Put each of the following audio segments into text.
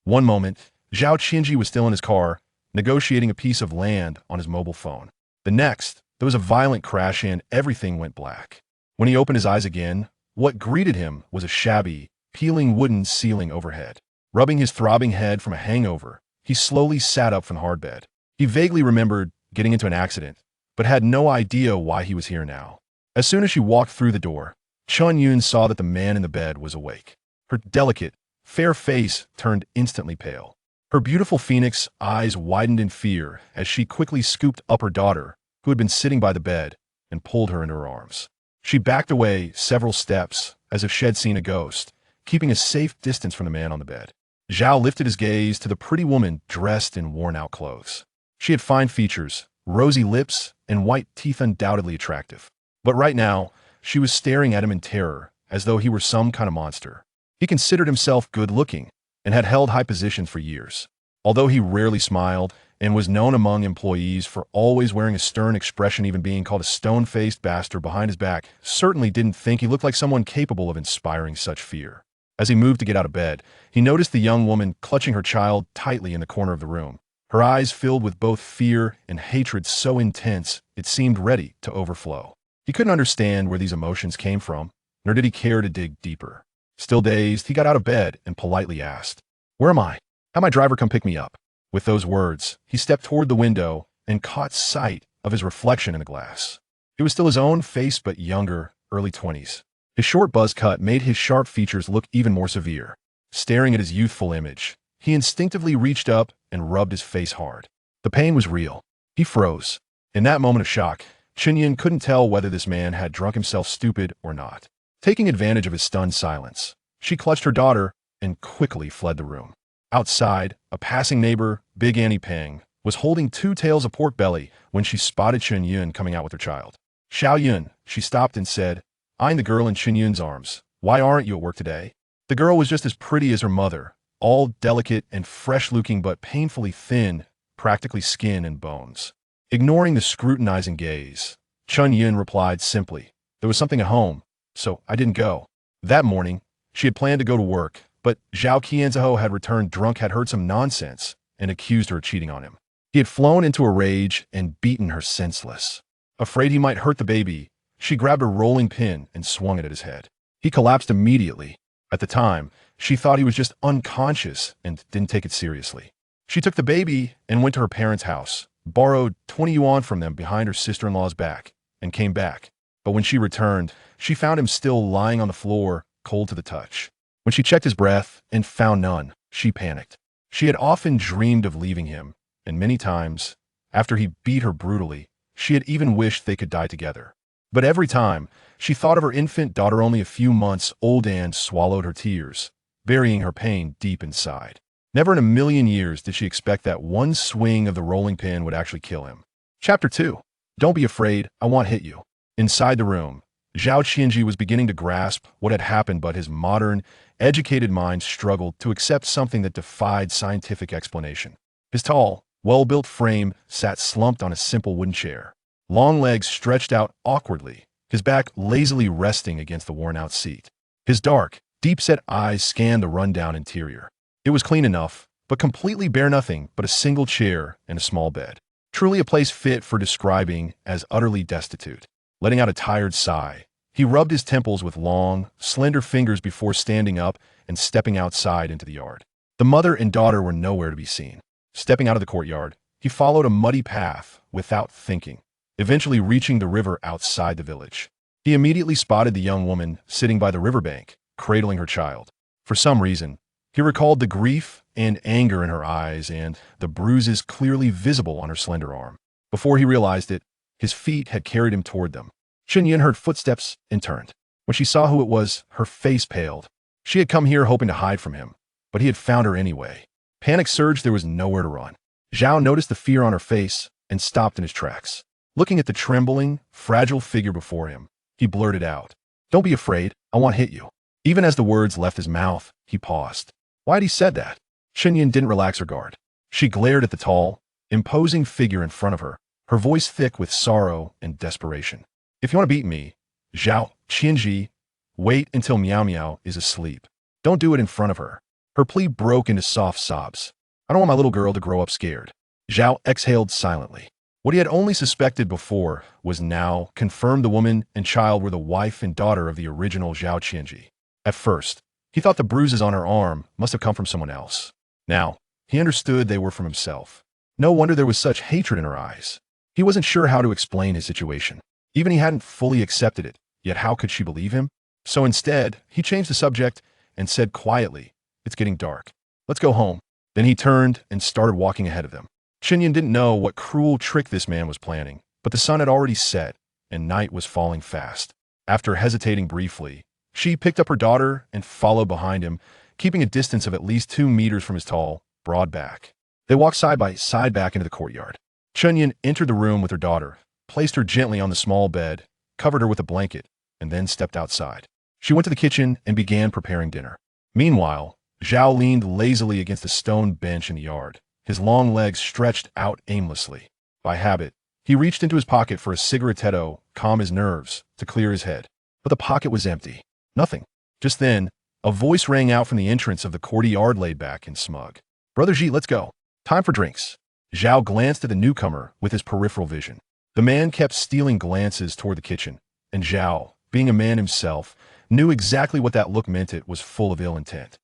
One moment, Zhao Qianzhi was still in his car, negotiating a piece of land on his mobile phone. The next, there was a violent crash and everything went black. When he opened his eyes again, what greeted him was a shabby, peeling wooden ceiling overhead. Rubbing his throbbing head from a hangover, he slowly sat up from the hard bed. He vaguely remembered getting into an accident, but had no idea why he was here now. As soon as she walked through the door, Chen Yun saw that the man in the bed was awake. Her delicate, fair face turned instantly pale. Her beautiful phoenix eyes widened in fear as she quickly scooped up her daughter, who had been sitting by the bed, and pulled her into her arms. She backed away several steps, as if she had seen a ghost, keeping a safe distance from the man on the bed. Zhao lifted his gaze to the pretty woman dressed in worn-out clothes. She had fine features, rosy lips, and white teeth undoubtedly attractive. But right now, she was staring at him in terror, as though he were some kind of monster. He considered himself good-looking, and had held high positions for years. Although he rarely smiled, and was known among employees for always wearing a stern expression, even being called a stone-faced bastard behind his back, certainly didn't think he looked like someone capable of inspiring such fear. As he moved to get out of bed, he noticed the young woman clutching her child tightly in the corner of the room. Her eyes filled with both fear and hatred so intense it seemed ready to overflow. He couldn't understand where these emotions came from, nor did he care to dig deeper. Still dazed, he got out of bed and politely asked, "Where am I? Have my driver come pick me up?" With those words, he stepped toward the window and caught sight of his reflection in the glass. It was still his own face, but younger, early 20s. His short buzz cut made his sharp features look even more severe. Staring at his youthful image, he instinctively reached up and rubbed his face hard. The pain was real. He froze. In that moment of shock, Chen Yun couldn't tell whether this man had drunk himself stupid or not. Taking advantage of his stunned silence, she clutched her daughter and quickly fled the room. Outside, a passing neighbor, Big Annie Peng, was holding 2 tails of pork belly when she spotted Chen Yun coming out with her child. "Zhao Yun," she stopped and said, eyeing the girl in Chen Yun's arms, "Why aren't you at work today?" The girl was just as pretty as her mother, all delicate and fresh-looking but painfully thin, practically skin and bones. Ignoring the scrutinizing gaze, Chen Yun replied simply, "There was something at home, so I didn't go." That morning, she had planned to go to work, but Zhao Qianzhi had returned drunk, had heard some nonsense, and accused her of cheating on him. He had flown into a rage and beaten her senseless. Afraid he might hurt the baby, she grabbed a rolling pin and swung it at his head. He collapsed immediately. At the time, she thought he was just unconscious and didn't take it seriously. She took the baby and went to her parents' house, borrowed 20 yuan from them behind her sister-in-law's back, and came back. But when she returned, she found him still lying on the floor, cold to the touch. When she checked his breath and found none, she panicked. She had often dreamed of leaving him, and many times, after he beat her brutally, she had even wished they could die together. But every time, she thought of her infant daughter only a few months old and swallowed her tears, burying her pain deep inside. Never in a million years did she expect that one swing of the rolling pin would actually kill him. Chapter 2. Don't be afraid, I won't hit you. Inside the room, Zhao Qianzhi was beginning to grasp what had happened, but his modern, educated mind struggled to accept something that defied scientific explanation. His tall, well-built frame sat slumped on a simple wooden chair. Long legs stretched out awkwardly, his back lazily resting against the worn-out seat. His dark, deep-set eyes scanned the run-down interior. It was clean enough, but completely bare, nothing but a single chair and a small bed. Truly a place fit for describing as utterly destitute. Letting out a tired sigh, he rubbed his temples with long, slender fingers before standing up and stepping outside into the yard. The mother and daughter were nowhere to be seen. Stepping out of the courtyard, he followed a muddy path without thinking, eventually reaching the river outside the village. He immediately spotted the young woman sitting by the riverbank, cradling her child. For some reason, he recalled the grief and anger in her eyes and the bruises clearly visible on her slender arm. Before he realized it, his feet had carried him toward them. Chen Yun heard footsteps and turned. When she saw who it was, her face paled. She had come here hoping to hide from him, but he had found her anyway. Panic surged, there was nowhere to run. Zhao noticed the fear on her face and stopped in his tracks. Looking at the trembling, fragile figure before him, he blurted out, "Don't be afraid, I won't hit you." Even as the words left his mouth, he paused. Why had he said that? Chen Yun didn't relax her guard. She glared at the tall, imposing figure in front of her, her voice thick with sorrow and desperation. "If you want to beat me, Zhao Qianzhi, wait until Meow Meow is asleep. Don't do it in front of her." Her plea broke into soft sobs. I don't want my little girl to grow up scared. Zhao exhaled silently. What he had only suspected before was now confirmed the woman and child were the wife and daughter of the original Zhao Qianzhi. At first, he thought the bruises on her arm must have come from someone else. Now, he understood they were from himself. No wonder there was such hatred in her eyes. He wasn't sure how to explain his situation. Even he hadn't fully accepted it, yet how could she believe him? So instead, he changed the subject and said quietly, "It's getting dark. Let's go home." Then he turned and started walking ahead of them. Chen Yun didn't know what cruel trick this man was planning, but the sun had already set, and night was falling fast. After hesitating briefly, she picked up her daughter and followed behind him, keeping a distance of at least 2 meters from his tall, broad back. They walked side by side back into the courtyard. Chen Yun entered the room with her daughter, placed her gently on the small bed, covered her with a blanket, and then stepped outside. She went to the kitchen and began preparing dinner. Meanwhile, Zhao leaned lazily against a stone bench in the yard, his long legs stretched out aimlessly. By habit, he reached into his pocket for a cigarettetto, calm his nerves, to clear his head. But the pocket was empty. Nothing. Just then, a voice rang out from the entrance of the courtyard laid back and smug. "Brother Ji, let's go. Time for drinks." Zhao glanced at the newcomer with his peripheral vision. The man kept stealing glances toward the kitchen, and Zhao, being a man himself, knew exactly what that look meant. It was full of ill intent.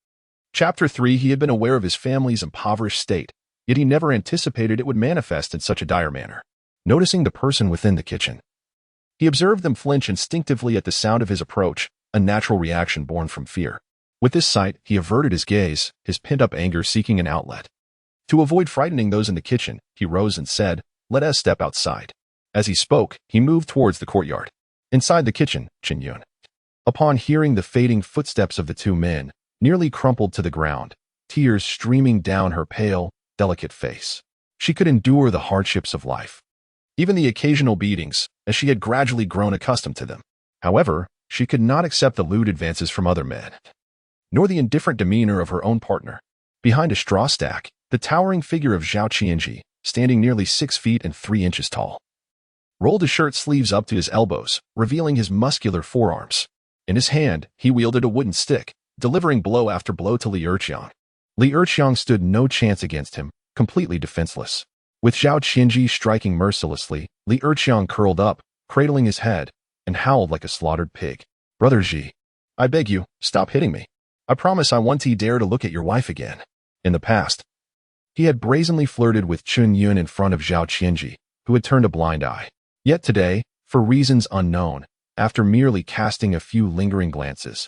Chapter 3. He had been aware of his family's impoverished state, yet he never anticipated it would manifest in such a dire manner. Noticing the person within the kitchen, he observed them flinch instinctively at the sound of his approach, a natural reaction born from fear. With this sight, he averted his gaze, his pent-up anger seeking an outlet. To avoid frightening those in the kitchen, he rose and said, "Let us step outside." As he spoke, he moved towards the courtyard. Inside the kitchen, Chen Yun, upon hearing the fading footsteps of the 2 men, nearly crumpled to the ground, tears streaming down her pale, delicate face. She could endure the hardships of life, even the occasional beatings, as she had gradually grown accustomed to them. However, she could not accept the lewd advances from other men, nor the indifferent demeanor of her own partner. Behind a straw stack, the towering figure of Zhao Qianzhi, standing nearly 6 feet and 3 inches tall, rolled his shirt sleeves up to his elbows, revealing his muscular forearms. In his hand, he wielded a wooden stick, delivering blow after blow to Li Erqiang. Li Erqiang stood no chance against him, completely defenseless. With Zhao Qianzhi striking mercilessly, Li Erqiang curled up, cradling his head, and howled like a slaughtered pig. "Brother Ji, I beg you, stop hitting me. I promise I won't dare to look at your wife again." In the past, he had brazenly flirted with Chen Yun in front of Zhao Qianzhi, who had turned a blind eye. Yet today, for reasons unknown, after merely casting a few lingering glances,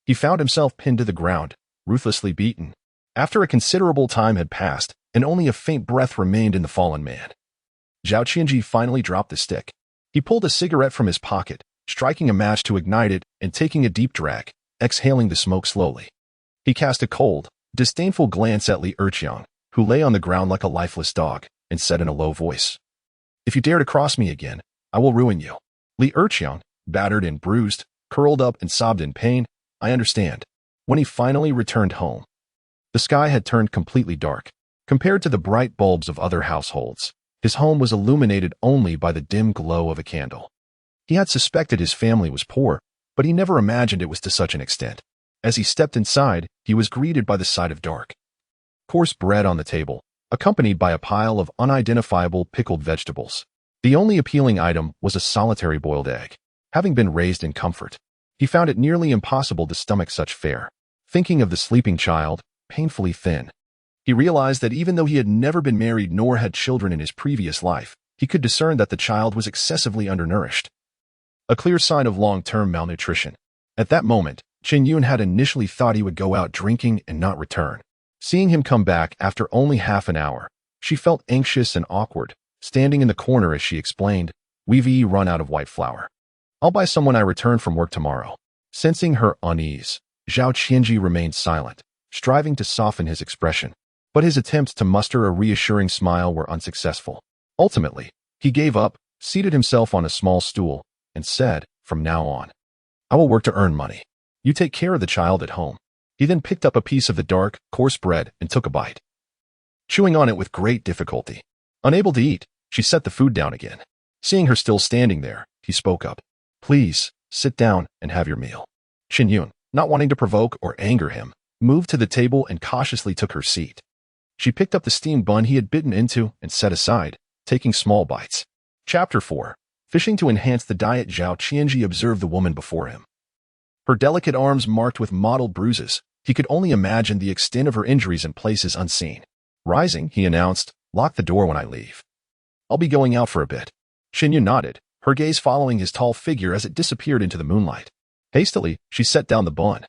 he found himself pinned to the ground, ruthlessly beaten. After a considerable time had passed, and only a faint breath remained in the fallen man, Zhao Qianzhi finally dropped the stick. He pulled a cigarette from his pocket, striking a match to ignite it and taking a deep drag, exhaling the smoke slowly. He cast a cold, disdainful glance at Li Erqiang, who lay on the ground like a lifeless dog, and said in a low voice, "If you dare to cross me again, I will ruin you." Li Erqiang, battered and bruised, curled up and sobbed in pain. "I understand." When he finally returned home, the sky had turned completely dark. Compared to the bright bulbs of other households, his home was illuminated only by the dim glow of a candle. He had suspected his family was poor, but he never imagined it was to such an extent. As he stepped inside, he was greeted by the sight of dark, coarse bread on the table, accompanied by a pile of unidentifiable pickled vegetables. The only appealing item was a solitary boiled egg. Having been raised in comfort, he found it nearly impossible to stomach such fare. Thinking of the sleeping child, painfully thin, he realized that even though he had never been married nor had children in his previous life, he could discern that the child was excessively undernourished, a clear sign of long-term malnutrition. At that moment, Chen Yun had initially thought he would go out drinking and not return. Seeing him come back after only half an hour, she felt anxious and awkward, standing in the corner as she explained, "We've run out of white flour. I'll buy some when I return from work tomorrow." Sensing her unease, Zhao Qianzhi remained silent, striving to soften his expression. But his attempts to muster a reassuring smile were unsuccessful. Ultimately, he gave up, seated himself on a small stool, and said, "From now on, I will work to earn money. You take care of the child at home." He then picked up a piece of the dark, coarse bread and took a bite, chewing on it with great difficulty. Unable to eat, she set the food down again. Seeing her still standing there, he spoke up, "Please, sit down and have your meal." Chen Yun, not wanting to provoke or anger him, moved to the table and cautiously took her seat. She picked up the steamed bun he had bitten into and set aside, taking small bites. Chapter 4. Fishing to enhance the diet. Zhao Qianzhi observed the woman before him. Her delicate arms marked with mottled bruises. He could only imagine the extent of her injuries in places unseen. Rising, he announced, "Lock the door when I leave. I'll be going out for a bit." Chen Yun nodded, her gaze following his tall figure as it disappeared into the moonlight. Hastily, she set down the bun,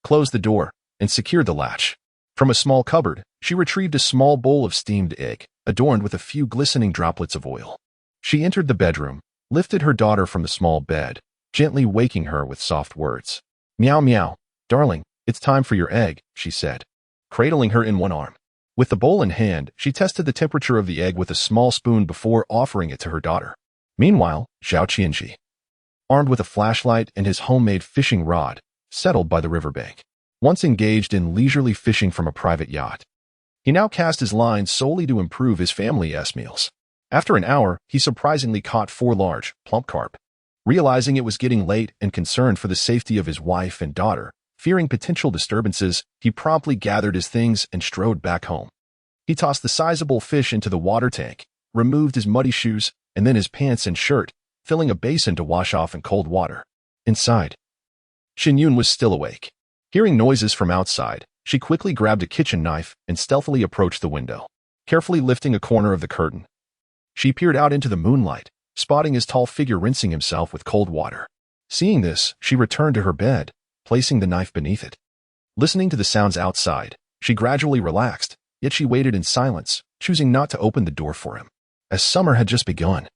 closed the door, and secured the latch. From a small cupboard, she retrieved a small bowl of steamed egg, adorned with a few glistening droplets of oil. She entered the bedroom, lifted her daughter from the small bed, gently waking her with soft words. "Meow meow, darling, it's time for your egg," she said, cradling her in one arm. With the bowl in hand, she tested the temperature of the egg with a small spoon before offering it to her daughter. Meanwhile, Zhao Qianzhi, armed with a flashlight and his homemade fishing rod, settled by the riverbank. Once engaged in leisurely fishing from a private yacht, he now cast his lines solely to improve his family's meals. After an hour, he surprisingly caught 4 large, plump carp. Realizing it was getting late and concerned for the safety of his wife and daughter, fearing potential disturbances, he promptly gathered his things and strode back home. He tossed the sizable fish into the water tank, removed his muddy shoes, and then his pants and shirt, filling a basin to wash off in cold water. Inside, Chen Yun was still awake. Hearing noises from outside, she quickly grabbed a kitchen knife and stealthily approached the window. Carefully lifting a corner of the curtain, she peered out into the moonlight, spotting his tall figure rinsing himself with cold water. Seeing this, she returned to her bed, placing the knife beneath it. Listening to the sounds outside, she gradually relaxed, yet she waited in silence, choosing not to open the door for him, as summer had just begun.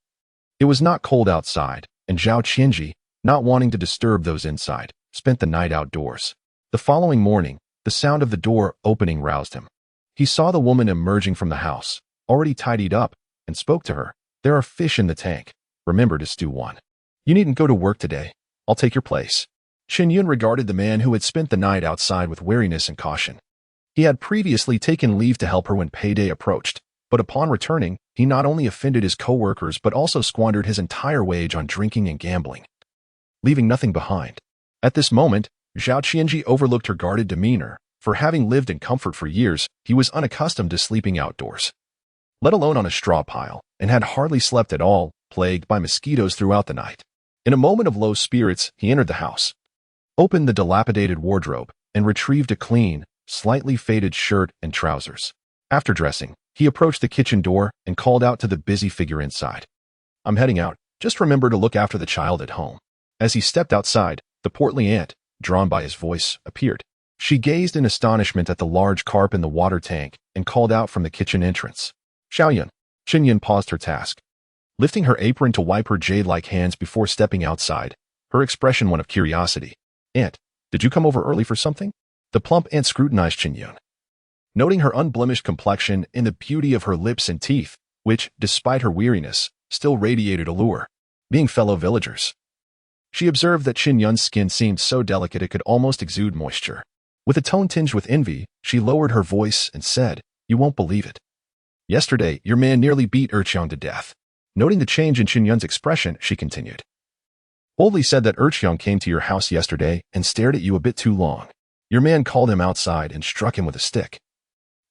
It was not cold outside, and Zhao Qianzhi, not wanting to disturb those inside, spent the night outdoors. The following morning, the sound of the door opening roused him. He saw the woman emerging from the house, already tidied up, and spoke to her. "There are fish in the tank. Remember to stew one. You needn't go to work today. I'll take your place." Chen Yun regarded the man who had spent the night outside with wariness and caution. He had previously taken leave to help her when payday approached, but upon returning, he not only offended his co-workers but also squandered his entire wage on drinking and gambling, leaving nothing behind. At this moment, Zhao Qianzhi overlooked her guarded demeanor. For having lived in comfort for years, he was unaccustomed to sleeping outdoors, let alone on a straw pile, and had hardly slept at all, plagued by mosquitoes throughout the night. In a moment of low spirits, he entered the house, opened the dilapidated wardrobe, and retrieved a clean, slightly faded shirt and trousers. After dressing, he approached the kitchen door and called out to the busy figure inside. "I'm heading out. Just remember to look after the child at home." As he stepped outside, the portly aunt, drawn by his voice, appeared. She gazed in astonishment at the large carp in the water tank and called out from the kitchen entrance. "Zhao Yun." Chen Yun paused her task, lifting her apron to wipe her jade-like hands before stepping outside, her expression one of curiosity. "Aunt, did you come over early for something?" The plump aunt scrutinized Chen Yun, noting her unblemished complexion and the beauty of her lips and teeth, which, despite her weariness, still radiated allure. Being fellow villagers, she observed that Chen Yun's skin seemed so delicate it could almost exude moisture. With a tone tinged with envy, she lowered her voice and said, "You won't believe it. Yesterday, your man nearly beat Erqiang to death." Noting the change in Chen Yun's expression, she continued, "Boldly said that Erqiang came to your house yesterday and stared at you a bit too long. Your man called him outside and struck him with a stick,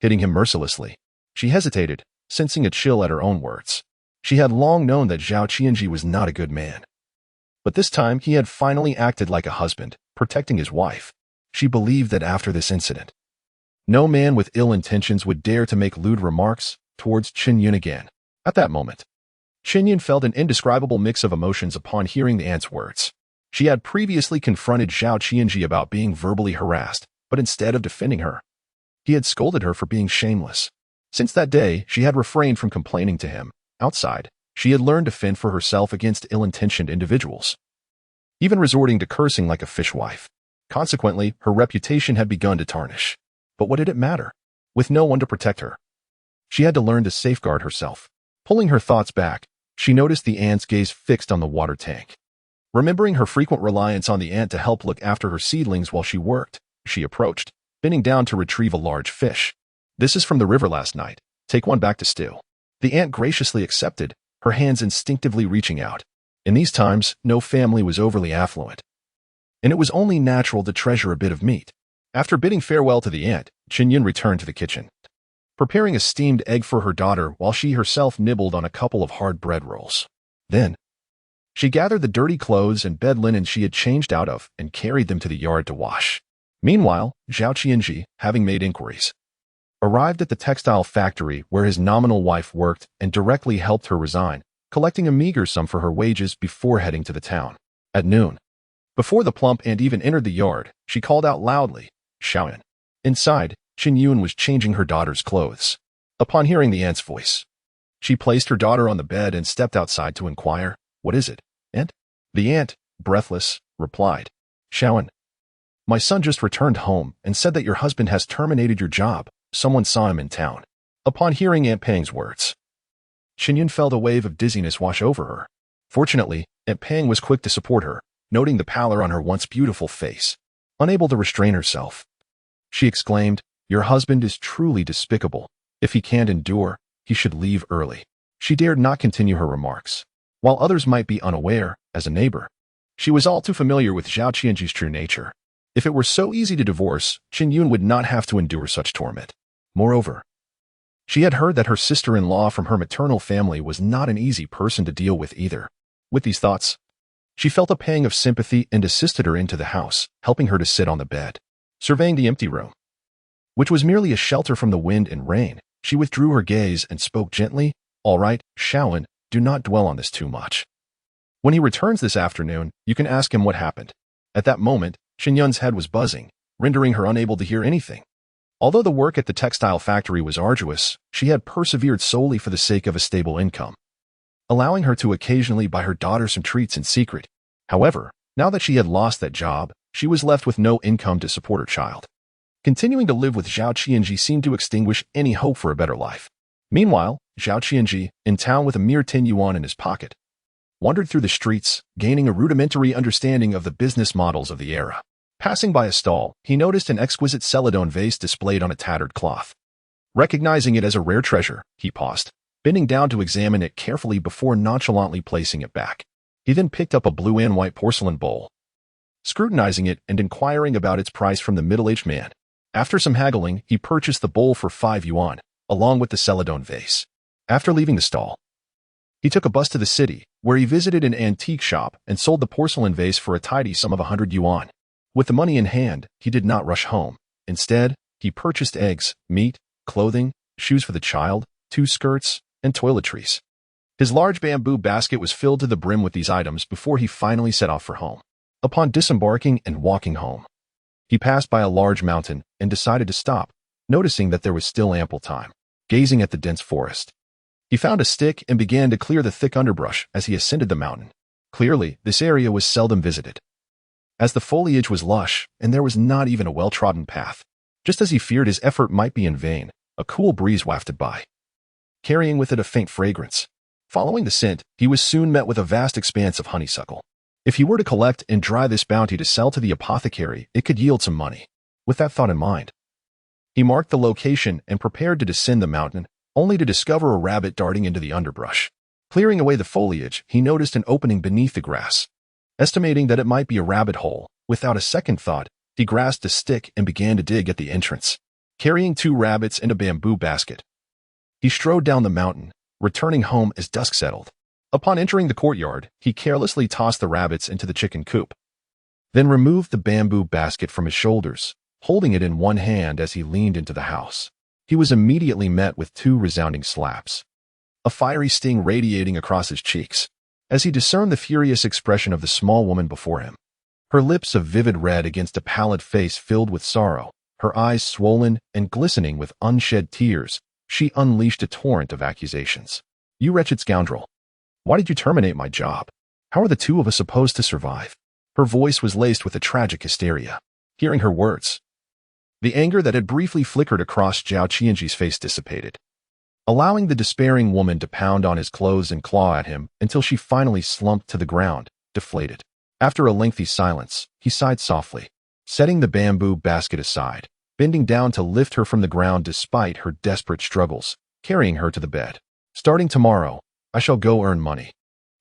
hitting him mercilessly." She hesitated, sensing a chill at her own words. She had long known that Zhao Qianzhi was not a good man, but this time he had finally acted like a husband, protecting his wife. She believed that after this incident, no man with ill intentions would dare to make lewd remarks towards Chen Yun again. At that moment, Chen Yun felt an indescribable mix of emotions upon hearing the aunt's words. She had previously confronted Zhao Qianzhi about being verbally harassed, but instead of defending her, he had scolded her for being shameless. Since that day, she had refrained from complaining to him. Outside, she had learned to fend for herself against ill-intentioned individuals, even resorting to cursing like a fishwife. Consequently, her reputation had begun to tarnish. But what did it matter? With no one to protect her, she had to learn to safeguard herself. Pulling her thoughts back, she noticed the aunt's gaze fixed on the water tank. Remembering her frequent reliance on the aunt to help look after her seedlings while she worked, she approached, bending down to retrieve a large fish. "This is from the river last night. Take one back to stew." The aunt graciously accepted, her hands instinctively reaching out. In these times, no family was overly affluent, and it was only natural to treasure a bit of meat. After bidding farewell to the aunt, Chen Yun returned to the kitchen, preparing a steamed egg for her daughter while she herself nibbled on a couple of hard bread rolls. Then, she gathered the dirty clothes and bed linen she had changed out of and carried them to the yard to wash. Meanwhile, Zhao Qianzhi, having made inquiries, arrived at the textile factory where his nominal wife worked and directly helped her resign, collecting a meager sum for her wages before heading to the town. At noon, before the plump aunt even entered the yard, she called out loudly, "Zhao Yun." Inside, Chen Yun was changing her daughter's clothes. Upon hearing the aunt's voice, she placed her daughter on the bed and stepped outside to inquire, "What is it, aunt?" The aunt, breathless, replied, "Zhao Yun, my son just returned home and said that your husband has terminated your job. Someone saw him in town." Upon hearing Aunt Pang's words, Chen Yun felt a wave of dizziness wash over her. Fortunately, Aunt Pang was quick to support her, noting the pallor on her once beautiful face. Unable to restrain herself, she exclaimed, "Your husband is truly despicable. If he can't endure, he should leave early." She dared not continue her remarks. While others might be unaware, as a neighbor, she was all too familiar with Zhao Qianzhi's true nature. If it were so easy to divorce, Chen Yun would not have to endure such torment. Moreover, she had heard that her sister-in-law from her maternal family was not an easy person to deal with either. With these thoughts, she felt a pang of sympathy and assisted her into the house, helping her to sit on the bed. Surveying the empty room, which was merely a shelter from the wind and rain, she withdrew her gaze and spoke gently, "All right, Zhao Yun, do not dwell on this too much. When he returns this afternoon, you can ask him what happened." At that moment, Chen Yun's head was buzzing, rendering her unable to hear anything. Although the work at the textile factory was arduous, she had persevered solely for the sake of a stable income, allowing her to occasionally buy her daughter some treats in secret. However, now that she had lost that job, she was left with no income to support her child. Continuing to live with Zhao Qianzhi seemed to extinguish any hope for a better life. Meanwhile, Zhao Qianzhi, in town with a mere 10 yuan in his pocket, wandered through the streets, gaining a rudimentary understanding of the business models of the era. Passing by a stall, he noticed an exquisite celadon vase displayed on a tattered cloth. Recognizing it as a rare treasure, he paused, bending down to examine it carefully before nonchalantly placing it back. He then picked up a blue and white porcelain bowl, scrutinizing it and inquiring about its price from the middle-aged man. After some haggling, he purchased the bowl for 5 yuan, along with the celadon vase. After leaving the stall, he took a bus to the city, where he visited an antique shop and sold the porcelain vase for a tidy sum of 100 yuan. With the money in hand, he did not rush home. Instead, he purchased eggs, meat, clothing, shoes for the child, 2 skirts, and toiletries. His large bamboo basket was filled to the brim with these items before he finally set off for home. Upon disembarking and walking home, he passed by a large mountain and decided to stop, noticing that there was still ample time. Gazing at the dense forest, he found a stick and began to clear the thick underbrush as he ascended the mountain. Clearly, this area was seldom visited, as the foliage was lush and there was not even a well-trodden path. Just as he feared his effort might be in vain, a cool breeze wafted by, carrying with it a faint fragrance. Following the scent, he was soon met with a vast expanse of honeysuckle. If he were to collect and dry this bounty to sell to the apothecary, it could yield some money. With that thought in mind, he marked the location and prepared to descend the mountain, only to discover a rabbit darting into the underbrush. Clearing away the foliage, he noticed an opening beneath the grass. Estimating that it might be a rabbit hole, without a second thought, he grasped a stick and began to dig at the entrance. Carrying 2 rabbits and a bamboo basket, he strode down the mountain, returning home as dusk settled. Upon entering the courtyard, he carelessly tossed the rabbits into the chicken coop, then removed the bamboo basket from his shoulders, holding it in one hand as he leaned into the house. He was immediately met with 2 resounding slaps, a fiery sting radiating across his cheeks, as he discerned the furious expression of the small woman before him. Her lips a vivid red against a pallid face filled with sorrow, her eyes swollen and glistening with unshed tears, she unleashed a torrent of accusations. "You wretched scoundrel! Why did you terminate my job? How are the 2 of us supposed to survive?" Her voice was laced with a tragic hysteria. Hearing her words, the anger that had briefly flickered across Zhao Qianzhi's face dissipated, allowing the despairing woman to pound on his clothes and claw at him until she finally slumped to the ground, deflated. After a lengthy silence, he sighed softly, setting the bamboo basket aside, bending down to lift her from the ground despite her desperate struggles, carrying her to the bed. "Starting tomorrow, I shall go earn money,"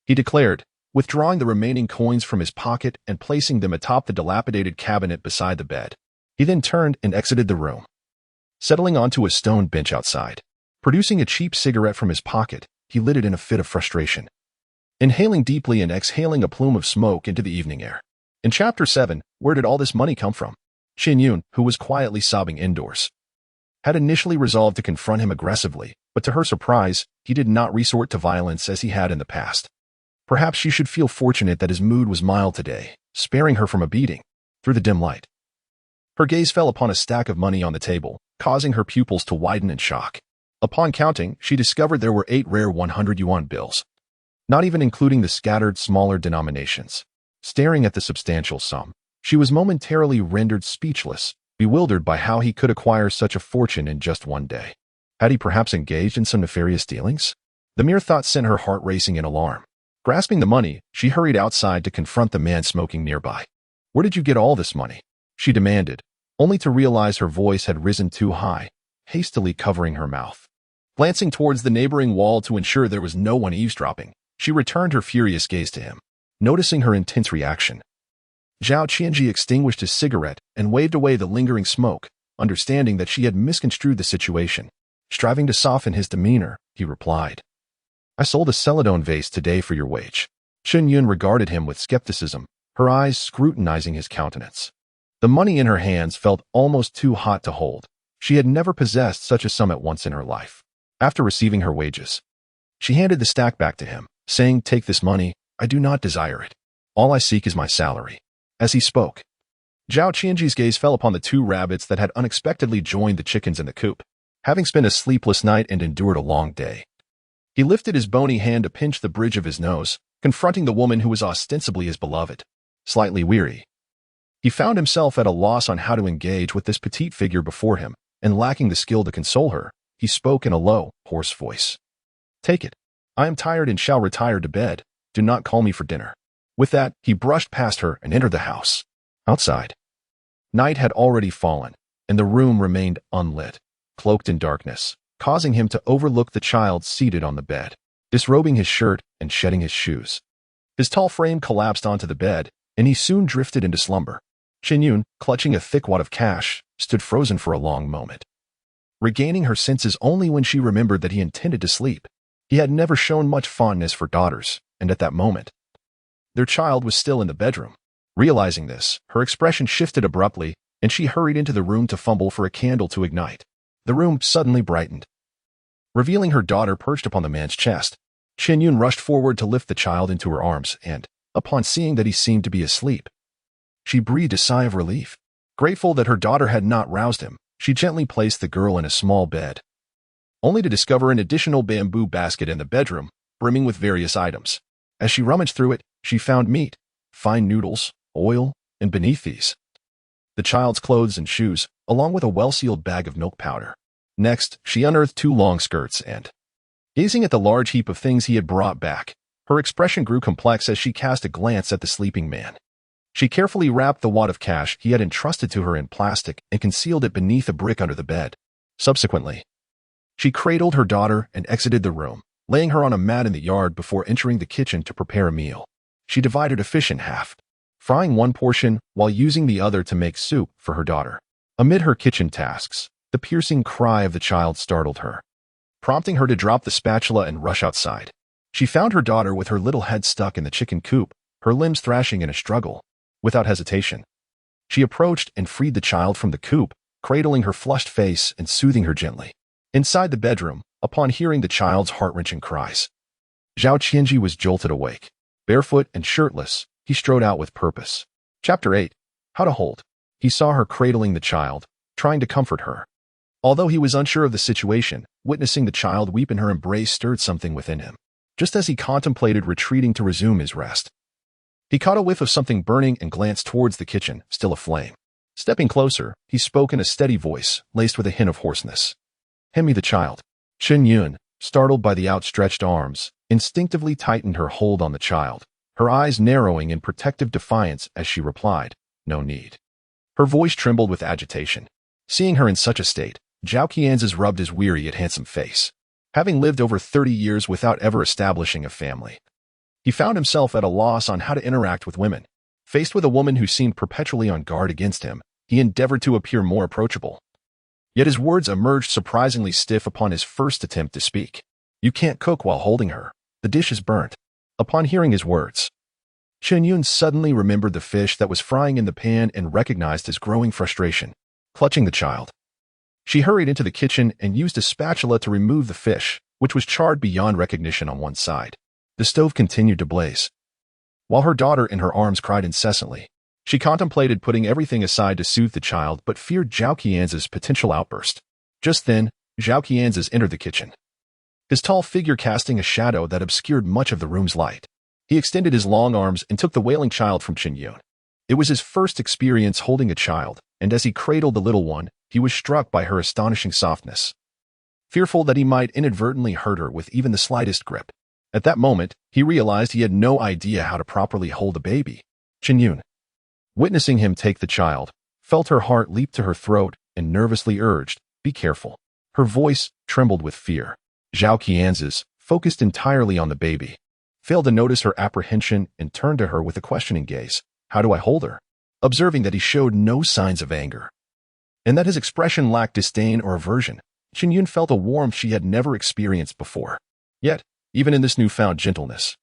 he declared, withdrawing the remaining coins from his pocket and placing them atop the dilapidated cabinet beside the bed. He then turned and exited the room, settling onto a stone bench outside. Producing a cheap cigarette from his pocket, he lit it in a fit of frustration, inhaling deeply and exhaling a plume of smoke into the evening air. In Chapter 7, where did all this money come from? Chen Yun, who was quietly sobbing indoors, had initially resolved to confront him aggressively, but to her surprise, he did not resort to violence as he had in the past. Perhaps she should feel fortunate that his mood was mild today, sparing her from a beating. Through the dim light, her gaze fell upon a stack of money on the table, causing her pupils to widen in shock. Upon counting, she discovered there were 8 rare 100 yuan bills, not even including the scattered smaller denominations. Staring at the substantial sum, she was momentarily rendered speechless, bewildered by how he could acquire such a fortune in just one day. Had he perhaps engaged in some nefarious dealings? The mere thought sent her heart racing in alarm. Grasping the money, she hurried outside to confront the man smoking nearby. "Where did you get all this money?" she demanded, only to realize her voice had risen too high, hastily covering her mouth. Glancing towards the neighboring wall to ensure there was no one eavesdropping, she returned her furious gaze to him. Noticing her intense reaction, Zhao Qianzhi extinguished his cigarette and waved away the lingering smoke, understanding that she had misconstrued the situation. Striving to soften his demeanor, he replied, "I sold a celadone vase today for your wage." Chen Yun regarded him with skepticism, her eyes scrutinizing his countenance. The money in her hands felt almost too hot to hold. She had never possessed such a sum at once in her life. After receiving her wages, she handed the stack back to him, saying, "Take this money. I do not desire it. All I seek is my salary." As he spoke, Zhao Qianzhi's gaze fell upon the 2 rabbits that had unexpectedly joined the chickens in the coop. Having spent a sleepless night and endured a long day, he lifted his bony hand to pinch the bridge of his nose, confronting the woman who was ostensibly his beloved. Slightly weary, he found himself at a loss on how to engage with this petite figure before him, and lacking the skill to console her, he spoke in a low, hoarse voice. "Take it. I am tired and shall retire to bed. Do not call me for dinner." With that, he brushed past her and entered the house. Outside, night had already fallen, and the room remained unlit, cloaked in darkness, causing him to overlook the child seated on the bed, disrobing his shirt and shedding his shoes. His tall frame collapsed onto the bed, and he soon drifted into slumber. Chen Yun, clutching a thick wad of cash, stood frozen for a long moment, regaining her senses only when she remembered that he intended to sleep. He had never shown much fondness for daughters, and at that moment, their child was still in the bedroom. Realizing this, her expression shifted abruptly, and she hurried into the room to fumble for a candle to ignite. The room suddenly brightened, revealing her daughter perched upon the man's chest. Chen Yun rushed forward to lift the child into her arms, and, upon seeing that he seemed to be asleep, she breathed a sigh of relief. Grateful that her daughter had not roused him, she gently placed the girl in a small bed, only to discover an additional bamboo basket in the bedroom, brimming with various items. As she rummaged through it, she found meat, fine noodles, oil, and beneath these, the child's clothes and shoes, along with a well-sealed bag of milk powder. Next, she unearthed 2 long skirts and, gazing at the large heap of things he had brought back, her expression grew complex as she cast a glance at the sleeping man. She carefully wrapped the wad of cash he had entrusted to her in plastic and concealed it beneath a brick under the bed. Subsequently, she cradled her daughter and exited the room, laying her on a mat in the yard before entering the kitchen to prepare a meal. She divided a fish in half, frying one portion while using the other to make soup for her daughter. Amid her kitchen tasks, the piercing cry of the child startled her, prompting her to drop the spatula and rush outside. She found her daughter with her little head stuck in the chicken coop, her limbs thrashing in a struggle. Without hesitation, she approached and freed the child from the coop, cradling her flushed face and soothing her gently. Inside the bedroom, upon hearing the child's heart-wrenching cries, Zhao Qianzhi was jolted awake. Barefoot and shirtless, he strode out with purpose. Chapter 8. How to Hold. He saw her cradling the child, trying to comfort her. Although he was unsure of the situation, witnessing the child weep in her embrace stirred something within him. Just as he contemplated retreating to resume his rest, he caught a whiff of something burning and glanced towards the kitchen, still aflame. Stepping closer, he spoke in a steady voice, laced with a hint of hoarseness. "Hand me the child." Chen Yun, startled by the outstretched arms, instinctively tightened her hold on the child, her eyes narrowing in protective defiance as she replied, "No need." Her voice trembled with agitation. Seeing her in such a state, Zhao Qianzhi rubbed his weary yet handsome face. Having lived over 30 years without ever establishing a family, he found himself at a loss on how to interact with women. Faced with a woman who seemed perpetually on guard against him, he endeavored to appear more approachable. Yet his words emerged surprisingly stiff upon his first attempt to speak. "You can't cook while holding her. The dish is burnt." Upon hearing his words, Chen Yun suddenly remembered the fish that was frying in the pan and recognized his growing frustration. Clutching the child, she hurried into the kitchen and used a spatula to remove the fish, which was charred beyond recognition on one side. The stove continued to blaze, while her daughter in her arms cried incessantly. She contemplated putting everything aside to soothe the child but feared Zhao Qianzhi's potential outburst. Just then, Zhao Qianzhi entered the kitchen, his tall figure casting a shadow that obscured much of the room's light. He extended his long arms and took the wailing child from Chen Yun. It was his first experience holding a child, and as he cradled the little one, he was struck by her astonishing softness. Fearful that he might inadvertently hurt her with even the slightest grip. At that moment, he realized he had no idea how to properly hold a baby. Chen Yun, witnessing him take the child, felt her heart leap to her throat and nervously urged, "Be careful." Her voice trembled with fear. Zhao Qianzhi, focused entirely on the baby, failed to notice her apprehension and turned to her with a questioning gaze. "How do I hold her?" Observing that he showed no signs of anger, and that his expression lacked disdain or aversion, Chen Yun felt a warmth she had never experienced before. Yet, even in this newfound gentleness,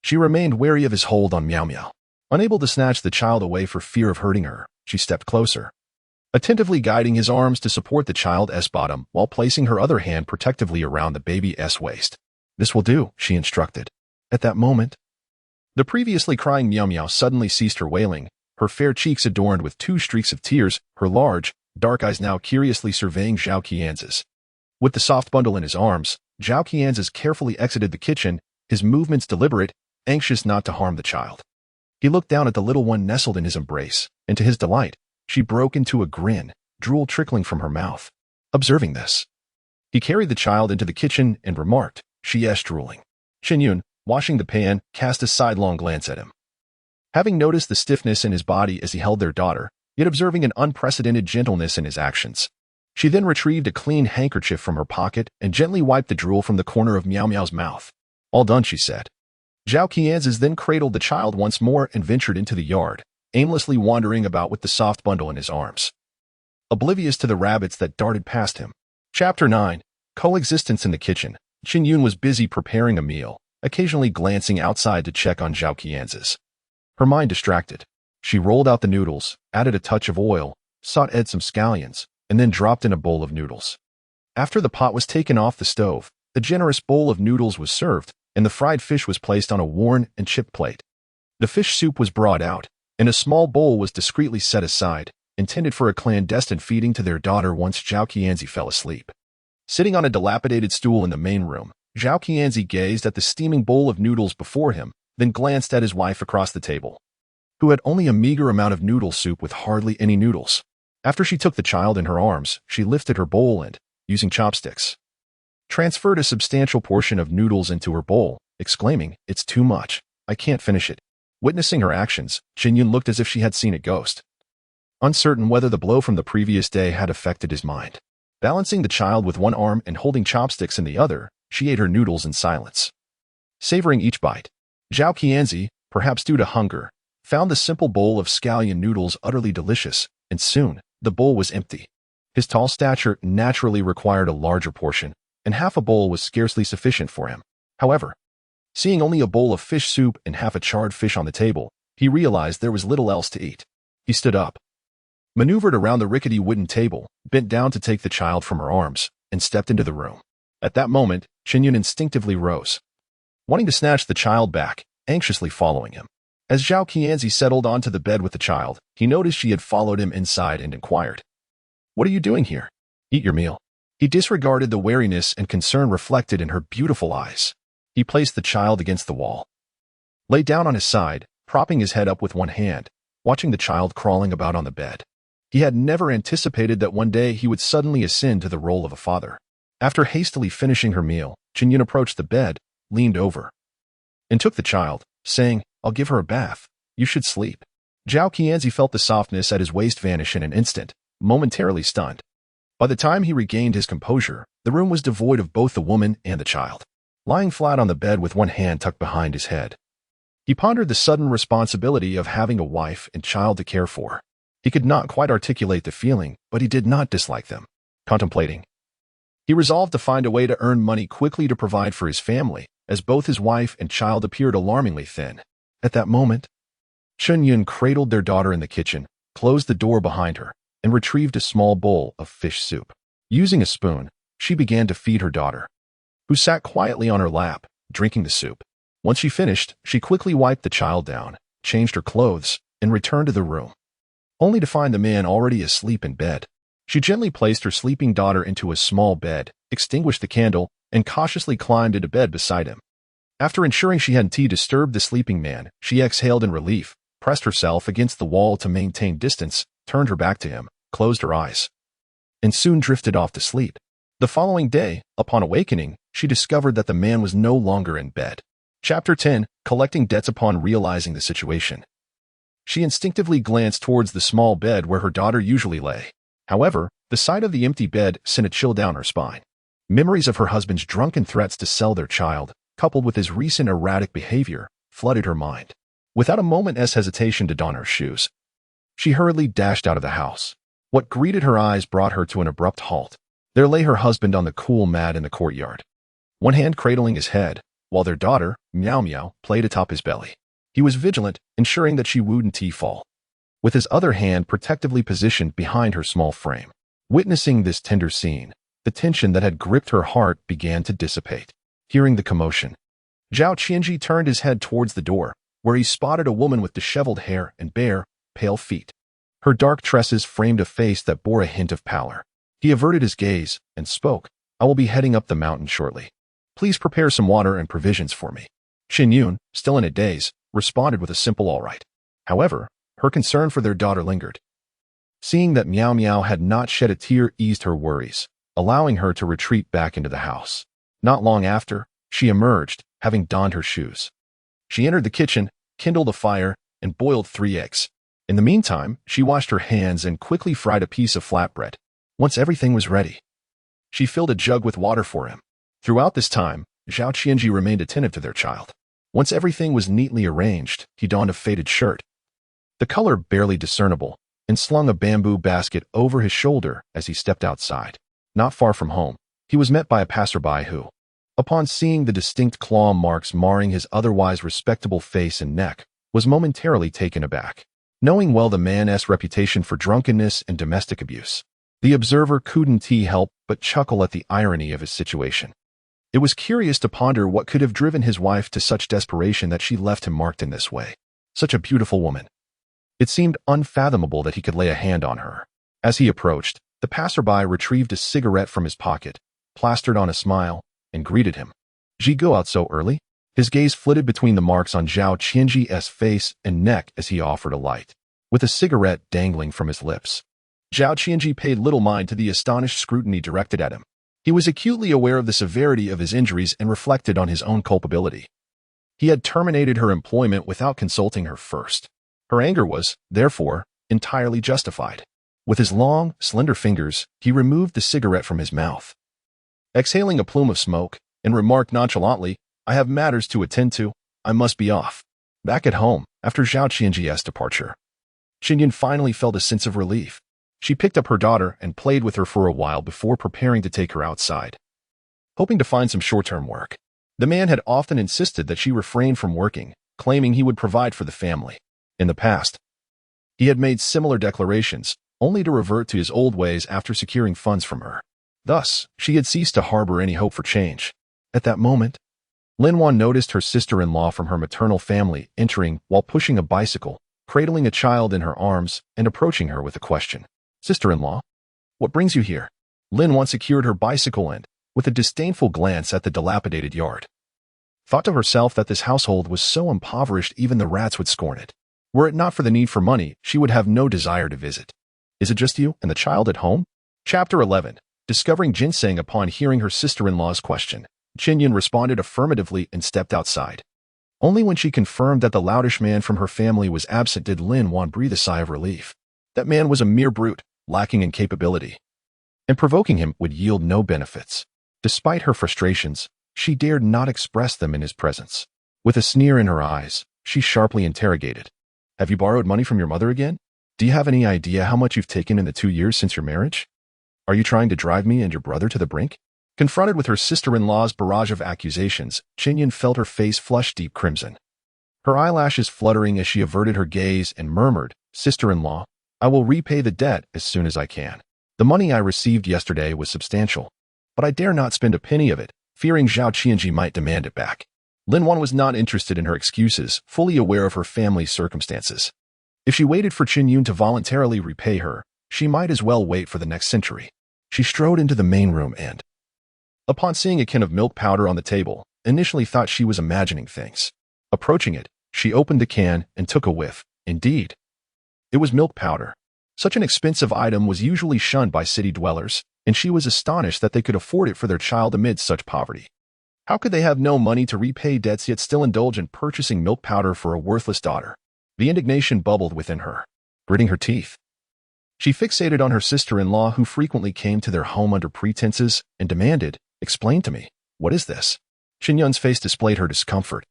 she remained wary of his hold on Miao Miao. Unable to snatch the child away for fear of hurting her, she stepped closer, attentively guiding his arms to support the child's bottom while placing her other hand protectively around the baby's waist. "This will do," she instructed. At that moment, the previously crying Miao Miao suddenly ceased her wailing, her fair cheeks adorned with 2 streaks of tears, her large, dark eyes now curiously surveying Zhao Qianzhi. With the soft bundle in his arms, Zhao Qianzhi carefully exited the kitchen, his movements deliberate, anxious not to harm the child. He looked down at the little one nestled in his embrace, and to his delight, she broke into a grin, drool trickling from her mouth. Observing this, he carried the child into the kitchen and remarked, "She is drooling." Chen Yun, washing the pan, cast a sidelong glance at him. Having noticed the stiffness in his body as he held their daughter, yet observing an unprecedented gentleness in his actions, she then retrieved a clean handkerchief from her pocket and gently wiped the drool from the corner of Miao Miao's mouth. "All done," she said. Zhao Qianzhi then cradled the child once more and ventured into the yard, aimlessly wandering about with the soft bundle in his arms, oblivious to the rabbits that darted past him. Chapter 9. Coexistence in the kitchen. Chen Yun was busy preparing a meal, occasionally glancing outside to check on Zhao Qianzhi. Her mind distracted, she rolled out the noodles, added a touch of oil, sauteed some scallions, and then dropped in a bowl of noodles. After the pot was taken off the stove, the generous bowl of noodles was served, and the fried fish was placed on a worn and chipped plate. The fish soup was brought out, and a small bowl was discreetly set aside, intended for a clandestine feeding to their daughter once Zhao Qianzhi fell asleep. Sitting on a dilapidated stool in the main room, Zhao Qianzhi gazed at the steaming bowl of noodles before him, then glanced at his wife across the table, who had only a meager amount of noodle soup with hardly any noodles. After she took the child in her arms, she lifted her bowl and, using chopsticks, transferred a substantial portion of noodles into her bowl, exclaiming, "It's too much. I can't finish it." Witnessing her actions, Chen Yun looked as if she had seen a ghost, uncertain whether the blow from the previous day had affected his mind. Balancing the child with one arm and holding chopsticks in the other, she ate her noodles in silence, savoring each bite. Zhao Qianzhi, perhaps due to hunger, found the simple bowl of scallion noodles utterly delicious, and soon, the bowl was empty. His tall stature naturally required a larger portion, and half a bowl was scarcely sufficient for him. However, seeing only a bowl of fish soup and half a charred fish on the table, he realized there was little else to eat. He stood up, maneuvered around the rickety wooden table, bent down to take the child from her arms, and stepped into the room. At that moment, Chen Yun instinctively rose, wanting to snatch the child back, anxiously following him. As Zhao Qianzhi settled onto the bed with the child, he noticed she had followed him inside and inquired, "What are you doing here?" "Eat your meal." He disregarded the wariness and concern reflected in her beautiful eyes. He placed the child against the wall, lay down on his side, propping his head up with one hand, watching the child crawling about on the bed. He had never anticipated that one day he would suddenly ascend to the role of a father. After hastily finishing her meal, Chen Yun approached the bed, leaned over, and took the child, saying, "I'll give her a bath. You should sleep." Zhao Qianzhi felt the softness at his waist vanish in an instant, momentarily stunned. By the time he regained his composure, the room was devoid of both the woman and the child. Lying flat on the bed with one hand tucked behind his head, he pondered the sudden responsibility of having a wife and child to care for. He could not quite articulate the feeling, but he did not dislike them. Contemplating, he resolved to find a way to earn money quickly to provide for his family, as both his wife and child appeared alarmingly thin. At that moment, Chen Yun cradled their daughter in the kitchen, closed the door behind her, and retrieved a small bowl of fish soup. Using a spoon, she began to feed her daughter, who sat quietly on her lap, drinking the soup. Once she finished, she quickly wiped the child down, changed her clothes, and returned to the room, only to find the man already asleep in bed. She gently placed her sleeping daughter into a small bed, extinguished the candle, and cautiously climbed into bed beside him. After ensuring she hadn't disturbed the sleeping man, she exhaled in relief, pressed herself against the wall to maintain distance, turned her back to him, closed her eyes, and soon drifted off to sleep. The following day, upon awakening, she discovered that the man was no longer in bed. Chapter 10, Collecting Debts. Upon realizing the situation, she instinctively glanced towards the small bed where her daughter usually lay. However, the sight of the empty bed sent a chill down her spine. Memories of her husband's drunken threats to sell their child, coupled with his recent erratic behavior, flooded her mind. Without a moment's hesitation to don her shoes, she hurriedly dashed out of the house. What greeted her eyes brought her to an abrupt halt. There lay her husband on the cool mat in the courtyard, one hand cradling his head, while their daughter, Meow Meow, played atop his belly. He was vigilant, ensuring that she wouldn't fall, with his other hand protectively positioned behind her small frame. Witnessing this tender scene, the tension that had gripped her heart began to dissipate. Hearing the commotion, Zhao Qianzhi turned his head towards the door, where he spotted a woman with disheveled hair and bare, pale feet. Her dark tresses framed a face that bore a hint of pallor. He averted his gaze and spoke, "I will be heading up the mountain shortly. Please prepare some water and provisions for me." Chen Yun, still in a daze, responded with a simple "all right." However, her concern for their daughter lingered. Seeing that Meow Meow had not shed a tear eased her worries, allowing her to retreat back into the house. Not long after, she emerged, having donned her shoes. She entered the kitchen, kindled a fire, and boiled 3 eggs. In the meantime, she washed her hands and quickly fried a piece of flatbread. Once everything was ready, she filled a jug with water for him. Throughout this time, Zhao Qianzhi remained attentive to their child. Once everything was neatly arranged, he donned a faded shirt, the color barely discernible, and slung a bamboo basket over his shoulder as he stepped outside. Not far from home, he was met by a passerby who, upon seeing the distinct claw marks marring his otherwise respectable face and neck, was momentarily taken aback. Knowing well the man's reputation for drunkenness and domestic abuse, the observer couldn't help but chuckle at the irony of his situation. It was curious to ponder what could have driven his wife to such desperation that she left him marked in this way. Such a beautiful woman. It seemed unfathomable that he could lay a hand on her. As he approached, the passerby retrieved a cigarette from his pocket, plastered on a smile, and greeted him. "Ji go out so early?" His gaze flitted between the marks on Zhao Qianzhi's face and neck as he offered a light, with a cigarette dangling from his lips. Zhao Qianzhi paid little mind to the astonished scrutiny directed at him. He was acutely aware of the severity of his injuries and reflected on his own culpability. He had terminated her employment without consulting her first. Her anger was, therefore, entirely justified. With his long, slender fingers, he removed the cigarette from his mouth, exhaling a plume of smoke, and remarked nonchalantly, "I have matters to attend to. I must be off." Back at home, after Zhao Qianzhi's departure, Chen Yun finally felt a sense of relief. She picked up her daughter and played with her for a while before preparing to take her outside, hoping to find some short-term work. The man had often insisted that she refrain from working, claiming he would provide for the family. In the past, he had made similar declarations, only to revert to his old ways after securing funds from her. Thus, she had ceased to harbor any hope for change. At that moment, Linwan noticed her sister-in-law from her maternal family entering while pushing a bicycle, cradling a child in her arms, and approaching her with a question. "Sister-in-law, what brings you here?" Linwan secured her bicycle and, with a disdainful glance at the dilapidated yard, thought to herself that this household was so impoverished even the rats would scorn it. Were it not for the need for money, she would have no desire to visit. "Is it just you and the child at home?" Chapter 11. Discovering ginseng. Upon hearing her sister-in-law's question, Chen Yun responded affirmatively and stepped outside. Only when she confirmed that the loutish man from her family was absent did Lin Wan breathe a sigh of relief. That man was a mere brute, lacking in capability, and provoking him would yield no benefits. Despite her frustrations, she dared not express them in his presence. With a sneer in her eyes, she sharply interrogated, "Have you borrowed money from your mother again?" Do you have any idea how much you've taken in the 2 years since your marriage? Are you trying to drive me and your brother to the brink? Confronted with her sister-in-law's barrage of accusations, Chen Yun felt her face flush deep crimson. Her eyelashes fluttering as she averted her gaze and murmured, "Sister-in-law, I will repay the debt as soon as I can. The money I received yesterday was substantial, but I dare not spend a penny of it, fearing Zhao Qianzhi might demand it back." Lin Wan was not interested in her excuses, fully aware of her family's circumstances. If she waited for Chen Yun to voluntarily repay her, she might as well wait for the next century. She strode into the main room and, upon seeing a can of milk powder on the table, initially thought she was imagining things. Approaching it, she opened the can and took a whiff. Indeed, it was milk powder. Such an expensive item was usually shunned by city dwellers, and she was astonished that they could afford it for their child amid such poverty. How could they have no money to repay debts yet still indulge in purchasing milk powder for a worthless daughter? The indignation bubbled within her, gritting her teeth. She fixated on her sister-in-law who frequently came to their home under pretenses and demanded, "Explain to me, what is this?" Chen Yun's face displayed her discomfort.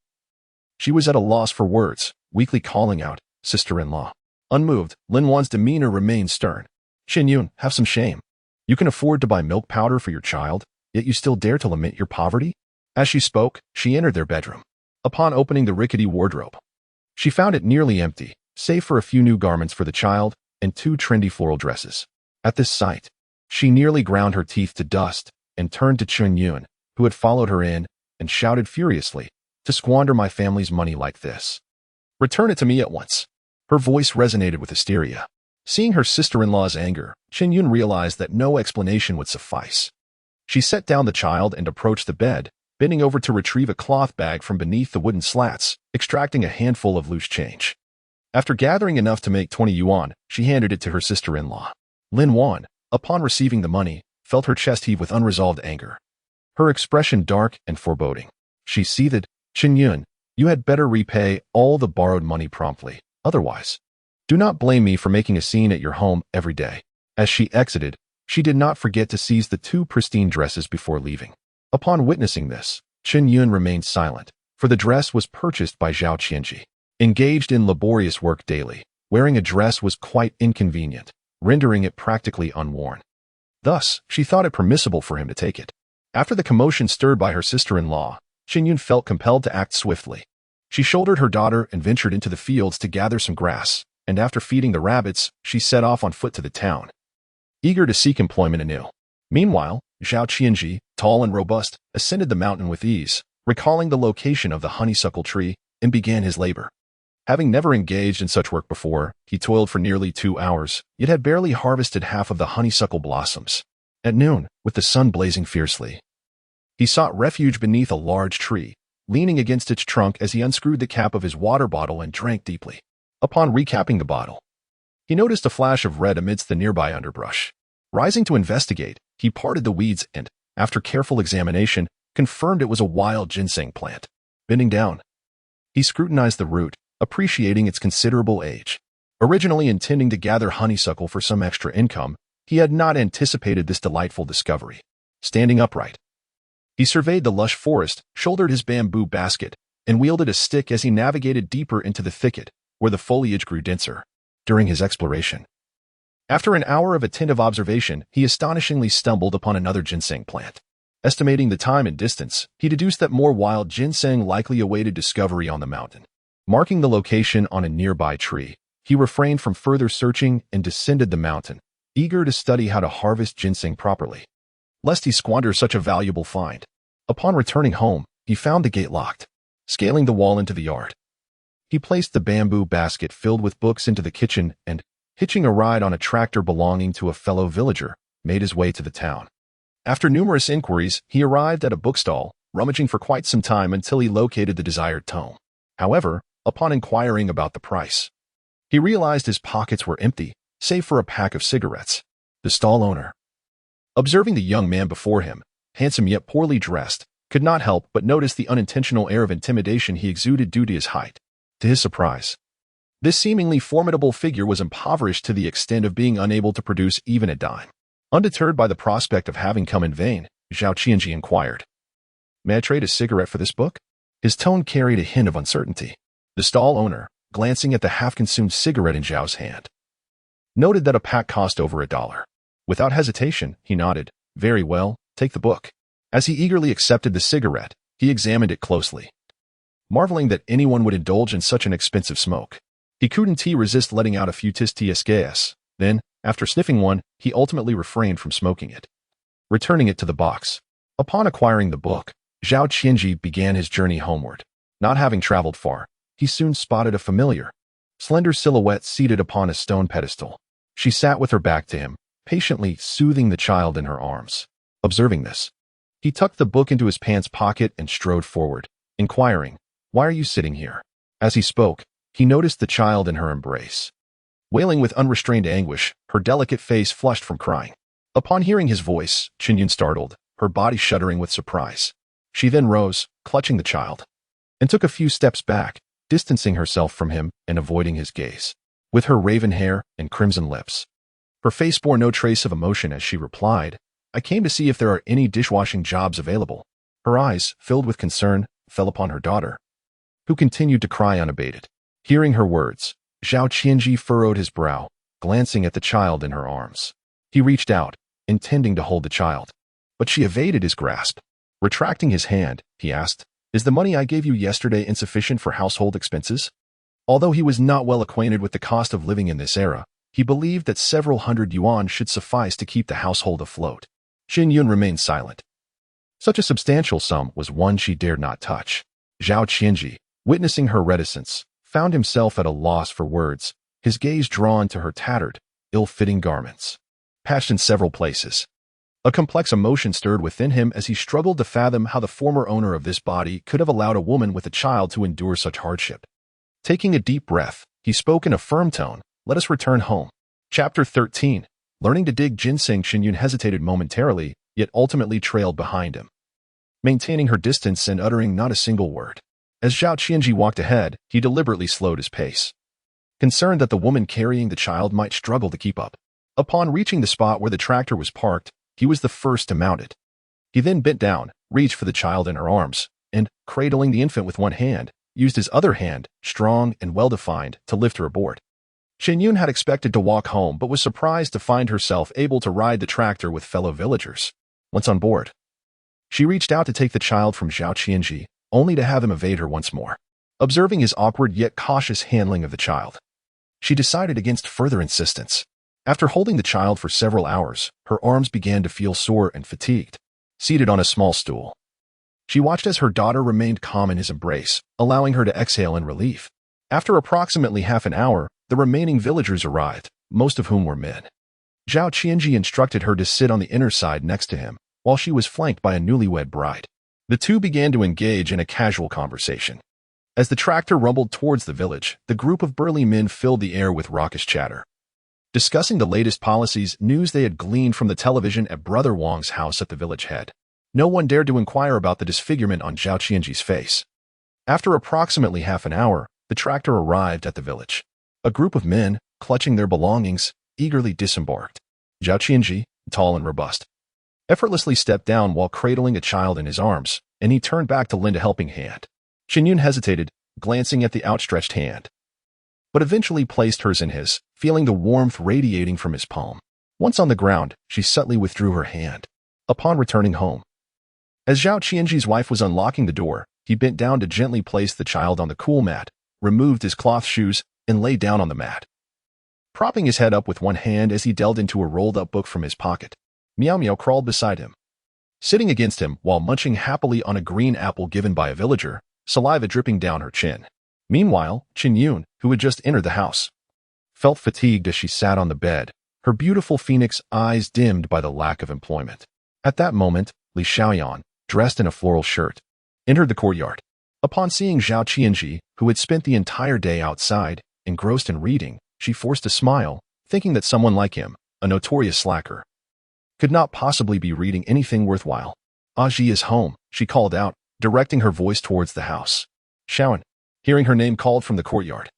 She was at a loss for words, weakly calling out, "Sister-in-law." Unmoved, Lin Wan's demeanor remained stern. "Chen Yun, have some shame. You can afford to buy milk powder for your child, yet you still dare to lament your poverty?" As she spoke, she entered their bedroom. Upon opening the rickety wardrobe, she found it nearly empty, save for a few new garments for the child and 2 trendy floral dresses. At this sight, she nearly ground her teeth to dust and turned to Chen Yun, who had followed her in, and shouted furiously, "To squander my family's money like this. Return it to me at once." Her voice resonated with hysteria. Seeing her sister-in-law's anger, Chen Yun realized that no explanation would suffice. She set down the child and approached the bed, bending over to retrieve a cloth bag from beneath the wooden slats, extracting a handful of loose change. After gathering enough to make 20 yuan, she handed it to her sister-in-law. Lin Wan, upon receiving the money, felt her chest heave with unresolved anger. Her expression dark and foreboding. She seethed, "Chen Yun, you had better repay all the borrowed money promptly. Otherwise, do not blame me for making a scene at your home every day." As she exited, she did not forget to seize the 2 pristine dresses before leaving. Upon witnessing this, Chen Yun remained silent, for the dress was purchased by Zhao Qianzhi. Engaged in laborious work daily, wearing a dress was quite inconvenient, rendering it practically unworn. Thus, she thought it permissible for him to take it. After the commotion stirred by her sister-in-law, Chen Yun felt compelled to act swiftly. She shouldered her daughter and ventured into the fields to gather some grass, and after feeding the rabbits, she set off on foot to the town, eager to seek employment anew. Meanwhile, Zhao Qianzhi, tall and robust, ascended the mountain with ease, recalling the location of the honeysuckle tree, and began his labor. Having never engaged in such work before, he toiled for nearly 2 hours, yet had barely harvested half of the honeysuckle blossoms. At noon, with the sun blazing fiercely, he sought refuge beneath a large tree, leaning against its trunk as he unscrewed the cap of his water bottle and drank deeply. Upon recapping the bottle, he noticed a flash of red amidst the nearby underbrush. Rising to investigate, he parted the weeds and, after careful examination, confirmed it was a wild ginseng plant. Bending down, he scrutinized the root, appreciating its considerable age. Originally intending to gather honeysuckle for some extra income, he had not anticipated this delightful discovery. Standing upright, he surveyed the lush forest, shouldered his bamboo basket, and wielded a stick as he navigated deeper into the thicket, where the foliage grew denser. During his exploration, after an hour of attentive observation, he astonishingly stumbled upon another ginseng plant. Estimating the time and distance, he deduced that more wild ginseng likely awaited discovery on the mountain. Marking the location on a nearby tree, he refrained from further searching and descended the mountain, eager to study how to harvest ginseng properly, lest he squander such a valuable find. Upon returning home, he found the gate locked. Scaling the wall into the yard, he placed the bamboo basket filled with books into the kitchen and, hitching a ride on a tractor belonging to a fellow villager, made his way to the town. After numerous inquiries, he arrived at a bookstall, rummaging for quite some time until he located the desired tome. However, upon inquiring about the price, he realized his pockets were empty, save for a pack of cigarettes. The stall owner, observing the young man before him, handsome yet poorly dressed, could not help but notice the unintentional air of intimidation he exuded due to his height. To his surprise, this seemingly formidable figure was impoverished to the extent of being unable to produce even a dime. Undeterred by the prospect of having come in vain, Zhao Qianzhi inquired, "May I trade a cigarette for this book?" His tone carried a hint of uncertainty. The stall owner, glancing at the half-consumed cigarette in Zhao's hand, noted that a pack cost over $1. Without hesitation, he nodded. Very well, take the book. As he eagerly accepted the cigarette, he examined it closely, marveling that anyone would indulge in such an expensive smoke. He couldn't resist letting out a few TSKs. Then, after sniffing one, he ultimately refrained from smoking it, returning it to the box. Upon acquiring the book, Zhao Qianzhi began his journey homeward. Not having traveled far, he soon spotted a familiar, slender silhouette seated upon a stone pedestal. She sat with her back to him, patiently soothing the child in her arms. Observing this, he tucked the book into his pants pocket and strode forward, inquiring, "Why are you sitting here?" As he spoke, he noticed the child in her embrace. Wailing with unrestrained anguish, her delicate face flushed from crying. Upon hearing his voice, Chen Yun startled, her body shuddering with surprise. She then rose, clutching the child, and took a few steps back, distancing herself from him and avoiding his gaze. With her raven hair and crimson lips, her face bore no trace of emotion as she replied, "I came to see if there are any dishwashing jobs available." Her eyes, filled with concern, fell upon her daughter, who continued to cry unabated. Hearing her words, Zhao Qianzhi furrowed his brow, glancing at the child in her arms. He reached out, intending to hold the child, but she evaded his grasp. Retracting his hand, he asked, "Is the money I gave you yesterday insufficient for household expenses?" Although he was not well acquainted with the cost of living in this era, he believed that several hundred yuan should suffice to keep the household afloat. Chen Yun remained silent. Such a substantial sum was one she dared not touch. Zhao Qianzhi, witnessing her reticence, found himself at a loss for words, his gaze drawn to her tattered, ill-fitting garments, patched in several places. A complex emotion stirred within him as he struggled to fathom how the former owner of this body could have allowed a woman with a child to endure such hardship. Taking a deep breath, he spoke in a firm tone, "Let us return home." Chapter 13. Learning to dig ginseng. Chen Yun hesitated momentarily, yet ultimately trailed behind him, maintaining her distance and uttering not a single word. As Zhao Qianzhi walked ahead, he deliberately slowed his pace, concerned that the woman carrying the child might struggle to keep up. Upon reaching the spot where the tractor was parked, he was the first to mount it. He then bent down, reached for the child in her arms, and, cradling the infant with one hand, used his other hand, strong and well-defined, to lift her aboard. Chen Yun had expected to walk home but was surprised to find herself able to ride the tractor with fellow villagers. Once on board, she reached out to take the child from Zhao Qianzhi, only to have him evade her once more. Observing his awkward yet cautious handling of the child, she decided against further insistence. After holding the child for several hours, her arms began to feel sore and fatigued. Seated on a small stool, she watched as her daughter remained calm in his embrace, allowing her to exhale in relief. After approximately half an hour, the remaining villagers arrived, most of whom were men. Zhao Qianzhi instructed her to sit on the inner side next to him, while she was flanked by a newlywed bride. The two began to engage in a casual conversation. As the tractor rumbled towards the village, the group of burly men filled the air with raucous chatter, discussing the latest policies, news they had gleaned from the television at Brother Wang's house at the village head. No one dared to inquire about the disfigurement on Zhao Qianzhi's face. After approximately half an hour, the tractor arrived at the village. A group of men, clutching their belongings, eagerly disembarked. Zhao Qianzhi, tall and robust, effortlessly stepped down while cradling a child in his arms, and he turned back to lend a helping hand. Chen Yun hesitated, glancing at the outstretched hand, but eventually placed hers in his, feeling the warmth radiating from his palm. Once on the ground, she subtly withdrew her hand. Upon returning home, as Zhao Qianzhi's wife was unlocking the door, he bent down to gently place the child on the cool mat, removed his cloth shoes, and lay down on the mat, propping his head up with one hand as he delved into a rolled-up book from his pocket. Meow Meow crawled beside him, sitting against him while munching happily on a green apple given by a villager, saliva dripping down her chin. Meanwhile, Chen Yun, who had just entered the house, felt fatigued as she sat on the bed, her beautiful phoenix eyes dimmed by the lack of employment. At that moment, Li Xiaoyan, dressed in a floral shirt, entered the courtyard. Upon seeing Zhao Qianzhi, who had spent the entire day outside, engrossed in reading, she forced a smile, thinking that someone like him, a notorious slacker, could not possibly be reading anything worthwhile. "Aji is home," she called out, directing her voice towards the house. Xiaoyan, hearing her name called from the courtyard,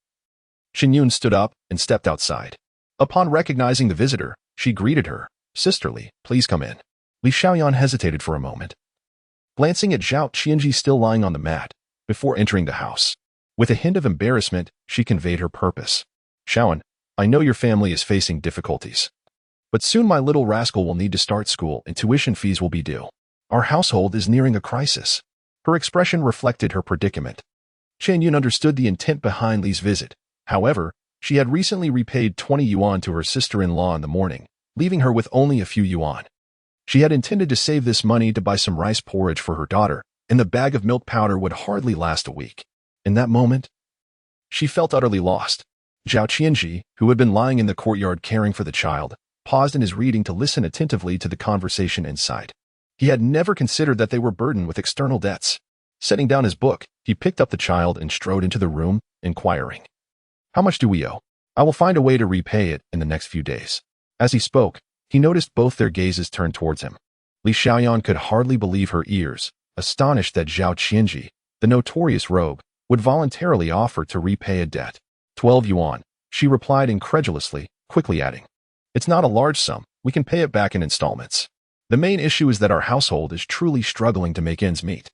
Chen Yun stood up and stepped outside. Upon recognizing the visitor, she greeted her, "Sisterly, please come in." Li Xiaoyan hesitated for a moment, glancing at Zhao Qianzhi still lying on the mat, before entering the house. With a hint of embarrassment, she conveyed her purpose. "Xiaoyan, I know your family is facing difficulties. But soon my little rascal will need to start school and tuition fees will be due. Our household is nearing a crisis. Her expression reflected her predicament. Chen Yun understood the intent behind Li's visit. However, she had recently repaid 20 yuan to her sister-in-law in the morning, leaving her with only a few yuan. She had intended to save this money to buy some rice porridge for her daughter, and the bag of milk powder would hardly last a week. In that moment, she felt utterly lost. Zhao Qianzhi, who had been lying in the courtyard caring for the child, paused in his reading to listen attentively to the conversation inside. He had never considered that they were burdened with external debts. Setting down his book, he picked up the child and strode into the room, inquiring, "How much do we owe? I will find a way to repay it in the next few days." As he spoke, he noticed both their gazes turned towards him. Li Xiaoyan could hardly believe her ears, astonished that Zhao Qianzhi, the notorious rogue, would voluntarily offer to repay a debt. 12 yuan, she replied incredulously, quickly adding, "It's not a large sum, we can pay it back in installments. The main issue is that our household is truly struggling to make ends meet."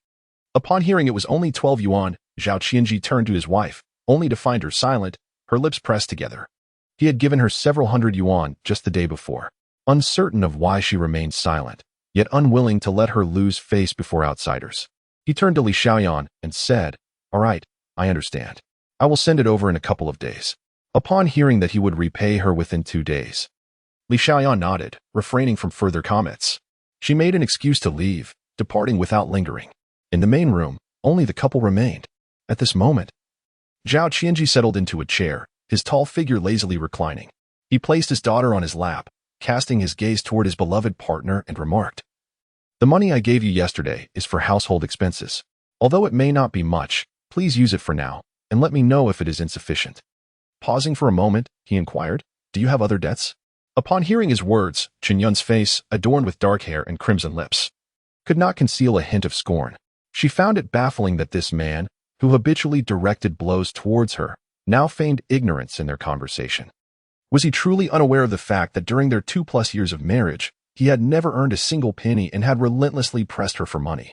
Upon hearing it was only 12 yuan, Zhao Qianzhi turned to his wife, only to find her silent, her lips pressed together. He had given her several hundred yuan just the day before. Uncertain of why she remained silent, yet unwilling to let her lose face before outsiders, he turned to Li Xiaoyan and said, "All right, I understand. I will send it over in a couple of days." Upon hearing that he would repay her within 2 days, Li Xiaoyan nodded, refraining from further comments. She made an excuse to leave, departing without lingering. In the main room, only the couple remained. At this moment, Zhao Qianzhi settled into a chair, his tall figure lazily reclining. He placed his daughter on his lap, casting his gaze toward his beloved partner and remarked, "The money I gave you yesterday is for household expenses. Although it may not be much, please use it for now, and let me know if it is insufficient." Pausing for a moment, he inquired, "Do you have other debts?" Upon hearing his words, Chen Yun's face, adorned with dark hair and crimson lips, could not conceal a hint of scorn. She found it baffling that this man, who habitually directed blows towards her, now feigned ignorance in their conversation. Was he truly unaware of the fact that during their 2+ years of marriage, he had never earned a single penny and had relentlessly pressed her for money,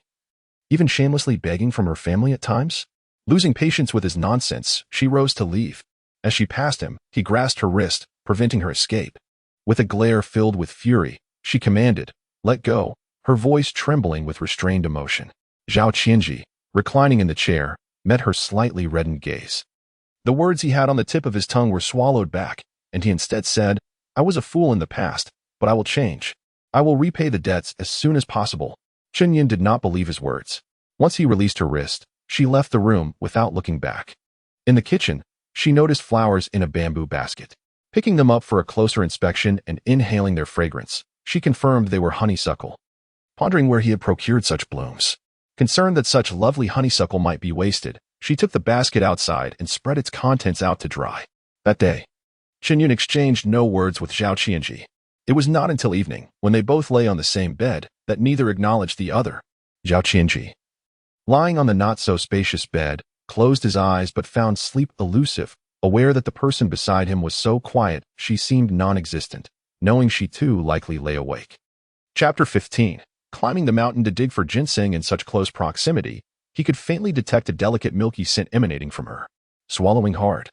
even shamelessly begging from her family at times? Losing patience with his nonsense, she rose to leave. As she passed him, he grasped her wrist, preventing her escape. With a glare filled with fury, she commanded, "Let go," her voice trembling with restrained emotion. Zhao Qianzhi, reclining in the chair, met her slightly reddened gaze. The words he had on the tip of his tongue were swallowed back, and he instead said, "I was a fool in the past, but I will change. I will repay the debts as soon as possible." Chen Yun did not believe his words. Once he released her wrist, she left the room without looking back. In the kitchen, she noticed flowers in a bamboo basket. Picking them up for a closer inspection and inhaling their fragrance, she confirmed they were honeysuckle. Pondering where he had procured such blooms, concerned that such lovely honeysuckle might be wasted, she took the basket outside and spread its contents out to dry. That day, Chen Yun exchanged no words with Zhao Qianzhi. It was not until evening, when they both lay on the same bed, that neither acknowledged the other. Zhao Qianzhi, lying on the not-so-spacious bed, closed his eyes but found sleep elusive, aware that the person beside him was so quiet she seemed non-existent, knowing she too likely lay awake. Chapter 15. Climbing the mountain to dig for ginseng in such close proximity, he could faintly detect a delicate milky scent emanating from her. Swallowing hard,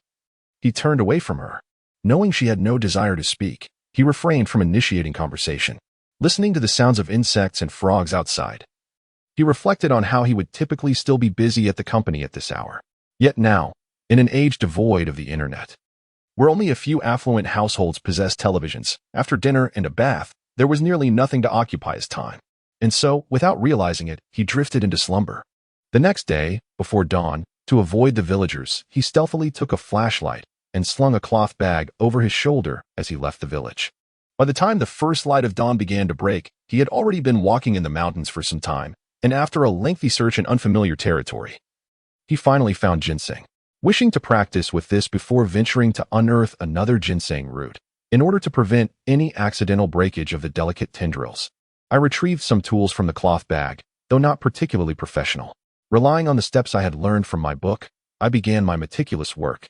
he turned away from her. Knowing she had no desire to speak, he refrained from initiating conversation. Listening to the sounds of insects and frogs outside, he reflected on how he would typically still be busy at the company at this hour. Yet now, in an age devoid of the internet, where only a few affluent households possessed televisions, after dinner and a bath, there was nearly nothing to occupy his time. And so, without realizing it, he drifted into slumber. The next day, before dawn, to avoid the villagers, he stealthily took a flashlight and slung a cloth bag over his shoulder as he left the village. By the time the first light of dawn began to break, he had already been walking in the mountains for some time, and after a lengthy search in unfamiliar territory, he finally found ginseng. Wishing to practice with this before venturing to unearth another ginseng root, in order to prevent any accidental breakage of the delicate tendrils, I retrieved some tools from the cloth bag, though not particularly professional. Relying on the steps I had learned from my book, I began my meticulous work.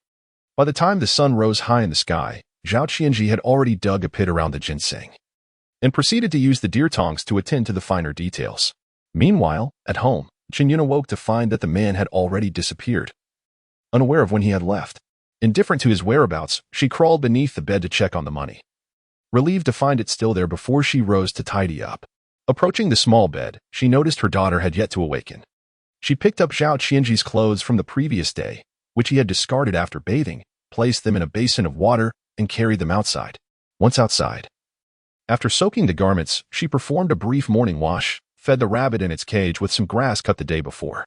By the time the sun rose high in the sky, Zhao Qianzhi had already dug a pit around the ginseng and proceeded to use the deer tongs to attend to the finer details. Meanwhile, at home, Chen Yun awoke to find that the man had already disappeared. Unaware of when he had left, Indifferent to his whereabouts, she crawled beneath the bed to check on the money. Relieved to find it still there before she rose to tidy up. Approaching the small bed, she noticed her daughter had yet to awaken. She picked up Zhao Qianzhi's clothes from the previous day, which he had discarded after bathing, placed them in a basin of water, and carried them outside. Once outside, after soaking the garments, she performed a brief morning wash, fed the rabbit in its cage with some grass cut the day before,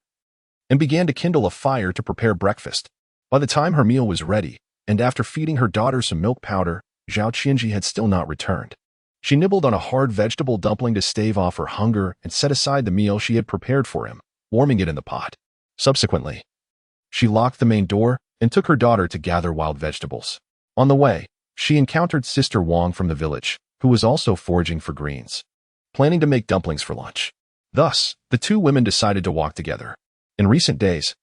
and began to kindle a fire to prepare breakfast. By the time her meal was ready, and after feeding her daughter some milk powder, Zhao Qianzhi had still not returned. She nibbled on a hard vegetable dumpling to stave off her hunger and set aside the meal she had prepared for him, warming it in the pot. Subsequently, she locked the main door and took her daughter to gather wild vegetables. On the way, she encountered Sister Wang from the village, who was also foraging for greens, planning to make dumplings for lunch. Thus, the two women decided to walk together. In recent days,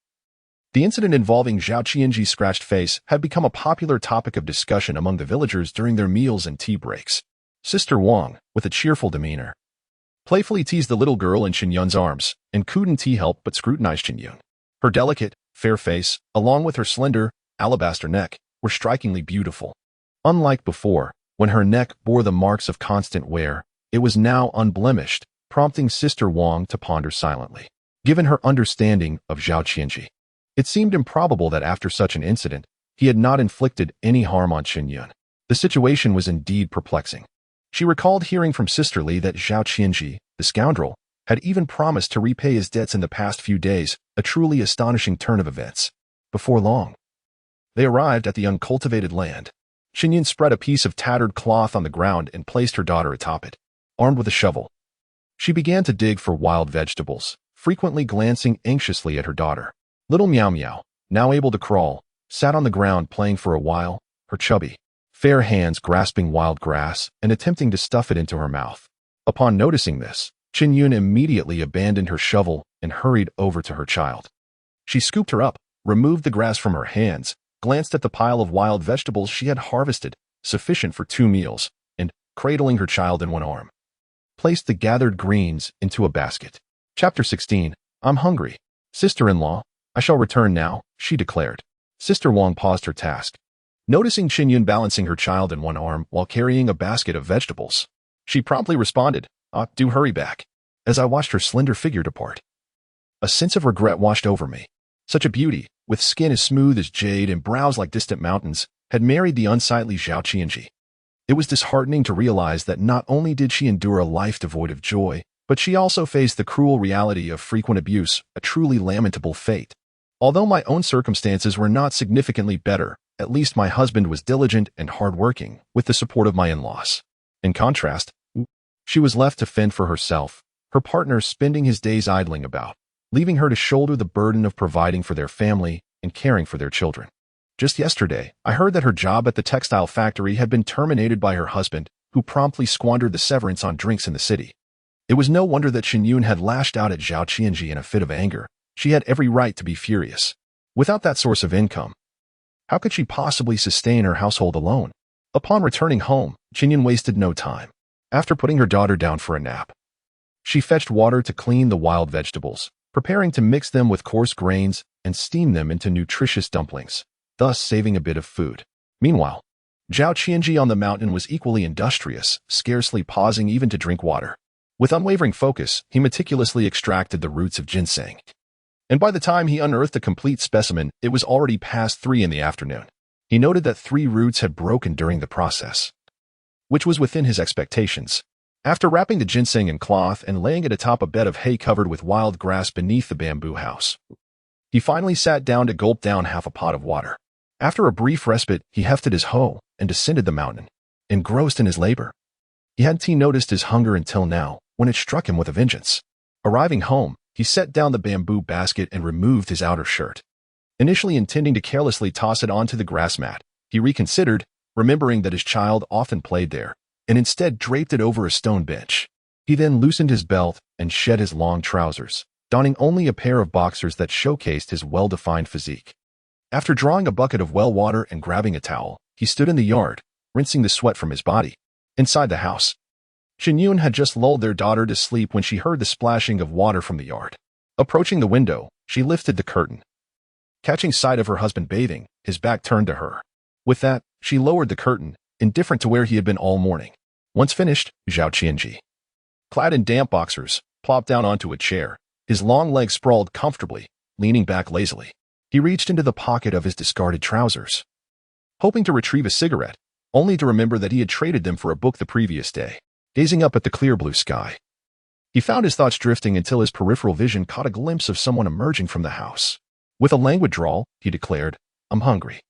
the incident involving Zhao Qianzhi's scratched face had become a popular topic of discussion among the villagers during their meals and tea breaks. Sister Wang, with a cheerful demeanor, playfully teased the little girl in Chen Yun's arms, and couldn't help but scrutinize Chen Yun. Her delicate, fair face, along with her slender, alabaster neck, were strikingly beautiful. Unlike before, when her neck bore the marks of constant wear, it was now unblemished, prompting Sister Wang to ponder silently. Given her understanding of Zhao Qianzhi, it seemed improbable that after such an incident, he had not inflicted any harm on Chen Yun. The situation was indeed perplexing. She recalled hearing from Sister Li that Zhao Qianzhi, the scoundrel, had even promised to repay his debts in the past few days, a truly astonishing turn of events. Before long, they arrived at the uncultivated land. Chen Yun spread a piece of tattered cloth on the ground and placed her daughter atop it. Armed with a shovel, she began to dig for wild vegetables, frequently glancing anxiously at her daughter. Little Meow Meow, now able to crawl, sat on the ground playing for a while, her chubby, fair hands grasping wild grass and attempting to stuff it into her mouth. Upon noticing this, Chen Yun immediately abandoned her shovel and hurried over to her child. She scooped her up, removed the grass from her hands, glanced at the pile of wild vegetables she had harvested, sufficient for 2 meals, and, cradling her child in one arm, placed the gathered greens into a basket. Chapter 16. I'm hungry. Sister-in-law, I shall return now, she declared. Sister Wang paused her task. Noticing Chen Yun balancing her child in one arm while carrying a basket of vegetables, she promptly responded, do hurry back. As I watched her slender figure depart, a sense of regret washed over me. Such a beauty, with skin as smooth as jade and brows like distant mountains, had married the unsightly Zhao Qianzhi. It was disheartening to realize that not only did she endure a life devoid of joy, but she also faced the cruel reality of frequent abuse, a truly lamentable fate. Although my own circumstances were not significantly better, at least my husband was diligent and hardworking, with the support of my in-laws. In contrast, she was left to fend for herself, her partner spending his days idling about, leaving her to shoulder the burden of providing for their family and caring for their children. Just yesterday, I heard that her job at the textile factory had been terminated by her husband, who promptly squandered the severance on drinks in the city. It was no wonder that Chen Yun had lashed out at Zhao Qianzhi in a fit of anger. She had every right to be furious. Without that source of income, how could she possibly sustain her household alone? Upon returning home, Chen Yun wasted no time. After putting her daughter down for a nap, she fetched water to clean the wild vegetables, preparing to mix them with coarse grains and steam them into nutritious dumplings, thus saving a bit of food. Meanwhile, Zhao Qianzhi on the mountain was equally industrious, scarcely pausing even to drink water. With unwavering focus, he meticulously extracted the roots of ginseng. And by the time he unearthed a complete specimen, it was already past 3 in the afternoon. He noted that 3 roots had broken during the process, which was within his expectations. After wrapping the ginseng in cloth and laying it atop a bed of hay covered with wild grass beneath the bamboo house, he finally sat down to gulp down half a pot of water. After a brief respite, he hefted his hoe and descended the mountain, engrossed in his labor. He hadn't noticed his hunger until now, when it struck him with a vengeance. Arriving home, he set down the bamboo basket and removed his outer shirt. Initially intending to carelessly toss it onto the grass mat, he reconsidered, remembering that his child often played there, and instead draped it over a stone bench. He then loosened his belt and shed his long trousers, donning only a pair of boxers that showcased his well-defined physique. After drawing a bucket of well water and grabbing a towel, he stood in the yard, rinsing the sweat from his body. Inside the house, Chen Yun had just lulled their daughter to sleep when she heard the splashing of water from the yard. Approaching the window, she lifted the curtain. Catching sight of her husband bathing, his back turned to her. With that, she lowered the curtain, indifferent to where he had been all morning. Once finished, Zhao Qianzhi, clad in damp boxers, plopped down onto a chair, his long legs sprawled comfortably, leaning back lazily. He reached into the pocket of his discarded trousers, hoping to retrieve a cigarette, only to remember that he had traded them for a book the previous day. Gazing up at the clear blue sky, he found his thoughts drifting until his peripheral vision caught a glimpse of someone emerging from the house. With a languid drawl, he declared, "I'm hungry."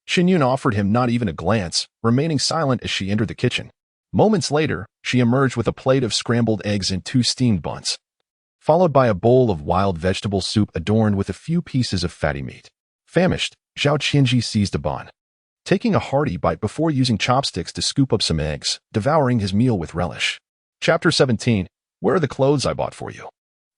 Chen Yun offered him not even a glance, remaining silent as she entered the kitchen. Moments later, she emerged with a plate of scrambled eggs and 2 steamed buns, followed by a bowl of wild vegetable soup adorned with a few pieces of fatty meat. Famished, Zhao Qianzhi seized a bun, taking a hearty bite before using chopsticks to scoop up some eggs, devouring his meal with relish. Chapter 17. Where are the clothes I bought for you?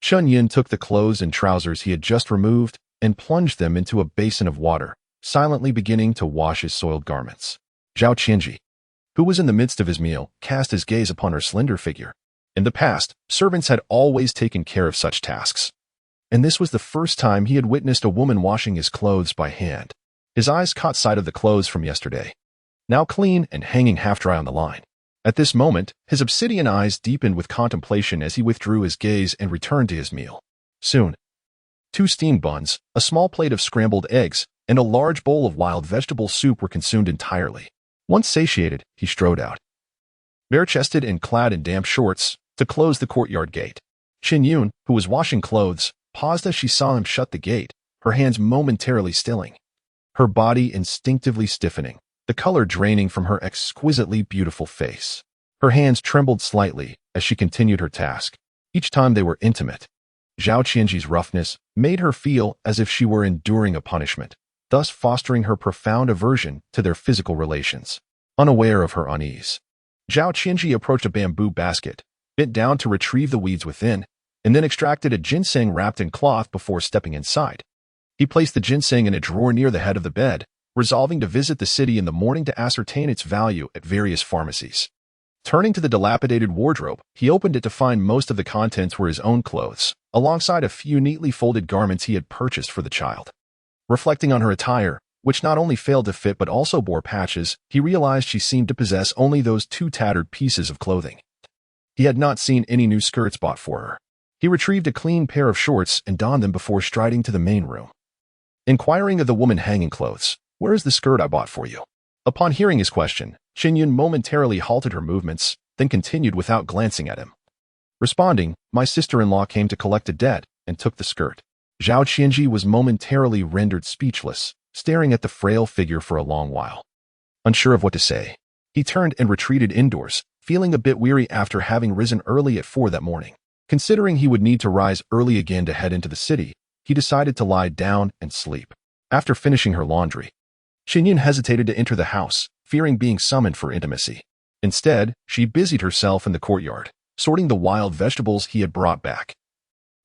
Chen Yun took the clothes and trousers he had just removed and plunged them into a basin of water, silently beginning to wash his soiled garments. Zhao Qianzhi, who was in the midst of his meal, cast his gaze upon her slender figure. In the past, servants had always taken care of such tasks, and this was the first time he had witnessed a woman washing his clothes by hand. His eyes caught sight of the clothes from yesterday, now clean and hanging half-dry on the line. At this moment, his obsidian eyes deepened with contemplation as he withdrew his gaze and returned to his meal. Soon, 2 steamed buns, a small plate of scrambled eggs, and a large bowl of wild vegetable soup were consumed entirely. Once satiated, he strode out, bare-chested and clad in damp shorts, to close the courtyard gate. Chen Yun, who was washing clothes, paused as she saw him shut the gate, her hands momentarily stilling, her body instinctively stiffening, the color draining from her exquisitely beautiful face. Her hands trembled slightly as she continued her task. Each time they were intimate, Zhao Qianzhi's roughness made her feel as if she were enduring a punishment, thus fostering her profound aversion to their physical relations. Unaware of her unease, Zhao Qianzhi approached a bamboo basket, bent down to retrieve the weeds within, and then extracted a ginseng wrapped in cloth before stepping inside. He placed the ginseng in a drawer near the head of the bed, resolving to visit the city in the morning to ascertain its value at various pharmacies. Turning to the dilapidated wardrobe, he opened it to find most of the contents were his own clothes, alongside a few neatly folded garments he had purchased for the child. Reflecting on her attire, which not only failed to fit but also bore patches, he realized she seemed to possess only those 2 tattered pieces of clothing. He had not seen any new skirts bought for her. He retrieved a clean pair of shorts and donned them before striding to the main room. Inquiring of the woman hanging clothes, "Where is the skirt I bought for you?" Upon hearing his question, Chen Yun momentarily halted her movements, then continued without glancing at him. Responding, "My sister-in-law came to collect a debt and took the skirt." Zhao Qianzhi was momentarily rendered speechless, staring at the frail figure for a long while. Unsure of what to say, he turned and retreated indoors, feeling a bit weary after having risen early at 4 that morning. Considering he would need to rise early again to head into the city, he decided to lie down and sleep. After finishing her laundry, Chen Yun hesitated to enter the house, fearing being summoned for intimacy. Instead, she busied herself in the courtyard, sorting the wild vegetables he had brought back,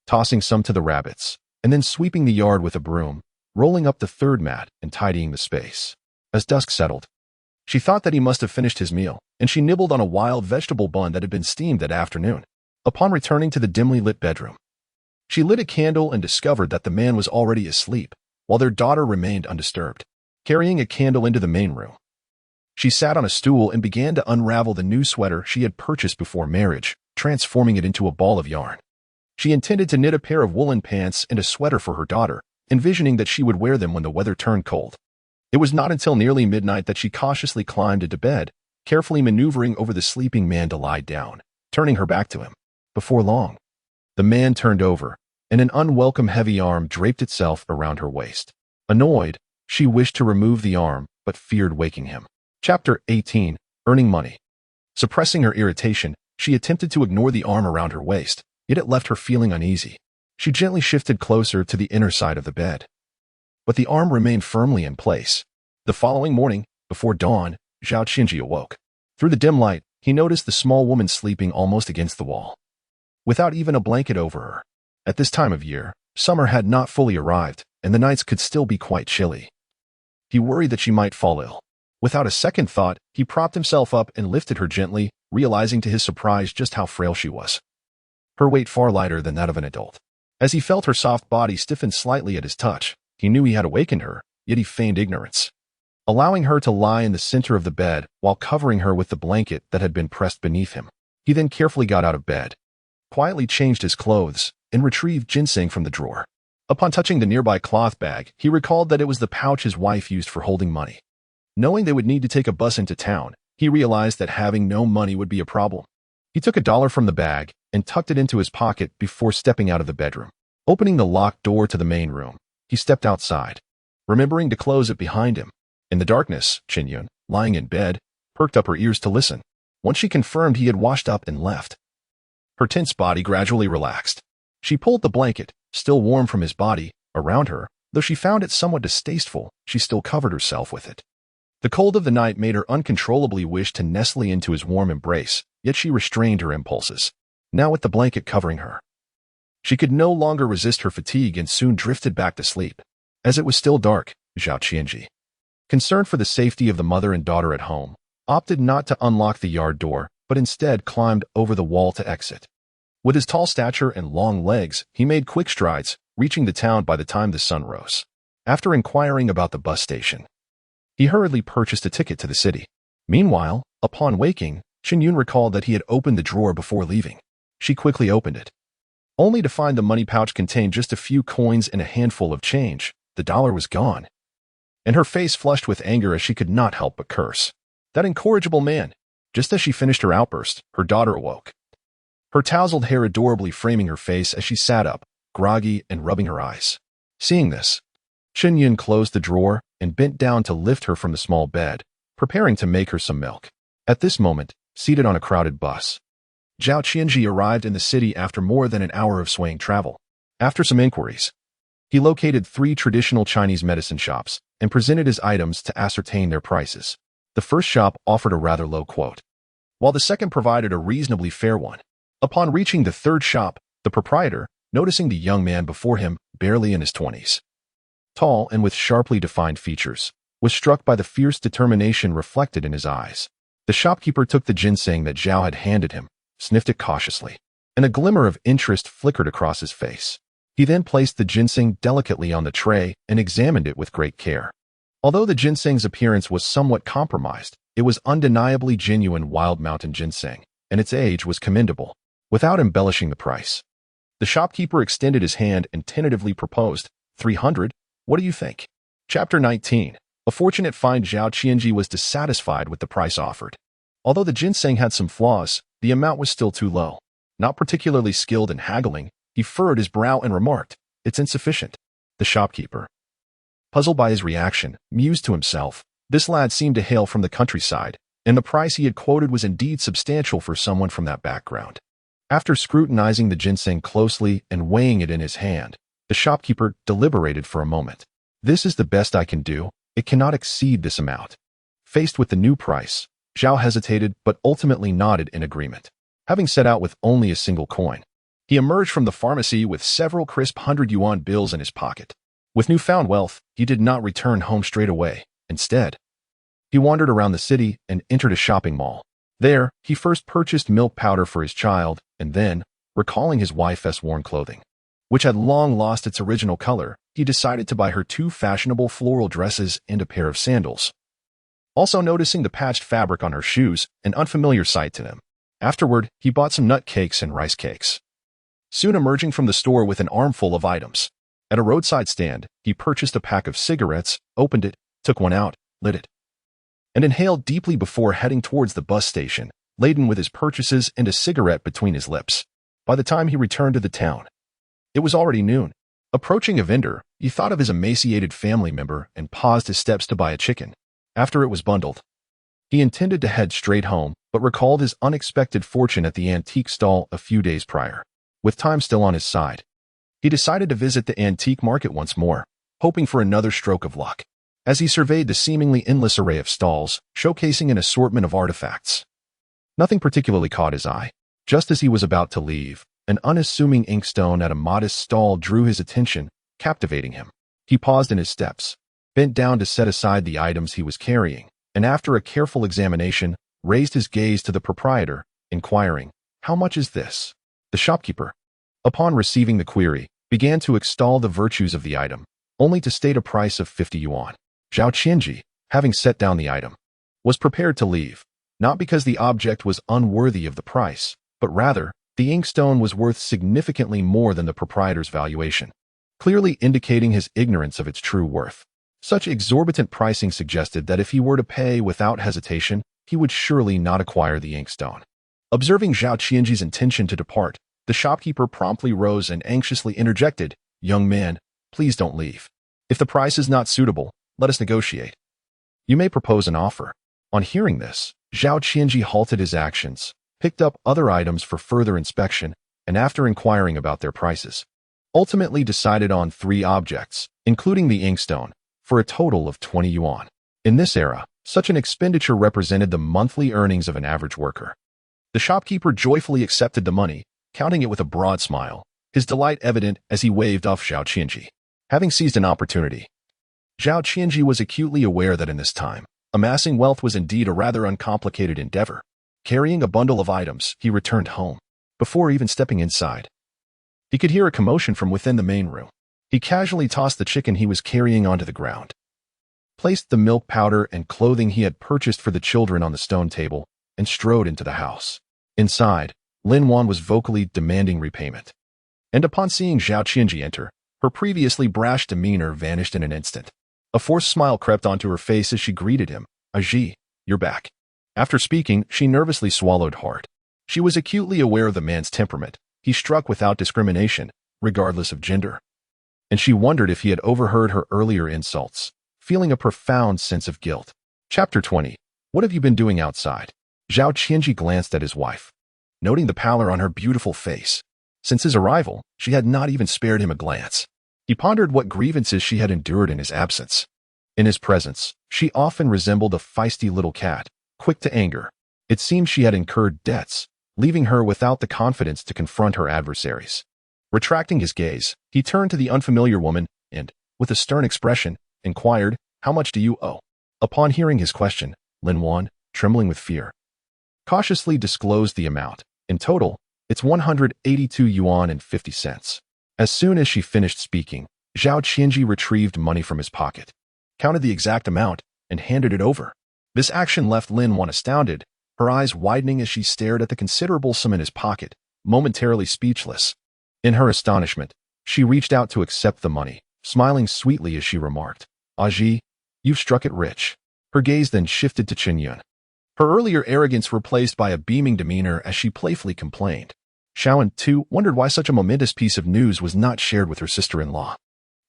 tossing some to the rabbits, and then sweeping the yard with a broom, rolling up the 3rd mat and tidying the space. As dusk settled, she thought that he must have finished his meal, and she nibbled on a wild vegetable bun that had been steamed that afternoon. Upon returning to the dimly lit bedroom, she lit a candle and discovered that the man was already asleep, while their daughter remained undisturbed. Carrying a candle into the main room, she sat on a stool and began to unravel the new sweater she had purchased before marriage, transforming it into a ball of yarn. She intended to knit a pair of woolen pants and a sweater for her daughter, envisioning that she would wear them when the weather turned cold. It was not until nearly midnight that she cautiously climbed into bed, carefully maneuvering over the sleeping man to lie down, turning her back to him. Before long, the man turned over, and an unwelcome heavy arm draped itself around her waist. Annoyed, she wished to remove the arm, but feared waking him. Chapter 18. Earning money. Suppressing her irritation, she attempted to ignore the arm around her waist, yet it left her feeling uneasy. She gently shifted closer to the inner side of the bed, but the arm remained firmly in place. The following morning, before dawn, Zhao Qianzhi awoke. Through the dim light, he noticed the small woman sleeping almost against the wall, without even a blanket over her. At this time of year, summer had not fully arrived, and the nights could still be quite chilly. He worried that she might fall ill. Without a second thought, he propped himself up and lifted her gently, realizing to his surprise just how frail she was, her weight far lighter than that of an adult. As he felt her soft body stiffen slightly at his touch, He knew he had awakened her, yet he feigned ignorance, allowing her to lie in the center of the bed while covering her with the blanket that had been pressed beneath him. He then carefully got out of bed, quietly changed his clothes, and retrieved ginseng from the drawer. Upon touching the nearby cloth bag, he recalled that it was the pouch his wife used for holding money. Knowing they would need to take a bus into town, he realized that having no money would be a problem. He took $1 from the bag and tucked it into his pocket before stepping out of the bedroom. Opening the locked door to the main room, he stepped outside, remembering to close it behind him. In the darkness, Chen Yun, lying in bed, perked up her ears to listen. Once she confirmed he had washed up and left, her tense body gradually relaxed. She pulled the blanket, still warm from his body, around her. Though she found it somewhat distasteful, she still covered herself with it. The cold of the night made her uncontrollably wish to nestle into his warm embrace, yet she restrained her impulses. Now with the blanket covering her, she could no longer resist her fatigue and soon drifted back to sleep. As it was still dark, Zhao Qianzhi, concerned for the safety of the mother and daughter at home, opted not to unlock the yard door, but instead climbed over the wall to exit. With his tall stature and long legs, he made quick strides, reaching the town by the time the sun rose. After inquiring about the bus station, he hurriedly purchased a ticket to the city. Meanwhile, upon waking, Chen Yun recalled that he had opened the drawer before leaving. She quickly opened it, only to find the money pouch contained just a few coins and a handful of change. The $1 was gone, and her face flushed with anger as she could not help but curse. That incorrigible man! Just as she finished her outburst, her daughter awoke, her tousled hair adorably framing her face as she sat up, groggy and rubbing her eyes. Seeing this, Chen Yun closed the drawer and bent down to lift her from the small bed, preparing to make her some milk. At this moment, seated on a crowded bus, Zhao Qianzhi arrived in the city after more than an hour of swaying travel. After some inquiries, he located 3 traditional Chinese medicine shops and presented his items to ascertain their prices. The first shop offered a rather low quote, while the second provided a reasonably fair one. Upon reaching the third shop, the proprietor, noticing the young man before him, barely in his 20s, tall and with sharply defined features, was struck by the fierce determination reflected in his eyes. The shopkeeper took the ginseng that Zhao had handed him, sniffed it cautiously, and a glimmer of interest flickered across his face. He then placed the ginseng delicately on the tray and examined it with great care. Although the ginseng's appearance was somewhat compromised, it was undeniably genuine wild mountain ginseng, and its age was commendable. Without embellishing the price, the shopkeeper extended his hand and tentatively proposed, 300, what do you think? Chapter 19. A fortunate find. Zhao Qianzhi was dissatisfied with the price offered. Although the ginseng had some flaws, the amount was still too low. Not particularly skilled in haggling, he furrowed his brow and remarked, it's insufficient. The shopkeeper, puzzled by his reaction, mused to himself, this lad seemed to hail from the countryside, and the price he had quoted was indeed substantial for someone from that background. After scrutinizing the ginseng closely and weighing it in his hand, the shopkeeper deliberated for a moment. This is the best I can do. It cannot exceed this amount. Faced with the new price, Zhao hesitated but ultimately nodded in agreement. Having set out with only a single coin, he emerged from the pharmacy with several crisp 100-yuan bills in his pocket. With newfound wealth, he did not return home straight away. Instead, he wandered around the city and entered a shopping mall. There, he first purchased milk powder for his child, and then, recalling his wife's worn clothing, which had long lost its original color, he decided to buy her 2 fashionable floral dresses and a pair of sandals. Also noticing the patched fabric on her shoes, an unfamiliar sight to him. Afterward, he bought some nut cakes and rice cakes. Soon emerging from the store with an armful of items, at a roadside stand, he purchased a pack of cigarettes, opened it, took one out, lit it, and inhaled deeply before heading towards the bus station, laden with his purchases and a cigarette between his lips. By the time he returned to the town, it was already noon. Approaching a vendor, he thought of his emaciated family member and paused his steps to buy a chicken. After it was bundled, he intended to head straight home, but recalled his unexpected fortune at the antique stall a few days prior. With time still on his side, he decided to visit the antique market once more, hoping for another stroke of luck. As he surveyed the seemingly endless array of stalls, showcasing an assortment of artifacts, nothing particularly caught his eye. Just as he was about to leave, an unassuming inkstone at a modest stall drew his attention, captivating him. He paused in his steps, bent down to set aside the items he was carrying, and after a careful examination, raised his gaze to the proprietor, inquiring, "How much is this?" The shopkeeper, upon receiving the query, began to extol the virtues of the item, only to state a price of 50 yuan. Zhao Qianzhi, having set down the item, was prepared to leave, not because the object was unworthy of the price, but rather, the inkstone was worth significantly more than the proprietor's valuation, clearly indicating his ignorance of its true worth. Such exorbitant pricing suggested that if he were to pay without hesitation, he would surely not acquire the inkstone. Observing Zhao Qianzhi's intention to depart, the shopkeeper promptly rose and anxiously interjected, "Young man, please don't leave. If the price is not suitable, let us negotiate. You may propose an offer." On hearing this, Zhao Qianzhi halted his actions, picked up other items for further inspection, and after inquiring about their prices, ultimately decided on 3 objects, including the inkstone, for a total of 20 yuan. In this era, such an expenditure represented the monthly earnings of an average worker. The shopkeeper joyfully accepted the money, counting it with a broad smile, his delight evident as he waved off Zhao Qianzhi. Having seized an opportunity, Zhao Qianzhi was acutely aware that in this time, amassing wealth was indeed a rather uncomplicated endeavor. Carrying a bundle of items, he returned home. Before even stepping inside, he could hear a commotion from within the main room. He casually tossed the chicken he was carrying onto the ground, placed the milk powder and clothing he had purchased for the children on the stone table, and strode into the house. Inside, Lin Wan was vocally demanding repayment. And upon seeing Zhao Qianzhi enter, her previously brash demeanor vanished in an instant. A forced smile crept onto her face as she greeted him. "Aji, you're back." After speaking, she nervously swallowed hard. She was acutely aware of the man's temperament. He struck without discrimination, regardless of gender. And she wondered if he had overheard her earlier insults, feeling a profound sense of guilt. Chapter 20. What have you been doing outside? Zhao Qianzhi glanced at his wife, noting the pallor on her beautiful face. Since his arrival, she had not even spared him a glance. He pondered what grievances she had endured in his absence. In his presence, she often resembled a feisty little cat, quick to anger. It seemed she had incurred debts, leaving her without the confidence to confront her adversaries. Retracting his gaze, he turned to the unfamiliar woman and, with a stern expression, inquired, "How much do you owe?" Upon hearing his question, Lin Wan, trembling with fear, cautiously disclosed the amount. In total, it's 182 yuan and 50 cents. As soon as she finished speaking, Zhao Qianzhi retrieved money from his pocket, counted the exact amount, and handed it over. This action left Lin Wan astounded, her eyes widening as she stared at the considerable sum in his pocket, momentarily speechless. In her astonishment, she reached out to accept the money, smiling sweetly as she remarked, "Aji, you've struck it rich." Her gaze then shifted to Chen Yun, her earlier arrogance replaced by a beaming demeanor as she playfully complained. Xiaoan, too, wondered why such a momentous piece of news was not shared with her sister-in-law.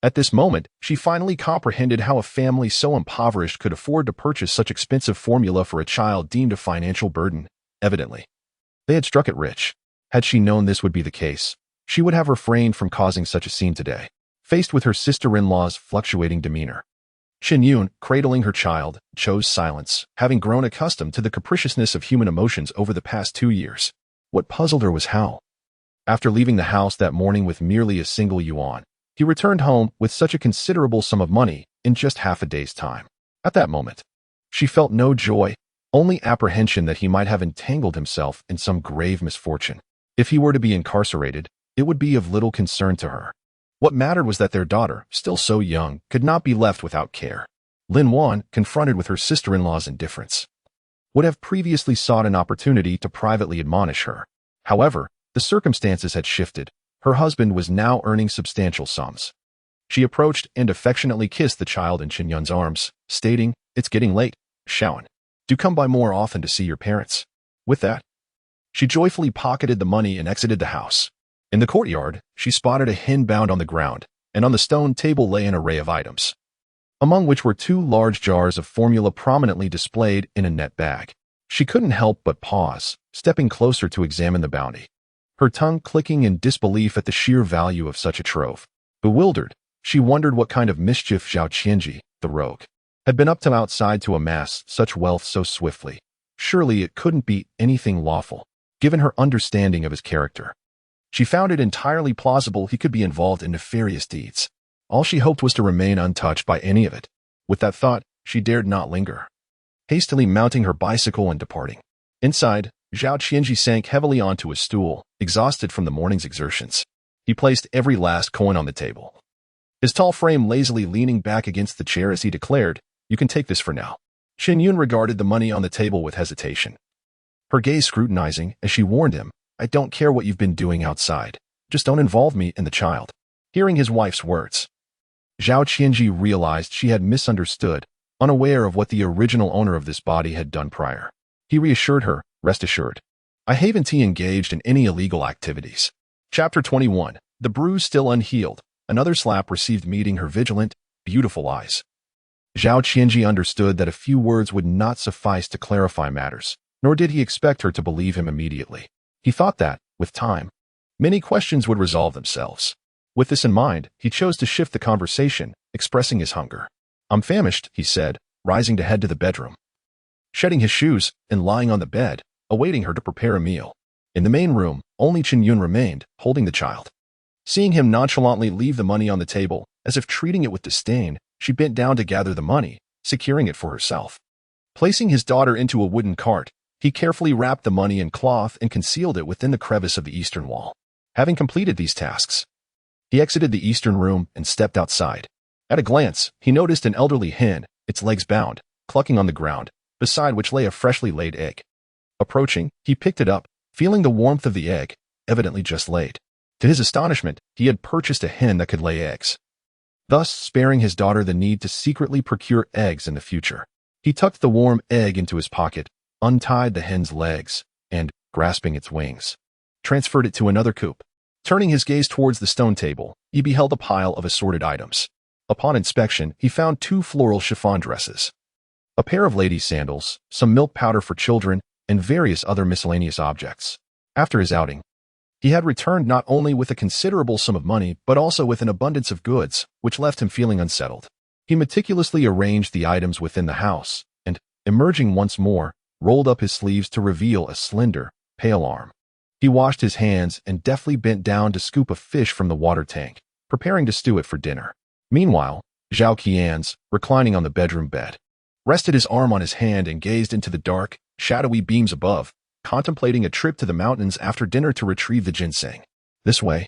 At this moment, she finally comprehended how a family so impoverished could afford to purchase such expensive formula for a child deemed a financial burden. Evidently, they had struck it rich. Had she known this would be the case, she would have refrained from causing such a scene today. Faced with her sister-in-law's fluctuating demeanor, Chen Yun, cradling her child, chose silence, having grown accustomed to the capriciousness of human emotions over the past 2 years. What puzzled her was how, after leaving the house that morning with merely a single yuan, he returned home with such a considerable sum of money in just half a day's time. At that moment, she felt no joy, only apprehension that he might have entangled himself in some grave misfortune. If he were to be incarcerated, it would be of little concern to her. What mattered was that their daughter, still so young, could not be left without care. Lin Wan, confronted with her sister-in-law's indifference, would have previously sought an opportunity to privately admonish her. However, the circumstances had shifted. Her husband was now earning substantial sums. She approached and affectionately kissed the child in Chen Yun's arms, stating, "It's getting late, Xiaoan. Do come by more often to see your parents." With that, she joyfully pocketed the money and exited the house. In the courtyard, she spotted a hen bound on the ground, and on the stone table lay an array of items, among which were 2 large jars of formula prominently displayed in a net bag. She couldn't help but pause, stepping closer to examine the bounty, her tongue clicking in disbelief at the sheer value of such a trove. Bewildered, she wondered what kind of mischief Zhao Qianzhi, the rogue, had been up to outside to amass such wealth so swiftly. Surely it couldn't be anything lawful, given her understanding of his character. She found it entirely plausible he could be involved in nefarious deeds. All she hoped was to remain untouched by any of it. With that thought, she dared not linger, hastily mounting her bicycle and departing. Inside, Zhao Qianzhi sank heavily onto a stool, exhausted from the morning's exertions. He placed every last coin on the table, his tall frame lazily leaning back against the chair as he declared, "You can take this for now." Chen Yun regarded the money on the table with hesitation, her gaze scrutinizing as she warned him, "I don't care what you've been doing outside. Just don't involve me and the child." Hearing his wife's words, Zhao Qianzhi realized she had misunderstood, unaware of what the original owner of this body had done prior. He reassured her, "Rest assured, I haven't engaged in any illegal activities." Chapter 21. The bruise still unhealed. Another slap received meeting her vigilant, beautiful eyes. Zhao Qianzhi understood that a few words would not suffice to clarify matters, nor did he expect her to believe him immediately. He thought that, with time, many questions would resolve themselves. With this in mind, he chose to shift the conversation, expressing his hunger. "I'm famished," he said, rising to head to the bedroom. Shedding his shoes and lying on the bed, awaiting her to prepare a meal. In the main room, only Chen Yun remained, holding the child. Seeing him nonchalantly leave the money on the table, as if treating it with disdain, she bent down to gather the money, securing it for herself. Placing his daughter into a wooden cart, he carefully wrapped the money in cloth and concealed it within the crevice of the eastern wall. Having completed these tasks, he exited the eastern room and stepped outside. At a glance, he noticed an elderly hen, its legs bound, clucking on the ground, beside which lay a freshly laid egg. Approaching, he picked it up, feeling the warmth of the egg, evidently just laid. To his astonishment, he had purchased a hen that could lay eggs, thus sparing his daughter the need to secretly procure eggs in the future. He tucked the warm egg into his pocket, untied the hen's legs, and, grasping its wings, transferred it to another coop. Turning his gaze towards the stone table, he beheld a pile of assorted items. Upon inspection, he found 2 floral chiffon dresses, a pair of ladies' sandals, some milk powder for children, and various other miscellaneous objects. After his outing, he had returned not only with a considerable sum of money, but also with an abundance of goods, which left him feeling unsettled. He meticulously arranged the items within the house, and, emerging once more, rolled up his sleeves to reveal a slender, pale arm. He washed his hands and deftly bent down to scoop a fish from the water tank, preparing to stew it for dinner. Meanwhile, Zhao Qianzhi, reclining on the bedroom bed, rested his arm on his hand and gazed into the dark, shadowy beams above, contemplating a trip to the mountains after dinner to retrieve the ginseng. This way,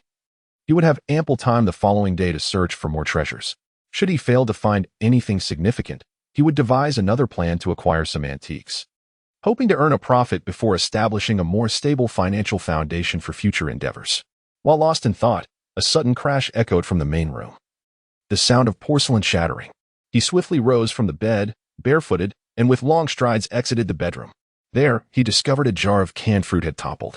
he would have ample time the following day to search for more treasures. Should he fail to find anything significant, he would devise another plan to acquire some antiques, hoping to earn a profit before establishing a more stable financial foundation for future endeavors. While lost in thought, a sudden crash echoed from the main room, the sound of porcelain shattering. He swiftly rose from the bed, barefooted, and with long strides exited the bedroom. There, he discovered a jar of canned fruit had toppled,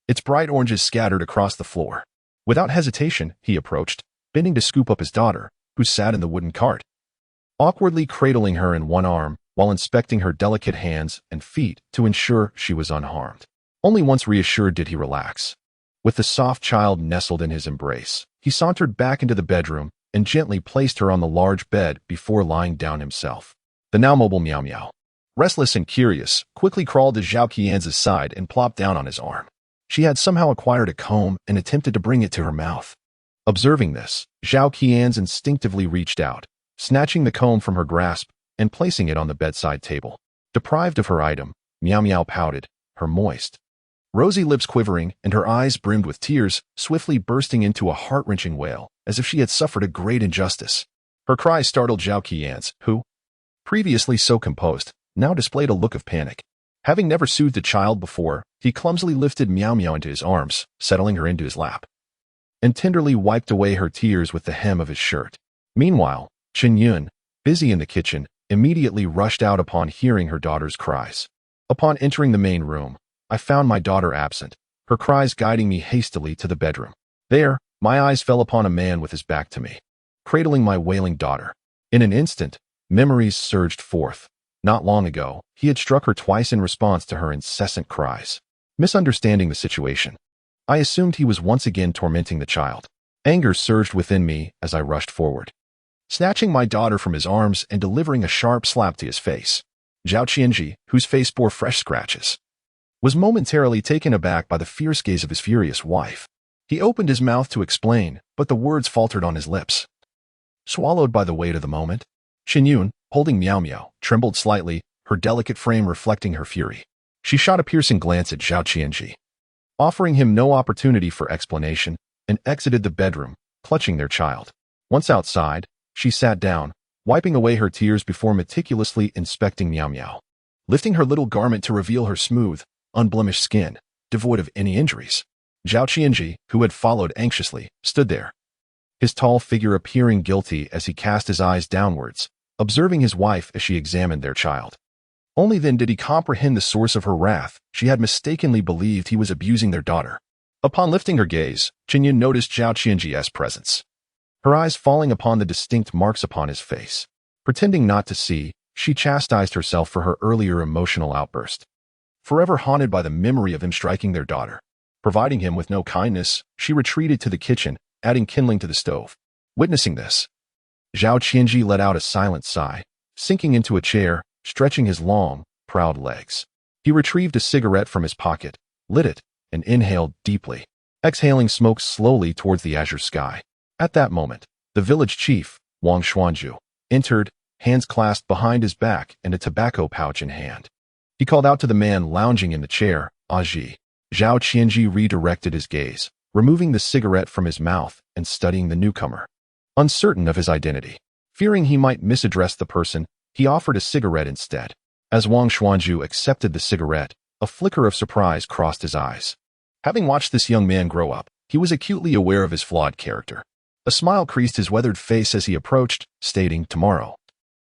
its bright oranges scattered across the floor. Without hesitation, he approached, bending to scoop up his daughter, who sat in the wooden cart, awkwardly cradling her in one arm while inspecting her delicate hands and feet to ensure she was unharmed. Only once reassured did he relax. With the soft child nestled in his embrace, he sauntered back into the bedroom and gently placed her on the large bed before lying down himself. The now mobile Meow Meow, restless and curious, quickly crawled to Zhao Qianzhi's side and plopped down on his arm. She had somehow acquired a comb and attempted to bring it to her mouth. Observing this, Zhao Qianzhi instinctively reached out, snatching the comb from her grasp and placing it on the bedside table. Deprived of her item, Meow Meow pouted, her moist, rosy lips quivering and her eyes brimmed with tears, swiftly bursting into a heart-wrenching wail, as if she had suffered a great injustice. Her cry startled Zhao Qianzhi, who, previously so composed, now displayed a look of panic. Having never soothed a child before, he clumsily lifted Meow Meow into his arms, settling her into his lap, and tenderly wiped away her tears with the hem of his shirt. Meanwhile, Chen Yun, busy in the kitchen, immediately rushed out upon hearing her daughter's cries. Upon entering the main room, I found my daughter absent, her cries guiding me hastily to the bedroom. There, my eyes fell upon a man with his back to me, cradling my wailing daughter. In an instant, memories surged forth. Not long ago, he had struck her twice in response to her incessant cries. Misunderstanding the situation, I assumed he was once again tormenting the child. Anger surged within me as I rushed forward, snatching my daughter from his arms and delivering a sharp slap to his face. Zhao Qianzhi, whose face bore fresh scratches, was momentarily taken aback by the fierce gaze of his furious wife. He opened his mouth to explain, but the words faltered on his lips, swallowed by the weight of the moment. Chen Yun, holding Meow Meow, trembled slightly, her delicate frame reflecting her fury. She shot a piercing glance at Zhao Qianzhi, offering him no opportunity for explanation, and exited the bedroom, clutching their child. Once outside, she sat down, wiping away her tears before meticulously inspecting Miao Miao, lifting her little garment to reveal her smooth, unblemished skin, devoid of any injuries. Zhao Qianzhi, who had followed anxiously, stood there, his tall figure appearing guilty as he cast his eyes downwards, observing his wife as she examined their child. Only then did he comprehend the source of her wrath. She had mistakenly believed he was abusing their daughter. Upon lifting her gaze, Chen Yun noticed Zhao Qianzhi's presence, her eyes falling upon the distinct marks upon his face. Pretending not to see, she chastised herself for her earlier emotional outburst. Forever haunted by the memory of him striking their daughter, providing him with no kindness, she retreated to the kitchen, adding kindling to the stove. Witnessing this, Zhao Qianzhi let out a silent sigh, sinking into a chair, stretching his long, proud legs. He retrieved a cigarette from his pocket, lit it, and inhaled deeply, exhaling smoke slowly towards the azure sky. At that moment, the village chief, Wang Xuanzhu, entered, hands clasped behind his back and a tobacco pouch in hand. He called out to the man lounging in the chair, Aji. Zhao Qianzhi redirected his gaze, removing the cigarette from his mouth and studying the newcomer. Uncertain of his identity, fearing he might misaddress the person, he offered a cigarette instead. As Wang Xuanzhu accepted the cigarette, a flicker of surprise crossed his eyes. Having watched this young man grow up, he was acutely aware of his flawed character. A smile creased his weathered face as he approached, stating, "Tomorrow,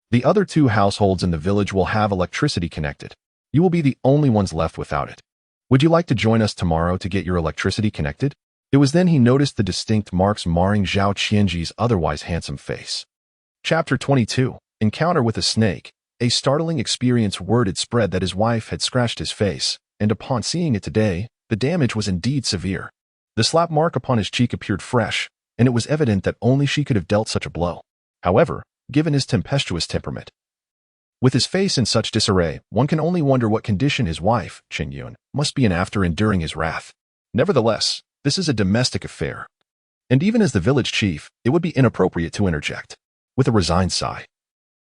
the other 2 households in the village will have electricity connected. You will be the only ones left without it. Would you like to join us tomorrow to get your electricity connected?" It was then he noticed the distinct marks marring Zhao Qianzhi's otherwise handsome face. Chapter 22. Encounter with a snake. A startling experience. Word had spread that his wife had scratched his face, and upon seeing it today, the damage was indeed severe. The slap mark upon his cheek appeared fresh, and it was evident that only she could have dealt such a blow. However, given his tempestuous temperament, with his face in such disarray, one can only wonder what condition his wife, Chen Yun, must be in after enduring his wrath. Nevertheless, this is a domestic affair, and even as the village chief, it would be inappropriate to interject. With a resigned sigh,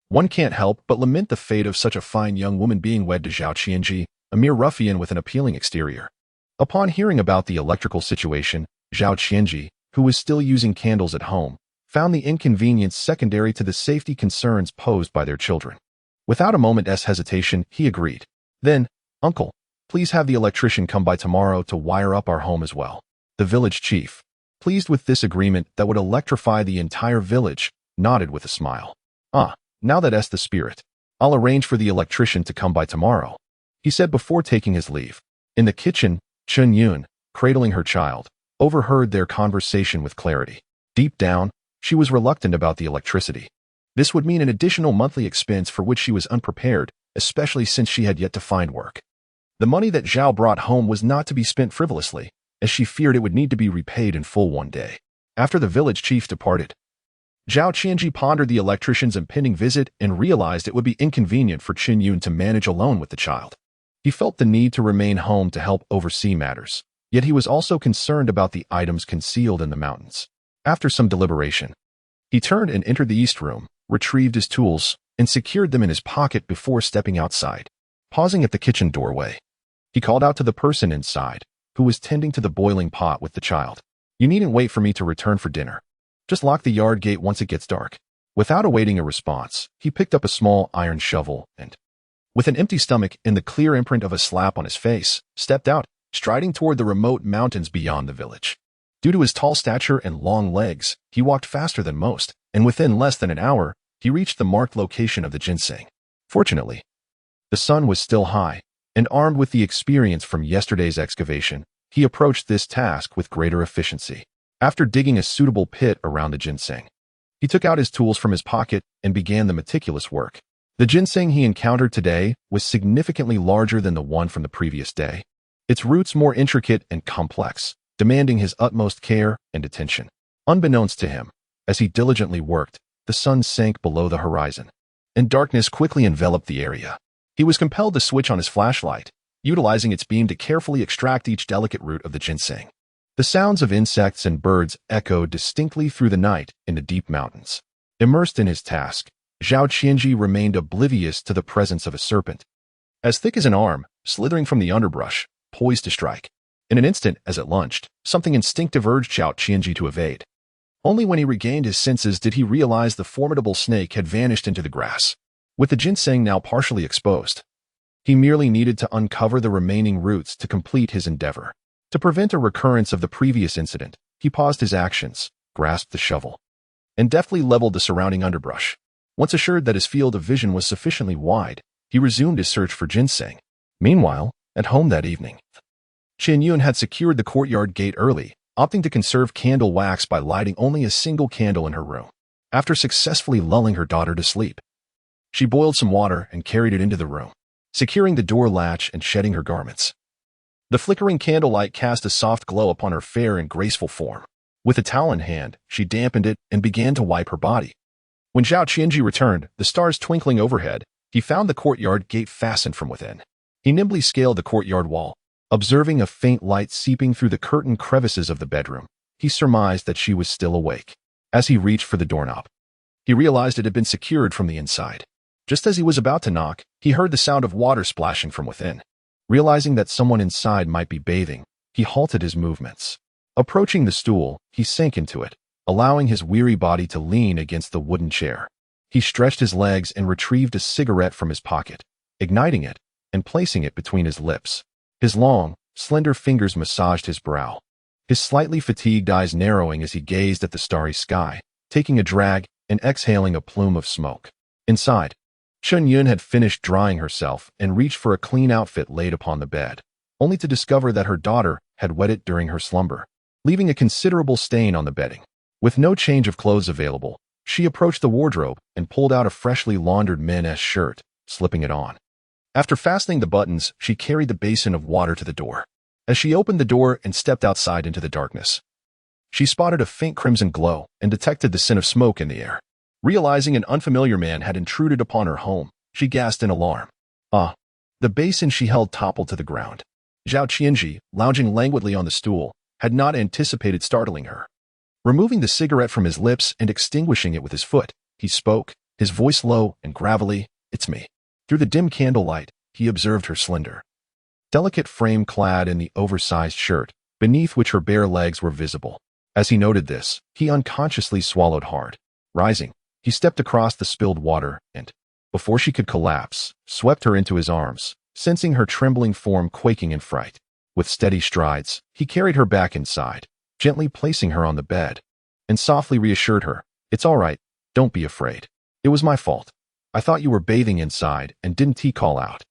one can't help but lament the fate of such a fine young woman being wed to Zhao Qianzhi, a mere ruffian with an appealing exterior. Upon hearing about the electrical situation, Zhao Qianzhi, who was still using candles at home, found the inconvenience secondary to the safety concerns posed by their children. Without a moment's hesitation, he agreed. Then, "Uncle, please have the electrician come by tomorrow to wire up our home as well." The village chief, pleased with this agreement that would electrify the entire village, nodded with a smile. Now that's the spirit. I'll arrange for the electrician to come by tomorrow," he said before taking his leave. In the kitchen, Chen Yun, cradling her child, overheard their conversation with clarity. Deep down, she was reluctant about the electricity. This would mean an additional monthly expense for which she was unprepared, especially since she had yet to find work. The money that Zhao brought home was not to be spent frivolously, as she feared it would need to be repaid in full one day. After the village chief departed, Zhao Qianzhi pondered the electrician's impending visit and realized it would be inconvenient for Chen Yun to manage alone with the child. He felt the need to remain home to help oversee matters, yet he was also concerned about the items concealed in the mountains. After some deliberation, he turned and entered the east room, retrieved his tools, and secured them in his pocket before stepping outside. Pausing at the kitchen doorway, he called out to the person inside, who was tending to the boiling pot with the child. "You needn't wait for me to return for dinner. Just lock the yard gate once it gets dark." Without awaiting a response, he picked up a small iron shovel and, with an empty stomach and the clear imprint of a slap on his face, stepped out, striding toward the remote mountains beyond the village. Due to his tall stature and long legs, he walked faster than most, and within less than an hour, he reached the marked location of the ginseng. Fortunately, the sun was still high, and armed with the experience from yesterday's excavation, he approached this task with greater efficiency. After digging a suitable pit around the ginseng, he took out his tools from his pocket and began the meticulous work. The ginseng he encountered today was significantly larger than the one from the previous day, its roots more intricate and complex, demanding his utmost care and attention. Unbeknownst to him, as he diligently worked, the sun sank below the horizon, and darkness quickly enveloped the area. He was compelled to switch on his flashlight, utilizing its beam to carefully extract each delicate root of the ginseng. The sounds of insects and birds echoed distinctly through the night in the deep mountains. Immersed in his task, Zhao Qianzhi remained oblivious to the presence of a serpent, as thick as an arm, slithering from the underbrush, poised to strike. In an instant, as it lunged, something instinctive urged Zhao Qianzhi to evade. Only when he regained his senses did he realize the formidable snake had vanished into the grass, with the ginseng now partially exposed. He merely needed to uncover the remaining roots to complete his endeavor. To prevent a recurrence of the previous incident, he paused his actions, grasped the shovel, and deftly leveled the surrounding underbrush. Once assured that his field of vision was sufficiently wide, he resumed his search for ginseng. Meanwhile, at home that evening, Chen Yun had secured the courtyard gate early, opting to conserve candle wax by lighting only a single candle in her room. After successfully lulling her daughter to sleep, she boiled some water and carried it into the room, securing the door latch and shedding her garments. The flickering candlelight cast a soft glow upon her fair and graceful form. With a towel in hand, she dampened it and began to wipe her body. When Zhao Qianzhi returned, the stars twinkling overhead, he found the courtyard gate fastened from within. He nimbly scaled the courtyard wall. Observing a faint light seeping through the curtain crevices of the bedroom, he surmised that she was still awake. As he reached for the doorknob, he realized it had been secured from the inside. Just as he was about to knock, he heard the sound of water splashing from within. Realizing that someone inside might be bathing, he halted his movements. Approaching the stool, he sank into it, allowing his weary body to lean against the wooden chair. He stretched his legs and retrieved a cigarette from his pocket, igniting it and placing it between his lips. His long, slender fingers massaged his brow, his slightly fatigued eyes narrowing as he gazed at the starry sky, taking a drag and exhaling a plume of smoke. Inside, Chen Yun had finished drying herself and reached for a clean outfit laid upon the bed, only to discover that her daughter had wet it during her slumber, leaving a considerable stain on the bedding. With no change of clothes available, she approached the wardrobe and pulled out a freshly laundered men's shirt, slipping it on. After fastening the buttons, she carried the basin of water to the door. As she opened the door and stepped outside into the darkness, she spotted a faint crimson glow and detected the scent of smoke in the air. Realizing an unfamiliar man had intruded upon her home, she gasped in alarm. Ah! The basin she held toppled to the ground. Zhao Qianzhi, lounging languidly on the stool, had not anticipated startling her. Removing the cigarette from his lips and extinguishing it with his foot, he spoke, his voice low and gravelly, "It's me." Through the dim candlelight, he observed her slender, delicate frame clad in the oversized shirt, beneath which her bare legs were visible. As he noted this, he unconsciously swallowed hard. Rising, he stepped across the spilled water and, before she could collapse, swept her into his arms, sensing her trembling form quaking in fright. With steady strides, he carried her back inside, gently placing her on the bed, and softly reassured her, "It's all right, don't be afraid. It was my fault. I thought you were bathing inside and didn't call out."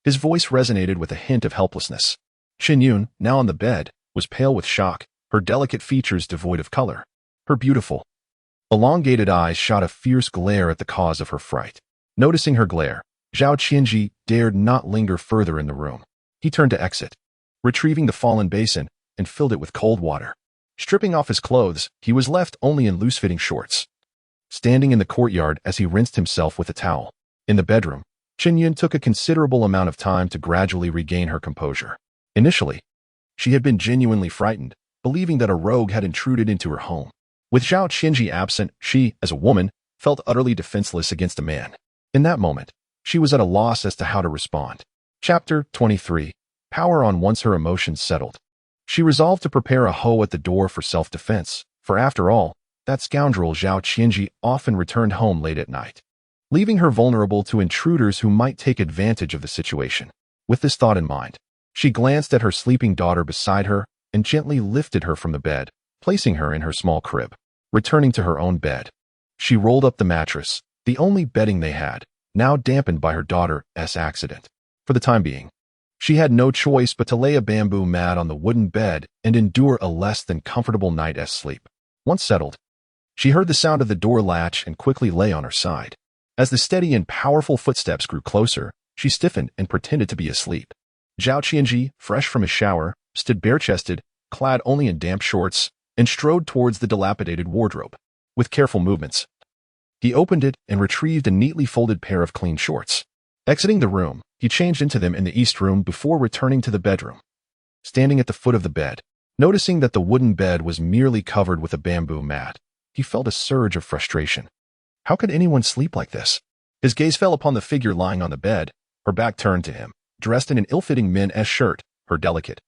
His voice resonated with a hint of helplessness. Chen Yun, now on the bed, was pale with shock, her delicate features devoid of color. Her beautiful, elongated eyes shot a fierce glare at the cause of her fright. Noticing her glare, Zhao Qianzhi dared not linger further in the room. He turned to exit, retrieving the fallen basin, and filled it with cold water. Stripping off his clothes, he was left only in loose-fitting shorts. Standing in the courtyard as he rinsed himself with a towel. In the bedroom, Chen Yun took a considerable amount of time to gradually regain her composure. Initially, she had been genuinely frightened, believing that a rogue had intruded into her home. With Zhao Qianzhi absent, she, as a woman, felt utterly defenseless against a man. In that moment, she was at a loss as to how to respond. Chapter 23. Power on. Once her emotions settled, she resolved to prepare a hoe at the door for self-defense, for after all, that scoundrel Zhao Qianzhi often returned home late at night, leaving her vulnerable to intruders who might take advantage of the situation. With this thought in mind, she glanced at her sleeping daughter beside her and gently lifted her from the bed, placing her in her small crib. Returning to her own bed, she rolled up the mattress, the only bedding they had, now dampened by her daughter's accident. For the time being, she had no choice but to lay a bamboo mat on the wooden bed and endure a less than comfortable night's sleep. Once settled, she heard the sound of the door latch and quickly lay on her side. As the steady and powerful footsteps grew closer, she stiffened and pretended to be asleep. Zhao Qianzhi, fresh from his shower, stood bare-chested, clad only in damp shorts, and strode towards the dilapidated wardrobe. With careful movements, he opened it and retrieved a neatly folded pair of clean shorts. Exiting the room, he changed into them in the east room before returning to the bedroom. Standing at the foot of the bed, noticing that the wooden bed was merely covered with a bamboo mat, he felt a surge of frustration. How could anyone sleep like this? His gaze fell upon the figure lying on the bed, her back turned to him, dressed in an ill-fitting men's shirt, her delicate,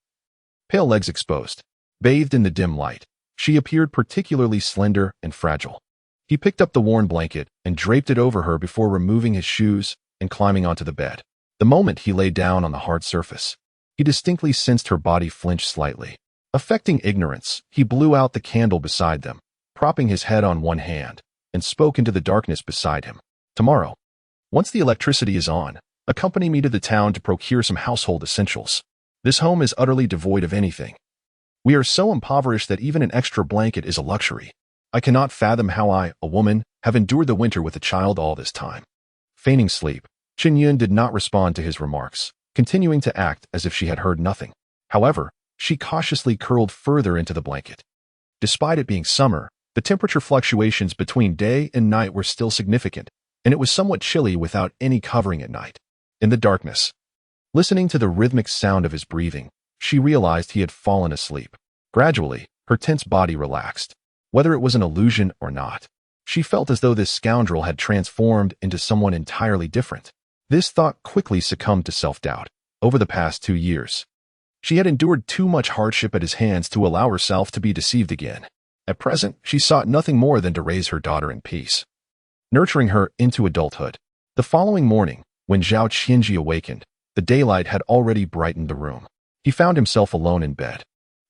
pale legs exposed. Bathed in the dim light, She appeared particularly slender and fragile. He picked up the worn blanket and draped it over her before removing his shoes and climbing onto the bed. The moment he lay down on the hard surface, he distinctly sensed her body flinch slightly. Affecting ignorance, he blew out the candle beside them, propping his head on one hand, and spoke into the darkness beside him. Tomorrow, once the electricity is on, accompany me to the town to procure some household essentials. This home is utterly devoid of anything. We are so impoverished that even an extra blanket is a luxury. I cannot fathom how I, a woman, have endured the winter with a child all this time. Feigning sleep, Chen Yun did not respond to his remarks, continuing to act as if she had heard nothing. However, she cautiously curled further into the blanket. Despite it being summer, the temperature fluctuations between day and night were still significant, and it was somewhat chilly without any covering at night. In the darkness, listening to the rhythmic sound of his breathing, she realized he had fallen asleep. Gradually, her tense body relaxed. Whether it was an illusion or not, she felt as though this scoundrel had transformed into someone entirely different. This thought quickly succumbed to self-doubt. Over the past 2 years, she had endured too much hardship at his hands to allow herself to be deceived again. At present, she sought nothing more than to raise her daughter in peace, nurturing her into adulthood. The following morning, when Zhao Qianzhi awakened, the daylight had already brightened the room. He found himself alone in bed,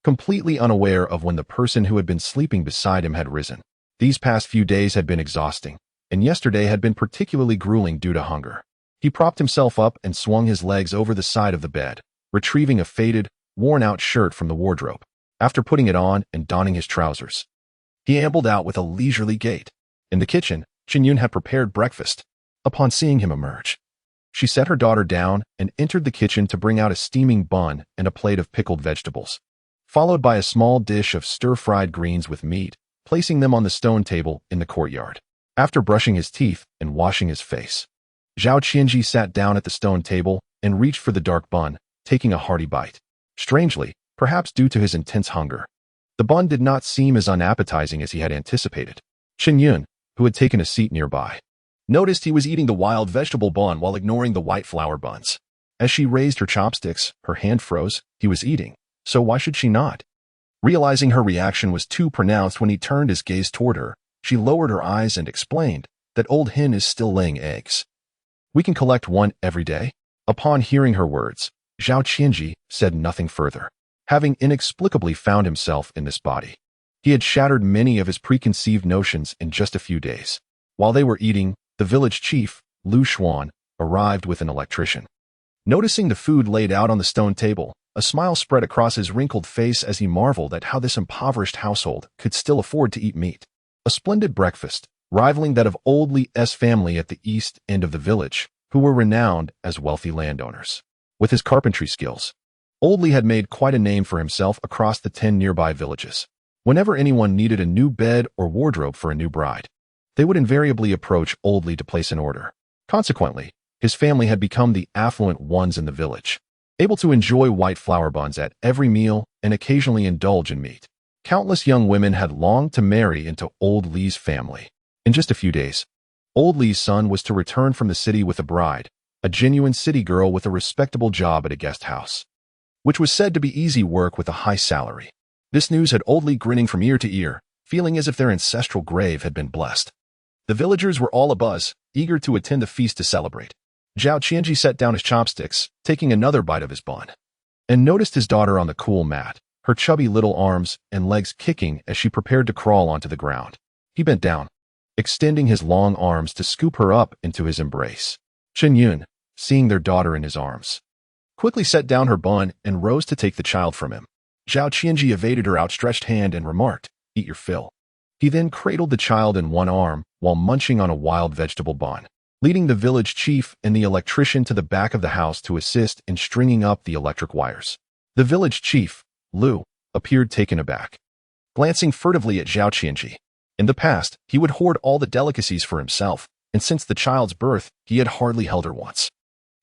completely unaware of when the person who had been sleeping beside him had risen. These past few days had been exhausting, and yesterday had been particularly grueling due to hunger. He propped himself up and swung his legs over the side of the bed, retrieving a faded, worn-out shirt from the wardrobe. After putting it on and donning his trousers, he ambled out with a leisurely gait. In the kitchen, Chen Yun had prepared breakfast. Upon seeing him emerge, she set her daughter down and entered the kitchen to bring out a steaming bun and a plate of pickled vegetables, followed by a small dish of stir-fried greens with meat, placing them on the stone table in the courtyard. After brushing his teeth and washing his face, Zhao Qianzhi sat down at the stone table and reached for the dark bun, taking a hearty bite. Strangely, perhaps due to his intense hunger, the bun did not seem as unappetizing as he had anticipated. Chen Yun, who had taken a seat nearby, noticed he was eating the wild vegetable bun while ignoring the white flour buns. As she raised her chopsticks, her hand froze. He was eating, so why should she not? Realizing her reaction was too pronounced when he turned his gaze toward her, she lowered her eyes and explained that old hen is still laying eggs. We can collect one every day. Upon hearing her words, Zhao Qianzhi said nothing further. Having inexplicably found himself in this body, he had shattered many of his preconceived notions in just a few days. While they were eating, the village chief, Lu Xuan, arrived with an electrician. Noticing the food laid out on the stone table, a smile spread across his wrinkled face as he marveled at how this impoverished household could still afford to eat meat. A splendid breakfast, rivaling that of old Li's family at the east end of the village, who were renowned as wealthy landowners. With his carpentry skills, old Li had made quite a name for himself across the 10 nearby villages. Whenever anyone needed a new bed or wardrobe for a new bride, they would invariably approach old Li to place an order. Consequently, his family had become the affluent ones in the village, able to enjoy white flour buns at every meal and occasionally indulge in meat. Countless young women had longed to marry into old Li's family. In just a few days, old Li's son was to return from the city with a bride, a genuine city girl with a respectable job at a guest house, which was said to be easy work with a high salary. This news had old Li grinning from ear to ear, feeling as if their ancestral grave had been blessed. The villagers were all abuzz, eager to attend the feast to celebrate. Zhao Qianzhi set down his chopsticks, taking another bite of his bun, and noticed his daughter on the cool mat, her chubby little arms and legs kicking as she prepared to crawl onto the ground. He bent down, extending his long arms to scoop her up into his embrace. Chen Yun, seeing their daughter in his arms, quickly set down her bun and rose to take the child from him. Zhao Qianzhi evaded her outstretched hand and remarked, "Eat your fill." He then cradled the child in one arm while munching on a wild vegetable bun, leading the village chief and the electrician to the back of the house to assist in stringing up the electric wires. The village chief, Lu, appeared taken aback, glancing furtively at Zhao Qianzhi. In the past, he would hoard all the delicacies for himself, and since the child's birth, he had hardly held her once.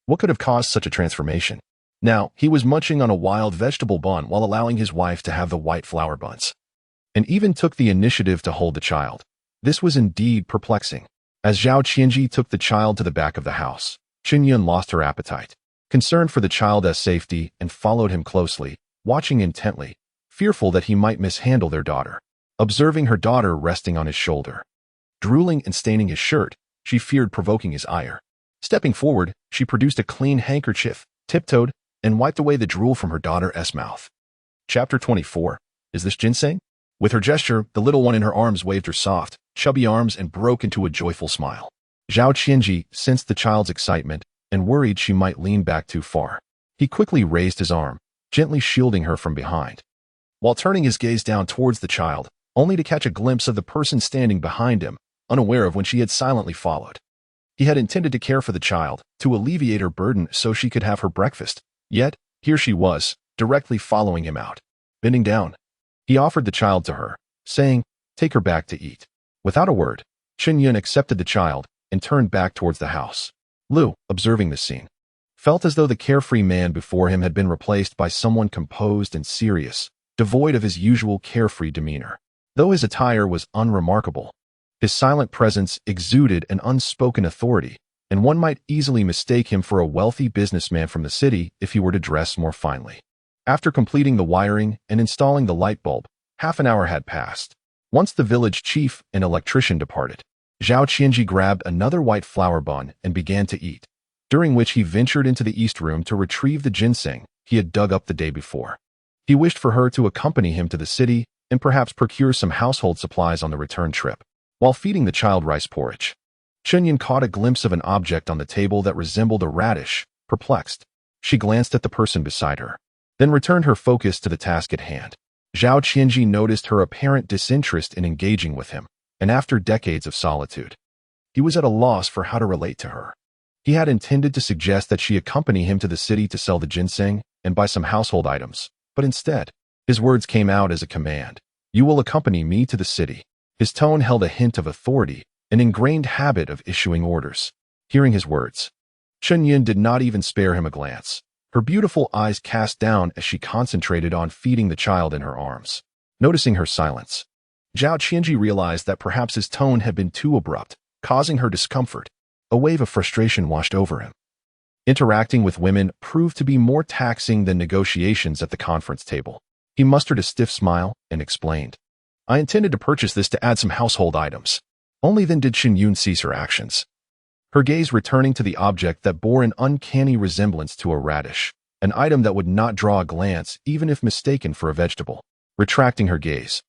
What could have caused such a transformation? Now, he was munching on a wild vegetable bun while allowing his wife to have the white flour buns, and even took the initiative to hold the child. This was indeed perplexing. As Zhao Qianzhi took the child to the back of the house, Chen Yun lost her appetite, concerned for the child's safety, and followed him closely, watching intently, fearful that he might mishandle their daughter. observing her daughter resting on his shoulder. Drooling and staining his shirt, she feared provoking his ire. Stepping forward, she produced a clean handkerchief, tiptoed, and wiped away the drool from her daughter's mouth. Chapter 24. Is this ginseng? With her gesture, the little one in her arms waved her soft, chubby arms and broke into a joyful smile. Zhao Qianzhi sensed the child's excitement and worried she might lean back too far. He quickly raised his arm, gently shielding her from behind, while turning his gaze down towards the child, only to catch a glimpse of the person standing behind him, unaware of when she had silently followed. He had intended to care for the child, to alleviate her burden so she could have her breakfast. Yet, here she was, directly following him out. Bending down, he offered the child to her, saying, "Take her back to eat." Without a word, Chen Yun accepted the child and turned back towards the house. Lu, observing this scene, felt as though the carefree man before him had been replaced by someone composed and serious, devoid of his usual carefree demeanor. Though his attire was unremarkable, his silent presence exuded an unspoken authority, and one might easily mistake him for a wealthy businessman from the city if he were to dress more finely. After completing the wiring and installing the light bulb, half an hour had passed. Once the village chief and electrician departed, Zhao Qianzhi grabbed another white flour bun and began to eat, during which he ventured into the east room to retrieve the ginseng he had dug up the day before. He wished for her to accompany him to the city and perhaps procure some household supplies on the return trip. While feeding the child rice porridge, Chen Yun caught a glimpse of an object on the table that resembled a radish. Perplexed, she glanced at the person beside her, then returned her focus to the task at hand. Zhao Qianzhi noticed her apparent disinterest in engaging with him, and after decades of solitude, he was at a loss for how to relate to her. He had intended to suggest that she accompany him to the city to sell the ginseng and buy some household items, but instead, his words came out as a command. "You will accompany me to the city." His tone held a hint of authority, an ingrained habit of issuing orders. Hearing his words, Chen Yun did not even spare him a glance, her beautiful eyes cast down as she concentrated on feeding the child in her arms. Noticing her silence, Zhao Qianzhi realized that perhaps his tone had been too abrupt, causing her discomfort. A wave of frustration washed over him. Interacting with women proved to be more taxing than negotiations at the conference table. He mustered a stiff smile and explained, "I intended to purchase this to add some household items." Only then did Chen Yun cease her actions, her gaze returning to the object that bore an uncanny resemblance to a radish, an item that would not draw a glance even if mistaken for a vegetable. Retracting her gaze,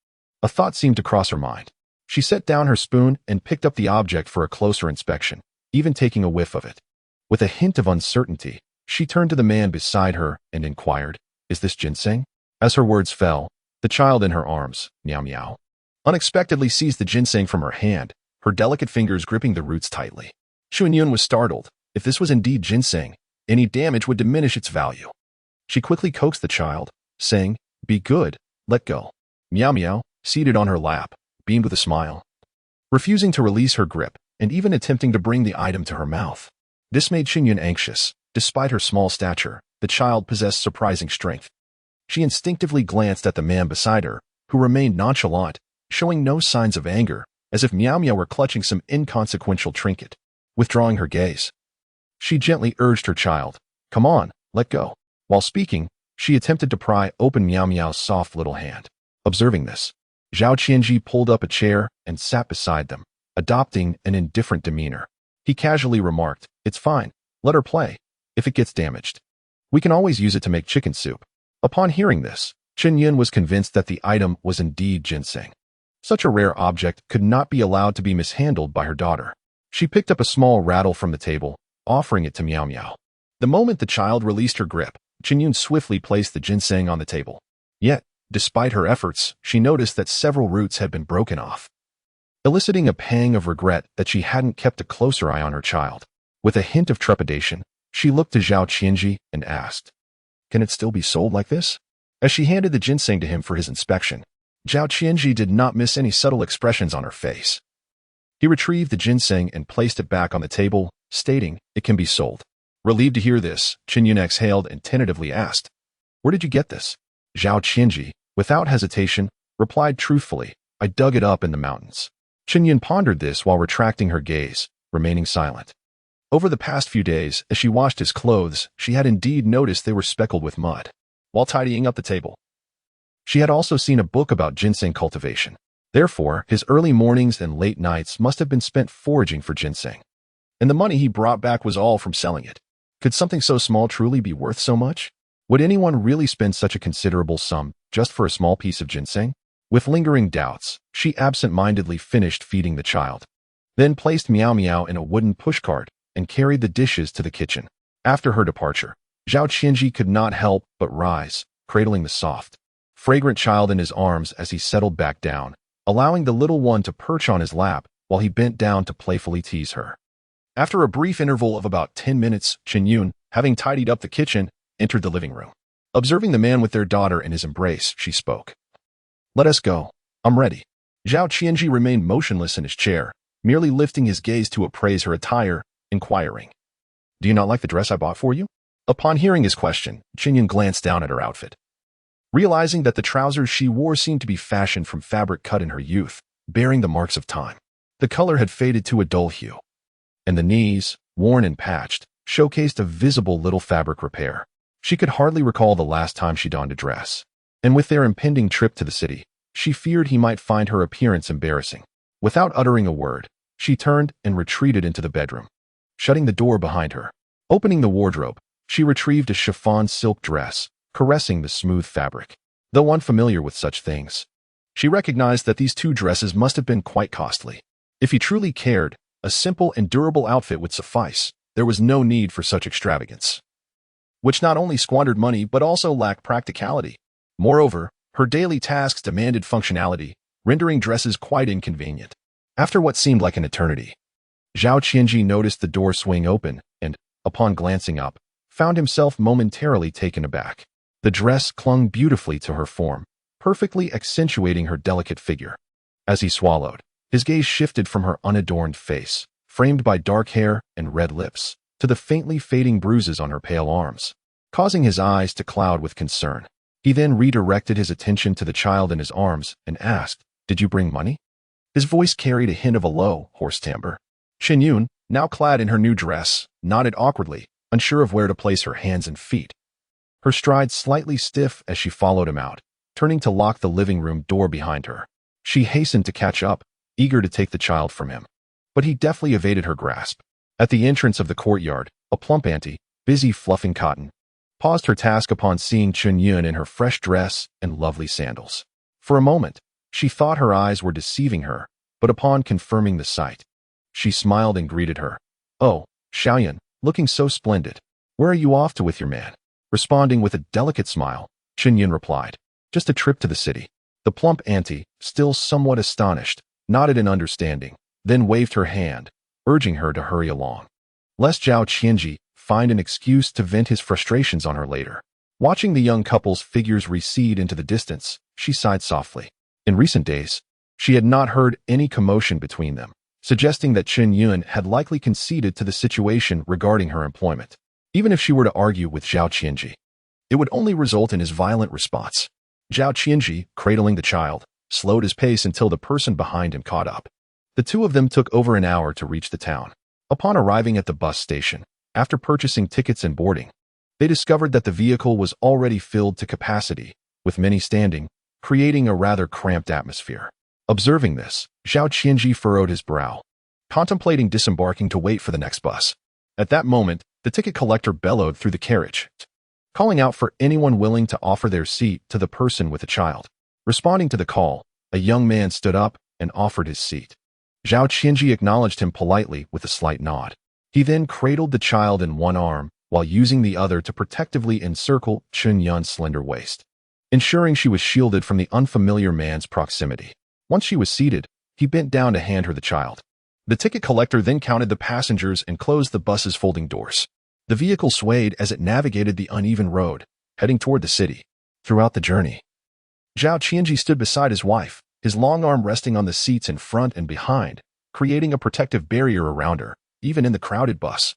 a thought seemed to cross her mind. She set down her spoon and picked up the object for a closer inspection, even taking a whiff of it. With a hint of uncertainty, she turned to the man beside her and inquired, "Is this ginseng?" As her words fell, the child in her arms, Meow Meow, unexpectedly seized the ginseng from her hand, her delicate fingers gripping the roots tightly. Chen Yun was startled. If this was indeed ginseng, any damage would diminish its value. She quickly coaxed the child, saying, "Be good, let go." Meow Meow, seated on her lap, beamed with a smile, refusing to release her grip and even attempting to bring the item to her mouth. This made Chen Yun anxious. Despite her small stature, the child possessed surprising strength. She instinctively glanced at the man beside her, who remained nonchalant, showing no signs of anger, as if Meow Meow were clutching some inconsequential trinket. Withdrawing her gaze, she gently urged her child, "Come on, let go." While speaking, she attempted to pry open Meow Meow's soft little hand. Observing this, Zhao Qianzhi pulled up a chair and sat beside them, adopting an indifferent demeanor. He casually remarked, "It's fine, let her play. If it gets damaged, we can always use it to make chicken soup." Upon hearing this, Chen Yun was convinced that the item was indeed ginseng. Such a rare object could not be allowed to be mishandled by her daughter. She picked up a small rattle from the table, offering it to Meow Meow. The moment the child released her grip, Chen Yun swiftly placed the ginseng on the table. Yet, despite her efforts, she noticed that several roots had been broken off, eliciting a pang of regret that she hadn't kept a closer eye on her child. With a hint of trepidation, she looked to Zhao Qianzhi and asked, "Can it still be sold like this?" As she handed the ginseng to him for his inspection, Zhao Qianzhi did not miss any subtle expressions on her face. He retrieved the ginseng and placed it back on the table, stating, "It can be sold." Relieved to hear this, Chen Yun exhaled and tentatively asked, "Where did you get this?" Zhao Qianzhi, without hesitation, replied truthfully, "I dug it up in the mountains." Chen Yun pondered this while retracting her gaze, remaining silent. Over the past few days, as she washed his clothes, she had indeed noticed they were speckled with mud. While tidying up the table, she had also seen a book about ginseng cultivation. Therefore, his early mornings and late nights must have been spent foraging for ginseng. And the money he brought back was all from selling it. Could something so small truly be worth so much? Would anyone really spend such a considerable sum just for a small piece of ginseng? With lingering doubts, she absent-mindedly finished feeding the child, then placed Meow Meow in a wooden pushcart and carried the dishes to the kitchen. After her departure, Zhao Qianzhi could not help but rise, cradling the soft, fragrant child in his arms as he settled back down, allowing the little one to perch on his lap while he bent down to playfully tease her. After a brief interval of about 10 minutes, Chen Yun, having tidied up the kitchen, entered the living room. Observing the man with their daughter in his embrace, she spoke. "Let us go. I'm ready." Zhao Qianzhi remained motionless in his chair, merely lifting his gaze to appraise her attire, inquiring, "Do you not like the dress I bought for you?" Upon hearing his question, Chen Yun glanced down at her outfit. Realizing that the trousers she wore seemed to be fashioned from fabric cut in her youth, bearing the marks of time. The color had faded to a dull hue, and the knees, worn and patched, showcased a visible little fabric repair. She could hardly recall the last time she donned a dress, and with their impending trip to the city, she feared he might find her appearance embarrassing. Without uttering a word, she turned and retreated into the bedroom, shutting the door behind her. Opening the wardrobe, she retrieved a chiffon silk dress, caressing the smooth fabric. Though unfamiliar with such things, she recognized that these two dresses must have been quite costly. If he truly cared, a simple and durable outfit would suffice. There was no need for such extravagance, which not only squandered money but also lacked practicality. Moreover, her daily tasks demanded functionality, rendering dresses quite inconvenient. After what seemed like an eternity, Zhao Qianzhi noticed the door swing open and, upon glancing up, found himself momentarily taken aback. The dress clung beautifully to her form, perfectly accentuating her delicate figure. As he swallowed, his gaze shifted from her unadorned face, framed by dark hair and red lips, to the faintly fading bruises on her pale arms, causing his eyes to cloud with concern. He then redirected his attention to the child in his arms and asked, "Did you bring money?" His voice carried a hint of a low, hoarse timbre. Chen Yun, now clad in her new dress, nodded awkwardly, unsure of where to place her hands and feet. Her stride slightly stiff as she followed him out, turning to lock the living room door behind her. She hastened to catch up, eager to take the child from him, but he deftly evaded her grasp. At the entrance of the courtyard, a plump auntie, busy fluffing cotton, paused her task upon seeing Chen Yun in her fresh dress and lovely sandals. For a moment, she thought her eyes were deceiving her, but upon confirming the sight, she smiled and greeted her. "Oh, Xiaoyan, looking so splendid. Where are you off to with your man?" Responding with a delicate smile, Chen Yun replied, "Just a trip to the city." The plump auntie, still somewhat astonished, nodded in understanding, then waved her hand, urging her to hurry along, lest Zhao Qianzhi find an excuse to vent his frustrations on her later. Watching the young couple's figures recede into the distance, she sighed softly. In recent days, she had not heard any commotion between them, suggesting that Chen Yun had likely conceded to the situation regarding her employment. Even if she were to argue with Zhao Qianzhi, it would only result in his violent response. Zhao Qianzhi, cradling the child, slowed his pace until the person behind him caught up. The two of them took over an hour to reach the town. Upon arriving at the bus station, after purchasing tickets and boarding, they discovered that the vehicle was already filled to capacity, with many standing, creating a rather cramped atmosphere. Observing this, Zhao Qianzhi furrowed his brow, contemplating disembarking to wait for the next bus. At that moment, the ticket collector bellowed through the carriage, calling out for anyone willing to offer their seat to the person with a child. Responding to the call, a young man stood up and offered his seat. Zhao Qianzhi acknowledged him politely with a slight nod. He then cradled the child in one arm while using the other to protectively encircle Chen Yun's slender waist, ensuring she was shielded from the unfamiliar man's proximity. Once she was seated, he bent down to hand her the child. The ticket collector then counted the passengers and closed the bus's folding doors. The vehicle swayed as it navigated the uneven road, heading toward the city. Throughout the journey, Zhao Qianzhi stood beside his wife, his long arm resting on the seats in front and behind, creating a protective barrier around her, even in the crowded bus.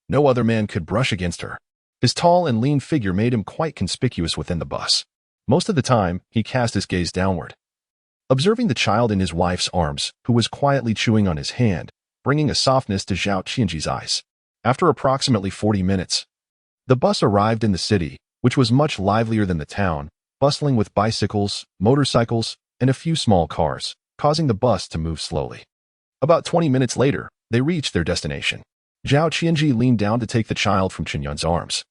No other man could brush against her. His tall and lean figure made him quite conspicuous within the bus. Most of the time, he cast his gaze downward, observing the child in his wife's arms, who was quietly chewing on his hand, bringing a softness to Zhao Qianzhi's eyes. After approximately 40 minutes, the bus arrived in the city, which was much livelier than the town, bustling with bicycles, motorcycles, and a few small cars, causing the bus to move slowly. About 20 minutes later, they reached their destination. Zhao Qianzhi leaned down to take the child from Chen Yun's arms,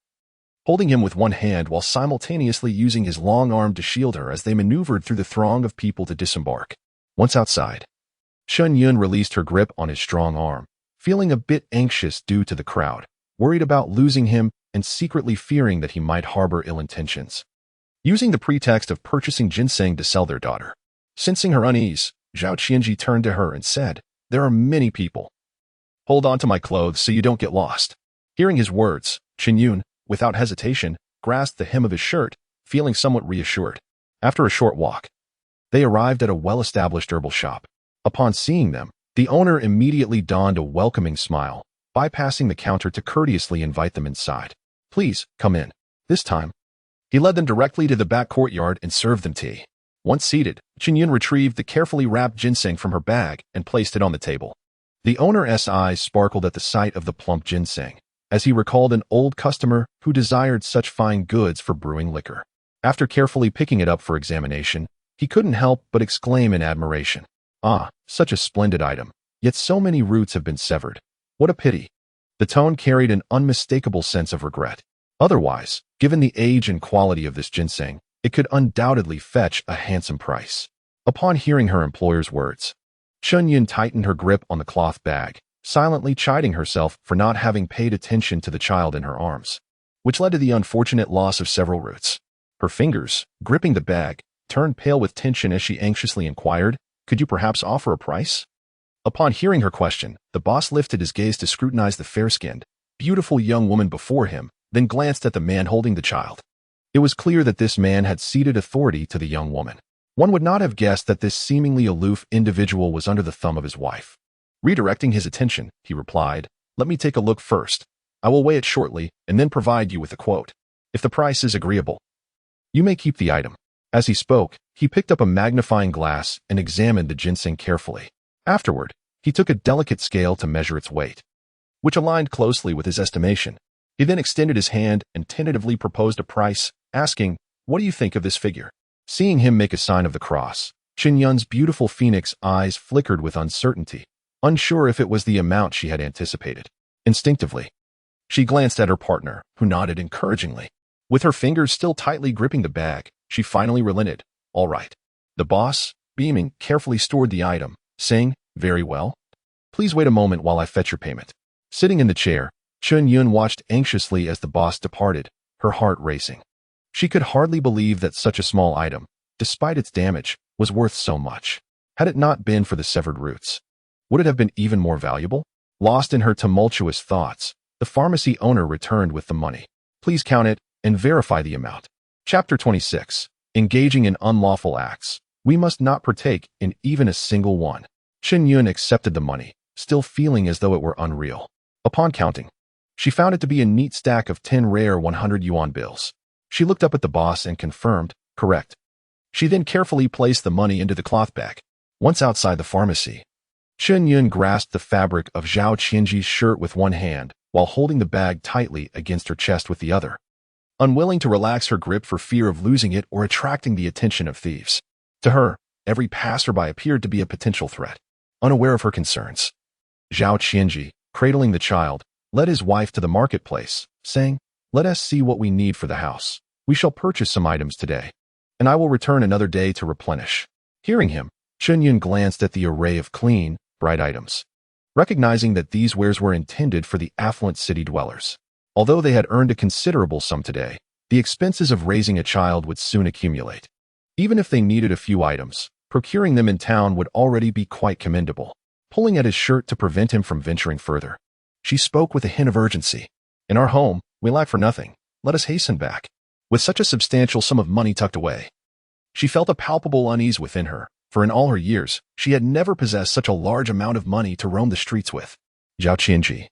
holding him with one hand while simultaneously using his long arm to shield her as they maneuvered through the throng of people to disembark. Once outside, Chen Yun released her grip on his strong arm, feeling a bit anxious due to the crowd, worried about losing him and secretly fearing that he might harbor ill intentions. Using the pretext of purchasing ginseng to sell their daughter. Sensing her unease, Zhao Qianzhi turned to her and said, "There are many people. Hold on to my clothes so you don't get lost." Hearing his words, Chen Yun, without hesitation, grasped the hem of his shirt, feeling somewhat reassured. After a short walk, they arrived at a well-established herbal shop. Upon seeing them, the owner immediately donned a welcoming smile, bypassing the counter to courteously invite them inside. "Please, come in." This time, he led them directly to the back courtyard and served them tea. Once seated, Chen Yun retrieved the carefully wrapped ginseng from her bag and placed it on the table. The owner's eyes sparkled at the sight of the plump ginseng, as he recalled an old customer who desired such fine goods for brewing liquor. After carefully picking it up for examination, he couldn't help but exclaim in admiration, "Ah, such a splendid item, yet so many roots have been severed. What a pity." The tone carried an unmistakable sense of regret. Otherwise, given the age and quality of this ginseng, it could undoubtedly fetch a handsome price. Upon hearing her employer's words, Chen Yun tightened her grip on the cloth bag, silently chiding herself for not having paid attention to the child in her arms, which led to the unfortunate loss of several roots. Her fingers, gripping the bag, turned pale with tension as she anxiously inquired, "Could you perhaps offer a price?" Upon hearing her question, the boss lifted his gaze to scrutinize the fair-skinned, beautiful young woman before him, then glanced at the man holding the child. It was clear that this man had ceded authority to the young woman. One would not have guessed that this seemingly aloof individual was under the thumb of his wife. Redirecting his attention, he replied, "Let me take a look first. I will weigh it shortly and then provide you with a quote. If the price is agreeable, you may keep the item." As he spoke, he picked up a magnifying glass and examined the ginseng carefully. Afterward, he took a delicate scale to measure its weight, which aligned closely with his estimation. He then extended his hand and tentatively proposed a price, asking, "What do you think of this figure?" Seeing him make a sign of the cross, Chen Yun's beautiful phoenix eyes flickered with uncertainty, unsure if it was the amount she had anticipated. Instinctively, she glanced at her partner, who nodded encouragingly. With her fingers still tightly gripping the bag, she finally relented. "All right." The boss, beaming, carefully stored the item, saying, "Very well. Please wait a moment while I fetch your payment." Sitting in the chair, Chen Yun watched anxiously as the boss departed, her heart racing. She could hardly believe that such a small item, despite its damage, was worth so much. Had it not been for the severed roots, would it have been even more valuable? Lost in her tumultuous thoughts, the pharmacy owner returned with the money. "Please count it and verify the amount." Chapter 26. Engaging in unlawful acts. We must not partake in even a single one. Chen Yun accepted the money, still feeling as though it were unreal. Upon counting, she found it to be a neat stack of 10 rare 100 yuan bills. She looked up at the boss and confirmed, "Correct." She then carefully placed the money into the cloth bag. Once outside the pharmacy, Chen Yun grasped the fabric of Zhao Qianzhi's shirt with one hand, while holding the bag tightly against her chest with the other, unwilling to relax her grip for fear of losing it or attracting the attention of thieves. To her, every passerby appeared to be a potential threat. Unaware of her concerns, Zhao Qianzhi, cradling the child, led his wife to the marketplace, saying, "Let us see what we need for the house. We shall purchase some items today, and I will return another day to replenish." Hearing him, Chen Yun glanced at the array of clean, bright items, recognizing that these wares were intended for the affluent city dwellers. Although they had earned a considerable sum today, the expenses of raising a child would soon accumulate. Even if they needed a few items, procuring them in town would already be quite commendable. Pulling at his shirt to prevent him from venturing further, she spoke with a hint of urgency. "In our home, we lack for nothing. Let us hasten back." With such a substantial sum of money tucked away, she felt a palpable unease within her, for in all her years, she had never possessed such a large amount of money to roam the streets with. Zhao Qianzhi,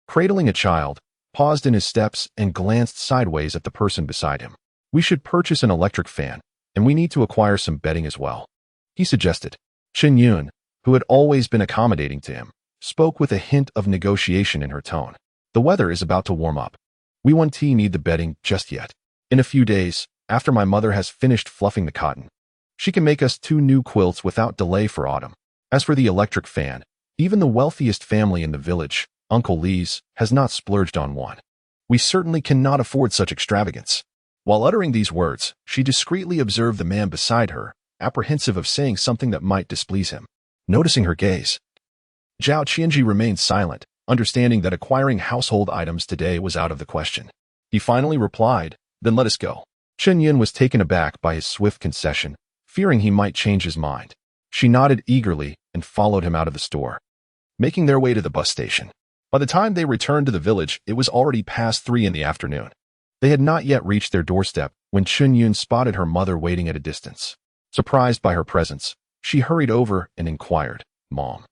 cradling a child, paused in his steps and glanced sideways at the person beside him. "We should purchase an electric fan, and we need to acquire some bedding as well," he suggested. Chen Yun, who had always been accommodating to him, spoke with a hint of negotiation in her tone. "The weather is about to warm up. We won't need the bedding just yet. In a few days, after my mother has finished fluffing the cotton, She can make us 2 new quilts without delay for autumn. As for the electric fan, even the wealthiest family in the village, Uncle Lee's, has not splurged on one. We certainly cannot afford such extravagance. While uttering these words, she discreetly observed the man beside her, apprehensive of saying something that might displease him. Noticing her gaze, Zhao Qianzhi remained silent, understanding that acquiring household items today was out of the question. He finally replied, "Then let us go." Chen Yun was taken aback by his swift concession, fearing he might change his mind. She nodded eagerly and followed him out of the store, making their way to the bus station. By the time they returned to the village, it was already past 3 in the afternoon. They had not yet reached their doorstep when Chen Yun spotted her mother waiting at a distance. Surprised by her presence, she hurried over and inquired, "Mom,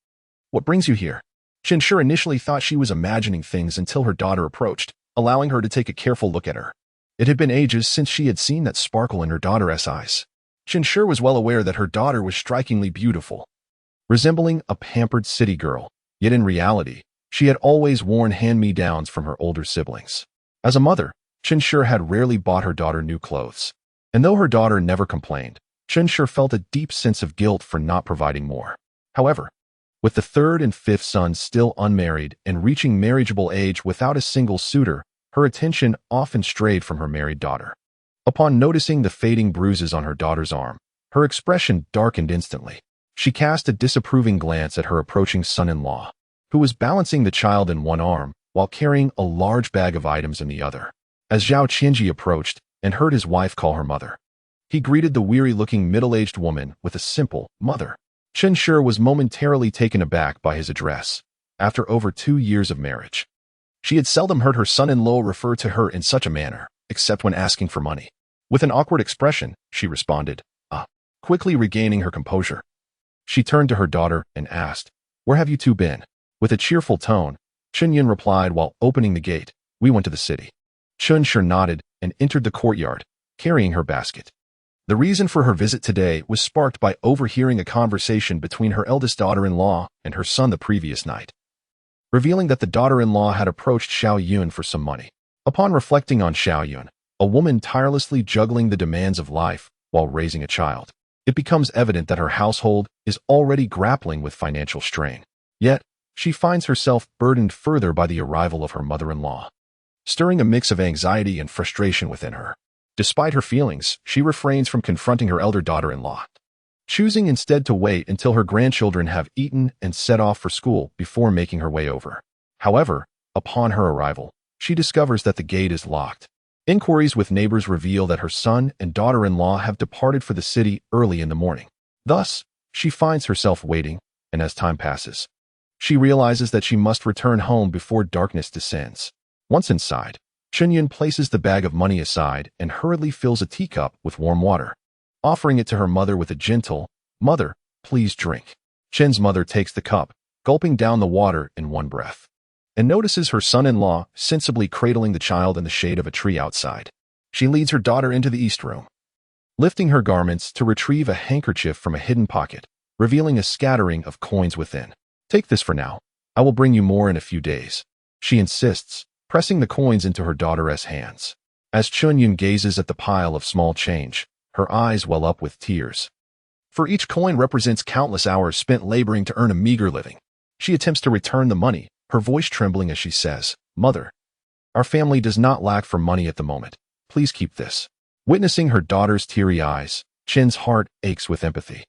what brings you here?" Chen Yun initially thought she was imagining things until her daughter approached, allowing her to take a careful look at her. It had been ages since she had seen that sparkle in her daughter's eyes. Chen Yun was well aware that her daughter was strikingly beautiful, resembling a pampered city girl, yet in reality, she had always worn hand-me-downs from her older siblings. As a mother, Chen Yun had rarely bought her daughter new clothes. And though her daughter never complained, Chen Yun felt a deep sense of guilt for not providing more. However, with the 3rd and 5th sons still unmarried and reaching marriageable age without a single suitor, her attention often strayed from her married daughter. Upon noticing the fading bruises on her daughter's arm, her expression darkened instantly. She cast a disapproving glance at her approaching son-in-law, who was balancing the child in one arm while carrying a large bag of items in the other. As Zhao Qianzhi approached and heard his wife call her mother, he greeted the weary-looking middle-aged woman with a simple, "Mother." Chen Yun was momentarily taken aback by his address. After over 2 years of marriage, she had seldom heard her son-in-law refer to her in such a manner, except when asking for money. With an awkward expression, she responded, "Ah." Quickly regaining her composure, she turned to her daughter and asked, "Where have you two been?" With a cheerful tone, Chen Yun replied while opening the gate, "We went to the city." Chen Yun nodded and entered the courtyard, carrying her basket. The reason for her visit today was sparked by overhearing a conversation between her eldest daughter-in-law and her son the previous night, revealing that the daughter-in-law had approached Zhao Yun for some money. Upon reflecting on Zhao Yun, a woman tirelessly juggling the demands of life while raising a child, it becomes evident that her household is already grappling with financial strain. Yet, she finds herself burdened further by the arrival of her mother-in-law, stirring a mix of anxiety and frustration within her. Despite her feelings, she refrains from confronting her elder daughter-in-law, choosing instead to wait until her grandchildren have eaten and set off for school before making her way over. However, upon her arrival, she discovers that the gate is locked. Inquiries with neighbors reveal that her son and daughter-in-law have departed for the city early in the morning. Thus, she finds herself waiting, and as time passes, she realizes that she must return home before darkness descends. Once inside, Chen Yun places the bag of money aside and hurriedly fills a teacup with warm water, offering it to her mother with a gentle, "Mother, please drink." Chen's mother takes the cup, gulping down the water in one breath, and notices her son-in-law sensibly cradling the child in the shade of a tree outside. She leads her daughter into the east room, lifting her garments to retrieve a handkerchief from a hidden pocket, revealing a scattering of coins within. "Take this for now. I will bring you more in a few days," she insists, pressing the coins into her daughter's hands. As Chen Yun gazes at the pile of small change, her eyes well up with tears. For each coin represents countless hours spent laboring to earn a meager living. She attempts to return the money, her voice trembling as she says, "Mother, our family does not lack for money at the moment. Please keep this." Witnessing her daughter's teary eyes, Chen's heart aches with empathy.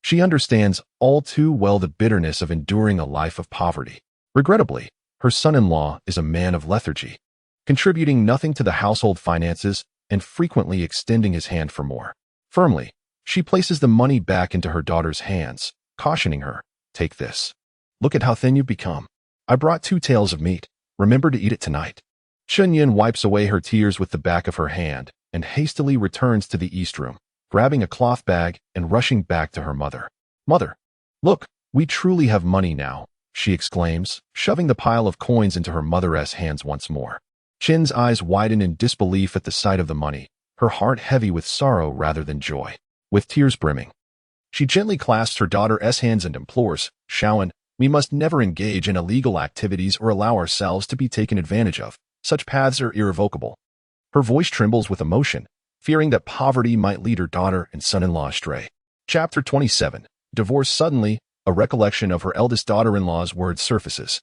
She understands all too well the bitterness of enduring a life of poverty. Regrettably, her son-in-law is a man of lethargy, contributing nothing to the household finances and frequently extending his hand for more. Firmly, she places the money back into her daughter's hands, cautioning her, "Take this. Look at how thin you've become. I brought 2 tails of meat. Remember to eat it tonight." Chen Yun wipes away her tears with the back of her hand and hastily returns to the east room, grabbing a cloth bag and rushing back to her mother. "Mother, look, we truly have money now," she exclaims, shoving the pile of coins into her mother's hands once more. Chen's eyes widen in disbelief at the sight of the money, her heart heavy with sorrow rather than joy. With tears brimming, she gently clasps her daughter's hands and implores, "Shaoan, we must never engage in illegal activities or allow ourselves to be taken advantage of. Such paths are irrevocable." Her voice trembles with emotion, fearing that poverty might lead her daughter and son-in-law astray. Chapter 27. Divorce. Suddenly, a recollection of her eldest daughter-in-law's words surfaces,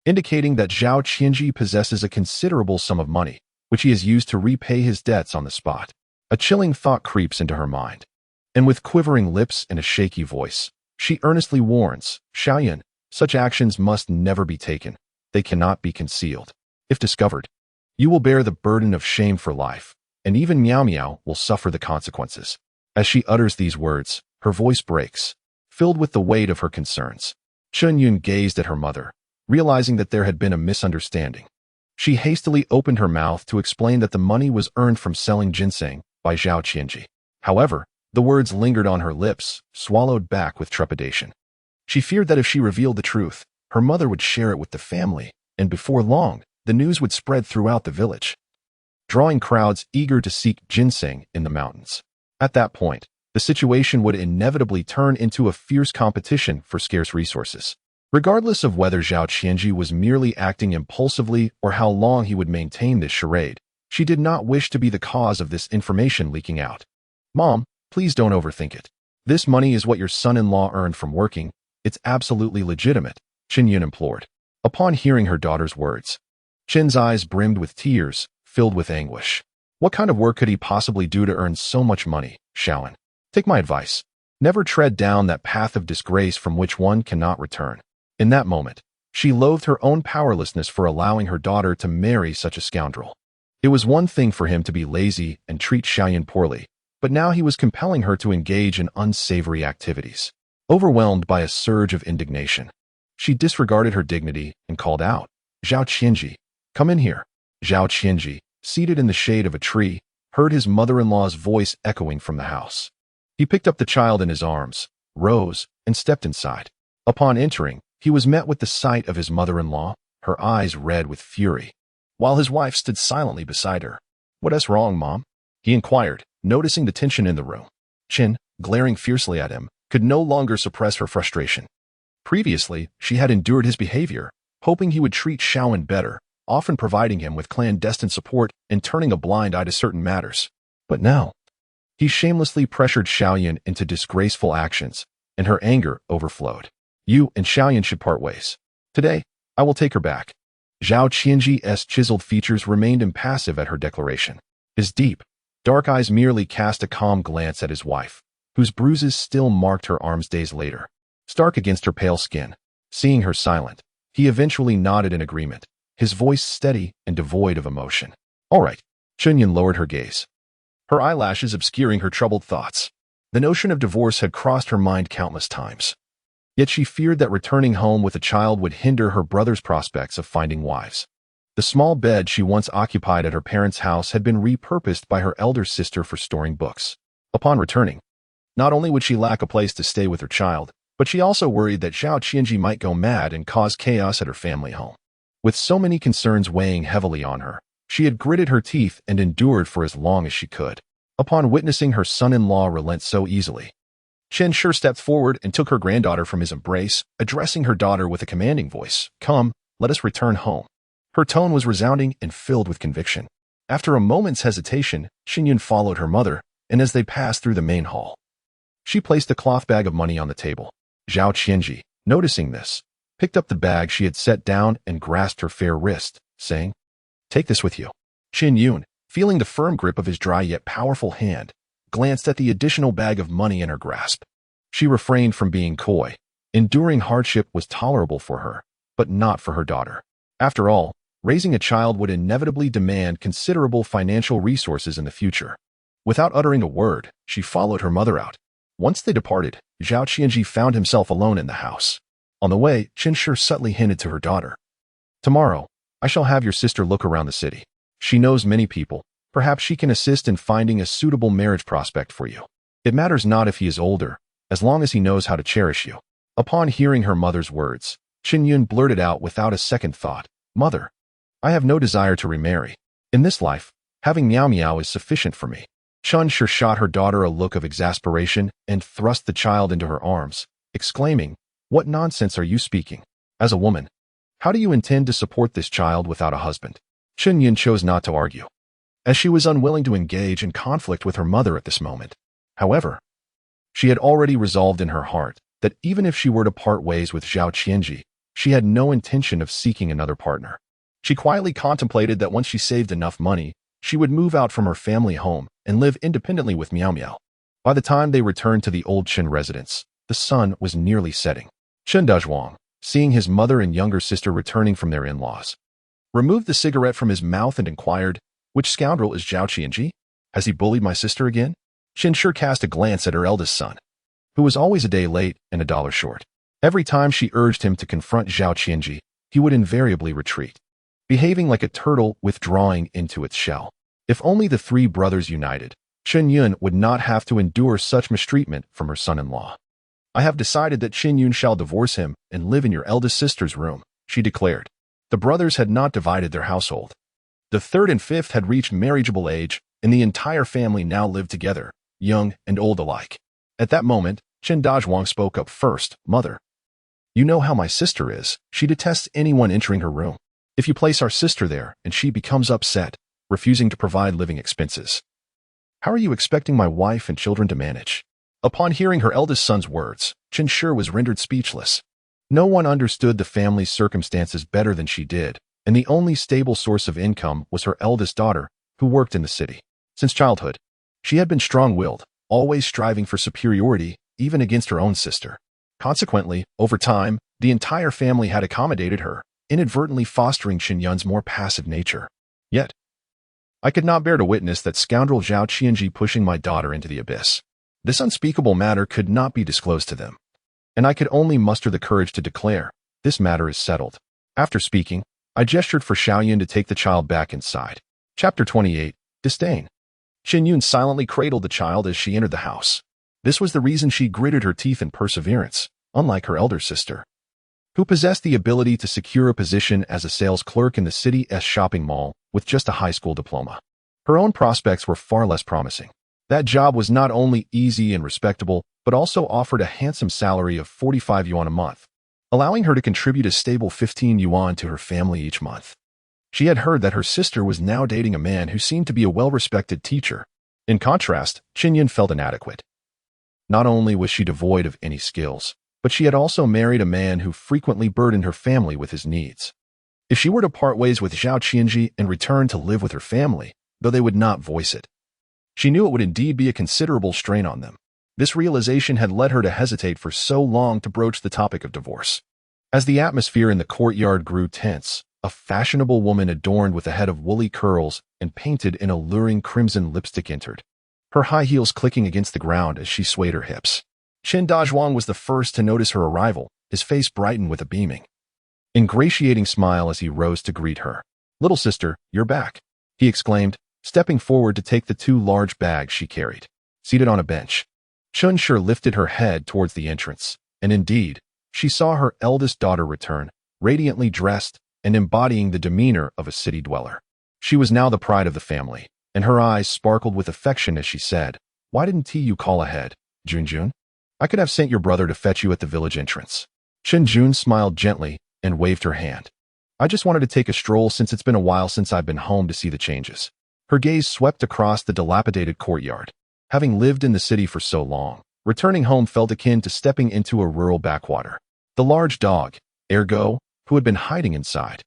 indicating that Zhao Qianzhi possesses a considerable sum of money, which he has used to repay his debts on the spot. A chilling thought creeps into her mind, and with quivering lips and a shaky voice, she earnestly warns, Zhao Yun, such actions must never be taken. They cannot be concealed. If discovered, you will bear the burden of shame for life, and even Miao Miao will suffer the consequences. As she utters these words, her voice breaks, filled with the weight of her concerns. Chen Yun gazed at her mother, realizing that there had been a misunderstanding. She hastily opened her mouth to explain that the money was earned from selling ginseng by Zhao Qianzhi. However, the words lingered on her lips, swallowed back with trepidation. She feared that if she revealed the truth, her mother would share it with the family, and before long, the news would spread throughout the village, drawing crowds eager to seek ginseng in the mountains. At that point, the situation would inevitably turn into a fierce competition for scarce resources. Regardless of whether Zhao Qianzhi was merely acting impulsively or how long he would maintain this charade, she did not wish to be the cause of this information leaking out. Mom, please don't overthink it. This money is what your son-in-law earned from working. It's absolutely legitimate, Chen Yun implored. Upon hearing her daughter's words, Chen's eyes brimmed with tears, filled with anguish. What kind of work could he possibly do to earn so much money, Shaoan? Take my advice. Never tread down that path of disgrace from which one cannot return. In that moment, she loathed her own powerlessness for allowing her daughter to marry such a scoundrel. It was one thing for him to be lazy and treat Xiaoyan poorly, but now he was compelling her to engage in unsavory activities. Overwhelmed by a surge of indignation, she disregarded her dignity and called out, Zhao Qianzhi, come in here. Zhao Qianzhi, seated in the shade of a tree, heard his mother-in-law's voice echoing from the house. He picked up the child in his arms, rose, and stepped inside. Upon entering, he was met with the sight of his mother-in-law, her eyes red with fury, while his wife stood silently beside her. What's wrong, Mom? He inquired, noticing the tension in the room. Chen, glaring fiercely at him, could no longer suppress her frustration. Previously, she had endured his behavior, hoping he would treat Shaoan better, often providing him with clandestine support and turning a blind eye to certain matters. But now, he shamelessly pressured Xiaoyan into disgraceful actions, and her anger overflowed. You and Xiaoyan should part ways. Today, I will take her back. Zhao Qianzhi's chiseled features remained impassive at her declaration. His deep, dark eyes merely cast a calm glance at his wife, whose bruises still marked her arms days later. Stark against her pale skin, seeing her silent, he eventually nodded in agreement, his voice steady and devoid of emotion. All right. Chen Yun lowered her gaze, her eyelashes obscuring her troubled thoughts. The notion of divorce had crossed her mind countless times. Yet she feared that returning home with a child would hinder her brother's prospects of finding wives. The small bed she once occupied at her parents' house had been repurposed by her elder sister for storing books. Upon returning, not only would she lack a place to stay with her child, but she also worried that Zhao Qianzhi might go mad and cause chaos at her family home. With so many concerns weighing heavily on her, she had gritted her teeth and endured for as long as she could. Upon witnessing her son-in-law relent so easily, Chen Shi stepped forward and took her granddaughter from his embrace, addressing her daughter with a commanding voice. Come, let us return home. Her tone was resounding and filled with conviction. After a moment's hesitation, Chen Yun followed her mother, and as they passed through the main hall, she placed a cloth bag of money on the table. Zhao Qianzhi, noticing this, picked up the bag she had set down and grasped her fair wrist, saying, Take this with you. Chen Yun, feeling the firm grip of his dry yet powerful hand, glanced at the additional bag of money in her grasp. She refrained from being coy. Enduring hardship was tolerable for her, but not for her daughter. After all, raising a child would inevitably demand considerable financial resources in the future. Without uttering a word, she followed her mother out. Once they departed, Zhao Qianzhi found himself alone in the house. On the way, Chen Shi subtly hinted to her daughter, Tomorrow, I shall have your sister look around the city. She knows many people. Perhaps she can assist in finding a suitable marriage prospect for you. It matters not if he is older, as long as he knows how to cherish you. Upon hearing her mother's words, Chen Yun blurted out without a second thought, Mother, I have no desire to remarry. In this life, having Miao Miao is sufficient for me. Chen Shi shot her daughter a look of exasperation and thrust the child into her arms, exclaiming, What nonsense are you speaking? As a woman, how do you intend to support this child without a husband? Chen Yun chose not to argue, as she was unwilling to engage in conflict with her mother at this moment. However, She had already resolved in her heart that even if she were to part ways with Zhao Qianzhi, she had no intention of seeking another partner. She quietly contemplated that once she saved enough money, she would move out from her family home and live independently with Miao Miao. By the time they returned to the old Chen residence, the sun was nearly setting. Chen Dazhuang, seeing his mother and younger sister returning from their in-laws, removed the cigarette from his mouth and inquired, "Which scoundrel is Zhao Qianzhi? Has he bullied my sister again?" Chen sure cast a glance at her eldest son, who was always a day late and $1 short. Every time she urged him to confront Zhao Qianzhi, he would invariably retreat, behaving like a turtle withdrawing into its shell. If only the three brothers united, Chen Yun would not have to endure such mistreatment from her son-in-law. "I have decided that Chen Yun shall divorce him and live in your eldest sister's room," she declared. The brothers had not divided their household. The third and fifth had reached marriageable age, and the entire family now lived together, young and old alike. At that moment, Chen Dazhuang spoke up first. "Mother, you know how my sister is. She detests anyone entering her room. If you place our sister there and she becomes upset, refusing to provide living expenses, how are you expecting my wife and children to manage?" Upon hearing her eldest son's words, Chen Shi was rendered speechless. No one understood the family's circumstances better than she did, and the only stable source of income was her eldest daughter, who worked in the city. Since childhood, she had been strong-willed, always striving for superiority, even against her own sister. Consequently, over time, the entire family had accommodated her, inadvertently fostering Chen Yun's more passive nature. Yet, I could not bear to witness that scoundrel Zhao Qianzhi pushing my daughter into the abyss. This unspeakable matter could not be disclosed to them, and I could only muster the courage to declare, "This matter is settled." After speaking, I gestured for Zhao Yun to take the child back inside. Chapter 28, Disdain. Chen Yun silently cradled the child as she entered the house. This was the reason she gritted her teeth in perseverance, unlike her elder sister, who possessed the ability to secure a position as a sales clerk in the city's shopping mall with just a high school diploma. Her own prospects were far less promising. That job was not only easy and respectable, but also offered a handsome salary of 45 yuan a month, allowing her to contribute a stable 15 yuan to her family each month. She had heard that her sister was now dating a man who seemed to be a well-respected teacher. In contrast, Chen Yun felt inadequate. Not only was she devoid of any skills, but she had also married a man who frequently burdened her family with his needs. If she were to part ways with Zhao Qianzhi and return to live with her family, though they would not voice it, she knew it would indeed be a considerable strain on them. This realization had led her to hesitate for so long to broach the topic of divorce. As the atmosphere in the courtyard grew tense, a fashionable woman adorned with a head of woolly curls and painted in alluring crimson lipstick entered, her high heels clicking against the ground as she swayed her hips. Chen Dazhuang was the first to notice her arrival, his face brightened with a beaming, ingratiating smile as he rose to greet her. "Little sister, you're back," he exclaimed, stepping forward to take the 2 large bags she carried. Seated on a bench, Chen Shi lifted her head towards the entrance, and indeed, she saw her eldest daughter return, radiantly dressed and embodying the demeanor of a city dweller. She was now the pride of the family, and her eyes sparkled with affection as she said, "Why didn't you call ahead, Junjun? I could have sent your brother to fetch you at the village entrance." Chen Jun smiled gently and waved her hand. "I just wanted to take a stroll since it's been a while since I've been home to see the changes." Her gaze swept across the dilapidated courtyard. Having lived in the city for so long, returning home felt akin to stepping into a rural backwater. The large dog, Ergo, who had been hiding inside,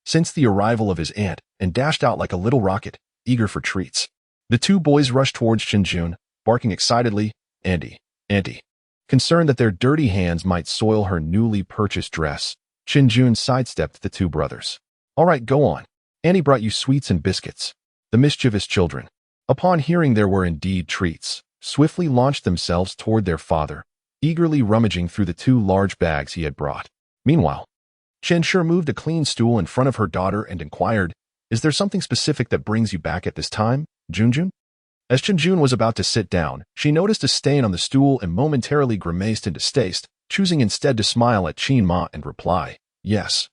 sensed the arrival of his aunt and dashed out like a little rocket, eager for treats. The 2 boys rushed towards Chen Jun, barking excitedly, "Auntie, Auntie." Concerned that their dirty hands might soil her newly purchased dress, Chen Jun sidestepped the 2 brothers. "All right, go on. Auntie brought you sweets and biscuits." The mischievous children, upon hearing there were indeed treats, swiftly launched themselves toward their father, eagerly rummaging through the 2 large bags he had brought. Meanwhile, Chen Shi moved a clean stool in front of her daughter and inquired, "Is there something specific that brings you back at this time, Junjun?" As Chen Jun was about to sit down, she noticed a stain on the stool and momentarily grimaced in distaste, choosing instead to smile at Qin Ma and reply, "Yes.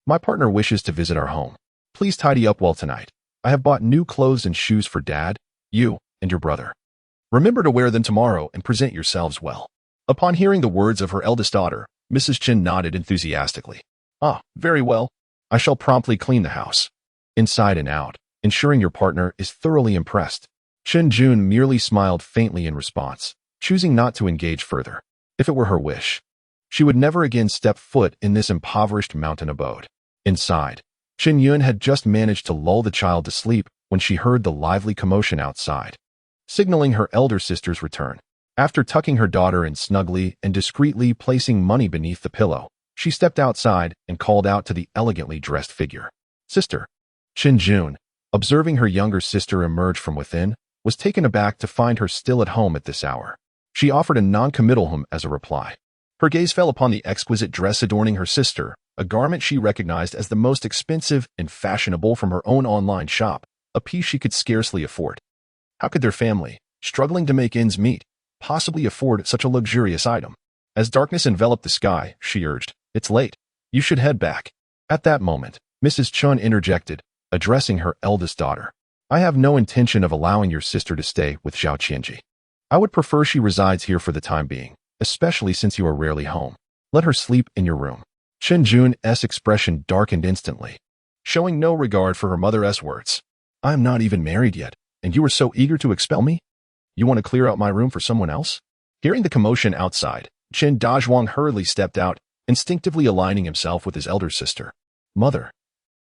My partner wishes to visit our home. Please tidy up well tonight. I have bought new clothes and shoes for Dad, you, and your brother. Remember to wear them tomorrow and present yourselves well." Upon hearing the words of her eldest daughter, Mrs. Chen nodded enthusiastically. "Ah, very well. I shall promptly clean the house, inside and out, ensuring your partner is thoroughly impressed." Chen Jun merely smiled faintly in response. choosing not to engage further. If it were her wish, she would never again step foot in this impoverished mountain abode. Inside, Chen Yun had just managed to lull the child to sleep when she heard the lively commotion outside, signaling her elder sister's return. After tucking her daughter in snugly and discreetly placing money beneath the pillow, she stepped outside and called out to the elegantly dressed figure. "Sister." Chen Yun, observing her younger sister emerge from within, was taken aback to find her still at home at this hour. She offered a non-committal hum as a reply. Her gaze fell upon the exquisite dress adorning her sister, a garment she recognized as the most expensive and fashionable from her own online shop, a piece she could scarcely afford. How could their family, struggling to make ends meet, possibly afford such a luxurious item? As darkness enveloped the sky, she urged, "It's late. You should head back." At that moment, Mrs. Chun interjected, addressing her eldest daughter. "I have no intention of allowing your sister to stay with Zhao Qianzhi. I would prefer she resides here for the time being, especially since you are rarely home. Let her sleep in your room." Chen Jun's expression darkened instantly, showing no regard for her mother's words. "I am not even married yet, and you are so eager to expel me? You want to clear out my room for someone else?" Hearing the commotion outside, Chen Dazhuang hurriedly stepped out, instinctively aligning himself with his elder sister. "Mother,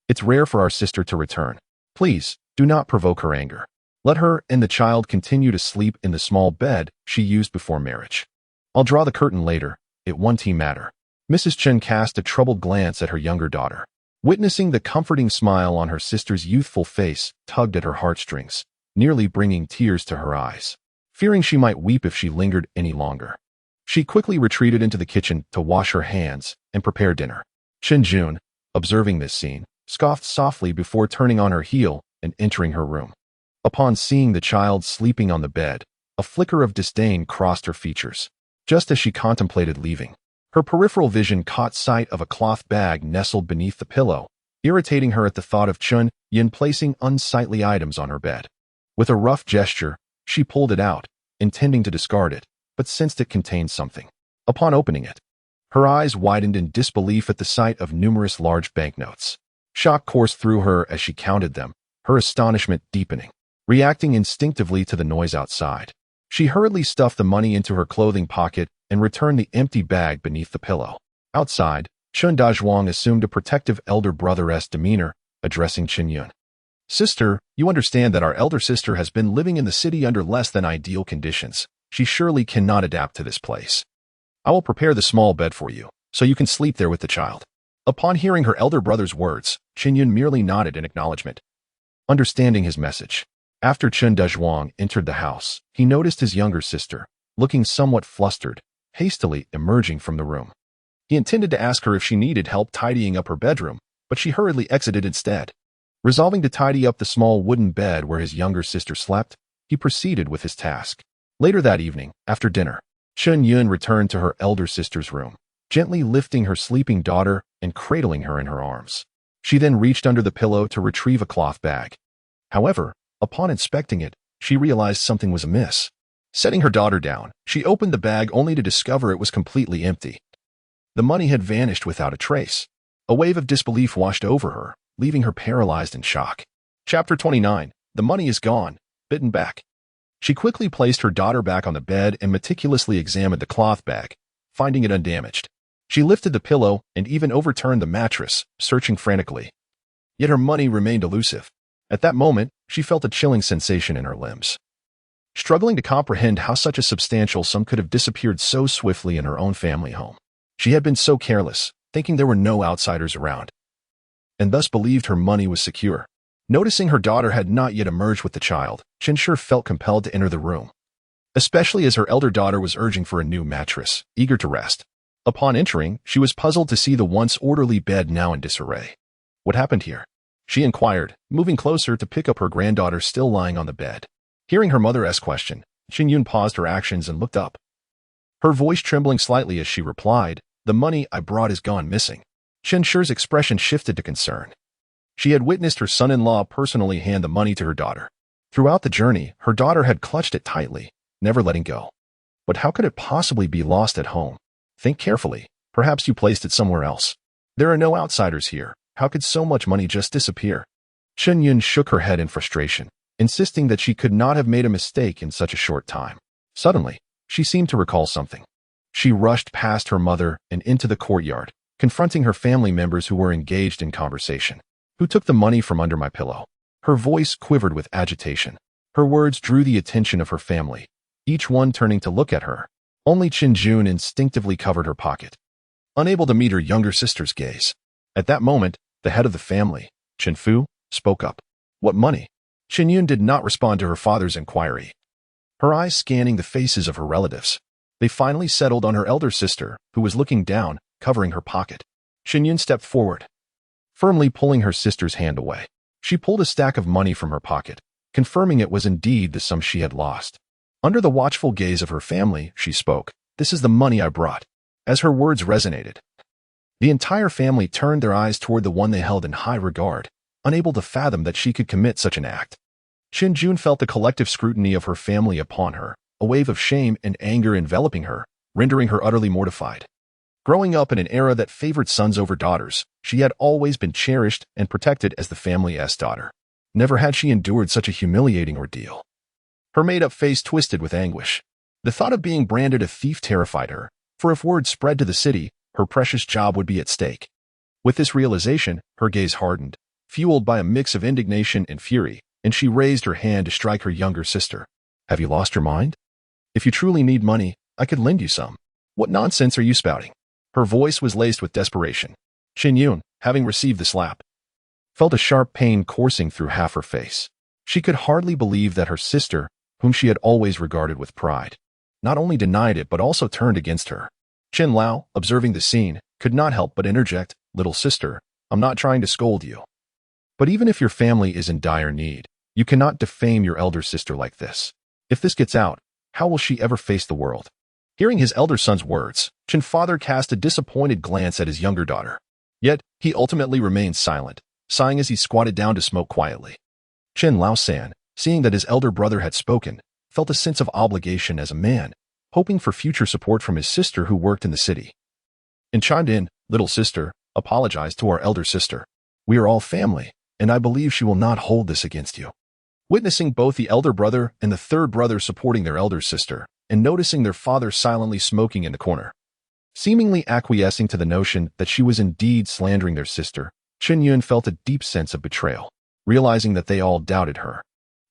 it's rare for our sister to return. Please, do not provoke her anger. Let her and the child continue to sleep in the small bed she used before marriage. I'll draw the curtain later. It won't matter." Mrs. Chen cast a troubled glance at her younger daughter. Witnessing the comforting smile on her sister's youthful face tugged at her heartstrings, nearly bringing tears to her eyes. Fearing she might weep if she lingered any longer, she quickly retreated into the kitchen to wash her hands and prepare dinner. Chen Yun, observing this scene, scoffed softly before turning on her heel and entering her room. Upon seeing the child sleeping on the bed, a flicker of disdain crossed her features. Just as she contemplated leaving, her peripheral vision caught sight of a cloth bag nestled beneath the pillow, irritating her at the thought of Chen Yun placing unsightly items on her bed. With a rough gesture, she pulled it out, intending to discard it, but sensed it contained something. Upon opening it, her eyes widened in disbelief at the sight of numerous large banknotes. Shock coursed through her as she counted them, her astonishment deepening. Reacting instinctively to the noise outside, she hurriedly stuffed the money into her clothing pocket and returned the empty bag beneath the pillow. Outside, Chen Dazhuang assumed a protective elder brother-esque demeanor, addressing Chen Yun. "Sister, you understand that our elder sister has been living in the city under less than ideal conditions. She surely cannot adapt to this place. I will prepare the small bed for you, so you can sleep there with the child." Upon hearing her elder brother's words, Chen Yun merely nodded in acknowledgement, understanding his message. After Chen Dazhuang entered the house, he noticed his younger sister, looking somewhat flustered, hastily emerging from the room. He intended to ask her if she needed help tidying up her bedroom, but she hurriedly exited instead. Resolving to tidy up the small wooden bed where his younger sister slept, he proceeded with his task. Later that evening, after dinner, Chen Yun returned to her elder sister's room, gently lifting her sleeping daughter and cradling her in her arms. She then reached under the pillow to retrieve a cloth bag. However, upon inspecting it, she realized something was amiss. Setting her daughter down, she opened the bag only to discover it was completely empty. The money had vanished without a trace. A wave of disbelief washed over her, leaving her paralyzed in shock. Chapter 29. The money is gone. Bitten back. She quickly placed her daughter back on the bed and meticulously examined the cloth bag, finding it undamaged. She lifted the pillow and even overturned the mattress, searching frantically. Yet her money remained elusive. At that moment, she felt a chilling sensation in her limbs. Struggling to comprehend how such a substantial sum could have disappeared so swiftly in her own family home. She had been so careless, thinking there were no outsiders around, and thus believed her money was secure. Noticing her daughter had not yet emerged with the child, Chen Shi felt compelled to enter the room, especially as her elder daughter was urging for a new mattress, eager to rest. Upon entering, she was puzzled to see the once orderly bed now in disarray. What happened here? She inquired, moving closer to pick up her granddaughter still lying on the bed. Hearing her mother's question, Chen Yun paused her actions and looked up. Her voice trembling slightly as she replied, "The money I brought is gone missing." Chen Shi's expression shifted to concern. She had witnessed her son-in-law personally hand the money to her daughter. Throughout the journey, her daughter had clutched it tightly, never letting go. But how could it possibly be lost at home? Think carefully. Perhaps you placed it somewhere else. There are no outsiders here. How could so much money just disappear? Chen Yun shook her head in frustration, insisting that she could not have made a mistake in such a short time. Suddenly, She seemed to recall something. She rushed past her mother and into the courtyard, confronting her family members who were engaged in conversation. "Who took the money from under my pillow?" Her voice quivered with agitation. Her words drew the attention of her family, each one turning to look at her. Only Chen Yun instinctively covered her pocket, unable to meet her younger sister's gaze. At that moment, the head of the family, Chen Fu, spoke up. "What money?" Chen Yun did not respond to her father's inquiry, her eyes scanning the faces of her relatives. They finally settled on her elder sister, who was looking down, covering her pocket. Chen Yun stepped forward, firmly pulling her sister's hand away. She pulled a stack of money from her pocket, confirming it was indeed the sum she had lost. Under the watchful gaze of her family, she spoke. "This is the money I brought." As her words resonated, the entire family turned their eyes toward the one they held in high regard, unable to fathom that she could commit such an act. Chen Yun felt the collective scrutiny of her family upon her, a wave of shame and anger enveloping her, rendering her utterly mortified. Growing up in an era that favored sons over daughters, she had always been cherished and protected as the family's daughter. Never had she endured such a humiliating ordeal. Her made-up face twisted with anguish. The thought of being branded a thief terrified her, for if word spread to the city, her precious job would be at stake. With this realization, her gaze hardened, fueled by a mix of indignation and fury, and she raised her hand to strike her younger sister. "Have you lost your mind? If you truly need money, I could lend you some. What nonsense are you spouting?" Her voice was laced with desperation. Chen Yun, having received the slap, felt a sharp pain coursing through half her face. She could hardly believe that her sister, whom she had always regarded with pride, not only denied it but also turned against her. Chen Lao, observing the scene, could not help but interject, "Little sister, I'm not trying to scold you. But even if your family is in dire need, you cannot defame your elder sister like this. If this gets out, how will she ever face the world?" Hearing his elder son's words, Chen father cast a disappointed glance at his younger daughter. Yet, he ultimately remained silent, sighing as he squatted down to smoke quietly. Chen Lao-san, seeing that his elder brother had spoken, felt a sense of obligation as a man, hoping for future support from his sister who worked in the city, and chimed in, "Little sister, apologize to our elder sister. We are all family, and I believe she will not hold this against you." Witnessing both the elder brother and the third brother supporting their elder sister, and noticing their father silently smoking in the corner, seemingly acquiescing to the notion that she was indeed slandering their sister, Chen Yun felt a deep sense of betrayal, realizing that they all doubted her.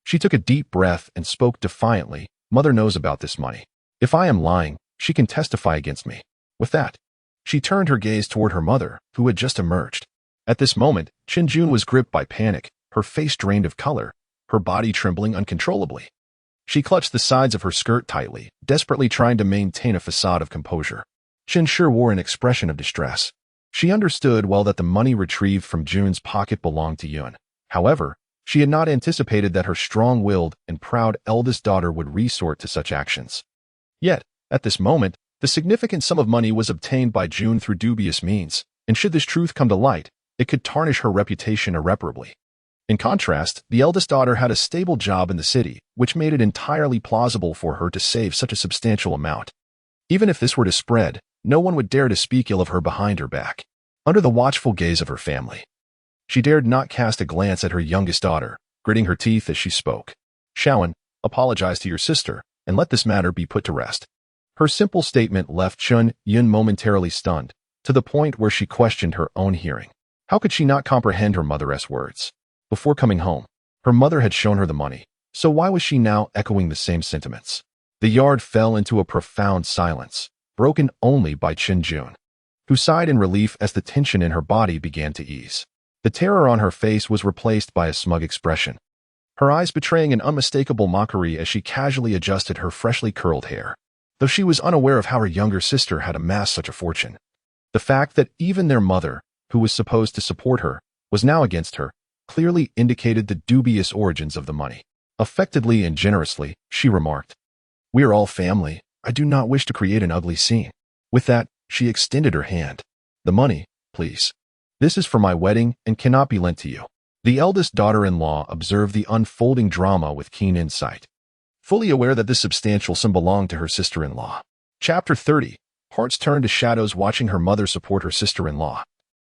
She took a deep breath and spoke defiantly, "Mother knows about this money. If I am lying, she can testify against me." With that, she turned her gaze toward her mother, who had just emerged. At this moment, Chen Yun was gripped by panic, her face drained of color, her body trembling uncontrollably. She clutched the sides of her skirt tightly, desperately trying to maintain a facade of composure. Chen Shi wore an expression of distress. She understood well that the money retrieved from Jun's pocket belonged to Yun. However, she had not anticipated that her strong-willed and proud eldest daughter would resort to such actions. Yet, at this moment, the significant sum of money was obtained by Jun through dubious means, and should this truth come to light, it could tarnish her reputation irreparably. In contrast, the eldest daughter had a stable job in the city, which made it entirely plausible for her to save such a substantial amount. Even if this were to spread, no one would dare to speak ill of her behind her back. Under the watchful gaze of her family, she dared not cast a glance at her youngest daughter, gritting her teeth as she spoke. "Shaoan, apologize to your sister, and let this matter be put to rest." Her simple statement left Chen Yun momentarily stunned, to the point where she questioned her own hearing. How could she not comprehend her mother's words? Before coming home, her mother had shown her the money, so why was she now echoing the same sentiments? The yard fell into a profound silence, broken only by Chen Yun, who sighed in relief as the tension in her body began to ease. The terror on her face was replaced by a smug expression, her eyes betraying an unmistakable mockery as she casually adjusted her freshly curled hair. Though she was unaware of how her younger sister had amassed such a fortune, the fact that even their mother, who was supposed to support her, was now against her, clearly indicated the dubious origins of the money. Affectedly and generously, she remarked, "We are all family. I do not wish to create an ugly scene." With that, she extended her hand. "The money, please. This is for my wedding and cannot be lent to you." The eldest daughter-in-law observed the unfolding drama with keen insight, fully aware that this substantial sum belonged to her sister-in-law. Chapter 30. Hearts turned to shadows watching her mother support her sister-in-law.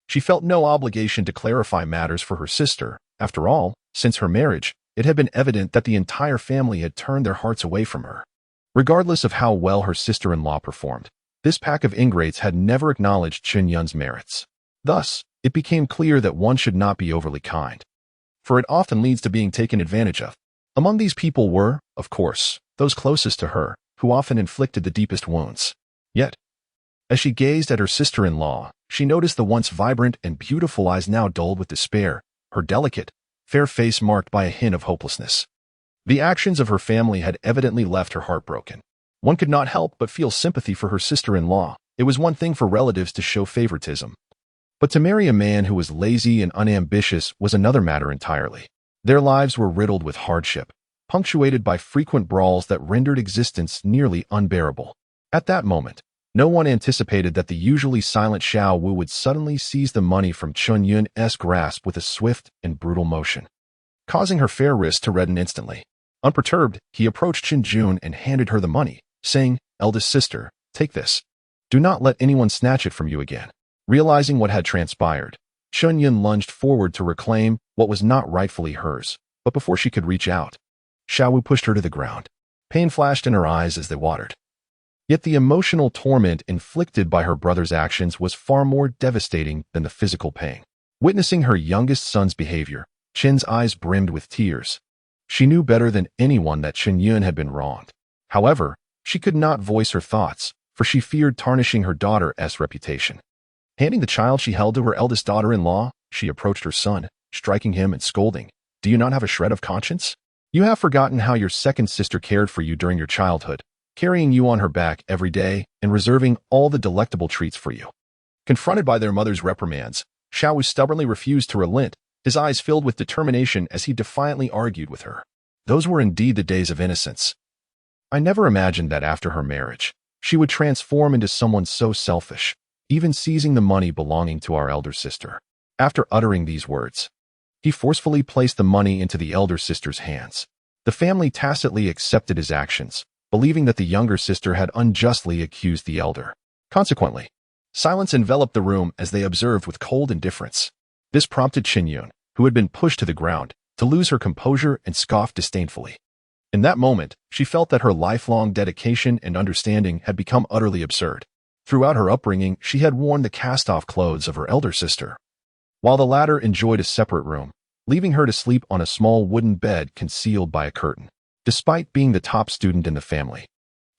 She felt no obligation to clarify matters for her sister. After all, since her marriage, it had been evident that the entire family had turned their hearts away from her. Regardless of how well her sister-in-law performed, this pack of ingrates had never acknowledged Chen Yun's merits. Thus, it became clear that one should not be overly kind, for it often leads to being taken advantage of. Among these people were, of course, those closest to her, who often inflicted the deepest wounds. Yet, as she gazed at her sister-in-law, she noticed the once vibrant and beautiful eyes now dulled with despair, her delicate, fair face marked by a hint of hopelessness. The actions of her family had evidently left her heartbroken. One could not help but feel sympathy for her sister-in-law. It was one thing for relatives to show favoritism, but to marry a man who was lazy and unambitious was another matter entirely. Their lives were riddled with hardship, punctuated by frequent brawls that rendered existence nearly unbearable. At that moment, no one anticipated that the usually silent Zhao Wu would suddenly seize the money from Chen Yun's grasp with a swift and brutal motion, causing her fair wrist to redden instantly. Unperturbed, he approached Chen Yun and handed her the money, saying, "Eldest sister, take this. Do not let anyone snatch it from you again." Realizing what had transpired, Chen Yun lunged forward to reclaim what was not rightfully hers, but before she could reach out, Zhao Wu pushed her to the ground. Pain flashed in her eyes as they watered. Yet the emotional torment inflicted by her brother's actions was far more devastating than the physical pain. Witnessing her youngest son's behavior, Chen's eyes brimmed with tears. She knew better than anyone that Chen Yun had been wronged. However, she could not voice her thoughts, for she feared tarnishing her daughter's reputation. Handing the child she held to her eldest daughter-in-law, she approached her son, striking him and scolding, "Do you not have a shred of conscience? You have forgotten how your second sister cared for you during your childhood, carrying you on her back every day and reserving all the delectable treats for you." Confronted by their mother's reprimands, Zhao Wu stubbornly refused to relent, his eyes filled with determination as he defiantly argued with her. Those were indeed the days of innocence. I never imagined that after her marriage, she would transform into someone so selfish, even seizing the money belonging to our elder sister. After uttering these words, he forcefully placed the money into the elder sister's hands. The family tacitly accepted his actions, believing that the younger sister had unjustly accused the elder. Consequently, silence enveloped the room as they observed with cold indifference. This prompted Chen Yun, who had been pushed to the ground, to lose her composure and scoff disdainfully. In that moment, she felt that her lifelong dedication and understanding had become utterly absurd. Throughout her upbringing, she had worn the cast-off clothes of her elder sister, while the latter enjoyed a separate room, leaving her to sleep on a small wooden bed concealed by a curtain. Despite being the top student in the family,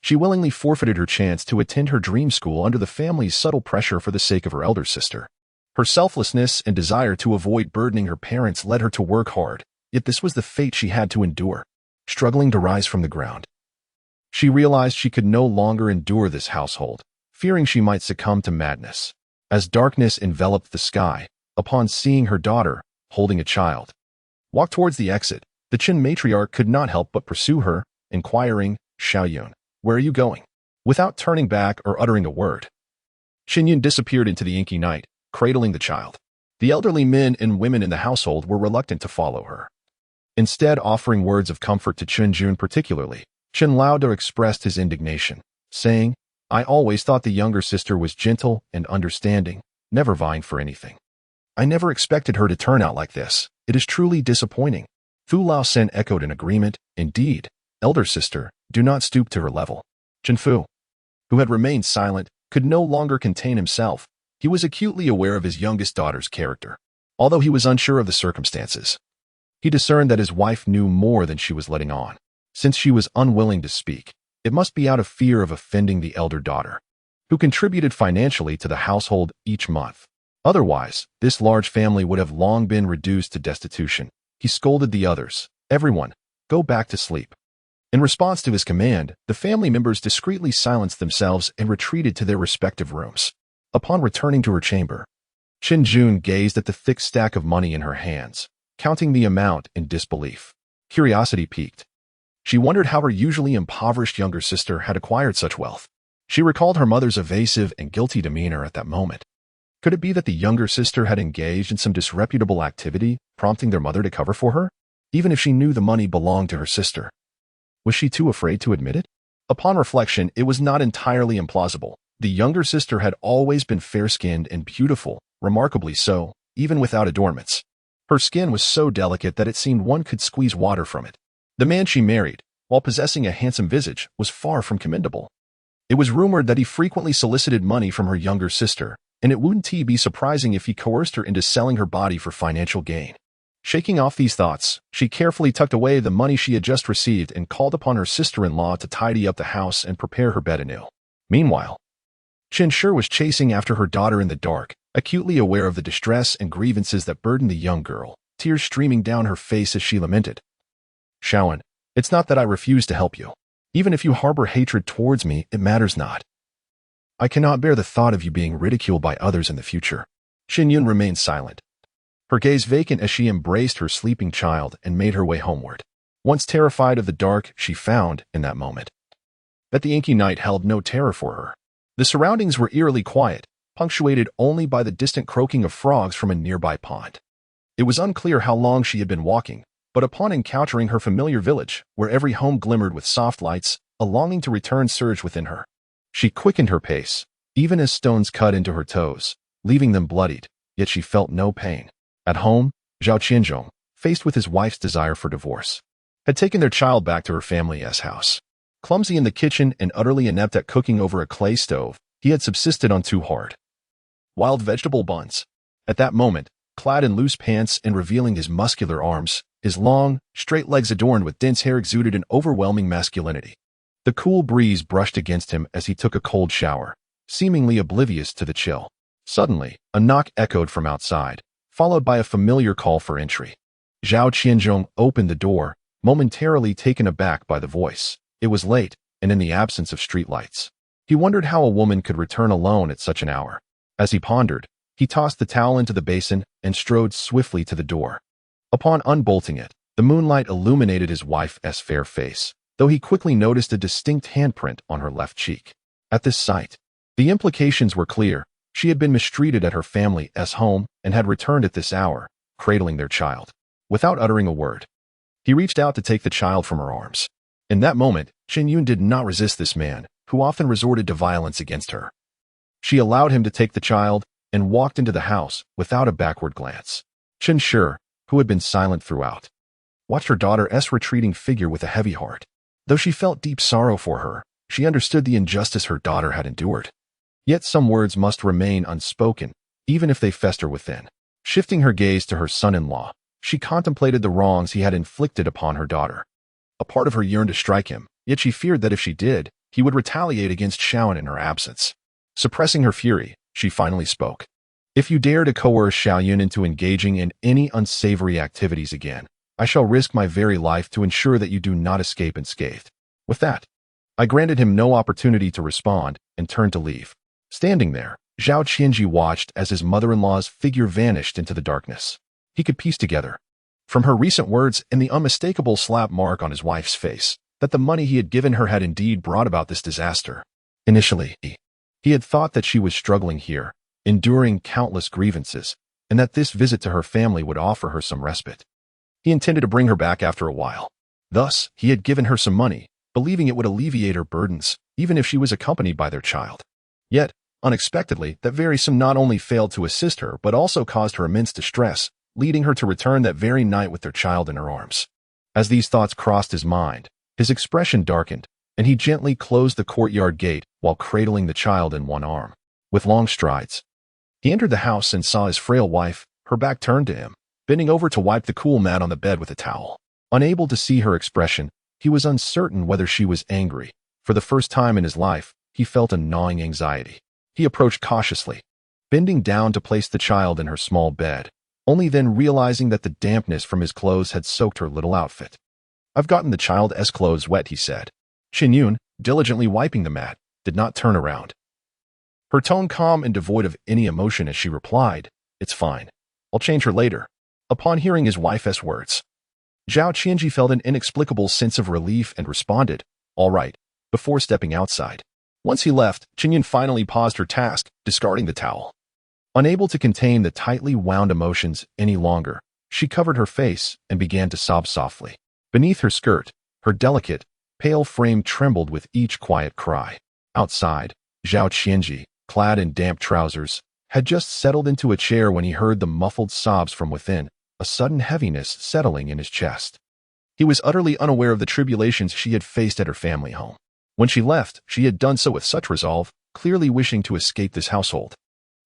she willingly forfeited her chance to attend her dream school under the family's subtle pressure for the sake of her elder sister. Her selflessness and desire to avoid burdening her parents led her to work hard, yet this was the fate she had to endure. Struggling to rise from the ground, she realized she could no longer endure this household, fearing she might succumb to madness. As darkness enveloped the sky, upon seeing her daughter, holding a child, walk towards the exit, the Chen matriarch could not help but pursue her, inquiring, "Zhao Yun, where are you going?" Without turning back or uttering a word, Chen Yun disappeared into the inky night, cradling the child. The elderly men and women in the household were reluctant to follow her. Instead, offering words of comfort to Chen Yun particularly, Chen Laoda expressed his indignation, saying, "I always thought the younger sister was gentle and understanding, never vying for anything. I never expected her to turn out like this. It is truly disappointing." Fu Lao Sen echoed in agreement, "Indeed, elder sister, do not stoop to her level." Chen Fu, who had remained silent, could no longer contain himself. He was acutely aware of his youngest daughter's character. Although he was unsure of the circumstances, he discerned that his wife knew more than she was letting on. Since she was unwilling to speak, it must be out of fear of offending the elder daughter, who contributed financially to the household each month. Otherwise, this large family would have long been reduced to destitution. He scolded the others, "Everyone, go back to sleep." In response to his command, the family members discreetly silenced themselves and retreated to their respective rooms. Upon returning to her chamber, Chen Yun gazed at the thick stack of money in her hands, counting the amount in disbelief. Curiosity piqued. She wondered how her usually impoverished younger sister had acquired such wealth. She recalled her mother's evasive and guilty demeanor at that moment. Could it be that the younger sister had engaged in some disreputable activity, prompting their mother to cover for her, even if she knew the money belonged to her sister? Was she too afraid to admit it? Upon reflection, it was not entirely implausible. The younger sister had always been fair-skinned and beautiful, remarkably so, even without adornments. Her skin was so delicate that it seemed one could squeeze water from it. The man she married, while possessing a handsome visage, was far from commendable. It was rumored that he frequently solicited money from her younger sister, and it wouldn't be surprising if he coerced her into selling her body for financial gain. Shaking off these thoughts, she carefully tucked away the money she had just received and called upon her sister-in-law to tidy up the house and prepare her bed anew. Meanwhile, Chen Yun was chasing after her daughter in the dark, acutely aware of the distress and grievances that burdened the young girl, tears streaming down her face as she lamented. "Zhao Qianzhi, it's not that I refuse to help you. Even if you harbor hatred towards me, it matters not. I cannot bear the thought of you being ridiculed by others in the future." Chen Yun remained silent, her gaze vacant as she embraced her sleeping child and made her way homeward. Once terrified of the dark, she found, in that moment, that the inky night held no terror for her. The surroundings were eerily quiet, punctuated only by the distant croaking of frogs from a nearby pond. It was unclear how long she had been walking, but upon encountering her familiar village, where every home glimmered with soft lights, a longing to return surged within her. She quickened her pace, even as stones cut into her toes, leaving them bloodied, yet she felt no pain. At home, Zhao Qianzhi, faced with his wife's desire for divorce, had taken their child back to her family's house. Clumsy in the kitchen and utterly inept at cooking over a clay stove, he had subsisted on 2 hard, wild vegetable buns. At that moment, clad in loose pants and revealing his muscular arms, his long, straight legs adorned with dense hair exuded an overwhelming masculinity. The cool breeze brushed against him as he took a cold shower, seemingly oblivious to the chill. Suddenly, a knock echoed from outside, followed by a familiar call for entry. Zhao Qianzhi opened the door, momentarily taken aback by the voice. It was late, and in the absence of streetlights. He wondered how a woman could return alone at such an hour. As he pondered, he tossed the towel into the basin and strode swiftly to the door. Upon unbolting it, the moonlight illuminated his wife's fair face, though he quickly noticed a distinct handprint on her left cheek. At this sight, the implications were clear. She had been mistreated at her family's home and had returned at this hour, cradling their child. Without uttering a word, he reached out to take the child from her arms. In that moment, Chen Yun did not resist this man, who often resorted to violence against her. She allowed him to take the child and walked into the house without a backward glance. Chen Yun, who had been silent throughout, watched her daughter's retreating figure with a heavy heart. Though she felt deep sorrow for her, she understood the injustice her daughter had endured. Yet some words must remain unspoken, even if they fester within. Shifting her gaze to her son-in-law, she contemplated the wrongs he had inflicted upon her daughter. A part of her yearned to strike him, yet she feared that if she did, he would retaliate against Zhao in her absence. Suppressing her fury, she finally spoke. "If you dare to coerce Zhao Yun into engaging in any unsavory activities again, I shall risk my very life to ensure that you do not escape unscathed." With that, I granted him no opportunity to respond and turned to leave. Standing there, Zhao Qianzhi watched as his mother-in-law's figure vanished into the darkness. He could piece together, from her recent words and the unmistakable slap mark on his wife's face, that the money he had given her had indeed brought about this disaster. Initially, he had thought that she was struggling here, enduring countless grievances, and that this visit to her family would offer her some respite. He intended to bring her back after a while. Thus, he had given her some money, believing it would alleviate her burdens, even if she was accompanied by their child. Yet, unexpectedly, that very sum not only failed to assist her, but also caused her immense distress, leading her to return that very night with their child in her arms. As these thoughts crossed his mind, his expression darkened, and he gently closed the courtyard gate while cradling the child in one arm. With long strides, he entered the house and saw his frail wife, her back turned to him, bending over to wipe the cool mat on the bed with a towel. Unable to see her expression, he was uncertain whether she was angry. For the first time in his life, he felt a gnawing anxiety. He approached cautiously, bending down to place the child in her small bed, only then realizing that the dampness from his clothes had soaked her little outfit. "I've gotten the child's clothes wet," he said. Chen Yun, diligently wiping the mat, did not turn around. Her tone calm and devoid of any emotion as she replied, "It's fine. I'll change her later." Upon hearing his wife's words, Zhao Qianzhi felt an inexplicable sense of relief and responded, "All right," before stepping outside. Once he left, Chen Yun finally paused her task, discarding the towel. Unable to contain the tightly wound emotions any longer, she covered her face and began to sob softly. Beneath her skirt, her delicate, pale frame trembled with each quiet cry. Outside, Zhao Qianzhi, clad in damp trousers, had just settled into a chair when he heard the muffled sobs from within, a sudden heaviness settling in his chest. He was utterly unaware of the tribulations she had faced at her family home. When she left, she had done so with such resolve, clearly wishing to escape this household.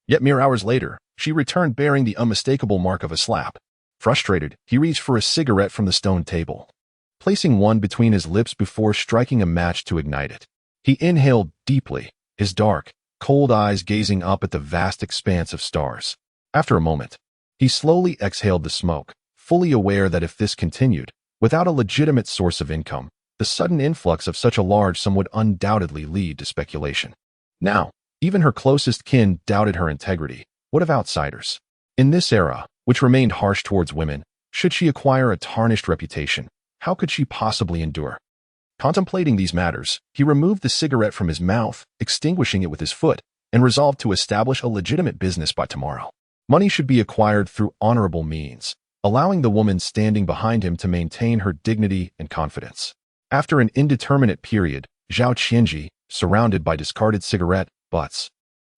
Yet mere hours later, she returned bearing the unmistakable mark of a slap. Frustrated, he reached for a cigarette from the stone table, placing one between his lips before striking a match to ignite it. He inhaled deeply, his dark, cold eyes gazing up at the vast expanse of stars. After a moment, he slowly exhaled the smoke, fully aware that if this continued, without a legitimate source of income, the sudden influx of such a large sum would undoubtedly lead to speculation. Now, even her closest kin doubted her integrity. What of outsiders? In this era, which remained harsh towards women, should she acquire a tarnished reputation, how could she possibly endure? Contemplating these matters, he removed the cigarette from his mouth, extinguishing it with his foot, and resolved to establish a legitimate business by tomorrow. Money should be acquired through honorable means, allowing the woman standing behind him to maintain her dignity and confidence. After an indeterminate period, Zhao Qianzhi, surrounded by discarded cigarette butts,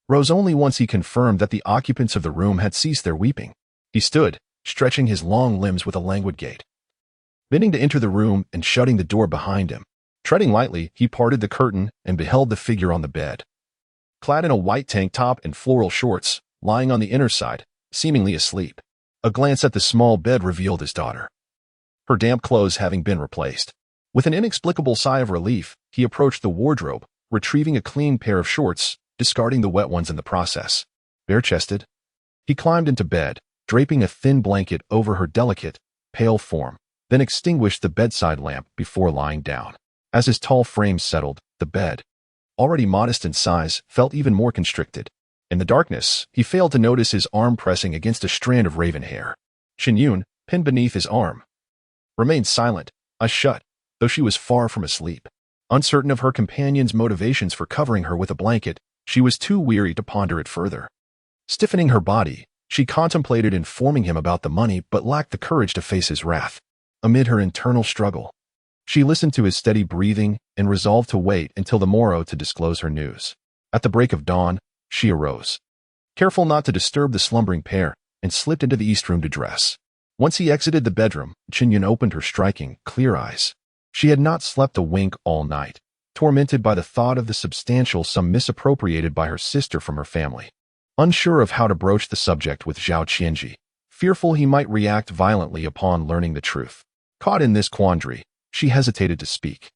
rose only once he confirmed that the occupants of the room had ceased their weeping. He stood, stretching his long limbs with a languid gait, bending to enter the room and shutting the door behind him. Treading lightly, he parted the curtain and beheld the figure on the bed. Clad in a white tank top and floral shorts, lying on the inner side, seemingly asleep. A glance at the small bed revealed his daughter, her damp clothes having been replaced. With an inexplicable sigh of relief, he approached the wardrobe, retrieving a clean pair of shorts, discarding the wet ones in the process. Bare-chested, he climbed into bed, draping a thin blanket over her delicate, pale form, then extinguished the bedside lamp before lying down. As his tall frame settled, the bed, already modest in size, felt even more constricted. In the darkness, he failed to notice his arm pressing against a strand of raven hair. Chen Yun, pinned beneath his arm, remained silent, eyes shut, though she was far from asleep. Uncertain of her companion's motivations for covering her with a blanket, she was too weary to ponder it further. Stiffening her body, she contemplated informing him about the money but lacked the courage to face his wrath. Amid her internal struggle, she listened to his steady breathing and resolved to wait until the morrow to disclose her news. At the break of dawn, she arose, careful not to disturb the slumbering pair, and slipped into the east room to dress. Once he exited the bedroom, Chen Yun opened her striking, clear eyes. She had not slept a wink all night, tormented by the thought of the substantial sum misappropriated by her sister from her family. Unsure of how to broach the subject with Zhao Qianzhi, fearful he might react violently upon learning the truth. Caught in this quandary, she hesitated to speak,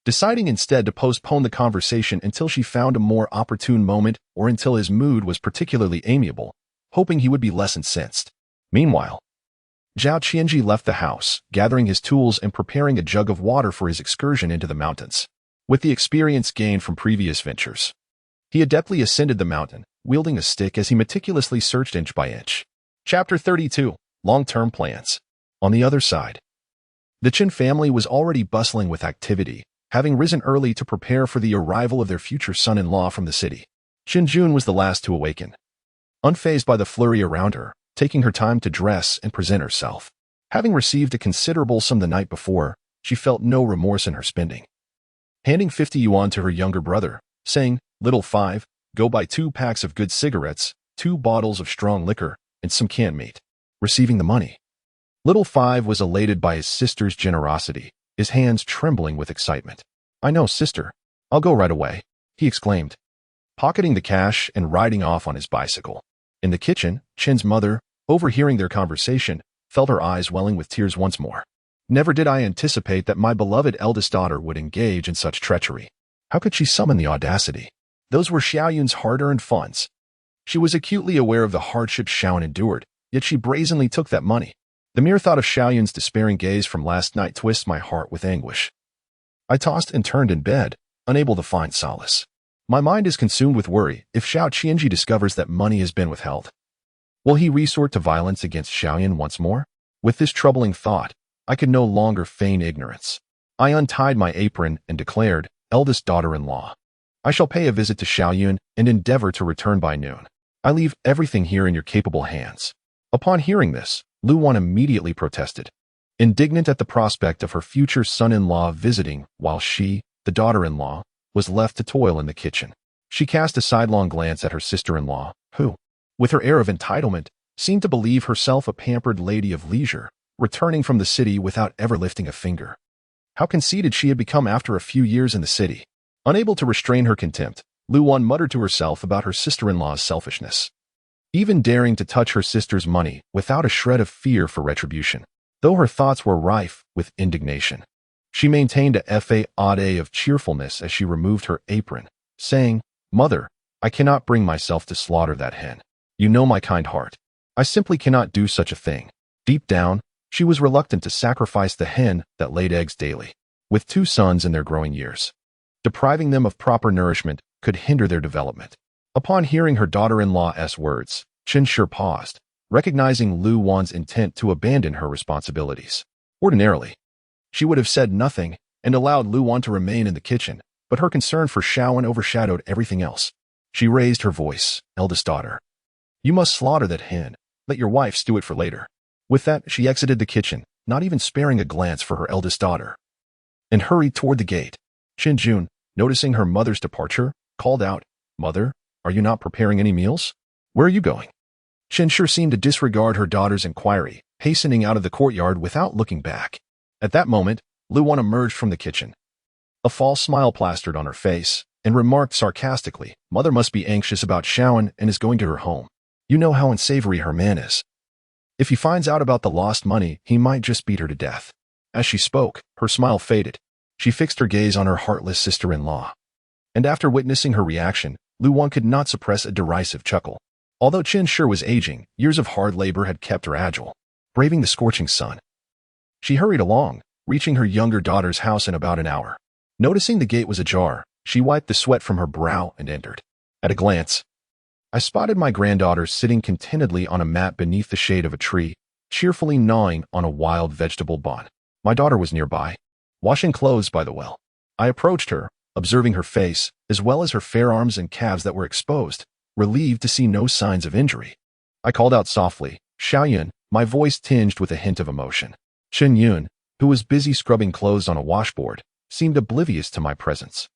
deciding instead to postpone the conversation until she found a more opportune moment or until his mood was particularly amiable, hoping he would be less incensed. Meanwhile, Zhao Qianzhi left the house, gathering his tools and preparing a jug of water for his excursion into the mountains. With the experience gained from previous ventures, he adeptly ascended the mountain, wielding a stick as he meticulously searched inch by inch. Chapter 32. Long-term plans. On the other side, the Chen family was already bustling with activity, having risen early to prepare for the arrival of their future son-in-law from the city. Chen Yun was the last to awaken, unfazed by the flurry around her, taking her time to dress and present herself. Having received a considerable sum the night before, she felt no remorse in her spending. Handing 50 yuan to her younger brother, saying, "Little Five, go buy 2 packs of good cigarettes, 2 bottles of strong liquor, and some canned meat." Receiving the money, Little Five was elated by his sister's generosity, his hands trembling with excitement. "I know, sister. I'll go right away," he exclaimed, pocketing the cash and riding off on his bicycle. In the kitchen, Chen's mother, overhearing their conversation, felt her eyes welling with tears once more. "Never did I anticipate that my beloved eldest daughter would engage in such treachery. How could she summon the audacity? Those were Xiao Yun's hard-earned funds." She was acutely aware of the hardships Xiao Yun endured, yet she brazenly took that money. The mere thought of Xiao Yun's despairing gaze from last night twists my heart with anguish. I tossed and turned in bed, unable to find solace. My mind is consumed with worry. If Zhao Qianzhi discovers that money has been withheld, will he resort to violence against Xiao Yun once more? With this troubling thought, I could no longer feign ignorance. I untied my apron and declared, "Eldest daughter-in-law, I shall pay a visit to Xiao Yun and endeavor to return by noon. I leave everything here in your capable hands." Upon hearing this, Lu Wan immediately protested, indignant at the prospect of her future son-in-law visiting while she, the daughter-in-law, was left to toil in the kitchen. She cast a sidelong glance at her sister-in-law, who, with her air of entitlement, seemed to believe herself a pampered lady of leisure, returning from the city without ever lifting a finger. How conceited she had become after a few years in the city. Unable to restrain her contempt, Lu Wan muttered to herself about her sister-in-law's selfishness. Even daring to touch her sister's money without a shred of fear for retribution. Though her thoughts were rife with indignation, she maintained a facade of cheerfulness as she removed her apron, saying, "Mother, I cannot bring myself to slaughter that hen. You know my kind heart. I simply cannot do such a thing." Deep down, she was reluctant to sacrifice the hen that laid eggs daily. With 2 sons in their growing years, depriving them of proper nourishment could hinder their development. Upon hearing her daughter-in-law's words, Chen Yun paused, recognizing Lu Wan's intent to abandon her responsibilities. Ordinarily, she would have said nothing and allowed Lu Wan to remain in the kitchen, but her concern for Zhao Qianzhi overshadowed everything else. She raised her voice, "Eldest daughter, you must slaughter that hen. Let your wife stew it for later." With that, she exited the kitchen, not even sparing a glance for her eldest daughter, and hurried toward the gate. Chen Yun, noticing her mother's departure, called out, "Mother, are you not preparing any meals? Where are you going?" Chen Yun seemed to disregard her daughter's inquiry, hastening out of the courtyard without looking back. At that moment, Lu Wan emerged from the kitchen. A false smile plastered on her face, and remarked sarcastically, "Mother must be anxious about Zhao Qianzhi and is going to her home. You know how unsavory her man is. If he finds out about the lost money, he might just beat her to death." As she spoke, her smile faded. She fixed her gaze on her heartless sister-in-law. And after witnessing her reaction, Lu Wan could not suppress a derisive chuckle. Although Chen Yun was aging, years of hard labor had kept her agile, braving the scorching sun. She hurried along, reaching her younger daughter's house in about an hour. Noticing the gate was ajar, she wiped the sweat from her brow and entered. At a glance, I spotted my granddaughter sitting contentedly on a mat beneath the shade of a tree, cheerfully gnawing on a wild vegetable bun. My daughter was nearby, washing clothes by the well. I approached her, observing her face, as well as her fair arms and calves that were exposed, relieved to see no signs of injury. I called out softly, "Zhao Yun," my voice tinged with a hint of emotion. Chen Yun, who was busy scrubbing clothes on a washboard, seemed oblivious to my presence,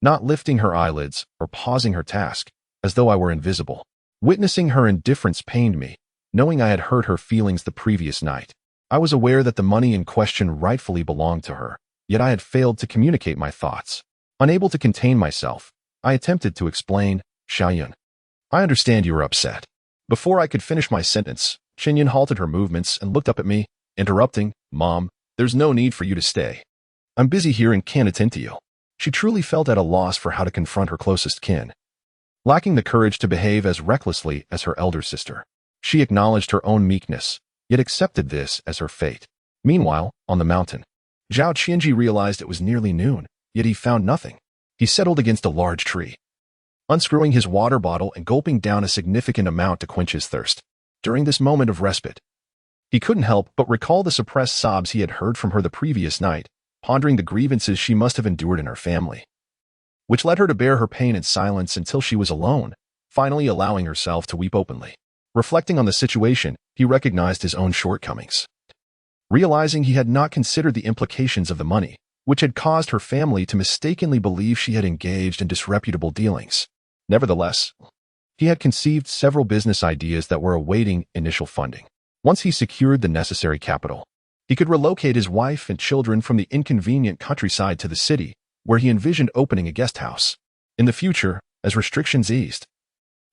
not lifting her eyelids or pausing her task, as though I were invisible. Witnessing her indifference pained me, knowing I had hurt her feelings the previous night. I was aware that the money in question rightfully belonged to her, yet I had failed to communicate my thoughts. Unable to contain myself, I attempted to explain, "Zhao Yun, I understand you are upset." Before I could finish my sentence, Chen Yun halted her movements and looked up at me, interrupting, "Mom, there's no need for you to stay. I'm busy here and can't attend to you." She truly felt at a loss for how to confront her closest kin, lacking the courage to behave as recklessly as her elder sister. She acknowledged her own meekness, yet accepted this as her fate. Meanwhile, on the mountain, Zhao Qianzhi realized it was nearly noon, yet he found nothing. He settled against a large tree, unscrewing his water bottle and gulping down a significant amount to quench his thirst. During this moment of respite, he couldn't help but recall the suppressed sobs he had heard from her the previous night, pondering the grievances she must have endured in her family, which led her to bear her pain in silence until she was alone, finally allowing herself to weep openly. Reflecting on the situation, he recognized his own shortcomings. Realizing he had not considered the implications of the money, which had caused her family to mistakenly believe she had engaged in disreputable dealings. Nevertheless, he had conceived several business ideas that were awaiting initial funding. Once he secured the necessary capital, he could relocate his wife and children from the inconvenient countryside to the city, where he envisioned opening a guest house. In the future, as restrictions eased,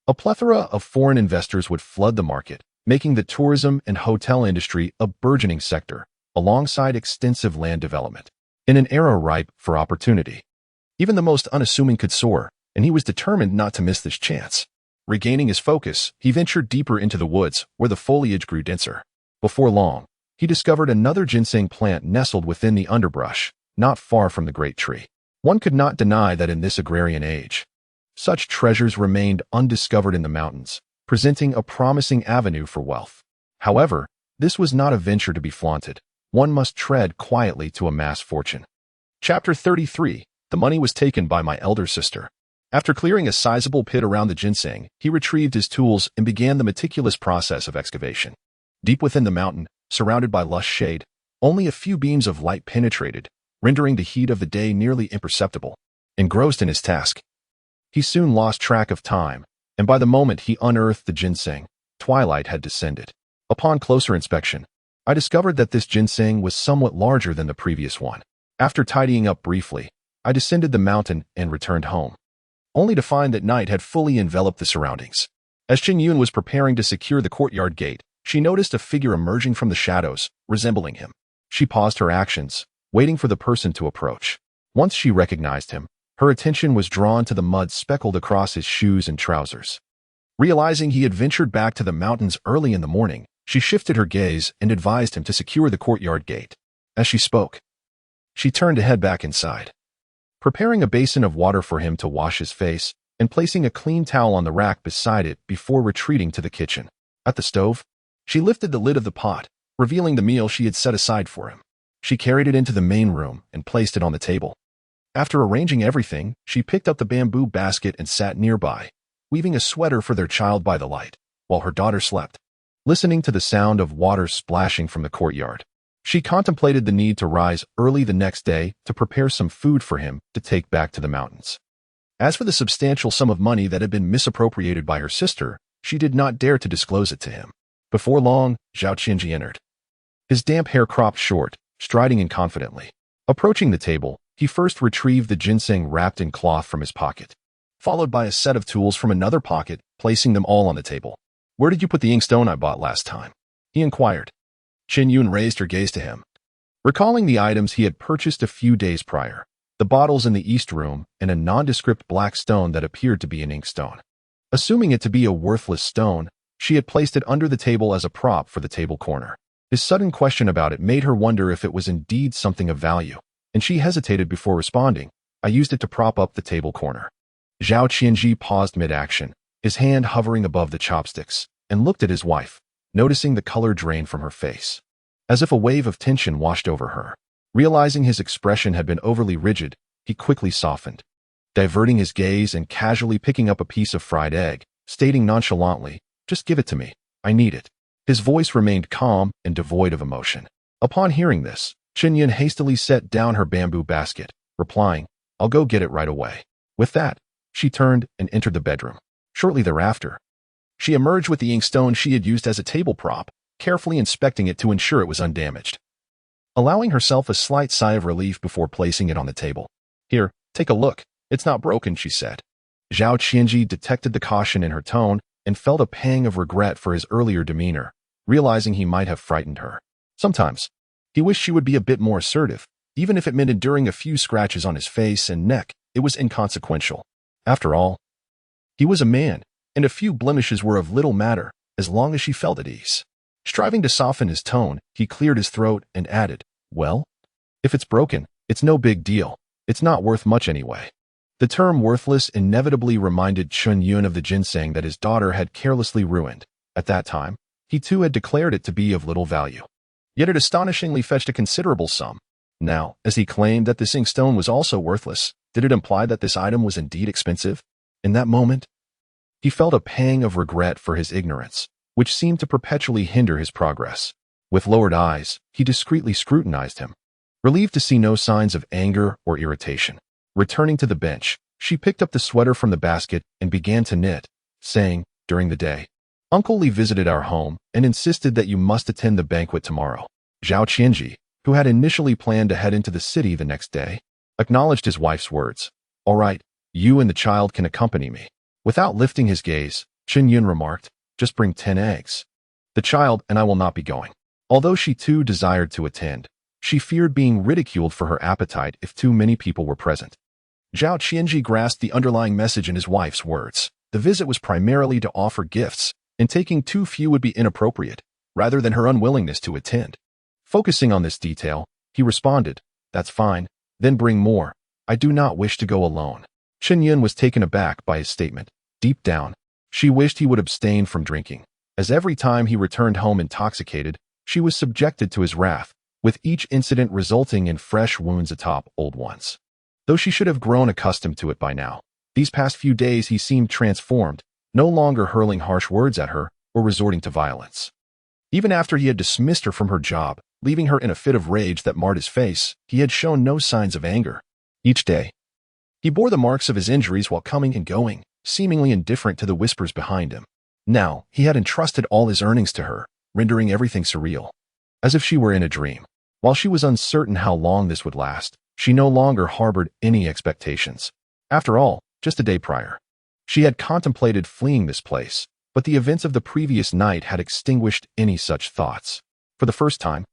a plethora of foreign investors would flood the market, making the tourism and hotel industry a burgeoning sector, alongside extensive land development. In an era ripe for opportunity, even the most unassuming could soar, and he was determined not to miss this chance. Regaining his focus, he ventured deeper into the woods, where the foliage grew denser. Before long, he discovered another ginseng plant nestled within the underbrush, not far from the great tree. One could not deny that in this agrarian age, such treasures remained undiscovered in the mountains, presenting a promising avenue for wealth. However, this was not a venture to be flaunted. One must tread quietly to amass fortune. Chapter 33. The money was taken by my elder sister. After clearing a sizable pit around the ginseng, he retrieved his tools and began the meticulous process of excavation. Deep within the mountain, surrounded by lush shade, only a few beams of light penetrated, rendering the heat of the day nearly imperceptible. Engrossed in his task, he soon lost track of time, and by the moment he unearthed the ginseng, twilight had descended. Upon closer inspection, I discovered that this ginseng was somewhat larger than the previous one. After tidying up briefly, I descended the mountain and returned home, only to find that night had fully enveloped the surroundings. As Chen Yun was preparing to secure the courtyard gate, she noticed a figure emerging from the shadows, resembling him. She paused her actions, waiting for the person to approach. Once she recognized him, her attention was drawn to the mud speckled across his shoes and trousers. Realizing he had ventured back to the mountains early in the morning, she shifted her gaze and advised him to secure the courtyard gate. As she spoke, she turned to head back inside, preparing a basin of water for him to wash his face and placing a clean towel on the rack beside it before retreating to the kitchen. At the stove, she lifted the lid of the pot, revealing the meal she had set aside for him. She carried it into the main room and placed it on the table. After arranging everything, she picked up the bamboo basket and sat nearby, weaving a sweater for their child by the light, while her daughter slept. Listening to the sound of water splashing from the courtyard, she contemplated the need to rise early the next day to prepare some food for him to take back to the mountains. As for the substantial sum of money that had been misappropriated by her sister, she did not dare to disclose it to him. Before long, Zhao Qianzhi entered, his damp hair cropped short, striding in confidently. Approaching the table, he first retrieved the ginseng wrapped in cloth from his pocket, followed by a set of tools from another pocket, placing them all on the table. "Where did you put the inkstone I bought last time?" he inquired. Chen Yun raised her gaze to him, recalling the items he had purchased a few days prior, the bottles in the east room and a nondescript black stone that appeared to be an inkstone. Assuming it to be a worthless stone, she had placed it under the table as a prop for the table corner. His sudden question about it made her wonder if it was indeed something of value, and she hesitated before responding. "I used it to prop up the table corner." Zhao Qianzhi paused mid-action, his hand hovering above the chopsticks, and looked at his wife, noticing the color drain from her face, as if a wave of tension washed over her. Realizing his expression had been overly rigid, he quickly softened, diverting his gaze and casually picking up a piece of fried egg, stating nonchalantly, "Just give it to me. I need it." His voice remained calm and devoid of emotion. Upon hearing this, Chen Yun hastily set down her bamboo basket, replying, "I'll go get it right away." With that, she turned and entered the bedroom. Shortly thereafter, she emerged with the inkstone she had used as a table prop, carefully inspecting it to ensure it was undamaged, allowing herself a slight sigh of relief before placing it on the table. "Here, take a look. It's not broken," she said. Zhao Qianzhi detected the caution in her tone and felt a pang of regret for his earlier demeanor, realizing he might have frightened her. Sometimes, he wished she would be a bit more assertive. Even if it meant enduring a few scratches on his face and neck, it was inconsequential. After all, he was a man, and a few blemishes were of little matter, as long as she felt at ease. Striving to soften his tone, he cleared his throat and added, "Well, if it's broken, it's no big deal. It's not worth much anyway." The term worthless inevitably reminded Chen Yun of the ginseng that his daughter had carelessly ruined. At that time, he too had declared it to be of little value. Yet it astonishingly fetched a considerable sum. Now, as he claimed that this inkstone was also worthless, did it imply that this item was indeed expensive? In that moment, he felt a pang of regret for his ignorance, which seemed to perpetually hinder his progress. With lowered eyes, he discreetly scrutinized him, relieved to see no signs of anger or irritation. Returning to the bench, she picked up the sweater from the basket and began to knit, saying, "During the day, Uncle Li visited our home and insisted that you must attend the banquet tomorrow." Zhao Qianzhi, who had initially planned to head into the city the next day, acknowledged his wife's words. "All right, you and the child can accompany me." Without lifting his gaze, Chen Yun remarked, "Just bring 10 eggs. The child and I will not be going." Although she too desired to attend, she feared being ridiculed for her appetite if too many people were present. Zhao Qianzhi grasped the underlying message in his wife's words. The visit was primarily to offer gifts, and taking too few would be inappropriate, rather than her unwillingness to attend. Focusing on this detail, he responded, "That's fine, then bring more. I do not wish to go alone." Chen Yun was taken aback by his statement. Deep down, she wished he would abstain from drinking, as every time he returned home intoxicated, she was subjected to his wrath, with each incident resulting in fresh wounds atop old ones. Though she should have grown accustomed to it by now, these past few days he seemed transformed, no longer hurling harsh words at her or resorting to violence. Even after he had dismissed her from her job, leaving her in a fit of rage that marred his face, he had shown no signs of anger. Each day, he bore the marks of his injuries while coming and going, seemingly indifferent to the whispers behind him. Now, he had entrusted all his earnings to her, rendering everything surreal. as if she were in a dream. While she was uncertain how long this would last, she no longer harbored any expectations. After all, just a day prior, she had contemplated fleeing this place, but the events of the previous night had extinguished any such thoughts. For the first time,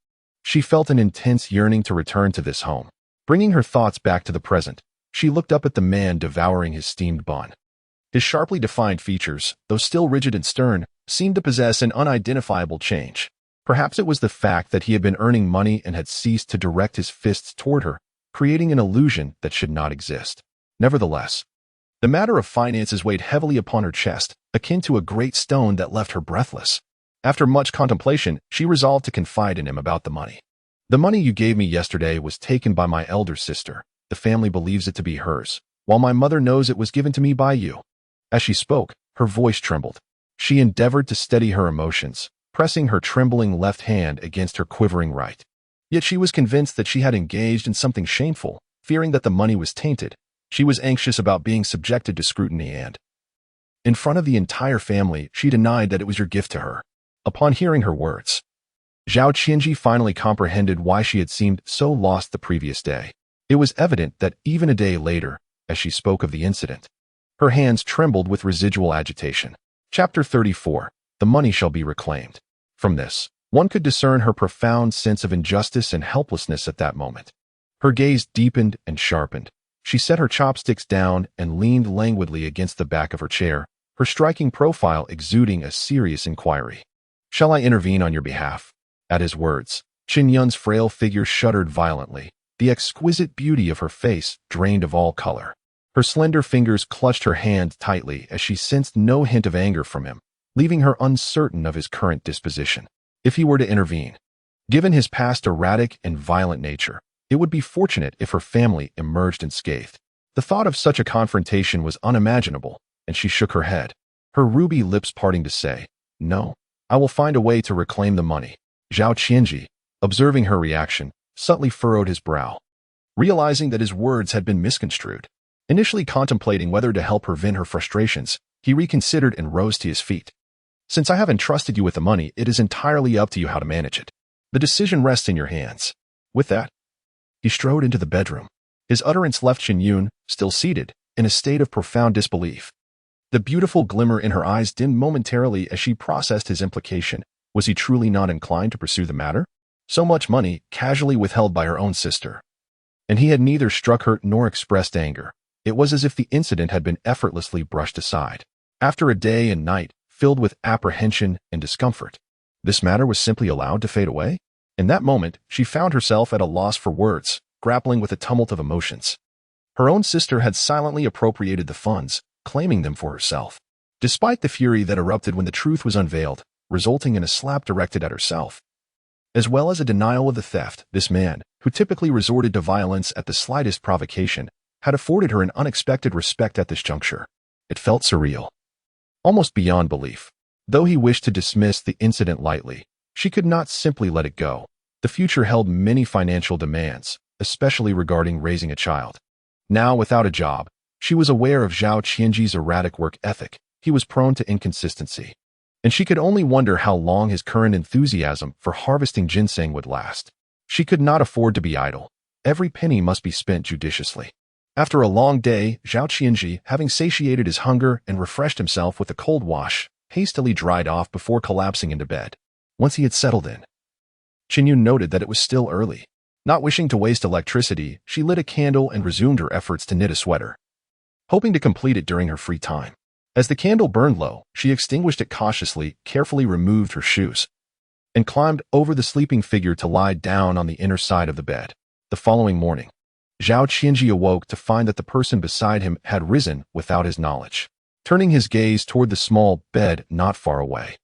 she felt an intense yearning to return to this home. Bringing her thoughts back to the present, she looked up at the man devouring his steamed bun. His sharply defined features, though still rigid and stern, seemed to possess an unidentifiable change. Perhaps it was the fact that he had been earning money and had ceased to direct his fists toward her, creating an illusion that should not exist. Nevertheless, the matter of finances weighed heavily upon her chest, akin to a great stone that left her breathless. After much contemplation, she resolved to confide in him about the money. The money you gave me yesterday was taken by my elder sister. The family believes it to be hers, while my mother knows it was given to me by you. As she spoke, her voice trembled. She endeavored to steady her emotions, pressing her trembling left hand against her quivering right. Yet she was convinced that she had engaged in something shameful, fearing that the money was tainted. She was anxious about being subjected to scrutiny and, in front of the entire family, she denied that it was your gift to her. Upon hearing her words, Zhao Qianzhi finally comprehended why she had seemed so lost the previous day. It was evident that even a day later, as she spoke of the incident, her hands trembled with residual agitation. Chapter 34. The money shall be reclaimed. From this, one could discern her profound sense of injustice and helplessness at that moment. Her gaze deepened and sharpened. She set her chopsticks down and leaned languidly against the back of her chair, her striking profile exuding a serious inquiry. Shall I intervene on your behalf? At his words, Chen Yun's frail figure shuddered violently. The exquisite beauty of her face drained of all color. Her slender fingers clutched her hand tightly as she sensed no hint of anger from him, leaving her uncertain of his current disposition. If he were to intervene, given his past erratic and violent nature, it would be fortunate if her family emerged unscathed. The thought of such a confrontation was unimaginable, and she shook her head, her ruby lips parting to say, "No, I will find a way to reclaim the money." Zhao Qianzhi, observing her reaction, subtly furrowed his brow, realizing that his words had been misconstrued. Initially contemplating whether to help her vent her frustrations, he reconsidered and rose to his feet. "Since I have entrusted you with the money, it is entirely up to you how to manage it. The decision rests in your hands." With that, he strode into the bedroom. His utterance left Chen Yun, still seated, in a state of profound disbelief. The beautiful glimmer in her eyes dimmed momentarily as she processed his implication. Was he truly not inclined to pursue the matter? So much money, casually withheld by her own sister. And he had neither struck her nor expressed anger. It was as if the incident had been effortlessly brushed aside. After a day and night filled with apprehension and discomfort, this matter was simply allowed to fade away? In that moment, she found herself at a loss for words, grappling with a tumult of emotions. Her own sister had silently appropriated the funds, claiming them for herself. Despite the fury that erupted when the truth was unveiled, resulting in a slap directed at herself, as well as a denial of the theft, this man, who typically resorted to violence at the slightest provocation, had afforded her an unexpected respect at this juncture. It felt surreal, almost beyond belief. Though he wished to dismiss the incident lightly, she could not simply let it go. The future held many financial demands, especially regarding raising a child. Now, without a job, she was aware of Zhao Qianzhi's erratic work ethic. He was prone to inconsistency, and she could only wonder how long his current enthusiasm for harvesting ginseng would last. She could not afford to be idle. Every penny must be spent judiciously. After a long day, Zhao Qianzhi, having satiated his hunger and refreshed himself with a cold wash, hastily dried off before collapsing into bed. Once he had settled in, Chen Yun noted that it was still early. Not wishing to waste electricity, she lit a candle and resumed her efforts to knit a sweater, hoping to complete it during her free time. As the candle burned low, she extinguished it cautiously, carefully removed her shoes, and climbed over the sleeping figure to lie down on the inner side of the bed. The following morning, Zhao Qianzhi awoke to find that the person beside him had risen without his knowledge. Turning his gaze toward the small bed not far away,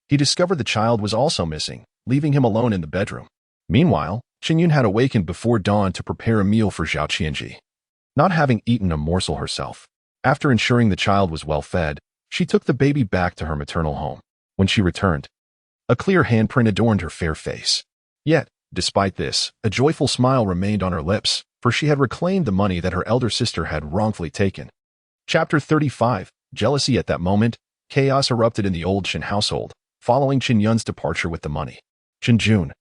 he discovered the child was also missing, leaving him alone in the bedroom. Meanwhile, Chen Yun had awakened before dawn to prepare a meal for Zhao Qianzhi. Not having eaten a morsel herself, after ensuring the child was well fed, she took the baby back to her maternal home. When she returned, a clear handprint adorned her fair face. Yet, despite this, a joyful smile remained on her lips, for she had reclaimed the money that her elder sister had wrongfully taken. Chapter 35. Jealousy. At that moment, chaos erupted in the old Chen household, following Chen Yun's departure with the money. Chen Jun,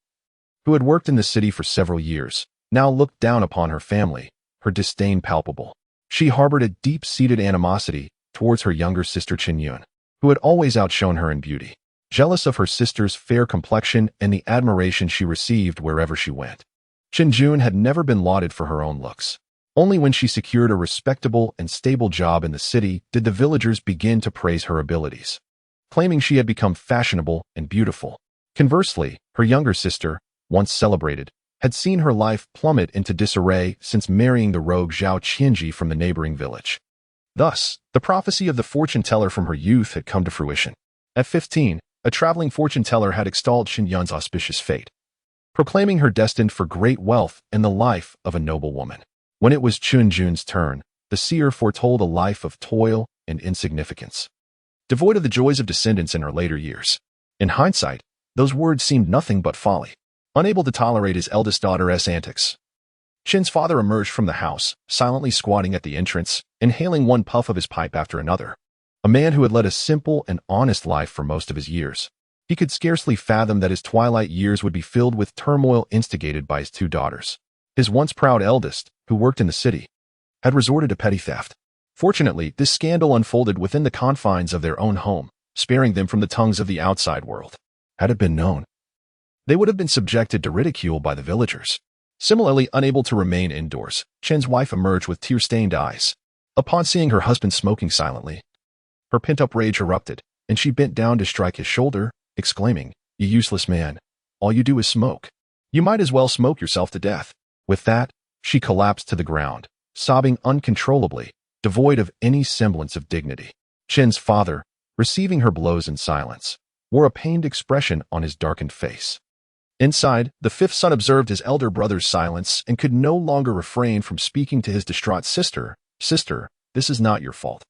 who had worked in the city for several years, now looked down upon her family, her disdain palpable. She harbored a deep-seated animosity towards her younger sister Chen Yun, who had always outshone her in beauty. Jealous of her sister's fair complexion and the admiration she received wherever she went, Chen Yun had never been lauded for her own looks. Only when she secured a respectable and stable job in the city did the villagers begin to praise her abilities, claiming she had become fashionable and beautiful. Conversely, her younger sister, once celebrated, had seen her life plummet into disarray since marrying the rogue Zhao Qianzhi from the neighboring village. Thus, the prophecy of the fortune-teller from her youth had come to fruition. At 15, a traveling fortune-teller had extolled Chen Yun's auspicious fate, proclaiming her destined for great wealth and the life of a noble woman. When it was Chen Yun's turn, the seer foretold a life of toil and insignificance, devoid of the joys of descendants in her later years. In hindsight, those words seemed nothing but folly. Unable to tolerate his eldest daughter's antics, Chen's father emerged from the house, silently squatting at the entrance, inhaling one puff of his pipe after another. A man who had led a simple and honest life for most of his years, he could scarcely fathom that his twilight years would be filled with turmoil instigated by his two daughters. His once proud eldest, who worked in the city, had resorted to petty theft. Fortunately, this scandal unfolded within the confines of their own home, sparing them from the tongues of the outside world. Had it been known, they would have been subjected to ridicule by the villagers. Similarly, unable to remain indoors, Chen's wife emerged with tear-stained eyes. Upon seeing her husband smoking silently, her pent-up rage erupted, and she bent down to strike his shoulder, exclaiming, "You useless man, all you do is smoke. You might as well smoke yourself to death." With that, she collapsed to the ground, sobbing uncontrollably, devoid of any semblance of dignity. Chen's father, receiving her blows in silence, wore a pained expression on his darkened face. Inside, the fifth son observed his elder brother's silence and could no longer refrain from speaking to his distraught sister. "Sister, this is not your fault.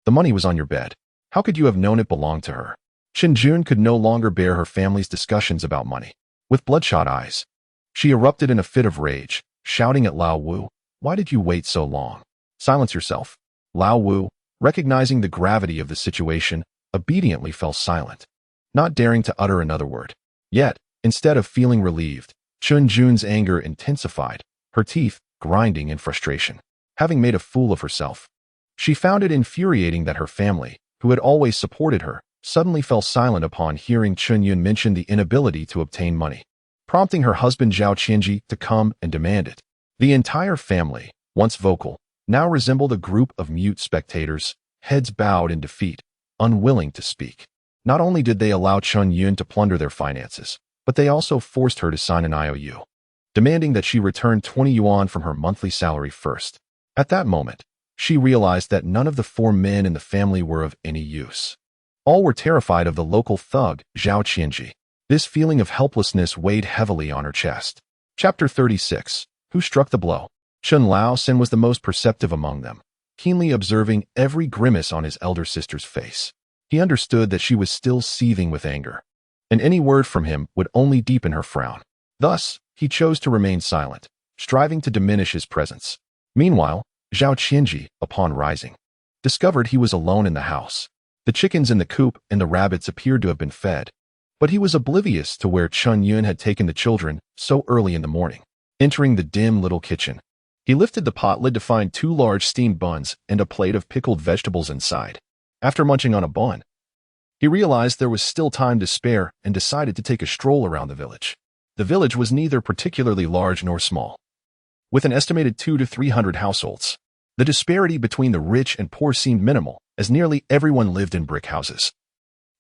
The money was on your bed. How could you have known it belonged to her?" Chen Yun could no longer bear her family's discussions about money. With bloodshot eyes, she erupted in a fit of rage, shouting at Lao Wu, "Why did you wait so long? Silence yourself." Lao Wu, recognizing the gravity of the situation, obediently fell silent, not daring to utter another word. Yet, instead of feeling relieved, Chen Yun's anger intensified, her teeth grinding in frustration. Having made a fool of herself, she found it infuriating that her family, who had always supported her, suddenly fell silent upon hearing Chen Yun mention the inability to obtain money, prompting her husband Zhao Qianzhi to come and demand it. The entire family, once vocal, now resembled a group of mute spectators, heads bowed in defeat, unwilling to speak. Not only did they allow Chen Yun to plunder their finances, but they also forced her to sign an IOU, demanding that she return 20 yuan from her monthly salary first. At that moment, she realized that none of the four men in the family were of any use. All were terrified of the local thug, Zhao Qianzhi. This feeling of helplessness weighed heavily on her chest. Chapter 36. Who struck the blow? Chen Laosen was the most perceptive among them, keenly observing every grimace on his elder sister's face. He understood that she was still seething with anger, and any word from him would only deepen her frown. Thus, he chose to remain silent, striving to diminish his presence. Meanwhile, Zhao Qianzhi, upon rising, discovered he was alone in the house. The chickens in the coop and the rabbits appeared to have been fed, but he was oblivious to where Chen Yun had taken the children so early in the morning. Entering the dim little kitchen, he lifted the pot lid to find 2 large steamed buns and a plate of pickled vegetables inside. After munching on a bun, he realized there was still time to spare and decided to take a stroll around the village. The village was neither particularly large nor small, with an estimated 200 to 300 households. The disparity between the rich and poor seemed minimal, as nearly everyone lived in brick houses,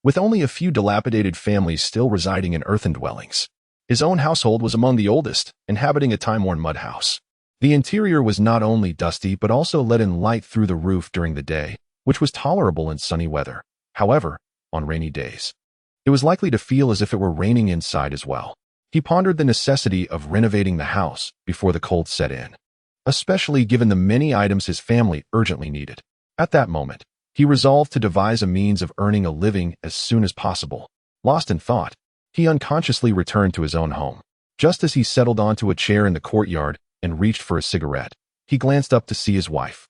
with only a few dilapidated families still residing in earthen dwellings. His own household was among the oldest, inhabiting a time-worn mud house. The interior was not only dusty but also let in light through the roof during the day, which was tolerable in sunny weather. However, on rainy days, it was likely to feel as if it were raining inside as well. He pondered the necessity of renovating the house before the cold set in, especially given the many items his family urgently needed. At that moment, he resolved to devise a means of earning a living as soon as possible. Lost in thought, he unconsciously returned to his own home. Just as he settled onto a chair in the courtyard and reached for a cigarette, he glanced up to see his wife,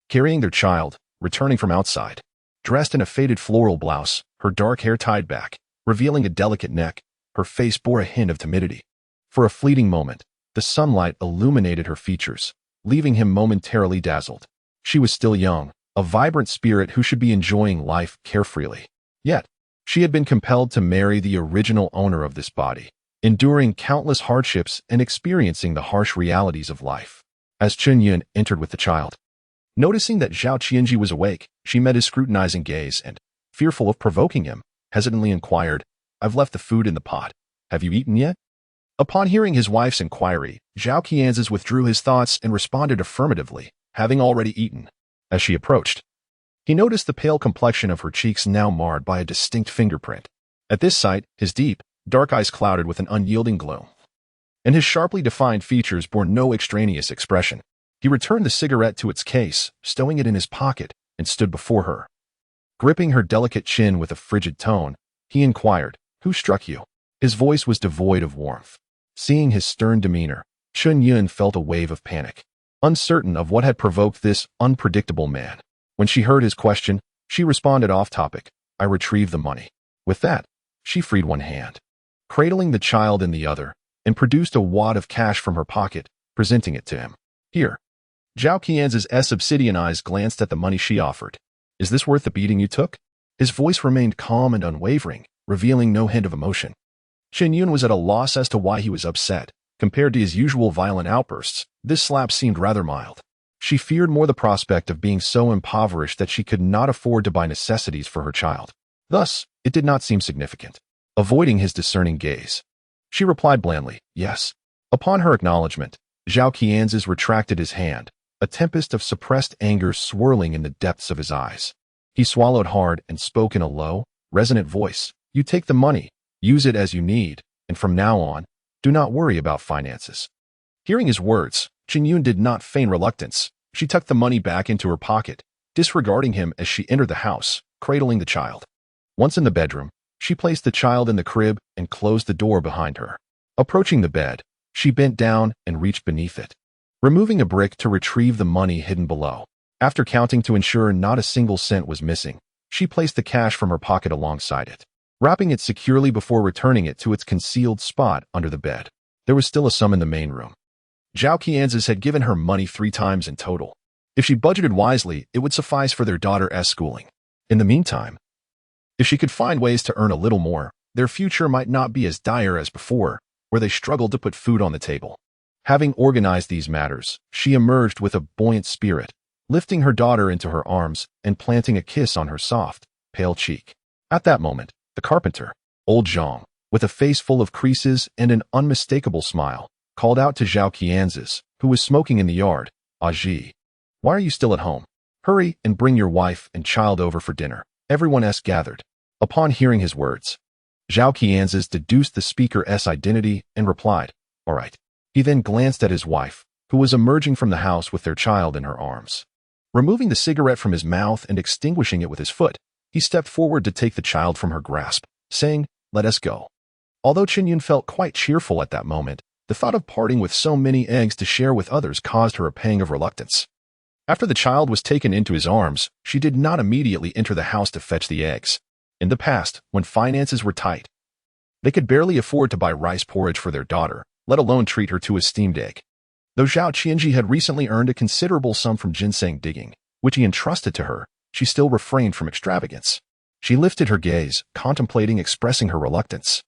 carrying their child, returning from outside. Dressed in a faded floral blouse, her dark hair tied back, revealing a delicate neck, her face bore a hint of timidity. For a fleeting moment, the sunlight illuminated her features, leaving him momentarily dazzled. She was still young, a vibrant spirit who should be enjoying life carefreely. Yet, she had been compelled to marry the original owner of this body, enduring countless hardships and experiencing the harsh realities of life. As Chen Yun entered with the child, noticing that Zhao Qianzhi was awake, she met his scrutinizing gaze and, fearful of provoking him, hesitantly inquired, "I've left the food in the pot. Have you eaten yet?" Upon hearing his wife's inquiry, Zhao Qianzhi withdrew his thoughts and responded affirmatively, having already eaten. As she approached, he noticed the pale complexion of her cheeks now marred by a distinct fingerprint. At this sight, his deep, dark eyes clouded with an unyielding gloom, and his sharply defined features bore no extraneous expression. He returned the cigarette to its case, stowing it in his pocket, and stood before her. Gripping her delicate chin with a frigid tone, he inquired, "Who struck you?" His voice was devoid of warmth. Seeing his stern demeanor, Chen Yun felt a wave of panic, uncertain of what had provoked this unpredictable man. When she heard his question, she responded off-topic, "I retrieved the money." With that, she freed one hand, cradling the child in the other, and produced a wad of cash from her pocket, presenting it to him. "Here." Zhao Qianzhi's obsidian eyes glanced at the money she offered. "Is this worth the beating you took?" His voice remained calm and unwavering, revealing no hint of emotion. Chen Yun was at a loss as to why he was upset. Compared to his usual violent outbursts, this slap seemed rather mild. She feared more the prospect of being so impoverished that she could not afford to buy necessities for her child. Thus, it did not seem significant. Avoiding his discerning gaze, she replied blandly, "Yes." Upon her acknowledgement, Zhao Qianzhi retracted his hand, a tempest of suppressed anger swirling in the depths of his eyes. He swallowed hard and spoke in a low, resonant voice, "You take the money, use it as you need, and from now on, do not worry about finances." Hearing his words, Chen Yun did not feign reluctance. She tucked the money back into her pocket, disregarding him as she entered the house, cradling the child. Once in the bedroom, she placed the child in the crib and closed the door behind her. Approaching the bed, she bent down and reached beneath it, removing a brick to retrieve the money hidden below. After counting to ensure not a single cent was missing, she placed the cash from her pocket alongside it, wrapping it securely before returning it to its concealed spot under the bed. There was still a sum in the main room. Zhao Qianzhi had given her money 3 times in total. If she budgeted wisely, it would suffice for their daughter's schooling. In the meantime, if she could find ways to earn a little more, their future might not be as dire as before, where they struggled to put food on the table. Having organized these matters, she emerged with a buoyant spirit, lifting her daughter into her arms and planting a kiss on her soft, pale cheek. At that moment, the carpenter, old Zhang, with a face full of creases and an unmistakable smile, called out to Zhao Qianzhi, who was smoking in the yard, "Aji, why are you still at home? Hurry and bring your wife and child over for dinner." Everyone else gathered. Upon hearing his words, Zhao Qianzhi deduced the speaker's identity and replied, "All right." He then glanced at his wife, who was emerging from the house with their child in her arms. Removing the cigarette from his mouth and extinguishing it with his foot, he stepped forward to take the child from her grasp, saying, "Let us go." Although Chen Yun felt quite cheerful at that moment, the thought of parting with so many eggs to share with others caused her a pang of reluctance. After the child was taken into his arms, she did not immediately enter the house to fetch the eggs. In the past, when finances were tight, they could barely afford to buy rice porridge for their daughter, let alone treat her to a steamed egg. Though Zhao Qianzhi had recently earned a considerable sum from ginseng digging, which he entrusted to her, she still refrained from extravagance. She lifted her gaze, contemplating expressing her reluctance.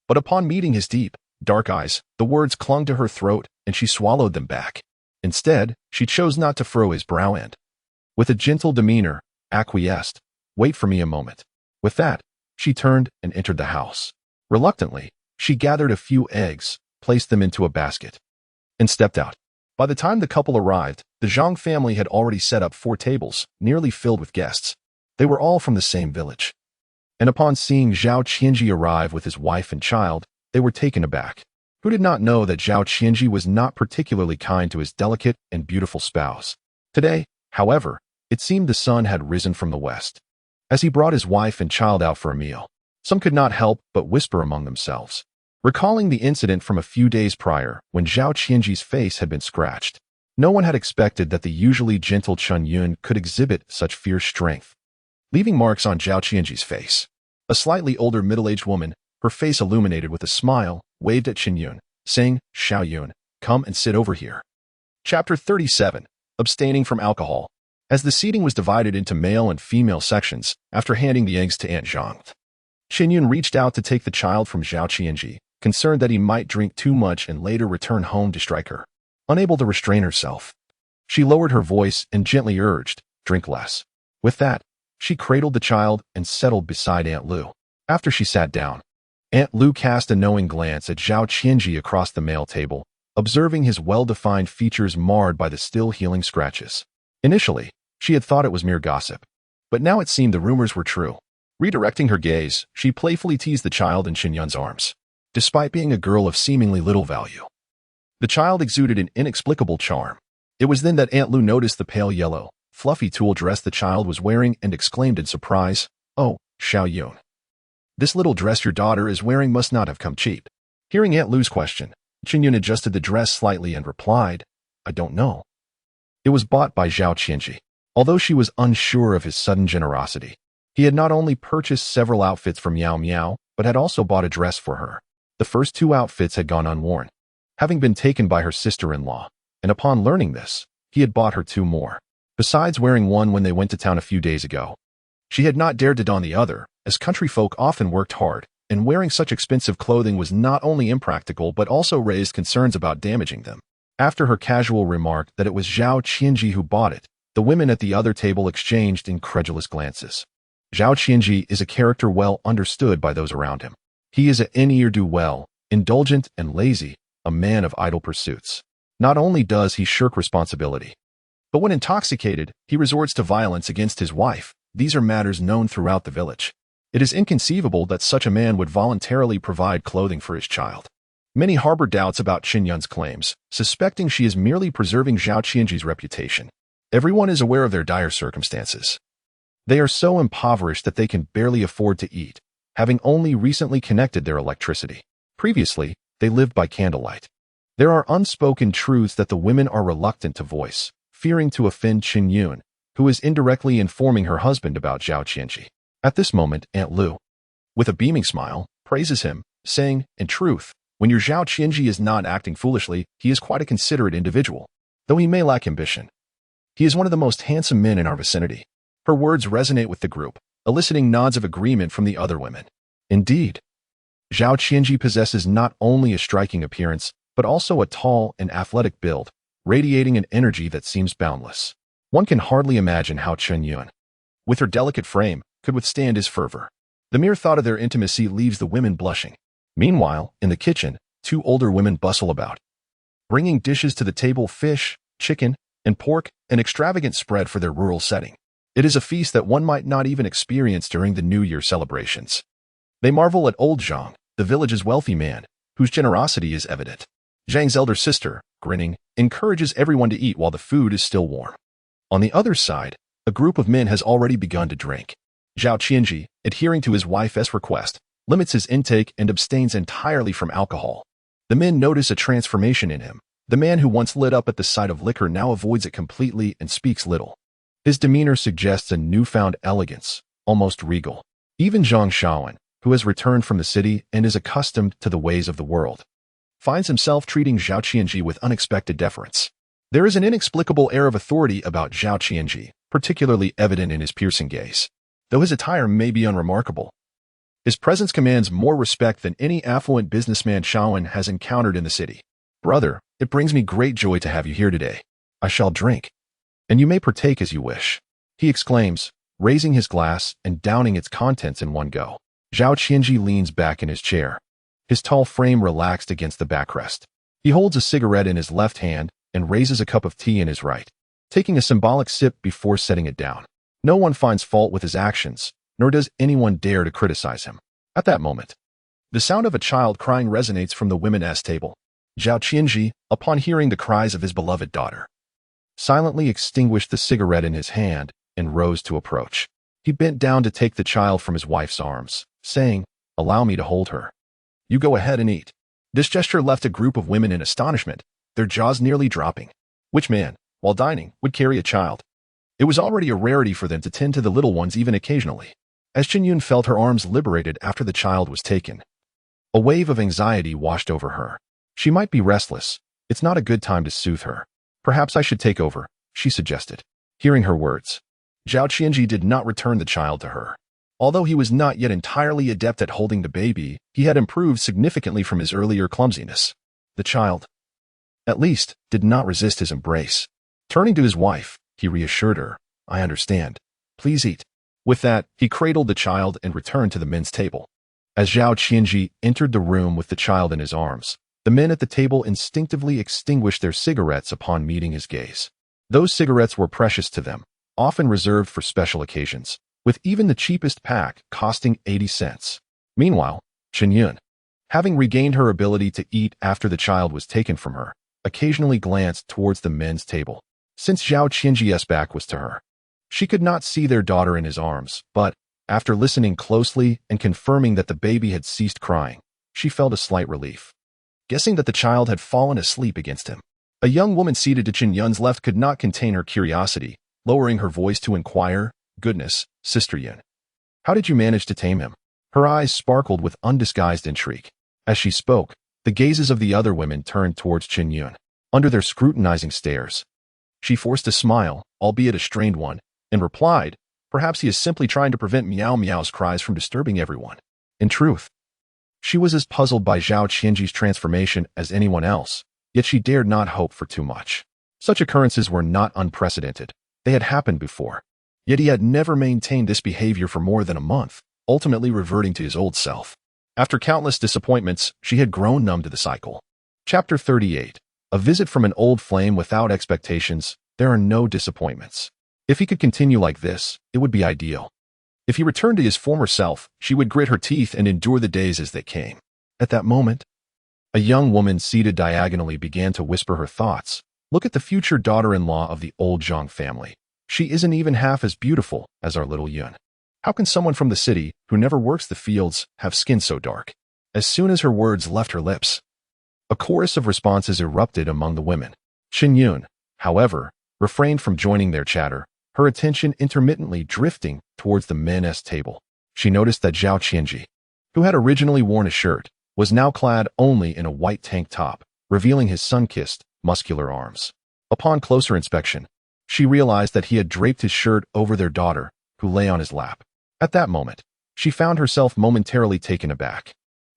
But upon meeting his deep, dark eyes, the words clung to her throat and she swallowed them back. Instead, she chose not to furrow his brow and, with a gentle demeanor, acquiesced, "Wait for me a moment." With that, she turned and entered the house. Reluctantly, she gathered a few eggs, placed them into a basket, and stepped out. By the time the couple arrived, the Zhang family had already set up 4 tables, nearly filled with guests. They were all from the same village. And upon seeing Zhao Qianzhi arrive with his wife and child, they were taken aback. Who did not know that Zhao Qianzhi was not particularly kind to his delicate and beautiful spouse? Today, however, it seemed the sun had risen from the west. As he brought his wife and child out for a meal, some could not help but whisper among themselves, recalling the incident from a few days prior when Zhao Qianzhi's face had been scratched. No one had expected that the usually gentle Chen Yun could exhibit such fierce strength, leaving marks on Zhao Qianzhi's face. A slightly older middle-aged woman, her face illuminated with a smile, waved at Chen Yun, saying, "Zhao Yun, come and sit over here." Chapter 37. Abstaining from alcohol. As the seating was divided into male and female sections, after handing the eggs to Aunt Zhang, Chen Yun reached out to take the child from Zhao Qianzhi, concerned that he might drink too much and later return home to strike her. Unable to restrain herself, she lowered her voice and gently urged, "Drink less." With that, she cradled the child and settled beside Aunt Lu. After she sat down, Aunt Lu cast a knowing glance at Zhao Qianzhi across the mail table, observing his well-defined features marred by the still healing scratches. Initially, she had thought it was mere gossip, but now it seemed the rumors were true. Redirecting her gaze, she playfully teased the child in Chen Yun's arms. Despite being a girl of seemingly little value, the child exuded an inexplicable charm. It was then that Aunt Lu noticed the pale yellow, fluffy tulle dress the child was wearing and exclaimed in surprise, "Oh, Zhao Yun. This little dress your daughter is wearing must not have come cheap." Hearing Aunt Lu's question, Chen Yun adjusted the dress slightly and replied, "I don't know. It was bought by Zhao Qianzhi." Although she was unsure of his sudden generosity, he had not only purchased several outfits from Miao Miao, but had also bought a dress for her. The first 2 outfits had gone unworn, having been taken by her sister-in-law, and upon learning this, he had bought her 2 more. Besides wearing one when they went to town a few days ago, she had not dared to don the other, as country folk often worked hard, and wearing such expensive clothing was not only impractical but also raised concerns about damaging them. After her casual remark that it was Zhao Qianzhi who bought it, the women at the other table exchanged incredulous glances. Zhao Qianzhi is a character well understood by those around him. He is a ne'er-do-well, indulgent and lazy, a man of idle pursuits. Not only does he shirk responsibility, but when intoxicated, he resorts to violence against his wife. These are matters known throughout the village. It is inconceivable that such a man would voluntarily provide clothing for his child. Many harbor doubts about Chen Yun's claims, suspecting she is merely preserving Zhao Qianzhi's reputation. Everyone is aware of their dire circumstances. They are so impoverished that they can barely afford to eat, having only recently connected their electricity. Previously, they lived by candlelight. There are unspoken truths that the women are reluctant to voice, fearing to offend Chen Yun, who is indirectly informing her husband about Zhao Qianzhi. At this moment, Aunt Lu, with a beaming smile, praises him, saying, "In truth, when your Zhao Qianzhi is not acting foolishly, he is quite a considerate individual. Though he may lack ambition, he is one of the most handsome men in our vicinity." Her words resonate with the group, eliciting nods of agreement from the other women. Indeed, Zhao Qianzhi possesses not only a striking appearance, but also a tall and athletic build, radiating an energy that seems boundless. One can hardly imagine how Chen Yun, with her delicate frame, could withstand his fervor. The mere thought of their intimacy leaves the women blushing. Meanwhile, in the kitchen, 2 older women bustle about, bringing dishes to the table: fish, chicken, and pork, an extravagant spread for their rural setting. It is a feast that one might not even experience during the New Year celebrations. They marvel at old Zhang, the village's wealthy man, whose generosity is evident. Zhang's elder sister, grinning, encourages everyone to eat while the food is still warm. On the other side, a group of men has already begun to drink. Zhao Qianzhi, adhering to his wife's request, limits his intake and abstains entirely from alcohol. The men notice a transformation in him. The man who once lit up at the sight of liquor now avoids it completely and speaks little. His demeanor suggests a newfound elegance, almost regal. Even Zhang Shaoan, who has returned from the city and is accustomed to the ways of the world, finds himself treating Zhao Qianzhi with unexpected deference. There is an inexplicable air of authority about Zhao Qianzhi, particularly evident in his piercing gaze. Though his attire may be unremarkable, his presence commands more respect than any affluent businessman Shaoan has encountered in the city. "Brother, it brings me great joy to have you here today. I shall drink, and you may partake as you wish," he exclaims, raising his glass and downing its contents in one go. Zhao Qianzhi leans back in his chair, his tall frame relaxed against the backrest. He holds a cigarette in his left hand and raises a cup of tea in his right, taking a symbolic sip before setting it down. No one finds fault with his actions, nor does anyone dare to criticize him. At that moment, the sound of a child crying resonates from the women's table. Zhao Qianzhi, upon hearing the cries of his beloved daughter, silently extinguished the cigarette in his hand and rose to approach. He bent down to take the child from his wife's arms, saying, "Allow me to hold her. You go ahead and eat." This gesture left a group of women in astonishment, their jaws nearly dropping. Which man, while dining, would carry a child? It was already a rarity for them to tend to the little ones even occasionally. As Chen Yun felt her arms liberated after the child was taken, a wave of anxiety washed over her. She might be restless. It's not a good time to soothe her. Perhaps I should take over, she suggested. Hearing her words, Zhao Qianzhi did not return the child to her. Although he was not yet entirely adept at holding the baby, he had improved significantly from his earlier clumsiness. The child, at least, did not resist his embrace. Turning to his wife, he reassured her, I understand. Please eat. With that, he cradled the child and returned to the men's table. As Zhao Qianzhi entered the room with the child in his arms, the men at the table instinctively extinguished their cigarettes upon meeting his gaze. Those cigarettes were precious to them, often reserved for special occasions, with even the cheapest pack costing 80 cents. Meanwhile, Chen Yun, having regained her ability to eat after the child was taken from her, occasionally glanced towards the men's table. Since Zhao Qianzhi's back was to her, she could not see their daughter in his arms, but, after listening closely and confirming that the baby had ceased crying, she felt a slight relief. Guessing that the child had fallen asleep against him, a young woman seated to Chen Yun's left could not contain her curiosity, lowering her voice to inquire, Goodness, Sister Yun, how did you manage to tame him? Her eyes sparkled with undisguised intrigue. As she spoke, the gazes of the other women turned towards Chen Yun. Under their scrutinizing stares, she forced a smile, albeit a strained one, and replied, Perhaps he is simply trying to prevent Meow Meow's cries from disturbing everyone. In truth, she was as puzzled by Zhao Qianzhi's transformation as anyone else, yet she dared not hope for too much. Such occurrences were not unprecedented. They had happened before. Yet he had never maintained this behavior for more than a month, ultimately reverting to his old self. After countless disappointments, she had grown numb to the cycle. Chapter 38. A visit from an old flame without expectations. There are no disappointments. If he could continue like this, it would be ideal. If he returned to his former self, she would grit her teeth and endure the days as they came. At that moment, a young woman seated diagonally began to whisper her thoughts. Look at the future daughter-in-law of the old Zhang family. She isn't even half as beautiful as our little Yun. How can someone from the city, who never works the fields, have skin so dark? As soon as her words left her lips, a chorus of responses erupted among the women. Chen Yun, however, refrained from joining their chatter, her attention intermittently drifting towards the men's table. She noticed that Zhao Qianzhi, who had originally worn a shirt, was now clad only in a white tank top, revealing his sun-kissed, muscular arms. Upon closer inspection, she realized that he had draped his shirt over their daughter, who lay on his lap. At that moment, she found herself momentarily taken aback.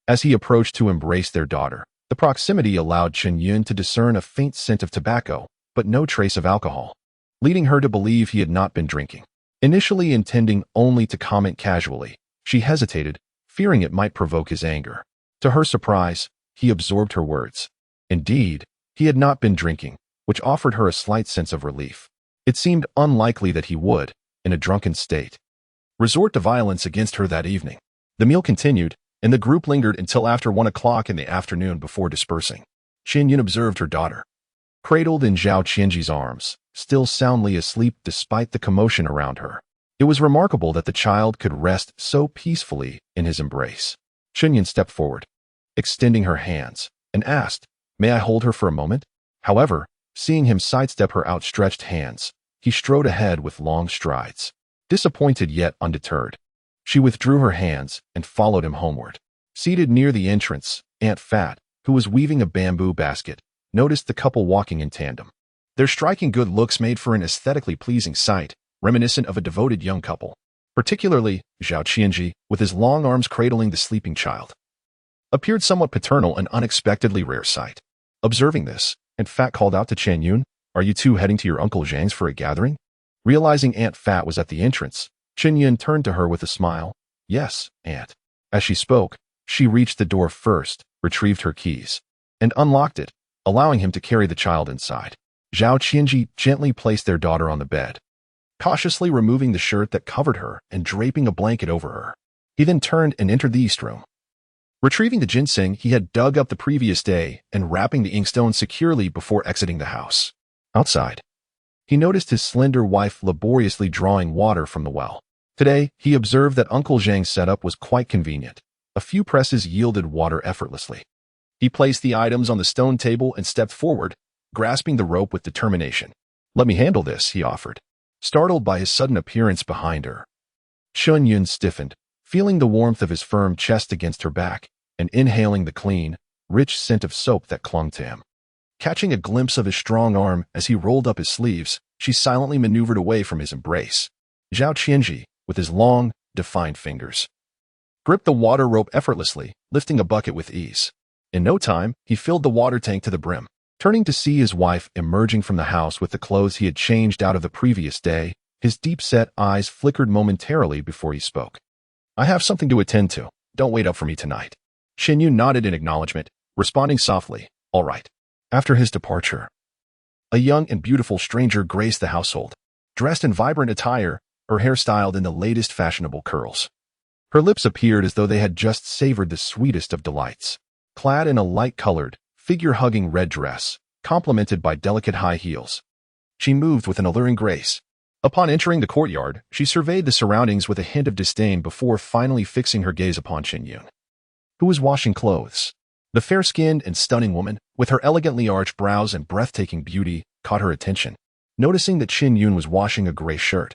As he approached to embrace their daughter, the proximity allowed Chen Yun to discern a faint scent of tobacco, but no trace of alcohol, leading her to believe he had not been drinking. Initially intending only to comment casually, she hesitated, fearing it might provoke his anger. To her surprise, he absorbed her words. Indeed, he had not been drinking, which offered her a slight sense of relief. It seemed unlikely that he would, in a drunken state, resort to violence against her that evening. The meal continued, and the group lingered until after 1 o'clock in the afternoon before dispersing. Chen Yun observed her daughter, cradled in Zhao Qianzhi's arms, still soundly asleep despite the commotion around her. It was remarkable that the child could rest so peacefully in his embrace. Chen Yun stepped forward, extending her hands, and asked, May I hold her for a moment? However, seeing him sidestep her outstretched hands, he strode ahead with long strides. Disappointed yet undeterred, she withdrew her hands and followed him homeward. Seated near the entrance, Aunt Fat, who was weaving a bamboo basket, noticed the couple walking in tandem. Their striking good looks made for an aesthetically pleasing sight, reminiscent of a devoted young couple. Particularly, Zhao Qianzhi, with his long arms cradling the sleeping child, appeared somewhat paternal, an unexpectedly rare sight. Observing this, Aunt Fat called out to Chen Yun, Are you two heading to your Uncle Zhang's for a gathering? Realizing Aunt Fat was at the entrance, Chen Yun turned to her with a smile. Yes, Aunt. As she spoke, she reached the door first, retrieved her keys, and unlocked it, allowing him to carry the child inside. Zhao Qianzhi gently placed their daughter on the bed, cautiously removing the shirt that covered her and draping a blanket over her. He then turned and entered the east room, retrieving the ginseng he had dug up the previous day and wrapping the inkstone securely before exiting the house. Outside, he noticed his slender wife laboriously drawing water from the well. Today, he observed that Uncle Zhang's setup was quite convenient. A few presses yielded water effortlessly. He placed the items on the stone table and stepped forward, grasping the rope with determination. Let me handle this, he offered, startled by his sudden appearance behind her. Chen Yun stiffened, feeling the warmth of his firm chest against her back, and inhaling the clean, rich scent of soap that clung to him. Catching a glimpse of his strong arm as he rolled up his sleeves, she silently maneuvered away from his embrace. Zhao Qianzhi, with his long, defined fingers, gripped the water rope effortlessly, lifting a bucket with ease. In no time, he filled the water tank to the brim. Turning to see his wife emerging from the house with the clothes he had changed out of the previous day, his deep-set eyes flickered momentarily before he spoke. "I have something to attend to. Don't wait up for me tonight." Chen Yun nodded in acknowledgement, responding softly, "All right." After his departure, a young and beautiful stranger graced the household, dressed in vibrant attire, her hair styled in the latest fashionable curls. Her lips appeared as though they had just savored the sweetest of delights. Clad in a light-colored, figure-hugging red dress, complemented by delicate high heels, she moved with an alluring grace. Upon entering the courtyard, she surveyed the surroundings with a hint of disdain before finally fixing her gaze upon Chen Yun, who was washing clothes. The fair-skinned and stunning woman, with her elegantly arched brows and breathtaking beauty, caught her attention. Noticing that Chen Yun was washing a gray shirt,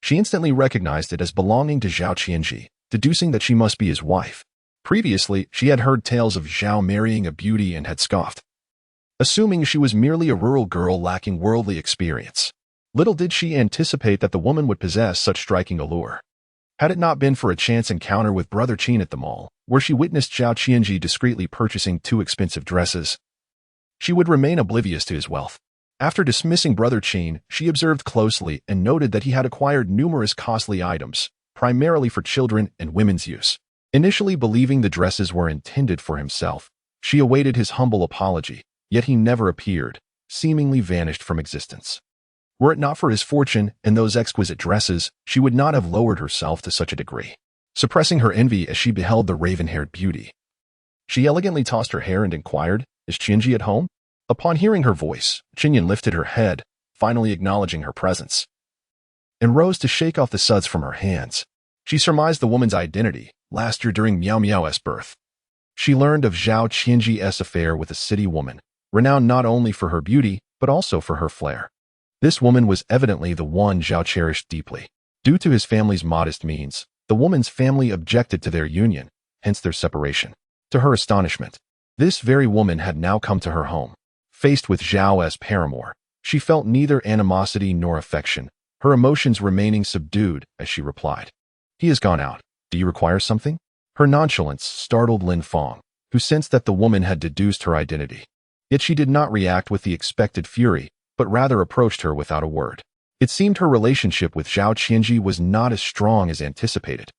she instantly recognized it as belonging to Zhao Qianzhi, deducing that she must be his wife. Previously, she had heard tales of Zhao marrying a beauty and had scoffed, assuming she was merely a rural girl lacking worldly experience. Little did she anticipate that the woman would possess such striking allure. Had it not been for a chance encounter with Brother Chen at the mall, where she witnessed Zhao Qianzhi discreetly purchasing 2 expensive dresses, she would remain oblivious to his wealth. After dismissing Brother Chen, she observed closely and noted that he had acquired numerous costly items, primarily for children and women's use. Initially believing the dresses were intended for himself, she awaited his humble apology, yet he never appeared, seemingly vanished from existence. Were it not for his fortune and those exquisite dresses, she would not have lowered herself to such a degree. Suppressing her envy as she beheld the raven-haired beauty, she elegantly tossed her hair and inquired, "Is Qianzhi at home?" Upon hearing her voice, Chen Yun lifted her head, finally acknowledging her presence, and rose to shake off the suds from her hands. She surmised the woman's identity last year during Miao Miao's birth. She learned of Zhao Qianzhi's affair with a city woman, renowned not only for her beauty, but also for her flair. This woman was evidently the one Zhao cherished deeply. Due to his family's modest means, the woman's family objected to their union, hence their separation. To her astonishment, this very woman had now come to her home. Faced with Zhao as paramour, she felt neither animosity nor affection, her emotions remaining subdued as she replied, "He has gone out. Do you require something?" Her nonchalance startled Lin Fong, who sensed that the woman had deduced her identity. Yet she did not react with the expected fury, but rather approached her without a word. It seemed her relationship with Zhao Qianzhi was not as strong as anticipated,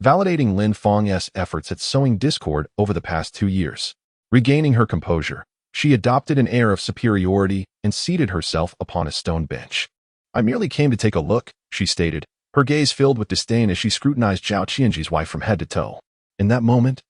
validating Lin Fong's efforts at sowing discord over the past 2 years. Regaining her composure, she adopted an air of superiority and seated herself upon a stone bench. "I merely came to take a look," she stated, her gaze filled with disdain as she scrutinized Zhao Qianzhi's wife from head to toe. In that moment,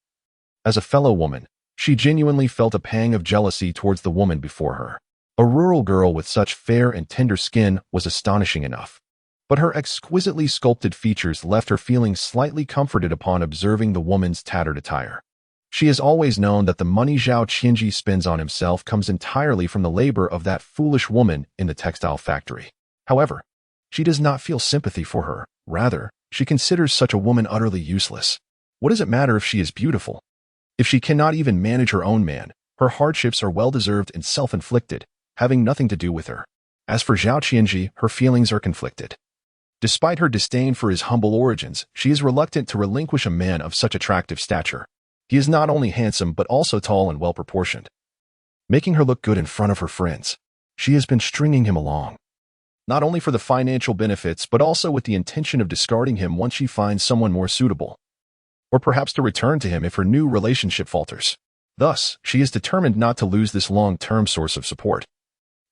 as a fellow woman, she genuinely felt a pang of jealousy towards the woman before her. A rural girl with such fair and tender skin was astonishing enough, but her exquisitely sculpted features left her feeling slightly comforted upon observing the woman's tattered attire. She has always known that the money Zhao Qianzhi spends on himself comes entirely from the labor of that foolish woman in the textile factory. However, she does not feel sympathy for her. Rather, she considers such a woman utterly useless. What does it matter if she is beautiful? If she cannot even manage her own man, her hardships are well-deserved and self-inflicted, having nothing to do with her. As for Zhao Qianzhi, her feelings are conflicted. Despite her disdain for his humble origins, she is reluctant to relinquish a man of such attractive stature. He is not only handsome but also tall and well-proportioned, making her look good in front of her friends. She has been stringing him along, not only for the financial benefits but also with the intention of discarding him once she finds someone more suitable, or perhaps to return to him if her new relationship falters. Thus, she is determined not to lose this long-term source of support,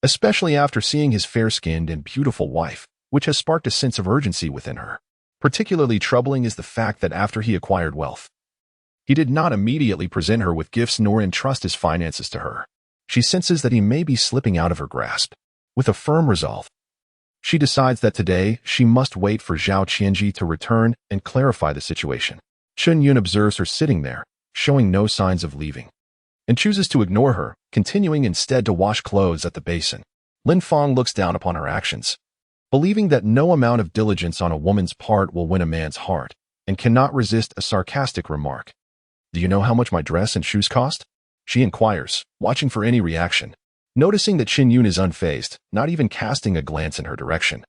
especially after seeing his fair-skinned and beautiful wife, which has sparked a sense of urgency within her. Particularly troubling is the fact that after he acquired wealth, he did not immediately present her with gifts nor entrust his finances to her. She senses that he may be slipping out of her grasp. With a firm resolve, she decides that today she must wait for Zhao Qianzhi to return and clarify the situation. Chen Yun observes her sitting there, showing no signs of leaving, and chooses to ignore her, continuing instead to wash clothes at the basin. Lin Fong looks down upon her actions, believing that no amount of diligence on a woman's part will win a man's heart, and cannot resist a sarcastic remark. "Do you know how much my dress and shoes cost?" She inquires, watching for any reaction. Noticing that Chen Yun is unfazed, not even casting a glance in her direction.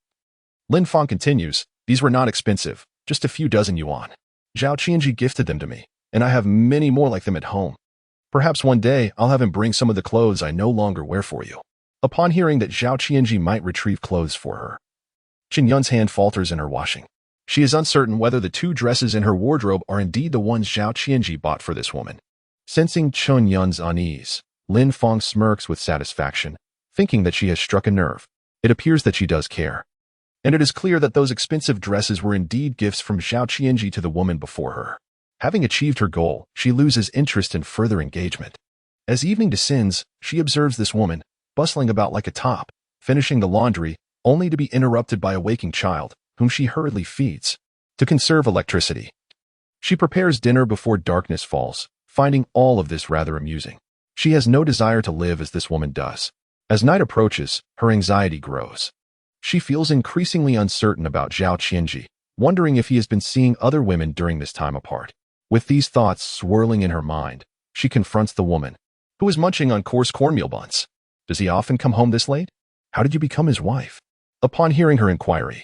Lin Fang continues, these were not expensive, just a few dozen yuan. Zhao Qianzhi gifted them to me, and I have many more like them at home. Perhaps one day I'll have him bring some of the clothes I no longer wear for you. Upon hearing that Zhao Qianzhi might retrieve clothes for her, Chen Yun's hand falters in her washing. She is uncertain whether the 2 dresses in her wardrobe are indeed the ones Zhao Qianzhi bought for this woman. Sensing Chen Yun's unease, Lin Fang smirks with satisfaction, thinking that she has struck a nerve. It appears that she does care. And it is clear that those expensive dresses were indeed gifts from Zhao Qianzhi to the woman before her. Having achieved her goal, she loses interest in further engagement. As evening descends, she observes this woman, bustling about like a top, finishing the laundry, only to be interrupted by a waking child, whom she hurriedly feeds. To conserve electricity, she prepares dinner before darkness falls, finding all of this rather amusing. She has no desire to live as this woman does. As night approaches, her anxiety grows. She feels increasingly uncertain about Zhao Qianzhi, wondering if he has been seeing other women during this time apart. With these thoughts swirling in her mind, she confronts the woman, who is munching on coarse cornmeal buns. Does he often come home this late? How did you become his wife? Upon hearing her inquiry,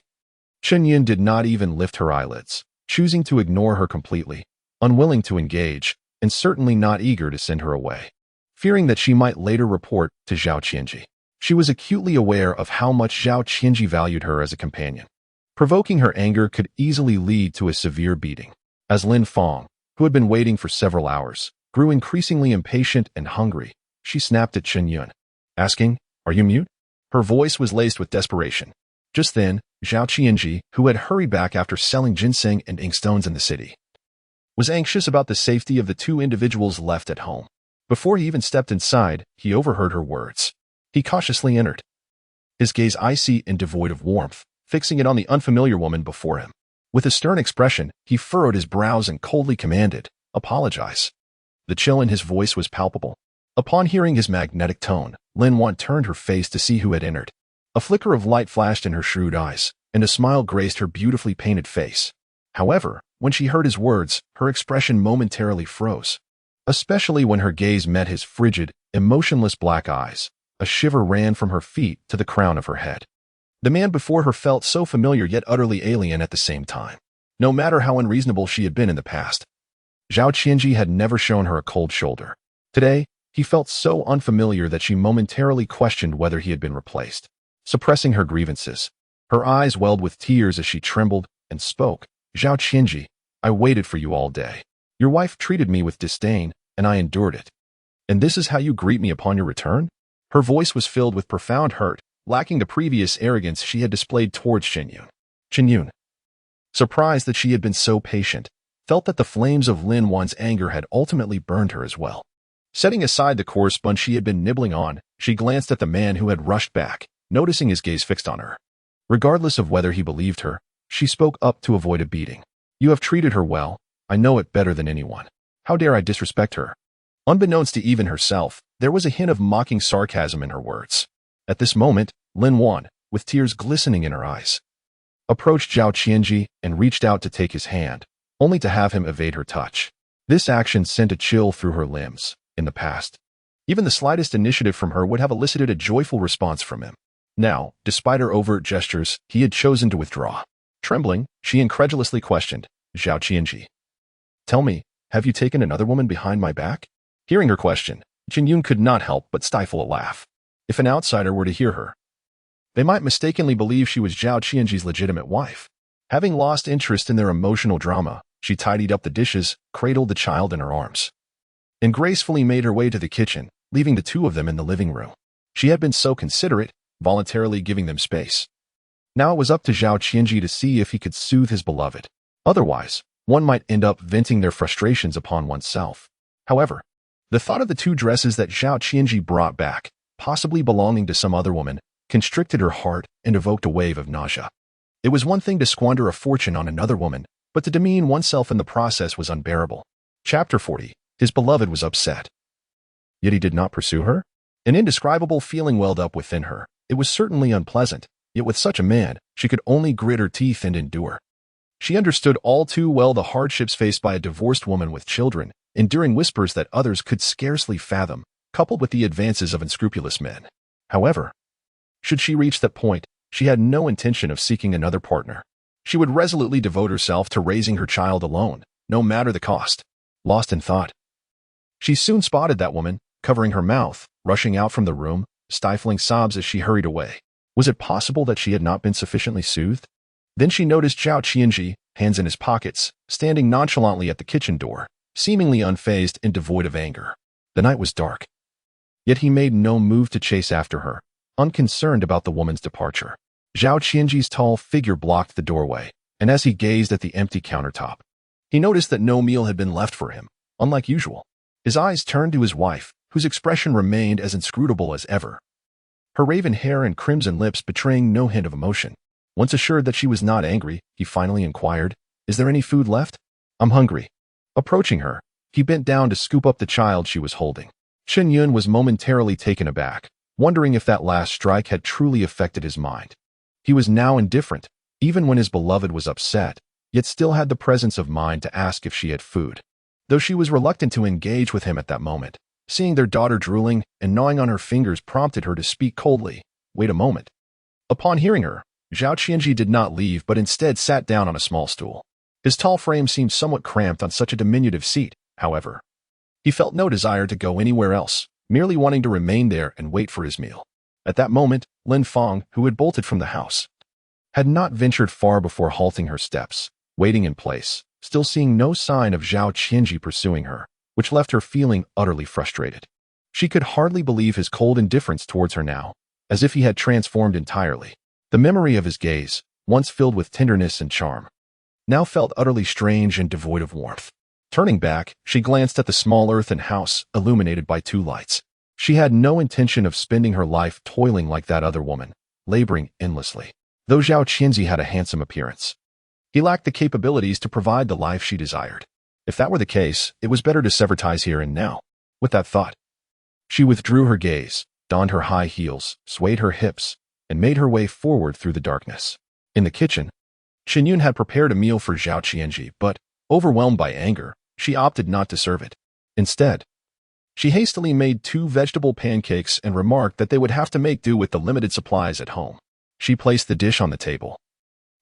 Chen Yun did not even lift her eyelids, choosing to ignore her completely, unwilling to engage, and certainly not eager to send her away. Fearing that she might later report to Zhao Qianzhi, she was acutely aware of how much Zhao Qianzhi valued her as a companion. Provoking her anger could easily lead to a severe beating. As Lin Fang, who had been waiting for several hours, grew increasingly impatient and hungry, she snapped at Chen Yun, asking, "Are you mute?" Her voice was laced with desperation. Just then, Zhao Qianzhi, who had hurried back after selling ginseng and inkstones in the city, was anxious about the safety of the 2 individuals left at home. Before he even stepped inside, he overheard her words. He cautiously entered, his gaze icy and devoid of warmth, fixing it on the unfamiliar woman before him. With a stern expression, he furrowed his brows and coldly commanded, "Apologize." The chill in his voice was palpable. Upon hearing his magnetic tone, Lin Wan turned her face to see who had entered. A flicker of light flashed in her shrewd eyes, and a smile graced her beautifully painted face. However, when she heard his words, her expression momentarily froze. Especially when her gaze met his frigid, emotionless black eyes. A shiver ran from her feet to the crown of her head. The man before her felt so familiar yet utterly alien at the same time. No matter how unreasonable she had been in the past, Zhao Qianzhi had never shown her a cold shoulder. Today, he felt so unfamiliar that she momentarily questioned whether he had been replaced. Suppressing her grievances, her eyes welled with tears as she trembled and spoke, "Zhao Qianzhi, I waited for you all day. Your wife treated me with disdain, and I endured it. And this is how you greet me upon your return?" Her voice was filled with profound hurt, lacking the previous arrogance she had displayed towards Chen Yun. Chen Yun, surprised that she had been so patient, felt that the flames of Lin Wan's anger had ultimately burned her as well. Setting aside the coarse bun she had been nibbling on, she glanced at the man who had rushed back, noticing his gaze fixed on her. Regardless of whether he believed her, she spoke up to avoid a beating. "You have treated her well. I know it better than anyone. How dare I disrespect her?" Unbeknownst to even herself, there was a hint of mocking sarcasm in her words. At this moment, Lin Wan, with tears glistening in her eyes, approached Zhao Qianzhi and reached out to take his hand, only to have him evade her touch. This action sent a chill through her limbs. In the past, even the slightest initiative from her would have elicited a joyful response from him. Now, despite her overt gestures, he had chosen to withdraw. Trembling, she incredulously questioned, "Zhao Qianzhi, tell me, have you taken another woman behind my back?" Hearing her question, Chen Yun could not help but stifle a laugh. If an outsider were to hear her, they might mistakenly believe she was Zhao Qianzhi's legitimate wife. Having lost interest in their emotional drama, she tidied up the dishes, cradled the child in her arms, and gracefully made her way to the kitchen, leaving the 2 of them in the living room. She had been so considerate, voluntarily giving them space. Now it was up to Zhao Qianzhi to see if he could soothe his beloved. Otherwise, one might end up venting their frustrations upon oneself. However, the thought of the 2 dresses that Zhao Qianzhi brought back, possibly belonging to some other woman, constricted her heart and evoked a wave of nausea. It was one thing to squander a fortune on another woman, but to demean oneself in the process was unbearable. Chapter 40. His beloved was upset. Yet he did not pursue her? An indescribable feeling welled up within her. It was certainly unpleasant, yet with such a man, she could only grit her teeth and endure. She understood all too well the hardships faced by a divorced woman with children, enduring whispers that others could scarcely fathom, coupled with the advances of unscrupulous men. However, should she reach that point, she had no intention of seeking another partner. She would resolutely devote herself to raising her child alone, no matter the cost. Lost in thought, she soon spotted that woman, covering her mouth, rushing out from the room, stifling sobs as she hurried away. Was it possible that she had not been sufficiently soothed? Then she noticed Zhao Qianzhi, hands in his pockets, standing nonchalantly at the kitchen door, seemingly unfazed and devoid of anger. The night was dark. Yet he made no move to chase after her, unconcerned about the woman's departure. Zhao Qianzhi's tall figure blocked the doorway, and as he gazed at the empty countertop, he noticed that no meal had been left for him, unlike usual. His eyes turned to his wife, whose expression remained as inscrutable as ever, her raven hair and crimson lips betraying no hint of emotion. Once assured that she was not angry, he finally inquired, "Is there any food left? I'm hungry." Approaching her, he bent down to scoop up the child she was holding. Chen Yun was momentarily taken aback, wondering if that last strike had truly affected his mind. He was now indifferent, even when his beloved was upset, yet still had the presence of mind to ask if she had food. Though she was reluctant to engage with him at that moment, seeing their daughter drooling and gnawing on her fingers prompted her to speak coldly, "Wait a moment." Upon hearing her, Zhao Qianzhi did not leave but instead sat down on a small stool. His tall frame seemed somewhat cramped on such a diminutive seat, however. He felt no desire to go anywhere else, merely wanting to remain there and wait for his meal. At that moment, Lin Feng, who had bolted from the house, had not ventured far before halting her steps, waiting in place, still seeing no sign of Zhao Qianzhi pursuing her, which left her feeling utterly frustrated. She could hardly believe his cold indifference towards her now, as if he had transformed entirely. The memory of his gaze, once filled with tenderness and charm, now felt utterly strange and devoid of warmth. Turning back, she glanced at the small earthen house, illuminated by 2 lights. She had no intention of spending her life toiling like that other woman, laboring endlessly. Though Zhao Qianzhi had a handsome appearance, he lacked the capabilities to provide the life she desired. If that were the case, it was better to sever ties here and now. With that thought, she withdrew her gaze, donned her high heels, swayed her hips, and made her way forward through the darkness. In the kitchen, Chen Yun had prepared a meal for Zhao Qianzhi, but, overwhelmed by anger, she opted not to serve it. Instead, she hastily made 2 vegetable pancakes and remarked that they would have to make do with the limited supplies at home. She placed the dish on the table,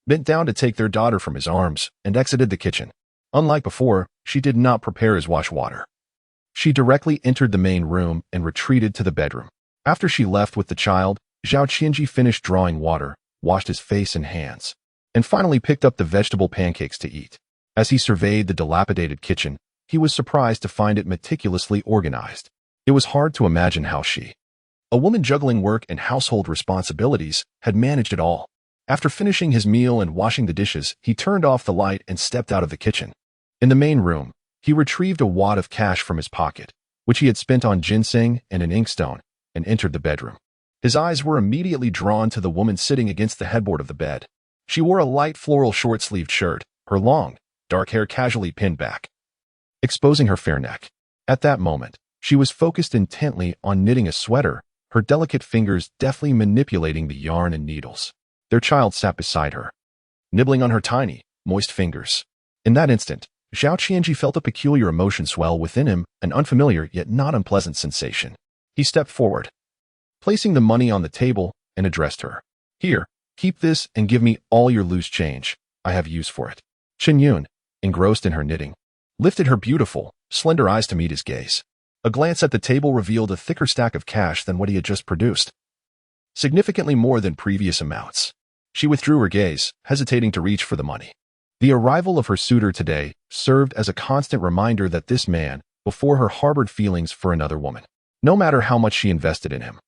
bent down to take their daughter from his arms, and exited the kitchen. Unlike before, she did not prepare his wash water. She directly entered the main room and retreated to the bedroom. After she left with the child, Zhao Qianzhi finished drawing water, washed his face and hands, and finally picked up the vegetable pancakes to eat. As he surveyed the dilapidated kitchen, he was surprised to find it meticulously organized. It was hard to imagine how she, a woman juggling work and household responsibilities, had managed it all. After finishing his meal and washing the dishes, he turned off the light and stepped out of the kitchen. In the main room, he retrieved a wad of cash from his pocket, which he had spent on ginseng and an inkstone, and entered the bedroom. His eyes were immediately drawn to the woman sitting against the headboard of the bed. She wore a light floral short-sleeved shirt, her long, dark hair casually pinned back, exposing her fair neck. At that moment, she was focused intently on knitting a sweater, her delicate fingers deftly manipulating the yarn and needles. Their child sat beside her, nibbling on her tiny, moist fingers. In that instant, Zhao Qianzhi felt a peculiar emotion swell within him, an unfamiliar yet not unpleasant sensation. He stepped forward, placing the money on the table, and addressed her. "Here, keep this and give me all your loose change. I have use for it." Chen Yun, engrossed in her knitting, lifted her beautiful, slender eyes to meet his gaze. A glance at the table revealed a thicker stack of cash than what he had just produced, significantly more than previous amounts. She withdrew her gaze, hesitating to reach for the money. The arrival of her suitor today served as a constant reminder that this man, before her, harbored feelings for another woman, no matter how much she invested in him.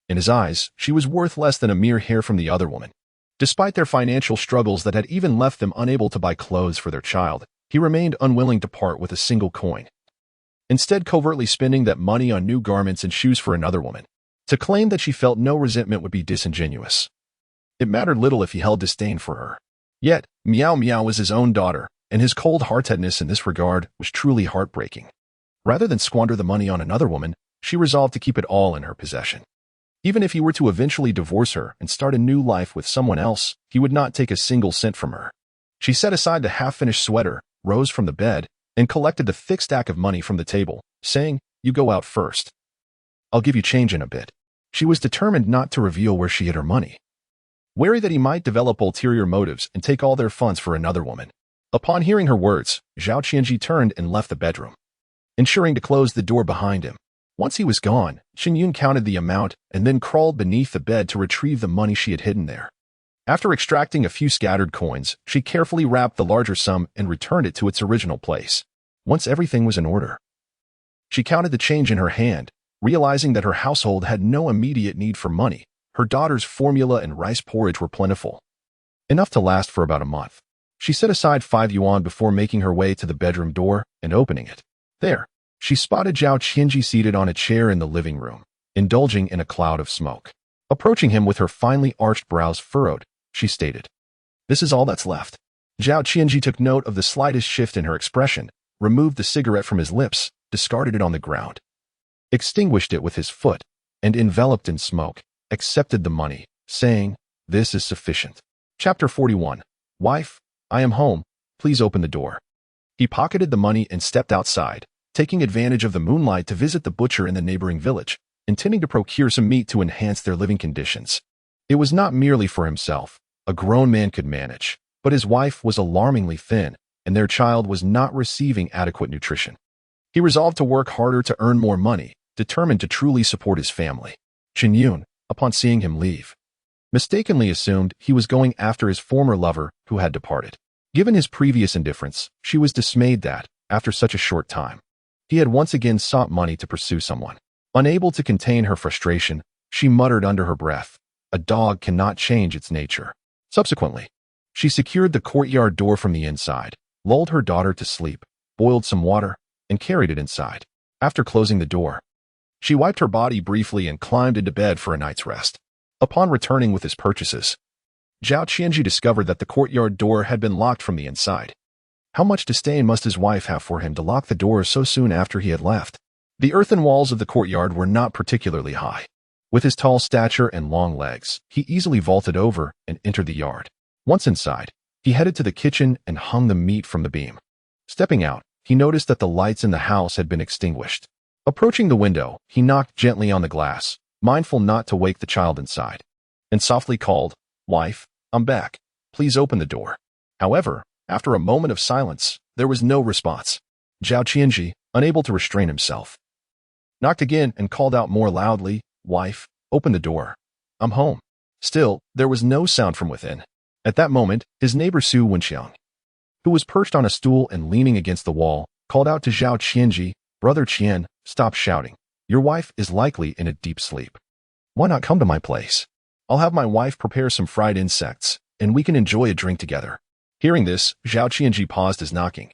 In his eyes, she was worth less than a mere hair from the other woman. Despite their financial struggles that had even left them unable to buy clothes for their child, he remained unwilling to part with a single coin, instead covertly spending that money on new garments and shoes for another woman. To claim that she felt no resentment would be disingenuous. It mattered little if he held disdain for her. Yet, Miao Miao was his own daughter, and his cold-heartedness in this regard was truly heartbreaking. Rather than squander the money on another woman, she resolved to keep it all in her possession. Even if he were to eventually divorce her and start a new life with someone else, he would not take a single cent from her. She set aside the half-finished sweater, rose from the bed, and collected the thick stack of money from the table, saying, "You go out first. I'll give you change in a bit." She was determined not to reveal where she hid her money, wary that he might develop ulterior motives and take all their funds for another woman. Upon hearing her words, Zhao Qianzhi turned and left the bedroom, ensuring to close the door behind him. Once he was gone, Chen Yun counted the amount and then crawled beneath the bed to retrieve the money she had hidden there. After extracting a few scattered coins, she carefully wrapped the larger sum and returned it to its original place. Once everything was in order, she counted the change in her hand, realizing that her household had no immediate need for money. Her daughter's formula and rice porridge were plentiful, enough to last for about a month. She set aside 5 yuan before making her way to the bedroom door and opening it. There, she spotted Zhao Qianzhi seated on a chair in the living room, indulging in a cloud of smoke. Approaching him with her finely arched brows furrowed, she stated, "This is all that's left." Zhao Qianzhi took note of the slightest shift in her expression, removed the cigarette from his lips, discarded it on the ground, extinguished it with his foot, and enveloped in smoke, accepted the money, saying, "This is sufficient." Chapter 41. Wife, I am home. Please open the door. He pocketed the money and stepped outside, taking advantage of the moonlight to visit the butcher in the neighboring village, intending to procure some meat to enhance their living conditions. It was not merely for himself. A grown man could manage, but his wife was alarmingly thin, and their child was not receiving adequate nutrition. He resolved to work harder to earn more money, determined to truly support his family. Chen Yun, upon seeing him leave, mistakenly assumed he was going after his former lover who had departed. Given his previous indifference, she was dismayed that, after such a short time, he had once again sought money to pursue someone. Unable to contain her frustration, she muttered under her breath, "A dog cannot change its nature." Subsequently, she secured the courtyard door from the inside, lulled her daughter to sleep, boiled some water, and carried it inside. After closing the door, she wiped her body briefly and climbed into bed for a night's rest. Upon returning with his purchases, Zhao Qianzhi discovered that the courtyard door had been locked from the inside. How much disdain must his wife have for him to lock the door so soon after he had left? The earthen walls of the courtyard were not particularly high. With his tall stature and long legs, he easily vaulted over and entered the yard. Once inside, he headed to the kitchen and hung the meat from the beam. Stepping out, he noticed that the lights in the house had been extinguished. Approaching the window, he knocked gently on the glass, mindful not to wake the child inside, and softly called, "Wife, I'm back. Please open the door." However, after a moment of silence, there was no response. Zhao Qianzhi, unable to restrain himself, knocked again and called out more loudly, "Wife, open the door. I'm home." Still, there was no sound from within. At that moment, his neighbor Su Wenxiang, who was perched on a stool and leaning against the wall, called out to Zhao Qianzhi, "Brother Qian, stop shouting. Your wife is likely in a deep sleep. Why not come to my place? I'll have my wife prepare some fried insects, and we can enjoy a drink together." Hearing this, Zhao Qianzhi paused his knocking,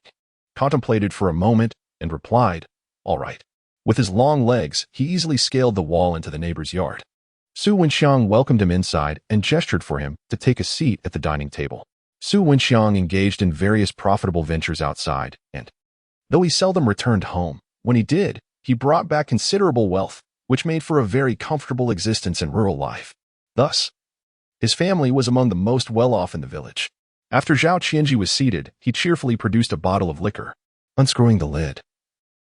contemplated for a moment, and replied, "All right." With his long legs, he easily scaled the wall into the neighbor's yard. Su Wenxiang welcomed him inside and gestured for him to take a seat at the dining table. Su Wenxiang engaged in various profitable ventures outside, and, though he seldom returned home, when he did, he brought back considerable wealth, which made for a very comfortable existence in rural life. Thus, his family was among the most well-off in the village. After Zhao Qianzhi was seated, he cheerfully produced a bottle of liquor. Unscrewing the lid,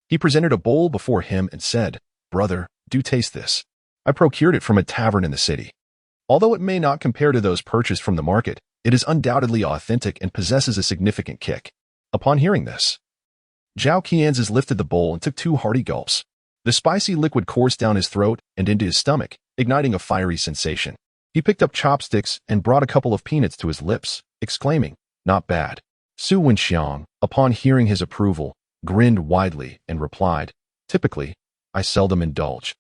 he presented a bowl before him and said, "Brother, do taste this. I procured it from a tavern in the city. Although it may not compare to those purchased from the market, it is undoubtedly authentic and possesses a significant kick." Upon hearing this, Zhao Qianzhi lifted the bowl and took 2 hearty gulps. The spicy liquid coursed down his throat and into his stomach, igniting a fiery sensation. He picked up chopsticks and brought a couple of peanuts to his lips, exclaiming, "Not bad." Su Wenxiang, upon hearing his approval, grinned widely and replied, "Typically, I seldom indulge.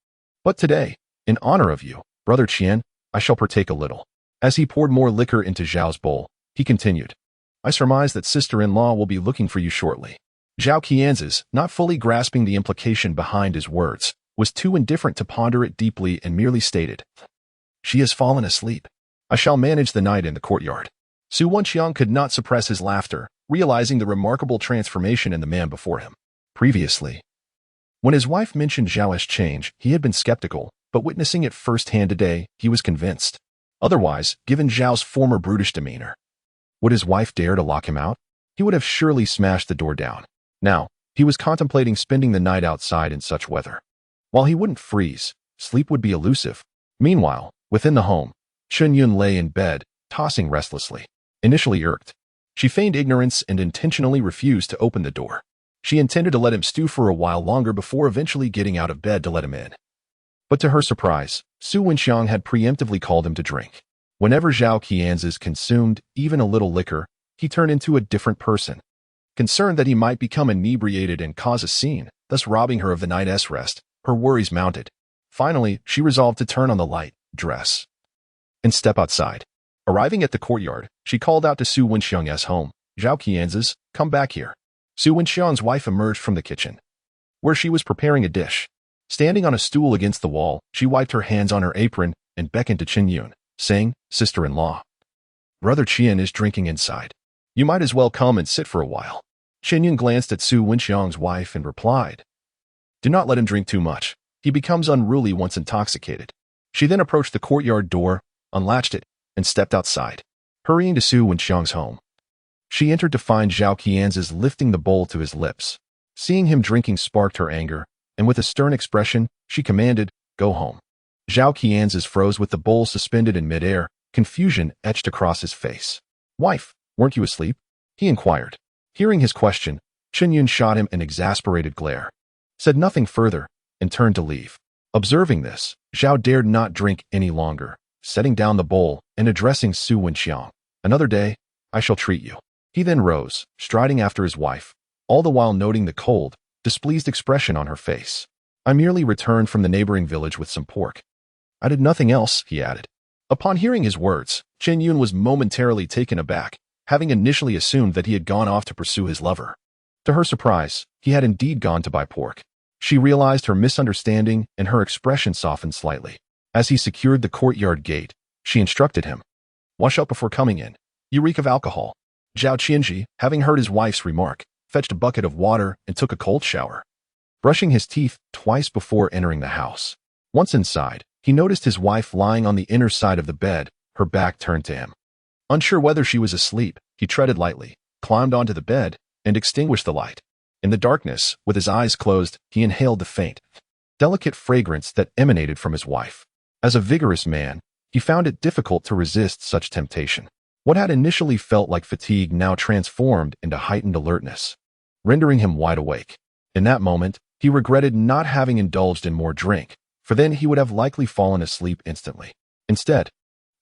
But today, in honor of you, Brother Qian, I shall partake a little." As he poured more liquor into Zhao's bowl, he continued, "I surmise that sister-in-law will be looking for you shortly." Zhao Qianzhi, not fully grasping the implication behind his words, was too indifferent to ponder it deeply and merely stated, "She has fallen asleep. I shall manage the night in the courtyard." Su Wenxiang could not suppress his laughter, realizing the remarkable transformation in the man before him. Previously, when his wife mentioned Zhao's change, he had been skeptical, but witnessing it firsthand today, he was convinced. Otherwise, given Zhao's former brutish demeanor, would his wife dare to lock him out? He would have surely smashed the door down. Now, he was contemplating spending the night outside in such weather. While he wouldn't freeze, sleep would be elusive. Meanwhile, within the home, Chen Yun lay in bed, tossing restlessly. Initially irked, she feigned ignorance and intentionally refused to open the door. She intended to let him stew for a while longer before eventually getting out of bed to let him in. But to her surprise, Su Wenxiang had preemptively called him to drink. Whenever Zhao Qianzhi consumed even a little liquor, he turned into a different person. Concerned that he might become inebriated and cause a scene, thus robbing her of the night's rest, her worries mounted. Finally, she resolved to turn on the light, dress, and step outside. Arriving at the courtyard, she called out to Su Wenxiang's home, "Zhao Qianzhi, come back here." Su Wenxiang's wife emerged from the kitchen, where she was preparing a dish. Standing on a stool against the wall, she wiped her hands on her apron and beckoned to Chen Yun, saying, "Sister-in-law, Brother Qian is drinking inside. You might as well come and sit for a while." Chen Yun glanced at Su Wenxiang's wife and replied, "Do not let him drink too much. He becomes unruly once intoxicated." She then approached the courtyard door, unlatched it, and stepped outside. Hurrying to Su Wenxiang's home, she entered to find Zhao Qianzhi lifting the bowl to his lips. Seeing him drinking sparked her anger, and with a stern expression, she commanded, "Go home." Zhao Qianzhi froze with the bowl suspended in midair, confusion etched across his face. "Wife, weren't you asleep?" he inquired. Hearing his question, Chen Yun shot him an exasperated glare, said nothing further, and turned to leave. Observing this, Zhao dared not drink any longer, setting down the bowl and addressing Su Wenxiang. "Another day, I shall treat you." He then rose, striding after his wife, all the while noting the cold, displeased expression on her face. "I merely returned from the neighboring village with some pork. I did nothing else," he added. Upon hearing his words, Chen Yun was momentarily taken aback, having initially assumed that he had gone off to pursue his lover. To her surprise, he had indeed gone to buy pork. She realized her misunderstanding and her expression softened slightly. As he secured the courtyard gate, she instructed him, "Wash up before coming in. You reek of alcohol." Zhao Qianzhi, having heard his wife's remark, fetched a bucket of water and took a cold shower, brushing his teeth twice before entering the house. Once inside, he noticed his wife lying on the inner side of the bed, her back turned to him. Unsure whether she was asleep, he treaded lightly, climbed onto the bed, and extinguished the light. In the darkness, with his eyes closed, he inhaled the faint, delicate fragrance that emanated from his wife. As a vigorous man, he found it difficult to resist such temptation. What had initially felt like fatigue now transformed into heightened alertness, rendering him wide awake. In that moment, he regretted not having indulged in more drink, for then he would have likely fallen asleep instantly. Instead,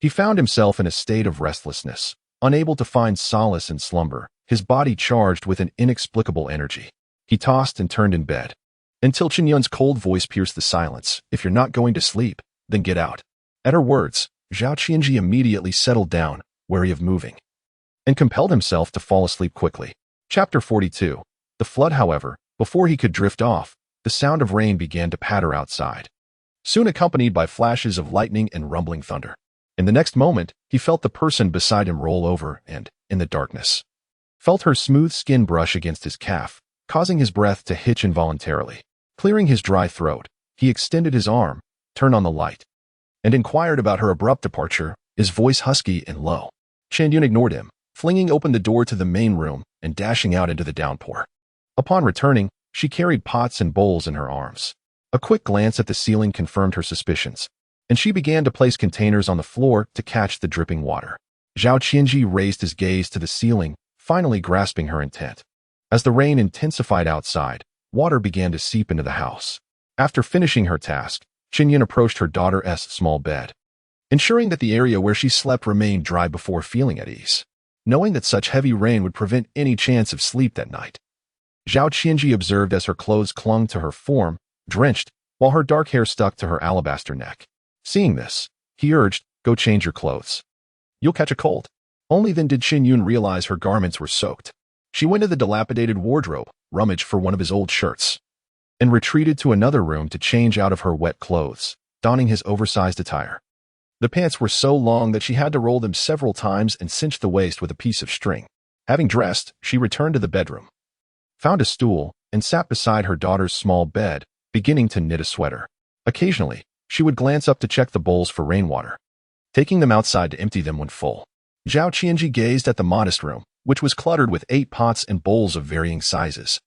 he found himself in a state of restlessness, unable to find solace in slumber, his body charged with an inexplicable energy. He tossed and turned in bed, until Chen Yun's cold voice pierced the silence. "If you're not going to sleep, then get out." At her words, Zhao Qianzhi immediately settled down, wary of moving, and compelled himself to fall asleep quickly. Chapter 42. The flood, however, before he could drift off, the sound of rain began to patter outside, soon accompanied by flashes of lightning and rumbling thunder. In the next moment, he felt the person beside him roll over and, in the darkness, felt her smooth skin brush against his calf, causing his breath to hitch involuntarily. Clearing his dry throat, he extended his arm, turned on the light, and inquired about her abrupt departure, his voice husky and low. Chen Yun ignored him, flinging open the door to the main room and dashing out into the downpour. Upon returning, she carried pots and bowls in her arms. A quick glance at the ceiling confirmed her suspicions, and she began to place containers on the floor to catch the dripping water. Zhao Qianzhi raised his gaze to the ceiling, finally grasping her intent. As the rain intensified outside, water began to seep into the house. After finishing her task, Chen Yun approached her daughter's small bed, ensuring that the area where she slept remained dry before feeling at ease, knowing that such heavy rain would prevent any chance of sleep that night. Zhao Qianzhi observed as her clothes clung to her form, drenched, while her dark hair stuck to her alabaster neck. Seeing this, he urged, "Go change your clothes. You'll catch a cold." Only then did Chen Yun realize her garments were soaked. She went to the dilapidated wardrobe, rummaged for one of his old shirts, and retreated to another room to change out of her wet clothes, donning his oversized attire. The pants were so long that she had to roll them several times and cinch the waist with a piece of string. Having dressed, she returned to the bedroom, found a stool, and sat beside her daughter's small bed, beginning to knit a sweater. Occasionally, she would glance up to check the bowls for rainwater, taking them outside to empty them when full. Zhao Qianzhi gazed at the modest room, which was cluttered with 8 pots and bowls of varying sizes.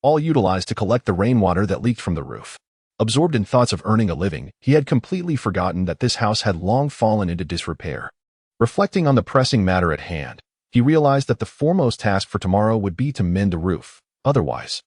all utilized to collect the rainwater that leaked from the roof. Absorbed in thoughts of earning a living, he had completely forgotten that this house had long fallen into disrepair. Reflecting on the pressing matter at hand, he realized that the foremost task for tomorrow would be to mend the roof. Otherwise,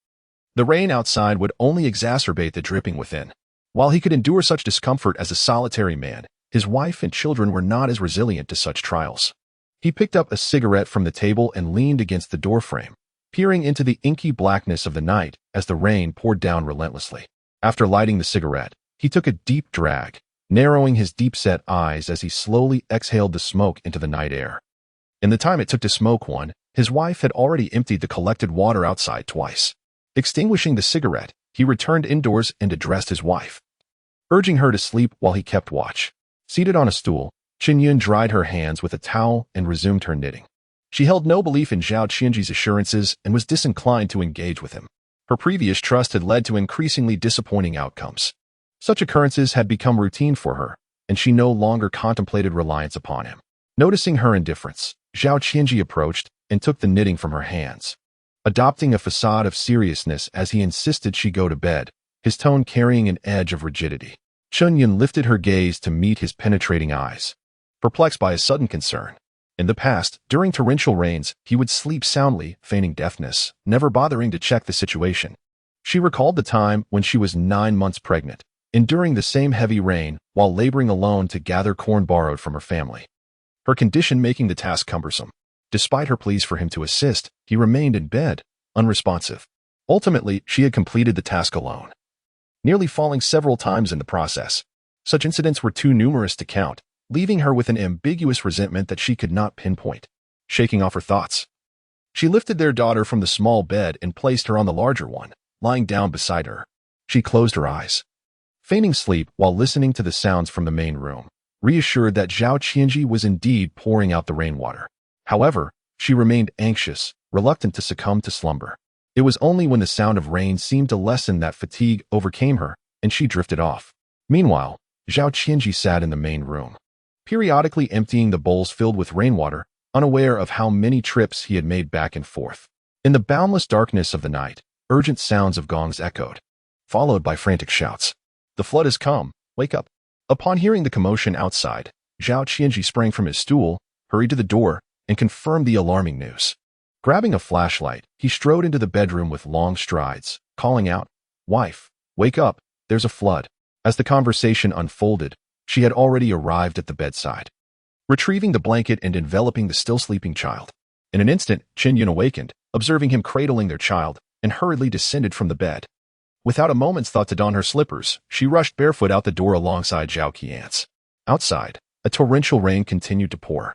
the rain outside would only exacerbate the dripping within. While he could endure such discomfort as a solitary man, his wife and children were not as resilient to such trials. He picked up a cigarette from the table and leaned against the doorframe, peering into the inky blackness of the night as the rain poured down relentlessly. After lighting the cigarette, he took a deep drag, narrowing his deep-set eyes as he slowly exhaled the smoke into the night air. In the time it took to smoke one, his wife had already emptied the collected water outside twice. Extinguishing the cigarette, he returned indoors and addressed his wife, urging her to sleep while he kept watch. Seated on a stool, Chen Yun dried her hands with a towel and resumed her knitting. She held no belief in Zhao Qianzhi's assurances and was disinclined to engage with him. Her previous trust had led to increasingly disappointing outcomes. Such occurrences had become routine for her, and she no longer contemplated reliance upon him. Noticing her indifference, Zhao Qianzhi approached and took the knitting from her hands, adopting a facade of seriousness as he insisted she go to bed, his tone carrying an edge of rigidity. Chen Yun lifted her gaze to meet his penetrating eyes, perplexed by a sudden concern. In the past, during torrential rains, he would sleep soundly, feigning deafness, never bothering to check the situation. She recalled the time when she was 9 months pregnant, enduring the same heavy rain while laboring alone to gather corn borrowed from her family, her condition making the task cumbersome. Despite her pleas for him to assist, he remained in bed, unresponsive. Ultimately, she had completed the task alone, nearly falling several times in the process. Such incidents were too numerous to count, leaving her with an ambiguous resentment that she could not pinpoint. Shaking off her thoughts, she lifted their daughter from the small bed and placed her on the larger one, lying down beside her. She closed her eyes, feigning sleep while listening to the sounds from the main room, reassured that Zhao Qianzhi was indeed pouring out the rainwater. However, she remained anxious, reluctant to succumb to slumber. It was only when the sound of rain seemed to lessen that fatigue overcame her, and she drifted off. Meanwhile, Zhao Qianzhi sat in the main room, periodically emptying the bowls filled with rainwater, unaware of how many trips he had made back and forth. In the boundless darkness of the night, urgent sounds of gongs echoed, followed by frantic shouts. "The flood has come! Wake up!" Upon hearing the commotion outside, Zhao Qianzhi sprang from his stool, hurried to the door, and confirmed the alarming news. Grabbing a flashlight, he strode into the bedroom with long strides, calling out, "Wife, wake up, there's a flood." As the conversation unfolded, she had already arrived at the bedside, retrieving the blanket and enveloping the still sleeping child. In an instant, Chen Yun awakened, observing him cradling their child, and hurriedly descended from the bed. Without a moment's thought to don her slippers, she rushed barefoot out the door alongside Zhao Qianzhi. Outside, a torrential rain continued to pour,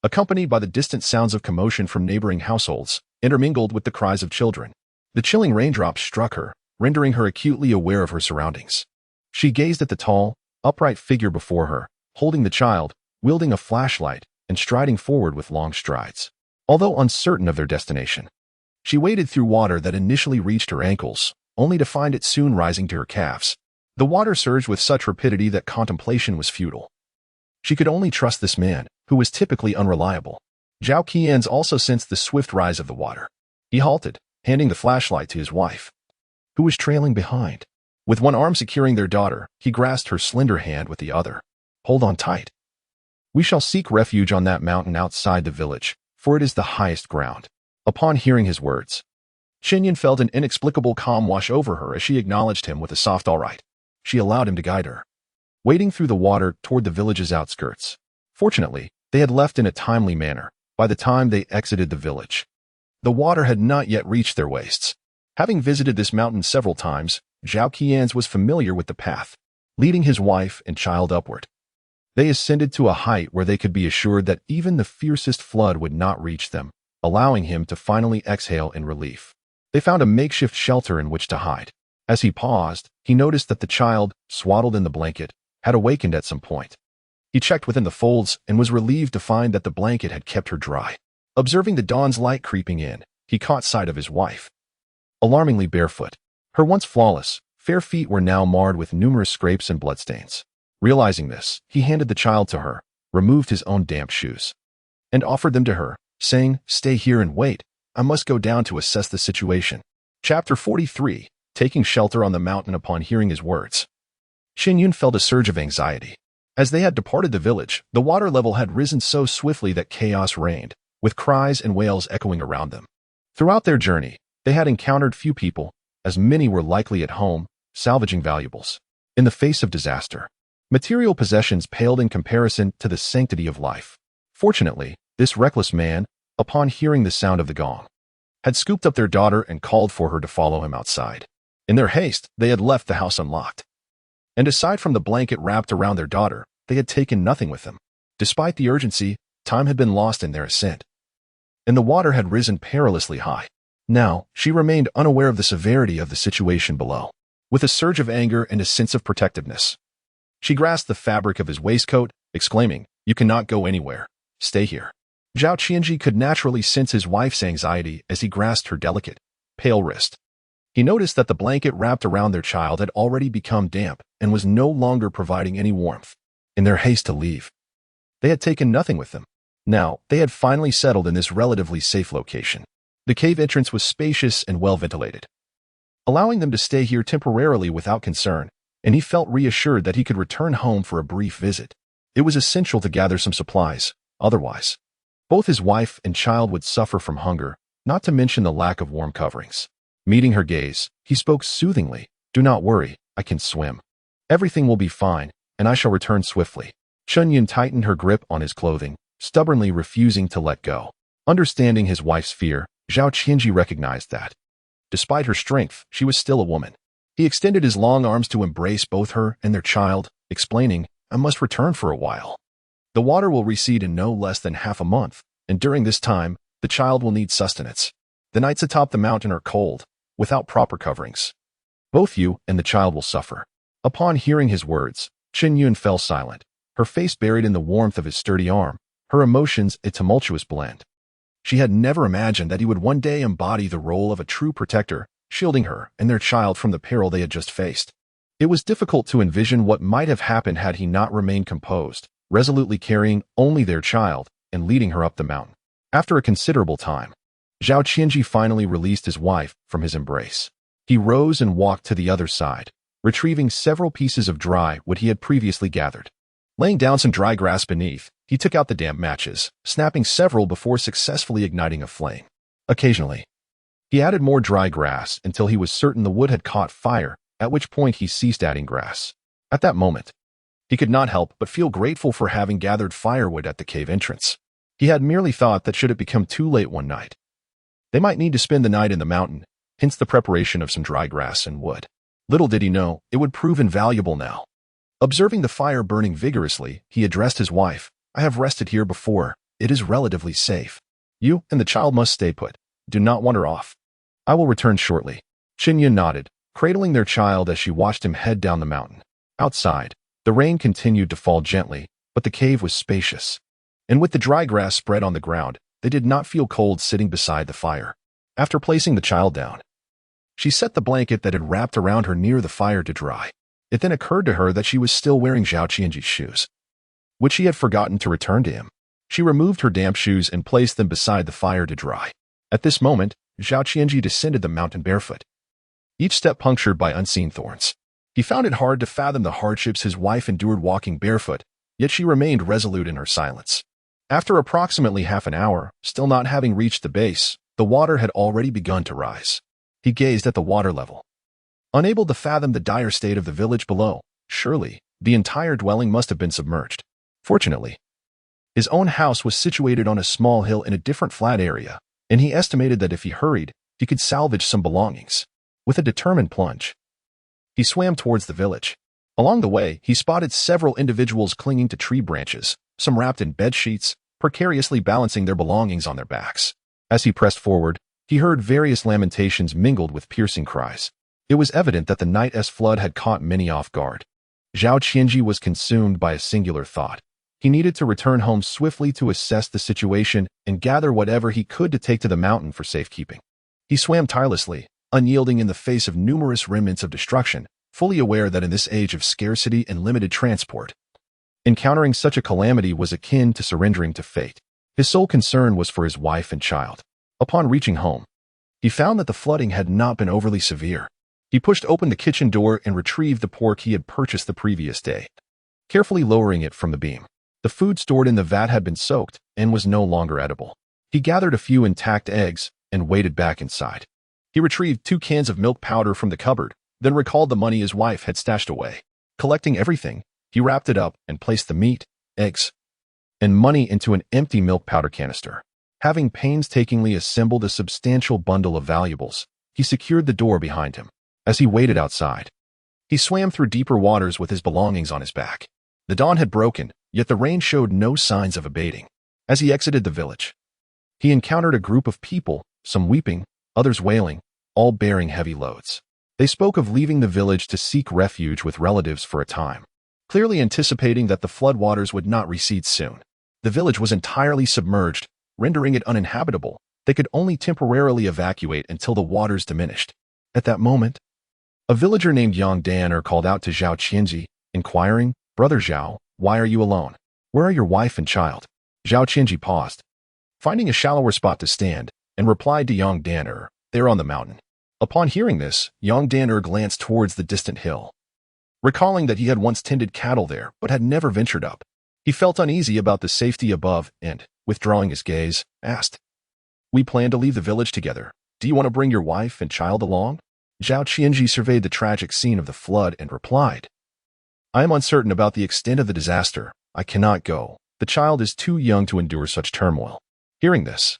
accompanied by the distant sounds of commotion from neighboring households, intermingled with the cries of children. The chilling raindrops struck her, rendering her acutely aware of her surroundings. She gazed at the tall, upright figure before her, holding the child, wielding a flashlight, and striding forward with long strides. Although uncertain of their destination, she waded through water that initially reached her ankles, only to find it soon rising to her calves. The water surged with such rapidity that contemplation was futile. She could only trust this man, who was typically unreliable. Zhao Qianzhi also sensed the swift rise of the water. He halted, handing the flashlight to his wife, who was trailing behind. With one arm securing their daughter, he grasped her slender hand with the other. "Hold on tight. We shall seek refuge on that mountain outside the village, for it is the highest ground." Upon hearing his words, Chen Yun felt an inexplicable calm wash over her as she acknowledged him with a soft "all right." She allowed him to guide her, wading through the water toward the village's outskirts. Fortunately, they had left in a timely manner. By the time they exited the village, the water had not yet reached their waists. Having visited this mountain several times, Zhao Qianzhi was familiar with the path, leading his wife and child upward. They ascended to a height where they could be assured that even the fiercest flood would not reach them, allowing him to finally exhale in relief. They found a makeshift shelter in which to hide. As he paused, he noticed that the child, swaddled in the blanket, had awakened at some point. He checked within the folds and was relieved to find that the blanket had kept her dry. Observing the dawn's light creeping in, he caught sight of his wife, alarmingly barefoot. Her once flawless, fair feet were now marred with numerous scrapes and bloodstains. Realizing this, he handed the child to her, removed his own damp shoes, and offered them to her, saying, "Stay here and wait. I must go down to assess the situation." Chapter 43. Taking shelter on the mountain. Upon hearing his words, Chen Yun felt a surge of anxiety. As they had departed the village, the water level had risen so swiftly that chaos reigned, with cries and wails echoing around them. Throughout their journey, they had encountered few people, as many were likely at home, salvaging valuables. In the face of disaster, material possessions paled in comparison to the sanctity of life. Fortunately, this reckless man, upon hearing the sound of the gong, had scooped up their daughter and called for her to follow him outside. In their haste, they had left the house unlocked. And aside from the blanket wrapped around their daughter, they had taken nothing with them. Despite the urgency, time had been lost in their ascent, and the water had risen perilously high. Now, she remained unaware of the severity of the situation below. With a surge of anger and a sense of protectiveness, she grasped the fabric of his waistcoat, exclaiming, "You cannot go anywhere. Stay here." Zhao Qianzhi could naturally sense his wife's anxiety as he grasped her delicate, pale wrist. He noticed that the blanket wrapped around their child had already become damp and was no longer providing any warmth. In their haste to leave, they had taken nothing with them. Now, they had finally settled in this relatively safe location. The cave entrance was spacious and well ventilated, allowing them to stay here temporarily without concern, and he felt reassured that he could return home for a brief visit. It was essential to gather some supplies, otherwise, both his wife and child would suffer from hunger, not to mention the lack of warm coverings. Meeting her gaze, he spoke soothingly, "Do not worry, I can swim. Everything will be fine, and I shall return swiftly." Chen Yun tightened her grip on his clothing, stubbornly refusing to let go. Understanding his wife's fear, Zhao Qianzhi recognized that, despite her strength, she was still a woman. He extended his long arms to embrace both her and their child, explaining, "I must return for a while. The water will recede in no less than half a month, and during this time, the child will need sustenance. The nights atop the mountain are cold, without proper coverings. Both you and the child will suffer." Upon hearing his words, Chen Yun fell silent, her face buried in the warmth of his sturdy arm, her emotions a tumultuous blend. She had never imagined that he would one day embody the role of a true protector, shielding her and their child from the peril they had just faced. It was difficult to envision what might have happened had he not remained composed, resolutely carrying only their child and leading her up the mountain. After a considerable time, Zhao Qianzhi finally released his wife from his embrace. He rose and walked to the other side, retrieving several pieces of dry wood he had previously gathered. Laying down some dry grass beneath, he took out the damp matches, snapping several before successfully igniting a flame. Occasionally, he added more dry grass until he was certain the wood had caught fire, at which point he ceased adding grass. At that moment, he could not help but feel grateful for having gathered firewood at the cave entrance. He had merely thought that should it become too late one night, they might need to spend the night in the mountain, hence the preparation of some dry grass and wood. Little did he know, it would prove invaluable now. Observing the fire burning vigorously, he addressed his wife, "I have rested here before. It is relatively safe. You and the child must stay put. Do not wander off. I will return shortly." Chen Yun nodded, cradling their child as she watched him head down the mountain. Outside, the rain continued to fall gently, but the cave was spacious. And with the dry grass spread on the ground, they did not feel cold sitting beside the fire. After placing the child down, she set the blanket that had wrapped around her near the fire to dry. It then occurred to her that she was still wearing Zhao Qianzhi's shoes, which she had forgotten to return to him. She removed her damp shoes and placed them beside the fire to dry. At this moment, Zhao Qianzhi descended the mountain barefoot, each step punctured by unseen thorns. He found it hard to fathom the hardships his wife endured walking barefoot, yet she remained resolute in her silence. After approximately half an hour, still not having reached the base, the water had already begun to rise. He gazed at the water level, unable to fathom the dire state of the village below. Surely, the entire dwelling must have been submerged. Fortunately, his own house was situated on a small hill in a different flat area, and he estimated that if he hurried, he could salvage some belongings. With a determined plunge, he swam towards the village. Along the way, he spotted several individuals clinging to tree branches, some wrapped in bed sheets, precariously balancing their belongings on their backs. As he pressed forward, he heard various lamentations mingled with piercing cries. It was evident that the night's flood had caught many off guard. Zhao Qianzhi was consumed by a singular thought. He needed to return home swiftly to assess the situation and gather whatever he could to take to the mountain for safekeeping. He swam tirelessly, unyielding in the face of numerous remnants of destruction, fully aware that in this age of scarcity and limited transport, encountering such a calamity was akin to surrendering to fate. His sole concern was for his wife and child. Upon reaching home, He found that the flooding had not been overly severe. He pushed open the kitchen door and retrieved the pork he had purchased the previous day, carefully lowering it from the beam. The food stored in the vat had been soaked and was no longer edible. He gathered a few intact eggs and waded back inside. He retrieved 2 cans of milk powder from the cupboard, then recalled the money his wife had stashed away. Collecting everything, he wrapped it up and placed the meat, eggs, and money into an empty milk powder canister. Having painstakingly assembled a substantial bundle of valuables, he secured the door behind him. As he waited outside, he swam through deeper waters with his belongings on his back. The dawn had broken, yet the rain showed no signs of abating. As he exited the village, he encountered a group of people, some weeping, others wailing, all bearing heavy loads. They spoke of leaving the village to seek refuge with relatives for a time, clearly anticipating that the floodwaters would not recede soon. The village was entirely submerged, rendering it uninhabitable. They could only temporarily evacuate until the waters diminished. At that moment, a villager named Yang Dan'er called out to Zhao Qianzhi, inquiring, "Brother Zhao, why are you alone? Where are your wife and child?" Zhao Qianzhi paused, finding a shallower spot to stand, and replied to Yang Dan'er, "They're on the mountain." Upon hearing this, Yang Dan'er glanced towards the distant hill. Recalling that he had once tended cattle there but had never ventured up, he felt uneasy about the safety above and, withdrawing his gaze, asked, "We plan to leave the village together. Do you want to bring your wife and child along?" Zhao Qianzhi surveyed the tragic scene of the flood and replied, "I am uncertain about the extent of the disaster. I cannot go. The child is too young to endure such turmoil." Hearing this,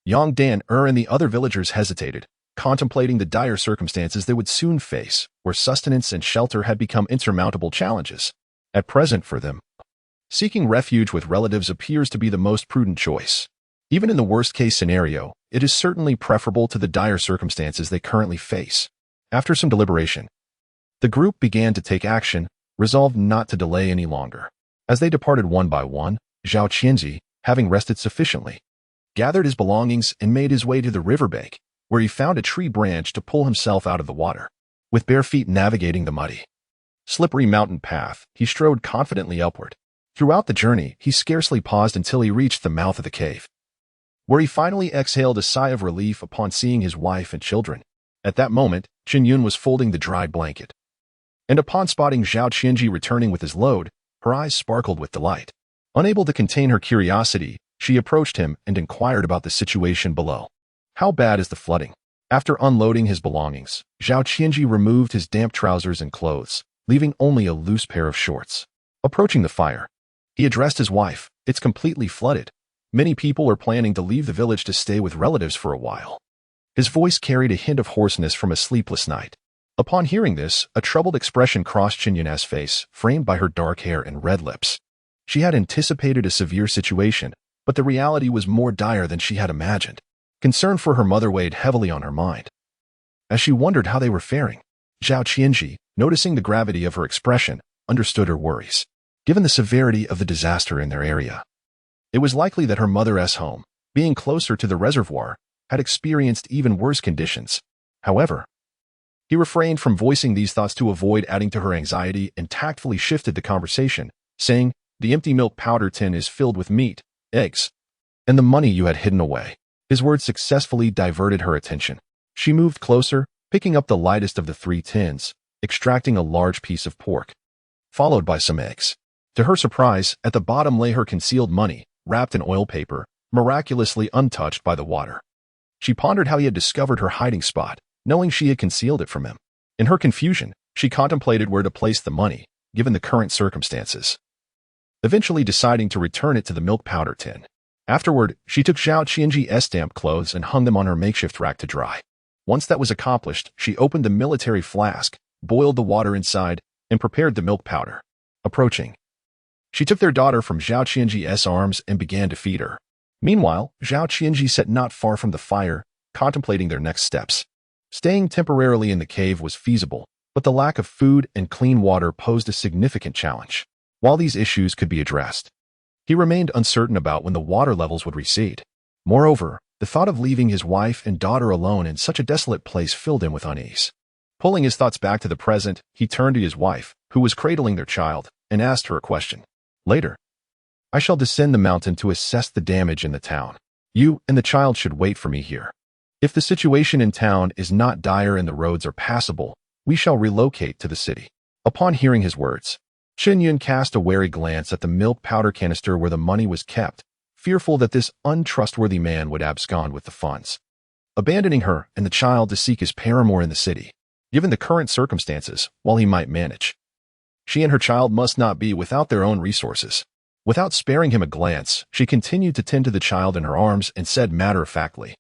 Yang Dan'er and the other villagers hesitated, contemplating the dire circumstances they would soon face, where sustenance and shelter had become insurmountable challenges. At present for them, seeking refuge with relatives appears to be the most prudent choice. Even in the worst-case scenario, it is certainly preferable to the dire circumstances they currently face. After some deliberation, the group began to take action, resolved not to delay any longer. As they departed one by one, Zhao Qianzhi, having rested sufficiently, gathered his belongings and made his way to the riverbank, where he found a tree branch to pull himself out of the water. With bare feet navigating the muddy, slippery mountain path, he strode confidently upward. Throughout the journey, he scarcely paused until he reached the mouth of the cave, where he finally exhaled a sigh of relief upon seeing his wife and children. At that moment, Chen Yun was folding the dried blanket, and upon spotting Zhao Qianzhi returning with his load, her eyes sparkled with delight. Unable to contain her curiosity, she approached him and inquired about the situation below. "How bad is the flooding?" After unloading his belongings, Zhao Qianzhi removed his damp trousers and clothes, leaving only a loose pair of shorts. Approaching the fire, he addressed his wife, "It's completely flooded. Many people are planning to leave the village to stay with relatives for a while." His voice carried a hint of hoarseness from a sleepless night. Upon hearing this, a troubled expression crossed Chen Yun's face, framed by her dark hair and red lips. She had anticipated a severe situation, but the reality was more dire than she had imagined. Concern for her mother weighed heavily on her mind. As she wondered how they were faring, Zhao Qianzhi, noticing the gravity of her expression, understood her worries. Given the severity of the disaster in their area, it was likely that her mother's home, being closer to the reservoir, had experienced even worse conditions. However, he refrained from voicing these thoughts to avoid adding to her anxiety and tactfully shifted the conversation, saying, "The empty milk powder tin is filled with meat, eggs, and the money you had hidden away." His words successfully diverted her attention. She moved closer, picking up the lightest of the 3 tins, extracting a large piece of pork, followed by some eggs. To her surprise, at the bottom lay her concealed money, wrapped in oil paper, miraculously untouched by the water. She pondered how he had discovered her hiding spot, knowing she had concealed it from him. In her confusion, she contemplated where to place the money, given the current circumstances, eventually deciding to return it to the milk powder tin. Afterward, she took Zhao Qianzhi's damp clothes and hung them on her makeshift rack to dry. Once that was accomplished, she opened the military flask, boiled the water inside, and prepared the milk powder. Approaching, she took their daughter from Zhao Qianzhi's arms and began to feed her. Meanwhile, Zhao Qianzhi sat not far from the fire, contemplating their next steps. Staying temporarily in the cave was feasible, but the lack of food and clean water posed a significant challenge. While these issues could be addressed, he remained uncertain about when the water levels would recede. Moreover, the thought of leaving his wife and daughter alone in such a desolate place filled him with unease. Pulling his thoughts back to the present, he turned to his wife, who was cradling their child, and asked her a question. "Later, I shall descend the mountain to assess the damage in the town. You and the child should wait for me here." If the situation in town is not dire and the roads are passable, we shall relocate to the city." Upon hearing his words, Chen Yun cast a wary glance at the milk powder canister where the money was kept, fearful that this untrustworthy man would abscond with the funds, abandoning her and the child to seek his paramour in the city. Given the current circumstances, while he might manage, she and her child must not be without their own resources. Without sparing him a glance, she continued to tend to the child in her arms and said matter-of-factly,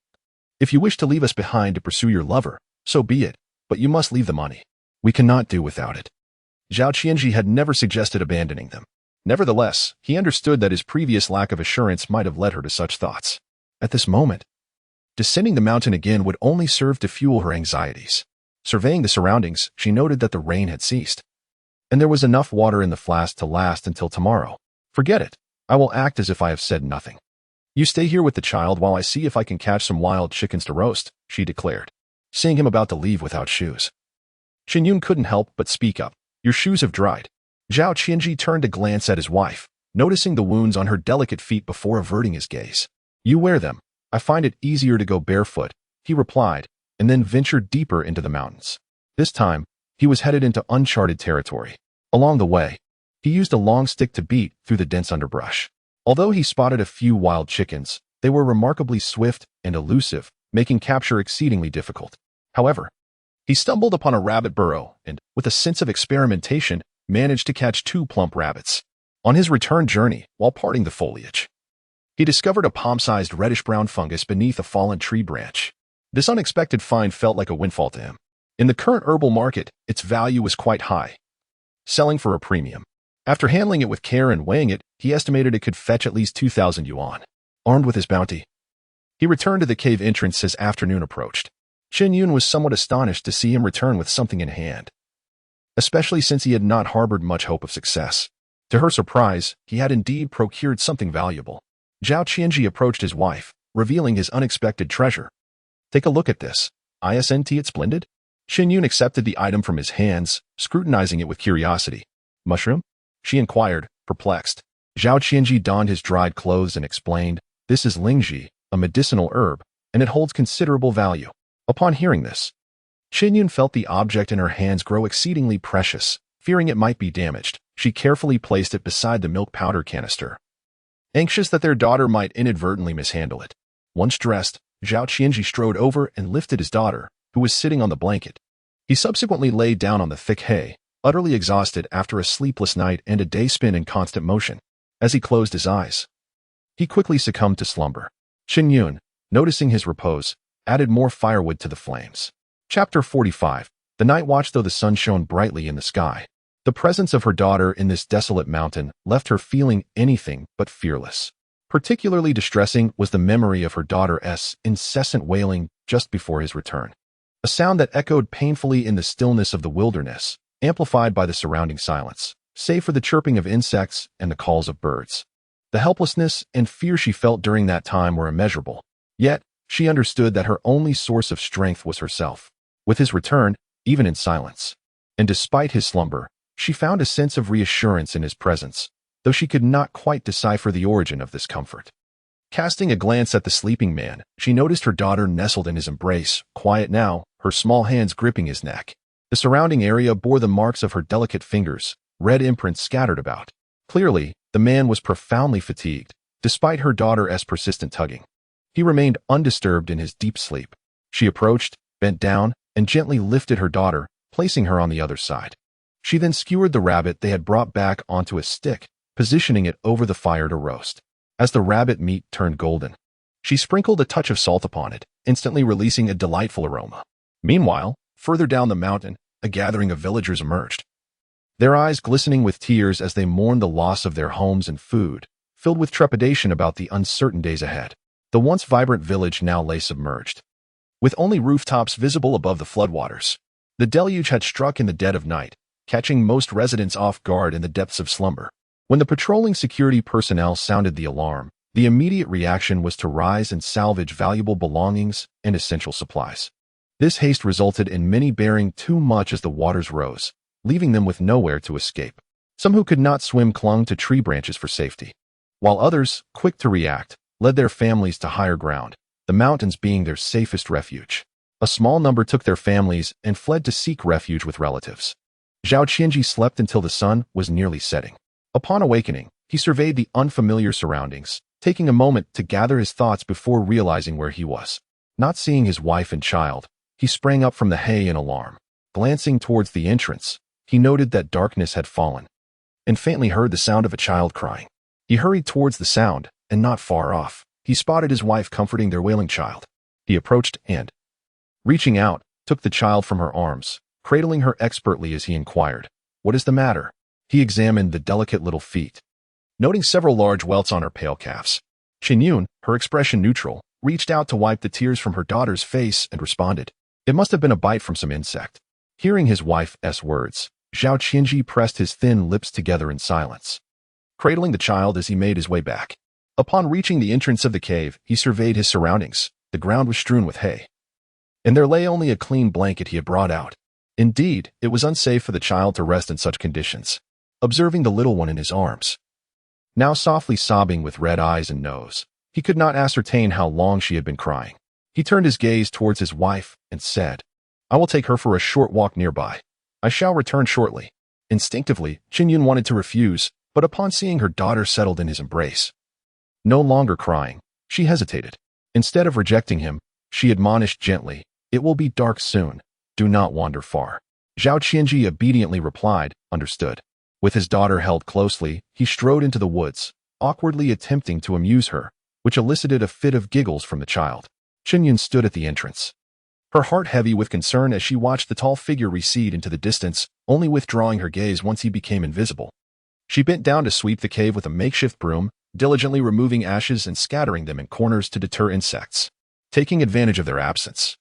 "If you wish to leave us behind to pursue your lover, so be it, but you must leave the money. We cannot do without it." Zhao Qianzhi had never suggested abandoning them. Nevertheless, he understood that his previous lack of assurance might have led her to such thoughts. At this moment, descending the mountain again would only serve to fuel her anxieties. Surveying the surroundings, she noted that the rain had ceased, and there was enough water in the flask to last until tomorrow. "Forget it. I will act as if I have said nothing. You stay here with the child while I see if I can catch some wild chickens to roast," she declared, seeing him about to leave without shoes. Chen Yun couldn't help but speak up. "Your shoes have dried." Zhao Qianzhi turned to glance at his wife, noticing the wounds on her delicate feet before averting his gaze. "You wear them. I find it easier to go barefoot," he replied, and then ventured deeper into the mountains. This time, he was headed into uncharted territory. Along the way, he used a long stick to beat through the dense underbrush. Although he spotted a few wild chickens, they were remarkably swift and elusive, making capture exceedingly difficult. However, he stumbled upon a rabbit burrow and, with a sense of experimentation, managed to catch 2 plump rabbits. On his return journey, while parting the foliage, he discovered a palm-sized reddish-brown fungus beneath a fallen tree branch. This unexpected find felt like a windfall to him. In the current herbal market, its value was quite high, selling for a premium. After handling it with care and weighing it, he estimated it could fetch at least 2,000 yuan. Armed with his bounty, he returned to the cave entrance as afternoon approached. Chen Yun was somewhat astonished to see him return with something in hand, especially since he had not harbored much hope of success. To her surprise, he had indeed procured something valuable. Zhao Qianzhi approached his wife, revealing his unexpected treasure. "Take a look at this. Isn't it splendid?" Chen Yun accepted the item from his hands, scrutinizing it with curiosity. "Mushroom?" she inquired, perplexed. Zhao Qianzhi donned his dried clothes and explained, "This is lingji, a medicinal herb, and it holds considerable value." Upon hearing this, Chen Yun felt the object in her hands grow exceedingly precious. Fearing it might be damaged, she carefully placed it beside the milk powder canister, anxious that their daughter might inadvertently mishandle it. Once dressed, Zhao Qianzhi strode over and lifted his daughter, who was sitting on the blanket. He subsequently lay down on the thick hay, utterly exhausted after a sleepless night and a day spent in constant motion. As he closed his eyes, he quickly succumbed to slumber. Chen Yun, noticing his repose, added more firewood to the flames. Chapter 45. The night watch. Though the sun shone brightly in the sky, the presence of her daughter in this desolate mountain left her feeling anything but fearless. Particularly distressing was the memory of her daughter's incessant wailing just before his return, a sound that echoed painfully in the stillness of the wilderness, amplified by the surrounding silence, save for the chirping of insects and the calls of birds. The helplessness and fear she felt during that time were immeasurable, yet she understood that her only source of strength was herself. With his return, even in silence, and despite his slumber, she found a sense of reassurance in his presence, though she could not quite decipher the origin of this comfort. Casting a glance at the sleeping man, she noticed her daughter nestled in his embrace, quiet now, her small hands gripping his neck. The surrounding area bore the marks of her delicate fingers, red imprints scattered about. Clearly, the man was profoundly fatigued, despite her daughter's persistent tugging. He remained undisturbed in his deep sleep. She approached, bent down, and gently lifted her daughter, placing her on the other side. She then skewered the rabbit they had brought back onto a stick, positioning it over the fire to roast. As the rabbit meat turned golden, she sprinkled a touch of salt upon it, instantly releasing a delightful aroma. Meanwhile, further down the mountain, a gathering of villagers emerged, their eyes glistening with tears as they mourned the loss of their homes and food, filled with trepidation about the uncertain days ahead. The once vibrant village now lay submerged, with only rooftops visible above the floodwaters. The deluge had struck in the dead of night, catching most residents off guard in the depths of slumber. When the patrolling security personnel sounded the alarm, the immediate reaction was to rise and salvage valuable belongings and essential supplies. This haste resulted in many bearing too much as the waters rose, leaving them with nowhere to escape. Some who could not swim clung to tree branches for safety, while others, quick to react, led their families to higher ground. The the mountains being their safest refuge. A small number took their families and fled to seek refuge with relatives. Zhao Qianzhi slept until the sun was nearly setting. Upon awakening, he surveyed the unfamiliar surroundings, taking a moment to gather his thoughts before realizing where he was. Not seeing his wife and child, he sprang up from the hay in alarm. Glancing towards the entrance, he noted that darkness had fallen, and faintly heard the sound of a child crying. He hurried towards the sound, and not far off, he spotted his wife comforting their wailing child. He approached and, reaching out, took the child from her arms, cradling her expertly as he inquired, "What is the matter?" He examined the delicate little feet, noting several large welts on her pale calves. Chen Yun, her expression neutral, reached out to wipe the tears from her daughter's face and responded, "It must have been a bite from some insect." Hearing his wife's words, Zhao Qianzhi pressed his thin lips together in silence, cradling the child as he made his way back. Upon reaching the entrance of the cave, he surveyed his surroundings. The ground was strewn with hay, and there lay only a clean blanket he had brought out. Indeed, it was unsafe for the child to rest in such conditions. Observing the little one in his arms, now softly sobbing with red eyes and nose, he could not ascertain how long she had been crying. He turned his gaze towards his wife and said, "I will take her for a short walk nearby. I shall return shortly." Instinctively, Chen Yun wanted to refuse, but upon seeing her daughter settled in his embrace, no longer crying, she hesitated. Instead of rejecting him, she admonished gently, "It will be dark soon. Do not wander far." Zhao Qianzhi obediently replied, "Understood." With his daughter held closely, he strode into the woods, awkwardly attempting to amuse her, which elicited a fit of giggles from the child. Chen Yun stood at the entrance, her heart heavy with concern as she watched the tall figure recede into the distance, only withdrawing her gaze once he became invisible. She bent down to sweep the cave with a makeshift broom, diligently removing ashes and scattering them in corners to deter insects. Taking advantage of their absence,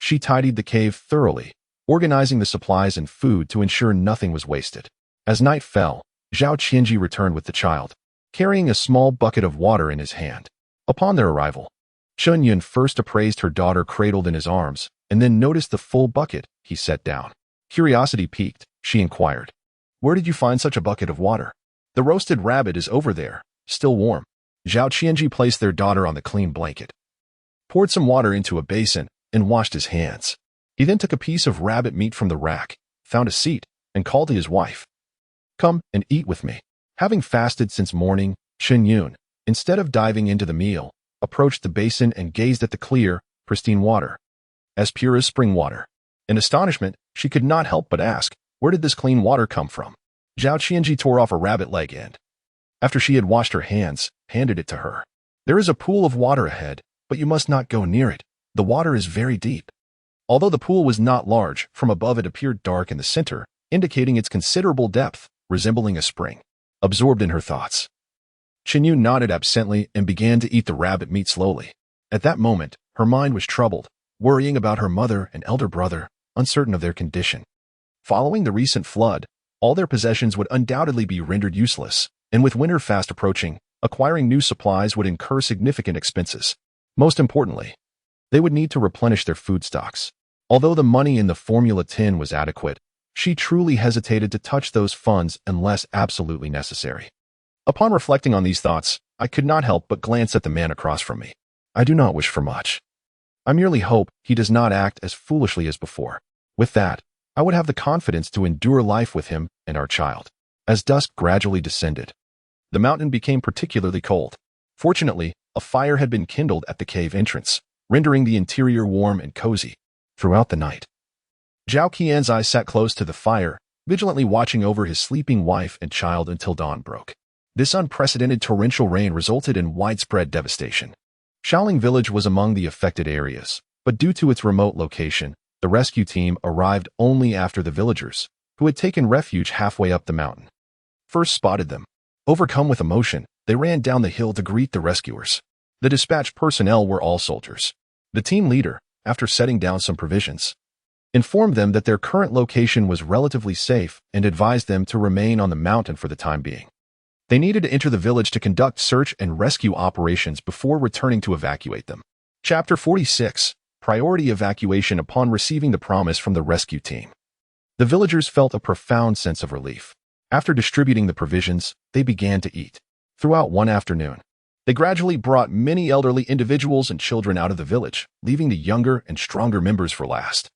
she tidied the cave thoroughly, organizing the supplies and food to ensure nothing was wasted. As night fell, Zhao Qianzhi returned with the child, carrying a small bucket of water in his hand. Upon their arrival, Chen Yun first appraised her daughter cradled in his arms, and then noticed the full bucket. He sat down. Curiosity piqued, she inquired, "Where did you find such a bucket of water?" "The roasted rabbit is over there, still warm." Zhao Qianzhi placed their daughter on the clean blanket, poured some water into a basin, and washed his hands. He then took a piece of rabbit meat from the rack, found a seat, and called to his wife, "Come and eat with me." Having fasted since morning, Chen Yun, instead of diving into the meal, approached the basin and gazed at the clear, pristine water, as pure as spring water. In astonishment, she could not help but ask, where did this clean water come from? Zhao Qianzhi tore off a rabbit leg and, after she had washed her hands, handed it to her. "There is a pool of water ahead, but you must not go near it. The water is very deep." Although the pool was not large, from above it appeared dark in the center, indicating its considerable depth, resembling a spring. Absorbed in her thoughts, Chen Yun nodded absently and began to eat the rabbit meat slowly. At that moment, her mind was troubled, worrying about her mother and elder brother, uncertain of their condition. Following the recent flood, all their possessions would undoubtedly be rendered useless, and with winter fast approaching, acquiring new supplies would incur significant expenses. Most importantly, they would need to replenish their food stocks. Although the money in the formula tin was adequate, she truly hesitated to touch those funds unless absolutely necessary. Upon reflecting on these thoughts, I could not help but glance at the man across from me. I do not wish for much. I merely hope he does not act as foolishly as before. With that, I would have the confidence to endure life with him and our child. As dusk gradually descended, the mountain became particularly cold. Fortunately, a fire had been kindled at the cave entrance, rendering the interior warm and cozy. Throughout the night, Zhao Qianzhi sat close to the fire, vigilantly watching over his sleeping wife and child until dawn broke. This unprecedented torrential rain resulted in widespread devastation. Shaoling village was among the affected areas, but due to its remote location, the rescue team arrived only after the villagers, who had taken refuge halfway up the mountain, first spotted them. Overcome with emotion, they ran down the hill to greet the rescuers. The dispatched personnel were all soldiers. The team leader, after setting down some provisions, informed them that their current location was relatively safe and advised them to remain on the mountain for the time being. They needed to enter the village to conduct search and rescue operations before returning to evacuate them. Chapter 46. Priority evacuation. Upon receiving the promise from the rescue team, the villagers felt a profound sense of relief. After distributing the provisions, they began to eat. Throughout one afternoon, They gradually brought many elderly individuals and children out of the village, leaving the younger and stronger members for last.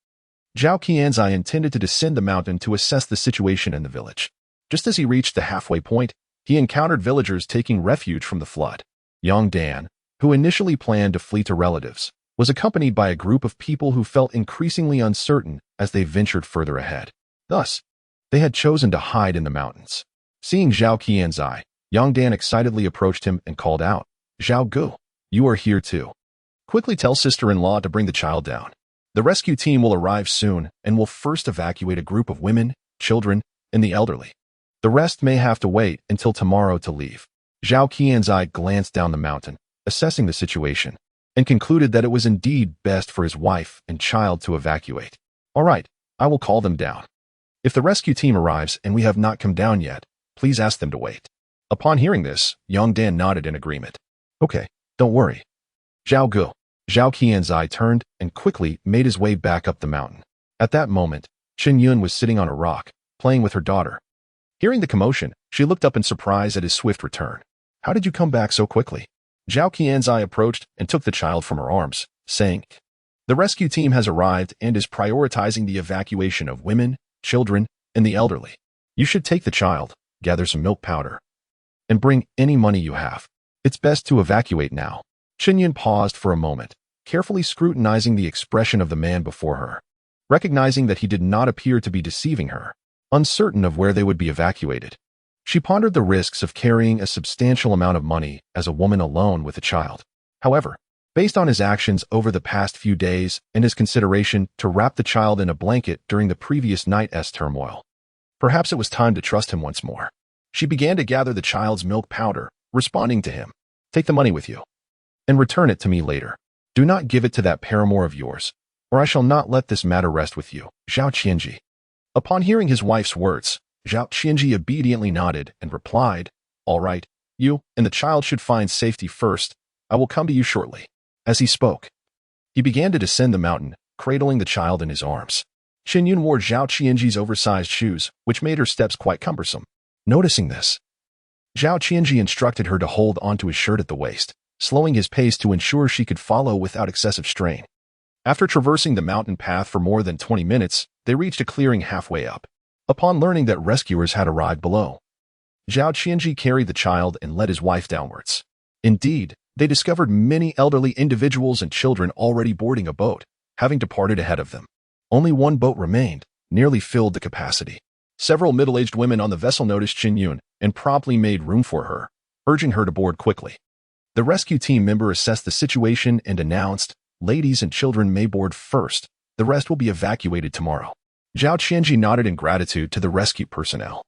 Zhao Qianzhi intended to descend the mountain to assess the situation in the village. Just as he reached the halfway point, he encountered villagers taking refuge from the flood. Yang Dan, who initially planned to flee to relatives, was accompanied by a group of people who felt increasingly uncertain as they ventured further ahead. Thus, they had chosen to hide in the mountains. Seeing Zhao Qianzhi, Yang Dan excitedly approached him and called out, "Zhao Gu, you are here too. Quickly tell sister-in-law to bring the child down. The rescue team will arrive soon and will first evacuate a group of women, children, and the elderly. The rest may have to wait until tomorrow to leave." Zhao Qianzhi glanced down the mountain, assessing the situation, and concluded that it was indeed best for his wife and child to evacuate. "All right, I will call them down. If the rescue team arrives and we have not come down yet, please ask them to wait." Upon hearing this, Yang Dan nodded in agreement. "Okay, don't worry." Zhao Qianzhi turned and quickly made his way back up the mountain. At that moment, Chen Yun was sitting on a rock, playing with her daughter. Hearing the commotion, she looked up in surprise at his swift return. "How did you come back so quickly?" Zhao Qianzhi approached and took the child from her arms, saying, "The rescue team has arrived and is prioritizing the evacuation of women, children, and the elderly. You should take the child, gather some milk powder, and bring any money you have. It's best to evacuate now." Chen Yun paused for a moment, carefully scrutinizing the expression of the man before her. Recognizing that he did not appear to be deceiving her, uncertain of where they would be evacuated, she pondered the risks of carrying a substantial amount of money as a woman alone with a child. However, based on his actions over the past few days and his consideration to wrap the child in a blanket during the previous night's turmoil, perhaps it was time to trust him once more. She began to gather the child's milk powder, responding to him, "Take the money with you, and return it to me later. Do not give it to that paramour of yours, or I shall not let this matter rest with you." Zhao Qianzhi. Upon hearing his wife's words, Zhao Qianzhi obediently nodded and replied, "All right, you and the child should find safety first. I will come to you shortly." As he spoke, he began to descend the mountain, cradling the child in his arms. Chen Yun wore Zhao Qianzhi's oversized shoes, which made her steps quite cumbersome. Noticing this, Zhao Qianzhi instructed her to hold onto his shirt at the waist, slowing his pace to ensure she could follow without excessive strain. After traversing the mountain path for more than 20 minutes, they reached a clearing halfway up. Upon learning that rescuers had arrived below, Zhao Qianzhi carried the child and led his wife downwards. Indeed, they discovered many elderly individuals and children already boarding a boat, having departed ahead of them. Only one boat remained, nearly filled to capacity. Several middle-aged women on the vessel noticed Chen Yun and promptly made room for her, urging her to board quickly. The rescue team member assessed the situation and announced, "Ladies and children may board first. The rest will be evacuated tomorrow." Zhao Qianzhi nodded in gratitude to the rescue personnel.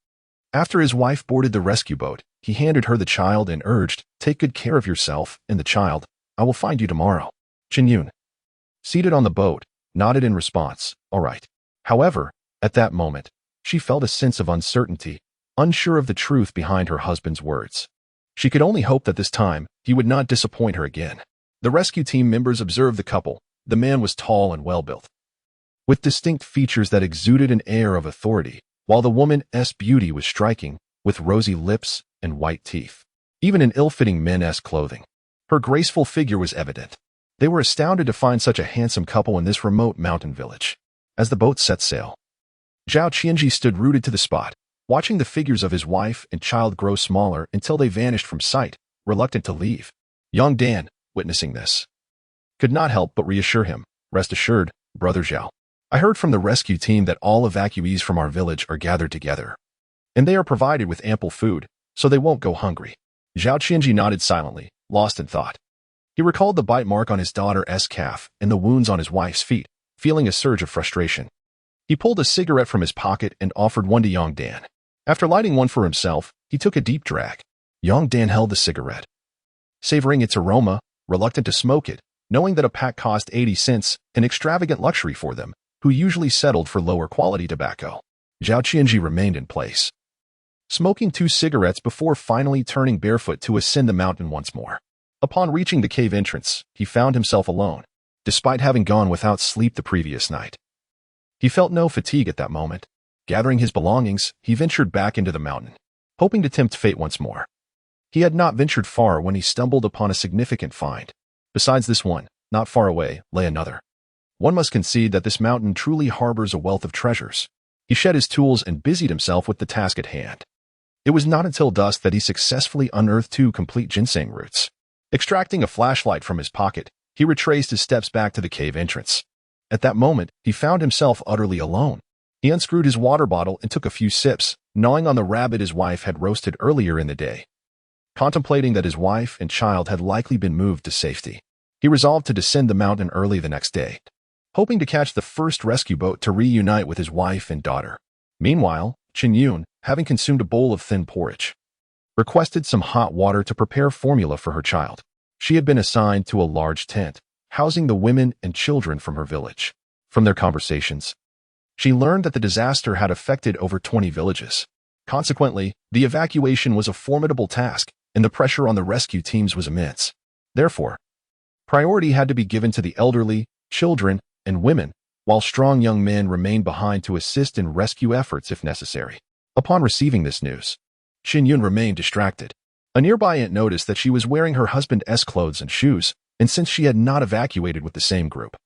After his wife boarded the rescue boat, he handed her the child and urged, "Take good care of yourself and the child. I will find you tomorrow." Chen Yun, seated on the boat, nodded in response, "All right." However, at that moment, she felt a sense of uncertainty, unsure of the truth behind her husband's words. She could only hope that this time, he would not disappoint her again. The rescue team members observed the couple. The man was tall and well-built, with distinct features that exuded an air of authority, while the woman's beauty was striking, with rosy lips and white teeth, even in ill-fitting men's clothing. Her graceful figure was evident. They were astounded to find such a handsome couple in this remote mountain village. As the boat set sail, Zhao Qianzhi stood rooted to the spot, watching the figures of his wife and child grow smaller until they vanished from sight, reluctant to leave. Yang Dan, witnessing this, could not help but reassure him, "Rest assured, Brother Zhao. I heard from the rescue team that all evacuees from our village are gathered together, and they are provided with ample food, so they won't go hungry." Zhao Qianzhi nodded silently, lost in thought. He recalled the bite mark on his daughter's calf and the wounds on his wife's feet, feeling a surge of frustration. He pulled a cigarette from his pocket and offered one to Yang Dan. After lighting one for himself, he took a deep drag. Yang Dan held the cigarette, savoring its aroma, reluctant to smoke it, knowing that a pack cost 80 cents, an extravagant luxury for them, who usually settled for lower quality tobacco. Zhao Qianzhi remained in place, smoking 2 cigarettes before finally turning barefoot to ascend the mountain once more. Upon reaching the cave entrance, he found himself alone, despite having gone without sleep the previous night. He felt no fatigue at that moment. Gathering his belongings, he ventured back into the mountain, hoping to tempt fate once more. He had not ventured far when he stumbled upon a significant find. Besides this one, not far away, lay another. One must concede that this mountain truly harbors a wealth of treasures. He shed his tools and busied himself with the task at hand. It was not until dusk that he successfully unearthed 2 complete ginseng roots. Extracting a flashlight from his pocket, he retraced his steps back to the cave entrance. At that moment, he found himself utterly alone. He unscrewed his water bottle and took a few sips, gnawing on the rabbit his wife had roasted earlier in the day. Contemplating that his wife and child had likely been moved to safety, he resolved to descend the mountain early the next day, hoping to catch the first rescue boat to reunite with his wife and daughter. Meanwhile, Chen Yun, having consumed a bowl of thin porridge, requested some hot water to prepare formula for her child. She had been assigned to a large tent, housing the women and children from her village. From their conversations, she learned that the disaster had affected over 20 villages. Consequently, the evacuation was a formidable task, and the pressure on the rescue teams was immense. Therefore, priority had to be given to the elderly, children, and women, while strong young men remained behind to assist in rescue efforts if necessary. Upon receiving this news, Chen Yun remained distracted. A nearby aunt noticed that she was wearing her husband's clothes and shoes, and since she had not evacuated with the same group,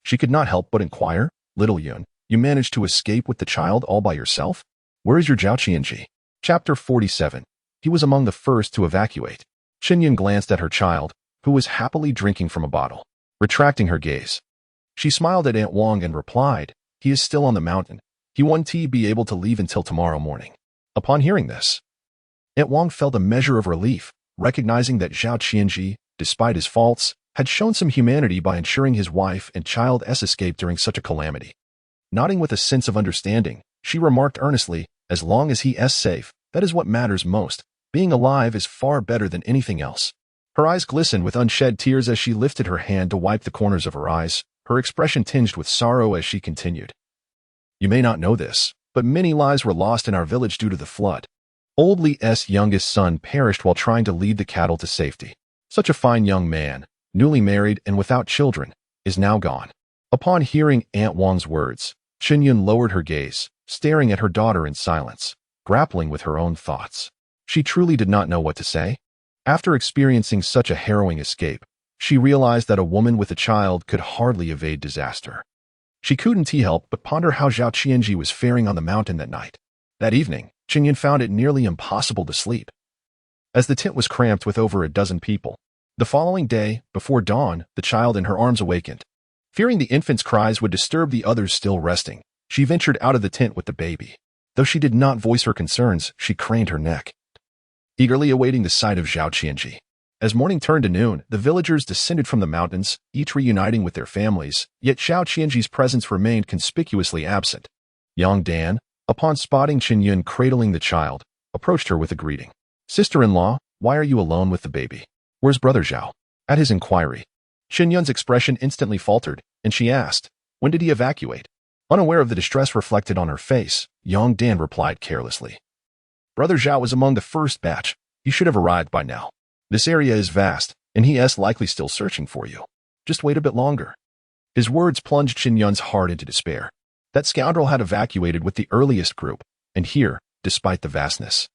she could not help but inquire, "Little Yun, you managed to escape with the child all by yourself? Where is your Zhao Qianzhi?" Chapter 47. He was among the first to evacuate. Chen Yun glanced at her child, who was happily drinking from a bottle. Retracting her gaze, she smiled at Aunt Wang and replied, "He is still on the mountain. He won't be able to leave until tomorrow morning." Upon hearing this, Aunt Wang felt a measure of relief, recognizing that Zhao Qianzhi, despite his faults, had shown some humanity by ensuring his wife and child's escape during such a calamity. Nodding with a sense of understanding, she remarked earnestly, "As long as he is safe, that is what matters most. Being alive is far better than anything else." Her eyes glistened with unshed tears as she lifted her hand to wipe the corners of her eyes, her expression tinged with sorrow as she continued. "You may not know this, but many lives were lost in our village due to the flood. Old Li's youngest son perished while trying to lead the cattle to safety. Such a fine young man, newly married and without children, is now gone." Upon hearing Aunt Wang's words, Chen Yun lowered her gaze, staring at her daughter in silence, grappling with her own thoughts. She truly did not know what to say. After experiencing such a harrowing escape, she realized that a woman with a child could hardly evade disaster. She couldn't help but ponder how Zhao Qianzhi was faring on the mountain that night. That evening, Chen Yun found it nearly impossible to sleep, as the tent was cramped with over a dozen people. The following day, before dawn, the child in her arms awakened. Fearing the infant's cries would disturb the others still resting, she ventured out of the tent with the baby. Though she did not voice her concerns, she craned her neck, eagerly awaiting the sight of Zhao Qianzhi. As morning turned to noon, the villagers descended from the mountains, each reuniting with their families, yet Zhao Qianzhi's presence remained conspicuously absent. Yang Dan, upon spotting Chen Yun cradling the child, approached her with a greeting. "Sister-in-law, why are you alone with the baby? Where's brother Zhao?" At his inquiry, Chen Yun's expression instantly faltered, and she asked, "When did he evacuate?" Unaware of the distress reflected on her face, Yang Dan replied carelessly, "Brother Zhao was among the first batch. He should have arrived by now. This area is vast, and he is likely still searching for you. Just wait a bit longer." His words plunged Chen Yun's heart into despair. That scoundrel had evacuated with the earliest group, and here, despite the vastness,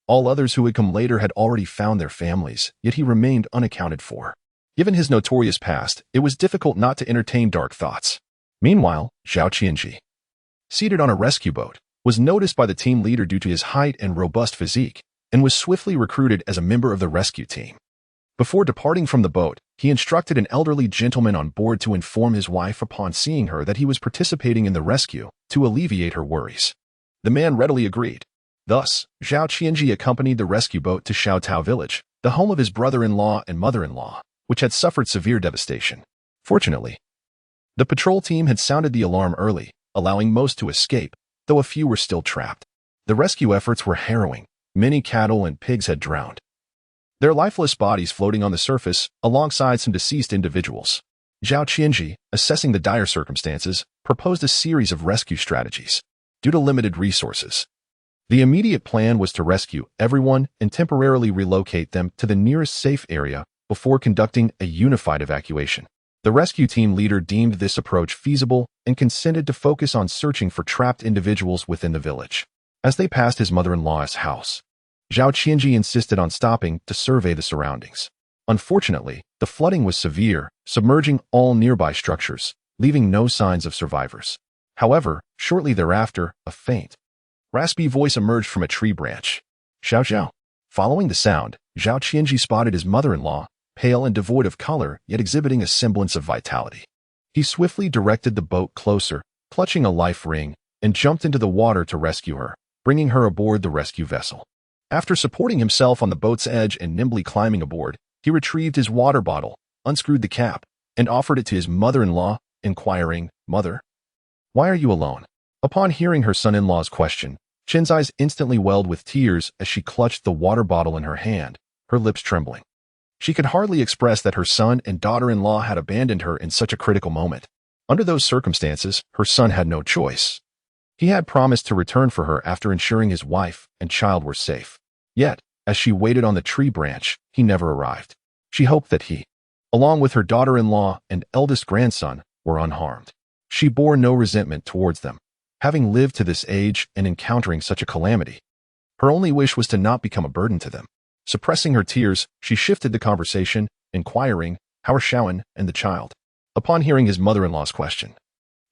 all others who had come later had already found their families, yet he remained unaccounted for. Given his notorious past, it was difficult not to entertain dark thoughts. Meanwhile, Zhao Qianzhi, seated on a rescue boat, was noticed by the team leader due to his height and robust physique, and was swiftly recruited as a member of the rescue team. Before departing from the boat, he instructed an elderly gentleman on board to inform his wife upon seeing her that he was participating in the rescue to alleviate her worries. The man readily agreed. Thus, Zhao Qianzhi accompanied the rescue boat to Xiaotao village, the home of his brother-in-law and mother-in-law, which had suffered severe devastation. Fortunately, the patrol team had sounded the alarm early, allowing most to escape, though a few were still trapped. The rescue efforts were harrowing. Many cattle and pigs had drowned, their lifeless bodies floating on the surface alongside some deceased individuals. Zhao Qianzhi, assessing the dire circumstances, proposed a series of rescue strategies. Due to limited resources, the immediate plan was to rescue everyone and temporarily relocate them to the nearest safe area before conducting a unified evacuation. The rescue team leader deemed this approach feasible and consented to focus on searching for trapped individuals within the village. As they passed his mother-in-law's house, Zhao Qianzhi insisted on stopping to survey the surroundings. Unfortunately, the flooding was severe, submerging all nearby structures, leaving no signs of survivors. However, shortly thereafter, a faint, raspy voice emerged from a tree branch. Xiao Xiao. Following the sound, Zhao Qianzhi spotted his mother-in-law, pale and devoid of color, yet exhibiting a semblance of vitality. He swiftly directed the boat closer, clutching a life ring, and jumped into the water to rescue her, bringing her aboard the rescue vessel. After supporting himself on the boat's edge and nimbly climbing aboard, he retrieved his water bottle, unscrewed the cap, and offered it to his mother-in-law, inquiring, "Mother, why are you alone?" Upon hearing her son-in-law's question, Chen's eyes instantly welled with tears as she clutched the water bottle in her hand, her lips trembling. She could hardly express that her son and daughter-in-law had abandoned her in such a critical moment. Under those circumstances, her son had no choice. He had promised to return for her after ensuring his wife and child were safe. Yet, as she waited on the tree branch, he never arrived. She hoped that he, along with her daughter-in-law and eldest grandson, were unharmed. She bore no resentment towards them, having lived to this age and encountering such a calamity. Her only wish was to not become a burden to them. Suppressing her tears, she shifted the conversation, inquiring, "How are Xiaoan and the child?" Upon hearing his mother-in-law's question,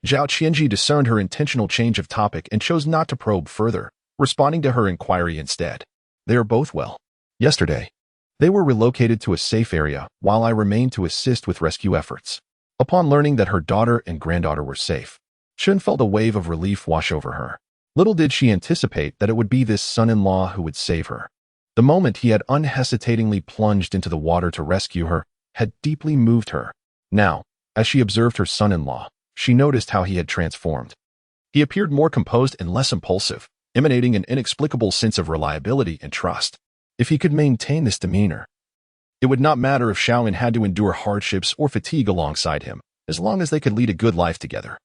Zhao Qianzhi discerned her intentional change of topic and chose not to probe further, responding to her inquiry instead. "They are both well. Yesterday, they were relocated to a safe area while I remained to assist with rescue efforts." Upon learning that her daughter and granddaughter were safe, Chen felt a wave of relief wash over her. Little did she anticipate that it would be this son-in-law who would save her. The moment he had unhesitatingly plunged into the water to rescue her had deeply moved her. Now, as she observed her son-in-law, she noticed how he had transformed. He appeared more composed and less impulsive, emanating an inexplicable sense of reliability and trust. If he could maintain this demeanor, it would not matter if Xiaoan had to endure hardships or fatigue alongside him, as long as they could lead a good life together.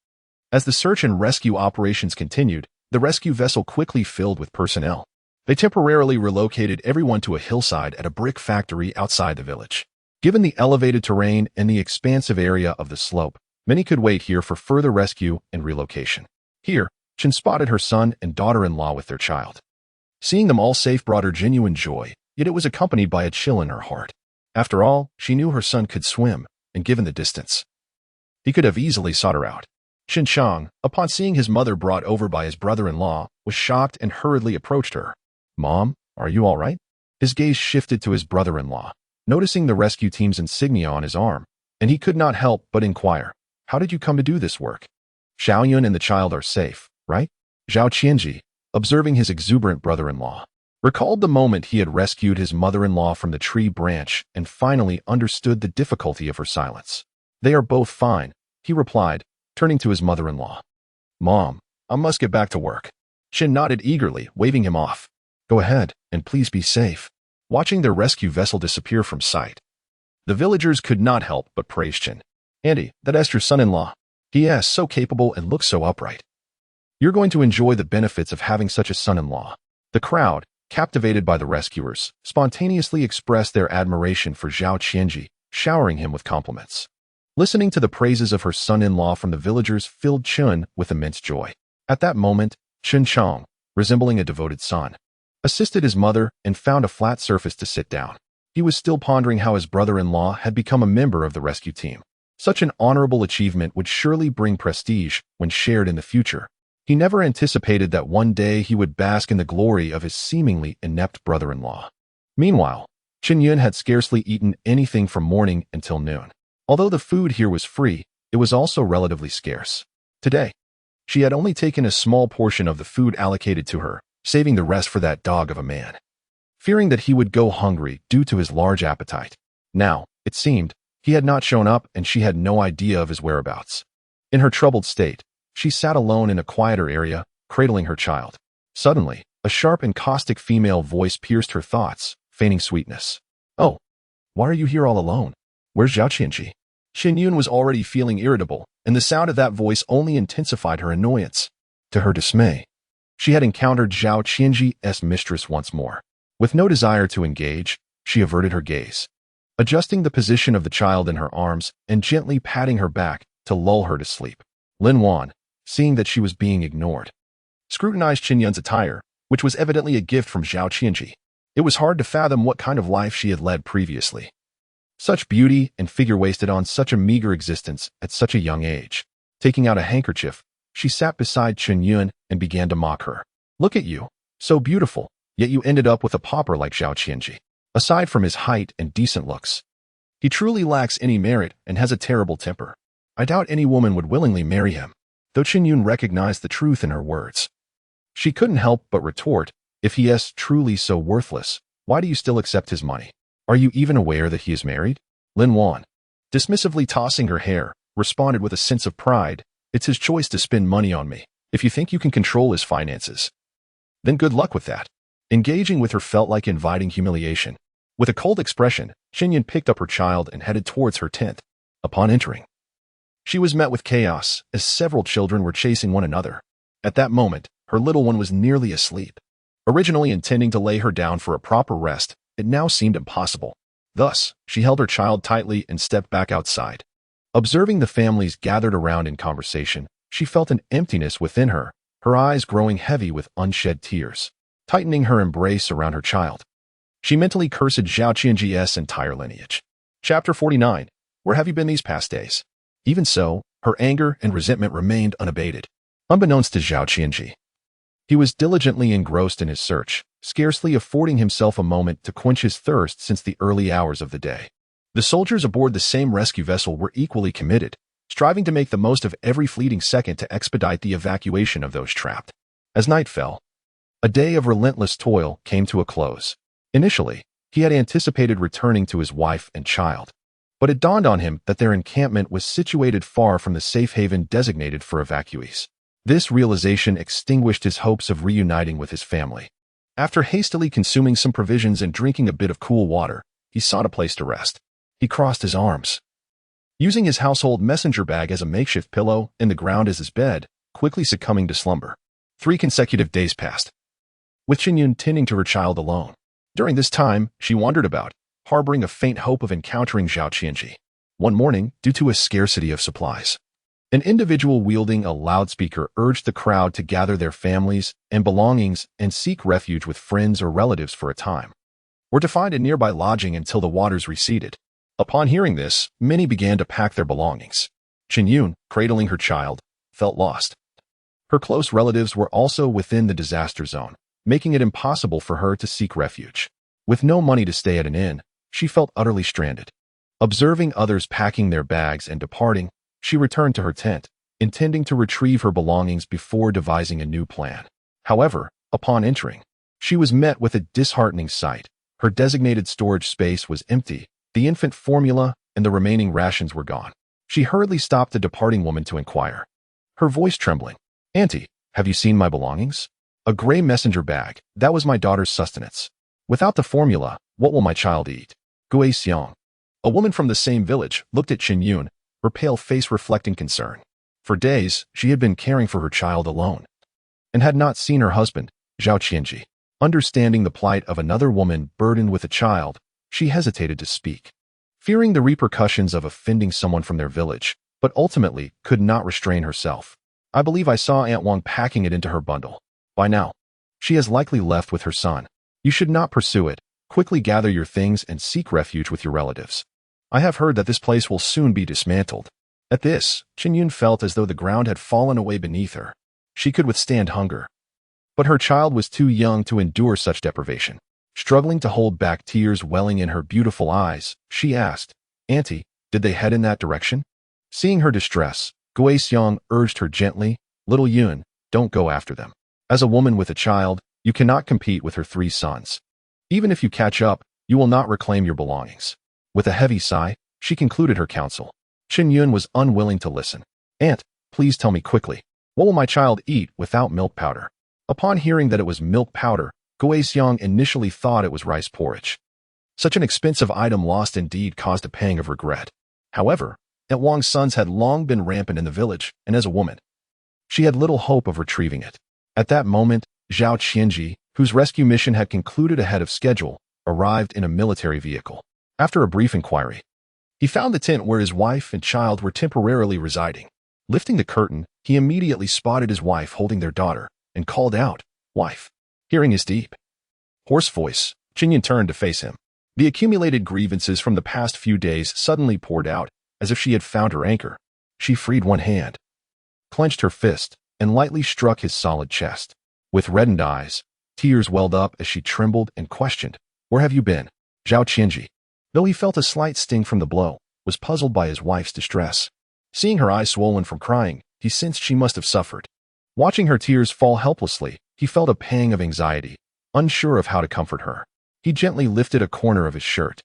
As the search and rescue operations continued, the rescue vessel quickly filled with personnel. They temporarily relocated everyone to a hillside at a brick factory outside the village. Given the elevated terrain and the expansive area of the slope, many could wait here for further rescue and relocation. Here, Chen spotted her son and daughter-in-law with their child. Seeing them all safe brought her genuine joy, yet it was accompanied by a chill in her heart. After all, she knew her son could swim, and given the distance, he could have easily sought her out. Chen Chang, upon seeing his mother brought over by his brother-in-law, was shocked and hurriedly approached her. "Mom, are you all right?" His gaze shifted to his brother-in-law, noticing the rescue team's insignia on his arm, and he could not help but inquire, "How did you come to do this work?" "Xiao Yun and the child are safe, right?" Zhao Qianzhi, observing his exuberant brother-in-law, recalled the moment he had rescued his mother-in-law from the tree branch and finally understood the difficulty of her silence. "They are both fine," he replied, turning to his mother-in-law. "Mom, I must get back to work." Chen nodded eagerly, waving him off. "Go ahead, and please be safe." Watching their rescue vessel disappear from sight, the villagers could not help but praise Chen. "Andy, that is your son-in-law. He is so capable and looks so upright. You're going to enjoy the benefits of having such a son-in-law." The crowd, captivated by the rescuers, spontaneously expressed their admiration for Zhao Qianzhi, showering him with compliments. Listening to the praises of her son-in-law from the villagers filled Chen with immense joy. At that moment, Chen Chang, resembling a devoted son, assisted his mother and found a flat surface to sit down. He was still pondering how his brother-in-law had become a member of the rescue team. Such an honorable achievement would surely bring prestige when shared in the future. He never anticipated that one day he would bask in the glory of his seemingly inept brother-in-law. Meanwhile, Chen Yun had scarcely eaten anything from morning until noon. Although the food here was free, it was also relatively scarce. Today, she had only taken a small portion of the food allocated to her, saving the rest for that dog of a man, fearing that he would go hungry due to his large appetite. Now, it seemed, he had not shown up and she had no idea of his whereabouts. In her troubled state, she sat alone in a quieter area, cradling her child. Suddenly, a sharp and caustic female voice pierced her thoughts, feigning sweetness. "Oh, why are you here all alone? Where's Zhao Qianzhi?" Chen Yun was already feeling irritable, and the sound of that voice only intensified her annoyance. To her dismay, she had encountered Zhao Qianzhi's mistress once more. With no desire to engage, she averted her gaze, adjusting the position of the child in her arms and gently patting her back to lull her to sleep. Lin Wan, seeing that she was being ignored, scrutinized Chen Yun's attire, which was evidently a gift from Zhao Qianzhi. It was hard to fathom what kind of life she had led previously. Such beauty and figure wasted on such a meager existence at such a young age. Taking out a handkerchief, she sat beside Chen Yun and began to mock her. Look at you, so beautiful, yet you ended up with a pauper like Zhao Qianzhi. Aside from his height and decent looks, he truly lacks any merit and has a terrible temper. I doubt any woman would willingly marry him. Though Chen Yun recognized the truth in her words, she couldn't help but retort, if he is truly so worthless, why do you still accept his money? Are you even aware that he is married? Lin Wan, dismissively tossing her hair, responded with a sense of pride, it's his choice to spend money on me. If you think you can control his finances, then good luck with that. Engaging with her felt like inviting humiliation. With a cold expression, Chen Yun picked up her child and headed towards her tent. Upon entering, she was met with chaos, as several children were chasing one another. At that moment, her little one was nearly asleep. Originally intending to lay her down for a proper rest, it now seemed impossible. Thus, she held her child tightly and stepped back outside. Observing the families gathered around in conversation, she felt an emptiness within her, her eyes growing heavy with unshed tears. Tightening her embrace around her child, she mentally cursed Zhao Qianzhi's entire lineage. Chapter 49. Where have you been these past days? Even so, her anger and resentment remained unabated. Unbeknownst to Zhao Qianzhi, he was diligently engrossed in his search, scarcely affording himself a moment to quench his thirst since the early hours of the day. The soldiers aboard the same rescue vessel were equally committed, striving to make the most of every fleeting second to expedite the evacuation of those trapped. As night fell, a day of relentless toil came to a close. Initially, he had anticipated returning to his wife and child, but it dawned on him that their encampment was situated far from the safe haven designated for evacuees. This realization extinguished his hopes of reuniting with his family. After hastily consuming some provisions and drinking a bit of cool water, he sought a place to rest. He crossed his arms, using his household messenger bag as a makeshift pillow and the ground as his bed, quickly succumbing to slumber. 3 consecutive days passed, with Chen Yun tending to her child alone. During this time, she wandered about, harboring a faint hope of encountering Zhao Qianzhi. One morning, due to a scarcity of supplies, an individual wielding a loudspeaker urged the crowd to gather their families and belongings and seek refuge with friends or relatives for a time, or to find a nearby lodging until the waters receded. Upon hearing this, many began to pack their belongings. Chen Yun, cradling her child, felt lost. Her close relatives were also within the disaster zone, making it impossible for her to seek refuge. With no money to stay at an inn, she felt utterly stranded. Observing others packing their bags and departing, she returned to her tent, intending to retrieve her belongings before devising a new plan. However, upon entering, she was met with a disheartening sight. Her designated storage space was empty, the infant formula and the remaining rations were gone. She hurriedly stopped the departing woman to inquire, her voice trembling. "Auntie, have you seen my belongings?" "A gray messenger bag, that was my daughter's sustenance. Without the formula, what will my child eat?" Gui Xiang, a woman from the same village, looked at Chen Yun, her pale face reflecting concern. For days, she had been caring for her child alone, and had not seen her husband, Zhao Qianzhi. Understanding the plight of another woman burdened with a child, she hesitated to speak, fearing the repercussions of offending someone from their village, but ultimately could not restrain herself. "I believe I saw Aunt Wang packing it into her bundle. By now, she has likely left with her son. You should not pursue it. Quickly gather your things and seek refuge with your relatives. I have heard that this place will soon be dismantled." At this, Chen Yun felt as though the ground had fallen away beneath her. She could withstand hunger, but her child was too young to endure such deprivation. Struggling to hold back tears welling in her beautiful eyes, she asked, "Auntie, did they head in that direction?" Seeing her distress, Gui Xiang urged her gently, "Little Yun, don't go after them. As a woman with a child, you cannot compete with her 3 sons. Even if you catch up, you will not reclaim your belongings." With a heavy sigh, she concluded her counsel. Chen Yun was unwilling to listen. "Aunt, please tell me quickly, what will my child eat without milk powder?" Upon hearing that it was milk powder, Gui Xiang initially thought it was rice porridge. Such an expensive item lost indeed caused a pang of regret. However, Aunt Wang's sons had long been rampant in the village, and as a woman, she had little hope of retrieving it. At that moment, Zhao Qianzhi, whose rescue mission had concluded ahead of schedule, arrived in a military vehicle. After a brief inquiry, he found the tent where his wife and child were temporarily residing. Lifting the curtain, he immediately spotted his wife holding their daughter and called out, "Wife." Hearing his deep, hoarse voice, Chen Yun turned to face him. The accumulated grievances from the past few days suddenly poured out, as if she had found her anchor. She freed one hand, clenched her fist, and lightly struck his solid chest. With reddened eyes, tears welled up as she trembled and questioned, "Where have you been?" Zhao Qianzhi, though he felt a slight sting from the blow, was puzzled by his wife's distress. Seeing her eyes swollen from crying, he sensed she must have suffered. Watching her tears fall helplessly, he felt a pang of anxiety, unsure of how to comfort her. He gently lifted a corner of his shirt,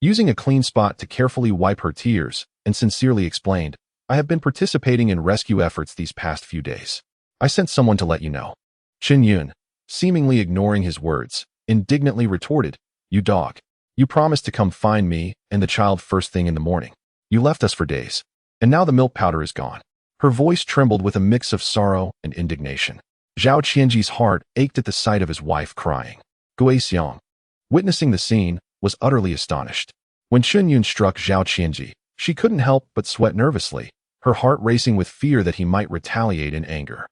using a clean spot to carefully wipe her tears, and sincerely explained, "I have been participating in rescue efforts these past few days. I sent someone to let you know." Chen Yun, seemingly ignoring his words, indignantly retorted, "You dog. You promised to come find me and the child first thing in the morning. You left us for days, and now the milk powder is gone." Her voice trembled with a mix of sorrow and indignation. Zhao Qianzhi's heart ached at the sight of his wife crying. Gui Xiang, witnessing the scene, was utterly astonished. When Chen Yun struck Zhao Qianzhi, she couldn't help but sweat nervously, her heart racing with fear that he might retaliate in anger.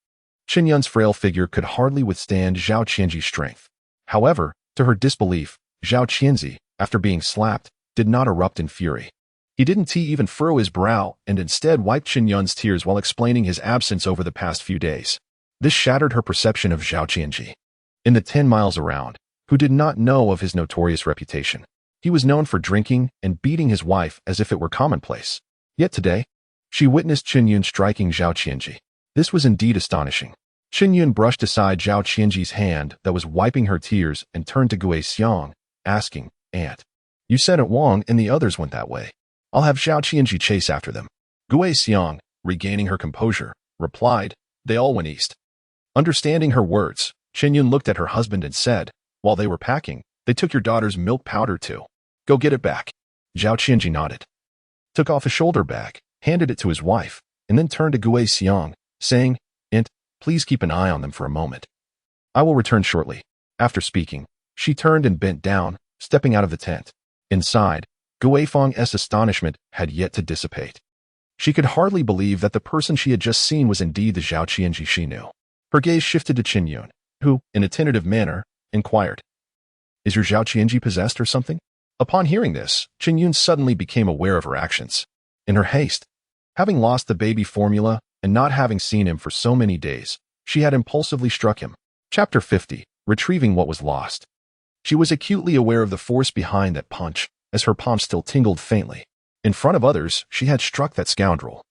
Chen Yun's frail figure could hardly withstand Zhao Qianzhi's strength. However, to her disbelief, Zhao Qianzhi, after being slapped, did not erupt in fury. He didn't even furrow his brow and instead wiped Chen Yun's tears while explaining his absence over the past few days. This shattered her perception of Zhao Qianzhi. In the 10 miles around, who did not know of his notorious reputation, he was known for drinking and beating his wife as if it were commonplace. Yet today, she witnessed Chen Yun striking Zhao Qianzhi. This was indeed astonishing. Chen Yun brushed aside Zhao Qianzhi's hand that was wiping her tears and turned to Gui Xiang, asking, "Aunt, you said at Wang and the others went that way. I'll have Zhao Qianzhi chase after them." Gui Xiang, regaining her composure, replied, "They all went east." Understanding her words, Chen Yun looked at her husband and said, "While they were packing, they took your daughter's milk powder too. Go get it back." Zhao Qianzhi nodded, took off a shoulder bag, handed it to his wife, and then turned to Gui Xiang, saying, "Aunt, please keep an eye on them for a moment. I will return shortly." After speaking, she turned and bent down, stepping out of the tent. Inside, Gui Fang's astonishment had yet to dissipate. She could hardly believe that the person she had just seen was indeed the Zhao Qianzhi she knew. Her gaze shifted to Chen Yun, who, in a tentative manner, inquired, "Is your Zhao Qianzhi possessed or something?" Upon hearing this, Chen Yun suddenly became aware of her actions. In her haste, having lost the baby formula and not having seen him for so many days, she had impulsively struck him. Chapter 50, Retrieving What Was Lost. She was acutely aware of the force behind that punch, as her palm still tingled faintly. In front of others, she had struck that scoundrel.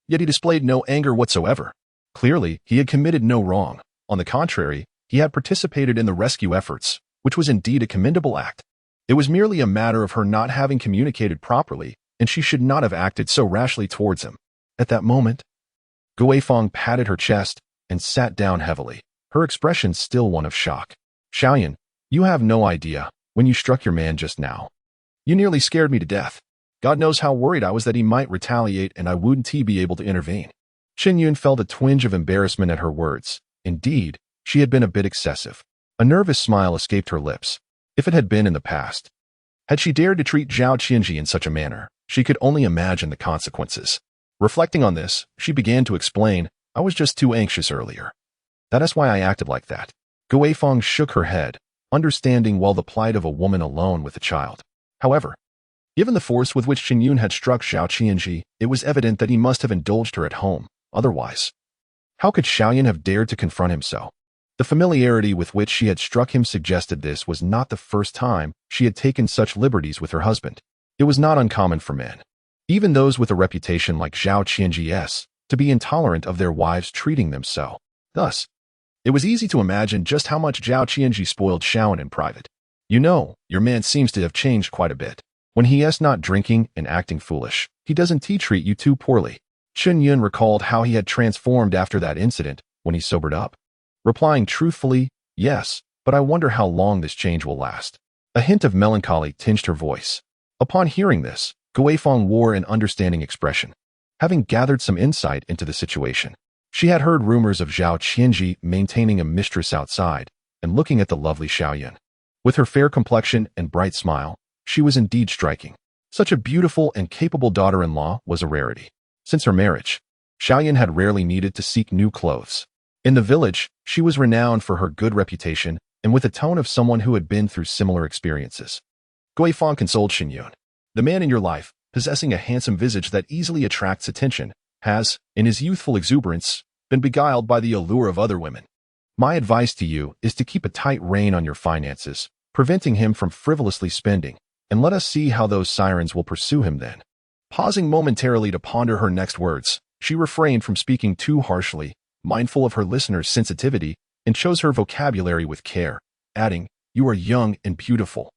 Yet he displayed no anger whatsoever. Clearly, he had committed no wrong. On the contrary, he had participated in the rescue efforts, which was indeed a commendable act. It was merely a matter of her not having communicated properly, and she should not have acted so rashly towards him. At that moment, Gui Fang patted her chest and sat down heavily, her expression still one of shock. "Xiaoyan, you have no idea, when you struck your man just now, you nearly scared me to death. God knows how worried I was that he might retaliate and I wouldn't be able to intervene." Chen Yun felt a twinge of embarrassment at her words. Indeed, she had been a bit excessive. A nervous smile escaped her lips. If it had been in the past, had she dared to treat Zhao Qianzhi in such a manner, she could only imagine the consequences. Reflecting on this, she began to explain, "I was just too anxious earlier. That is why I acted like that." Gui Fang shook her head, understanding well the plight of a woman alone with a child. However, given the force with which Chen Yun had struck Zhao Qianzhi, it was evident that he must have indulged her at home. Otherwise, how could Xiaoyan have dared to confront him so? The familiarity with which she had struck him suggested this was not the first time she had taken such liberties with her husband. It was not uncommon for men, even those with a reputation like Zhao Qianzhi's, to be intolerant of their wives treating them so. Thus, it was easy to imagine just how much Zhao Qianzhi spoiled Xiaoyan in private. "You know, your man seems to have changed quite a bit. When he is not drinking and acting foolish, he doesn't treat you too poorly." Chen Yun recalled how he had transformed after that incident when he sobered up, replying truthfully, "Yes, but I wonder how long this change will last." A hint of melancholy tinged her voice. Upon hearing this, Gui Fang wore an understanding expression. Having gathered some insight into the situation, she had heard rumors of Zhao Qianzhi maintaining a mistress outside and looking at the lovely Xiaoyan. With her fair complexion and bright smile, she was indeed striking. Such a beautiful and capable daughter-in-law was a rarity. Since her marriage, Xiaoyan had rarely needed to seek new clothes. In the village, she was renowned for her good reputation and with a tone of someone who had been through similar experiences. Guifang consoled Chen Yun. The man in your life, possessing a handsome visage that easily attracts attention, has, in his youthful exuberance, been beguiled by the allure of other women. My advice to you is to keep a tight rein on your finances, preventing him from frivolously spending, and let us see how those sirens will pursue him then. Pausing momentarily to ponder her next words, she refrained from speaking too harshly, mindful of her listener's sensitivity, and chose her vocabulary with care, adding, "You are young and beautiful.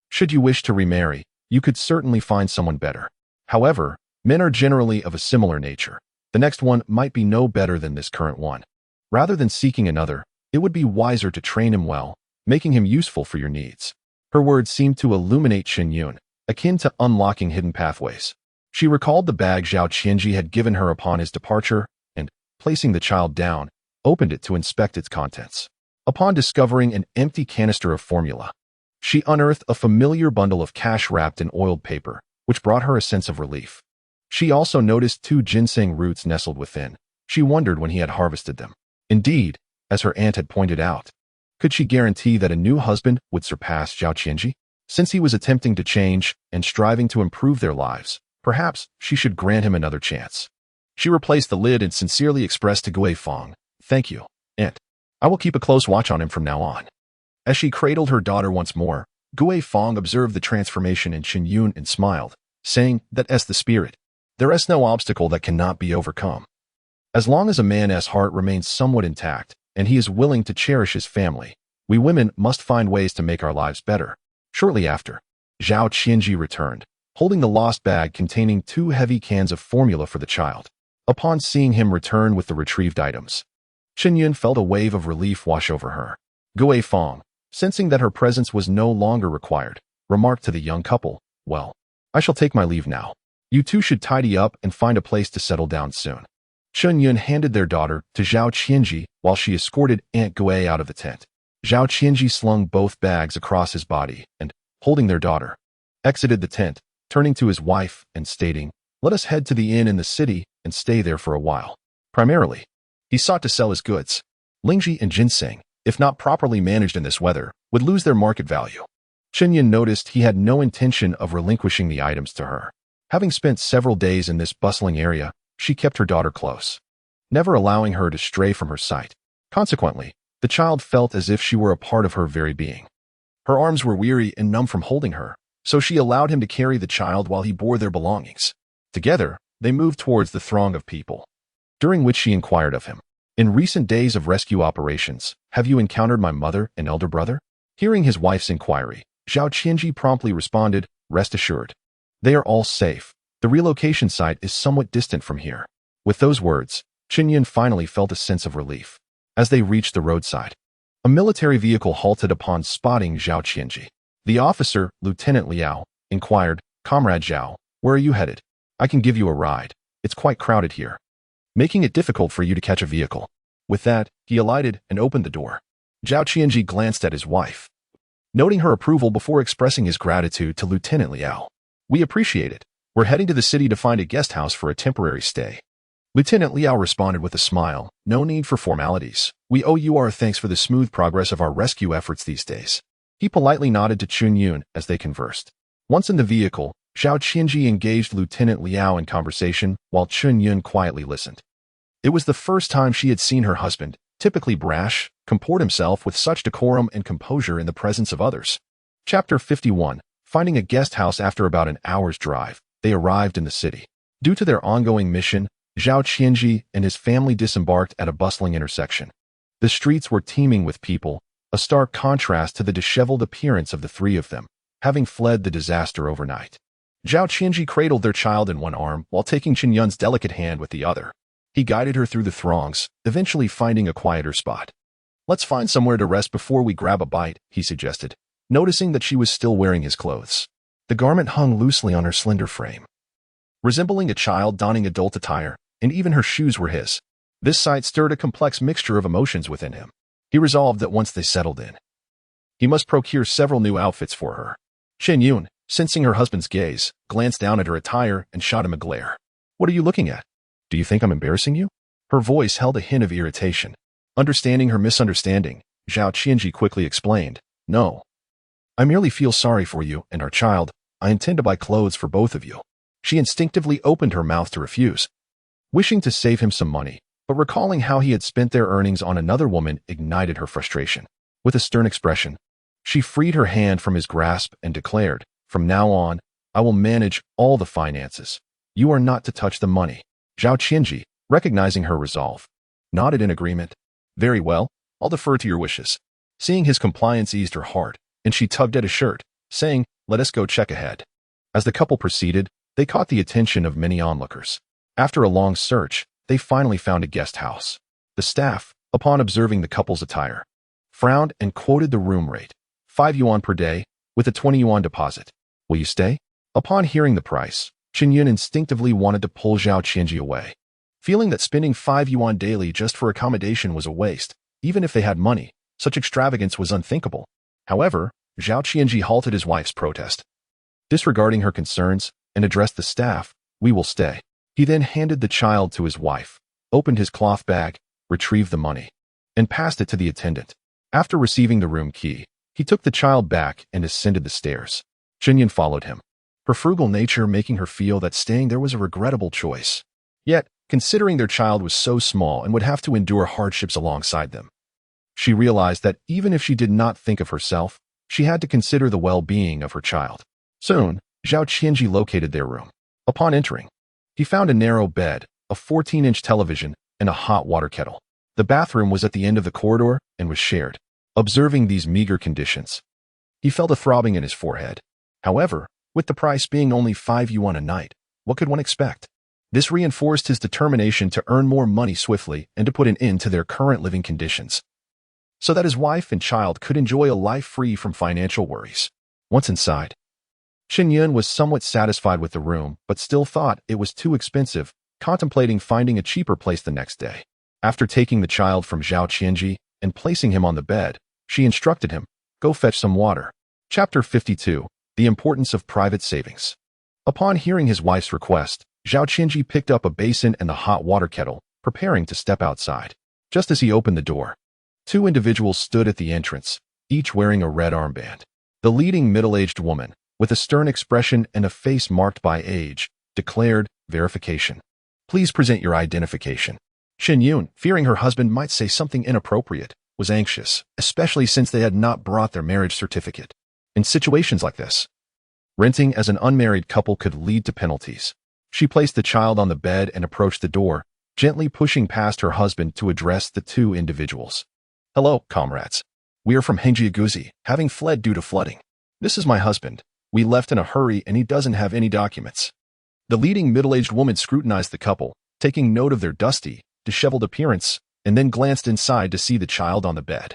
Should you wish to remarry, you could certainly find someone better. However, men are generally of a similar nature. The next one might be no better than this current one. Rather than seeking another, it would be wiser to train him well, making him useful for your needs." Her words seemed to illuminate Chen Yun, akin to unlocking hidden pathways. She recalled the bag Zhao Qianzhi had given her upon his departure, and, placing the child down, opened it to inspect its contents. Upon discovering an empty canister of formula, she unearthed a familiar bundle of cash wrapped in oiled paper, which brought her a sense of relief. She also noticed 2 ginseng roots nestled within. She wondered when he had harvested them. Indeed, as her aunt had pointed out, could she guarantee that a new husband would surpass Zhao Qianzhi? Since he was attempting to change and striving to improve their lives, perhaps she should grant him another chance. She replaced the lid and sincerely expressed to Guifang, "Thank you, Aunt. I will keep a close watch on him from now on." As she cradled her daughter once more, Guifang observed the transformation in Chen Yun and smiled, saying that as the spirit, there is no obstacle that cannot be overcome. As long as a man's heart remains somewhat intact, and he is willing to cherish his family, we women must find ways to make our lives better. Shortly after, Zhao Qianzhi returned, holding the lost bag containing 2 heavy cans of formula for the child. Upon seeing him return with the retrieved items, Chen Yun felt a wave of relief wash over her. Guifang, sensing that her presence was no longer required, remarked to the young couple, "Well, I shall take my leave now. You two should tidy up and find a place to settle down soon." Chen Yun handed their daughter to Zhao Qianzhi while she escorted Aunt Gui out of the tent. Zhao Qianzhi slung both bags across his body and, holding their daughter, exited the tent, turning to his wife and stating, "Let us head to the inn in the city and stay there for a while." Primarily, he sought to sell his goods. Lingji and ginseng, if not properly managed in this weather, would lose their market value. Chen Yun noticed he had no intention of relinquishing the items to her. Having spent several days in this bustling area, she kept her daughter close, never allowing her to stray from her sight. Consequently, the child felt as if she were a part of her very being. Her arms were weary and numb from holding her, so she allowed him to carry the child while he bore their belongings. Together, they moved towards the throng of people, during which she inquired of him, "In recent days of rescue operations, have you encountered my mother and elder brother?" Hearing his wife's inquiry, Zhao Qianzhi promptly responded, "Rest assured. They are all safe. The relocation site is somewhat distant from here." With those words, Chen Yun finally felt a sense of relief. As they reached the roadside, a military vehicle halted upon spotting Zhao Qianzhi. The officer, Lieutenant Liao, inquired, "Comrade Zhao, where are you headed? I can give you a ride. It's quite crowded here, making it difficult for you to catch a vehicle." With that, he alighted and opened the door. Zhao Qianzhi glanced at his wife, noting her approval before expressing his gratitude to Lieutenant Liao. "We appreciate it. We're heading to the city to find a guest house for a temporary stay." Lieutenant Liao responded with a smile, "No need for formalities. We owe you our thanks for the smooth progress of our rescue efforts these days." He politely nodded to Chen Yun as they conversed. Once in the vehicle, Zhao Qianzhi engaged Lieutenant Liao in conversation while Chen Yun quietly listened. It was the first time she had seen her husband, typically brash, comport himself with such decorum and composure in the presence of others. Chapter 51. Finding a guest house. After about an hour's drive, they arrived in the city. Due to their ongoing mission, Zhao Qianzhi and his family disembarked at a bustling intersection. The streets were teeming with people, a stark contrast to the disheveled appearance of the 3 of them, having fled the disaster overnight. Zhao Qianzhi cradled their child in one arm while taking Chen Yun's delicate hand with the other. He guided her through the throngs, eventually finding a quieter spot. "Let's find somewhere to rest before we grab a bite," he suggested, noticing that she was still wearing his clothes. The garment hung loosely on her slender frame, resembling a child donning adult attire, and even her shoes were his. This sight stirred a complex mixture of emotions within him. He resolved that once they settled in, he must procure several new outfits for her. Chen Yun, sensing her husband's gaze, glanced down at her attire and shot him a glare. "What are you looking at? Do you think I'm embarrassing you?" Her voice held a hint of irritation. Understanding her misunderstanding, Zhao Qianzhi quickly explained. No. I merely feel sorry for you and our child. I intend to buy clothes for both of you. She instinctively opened her mouth to refuse, wishing to save him some money, but recalling how he had spent their earnings on another woman ignited her frustration. With a stern expression, she freed her hand from his grasp and declared, "From now on, I will manage all the finances. You are not to touch the money." Zhao Qianzhi, recognizing her resolve, nodded in agreement. "Very well, I'll defer to your wishes." Seeing his compliance eased her heart, and she tugged at his shirt, saying, "Let us go check ahead." As the couple proceeded, they caught the attention of many onlookers. After a long search, they finally found a guest house. The staff, upon observing the couple's attire, frowned and quoted the room rate, 5 yuan per day, with a 20 yuan deposit. "Will you stay?" Upon hearing the price, Chen Yun instinctively wanted to pull Zhao Qianzhi away. Feeling that spending 5 yuan daily just for accommodation was a waste, even if they had money, such extravagance was unthinkable. However, Zhao Qianzhi halted his wife's protest, disregarding her concerns, and addressed the staff, "We will stay." He then handed the child to his wife, opened his cloth bag, retrieved the money, and passed it to the attendant. After receiving the room key, he took the child back and ascended the stairs. Chen Yun followed him, her frugal nature making her feel that staying there was a regrettable choice. Yet, considering their child was so small and would have to endure hardships alongside them, she realized that even if she did not think of herself, she had to consider the well-being of her child. Soon, Zhao Qianzhi located their room. Upon entering, he found a narrow bed, a 14-inch television, and a hot water kettle. The bathroom was at the end of the corridor and was shared. Observing these meager conditions, he felt a throbbing in his forehead. However, with the price being only 5 yuan a night, what could one expect? This reinforced his determination to earn more money swiftly and to put an end to their current living conditions, so that his wife and child could enjoy a life free from financial worries. Once inside, Chen Yun was somewhat satisfied with the room, but still thought it was too expensive, contemplating finding a cheaper place the next day. After taking the child from Zhao Qianzhi and placing him on the bed, she instructed him, "Go fetch some water." Chapter 52. The Importance of Private Savings. Upon hearing his wife's request, Zhao Qianzhi picked up a basin and the hot water kettle, preparing to step outside. Just as he opened the door, 2 individuals stood at the entrance, each wearing a red armband. The leading middle-aged woman, with a stern expression and a face marked by age, declared, "Verification. Please present your identification." Chen Yun, fearing her husband might say something inappropriate, was anxious, especially since they had not brought their marriage certificate. In situations like this, renting as an unmarried couple could lead to penalties. She placed the child on the bed and approached the door, gently pushing past her husband to address the 2 individuals. "Hello, comrades. We are from Hengjiaguzi, having fled due to flooding. This is my husband. We left in a hurry and he doesn't have any documents." The leading middle-aged woman scrutinized the couple, taking note of their dusty, disheveled appearance, and then glanced inside to see the child on the bed.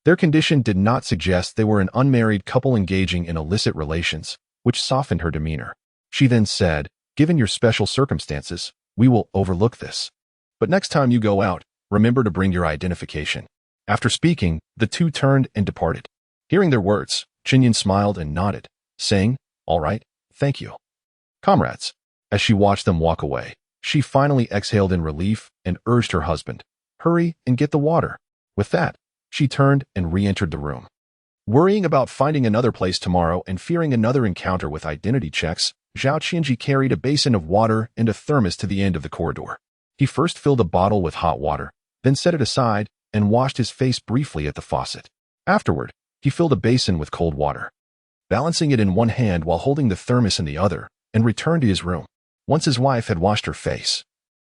Their condition did not suggest they were an unmarried couple engaging in illicit relations, which softened her demeanor. She then said, "Given your special circumstances, we will overlook this. But next time you go out, remember to bring your identification." After speaking, the 2 turned and departed. Hearing their words, Chen Yun smiled and nodded, saying, "All right, thank you, comrades." As she watched them walk away, she finally exhaled in relief and urged her husband, "Hurry and get the water." With that, she turned and re-entered the room. Worrying about finding another place tomorrow and fearing another encounter with identity checks, Zhao Qianzhi carried a basin of water and a thermos to the end of the corridor. He first filled a bottle with hot water, then set it aside and washed his face briefly at the faucet. Afterward, he filled a basin with cold water, balancing it in one hand while holding the thermos in the other, and returned to his room. Once his wife had washed her face,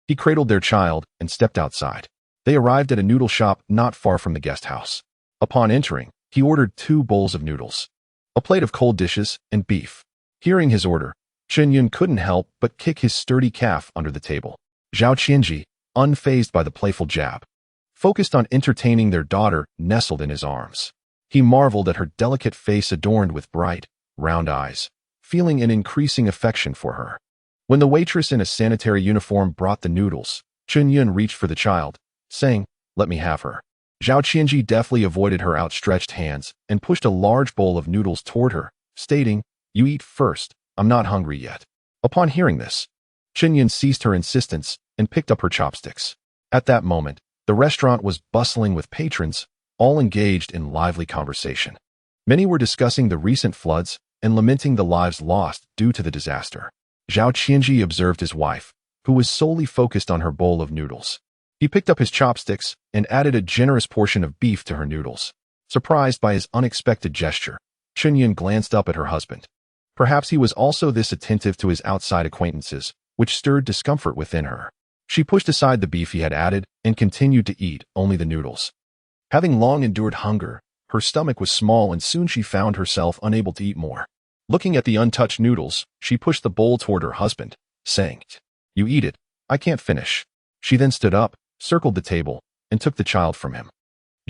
he cradled their child and stepped outside. They arrived at a noodle shop not far from the guest house. Upon entering, he ordered 2 bowls of noodles, a plate of cold dishes, and beef. Hearing his order, Chen Yun couldn't help but kick his sturdy calf under the table. Zhao Qianzhi, unfazed by the playful jab, focused on entertaining their daughter nestled in his arms. He marveled at her delicate face adorned with bright, round eyes, feeling an increasing affection for her. When the waitress in a sanitary uniform brought the noodles, Chen Yun reached for the child, saying, "Let me have her." Zhao Qianzhi deftly avoided her outstretched hands and pushed a large bowl of noodles toward her, stating, "You eat first, I'm not hungry yet." Upon hearing this, Chen Yun ceased her insistence and picked up her chopsticks. At that moment, the restaurant was bustling with patrons, all engaged in lively conversation. Many were discussing the recent floods and lamenting the lives lost due to the disaster. Zhao Qianzhi observed his wife, who was solely focused on her bowl of noodles. He picked up his chopsticks and added a generous portion of beef to her noodles. Surprised by his unexpected gesture, Chen Yun glanced up at her husband. Perhaps he was also this attentive to his outside acquaintances, which stirred discomfort within her. She pushed aside the beef he had added and continued to eat only the noodles. Having long endured hunger, her stomach was small and soon she found herself unable to eat more. Looking at the untouched noodles, she pushed the bowl toward her husband, saying, "You eat it, I can't finish." She then stood up, circled the table, and took the child from him.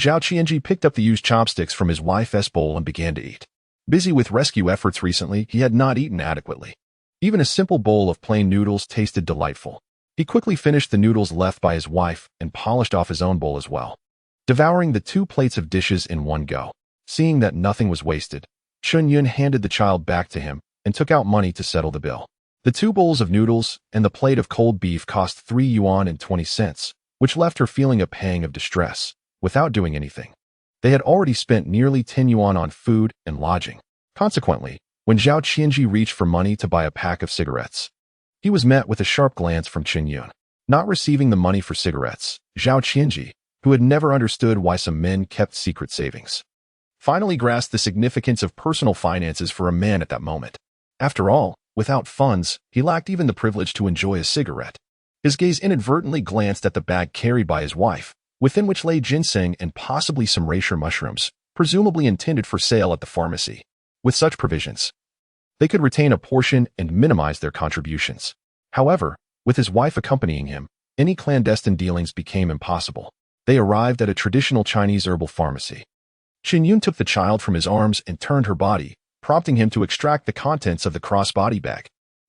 Zhao Qianzhi picked up the used chopsticks from his wife's bowl and began to eat. Busy with rescue efforts recently, he had not eaten adequately. Even a simple bowl of plain noodles tasted delightful. He quickly finished the noodles left by his wife and polished off his own bowl as well, devouring the 2 plates of dishes in one go. Seeing that nothing was wasted, Chen Yun handed the child back to him and took out money to settle the bill. The 2 bowls of noodles and the plate of cold beef cost 3 yuan and 20 cents, which left her feeling a pang of distress. Without doing anything, they had already spent nearly 10 yuan on food and lodging. Consequently, when Zhao Qianzhi reached for money to buy a pack of cigarettes, he was met with a sharp glance from Chen Yun. Not receiving the money for cigarettes, Zhao Qianzhi, who had never understood why some men kept secret savings, finally grasped the significance of personal finances for a man at that moment. After all, without funds, he lacked even the privilege to enjoy a cigarette. His gaze inadvertently glanced at the bag carried by his wife, within which lay ginseng and possibly some reishi mushrooms, presumably intended for sale at the pharmacy. With such provisions, they could retain a portion and minimize their contributions. However, with his wife accompanying him, any clandestine dealings became impossible. They arrived at a traditional Chinese herbal pharmacy. Chen Yun took the child from his arms and turned her body, prompting him to extract the contents of the crossbody bag.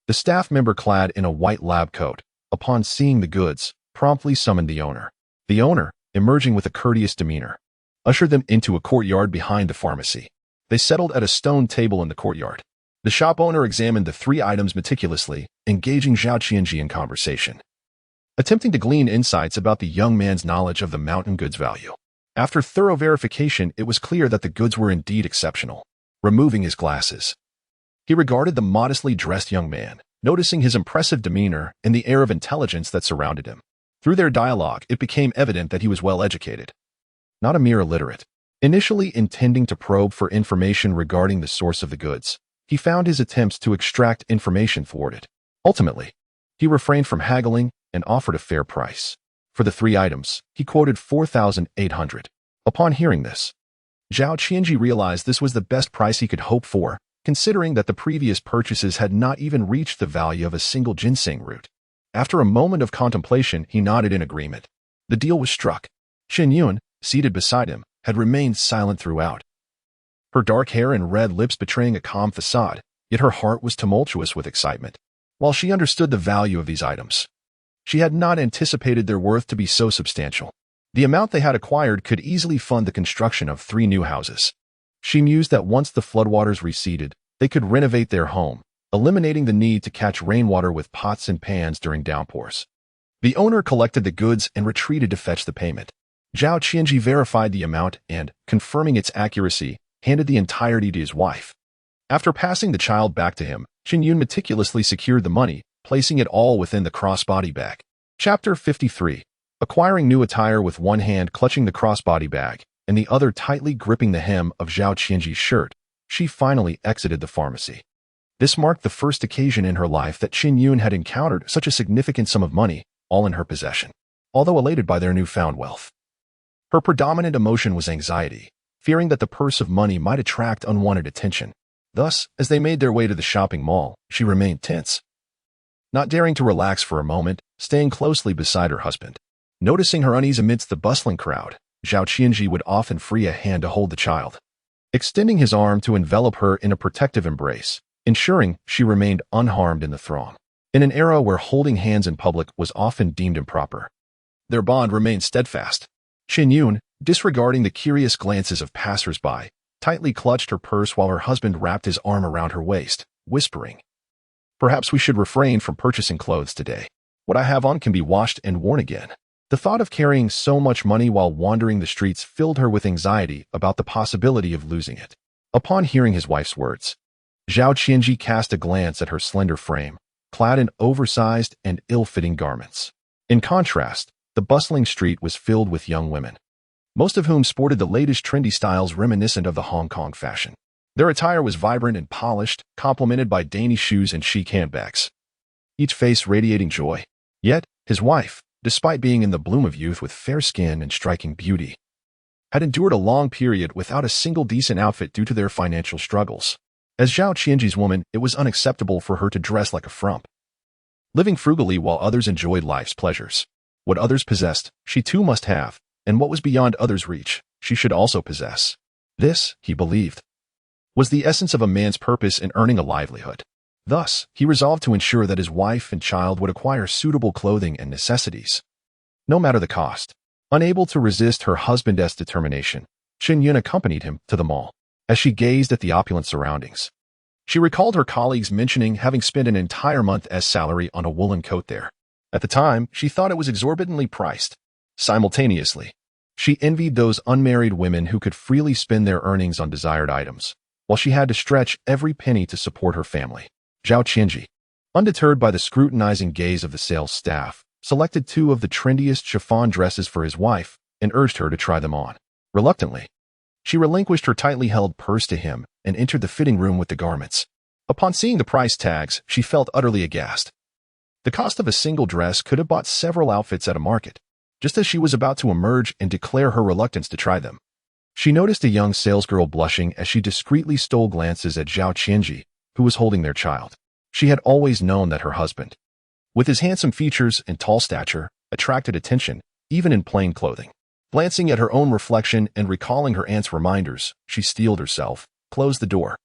The staff member clad in a white lab coat, upon seeing the goods, promptly summoned the owner. The owner, emerging with a courteous demeanor, ushered them into a courtyard behind the pharmacy. They settled at a stone table in the courtyard. The shop owner examined the 3 items meticulously, engaging Zhao Qianzhi in conversation, attempting to glean insights about the young man's knowledge of the mountain goods value. After thorough verification, it was clear that the goods were indeed exceptional. Removing his glasses, he regarded the modestly dressed young man, noticing his impressive demeanor and the air of intelligence that surrounded him. Through their dialogue, it became evident that he was well educated, not a mere illiterate. Initially intending to probe for information regarding the source of the goods, he found his attempts to extract information thwarted. Ultimately, he refrained from haggling and offered a fair price. For the 3 items, he quoted 4,800. Upon hearing this, Zhao Qianzhi realized this was the best price he could hope for, considering that the previous purchases had not even reached the value of a single ginseng root. After a moment of contemplation, he nodded in agreement. The deal was struck. Chen Yun, seated beside him, had remained silent throughout, her dark hair and red lips betraying a calm facade, yet her heart was tumultuous with excitement. While she understood the value of these items, she had not anticipated their worth to be so substantial. The amount they had acquired could easily fund the construction of 3 new houses. She mused that once the floodwaters receded, they could renovate their home, eliminating the need to catch rainwater with pots and pans during downpours. The owner collected the goods and retreated to fetch the payment. Zhao Qianzhi verified the amount and, confirming its accuracy, handed the entirety to his wife. After passing the child back to him, Chen Yun meticulously secured the money, placing it all within the crossbody bag. Chapter 53. Acquiring new attire with one hand clutching the crossbody bag and the other tightly gripping the hem of Zhao Qianzhi's shirt, she finally exited the pharmacy. This marked the first occasion in her life that Chen Yun had encountered such a significant sum of money, all in her possession. Although elated by their newfound wealth, her predominant emotion was anxiety, fearing that the purse of money might attract unwanted attention. Thus, as they made their way to the shopping mall, she remained tense, not daring to relax for a moment, staying closely beside her husband. Noticing her unease amidst the bustling crowd, Zhao Qianzhi would often free a hand to hold the child, extending his arm to envelop her in a protective embrace, ensuring she remained unharmed in the throng. In an era where holding hands in public was often deemed improper, their bond remained steadfast. Chen Yun, disregarding the curious glances of passers-by, tightly clutched her purse while her husband wrapped his arm around her waist, whispering, "Perhaps we should refrain from purchasing clothes today. What I have on can be washed and worn again." The thought of carrying so much money while wandering the streets filled her with anxiety about the possibility of losing it. Upon hearing his wife's words, Zhao Qianzhi cast a glance at her slender frame, clad in oversized and ill-fitting garments. In contrast, the bustling street was filled with young women, most of whom sported the latest trendy styles reminiscent of the Hong Kong fashion. Their attire was vibrant and polished, complemented by dainty shoes and chic handbags, each face radiating joy. Yet, his wife, despite being in the bloom of youth with fair skin and striking beauty, had endured a long period without a single decent outfit due to their financial struggles. As Zhao Qianzhi's woman, it was unacceptable for her to dress like a frump, living frugally while others enjoyed life's pleasures. What others possessed, she too must have, and what was beyond others' reach, she should also possess. This, he believed, was the essence of a man's purpose in earning a livelihood. Thus, he resolved to ensure that his wife and child would acquire suitable clothing and necessities, no matter the cost. Unable to resist her husband's determination, Chen Yun accompanied him to the mall. As she gazed at the opulent surroundings, she recalled her colleagues mentioning having spent an entire month's salary on a woolen coat there. At the time, she thought it was exorbitantly priced. Simultaneously, she envied those unmarried women who could freely spend their earnings on desired items, while she had to stretch every penny to support her family. Zhao Qianzhi, undeterred by the scrutinizing gaze of the sales staff, selected 2 of the trendiest chiffon dresses for his wife and urged her to try them on. Reluctantly, she relinquished her tightly held purse to him and entered the fitting room with the garments. Upon seeing the price tags, she felt utterly aghast. The cost of a single dress could have bought several outfits at a market. Just as she was about to emerge and declare her reluctance to try them, she noticed a young salesgirl blushing as she discreetly stole glances at Zhao Qianzhi, who was holding their child. She had always known that her husband, with his handsome features and tall stature, attracted attention, even in plain clothing. Glancing at her own reflection and recalling her aunt's reminders, she steeled herself, closed the door,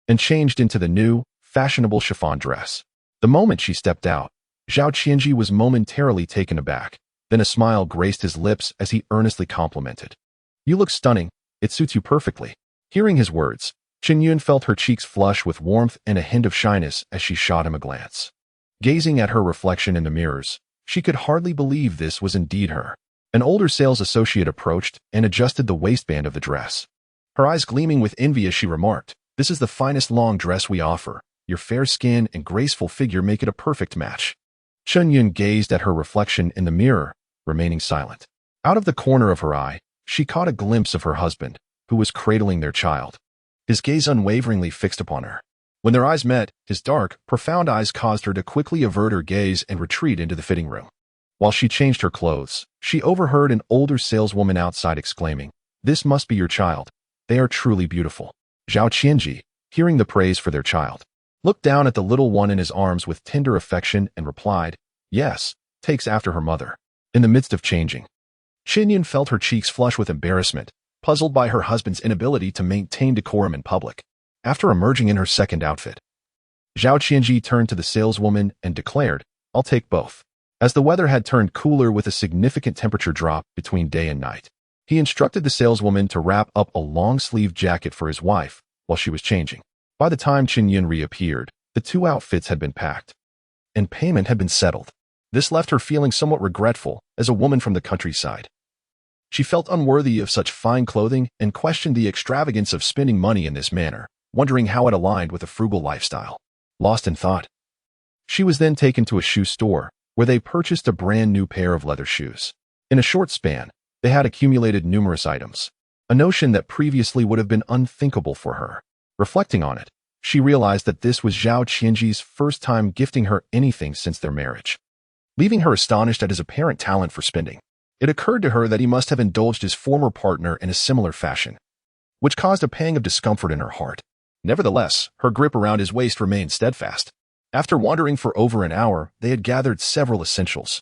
and changed into the new, fashionable chiffon dress. The moment she stepped out, Zhao Qianzhi was momentarily taken aback. Then a smile graced his lips as he earnestly complimented. "You look stunning. It suits you perfectly." Hearing his words, Chen Yun felt her cheeks flush with warmth and a hint of shyness as she shot him a glance. Gazing at her reflection in the mirrors, she could hardly believe this was indeed her. An older sales associate approached and adjusted the waistband of the dress. Her eyes gleaming with envy as she remarked, "This is the finest long dress we offer. Your fair skin and graceful figure make it a perfect match." Chen Yun gazed at her reflection in the mirror, remaining silent. Out of the corner of her eye, she caught a glimpse of her husband, who was cradling their child, his gaze unwaveringly fixed upon her. When their eyes met, his dark, profound eyes caused her to quickly avert her gaze and retreat into the fitting room. While she changed her clothes, she overheard an older saleswoman outside exclaiming, "This must be your child. They are truly beautiful." Zhao Qianzhi, hearing the praise for their child, looked down at the little one in his arms with tender affection and replied, "Yes, takes after her mother." In the midst of changing, Chen Yun felt her cheeks flush with embarrassment, puzzled by her husband's inability to maintain decorum in public. After emerging in her second outfit, Zhao Qianzhi turned to the saleswoman and declared, "I'll take both." As the weather had turned cooler with a significant temperature drop between day and night, he instructed the saleswoman to wrap up a long-sleeved jacket for his wife while she was changing. By the time Chen Yun reappeared, the 2 outfits had been packed, and payment had been settled. This left her feeling somewhat regretful as a woman from the countryside. She felt unworthy of such fine clothing and questioned the extravagance of spending money in this manner, wondering how it aligned with a frugal lifestyle. Lost in thought, she was then taken to a shoe store, where they purchased a brand new pair of leather shoes. In a short span, they had accumulated numerous items, a notion that previously would have been unthinkable for her. Reflecting on it, she realized that this was Zhao Qianzhi's first time gifting her anything since their marriage, leaving her astonished at his apparent talent for spending. It occurred to her that he must have indulged his former partner in a similar fashion, which caused a pang of discomfort in her heart. Nevertheless, her grip around his waist remained steadfast. After wandering for over an hour, they had gathered several essentials,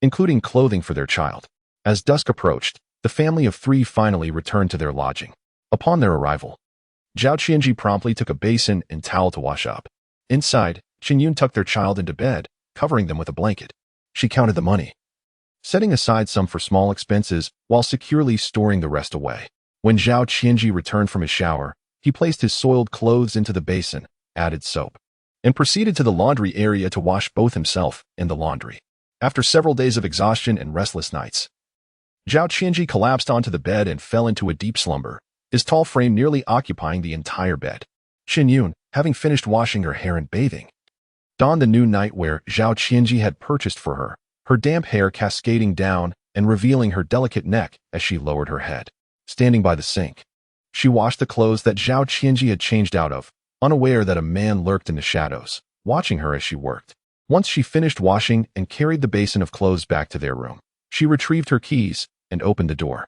including clothing for their child. As dusk approached, the family of 3 finally returned to their lodging. Upon their arrival, Zhao Qianzhi promptly took a basin and towel to wash up. Inside, Chen Yun tucked their child into bed, covering them with a blanket. She counted the money, setting aside some for small expenses while securely storing the rest away. When Zhao Qianzhi returned from his shower, he placed his soiled clothes into the basin, added soap, and proceeded to the laundry area to wash both himself and the laundry. After several days of exhaustion and restless nights, Zhao Qianzhi collapsed onto the bed and fell into a deep slumber, his tall frame nearly occupying the entire bed. Chen Yun, having finished washing her hair and bathing, donned the new nightwear Zhao Qianzhi had purchased for her, her damp hair cascading down and revealing her delicate neck as she lowered her head. Standing by the sink, she washed the clothes that Zhao Qianzhi had changed out of, unaware that a man lurked in the shadows, watching her as she worked. Once she finished washing and carried the basin of clothes back to their room, she retrieved her keys and opened the door.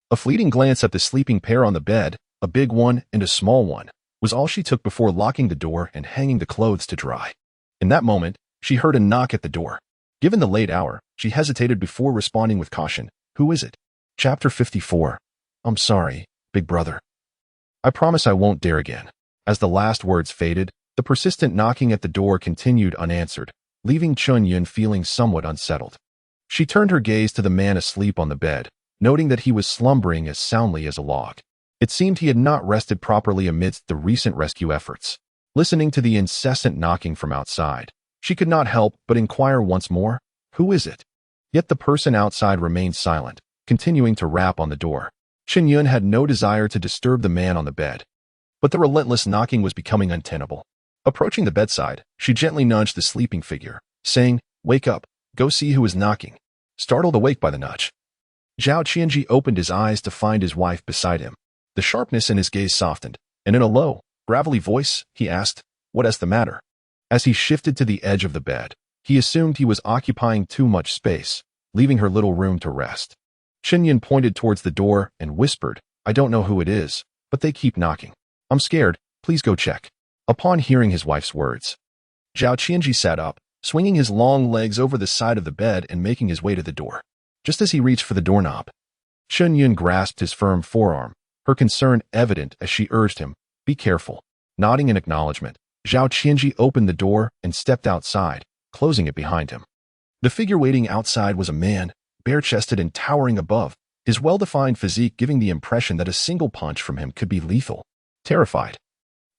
A fleeting glance at the sleeping pair on the bed, a big one and a small one, was all she took before locking the door and hanging the clothes to dry. In that moment, she heard a knock at the door. Given the late hour, she hesitated before responding with caution. Who is it? Chapter 54. I'm sorry, big brother. I promise I won't dare again. As the last words faded, the persistent knocking at the door continued unanswered, leaving Chen Yun feeling somewhat unsettled. She turned her gaze to the man asleep on the bed, noting that he was slumbering as soundly as a log. It seemed he had not rested properly amidst the recent rescue efforts. Listening to the incessant knocking from outside, she could not help but inquire once more, who is it? Yet the person outside remained silent, continuing to rap on the door. Chen Yun had no desire to disturb the man on the bed, but the relentless knocking was becoming untenable. Approaching the bedside, she gently nudged the sleeping figure, saying, "Wake up, go see who is knocking." Startled awake by the nudge, Zhao Qianzhi opened his eyes to find his wife beside him. The sharpness in his gaze softened, and in a low, gravelly voice, he asked, "What is the matter?" As he shifted to the edge of the bed, he assumed he was occupying too much space, leaving her little room to rest. Chen Yun pointed towards the door and whispered, "I don't know who it is, but they keep knocking. I'm scared, please go check." Upon hearing his wife's words, Zhao Qianzhi sat up, swinging his long legs over the side of the bed and making his way to the door. Just as he reached for the doorknob, Chen Yun grasped his firm forearm, her concern evident as she urged him, "Be careful." Nodding in acknowledgement, Zhao Qianzhi opened the door and stepped outside, closing it behind him. The figure waiting outside was a man, bare-chested and towering above, his well-defined physique giving the impression that a single punch from him could be lethal. Terrified,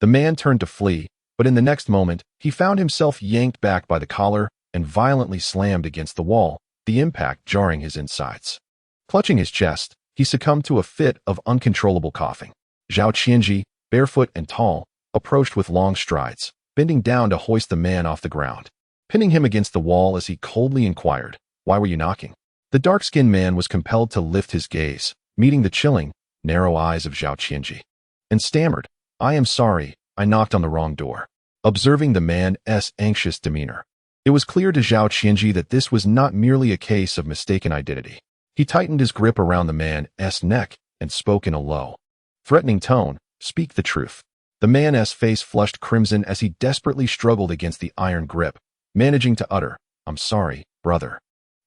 the man turned to flee, but in the next moment, he found himself yanked back by the collar and violently slammed against the wall, the impact jarring his insides. Clutching his chest, he succumbed to a fit of uncontrollable coughing. Zhao Qianzhi, barefoot and tall, approached with long strides, bending down to hoist the man off the ground, pinning him against the wall as he coldly inquired, "Why were you knocking?" The dark-skinned man was compelled to lift his gaze, meeting the chilling, narrow eyes of Zhao Qianzhi, and stammered, "I am sorry, I knocked on the wrong door." Observing the man's anxious demeanor, it was clear to Zhao Qianzhi that this was not merely a case of mistaken identity. He tightened his grip around the man's neck and spoke in a low, threatening tone, "Speak the truth." The man's face flushed crimson as he desperately struggled against the iron grip, managing to utter, "I'm sorry, brother.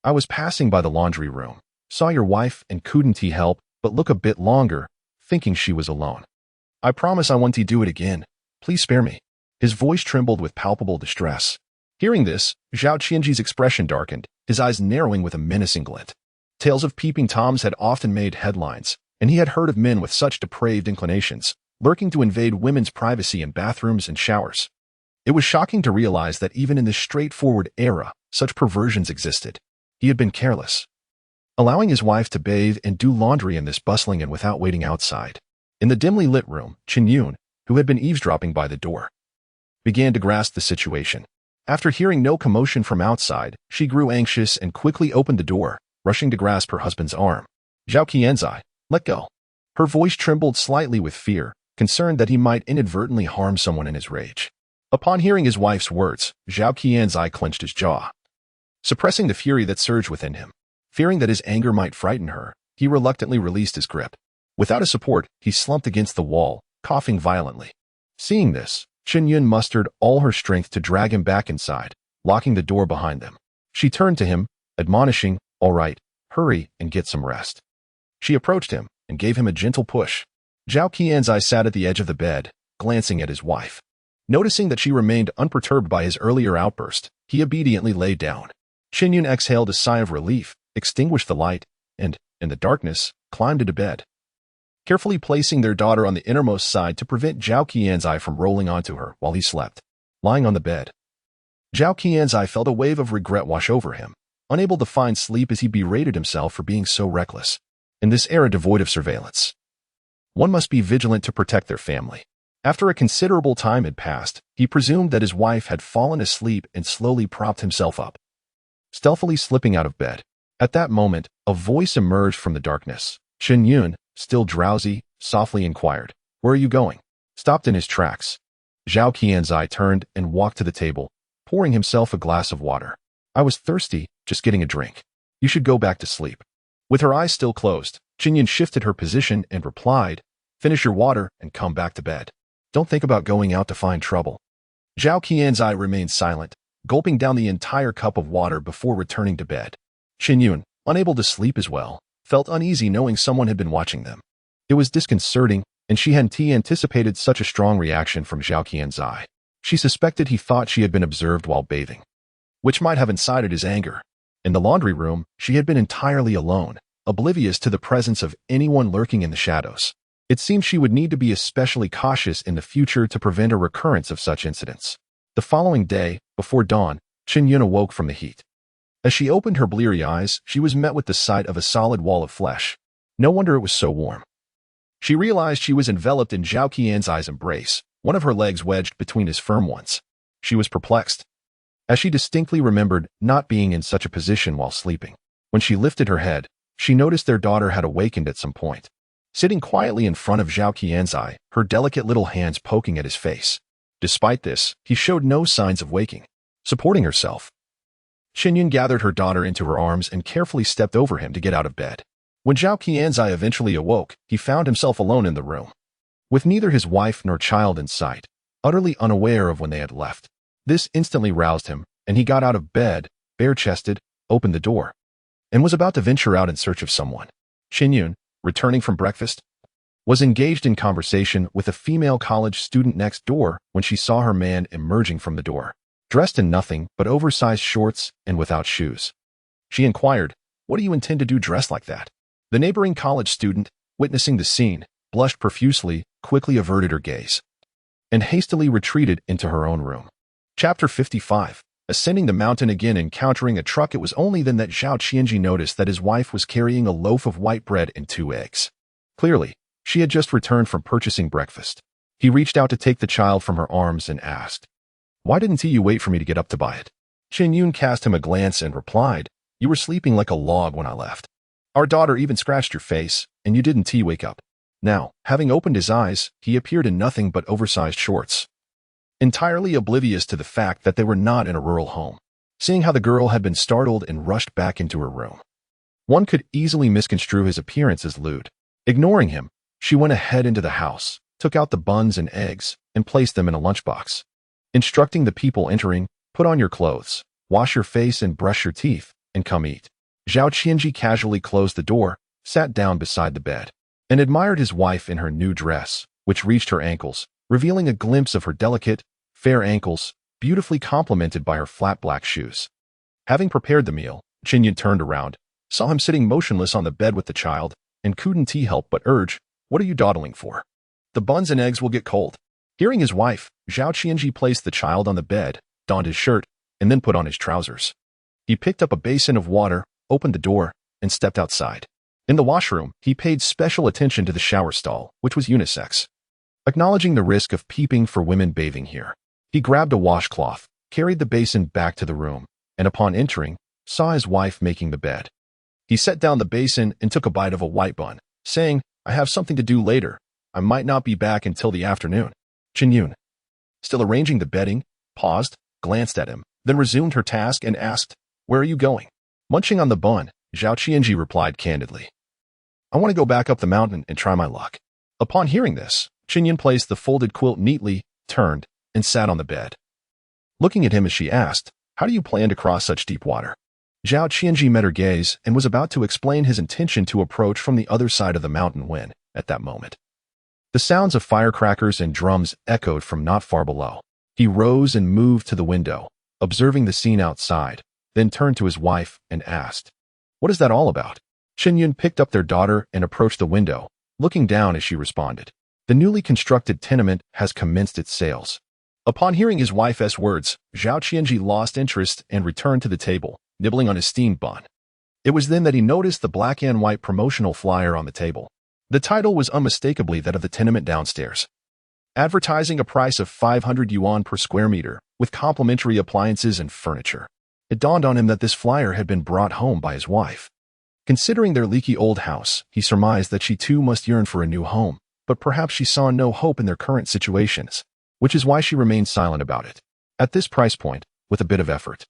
I was passing by the laundry room, saw your wife and couldn't help but look a bit longer, thinking she was alone. I promise I won't do it again. Please spare me." His voice trembled with palpable distress. Hearing this, Zhao Qianzhi's expression darkened, his eyes narrowing with a menacing glint. Tales of peeping Toms had often made headlines, and he had heard of men with such depraved inclinations, lurking to invade women's privacy in bathrooms and showers. It was shocking to realize that even in this straightforward era, such perversions existed. He had been careless, allowing his wife to bathe and do laundry in this bustling and without waiting outside. In the dimly lit room, Chen Yun, who had been eavesdropping by the door, began to grasp the situation. After hearing no commotion from outside, she grew anxious and quickly opened the door, rushing to grasp her husband's arm. "Zhao Qianzhi, let go." Her voice trembled slightly with fear, concerned that he might inadvertently harm someone in his rage. Upon hearing his wife's words, Zhao Qianzhi clenched his jaw, suppressing the fury that surged within him. Fearing that his anger might frighten her, he reluctantly released his grip. Without a support, he slumped against the wall, coughing violently. Seeing this, Chen Yun mustered all her strength to drag him back inside, locking the door behind them. She turned to him, admonishing, "All right, hurry and get some rest." She approached him and gave him a gentle push. Zhao Qianzhi sat at the edge of the bed, glancing at his wife. Noticing that she remained unperturbed by his earlier outburst, he obediently lay down. Chen Yun exhaled a sigh of relief, extinguished the light, and, in the darkness, climbed into bed, carefully placing their daughter on the innermost side to prevent Zhao Qianzhi from rolling onto her while he slept. Lying on the bed, Zhao Qianzhi felt a wave of regret wash over him. Unable to find sleep as he berated himself for being so reckless. In this era devoid of surveillance, one must be vigilant to protect their family. After a considerable time had passed, he presumed that his wife had fallen asleep and slowly propped himself up, stealthily slipping out of bed. At that moment, a voice emerged from the darkness. Chen Yun, still drowsy, softly inquired, "Where are you going?" Stopped in his tracks. Zhao Qianzhi turned and walked to the table, pouring himself a glass of water. "I was thirsty, just getting a drink. You should go back to sleep." With her eyes still closed, Chen Yun shifted her position and replied, "Finish your water and come back to bed. Don't think about going out to find trouble." Zhao Qianzhi remained silent, gulping down the entire cup of water before returning to bed. Chen Yun, unable to sleep as well, felt uneasy knowing someone had been watching them. It was disconcerting, and she hadn't anticipated such a strong reaction from Zhao Qianzhi. She suspected he thought she had been observed while bathing, which might have incited his anger. In the laundry room, she had been entirely alone, oblivious to the presence of anyone lurking in the shadows. It seemed she would need to be especially cautious in the future to prevent a recurrence of such incidents. The following day, before dawn, Chen Yun awoke from the heat. As she opened her bleary eyes, she was met with the sight of a solid wall of flesh. No wonder it was so warm. She realized she was enveloped in Zhao Qianzhi's embrace, one of her legs wedged between his firm ones. She was perplexed, as she distinctly remembered not being in such a position while sleeping. When she lifted her head, she noticed their daughter had awakened at some point. Sitting quietly in front of Zhao Qianzhi, her delicate little hands poking at his face. Despite this, he showed no signs of waking. Supporting herself, Chen Yun gathered her daughter into her arms and carefully stepped over him to get out of bed. When Zhao Qianzhi eventually awoke, he found himself alone in the room, with neither his wife nor child in sight, utterly unaware of when they had left. This instantly roused him, and he got out of bed, bare-chested, opened the door, and was about to venture out in search of someone. Chen Yun, returning from breakfast, was engaged in conversation with a female college student next door when she saw her man emerging from the door, dressed in nothing but oversized shorts and without shoes. She inquired, "What do you intend to do dressed like that?" The neighboring college student, witnessing the scene, blushed profusely, quickly averted her gaze, and hastily retreated into her own room. Chapter 55. Ascending the mountain again, encountering a truck, it was only then that Zhao Qianzhi noticed that his wife was carrying a loaf of white bread and 2 eggs. Clearly, she had just returned from purchasing breakfast. He reached out to take the child from her arms and asked, "Why didn't you wait for me to get up to buy it?" Chen Yun cast him a glance and replied, "You were sleeping like a log when I left. Our daughter even scratched your face, and you didn't wake up." Now, having opened his eyes, he appeared in nothing but oversized shorts, entirely oblivious to the fact that they were not in a rural home. Seeing how the girl had been startled and rushed back into her room, one could easily misconstrue his appearance as lewd. Ignoring him, she went ahead into the house, took out the buns and eggs, and placed them in a lunchbox, instructing the people entering, "Put on your clothes, wash your face and brush your teeth, and come eat." Zhao Qianzhi casually closed the door, sat down beside the bed, and admired his wife in her new dress, which reached her ankles, revealing a glimpse of her delicate, fair ankles, beautifully complemented by her flat black shoes. Having prepared the meal, Chen Yun turned around, saw him sitting motionless on the bed with the child, and couldn't help but urge, "What are you dawdling for? The buns and eggs will get cold." Hearing his wife, Zhao Qianzhi placed the child on the bed, donned his shirt, and then put on his trousers. He picked up a basin of water, opened the door, and stepped outside. In the washroom, he paid special attention to the shower stall, which was unisex, acknowledging the risk of peeping for women bathing here. He grabbed a washcloth, carried the basin back to the room, and upon entering, saw his wife making the bed. He set down the basin and took a bite of a white bun, saying, "I have something to do later. I might not be back until the afternoon." Chen Yun, still arranging the bedding, paused, glanced at him, then resumed her task and asked, "Where are you going?" Munching on the bun, Zhao Qianzhi replied candidly, "I want to go back up the mountain and try my luck." Upon hearing this, Chen Yun placed the folded quilt neatly, turned, and sat on the bed. Looking at him as she asked, "How do you plan to cross such deep water?" Zhao Qianzhi met her gaze and was about to explain his intention to approach from the other side of the mountain when, at that moment, the sounds of firecrackers and drums echoed from not far below. He rose and moved to the window, observing the scene outside, then turned to his wife and asked, "What is that all about?" Chen Yun picked up their daughter and approached the window, looking down as she responded, "The newly constructed tenement has commenced its sales." Upon hearing his wife's words, Zhao Qianzhi lost interest and returned to the table, nibbling on his steamed bun. It was then that he noticed the black and white promotional flyer on the table. The title was unmistakably that of the tenement downstairs, advertising a price of 500 yuan per square meter, with complimentary appliances and furniture. It dawned on him that this flyer had been brought home by his wife. Considering their leaky old house, he surmised that she too must yearn for a new home, but perhaps she saw no hope in their current situations, which is why she remained silent about it. At this price point, with a bit of effort,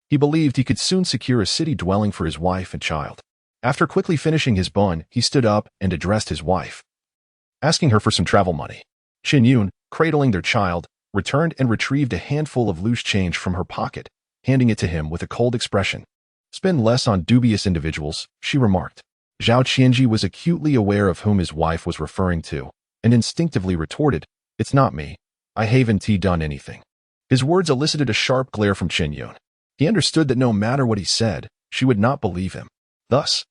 he believed he could soon secure a city dwelling for his wife and child. After quickly finishing his bun, he stood up and addressed his wife, asking her for some travel money. Chen Yun, cradling their child, returned and retrieved a handful of loose change from her pocket, handing it to him with a cold expression. "Spend less on dubious individuals," she remarked. Zhao Qianzhi was acutely aware of whom his wife was referring to, and instinctively retorted, "It's not me. I haven't done anything." His words elicited a sharp glare from Chen Yun. He understood that no matter what he said, she would not believe him. Thus,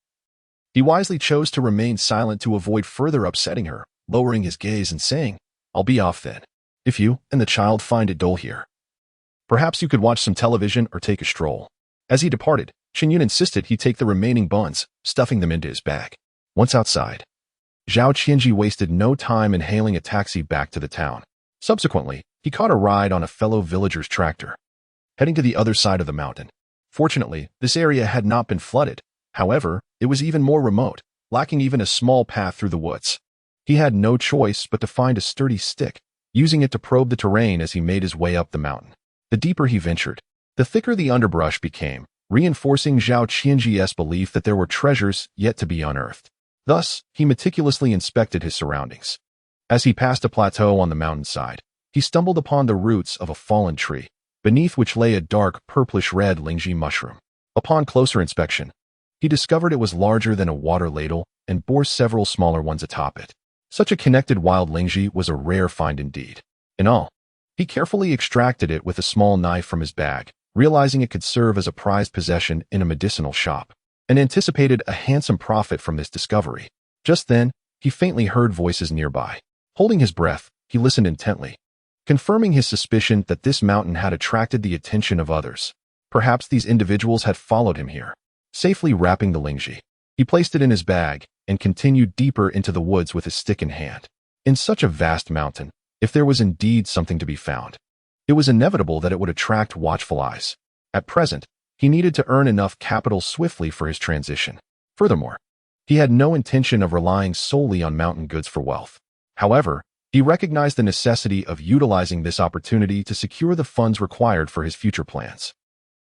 he wisely chose to remain silent to avoid further upsetting her, lowering his gaze and saying, "I'll be off then. If you and the child find it dull here, perhaps you could watch some television or take a stroll." As he departed, Chen Yun insisted he take the remaining buns, stuffing them into his bag. Once outside, Zhao Qianzhi wasted no time in hailing a taxi back to the town. Subsequently, he caught a ride on a fellow villager's tractor, heading to the other side of the mountain. Fortunately, this area had not been flooded. However, it was even more remote, lacking even a small path through the woods. He had no choice but to find a sturdy stick, using it to probe the terrain as he made his way up the mountain. The deeper he ventured, the thicker the underbrush became, reinforcing Zhao Qianzhi's belief that there were treasures yet to be unearthed. Thus, he meticulously inspected his surroundings. As he passed a plateau on the mountainside, he stumbled upon the roots of a fallen tree, beneath which lay a dark purplish-red lingzhi mushroom. Upon closer inspection, he discovered it was larger than a water ladle and bore several smaller ones atop it. Such a connected wild lingzhi was a rare find indeed. In all, he carefully extracted it with a small knife from his bag, realizing it could serve as a prized possession in a medicinal shop, and anticipated a handsome profit from this discovery. Just then, he faintly heard voices nearby. Holding his breath, he listened intently, confirming his suspicion that this mountain had attracted the attention of others. Perhaps these individuals had followed him here. Safely wrapping the lingzhi, he placed it in his bag and continued deeper into the woods with his stick in hand. In such a vast mountain, if there was indeed something to be found, it was inevitable that it would attract watchful eyes. At present, he needed to earn enough capital swiftly for his transition. Furthermore, he had no intention of relying solely on mountain goods for wealth. However, he recognized the necessity of utilizing this opportunity to secure the funds required for his future plans.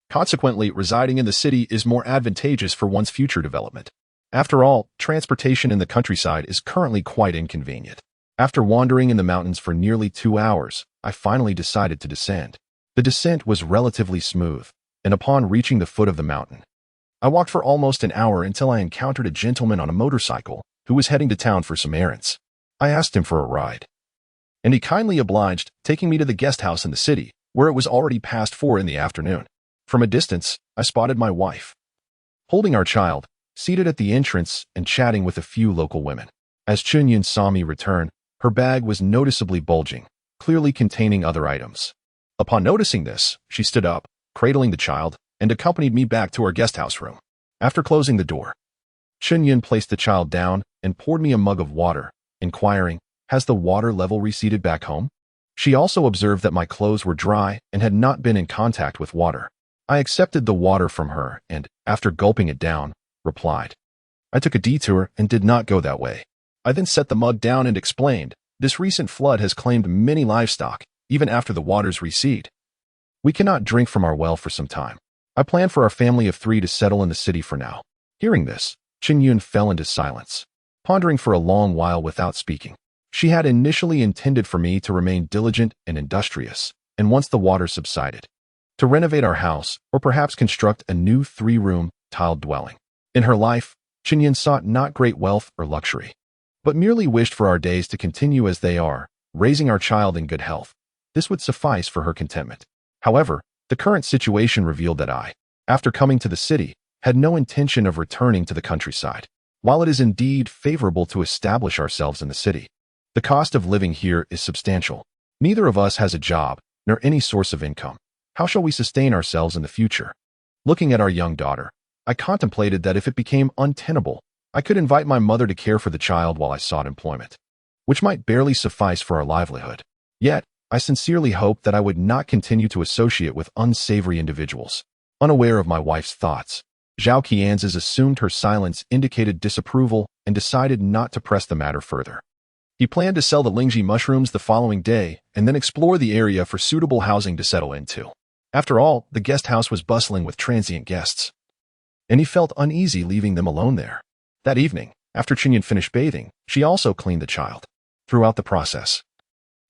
Consequently, residing in the city is more advantageous for one's future development. After all, transportation in the countryside is currently quite inconvenient. After wandering in the mountains for nearly 2 hours, I finally decided to descend. The descent was relatively smooth, and upon reaching the foot of the mountain, I walked for almost an hour until I encountered a gentleman on a motorcycle who was heading to town for some errands. I asked him for a ride, and he kindly obliged, taking me to the guest house in the city, where it was already past 4 in the afternoon. From a distance, I spotted my wife, holding our child, seated at the entrance and chatting with a few local women. As Chen Yun saw me return, her bag was noticeably bulging, clearly containing other items. Upon noticing this, she stood up, cradling the child, and accompanied me back to our guest house room. After closing the door, Chen Yun placed the child down and poured me a mug of water, inquiring, "Has the water level receded back home?" She also observed that my clothes were dry and had not been in contact with water. I accepted the water from her and, after gulping it down, replied, "I took a detour and did not go that way." I then set the mug down and explained, "This recent flood has claimed many livestock, even after the waters recede. We cannot drink from our well for some time. I plan for our family of 3 to settle in the city for now." Hearing this, Chen Yun fell into silence, pondering for a long while without speaking. She had initially intended for me to remain diligent and industrious, and once the water subsided, to renovate our house or perhaps construct a new 3-room, tiled dwelling. In her life, Chen Yun sought not great wealth or luxury, but merely wished for our days to continue as they are, raising our child in good health. This would suffice for her contentment. However, the current situation revealed that I, after coming to the city, had no intention of returning to the countryside. While it is indeed favorable to establish ourselves in the city, the cost of living here is substantial. Neither of us has a job, nor any source of income. How shall we sustain ourselves in the future? Looking at our young daughter, I contemplated that if it became untenable, I could invite my mother to care for the child while I sought employment, which might barely suffice for our livelihood. Yet, I sincerely hoped that I would not continue to associate with unsavory individuals. Unaware of my wife's thoughts, Zhao Qianzhi's assumed her silence indicated disapproval and decided not to press the matter further. He planned to sell the Lingji mushrooms the following day and then explore the area for suitable housing to settle into. After all, the guest house was bustling with transient guests, and he felt uneasy leaving them alone there. That evening, after Chen Yun finished bathing, she also cleaned the child. Throughout the process,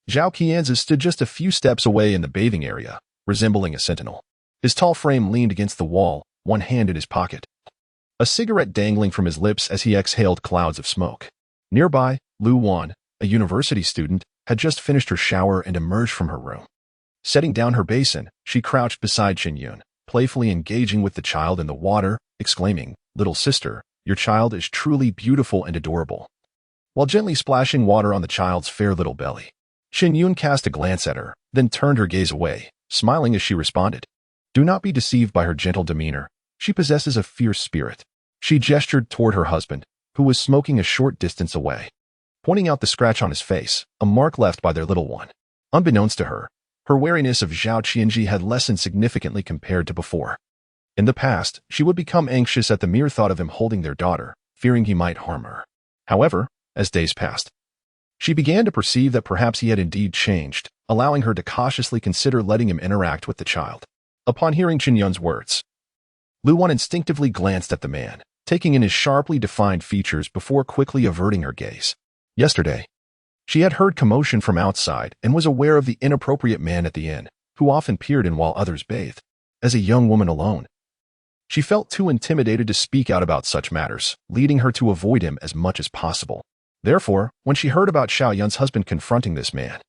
Zhao Qianzhi stood just a few steps away in the bathing area, resembling a sentinel. His tall frame leaned against the wall, one hand in his pocket, a cigarette dangling from his lips as he exhaled clouds of smoke. Nearby, Lu Wan, a university student, had just finished her shower and emerged from her room. Setting down her basin, she crouched beside Chen Yun, playfully engaging with the child in the water, exclaiming, "Little sister, your child is truly beautiful and adorable," while gently splashing water on the child's fair little belly. Chen Yun cast a glance at her, then turned her gaze away, smiling as she responded. Do not be deceived by her gentle demeanor. She possesses a fierce spirit. She gestured toward her husband, who was smoking a short distance away, pointing out the scratch on his face, a mark left by their little one. Unbeknownst to her, her wariness of Zhao Qianzhi had lessened significantly compared to before. In the past, she would become anxious at the mere thought of him holding their daughter, fearing he might harm her. However, as days passed, she began to perceive that perhaps he had indeed changed, allowing her to cautiously consider letting him interact with the child. Upon hearing Chen Yun's words, Lu Wan instinctively glanced at the man, taking in his sharply defined features before quickly averting her gaze. Yesterday, she had heard commotion from outside and was aware of the inappropriate man at the inn, who often peered in while others bathed. As a young woman alone, she felt too intimidated to speak out about such matters, leading her to avoid him as much as possible. Therefore, when she heard about Xiao Yun's husband confronting this man,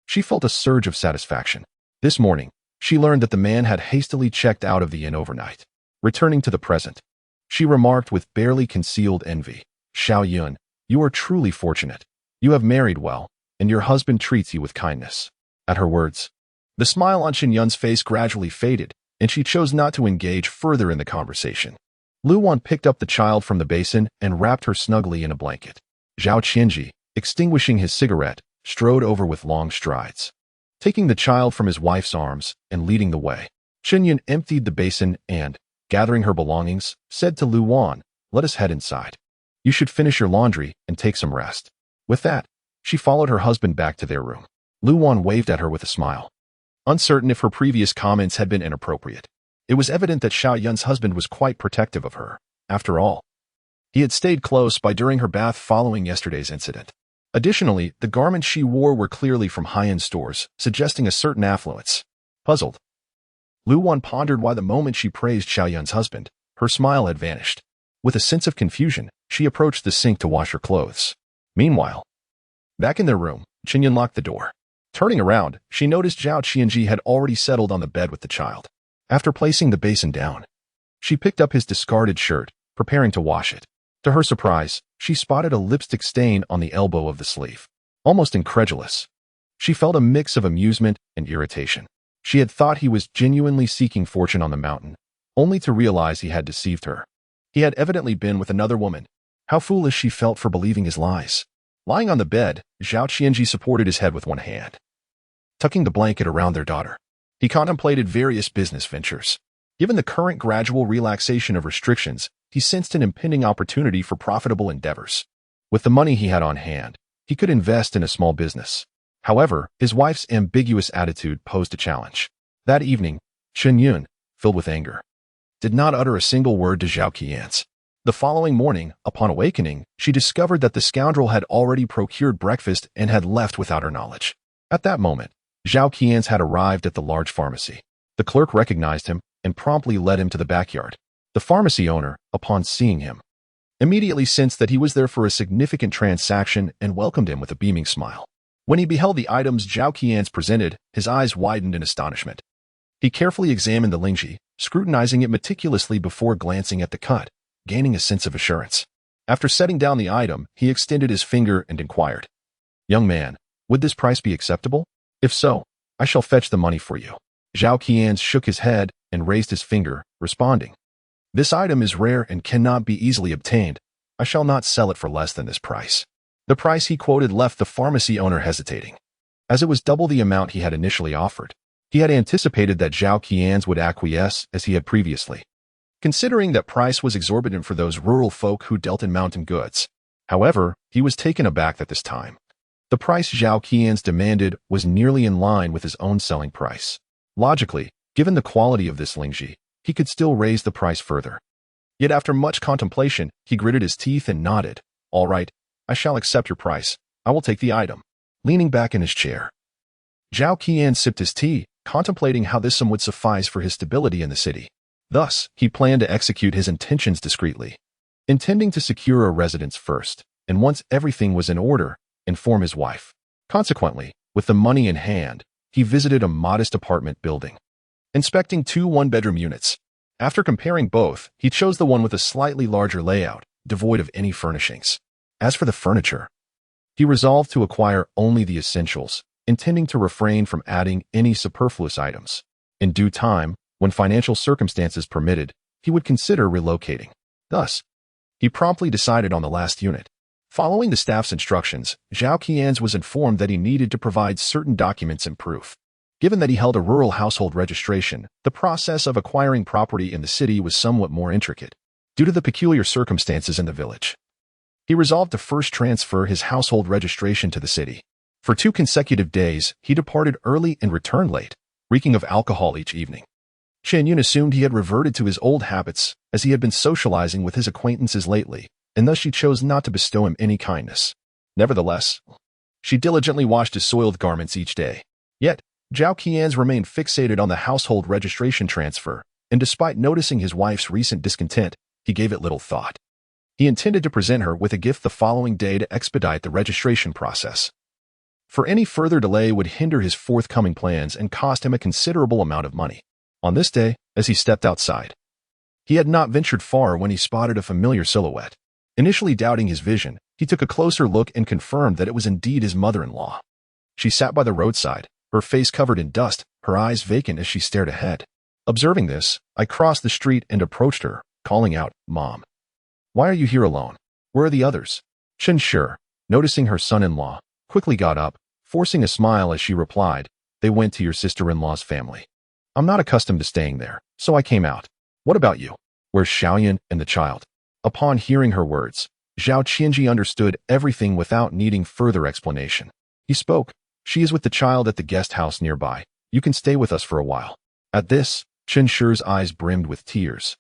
she felt a surge of satisfaction. This morning, she learned that the man had hastily checked out of the inn overnight. Returning to the present, she remarked with barely concealed envy, "Xiao Yun, you are truly fortunate. You have married well, and your husband treats you with kindness." At her words, the smile on Chen Yun's face gradually faded, and she chose not to engage further in the conversation. Lu Wan picked up the child from the basin and wrapped her snugly in a blanket. Zhao Qianzhi, extinguishing his cigarette, strode over with long strides, taking the child from his wife's arms and leading the way. Chen Yun emptied the basin and, gathering her belongings, said to Lu Wan, "Let us head inside. You should finish your laundry and take some rest." With that, she followed her husband back to their room. Lu Wan waved at her with a smile. Uncertain if her previous comments had been inappropriate, it was evident that Xiao Yun's husband was quite protective of her. After all, he had stayed close by during her bath following yesterday's incident. Additionally, the garments she wore were clearly from high-end stores, suggesting a certain affluence. Puzzled, Lu Wan pondered why the moment she praised Xiao Yun's husband, her smile had vanished. With a sense of confusion, she approached the sink to wash her clothes. Meanwhile, back in their room, Chen Yun locked the door. Turning around, she noticed Zhao Qianzhi had already settled on the bed with the child. After placing the basin down, she picked up his discarded shirt, preparing to wash it. To her surprise, she spotted a lipstick stain on the elbow of the sleeve. Almost incredulous, she felt a mix of amusement and irritation. She had thought he was genuinely seeking fortune on the mountain, only to realize he had deceived her. He had evidently been with another woman. How foolish she felt for believing his lies. Lying on the bed, Zhao Qianzhi supported his head with one hand, tucking the blanket around their daughter. He contemplated various business ventures. Given the current gradual relaxation of restrictions, he sensed an impending opportunity for profitable endeavors. With the money he had on hand, he could invest in a small business. However, his wife's ambiguous attitude posed a challenge. That evening, Chen Yun, filled with anger, did not utter a single word to Zhao Qianzhi. The following morning, upon awakening, she discovered that the scoundrel had already procured breakfast and had left without her knowledge. At that moment, Zhao Qianzhi had arrived at the large pharmacy. The clerk recognized him and promptly led him to the backyard. The pharmacy owner, upon seeing him, immediately sensed that he was there for a significant transaction and welcomed him with a beaming smile. When he beheld the items Zhao Qianzhi presented, his eyes widened in astonishment. He carefully examined the Lingji, scrutinizing it meticulously before glancing at the cut, gaining a sense of assurance. After setting down the item, he extended his finger and inquired, "Young man, would this price be acceptable? If so, I shall fetch the money for you." Zhao Qianzhi shook his head, and raised his finger, responding, "This item is rare and cannot be easily obtained. I shall not sell it for less than this price." The price he quoted left the pharmacy owner hesitating, as it was double the amount he had initially offered. He had anticipated that Zhao Qianzhi would acquiesce as he had previously, considering that price was exorbitant for those rural folk who dealt in mountain goods. However, he was taken aback that this time the price Zhao Qianzhi demanded was nearly in line with his own selling price. Logically, given the quality of this Lingji, he could still raise the price further. Yet after much contemplation, he gritted his teeth and nodded. "All right, I shall accept your price. I will take the item." Leaning back in his chair, Zhao Qianzhi sipped his tea, contemplating how this sum would suffice for his stability in the city. Thus, he planned to execute his intentions discreetly, intending to secure a residence first, and once everything was in order, inform his wife. Consequently, with the money in hand, he visited a modest apartment building, inspecting two one-bedroom units. After comparing both, he chose the one with a slightly larger layout, devoid of any furnishings. As for the furniture, he resolved to acquire only the essentials, intending to refrain from adding any superfluous items. In due time, when financial circumstances permitted, he would consider relocating. Thus, he promptly decided on the last unit. Following the staff's instructions, Zhao Qianzhi was informed that he needed to provide certain documents and proof. Given that he held a rural household registration, the process of acquiring property in the city was somewhat more intricate, due to the peculiar circumstances in the village. He resolved to first transfer his household registration to the city. For 2 consecutive days, he departed early and returned late, reeking of alcohol each evening. Chen Yun assumed he had reverted to his old habits, as he had been socializing with his acquaintances lately, and thus she chose not to bestow him any kindness. Nevertheless, she diligently washed his soiled garments each day. Yet, Zhao Qianzhi remained fixated on the household registration transfer, and despite noticing his wife's recent discontent, he gave it little thought. He intended to present her with a gift the following day to expedite the registration process. For any further delay would hinder his forthcoming plans and cost him a considerable amount of money. On this day, as he stepped outside, he had not ventured far when he spotted a familiar silhouette. Initially doubting his vision, he took a closer look and confirmed that it was indeed his mother-in-law. She sat by the roadside, her face covered in dust, her eyes vacant as she stared ahead. Observing this, I crossed the street and approached her, calling out, "Mom, why are you here alone? Where are the others?" Chen Shi, noticing her son-in-law, quickly got up, forcing a smile as she replied, "They went to your sister-in-law's family. I'm not accustomed to staying there, so I came out. What about you? Where's Zhao Yun and the child?" Upon hearing her words, Zhao Qianzhi understood everything without needing further explanation. He spoke, "She is with the child at the guest house nearby. You can stay with us for a while." At this, Chen Shi's eyes brimmed with tears,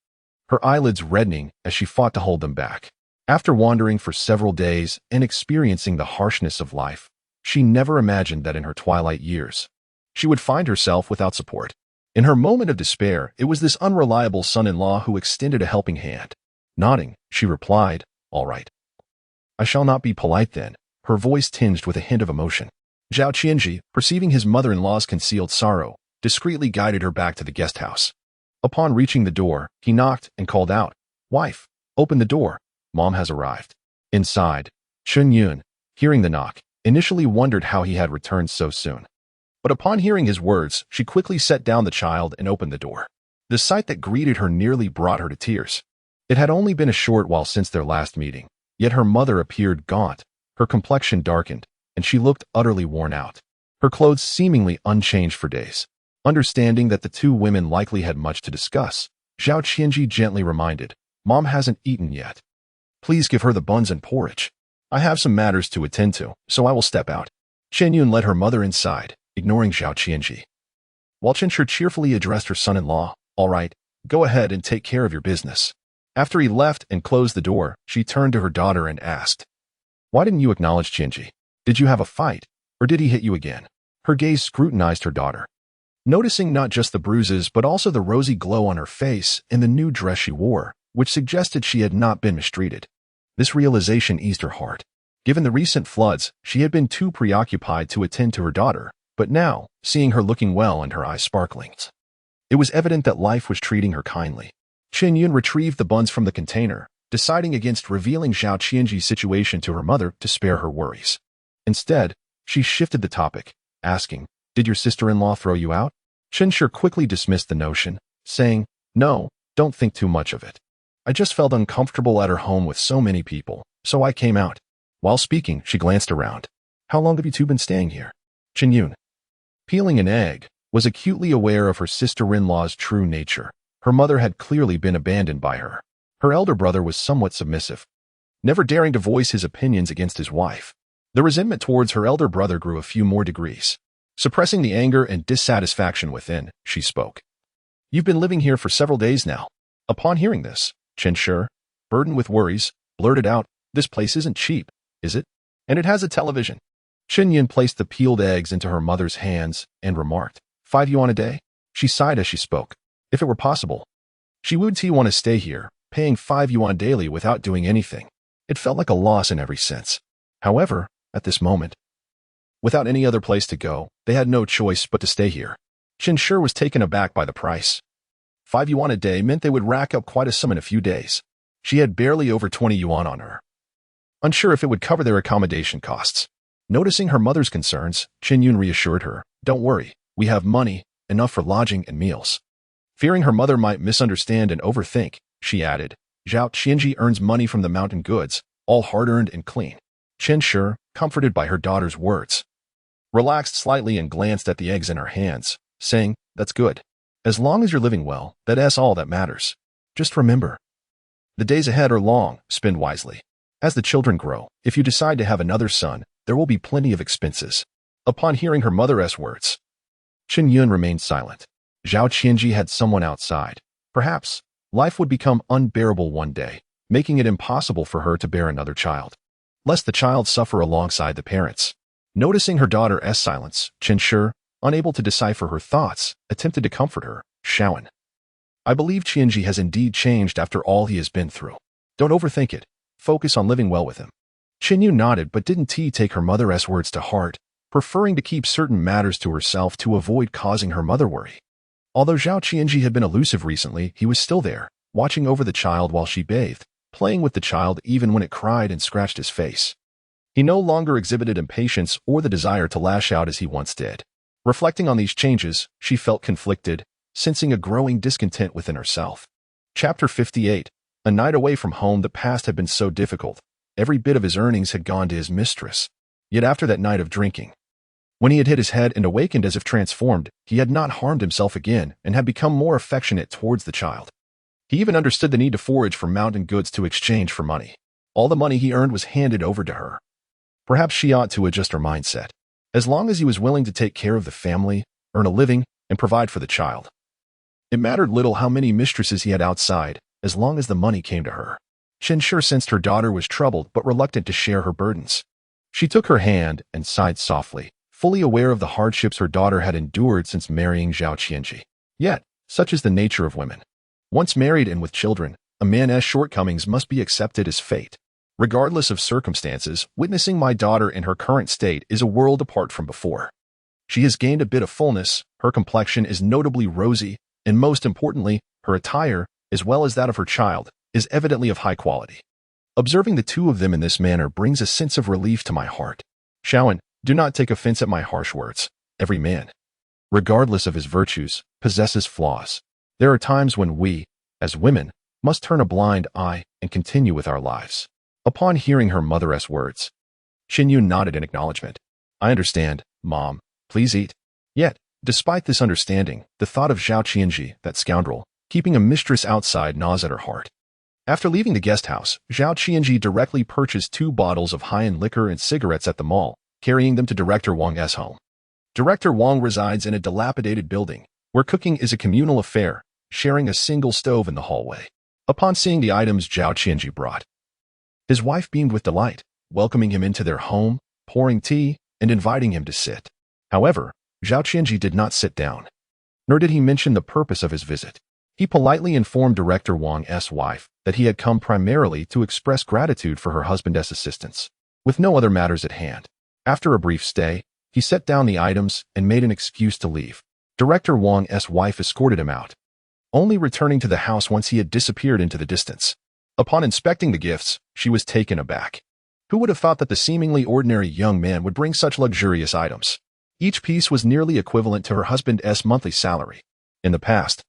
her eyelids reddening as she fought to hold them back. After wandering for several days and experiencing the harshness of life, she never imagined that in her twilight years, she would find herself without support. In her moment of despair, it was this unreliable son-in-law who extended a helping hand. Nodding, she replied, "All right. I shall not be polite then," her voice tinged with a hint of emotion. Zhao Qianzhi, perceiving his mother-in-law's concealed sorrow, discreetly guided her back to the guest house. Upon reaching the door, he knocked and called out, "Wife, open the door. Mom has arrived." Inside, Chen Yun, hearing the knock, initially wondered how he had returned so soon. But upon hearing his words, she quickly set down the child and opened the door. The sight that greeted her nearly brought her to tears. It had only been a short while since their last meeting, yet her mother appeared gaunt, her complexion darkened, and she looked utterly worn out, her clothes seemingly unchanged for days. Understanding that the two women likely had much to discuss, Zhao Qianzhi gently reminded, "Mom hasn't eaten yet. Please give her the buns and porridge. I have some matters to attend to, so I will step out." Chen Yun led her mother inside, ignoring Zhao Qianzhi, while Chen Shi cheerfully addressed her son-in-law, "All right, go ahead and take care of your business." After he left and closed the door, she turned to her daughter and asked, "Why didn't you acknowledge Qianzhi? Did you have a fight, or did he hit you again?" Her gaze scrutinized her daughter, noticing not just the bruises but also the rosy glow on her face and the new dress she wore, which suggested she had not been mistreated. This realization eased her heart. Given the recent floods, she had been too preoccupied to attend to her daughter, but now, seeing her looking well and her eyes sparkling, it was evident that life was treating her kindly. Chen Yun retrieved the buns from the container, deciding against revealing Zhao Qianzhi's situation to her mother to spare her worries. Instead, she shifted the topic, asking, "Did your sister-in-law throw you out?" Chen Shi quickly dismissed the notion, saying, "No, don't think too much of it. I just felt uncomfortable at her home with so many people, so I came out." While speaking, she glanced around. "How long have you two been staying here?" Chen Yun, peeling an egg, was acutely aware of her sister-in-law's true nature. Her mother had clearly been abandoned by her. Her elder brother was somewhat submissive, never daring to voice his opinions against his wife. The resentment towards her elder brother grew a few more degrees. Suppressing the anger and dissatisfaction within, she spoke. "You've been living here for several days now." Upon hearing this, Chen Shi, burdened with worries, blurted out, "This place isn't cheap, is it? And it has a television." Chen Yun placed the peeled eggs into her mother's hands and remarked, "5 yuan a day?" She sighed as she spoke. If it were possible, she would want to stay here, paying 5 yuan daily without doing anything. It felt like a loss in every sense. However, at this moment, without any other place to go, they had no choice but to stay here. Chen Shi was taken aback by the price. 5 yuan a day meant they would rack up quite a sum in a few days. She had barely over 20 yuan on her, unsure if it would cover their accommodation costs. Noticing her mother's concerns, Chen Yun reassured her, "Don't worry, we have money, enough for lodging and meals." Fearing her mother might misunderstand and overthink, she added, "Zhao Qianzhi earns money from the mountain goods, all hard-earned and clean." Chen Shi, comforted by her daughter's words, relaxed slightly and glanced at the eggs in her hands, saying, "That's good. As long as you're living well, that's all that matters. Just remember, the days ahead are long, spend wisely. As the children grow, if you decide to have another son, there will be plenty of expenses." Upon hearing her mother's words, Chen Yun remained silent. Zhao Qianzhi had someone outside. Perhaps, life would become unbearable one day, making it impossible for her to bear another child, lest the child suffer alongside the parents. Noticing her daughter's silence, Chen Shi, unable to decipher her thoughts, attempted to comfort her. "Zhao, I believe Qianzhi has indeed changed after all he has been through. Don't overthink it. Focus on living well with him." Chen Yun nodded but didn't take her mother's words to heart, preferring to keep certain matters to herself to avoid causing her mother worry. Although Zhao Qianzhi had been elusive recently, he was still there, watching over the child while she bathed, playing with the child even when it cried and scratched his face. He no longer exhibited impatience or the desire to lash out as he once did. Reflecting on these changes, she felt conflicted, sensing a growing discontent within herself. Chapter 58. A night away from home. The past had been so difficult. Every bit of his earnings had gone to his mistress. Yet after that night of drinking, when he had hit his head and awakened as if transformed, he had not harmed himself again and had become more affectionate towards the child. He even understood the need to forage for mountain goods to exchange for money. All the money he earned was handed over to her. Perhaps she ought to adjust her mindset. As long as he was willing to take care of the family, earn a living, and provide for the child, it mattered little how many mistresses he had outside, as long as the money came to her. Chen Shi sensed her daughter was troubled but reluctant to share her burdens. She took her hand and sighed softly, fully aware of the hardships her daughter had endured since marrying Zhao Qianzhi. Yet, such is the nature of women. Once married and with children, a man's shortcomings must be accepted as fate. Regardless of circumstances, witnessing my daughter in her current state is a world apart from before. She has gained a bit of fullness, her complexion is notably rosy, and most importantly, her attire, as well as that of her child, is evidently of high quality. Observing the two of them in this manner brings a sense of relief to my heart. Zhao, do not take offense at my harsh words. Every man, regardless of his virtues, possesses flaws. There are times when we, as women, must turn a blind eye and continue with our lives. Upon hearing her mother's words, Chen Yun nodded in acknowledgement. "I understand, Mom. Please eat." Yet, despite this understanding, the thought of Zhao Qianzhi, that scoundrel, keeping a mistress outside gnaws at her heart. After leaving the guest house, Zhao Qianzhi directly purchased 2 bottles of high-end liquor and cigarettes at the mall, carrying them to Director Wang's home. Director Wang resides in a dilapidated building, where cooking is a communal affair, sharing a single stove in the hallway. Upon seeing the items Zhao Qianzhi brought, his wife beamed with delight, welcoming him into their home, pouring tea, and inviting him to sit. However, Zhao Qianzhi did not sit down, nor did he mention the purpose of his visit. He politely informed Director Wang's wife that he had come primarily to express gratitude for her husband's assistance, with no other matters at hand. After a brief stay, he set down the items and made an excuse to leave. Director Wang's wife escorted him out, only returning to the house once he had disappeared into the distance. Upon inspecting the gifts, she was taken aback. Who would have thought that the seemingly ordinary young man would bring such luxurious items? Each piece was nearly equivalent to her husband's monthly salary. In the past,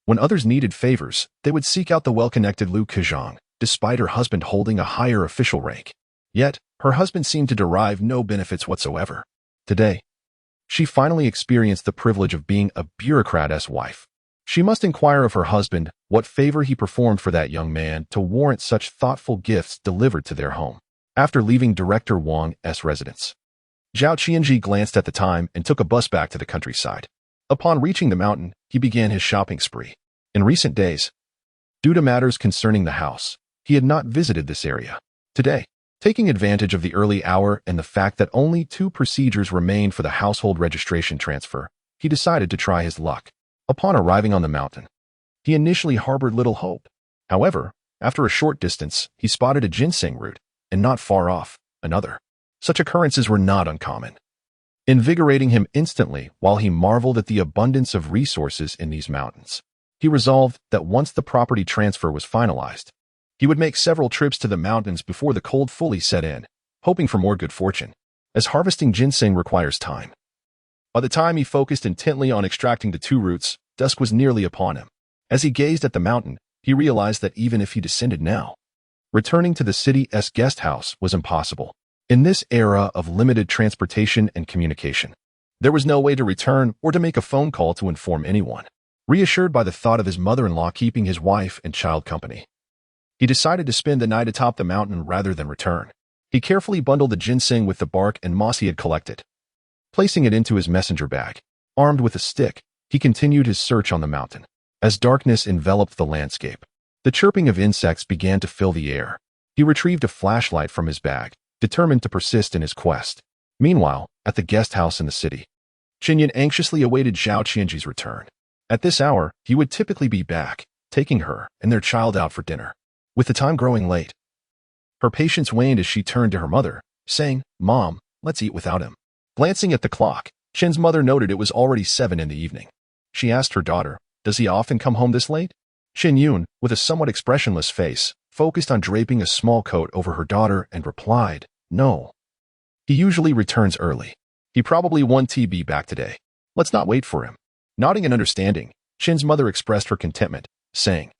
When others needed favors, they would seek out the well-connected Liu Kejang, despite her husband holding a higher official rank. Yet, her husband seemed to derive no benefits whatsoever. Today, she finally experienced the privilege of being a bureaucrat's wife. She must inquire of her husband what favor he performed for that young man to warrant such thoughtful gifts delivered to their home. After leaving Director Wang's residence, Zhao Qianzhi glanced at the time and took a bus back to the countryside. Upon reaching the mountain, he began his shopping spree. In recent days, due to matters concerning the house, he had not visited this area. Today, taking advantage of the early hour and the fact that only 2 procedures remained for the household registration transfer, he decided to try his luck. Upon arriving on the mountain, he initially harbored little hope. However, after a short distance, he spotted a ginseng root, and not far off, another. Such occurrences were not uncommon, invigorating him instantly while he marveled at the abundance of resources in these mountains. He resolved that once the property transfer was finalized, he would make several trips to the mountains before the cold fully set in, hoping for more good fortune, as harvesting ginseng requires time. By the time he focused intently on extracting the 2 roots, dusk was nearly upon him. As he gazed at the mountain, he realized that even if he descended now, returning to the city's guest house was impossible. In this era of limited transportation and communication, there was no way to return or to make a phone call to inform anyone. Reassured by the thought of his mother-in-law keeping his wife and child company, he decided to spend the night atop the mountain rather than return. He carefully bundled the ginseng with the bark and moss he had collected, placing it into his messenger bag. Armed with a stick, he continued his search on the mountain. As darkness enveloped the landscape, the chirping of insects began to fill the air. He retrieved a flashlight from his bag, determined to persist in his quest. Meanwhile, at the guest house in the city, Chen Yun anxiously awaited Zhao Qianzhi's return. At this hour, he would typically be back, taking her and their child out for dinner. With the time growing late, her patience waned as she turned to her mother, saying, "Mom, let's eat without him." Glancing at the clock, Chen's mother noted it was already 7 in the evening. She asked her daughter, "Does he often come home this late?" Chen Yun, with a somewhat expressionless face, focused on draping a small coat over her daughter and replied, "No. He usually returns early. He probably won TB back today. Let's not wait for him." Nodding in understanding, Chen's mother expressed her contentment, saying,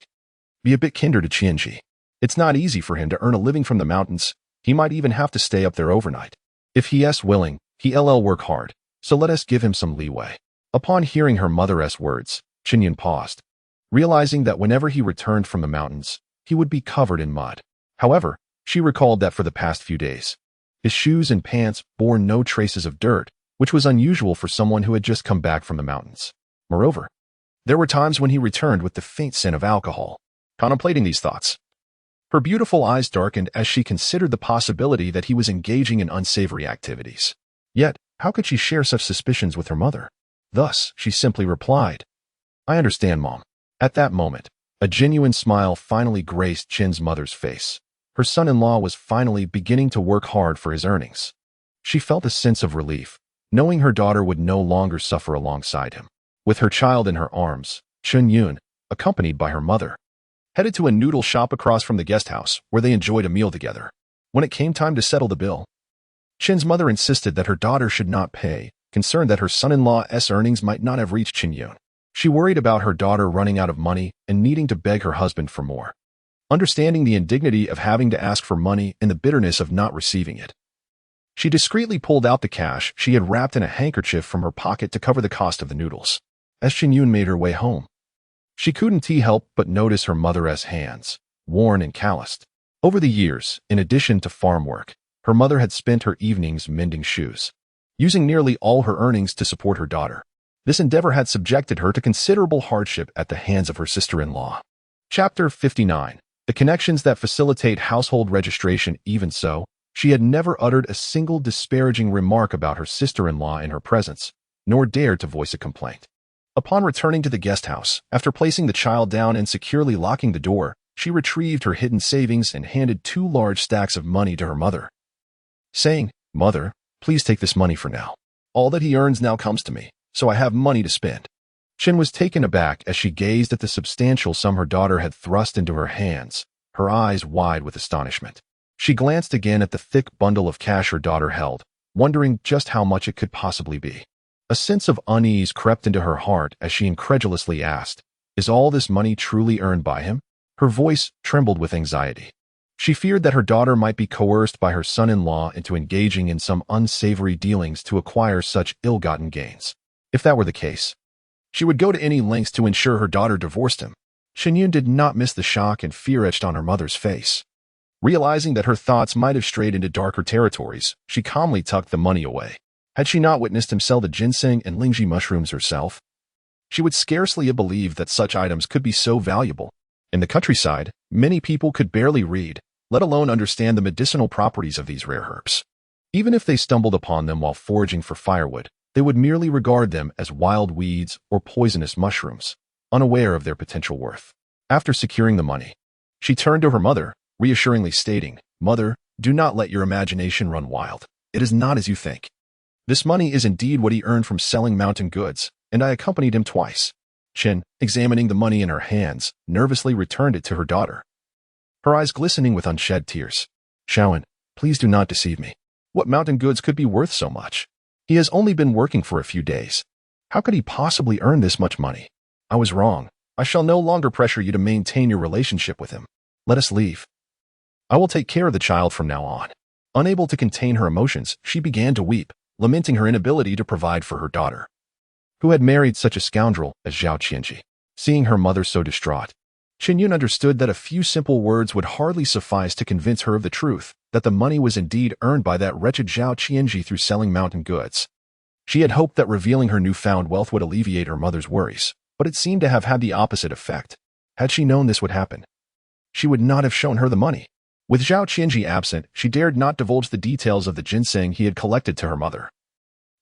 "Be a bit kinder to Qianzhi. It's not easy for him to earn a living from the mountains. He might even have to stay up there overnight. If he's willing, he'll work hard, so let us give him some leeway." Upon hearing her mother's words, Chen Yun paused, realizing that whenever he returned from the mountains, he would be covered in mud. However, she recalled that for the past few days, his shoes and pants bore no traces of dirt, which was unusual for someone who had just come back from the mountains. Moreover, there were times when he returned with the faint scent of alcohol. Contemplating these thoughts, her beautiful eyes darkened as she considered the possibility that he was engaging in unsavory activities. Yet, how could she share such suspicions with her mother? Thus, she simply replied, "I understand, Mom." At that moment, a genuine smile finally graced Chen's mother's face. Her son-in-law was finally beginning to work hard for his earnings. She felt a sense of relief, knowing her daughter would no longer suffer alongside him. With her child in her arms, Chen Yun, accompanied by her mother, headed to a noodle shop across from the guest house where they enjoyed a meal together. When it came time to settle the bill, Chen's mother insisted that her daughter should not pay, concerned that her son-in-law's earnings might not have reached Chen Yun. She worried about her daughter running out of money and needing to beg her husband for more. Understanding the indignity of having to ask for money and the bitterness of not receiving it, she discreetly pulled out the cash she had wrapped in a handkerchief from her pocket to cover the cost of the noodles. As Chen Yun made her way home, she couldn't help but notice her mother's hands, worn and calloused. Over the years, in addition to farm work, her mother had spent her evenings mending shoes, using nearly all her earnings to support her daughter. This endeavor had subjected her to considerable hardship at the hands of her sister-in-law. Chapter 59. The connections that facilitate household registration. Even so, she had never uttered a single disparaging remark about her sister-in-law in her presence, nor dared to voice a complaint. Upon returning to the guest house, after placing the child down and securely locking the door, she retrieved her hidden savings and handed 2 large stacks of money to her mother, saying, "Mother, please take this money for now. All that he earns now comes to me, so I have money to spend." Chen was taken aback as she gazed at the substantial sum her daughter had thrust into her hands, her eyes wide with astonishment. She glanced again at the thick bundle of cash her daughter held, wondering just how much it could possibly be. A sense of unease crept into her heart as she incredulously asked, Is all this money truly earned by him? Her voice trembled with anxiety. She feared that her daughter might be coerced by her son-in-law into engaging in some unsavory dealings to acquire such ill-gotten gains. If that were the case, she would go to any lengths to ensure her daughter divorced him. Chen Yun did not miss the shock and fear etched on her mother's face. Realizing that her thoughts might have strayed into darker territories, she calmly tucked the money away. Had she not witnessed him sell the ginseng and lingji mushrooms herself, she would scarcely have believed that such items could be so valuable. In the countryside, many people could barely read, let alone understand the medicinal properties of these rare herbs. Even if they stumbled upon them while foraging for firewood, they would merely regard them as wild weeds or poisonous mushrooms, unaware of their potential worth. After securing the money, she turned to her mother, reassuringly stating, "Mother, do not let your imagination run wild. It is not as you think. This money is indeed what he earned from selling mountain goods, and I accompanied him twice." Chen, examining the money in her hands, nervously returned it to her daughter, her eyes glistening with unshed tears. "Zhao, please do not deceive me. What mountain goods could be worth so much? He has only been working for a few days. How could he possibly earn this much money? I was wrong. I shall no longer pressure you to maintain your relationship with him. Let us leave. I will take care of the child from now on." Unable to contain her emotions, she began to weep, lamenting her inability to provide for her daughter, who had married such a scoundrel as Zhao Qianzhi. Seeing her mother so distraught, Chen Yun understood that a few simple words would hardly suffice to convince her of the truth, that the money was indeed earned by that wretched Zhao Qianzhi through selling mountain goods. She had hoped that revealing her newfound wealth would alleviate her mother's worries, but it seemed to have had the opposite effect. Had she known this would happen, she would not have shown her the money. With Zhao Qianzhi absent, she dared not divulge the details of the ginseng he had collected to her mother,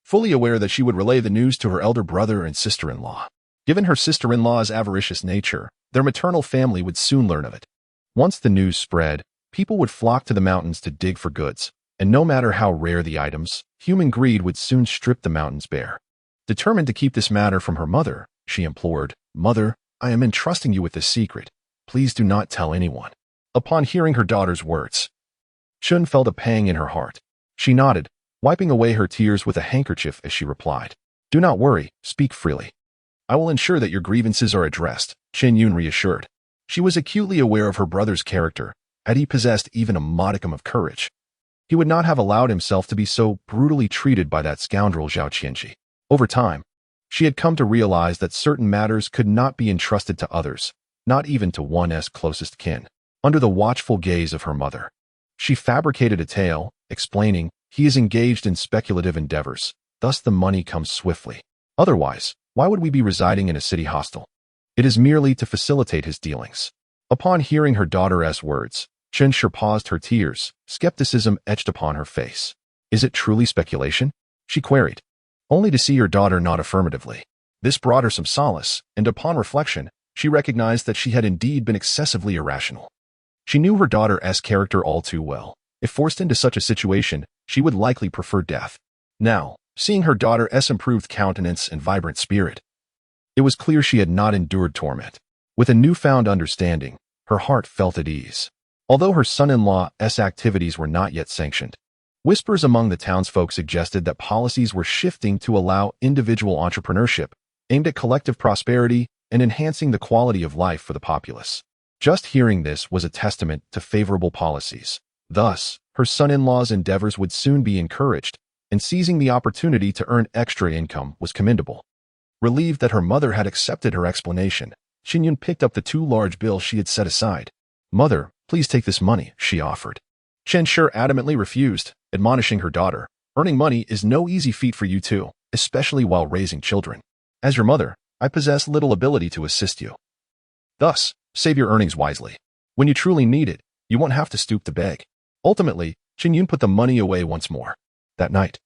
fully aware that she would relay the news to her elder brother and sister-in-law. Given her sister-in-law's avaricious nature, their maternal family would soon learn of it. Once the news spread, people would flock to the mountains to dig for goods, and no matter how rare the items, human greed would soon strip the mountains bare. Determined to keep this matter from her mother, she implored, "Mother, I am entrusting you with this secret. Please do not tell anyone." Upon hearing her daughter's words, Chen felt a pang in her heart. She nodded, wiping away her tears with a handkerchief as she replied, "Do not worry, speak freely. I will ensure that your grievances are addressed," Chen Yun reassured. She was acutely aware of her brother's character. Had he possessed even a modicum of courage, he would not have allowed himself to be so brutally treated by that scoundrel Zhao Qianzhi. Over time, she had come to realize that certain matters could not be entrusted to others, not even to one's closest kin. Under the watchful gaze of her mother, she fabricated a tale, explaining, "He is engaged in speculative endeavors, thus the money comes swiftly. Otherwise, why would we be residing in a city hostel? It is merely to facilitate his dealings." Upon hearing her daughter's words, Chen Shi paused, her tears, skepticism etched upon her face. "Is it truly speculation?" she queried, only to see her daughter nod affirmatively. This brought her some solace, and upon reflection, she recognized that she had indeed been excessively irrational. She knew her daughter's character all too well. If forced into such a situation, she would likely prefer death. Now, seeing her daughter's improved countenance and vibrant spirit, it was clear she had not endured torment. With a newfound understanding, her heart felt at ease. Although her son-in-law's activities were not yet sanctioned, whispers among the townsfolk suggested that policies were shifting to allow individual entrepreneurship, aimed at collective prosperity and enhancing the quality of life for the populace. Just hearing this was a testament to favorable policies. Thus, her son-in-law's endeavors would soon be encouraged, and seizing the opportunity to earn extra income was commendable. Relieved that her mother had accepted her explanation, Chen Yun picked up the 2 large bills she had set aside. "Mother, please take this money," she offered. Chen Shi adamantly refused, admonishing her daughter, "Earning money is no easy feat for you too, especially while raising children. As your mother, I possess little ability to assist you. Thus, save your earnings wisely. When you truly need it, you won't have to stoop to beg." Ultimately, Chen Yun put the money away once more. That night,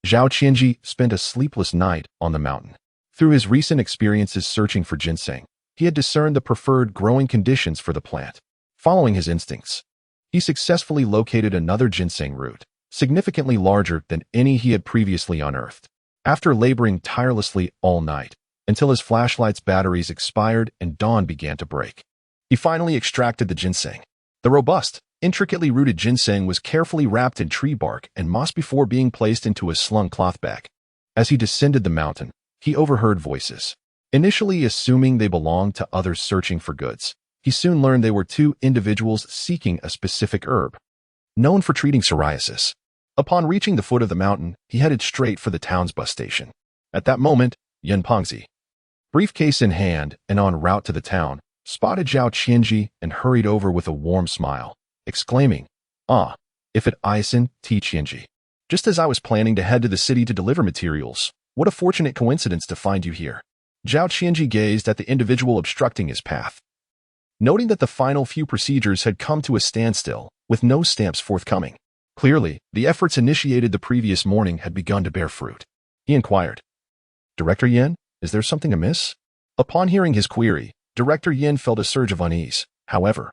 Zhao Qianzhi spent a sleepless night on the mountain. Through his recent experiences searching for ginseng, he had discerned the preferred growing conditions for the plant. Following his instincts, he successfully located another ginseng root, significantly larger than any he had previously unearthed. After laboring tirelessly all night, until his flashlight's batteries expired and dawn began to break, he finally extracted the ginseng. The robust, intricately rooted ginseng was carefully wrapped in tree bark and moss before being placed into a slung cloth bag. As he descended the mountain, he overheard voices. Initially assuming they belonged to others searching for goods, he soon learned they were two individuals seeking a specific herb, known for treating psoriasis. Upon reaching the foot of the mountain, he headed straight for the town's bus station. At that moment, Yun Pengzi, briefcase in hand and en route to the town, spotted Zhao Qianzhi and hurried over with a warm smile, exclaiming, "Ah, if it isn't Qianzhi. Just as I was planning to head to the city to deliver materials, what a fortunate coincidence to find you here." Zhao Qianzhi gazed at the individual obstructing his path, noting that the final few procedures had come to a standstill, with no stamps forthcoming. Clearly, the efforts initiated the previous morning had begun to bear fruit. He inquired, "Director Yin, is there something amiss?" Upon hearing his query, Director Yin felt a surge of unease. However,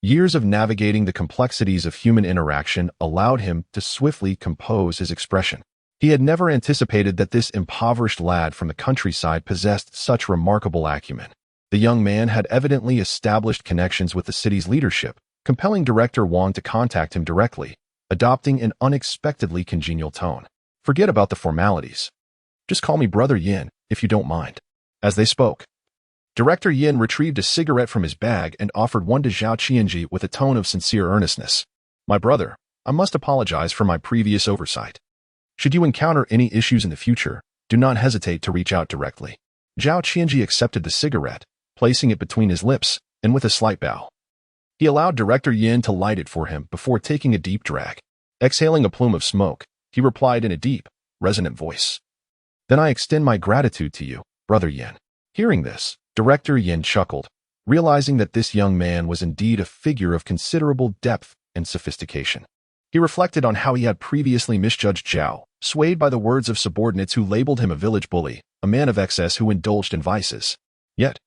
years of navigating the complexities of human interaction allowed him to swiftly compose his expression. He had never anticipated that this impoverished lad from the countryside possessed such remarkable acumen. The young man had evidently established connections with the city's leadership, compelling Director Wang to contact him directly, adopting an unexpectedly congenial tone. "Forget about the formalities. Just call me Brother Yin, if you don't mind." As they spoke, Director Yin retrieved a cigarette from his bag and offered one to Zhao Qianzhi with a tone of sincere earnestness. "My brother, I must apologize for my previous oversight. Should you encounter any issues in the future, do not hesitate to reach out directly." Zhao Qianzhi accepted the cigarette, placing it between his lips, and with a slight bow, he allowed Director Yin to light it for him before taking a deep drag. Exhaling a plume of smoke, he replied in a deep, resonant voice, "Then I extend my gratitude to you, Brother Yin." Hearing this, Director Yin chuckled, realizing that this young man was indeed a figure of considerable depth and sophistication. He reflected on how he had previously misjudged Zhao, swayed by the words of subordinates who labeled him a village bully, a man of excess who indulged in vices. Yet,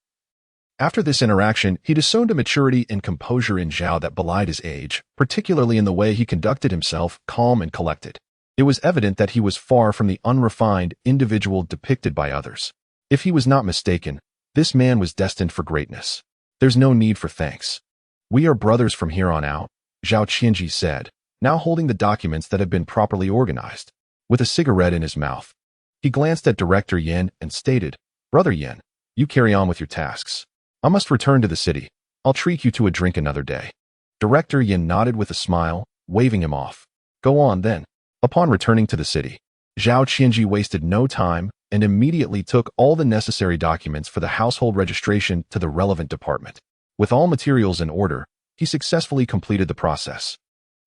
after this interaction, he discerned a maturity and composure in Zhao that belied his age, particularly in the way he conducted himself, calm and collected. It was evident that he was far from the unrefined individual depicted by others. If he was not mistaken, this man was destined for greatness. "There's no need for thanks. We are brothers from here on out," Zhao Qianzhi said, now holding the documents that had been properly organized. With a cigarette in his mouth, he glanced at Director Yin and stated, "Brother Yin, you carry on with your tasks. I must return to the city. I'll treat you to a drink another day." Director Yin nodded with a smile, waving him off. "Go on, then." Upon returning to the city, Zhao Qianzhi wasted no time and immediately took all the necessary documents for the household registration to the relevant department. With all materials in order, he successfully completed the process.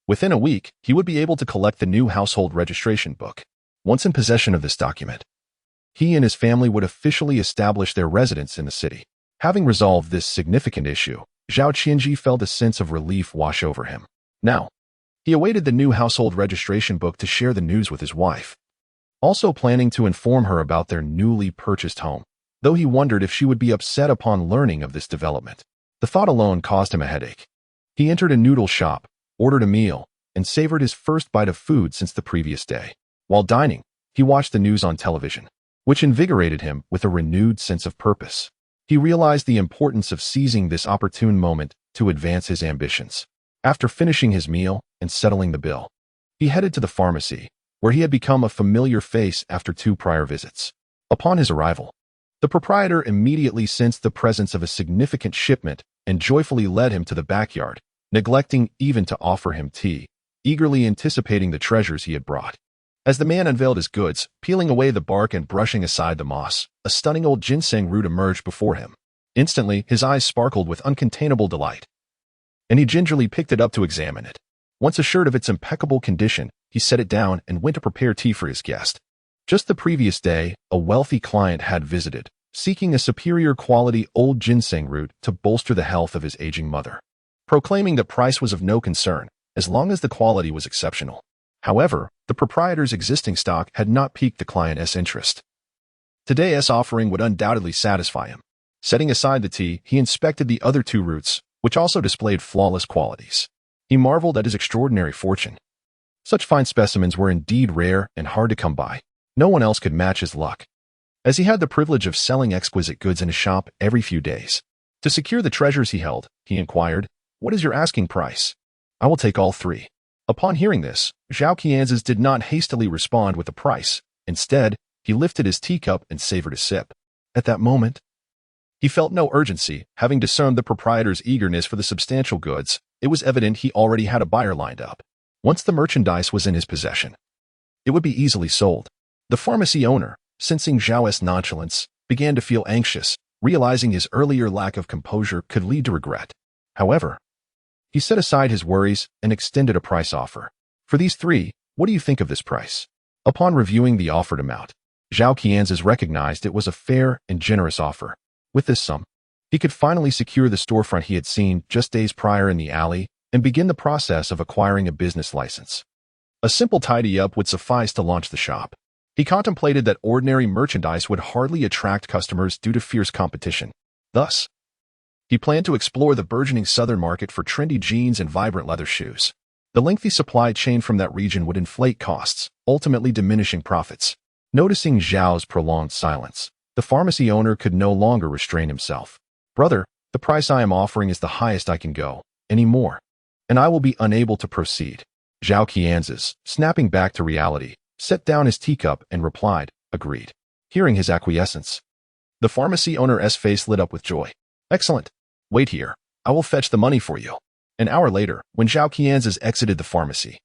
Within a week, he would be able to collect the new household registration book. Once in possession of this document, he and his family would officially establish their residence in the city. Having resolved this significant issue, Zhao Qianzhi felt a sense of relief wash over him. Now, he awaited the new household registration book to share the news with his wife, also planning to inform her about their newly purchased home, though he wondered if she would be upset upon learning of this development. The thought alone caused him a headache. He entered a noodle shop, ordered a meal, and savored his first bite of food since the previous day. While dining, he watched the news on television, which invigorated him with a renewed sense of purpose. He realized the importance of seizing this opportune moment to advance his ambitions. After finishing his meal and settling the bill, he headed to the pharmacy, where he had become a familiar face after 2 prior visits. Upon his arrival, the proprietor immediately sensed the presence of a significant shipment and joyfully led him to the backyard, neglecting even to offer him tea, eagerly anticipating the treasures he had brought. As the man unveiled his goods, peeling away the bark and brushing aside the moss, a stunning old ginseng root emerged before him. Instantly, his eyes sparkled with uncontainable delight, and he gingerly picked it up to examine it. Once assured of its impeccable condition, he set it down and went to prepare tea for his guest. Just the previous day, a wealthy client had visited, seeking a superior quality old ginseng root to bolster the health of his aging mother, proclaiming that price was of no concern, as long as the quality was exceptional. However, the proprietor's existing stock had not piqued the client's interest. Today's offering would undoubtedly satisfy him. Setting aside the tea, he inspected the other 2 roots, which also displayed flawless qualities. He marveled at his extraordinary fortune. Such fine specimens were indeed rare and hard to come by. No one else could match his luck, as he had the privilege of selling exquisite goods in his shop every few days. To secure the treasures he held, he inquired, "What is your asking price?" "I will take all 3. Upon hearing this, Zhao Qianzhi did not hastily respond with a price. Instead, he lifted his teacup and savored a sip. At that moment, he felt no urgency, having discerned the proprietor's eagerness for the substantial goods. It was evident he already had a buyer lined up. Once the merchandise was in his possession, it would be easily sold. The pharmacy owner, sensing Zhao's nonchalance, began to feel anxious, realizing his earlier lack of composure could lead to regret. However, he set aside his worries and extended a price offer. For these three, what do you think of this price? Upon reviewing the offered amount, Zhao Qianzhi recognized it was a fair and generous offer. With this sum, he could finally secure the storefront he had seen just days prior in the alley and begin the process of acquiring a business license. A simple tidy-up would suffice to launch the shop. He contemplated that ordinary merchandise would hardly attract customers due to fierce competition. Thus, he planned to explore the burgeoning southern market for trendy jeans and vibrant leather shoes. The lengthy supply chain from that region would inflate costs, ultimately diminishing profits. Noticing Zhao's prolonged silence, the pharmacy owner could no longer restrain himself. Brother, the price I am offering is the highest I can go. Any more, and I will be unable to proceed. Zhao Qianzhi, snapping back to reality, set down his teacup and replied, agreed. Hearing his acquiescence, the pharmacy owner's face lit up with joy. Excellent. Wait here. I will fetch the money for you. An hour later, when Zhao Qianzhi exited the pharmacy,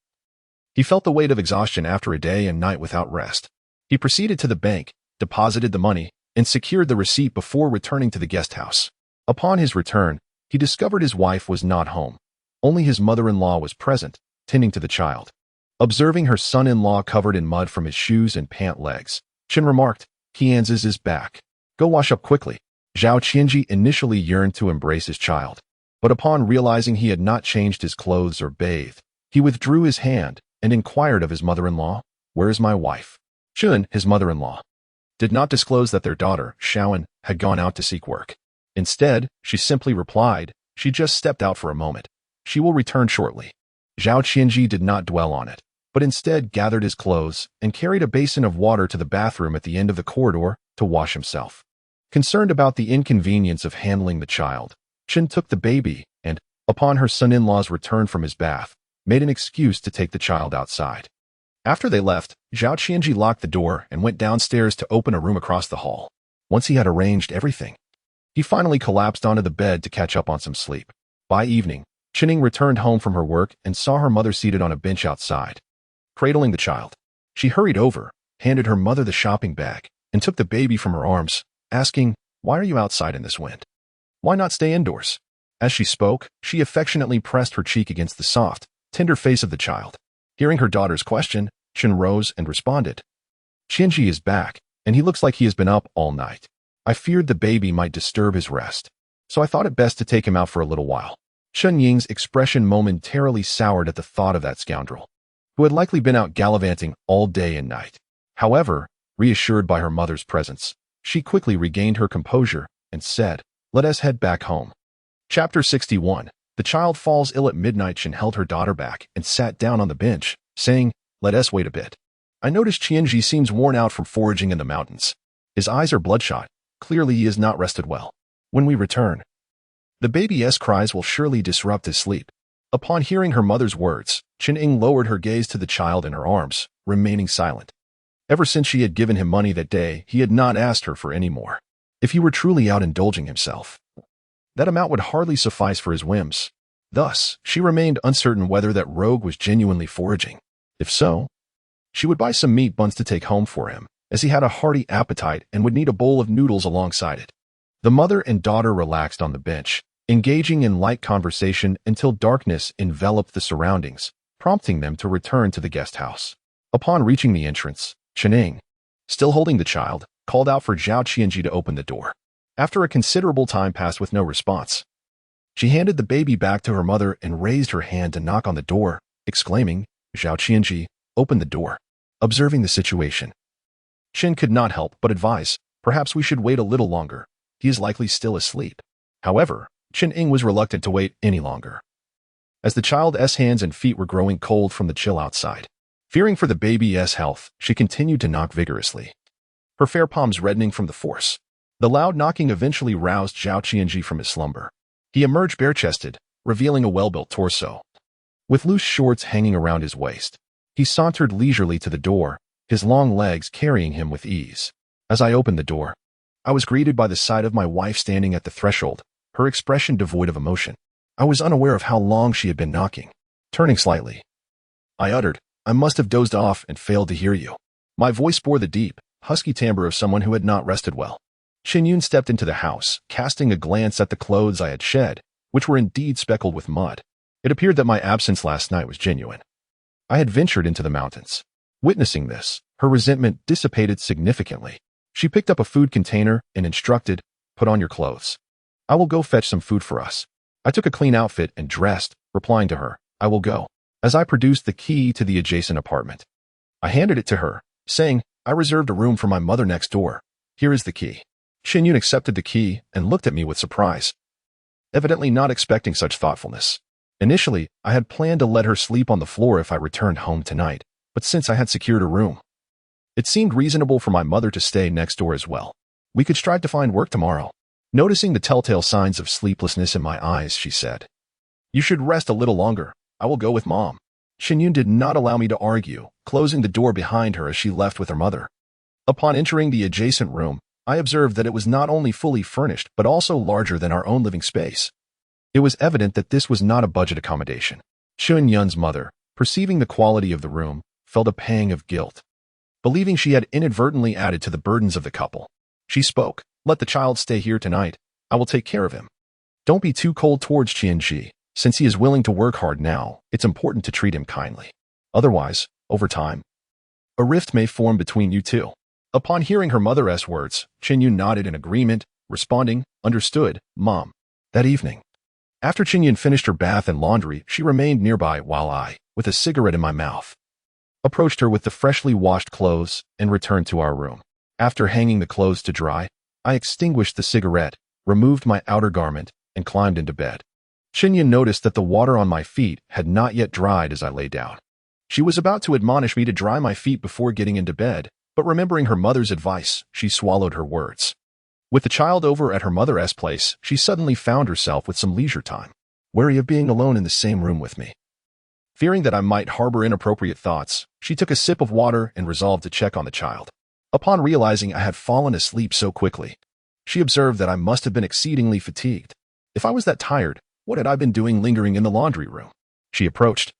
he felt the weight of exhaustion after a day and night without rest. He proceeded to the bank, deposited the money, and secured the receipt before returning to the guest house. Upon his return, he discovered his wife was not home. Only his mother-in-law was present, tending to the child. Observing her son-in-law covered in mud from his shoes and pant legs, Chen remarked, Qianzhi is back. Go wash up quickly. Zhao Qianzhi initially yearned to embrace his child, but upon realizing he had not changed his clothes or bathed, he withdrew his hand and inquired of his mother-in-law, where is my wife? Chen, his mother-in-law, did not disclose that their daughter, Zhao, had gone out to seek work. Instead, she simply replied, she just stepped out for a moment. She will return shortly. Zhao Qianzhi did not dwell on it, but instead gathered his clothes and carried a basin of water to the bathroom at the end of the corridor to wash himself. Concerned about the inconvenience of handling the child, Chen took the baby and, upon her son-in-law's return from his bath, made an excuse to take the child outside. After they left, Zhao Qianzhi locked the door and went downstairs to open a room across the hall. Once he had arranged everything, he finally collapsed onto the bed to catch up on some sleep. By evening, Chen Yun returned home from her work and saw her mother seated on a bench outside, cradling the child. She hurried over, handed her mother the shopping bag, and took the baby from her arms, asking, why are you outside in this wind? Why not stay indoors? As she spoke, she affectionately pressed her cheek against the soft, tender face of the child. Hearing her daughter's question, Chen rose and responded, Qianzhi is back, and he looks like he has been up all night. I feared the baby might disturb his rest, so I thought it best to take him out for a little while. Chen Yun's expression momentarily soured at the thought of that scoundrel, who had likely been out gallivanting all day and night. However, reassured by her mother's presence, she quickly regained her composure and said, let us head back home. Chapter 61. The child falls ill at midnight. Chen held her daughter back and sat down on the bench, saying, let us wait a bit. I noticed Qianzhi seems worn out from foraging in the mountains. His eyes are bloodshot. Clearly he has not rested well. When we return, the baby's cries will surely disrupt his sleep. Upon hearing her mother's words, Chen Yun lowered her gaze to the child in her arms, remaining silent. Ever since she had given him money that day, he had not asked her for any more. If he were truly out indulging himself, that amount would hardly suffice for his whims. Thus, she remained uncertain whether that rogue was genuinely foraging. If so, she would buy some meat buns to take home for him, as he had a hearty appetite and would need a bowl of noodles alongside it. The mother and daughter relaxed on the bench, engaging in light conversation until darkness enveloped the surroundings, prompting them to return to the guest house. Upon reaching the entrance, Chen Yun, still holding the child, called out for Zhao Qianzhi to open the door. After a considerable time passed with no response, she handed the baby back to her mother and raised her hand to knock on the door, exclaiming, Zhao Qianzhi, open the door. Observing the situation, Chen could not help but advise, perhaps we should wait a little longer. He is likely still asleep. However, Chen Yun was reluctant to wait any longer, as the child's hands and feet were growing cold from the chill outside. Fearing for the baby's health, she continued to knock vigorously, her fair palms reddening from the force. The loud knocking eventually roused Zhao Qianzhi from his slumber. He emerged bare-chested, revealing a well-built torso, with loose shorts hanging around his waist. He sauntered leisurely to the door, his long legs carrying him with ease. As I opened the door, I was greeted by the sight of my wife standing at the threshold, her expression devoid of emotion. I was unaware of how long she had been knocking. Turning slightly, I uttered, "I must have dozed off and failed to hear you." My voice bore the deep, husky timbre of someone who had not rested well. Chen Yun stepped into the house, casting a glance at the clothes I had shed, which were indeed speckled with mud. It appeared that my absence last night was genuine. I had ventured into the mountains. Witnessing this, her resentment dissipated significantly. She picked up a food container and instructed, "Put on your clothes. I will go fetch some food for us." I took a clean outfit and dressed, replying to her, "I will go," as I produced the key to the adjacent apartment. I handed it to her, saying, "I reserved a room for my mother next door. Here is the key." Chen Yun accepted the key and looked at me with surprise, evidently not expecting such thoughtfulness. Initially, I had planned to let her sleep on the floor if I returned home tonight, but since I had secured a room, it seemed reasonable for my mother to stay next door as well. "We could strive to find work tomorrow." Noticing the telltale signs of sleeplessness in my eyes, she said, "You should rest a little longer. I will go with Mom." Chen Yun did not allow me to argue, closing the door behind her as she left with her mother. Upon entering the adjacent room, I observed that it was not only fully furnished but also larger than our own living space. It was evident that this was not a budget accommodation. Chen Yun's mother, perceiving the quality of the room, felt a pang of guilt, believing she had inadvertently added to the burdens of the couple. She spoke, "Let the child stay here tonight. I will take care of him. Don't be too cold towards Qianzhi. Since he is willing to work hard now, it's important to treat him kindly. Otherwise, over time, a rift may form between you two." Upon hearing her mother's words, Chen Yun nodded in agreement, responding, "Understood, Mom." That evening, after Chen Yun finished her bath and laundry, she remained nearby while I, with a cigarette in my mouth, approached her with the freshly washed clothes and returned to our room. After hanging the clothes to dry, I extinguished the cigarette, removed my outer garment, and climbed into bed. Chen Yun noticed that the water on my feet had not yet dried as I lay down. She was about to admonish me to dry my feet before getting into bed, but remembering her mother's advice, she swallowed her words. With the child over at her mother's place, she suddenly found herself with some leisure time, wary of being alone in the same room with me. Fearing that I might harbor inappropriate thoughts, she took a sip of water and resolved to check on the child. Upon realizing I had fallen asleep so quickly, she observed that I must have been exceedingly fatigued. If I was that tired, what had I been doing lingering in the laundry room? She approached,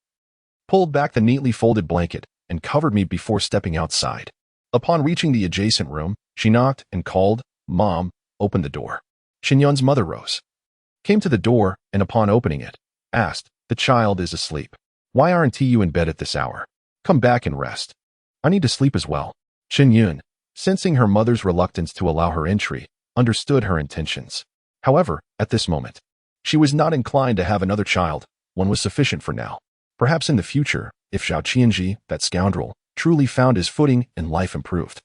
pulled back the neatly folded blanket, and covered me before stepping outside. Upon reaching the adjacent room, she knocked and called, "Mom, open the door." Chen Yun's mother rose, came to the door, and upon opening it, asked, "The child is asleep. Why aren't you in bed at this hour? Come back and rest. I need to sleep as well." Chen Yun, sensing her mother's reluctance to allow her entry, understood her intentions. However, at this moment, she was not inclined to have another child. One was sufficient for now. Perhaps in the future, if Zhao Qianzhi, that scoundrel, truly found his footing and life improved,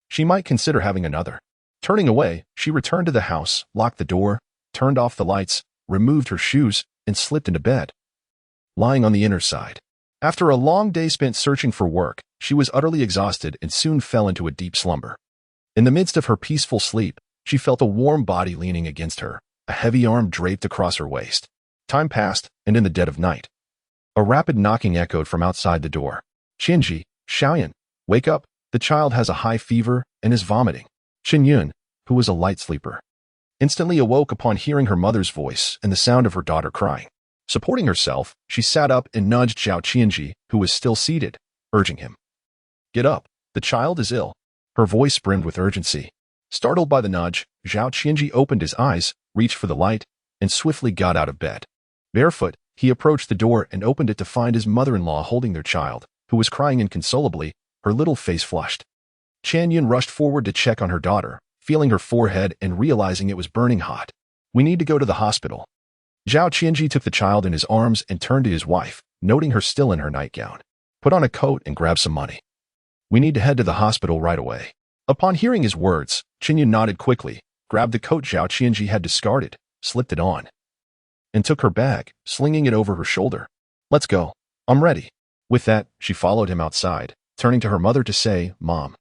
she might consider having another. Turning away, she returned to the house, locked the door, turned off the lights, removed her shoes, and slipped into bed, lying on the inner side. After a long day spent searching for work, she was utterly exhausted and soon fell into a deep slumber. In the midst of her peaceful sleep, she felt a warm body leaning against her, a heavy arm draped across her waist. Time passed, and in the dead of night, a rapid knocking echoed from outside the door. "Qianzhi, Xiaoyan, wake up. The child has a high fever and is vomiting." Chen Yun, who was a light sleeper, instantly awoke upon hearing her mother's voice and the sound of her daughter crying. Supporting herself, she sat up and nudged Zhao Qianzhi, who was still seated, urging him, "Get up. The child is ill." Her voice brimmed with urgency. Startled by the nudge, Zhao Qianzhi opened his eyes, reached for the light, and swiftly got out of bed. Barefoot, he approached the door and opened it to find his mother-in-law holding their child, who was crying inconsolably, her little face flushed. Chen Yun rushed forward to check on her daughter, feeling her forehead and realizing it was burning hot. "We need to go to the hospital." Zhao Qianzhi took the child in his arms and turned to his wife, noting her still in her nightgown. "Put on a coat and grab some money. We need to head to the hospital right away." Upon hearing his words, Chen Yun nodded quickly, grabbed the coat Zhao Qianzhi had discarded, slipped it on, and took her bag, slinging it over her shoulder. "Let's go. I'm ready." With that, she followed him outside, turning to her mother to say, "Mom,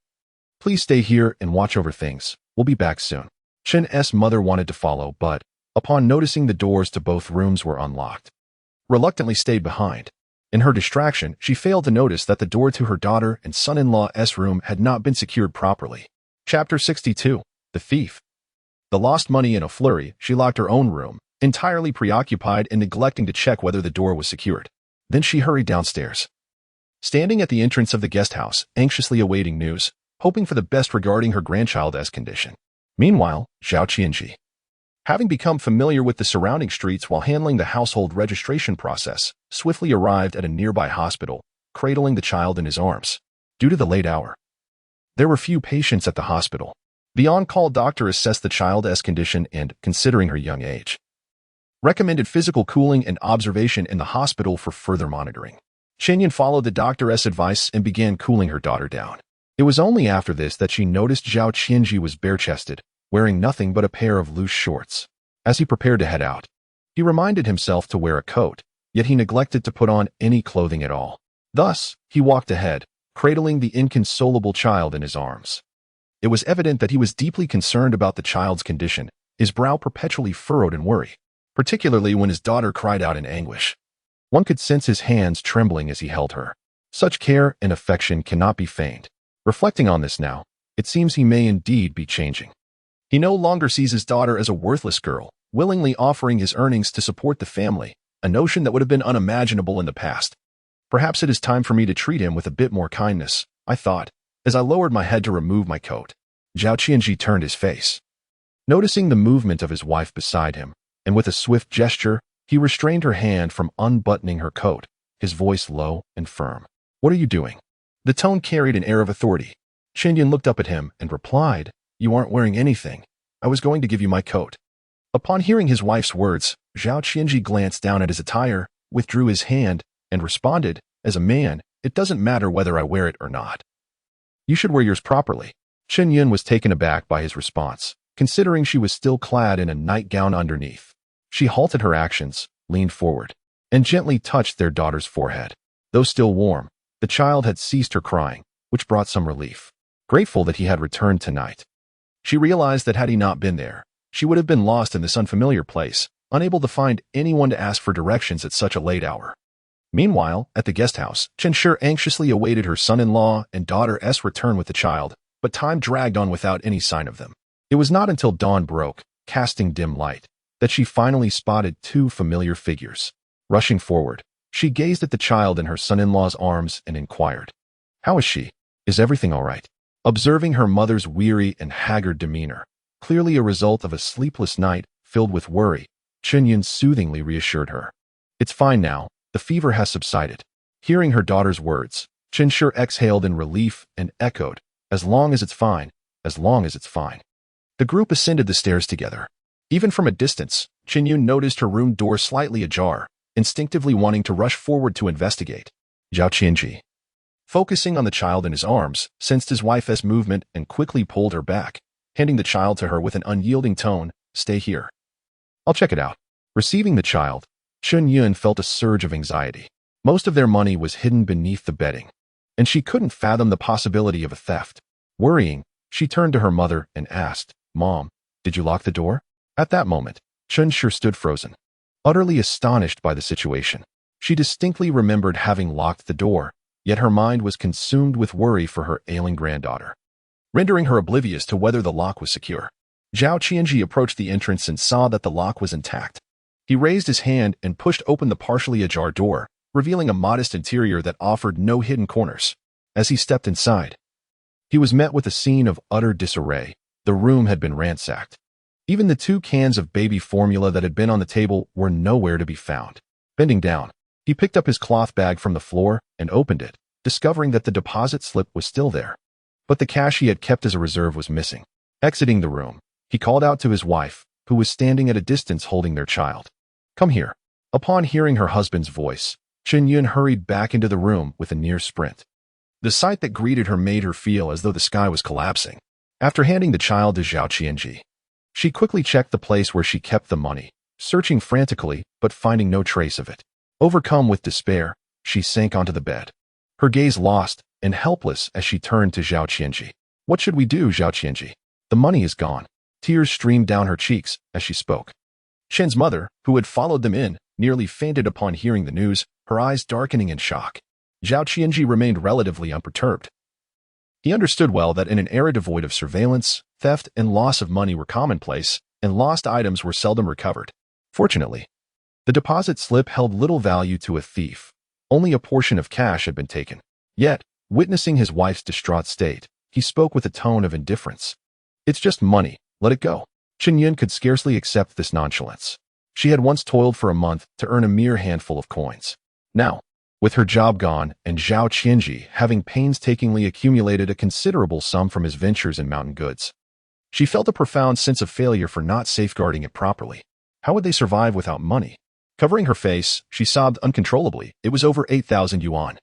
please stay here and watch over things. We'll be back soon." Chen's mother wanted to follow, but, upon noticing the doors to both rooms were unlocked, reluctantly stayed behind. In her distraction, she failed to notice that the door to her daughter and son-in-law's room had not been secured properly. Chapter 62. The thief. The lost money in a flurry, she locked her own room, entirely preoccupied and neglecting to check whether the door was secured. Then she hurried downstairs. Standing at the entrance of the guest house, anxiously awaiting news, hoping for the best regarding her grandchild's condition. Meanwhile, Zhao Qianzhi, having become familiar with the surrounding streets while handling the household registration process, swiftly arrived at a nearby hospital, cradling the child in his arms. Due to the late hour, there were few patients at the hospital. The on-call doctor assessed the child's condition and, considering her young age, recommended physical cooling and observation in the hospital for further monitoring. Chen Yun followed the doctor's advice and began cooling her daughter down. It was only after this that she noticed Zhao Qianzhi was bare-chested, wearing nothing but a pair of loose shorts. As he prepared to head out, he reminded himself to wear a coat, yet he neglected to put on any clothing at all. Thus, he walked ahead, cradling the inconsolable child in his arms. It was evident that he was deeply concerned about the child's condition, his brow perpetually furrowed in worry, particularly when his daughter cried out in anguish. One could sense his hands trembling as he held her. Such care and affection cannot be feigned. Reflecting on this now, it seems he may indeed be changing. He no longer sees his daughter as a worthless girl, willingly offering his earnings to support the family, a notion that would have been unimaginable in the past. Perhaps it is time for me to treat him with a bit more kindness, I thought, as I lowered my head to remove my coat. Zhao Qianzhi turned his face. Noticing the movement of his wife beside him, and with a swift gesture, he restrained her hand from unbuttoning her coat, his voice low and firm. "What are you doing?" The tone carried an air of authority. Chen Yun looked up at him and replied, "You aren't wearing anything. I was going to give you my coat." Upon hearing his wife's words, Zhao Qianzhi glanced down at his attire, withdrew his hand, and responded, "As a man, it doesn't matter whether I wear it or not. You should wear yours properly." Chen Yun was taken aback by his response, considering she was still clad in a nightgown underneath. She halted her actions, leaned forward, and gently touched their daughter's forehead. Though still warm, the child had ceased her crying, which brought some relief. Grateful that he had returned tonight, she realized that had he not been there, she would have been lost in this unfamiliar place, unable to find anyone to ask for directions at such a late hour. Meanwhile, at the guest house, Chen Shi anxiously awaited her son-in-law and daughter's return with the child, but time dragged on without any sign of them. It was not until dawn broke, casting dim light, that she finally spotted two familiar figures. Rushing forward, she gazed at the child in her son-in-law's arms and inquired, "How is she? Is everything all right?" Observing her mother's weary and haggard demeanor, clearly a result of a sleepless night filled with worry, Chen Yun soothingly reassured her. "It's fine now, the fever has subsided." Hearing her daughter's words, Chen Shi exhaled in relief and echoed, "As long as it's fine, as long as it's fine." The group ascended the stairs together. Even from a distance, Chen Yun noticed her room door slightly ajar, instinctively wanting to rush forward to investigate. Zhao Qianzhi, focusing on the child in his arms, sensed his wife's movement and quickly pulled her back, handing the child to her with an unyielding tone, "Stay here. I'll check it out." Receiving the child, Chen Yun felt a surge of anxiety. Most of their money was hidden beneath the bedding, and she couldn't fathom the possibility of a theft. Worrying, she turned to her mother and asked, "Mom, did you lock the door?" At that moment, Chen Shi stood frozen, utterly astonished by the situation. She distinctly remembered having locked the door, yet her mind was consumed with worry for her ailing granddaughter, rendering her oblivious to whether the lock was secure. Zhao Qianzhi approached the entrance and saw that the lock was intact. He raised his hand and pushed open the partially ajar door, revealing a modest interior that offered no hidden corners. As he stepped inside, he was met with a scene of utter disarray. The room had been ransacked. Even the 2 cans of baby formula that had been on the table were nowhere to be found. Bending down, he picked up his cloth bag from the floor and opened it, discovering that the deposit slip was still there. But the cash he had kept as a reserve was missing. Exiting the room, he called out to his wife, who was standing at a distance holding their child. "Come here." Upon hearing her husband's voice, Chen Yun hurried back into the room with a near sprint. The sight that greeted her made her feel as though the sky was collapsing. After handing the child to Zhao Qianzhi, she quickly checked the place where she kept the money, searching frantically but finding no trace of it. Overcome with despair, she sank onto the bed, her gaze lost and helpless as she turned to Zhao Qianzhi. "What should we do, Zhao Qianzhi? The money is gone." Tears streamed down her cheeks as she spoke. Chen's mother, who had followed them in, nearly fainted upon hearing the news, her eyes darkening in shock. Zhao Qianzhi remained relatively unperturbed. He understood well that in an era devoid of surveillance, theft and loss of money were commonplace, and lost items were seldom recovered. Fortunately, the deposit slip held little value to a thief. Only a portion of cash had been taken. Yet, witnessing his wife's distraught state, he spoke with a tone of indifference. "It's just money. Let it go." Chen Yun could scarcely accept this nonchalance. She had once toiled for a month to earn a mere handful of coins. Now, with her job gone and Zhao Qianzhi having painstakingly accumulated a considerable sum from his ventures in mountain goods, she felt a profound sense of failure for not safeguarding it properly. How would they survive without money? Covering her face, she sobbed uncontrollably. It was over 8,000 yuan.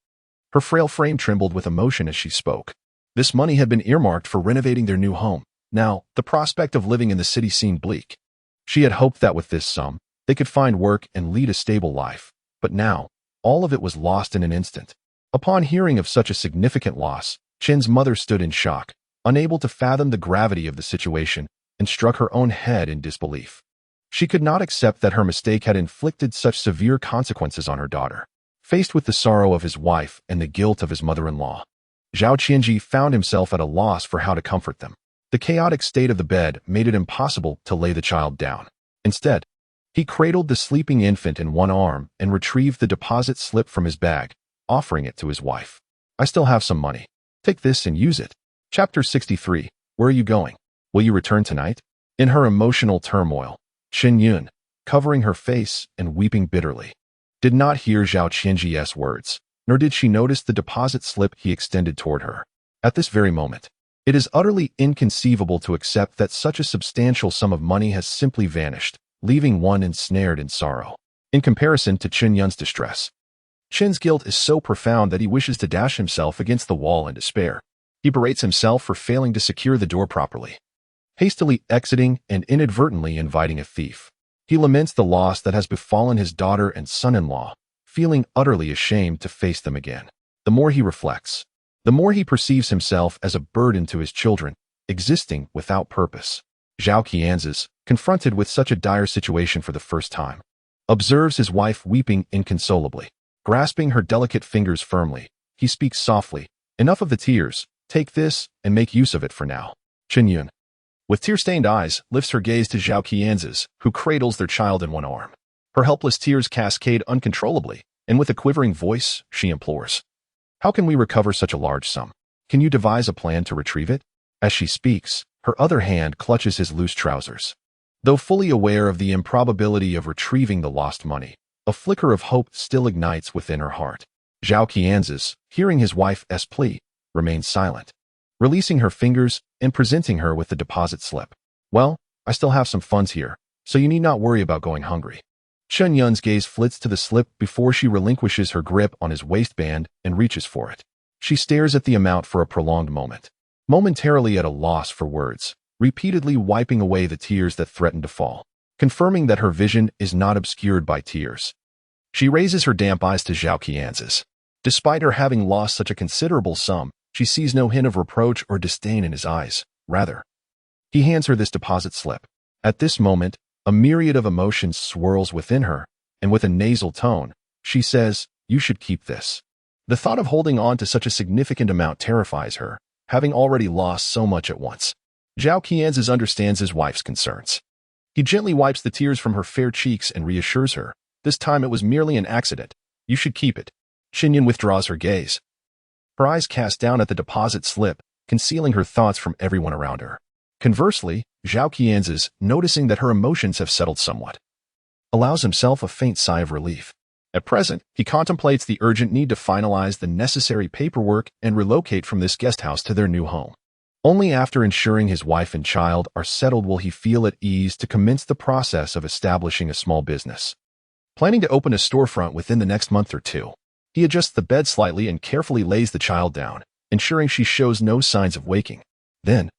Her frail frame trembled with emotion as she spoke. This money had been earmarked for renovating their new home. Now, the prospect of living in the city seemed bleak. She had hoped that with this sum, they could find work and lead a stable life. But now, all of it was lost in an instant. Upon hearing of such a significant loss, Chen's mother stood in shock, unable to fathom the gravity of the situation, and struck her own head in disbelief. She could not accept that her mistake had inflicted such severe consequences on her daughter. Faced with the sorrow of his wife and the guilt of his mother-in-law, Zhao Qianzhi found himself at a loss for how to comfort them. The chaotic state of the bed made it impossible to lay the child down. Instead, he cradled the sleeping infant in one arm and retrieved the deposit slip from his bag, offering it to his wife. "I still have some money. Take this and use it." Chapter 63. Where are you going? Will you return tonight? In her emotional turmoil, Chen Yun, covering her face and weeping bitterly, did not hear Zhao Qianzhi's words, nor did she notice the deposit slip he extended toward her. At this very moment, it is utterly inconceivable to accept that such a substantial sum of money has simply vanished, leaving one ensnared in sorrow. In comparison to Chen Yun's distress, Chen's guilt is so profound that he wishes to dash himself against the wall in despair. He berates himself for failing to secure the door properly, hastily exiting and inadvertently inviting a thief. He laments the loss that has befallen his daughter and son-in-law, feeling utterly ashamed to face them again. The more he reflects, the more he perceives himself as a burden to his children, existing without purpose. Zhao Qianzhi, confronted with such a dire situation for the first time, observes his wife weeping inconsolably. Grasping her delicate fingers firmly, he speaks softly, "Enough of the tears. Take this and make use of it for now." Chen Yun, with tear-stained eyes, lifts her gaze to Zhao Qianzhi, who cradles their child in one arm. Her helpless tears cascade uncontrollably, and with a quivering voice, she implores, "How can we recover such a large sum? Can you devise a plan to retrieve it?" As she speaks, her other hand clutches his loose trousers. Though fully aware of the improbability of retrieving the lost money, a flicker of hope still ignites within her heart. Zhao Qianzhi, hearing his wife's plea, remains silent, releasing her fingers and presenting her with the deposit slip. "Well, I still have some funds here, so you need not worry about going hungry." Chen Yun's gaze flits to the slip before she relinquishes her grip on his waistband and reaches for it. She stares at the amount for a prolonged moment, momentarily at a loss for words, repeatedly wiping away the tears that threaten to fall, confirming that her vision is not obscured by tears. She raises her damp eyes to Zhao Qianzhi. Despite her having lost such a considerable sum, she sees no hint of reproach or disdain in his eyes. Rather, he hands her this deposit slip. At this moment, a myriad of emotions swirls within her, and with a nasal tone, she says, "You should keep this." The thought of holding on to such a significant amount terrifies her, having already lost so much at once. Zhao Qianzhi understands his wife's concerns. He gently wipes the tears from her fair cheeks and reassures her, "This time it was merely an accident. You should keep it." Chen Yun withdraws her gaze, her eyes cast down at the deposit slip, concealing her thoughts from everyone around her. Conversely, Zhao Qianzhi, noticing that her emotions have settled somewhat, allows himself a faint sigh of relief. At present, he contemplates the urgent need to finalize the necessary paperwork and relocate from this guest house to their new home. Only after ensuring his wife and child are settled will he feel at ease to commence the process of establishing a small business. Planning to open a storefront within the next month or two, he adjusts the bed slightly and carefully lays the child down, ensuring she shows no signs of waking. Then,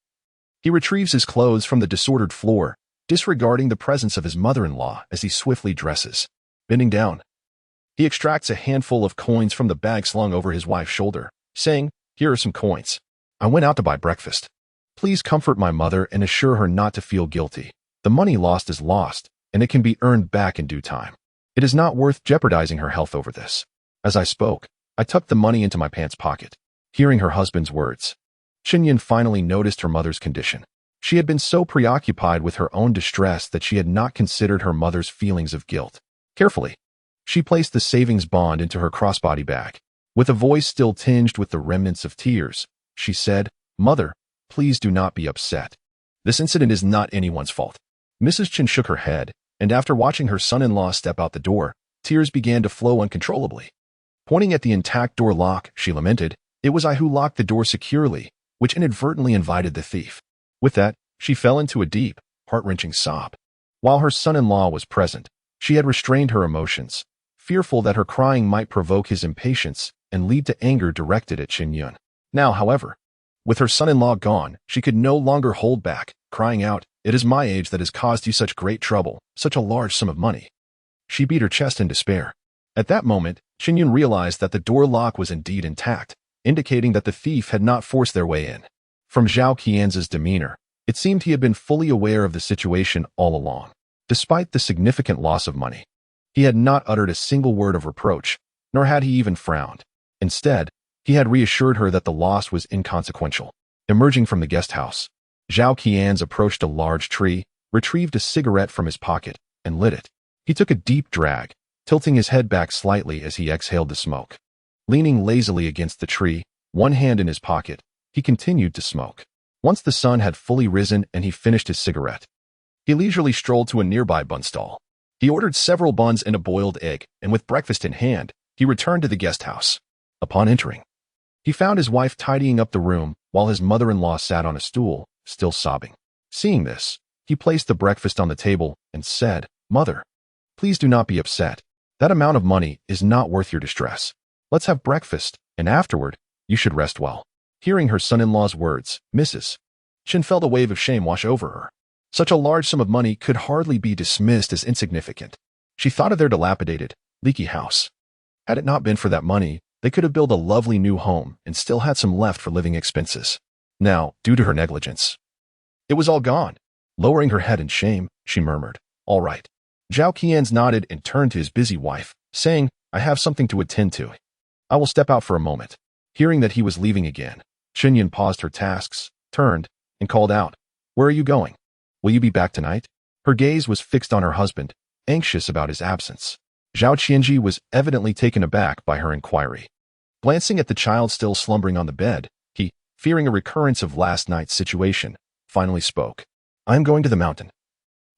he retrieves his clothes from the disordered floor, disregarding the presence of his mother-in-law as he swiftly dresses. Bending down, he extracts a handful of coins from the bag slung over his wife's shoulder, saying, "Here are some coins. I went out to buy breakfast. Please comfort my mother and assure her not to feel guilty. The money lost is lost, and it can be earned back in due time. It is not worth jeopardizing her health over this." As I spoke, I tucked the money into my pants pocket. Hearing her husband's words, Chen Yun finally noticed her mother's condition. She had been so preoccupied with her own distress that she had not considered her mother's feelings of guilt. Carefully, she placed the savings bond into her crossbody bag. With a voice still tinged with the remnants of tears, she said, "Mother, please do not be upset. This incident is not anyone's fault." Mrs. Chen shook her head, and after watching her son-in-law step out the door, tears began to flow uncontrollably. Pointing at the intact door lock, she lamented, "It was I who locked the door securely, which inadvertently invited the thief." With that, she fell into a deep, heart-wrenching sob. While her son-in-law was present, she had restrained her emotions, fearful that her crying might provoke his impatience and lead to anger directed at Chen Yun. Now, however, with her son-in-law gone, she could no longer hold back, crying out, "It is my age that has caused you such great trouble, such a large sum of money." She beat her chest in despair. At that moment, Chen Yun realized that the door lock was indeed intact, indicating that the thief had not forced their way in. From Zhao Qianzhi's demeanor, it seemed he had been fully aware of the situation all along. Despite the significant loss of money, he had not uttered a single word of reproach, nor had he even frowned. Instead, he had reassured her that the loss was inconsequential. Emerging from the guest house, Zhao Qianzhi approached a large tree, retrieved a cigarette from his pocket, and lit it. He took a deep drag, tilting his head back slightly as he exhaled the smoke. Leaning lazily against the tree, one hand in his pocket, he continued to smoke. Once the sun had fully risen and he finished his cigarette, he leisurely strolled to a nearby bun stall. He ordered several buns and a boiled egg, and with breakfast in hand, he returned to the guest house. Upon entering, he found his wife tidying up the room while his mother-in-law sat on a stool, still sobbing. Seeing this, he placed the breakfast on the table and said, "Mother, please do not be upset. That amount of money is not worth your distress. Let's have breakfast, and afterward, you should rest well." Hearing her son-in-law's words, Mrs. Chen felt a wave of shame wash over her. Such a large sum of money could hardly be dismissed as insignificant. She thought of their dilapidated, leaky house. Had it not been for that money, they could have built a lovely new home and still had some left for living expenses. Now, due to her negligence, it was all gone. Lowering her head in shame, she murmured, "All right." Zhao Qianzhi nodded and turned to his busy wife, saying, "I have something to attend to. I will step out for a moment." Hearing that he was leaving again, Chen Yun paused her tasks, turned, and called out, "Where are you going? Will you be back tonight?" Her gaze was fixed on her husband, anxious about his absence. Zhao Qianzhi was evidently taken aback by her inquiry. Glancing at the child still slumbering on the bed, he, fearing a recurrence of last night's situation, finally spoke, "I am going to the mountain,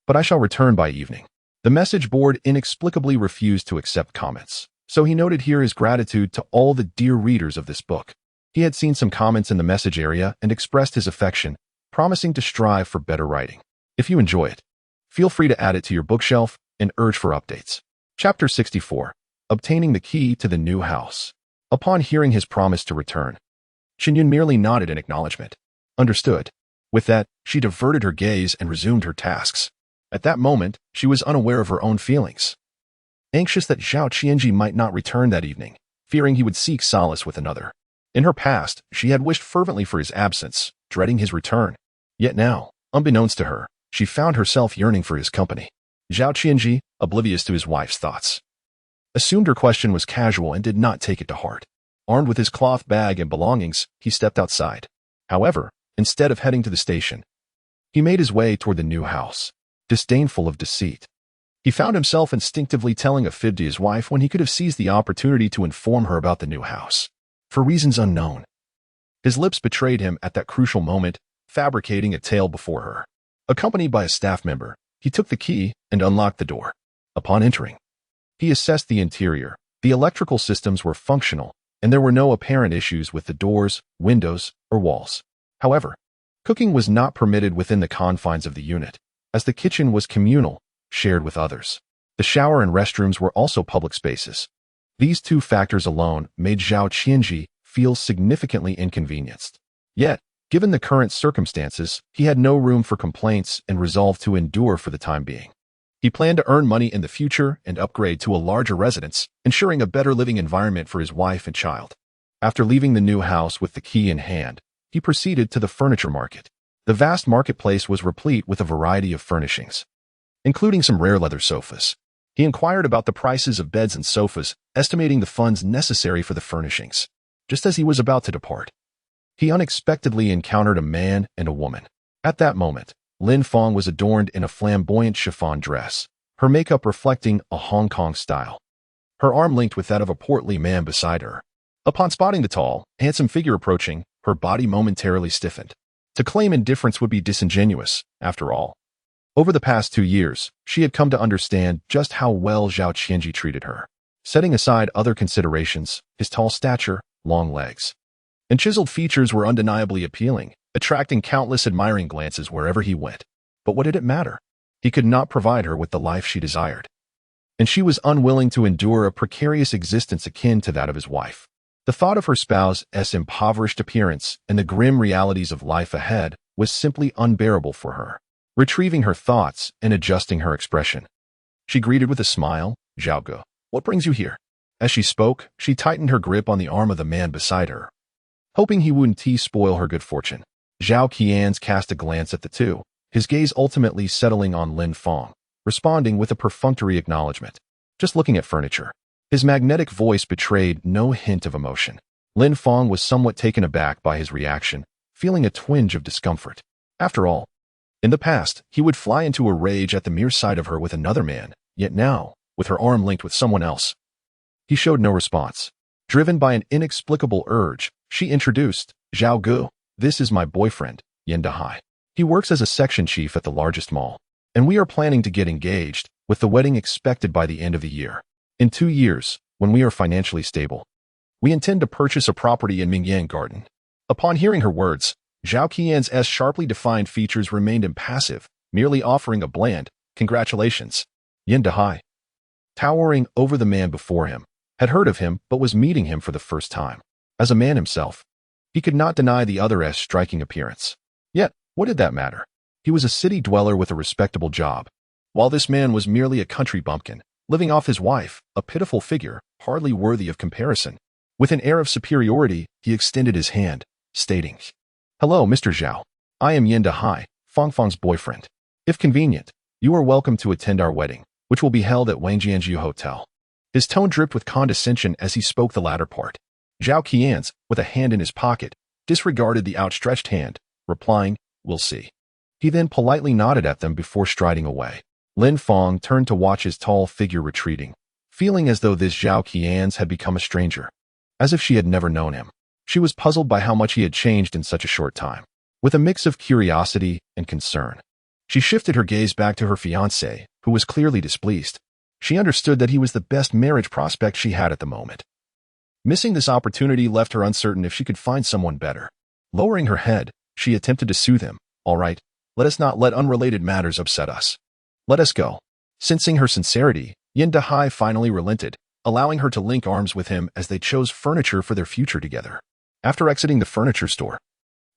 but I shall return by evening." The message board inexplicably refused to accept comments, so he noted here his gratitude to all the dear readers of this book. He had seen some comments in the message area and expressed his affection, promising to strive for better writing. If you enjoy it, feel free to add it to your bookshelf and urge for updates. Chapter 64. Obtaining the Key to the New House. Upon hearing his promise to return, Chen Yun merely nodded in acknowledgement. Understood. With that, she diverted her gaze and resumed her tasks. At that moment, she was unaware of her own feelings. Anxious that Zhao Qianzhi might not return that evening, fearing he would seek solace with another. In her past, she had wished fervently for his absence, dreading his return. Yet now, unbeknownst to her, she found herself yearning for his company. Zhao Qianzhi, oblivious to his wife's thoughts, assumed her question was casual and did not take it to heart. Armed with his cloth bag and belongings, he stepped outside. However, instead of heading to the station, he made his way toward the new house, disdainful of deceit. He found himself instinctively telling a fib to his wife when he could have seized the opportunity to inform her about the new house. For reasons unknown, his lips betrayed him at that crucial moment, fabricating a tale before her. Accompanied by a staff member, he took the key and unlocked the door. Upon entering, he assessed the interior. The electrical systems were functional, and there were no apparent issues with the doors, windows, or walls. However, cooking was not permitted within the confines of the unit, as the kitchen was communal, shared with others. The shower and restrooms were also public spaces. These two factors alone made Zhao Qianzhi feel significantly inconvenienced. Yet, given the current circumstances, he had no room for complaints and resolved to endure for the time being. He planned to earn money in the future and upgrade to a larger residence, ensuring a better living environment for his wife and child. After leaving the new house with the key in hand, he proceeded to the furniture market. The vast marketplace was replete with a variety of furnishings, including some rare leather sofas. He inquired about the prices of beds and sofas, estimating the funds necessary for the furnishings. Just as he was about to depart, he unexpectedly encountered a man and a woman. At that moment, Lin Fong was adorned in a flamboyant chiffon dress, her makeup reflecting a Hong Kong style. Her arm linked with that of a portly man beside her. Upon spotting the tall, handsome figure approaching, her body momentarily stiffened. To claim indifference would be disingenuous, after all. Over the past 2 years, she had come to understand just how well Zhao Qianzhi treated her. Setting aside other considerations, his tall stature, long legs, and chiseled features were undeniably appealing, attracting countless admiring glances wherever he went. But what did it matter? He could not provide her with the life she desired, and she was unwilling to endure a precarious existence akin to that of his wife. The thought of her spouse's impoverished appearance and the grim realities of life ahead was simply unbearable for her. Retrieving her thoughts and adjusting her expression, she greeted with a smile, "Zhao Ge, what brings you here?" As she spoke, she tightened her grip on the arm of the man beside her, hoping he wouldn't spoil her good fortune. Zhao Qianzhi cast a glance at the two, his gaze ultimately settling on Lin Fong, responding with a perfunctory acknowledgement. Just looking at furniture. His magnetic voice betrayed no hint of emotion. Lin Fong was somewhat taken aback by his reaction, feeling a twinge of discomfort. After all, in the past, he would fly into a rage at the mere sight of her with another man, yet now, with her arm linked with someone else, he showed no response. Driven by an inexplicable urge, she introduced, "Zhao Ge, this is my boyfriend, Yin Dahai. He works as a section chief at the largest mall, and we are planning to get engaged, with the wedding expected by the end of the year. In 2 years, when we are financially stable, we intend to purchase a property in Mingyang Garden." Upon hearing her words, Zhao Qianzhi's sharply defined features remained impassive, merely offering a bland, "Congratulations." Yin Dahai, towering over the man before him, had heard of him but was meeting him for the first time. As a man himself, he could not deny the other's striking appearance. Yet, what did that matter? He was a city dweller with a respectable job, while this man was merely a country bumpkin, living off his wife, a pitiful figure, hardly worthy of comparison. With an air of superiority, he extended his hand, stating, "Hello, Mr. Zhao. I am Yin Dahai, Fong's boyfriend. If convenient, you are welcome to attend our wedding, which will be held at Wangjianzhu Hotel." His tone dripped with condescension as he spoke the latter part. Zhao Qianzhi, with a hand in his pocket, disregarded the outstretched hand, replying, "We'll see." He then politely nodded at them before striding away. Lin Fong turned to watch his tall figure retreating, feeling as though this Zhao Qianzhi had become a stranger, as if she had never known him. She was puzzled by how much he had changed in such a short time. With a mix of curiosity and concern, she shifted her gaze back to her fiancé, who was clearly displeased. She understood that he was the best marriage prospect she had at the moment. Missing this opportunity left her uncertain if she could find someone better. Lowering her head, she attempted to soothe him. "All right, let us not let unrelated matters upset us. Let us go." Sensing her sincerity, Yin Dahai finally relented, allowing her to link arms with him as they chose furniture for their future together. After exiting the furniture store,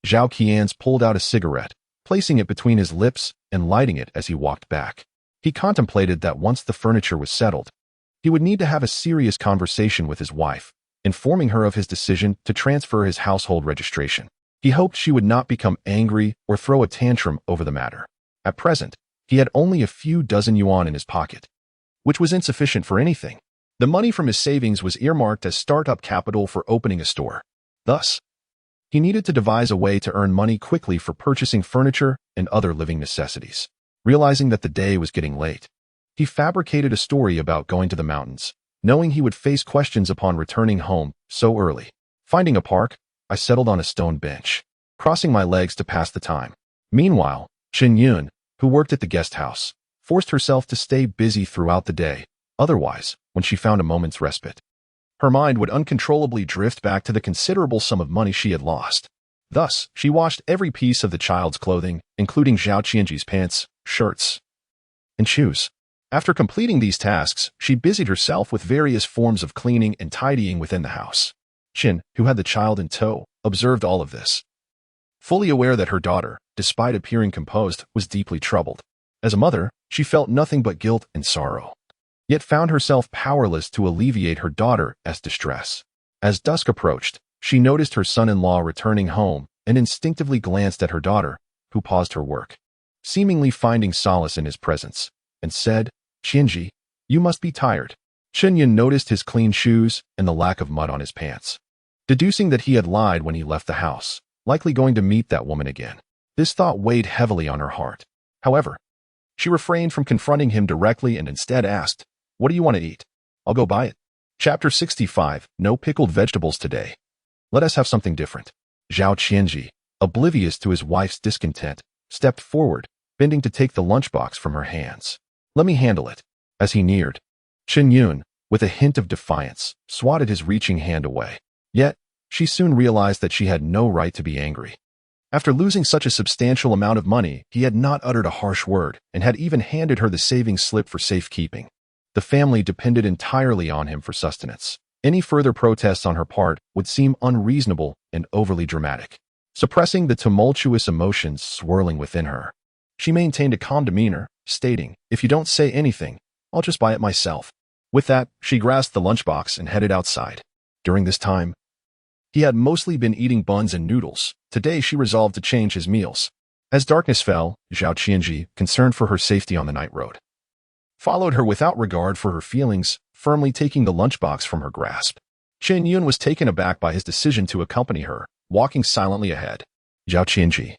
Zhao Qianzhi pulled out a cigarette, placing it between his lips and lighting it as he walked back. He contemplated that once the furniture was settled, he would need to have a serious conversation with his wife, informing her of his decision to transfer his household registration. He hoped she would not become angry or throw a tantrum over the matter. At present, he had only a few dozen yuan in his pocket, which was insufficient for anything. The money from his savings was earmarked as startup capital for opening a store. Thus, he needed to devise a way to earn money quickly for purchasing furniture and other living necessities. Realizing that the day was getting late, he fabricated a story about going to the mountains, knowing he would face questions upon returning home so early. Finding a park, I settled on a stone bench, crossing my legs to pass the time. Meanwhile, Chen Yun, who worked at the guest house, forced herself to stay busy throughout the day. Otherwise, when she found a moment's respite, her mind would uncontrollably drift back to the considerable sum of money she had lost. Thus, she washed every piece of the child's clothing, including Zhao Qianzhi's pants, shirts, and shoes. After completing these tasks, she busied herself with various forms of cleaning and tidying within the house. Chen, who had the child in tow, observed all of this, fully aware that her daughter, despite appearing composed, was deeply troubled. As a mother, she felt nothing but guilt and sorrow, yet found herself powerless to alleviate her daughter's distress. As dusk approached, she noticed her son-in-law returning home and instinctively glanced at her daughter, who paused her work, seemingly finding solace in his presence, and said, "Qianzhi, you must be tired." Chen Yun noticed his clean shoes and the lack of mud on his pants. Deducing that he had lied when he left the house, likely going to meet that woman again. This thought weighed heavily on her heart. However, she refrained from confronting him directly and instead asked, "What do you want to eat? I'll go buy it." Chapter 65, No Pickled Vegetables Today. Let us have something different. Zhao Qianzhi, oblivious to his wife's discontent, stepped forward, bending to take the lunchbox from her hands. "Let me handle it." As he neared, Chen Yun, with a hint of defiance, swatted his reaching hand away. Yet, she soon realized that she had no right to be angry. After losing such a substantial amount of money, he had not uttered a harsh word and had even handed her the savings slip for safekeeping. The family depended entirely on him for sustenance. Any further protests on her part would seem unreasonable and overly dramatic. Suppressing the tumultuous emotions swirling within her, she maintained a calm demeanor, stating, "If you don't say anything, I'll just buy it myself." With that, she grasped the lunchbox and headed outside. During this time, he had mostly been eating buns and noodles. Today, she resolved to change his meals. As darkness fell, Zhao Qianzhi, concerned for her safety on the night road, followed her without regard for her feelings, firmly taking the lunchbox from her grasp. Chen Yun was taken aback by his decision to accompany her, walking silently ahead. Zhao Qianzhi,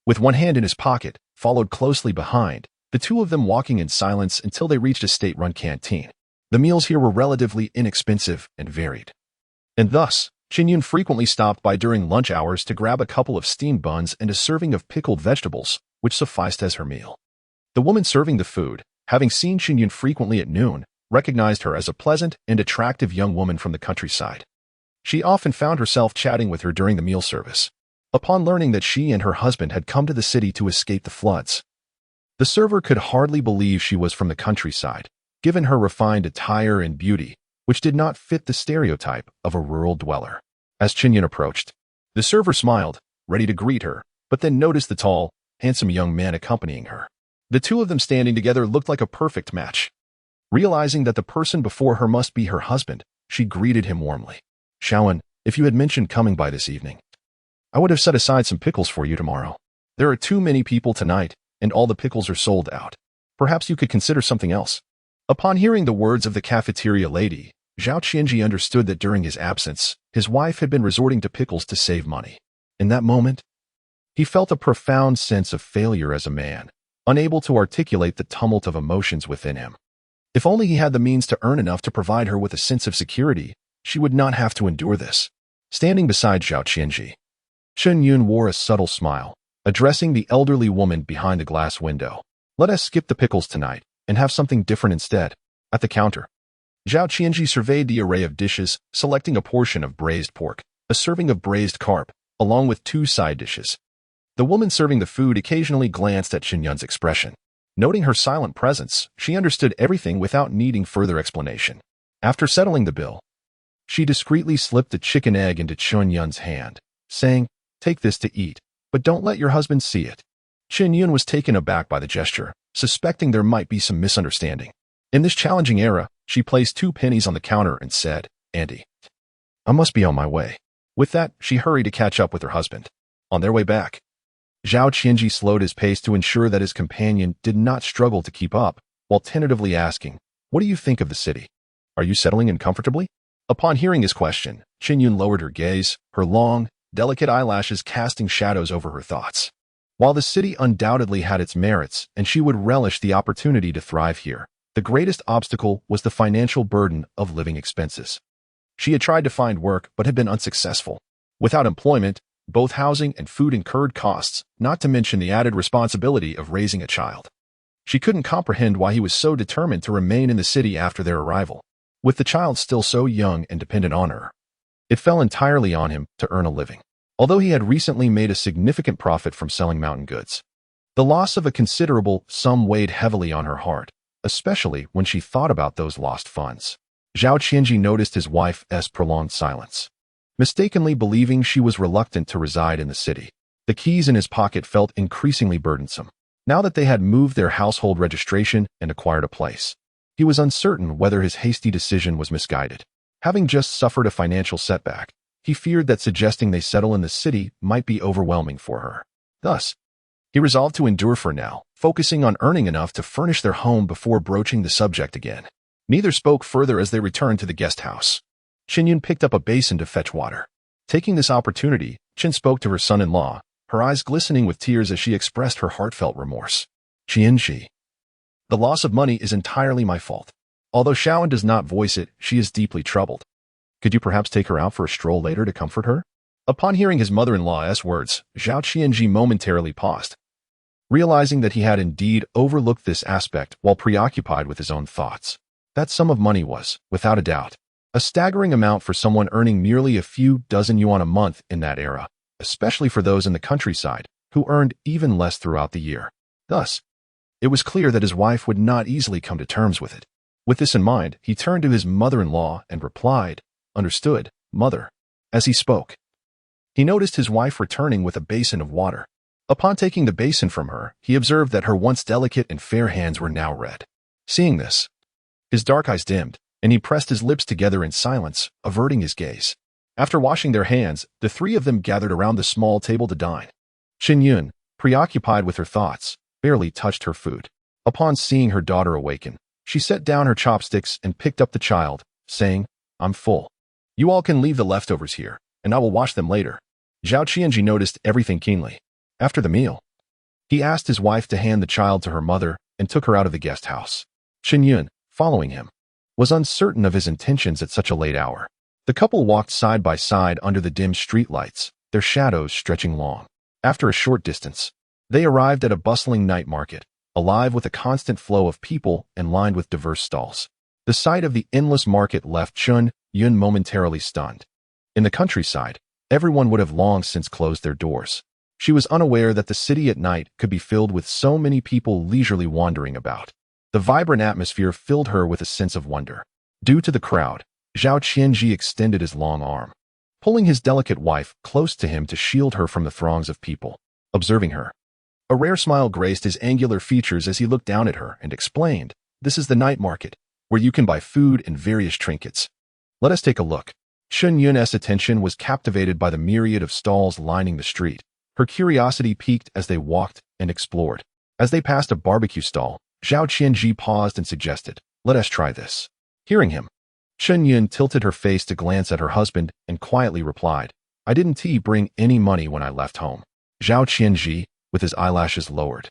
with one hand in his pocket, followed closely behind, the two of them walking in silence until they reached a state-run canteen. The meals here were relatively inexpensive and varied, and thus, Chen Yun frequently stopped by during lunch hours to grab a couple of steamed buns and a serving of pickled vegetables, which sufficed as her meal. The woman serving the food, having seen Chen Yun frequently at noon, recognized her as a pleasant and attractive young woman from the countryside. She often found herself chatting with her during the meal service. Upon learning that she and her husband had come to the city to escape the floods, the server could hardly believe she was from the countryside, given her refined attire and beauty, which did not fit the stereotype of a rural dweller. As Chen Yun approached, the server smiled, ready to greet her, but then noticed the tall, handsome young man accompanying her. The two of them standing together looked like a perfect match. Realizing that the person before her must be her husband, she greeted him warmly. "Xiaowen, if you had mentioned coming by this evening, I would have set aside some pickles for you tomorrow. There are too many people tonight, and all the pickles are sold out. Perhaps you could consider something else." Upon hearing the words of the cafeteria lady, Zhao Qianzhi understood that during his absence, his wife had been resorting to pickles to save money. In that moment, he felt a profound sense of failure as a man, unable to articulate the tumult of emotions within him. If only he had the means to earn enough to provide her with a sense of security, she would not have to endure this. Standing beside Zhao Qianzhi, Chen Yun wore a subtle smile, addressing the elderly woman behind the glass window. "Let us skip the pickles tonight and have something different instead." At the counter, Zhao Qianzhi surveyed the array of dishes, selecting a portion of braised pork, a serving of braised carp, along with 2 side dishes. The woman serving the food occasionally glanced at Chen Yun's expression. Noting her silent presence, she understood everything without needing further explanation. After settling the bill, she discreetly slipped a chicken egg into Chen Yun's hand, saying, "Take this to eat, but don't let your husband see it." Chen Yun was taken aback by the gesture, suspecting there might be some misunderstanding. In this challenging era, she placed 2 pennies on the counter and said, "Auntie, I must be on my way." With that, she hurried to catch up with her husband. On their way back, Zhao Qianzhi slowed his pace to ensure that his companion did not struggle to keep up, while tentatively asking, "What do you think of the city? Are you settling in comfortably?" Upon hearing his question, Chen Yun lowered her gaze, her long, delicate eyelashes casting shadows over her thoughts. While the city undoubtedly had its merits and she would relish the opportunity to thrive here, the greatest obstacle was the financial burden of living expenses. She had tried to find work but had been unsuccessful. Without employment, both housing and food incurred costs, not to mention the added responsibility of raising a child. She couldn't comprehend why he was so determined to remain in the city after their arrival, with the child still so young and dependent on her. It fell entirely on him to earn a living. Although he had recently made a significant profit from selling mountain goods, the loss of a considerable sum weighed heavily on her heart, especially when she thought about those lost funds. Zhao Qianzhi noticed his wife's prolonged silence, mistakenly believing she was reluctant to reside in the city. The keys in his pocket felt increasingly burdensome. Now that they had moved their household registration and acquired a place, he was uncertain whether his hasty decision was misguided. Having just suffered a financial setback, he feared that suggesting they settle in the city might be overwhelming for her. Thus, he resolved to endure for now, focusing on earning enough to furnish their home before broaching the subject again. Neither spoke further as they returned to the guest house. Chen Yun picked up a basin to fetch water. Taking this opportunity, Chen spoke to her son-in-law, her eyes glistening with tears as she expressed her heartfelt remorse. Qianzhi. The loss of money is entirely my fault. Although Xiaoan does not voice it, she is deeply troubled. Could you perhaps take her out for a stroll later to comfort her? Upon hearing his mother-in-law's words, Zhao Qianzhi momentarily paused, realizing that he had indeed overlooked this aspect while preoccupied with his own thoughts. That sum of money was, without a doubt, a staggering amount for someone earning merely a few dozen yuan a month in that era, especially for those in the countryside, who earned even less throughout the year. Thus, it was clear that his wife would not easily come to terms with it. With this in mind, he turned to his mother-in-law and replied, "Understood, mother." As he spoke, he noticed his wife returning with a basin of water. Upon taking the basin from her, he observed that her once delicate and fair hands were now red. Seeing this, his dark eyes dimmed, and he pressed his lips together in silence, averting his gaze. After washing their hands, the three of them gathered around the small table to dine. Chen Yun, preoccupied with her thoughts, barely touched her food. Upon seeing her daughter awaken, she set down her chopsticks and picked up the child, saying, "I'm full. You all can leave the leftovers here, and I will wash them later." Zhao Qianzhi noticed everything keenly. After the meal, he asked his wife to hand the child to her mother and took her out of the guest house. Chen Yun, following him, was uncertain of his intentions at such a late hour. The couple walked side by side under the dim streetlights, their shadows stretching long. After a short distance, they arrived at a bustling night market, alive with a constant flow of people and lined with diverse stalls. The sight of the endless market left Chen Yun momentarily stunned. In the countryside, everyone would have long since closed their doors. She was unaware that the city at night could be filled with so many people leisurely wandering about. The vibrant atmosphere filled her with a sense of wonder. Due to the crowd, Zhao Qianzhi extended his long arm, pulling his delicate wife close to him to shield her from the throngs of people. Observing her, a rare smile graced his angular features as he looked down at her and explained, "This is the night market, where you can buy food and various trinkets. Let us take a look." Chen Yun's attention was captivated by the myriad of stalls lining the street. Her curiosity piqued as they walked and explored. As they passed a barbecue stall, Zhao Qianzhi paused and suggested, "Let us try this." Hearing him, Chen Yun tilted her face to glance at her husband and quietly replied, "I didn't bring any money when I left home." Zhao Qianzhi, with his eyelashes lowered,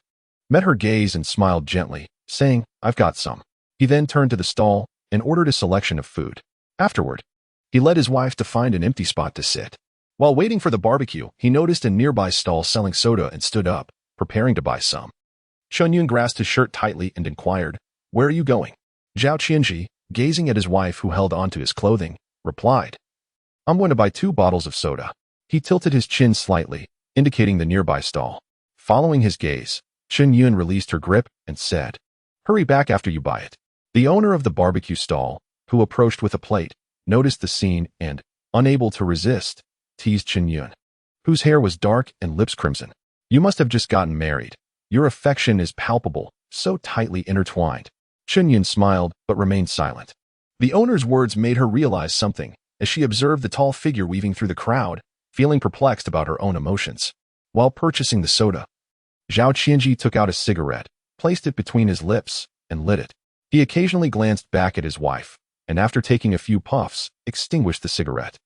met her gaze and smiled gently, saying, "I've got some." He then turned to the stall and ordered a selection of food. Afterward, he led his wife to find an empty spot to sit. While waiting for the barbecue, he noticed a nearby stall selling soda and stood up, preparing to buy some. Chen Yun grasped his shirt tightly and inquired, "Where are you going?" Zhao Qianzhi, gazing at his wife who held onto his clothing, replied, "I'm going to buy 2 bottles of soda." He tilted his chin slightly, indicating the nearby stall. Following his gaze, Chen Yun released her grip and said, "Hurry back after you buy it." The owner of the barbecue stall, who approached with a plate, noticed the scene and, unable to resist, teased Chen Yun, whose hair was dark and lips crimson. "You must have just gotten married. Your affection is palpable, so tightly intertwined." Chen Yun smiled but remained silent. The owner's words made her realize something as she observed the tall figure weaving through the crowd, feeling perplexed about her own emotions. While purchasing the soda, Zhao Qianzhi took out a cigarette, placed it between his lips, and lit it. He occasionally glanced back at his wife, and after taking a few puffs, extinguished the cigarette.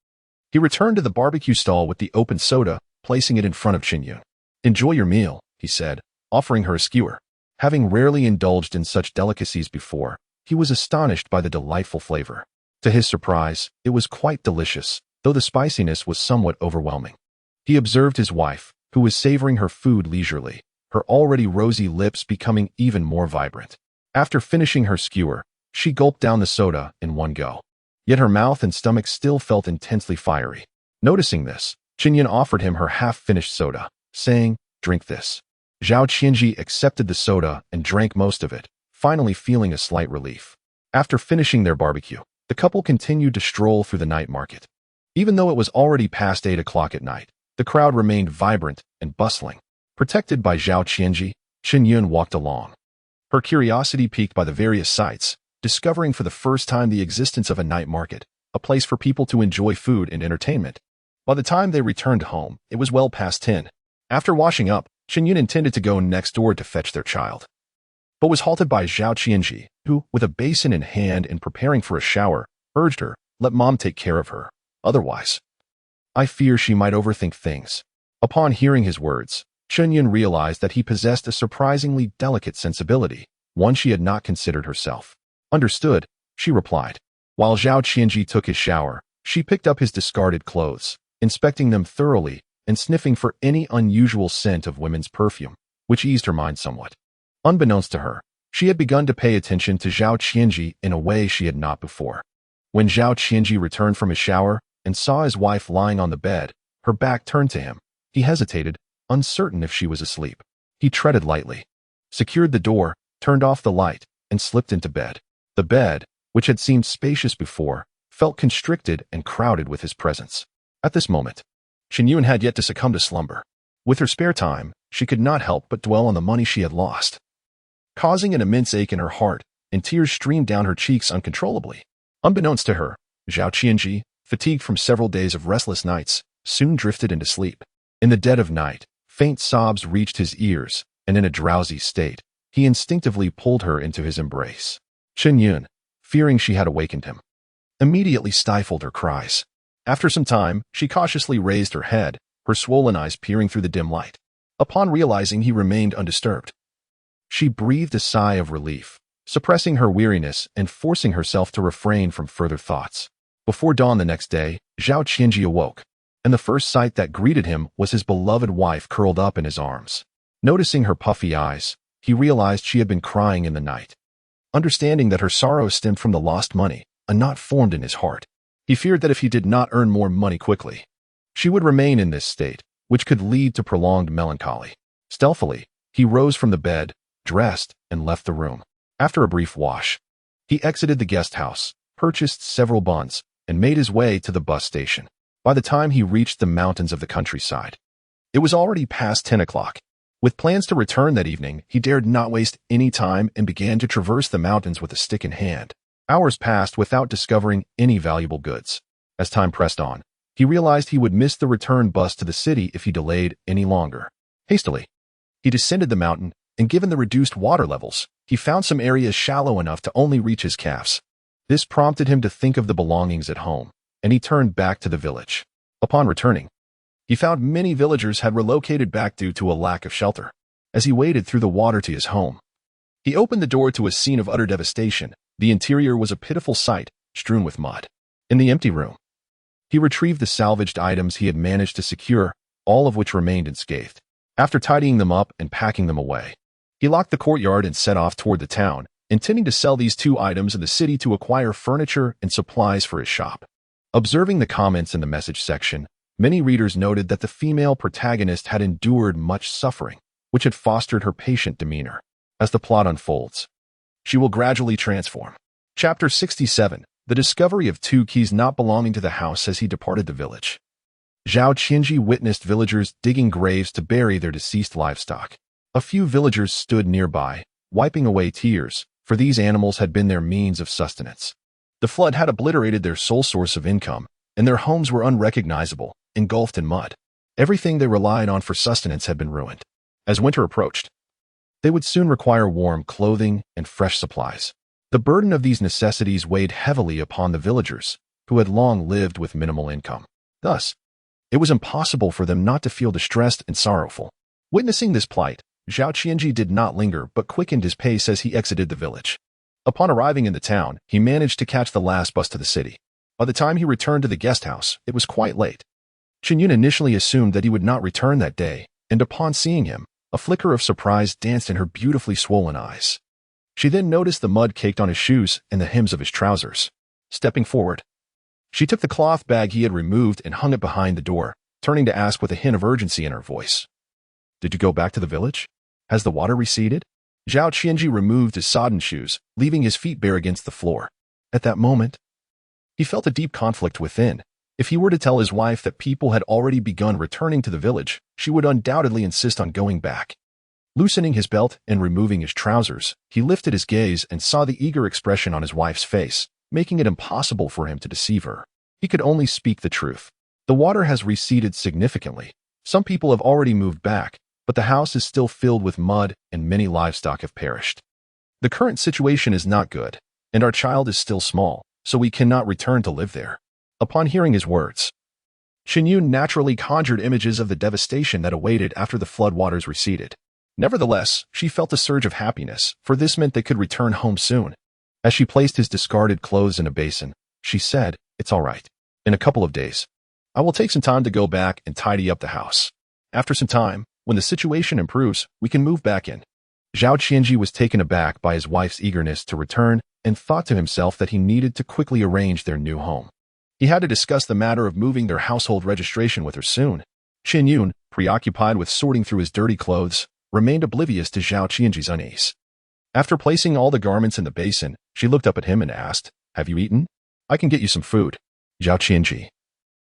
He returned to the barbecue stall with the open soda, placing it in front of Chen Yun. "Enjoy your meal," he said, offering her a skewer. Having rarely indulged in such delicacies before, he was astonished by the delightful flavor. To his surprise, it was quite delicious, though the spiciness was somewhat overwhelming. He observed his wife, who was savoring her food leisurely, her already rosy lips becoming even more vibrant. After finishing her skewer, she gulped down the soda in one go. Yet her mouth and stomach still felt intensely fiery. Noticing this, Chen Yun offered him her half-finished soda, saying, "Drink this." Zhao Qianzhi accepted the soda and drank most of it, finally feeling a slight relief. After finishing their barbecue, the couple continued to stroll through the night market. Even though it was already past 8 o'clock at night, the crowd remained vibrant and bustling. Protected by Zhao Qianzhi, Chen Yun walked along, her curiosity piqued by the various sights, discovering for the first time the existence of a night market, a place for people to enjoy food and entertainment. By the time they returned home, it was well past 10. After washing up, Chen Yun intended to go next door to fetch their child, but was halted by Zhao Qianzhi, who, with a basin in hand and preparing for a shower, urged her, "Let mom take care of her. Otherwise, I fear she might overthink things." Upon hearing his words, Chen Yun realized that he possessed a surprisingly delicate sensibility, one she had not considered herself. "Understood," she replied. While Zhao Qianzhi took his shower, she picked up his discarded clothes, inspecting them thoroughly and sniffing for any unusual scent of women's perfume, which eased her mind somewhat. Unbeknownst to her, she had begun to pay attention to Zhao Qianzhi in a way she had not before. When Zhao Qianzhi returned from his shower and saw his wife lying on the bed, her back turned to him. He hesitated, uncertain if she was asleep. He treaded lightly, secured the door, turned off the light, and slipped into bed. The bed, which had seemed spacious before, felt constricted and crowded with his presence. At this moment, Chen Yun had yet to succumb to slumber. With her spare time, she could not help but dwell on the money she had lost, causing an immense ache in her heart, and tears streamed down her cheeks uncontrollably. Unbeknownst to her, Zhao Qianzhi, fatigued from several days of restless nights, soon drifted into sleep. In the dead of night, faint sobs reached his ears, and in a drowsy state, he instinctively pulled her into his embrace. Chen Yun, fearing she had awakened him, immediately stifled her cries. After some time, she cautiously raised her head, her swollen eyes peering through the dim light. Upon realizing he remained undisturbed, she breathed a sigh of relief, suppressing her weariness and forcing herself to refrain from further thoughts. Before dawn the next day, Zhao Qianzhi awoke, and the first sight that greeted him was his beloved wife curled up in his arms. Noticing her puffy eyes, he realized she had been crying in the night. Understanding that her sorrow stemmed from the lost money, a knot formed in his heart. He feared that if he did not earn more money quickly, she would remain in this state, which could lead to prolonged melancholy. Stealthily, he rose from the bed, dressed, and left the room. After a brief wash, he exited the guest house, purchased several buns, and made his way to the bus station. By the time he reached the mountains of the countryside, it was already past 10 o'clock. With plans to return that evening, he dared not waste any time and began to traverse the mountains with a stick in hand. Hours passed without discovering any valuable goods. As time pressed on, he realized he would miss the return bus to the city if he delayed any longer. Hastily, he descended the mountain, and given the reduced water levels, he found some areas shallow enough to only reach his calves. This prompted him to think of the belongings at home, and he turned back to the village. Upon returning, he found many villagers had relocated back due to a lack of shelter. As he waded through the water to his home, he opened the door to a scene of utter devastation. The interior was a pitiful sight, strewn with mud. In the empty room, he retrieved the salvaged items he had managed to secure, all of which remained unscathed. After tidying them up and packing them away, he locked the courtyard and set off toward the town, intending to sell these two items in the city to acquire furniture and supplies for his shop. Observing the comments in the message section, many readers noted that the female protagonist had endured much suffering, which had fostered her patient demeanor. As the plot unfolds, she will gradually transform. Chapter 67. The discovery of two keys not belonging to the house as he departed the village. Zhao Qianzhi witnessed villagers digging graves to bury their deceased livestock. A few villagers stood nearby, wiping away tears, for these animals had been their means of sustenance. The flood had obliterated their sole source of income, and their homes were unrecognizable, engulfed in mud. Everything they relied on for sustenance had been ruined. As winter approached, they would soon require warm clothing and fresh supplies. The burden of these necessities weighed heavily upon the villagers, who had long lived with minimal income. Thus, it was impossible for them not to feel distressed and sorrowful. Witnessing this plight, Zhao Qianzhi did not linger but quickened his pace as he exited the village. Upon arriving in the town, he managed to catch the last bus to the city. By the time he returned to the guest house, it was quite late. Chen Yun initially assumed that he would not return that day, and upon seeing him, a flicker of surprise danced in her beautifully swollen eyes. She then noticed the mud caked on his shoes and the hems of his trousers. Stepping forward, she took the cloth bag he had removed and hung it behind the door, turning to ask with a hint of urgency in her voice. "Did you go back to the village? Has the water receded?" Zhao Qianzhi removed his sodden shoes, leaving his feet bare against the floor. At that moment, he felt a deep conflict within. If he were to tell his wife that people had already begun returning to the village, she would undoubtedly insist on going back. Loosening his belt and removing his trousers, he lifted his gaze and saw the eager expression on his wife's face, making it impossible for him to deceive her. He could only speak the truth. The water has receded significantly. Some people have already moved back, but the house is still filled with mud and many livestock have perished. The current situation is not good, and our child is still small, so we cannot return to live there. Upon hearing his words, Chen Yun naturally conjured images of the devastation that awaited after the floodwaters receded. Nevertheless, she felt a surge of happiness, for this meant they could return home soon. As she placed his discarded clothes in a basin, she said, "It's all right. In a couple of days, I will take some time to go back and tidy up the house. After some time, when the situation improves, we can move back in." Zhao Qianzhi was taken aback by his wife's eagerness to return and thought to himself that he needed to quickly arrange their new home. He had to discuss the matter of moving their household registration with her soon. Chen Yun, preoccupied with sorting through his dirty clothes, remained oblivious to Zhao Qianzhi's unease. After placing all the garments in the basin, she looked up at him and asked, "Have you eaten? I can get you some food." Zhao Qianzhi,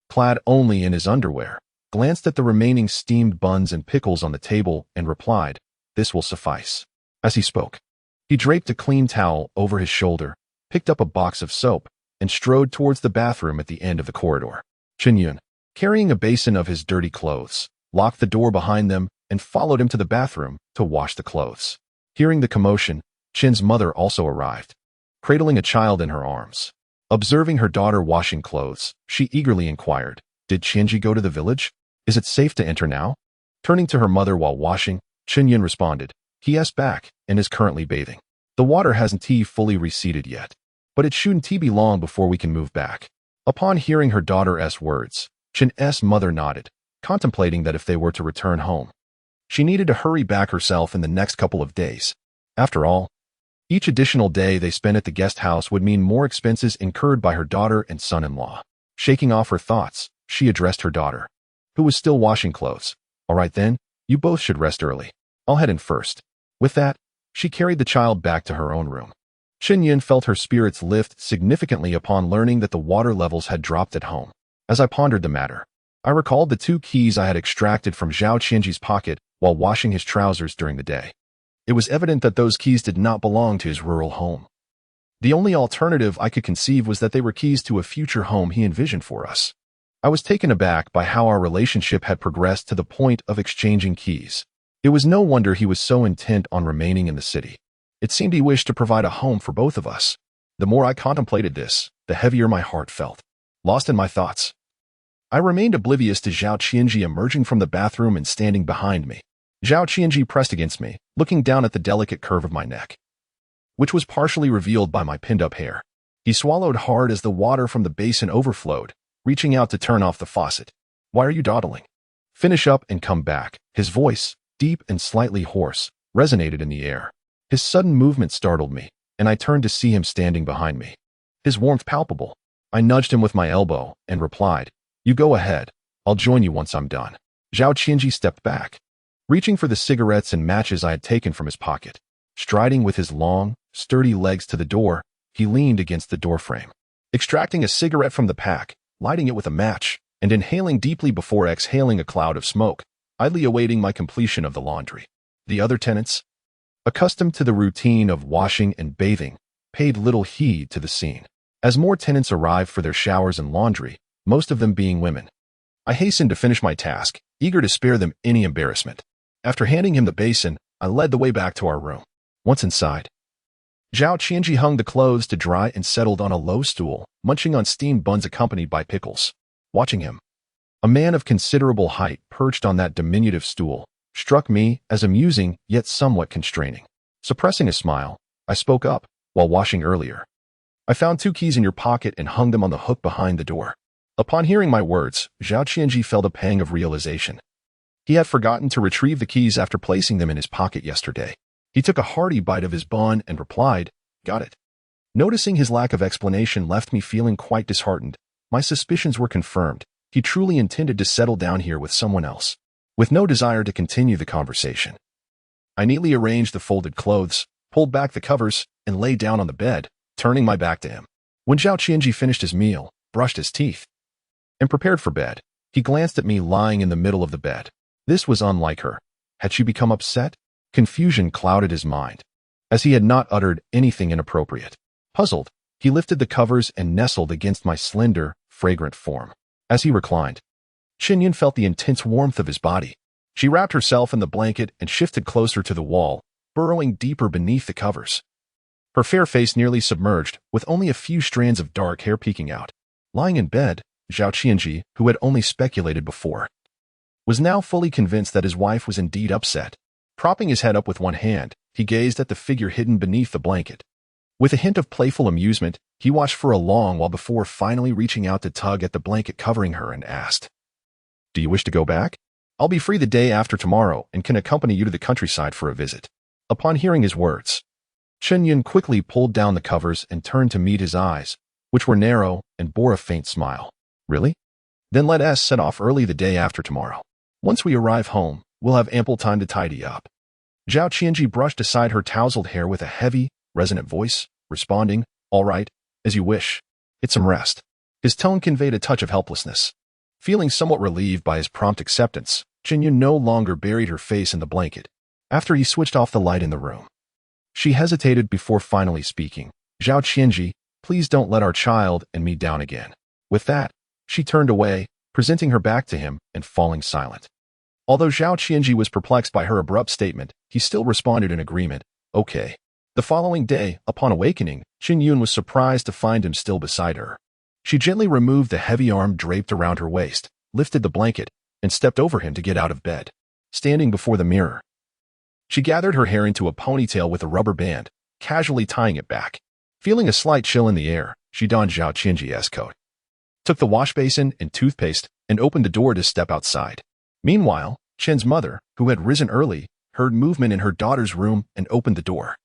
clad only in his underwear, glanced at the remaining steamed buns and pickles on the table and replied, "This will suffice." As he spoke, he draped a clean towel over his shoulder, picked up a box of soap, and strode towards the bathroom at the end of the corridor. Chen Yun, carrying a basin of his dirty clothes, locked the door behind them and followed him to the bathroom to wash the clothes. Hearing the commotion, Chen's mother also arrived, cradling a child in her arms. Observing her daughter washing clothes, she eagerly inquired, "Did Qianzhi go to the village? Is it safe to enter now?" Turning to her mother while washing, Chen Yun responded, "He is back and is currently bathing. The water hasn't fully receded yet, but it shouldn't be long before we can move back." Upon hearing her daughter's words, Chen's mother nodded, contemplating that if they were to return home, she needed to hurry back herself in the next couple of days. After all, each additional day they spent at the guest house would mean more expenses incurred by her daughter and son-in-law. Shaking off her thoughts, she addressed her daughter, who was still washing clothes. "All right then, you both should rest early. I'll head in first." With that, she carried the child back to her own room. Chen Yun felt her spirits lift significantly upon learning that the water levels had dropped at home. As I pondered the matter, I recalled the 2 keys I had extracted from Zhao Qianzhi's pocket while washing his trousers during the day. It was evident that those keys did not belong to his rural home. The only alternative I could conceive was that they were keys to a future home he envisioned for us. I was taken aback by how our relationship had progressed to the point of exchanging keys. It was no wonder he was so intent on remaining in the city. It seemed he wished to provide a home for both of us. The more I contemplated this, the heavier my heart felt. Lost in my thoughts, I remained oblivious to Zhao Qianzhi emerging from the bathroom and standing behind me. Zhao Qianzhi pressed against me, looking down at the delicate curve of my neck, which was partially revealed by my pinned-up hair. He swallowed hard as the water from the basin overflowed, reaching out to turn off the faucet. "Why are you dawdling? Finish up and come back." His voice, deep and slightly hoarse, resonated in the air. His sudden movement startled me, and I turned to see him standing behind me, his warmth palpable. I nudged him with my elbow and replied, "You go ahead. I'll join you once I'm done." Zhao Qianzhi stepped back, reaching for the cigarettes and matches I had taken from his pocket. Striding with his long, sturdy legs to the door, he leaned against the doorframe, extracting a cigarette from the pack, lighting it with a match, and inhaling deeply before exhaling a cloud of smoke, idly awaiting my completion of the laundry. The other tenants, accustomed to the routine of washing and bathing, paid little heed to the scene. As more tenants arrived for their showers and laundry, most of them being women, I hastened to finish my task, eager to spare them any embarrassment. After handing him the basin, I led the way back to our room. Once inside, Zhao Qianzhi hung the clothes to dry and settled on a low stool, munching on steamed buns accompanied by pickles. Watching him, a man of considerable height perched on that diminutive stool, struck me as amusing yet somewhat constraining. Suppressing a smile, I spoke up. "While washing earlier, I found 2 keys in your pocket and hung them on the hook behind the door." Upon hearing my words, Zhao Qianzhi felt a pang of realization. He had forgotten to retrieve the keys after placing them in his pocket yesterday. He took a hearty bite of his bun and replied, "Got it." Noticing his lack of explanation left me feeling quite disheartened. My suspicions were confirmed. He truly intended to settle down here with someone else, with no desire to continue the conversation. I neatly arranged the folded clothes, pulled back the covers, and lay down on the bed, turning my back to him. When Zhao Qianzhi finished his meal, brushed his teeth, and prepared for bed, he glanced at me lying in the middle of the bed. This was unlike her. Had she become upset? Confusion clouded his mind, as he had not uttered anything inappropriate. Puzzled, he lifted the covers and nestled against my slender, fragrant form. As he reclined, Chen Yun felt the intense warmth of his body. She wrapped herself in the blanket and shifted closer to the wall, burrowing deeper beneath the covers. Her fair face nearly submerged, with only a few strands of dark hair peeking out. Lying in bed, Zhao Qianzhi, who had only speculated before, was now fully convinced that his wife was indeed upset. Propping his head up with one hand, he gazed at the figure hidden beneath the blanket. With a hint of playful amusement, he watched for a long while before finally reaching out to tug at the blanket covering her and asked, "Do you wish to go back? I'll be free the day after tomorrow and can accompany you to the countryside for a visit." Upon hearing his words, Chen Yun quickly pulled down the covers and turned to meet his eyes, which were narrow and bore a faint smile. "Really? Then let us set off early the day after tomorrow. Once we arrive home, we'll have ample time to tidy up." Zhao Qianzhi brushed aside her tousled hair with a heavy, resonant voice, responding, "All right, as you wish. Get some rest." His tone conveyed a touch of helplessness. Feeling somewhat relieved by his prompt acceptance, Chen Yun no longer buried her face in the blanket. After he switched off the light in the room, she hesitated before finally speaking. "Zhao Qianzhi, please don't let our child and me down again." With that, she turned away, presenting her back to him and falling silent. Although Zhao Qianzhi was perplexed by her abrupt statement, he still responded in agreement, "Okay." The following day, upon awakening, Chen Yun was surprised to find him still beside her. She gently removed the heavy arm draped around her waist, lifted the blanket, and stepped over him to get out of bed. Standing before the mirror, she gathered her hair into a ponytail with a rubber band, casually tying it back. Feeling a slight chill in the air, she donned Zhao Qianzhi's coat, took the wash basin and toothpaste, and opened the door to step outside. Meanwhile, Chen's mother, who had risen early, heard movement in her daughter's room and opened the door,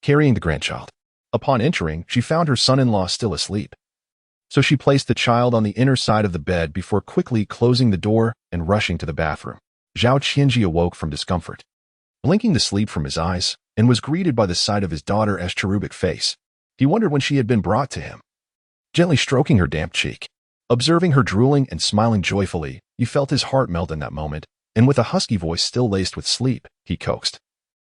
carrying the grandchild. Upon entering, she found her son-in-law still asleep. So she placed the child on the inner side of the bed before quickly closing the door and rushing to the bathroom. Zhao Qianzhi awoke from discomfort, blinking the sleep from his eyes, and was greeted by the sight of his daughter's cherubic face. He wondered when she had been brought to him. Gently stroking her damp cheek, observing her drooling and smiling joyfully, he felt his heart melt in that moment, and with a husky voice still laced with sleep, he coaxed,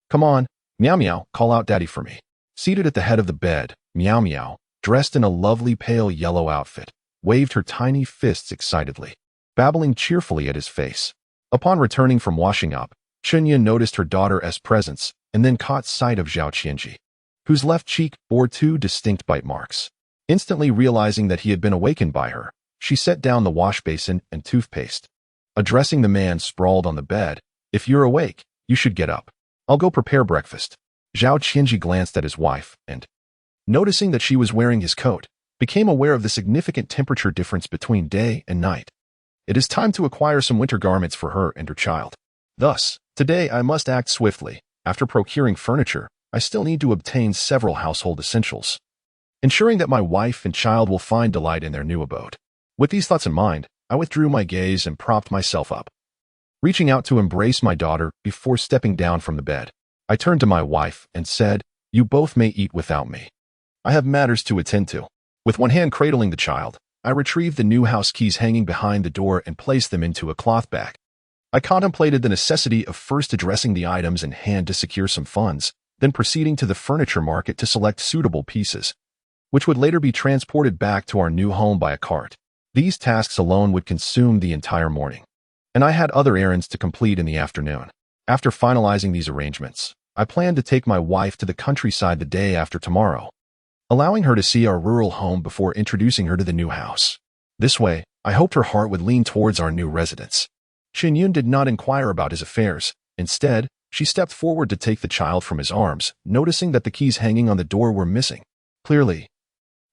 "Come on, Meow Meow, call out Daddy for me." Seated at the head of the bed, Meow Meow, dressed in a lovely pale yellow outfit, waved her tiny fists excitedly, babbling cheerfully at his face. Upon returning from washing up, Chen Yun noticed her daughter's presence and then caught sight of Zhao Qianzhi, whose left cheek bore 2 distinct bite marks. Instantly realizing that he had been awakened by her, she set down the wash basin and toothpaste. Addressing the man sprawled on the bed, "If you're awake, you should get up. I'll go prepare breakfast." Zhao Qianzhi glanced at his wife and, noticing that she was wearing his coat, became aware of the significant temperature difference between day and night. It is time to acquire some winter garments for her and her child. Thus, today I must act swiftly. After procuring furniture, I still need to obtain several household essentials, ensuring that my wife and child will find delight in their new abode. With these thoughts in mind, I withdrew my gaze and propped myself up, reaching out to embrace my daughter before stepping down from the bed. I turned to my wife and said, "You both may eat without me. I have matters to attend to." With one hand cradling the child, I retrieved the new house keys hanging behind the door and placed them into a cloth bag. I contemplated the necessity of first addressing the items in hand to secure some funds, then proceeding to the furniture market to select suitable pieces, which would later be transported back to our new home by a cart. These tasks alone would consume the entire morning, and I had other errands to complete in the afternoon. After finalizing these arrangements, I planned to take my wife to the countryside the day after tomorrow, allowing her to see our rural home before introducing her to the new house. This way, I hoped her heart would lean towards our new residence. Chen Yun did not inquire about his affairs. Instead, she stepped forward to take the child from his arms, noticing that the keys hanging on the door were missing. Clearly,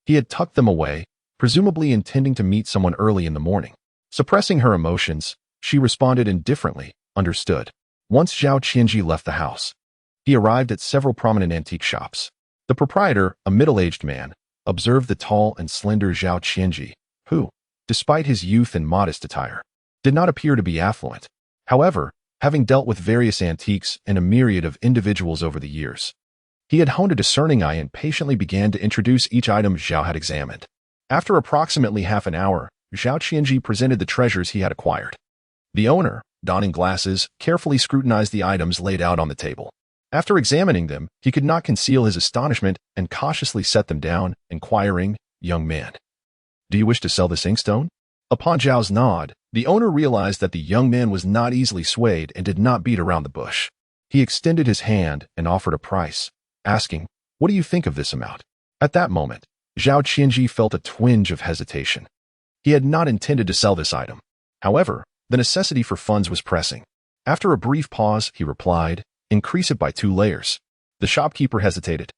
he had tucked them away, presumably intending to meet someone early in the morning. Suppressing her emotions, she responded indifferently, "Understood." Once Zhao Qianzhi left the house, he arrived at several prominent antique shops. The proprietor, a middle-aged man, observed the tall and slender Zhao Qianzhi, who, despite his youth and modest attire, did not appear to be affluent. However, having dealt with various antiques and a myriad of individuals over the years, he had honed a discerning eye and patiently began to introduce each item Zhao had examined. After approximately half an hour, Zhao Qianzhi presented the treasures he had acquired. The owner, donning glasses, carefully scrutinized the items laid out on the table. After examining them, he could not conceal his astonishment and cautiously set them down, inquiring, "Young man, do you wish to sell this inkstone?" Upon Zhao's nod, the owner realized that the young man was not easily swayed and did not beat around the bush. He extended his hand and offered a price, asking, "What do you think of this amount?" At that moment, Zhao Qianzhi felt a twinge of hesitation. He had not intended to sell this item. However, the necessity for funds was pressing. After a brief pause, he replied, "Increase it by 2 layers." The shopkeeper hesitated,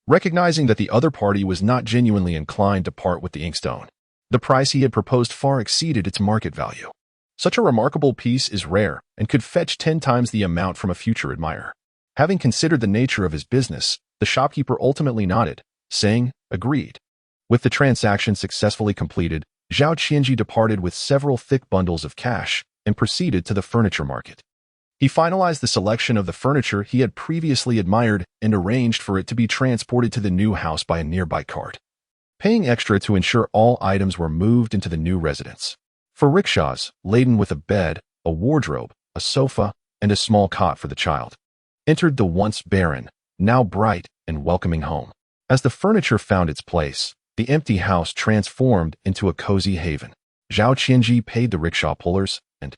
recognizing that the other party was not genuinely inclined to part with the inkstone. The price he had proposed far exceeded its market value. Such a remarkable piece is rare and could fetch 10 times the amount from a future admirer. Having considered the nature of his business, the shopkeeper ultimately nodded, saying, "Agreed." With the transaction successfully completed, Zhao Qianzhi departed with several thick bundles of cash and proceeded to the furniture market. He finalized the selection of the furniture he had previously admired and arranged for it to be transported to the new house by a nearby cart, paying extra to ensure all items were moved into the new residence. For rickshaws, laden with a bed, a wardrobe, a sofa, and a small cot for the child, entered the once barren, now bright and welcoming home. As the furniture found its place, the empty house transformed into a cozy haven. Zhao Qianzhi paid the rickshaw pullers and,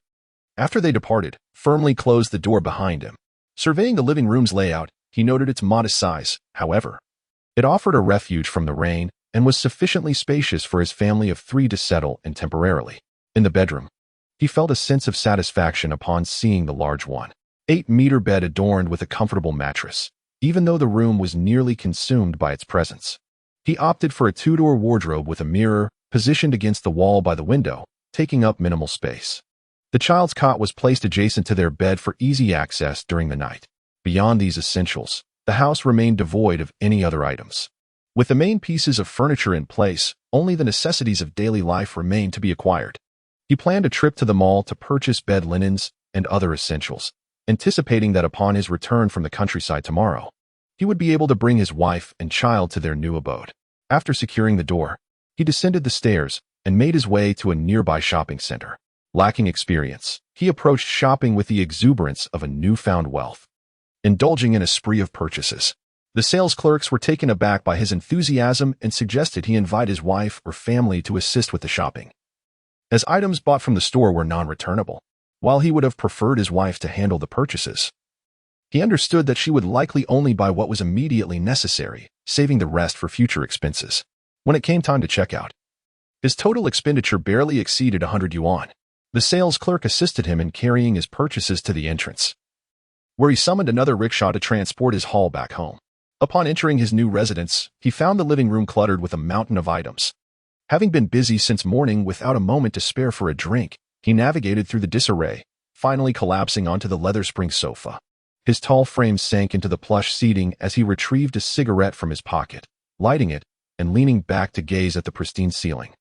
after they departed, firmly closed the door behind him. Surveying the living room's layout, he noted its modest size. However, it offered a refuge from the rain and was sufficiently spacious for his family of 3 to settle in temporarily. In the bedroom, he felt a sense of satisfaction upon seeing the large 1.8-meter bed adorned with a comfortable mattress, even though the room was nearly consumed by its presence. He opted for a 2-door wardrobe with a mirror positioned against the wall by the window, taking up minimal space. The child's cot was placed adjacent to their bed for easy access during the night. Beyond these essentials, the house remained devoid of any other items. With the main pieces of furniture in place, only the necessities of daily life remained to be acquired. He planned a trip to the mall to purchase bed linens and other essentials, anticipating that upon his return from the countryside tomorrow, he would be able to bring his wife and child to their new abode. After securing the door, he descended the stairs and made his way to a nearby shopping center. Lacking experience, he approached shopping with the exuberance of a newfound wealth, indulging in a spree of purchases. The sales clerks were taken aback by his enthusiasm and suggested he invite his wife or family to assist with the shopping, as items bought from the store were non-returnable. While he would have preferred his wife to handle the purchases, he understood that she would likely only buy what was immediately necessary, saving the rest for future expenses. When it came time to check out, his total expenditure barely exceeded 100 yuan. The sales clerk assisted him in carrying his purchases to the entrance, where he summoned another rickshaw to transport his haul back home. Upon entering his new residence, he found the living room cluttered with a mountain of items. Having been busy since morning without a moment to spare for a drink, he navigated through the disarray, finally collapsing onto the leather spring sofa. His tall frame sank into the plush seating as he retrieved a cigarette from his pocket, lighting it and leaning back to gaze at the pristine ceiling,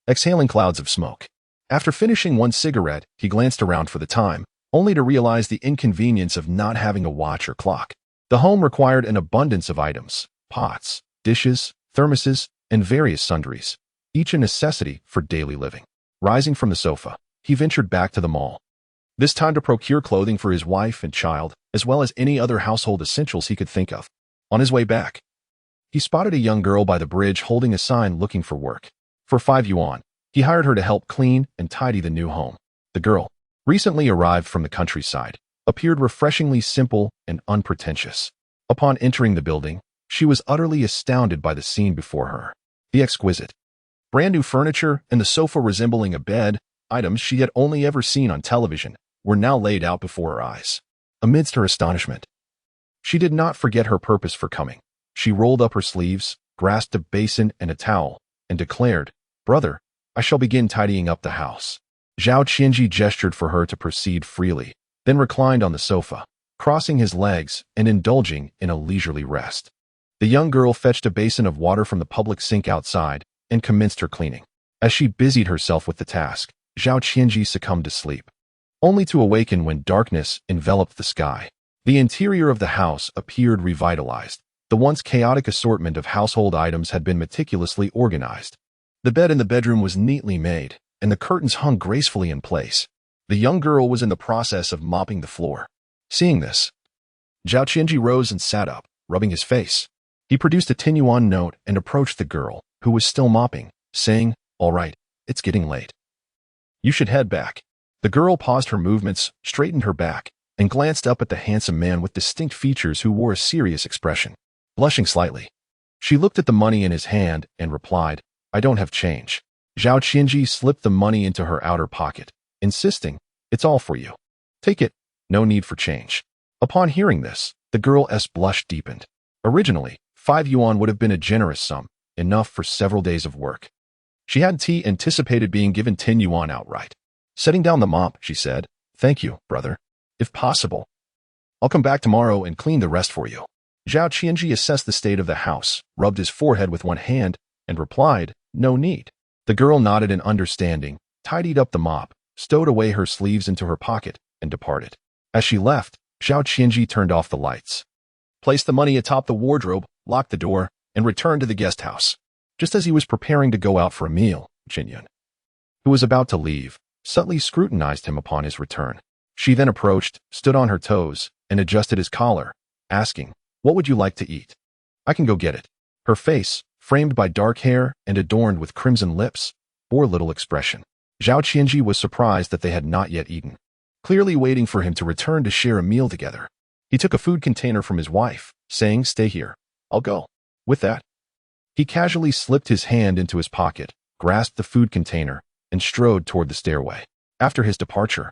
exhaling clouds of smoke. After finishing one cigarette, he glanced around for the time, only to realize the inconvenience of not having a watch or clock. The home required an abundance of items: pots, dishes, thermoses, and various sundries, each a necessity for daily living. Rising from the sofa, he ventured back to the mall, this time to procure clothing for his wife and child, as well as any other household essentials he could think of. On his way back, he spotted a young girl by the bridge holding a sign looking for work. For 5 yuan, he hired her to help clean and tidy the new home. The girl, recently arrived from the countryside, appeared refreshingly simple and unpretentious. Upon entering the building, she was utterly astounded by the scene before her. The exquisite, brand-new furniture and the sofa resembling a bed, items she had only ever seen on television, were now laid out before her eyes. Amidst her astonishment, she did not forget her purpose for coming. She rolled up her sleeves, grasped a basin and a towel, and declared, "Brother, I shall begin tidying up the house." Zhao Qianzhi gestured for her to proceed freely, then reclined on the sofa, crossing his legs and indulging in a leisurely rest. The young girl fetched a basin of water from the public sink outside and commenced her cleaning. As she busied herself with the task, Zhao Qianzhi succumbed to sleep, only to awaken when darkness enveloped the sky. The interior of the house appeared revitalized. The once chaotic assortment of household items had been meticulously organized. The bed in the bedroom was neatly made, and the curtains hung gracefully in place. The young girl was in the process of mopping the floor. Seeing this, Zhao Qianzhi rose and sat up, rubbing his face. He produced a 10 yuan note and approached the girl, who was still mopping, saying, "All right, it's getting late. You should head back." The girl paused her movements, straightened her back, and glanced up at the handsome man with distinct features who wore a serious expression. Blushing slightly, she looked at the money in his hand and replied, "I don't have change." Zhao Qianzhi slipped the money into her outer pocket, insisting, "It's all for you. Take it, no need for change." Upon hearing this, the girl's blush deepened. Originally, 5 yuan would have been a generous sum, enough for several days of work. She hadn't anticipated being given 10 yuan outright. Setting down the mop, she said, "Thank you, brother. If possible, I'll come back tomorrow and clean the rest for you." Zhao Qianzhi assessed the state of the house, rubbed his forehead with one hand, and replied, "No need." The girl nodded in understanding, tidied up the mop, stowed away her sleeves into her pocket, and departed. As she left, Zhao Qianzhi turned off the lights, placed the money atop the wardrobe, locked the door, and returned to the guest house. Just as he was preparing to go out for a meal, Chen Yun, who was about to leave, subtly scrutinized him upon his return. She then approached, stood on her toes, and adjusted his collar, asking, "What would you like to eat?" "I can go get it." Her face, framed by dark hair and adorned with crimson lips, bore little expression. Zhao Qianzhi was surprised that they had not yet eaten, clearly waiting for him to return to share a meal together. He took a food container from his wife, saying, "Stay here. I'll go." With that, he casually slipped his hand into his pocket, grasped the food container, and strode toward the stairway. After his departure,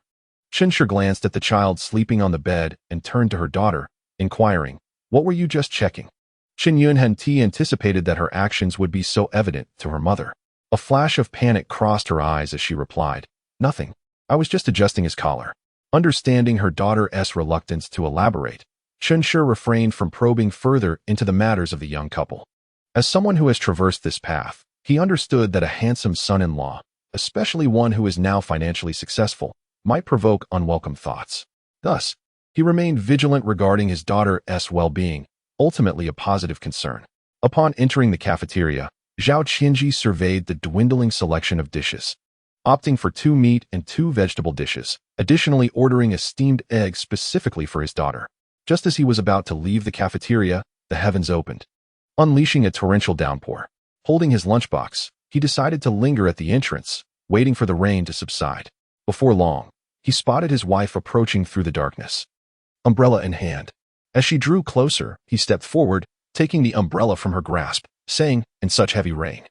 Chen Yun glanced at the child sleeping on the bed and turned to her daughter, inquiring, "What were you just checking?" Chen Yun hadn't anticipated that her actions would be so evident to her mother. A flash of panic crossed her eyes as she replied, "Nothing. I was just adjusting his collar." Understanding her daughter's reluctance to elaborate, Chen Yun refrained from probing further into the matters of the young couple. As someone who has traversed this path, he understood that a handsome son-in-law, especially one who is now financially successful, might provoke unwelcome thoughts. Thus, he remained vigilant regarding his daughter's well-being, ultimately a positive concern. Upon entering the cafeteria, Zhao Qianzhi surveyed the dwindling selection of dishes, opting for 2 meat and 2 vegetable dishes, additionally ordering a steamed egg specifically for his daughter. Just as he was about to leave the cafeteria, the heavens opened, unleashing a torrential downpour. Holding his lunchbox, he decided to linger at the entrance, waiting for the rain to subside. Before long, he spotted his wife approaching through the darkness, umbrella in hand. As she drew closer, he stepped forward, taking the umbrella from her grasp, saying, "In such heavy rain,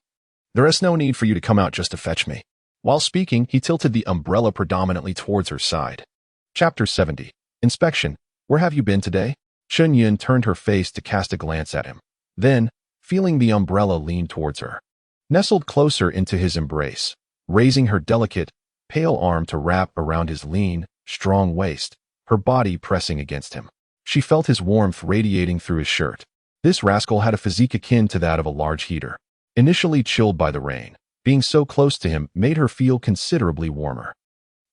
there is no need for you to come out just to fetch me." While speaking, he tilted the umbrella predominantly towards her side. Chapter 70. Inspection. "Where have you been today?" Chen Yun turned her face to cast a glance at him. Then, feeling the umbrella lean towards her, nestled closer into his embrace, raising her delicate, pale arm to wrap around his lean, strong waist, her body pressing against him. She felt his warmth radiating through his shirt. This rascal had a physique akin to that of a large heater. Initially chilled by the rain, being so close to him made her feel considerably warmer.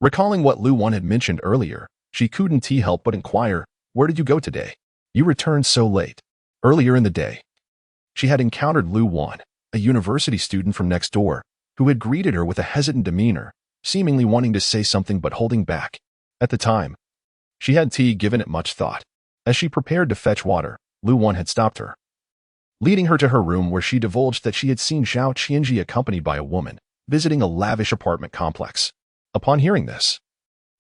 Recalling what Lu Wan had mentioned earlier, she couldn't help but inquire, "Where did you go today? You returned so late." Earlier in the day, she had encountered Lu Wan, a university student from next door, who had greeted her with a hesitant demeanor, seemingly wanting to say something but holding back. At the time, she hadn't given it much thought. As she prepared to fetch water, Lu Wan had stopped her, leading her to her room where she divulged that she had seen Zhao Qianzhi accompanied by a woman, visiting a lavish apartment complex. Upon hearing this,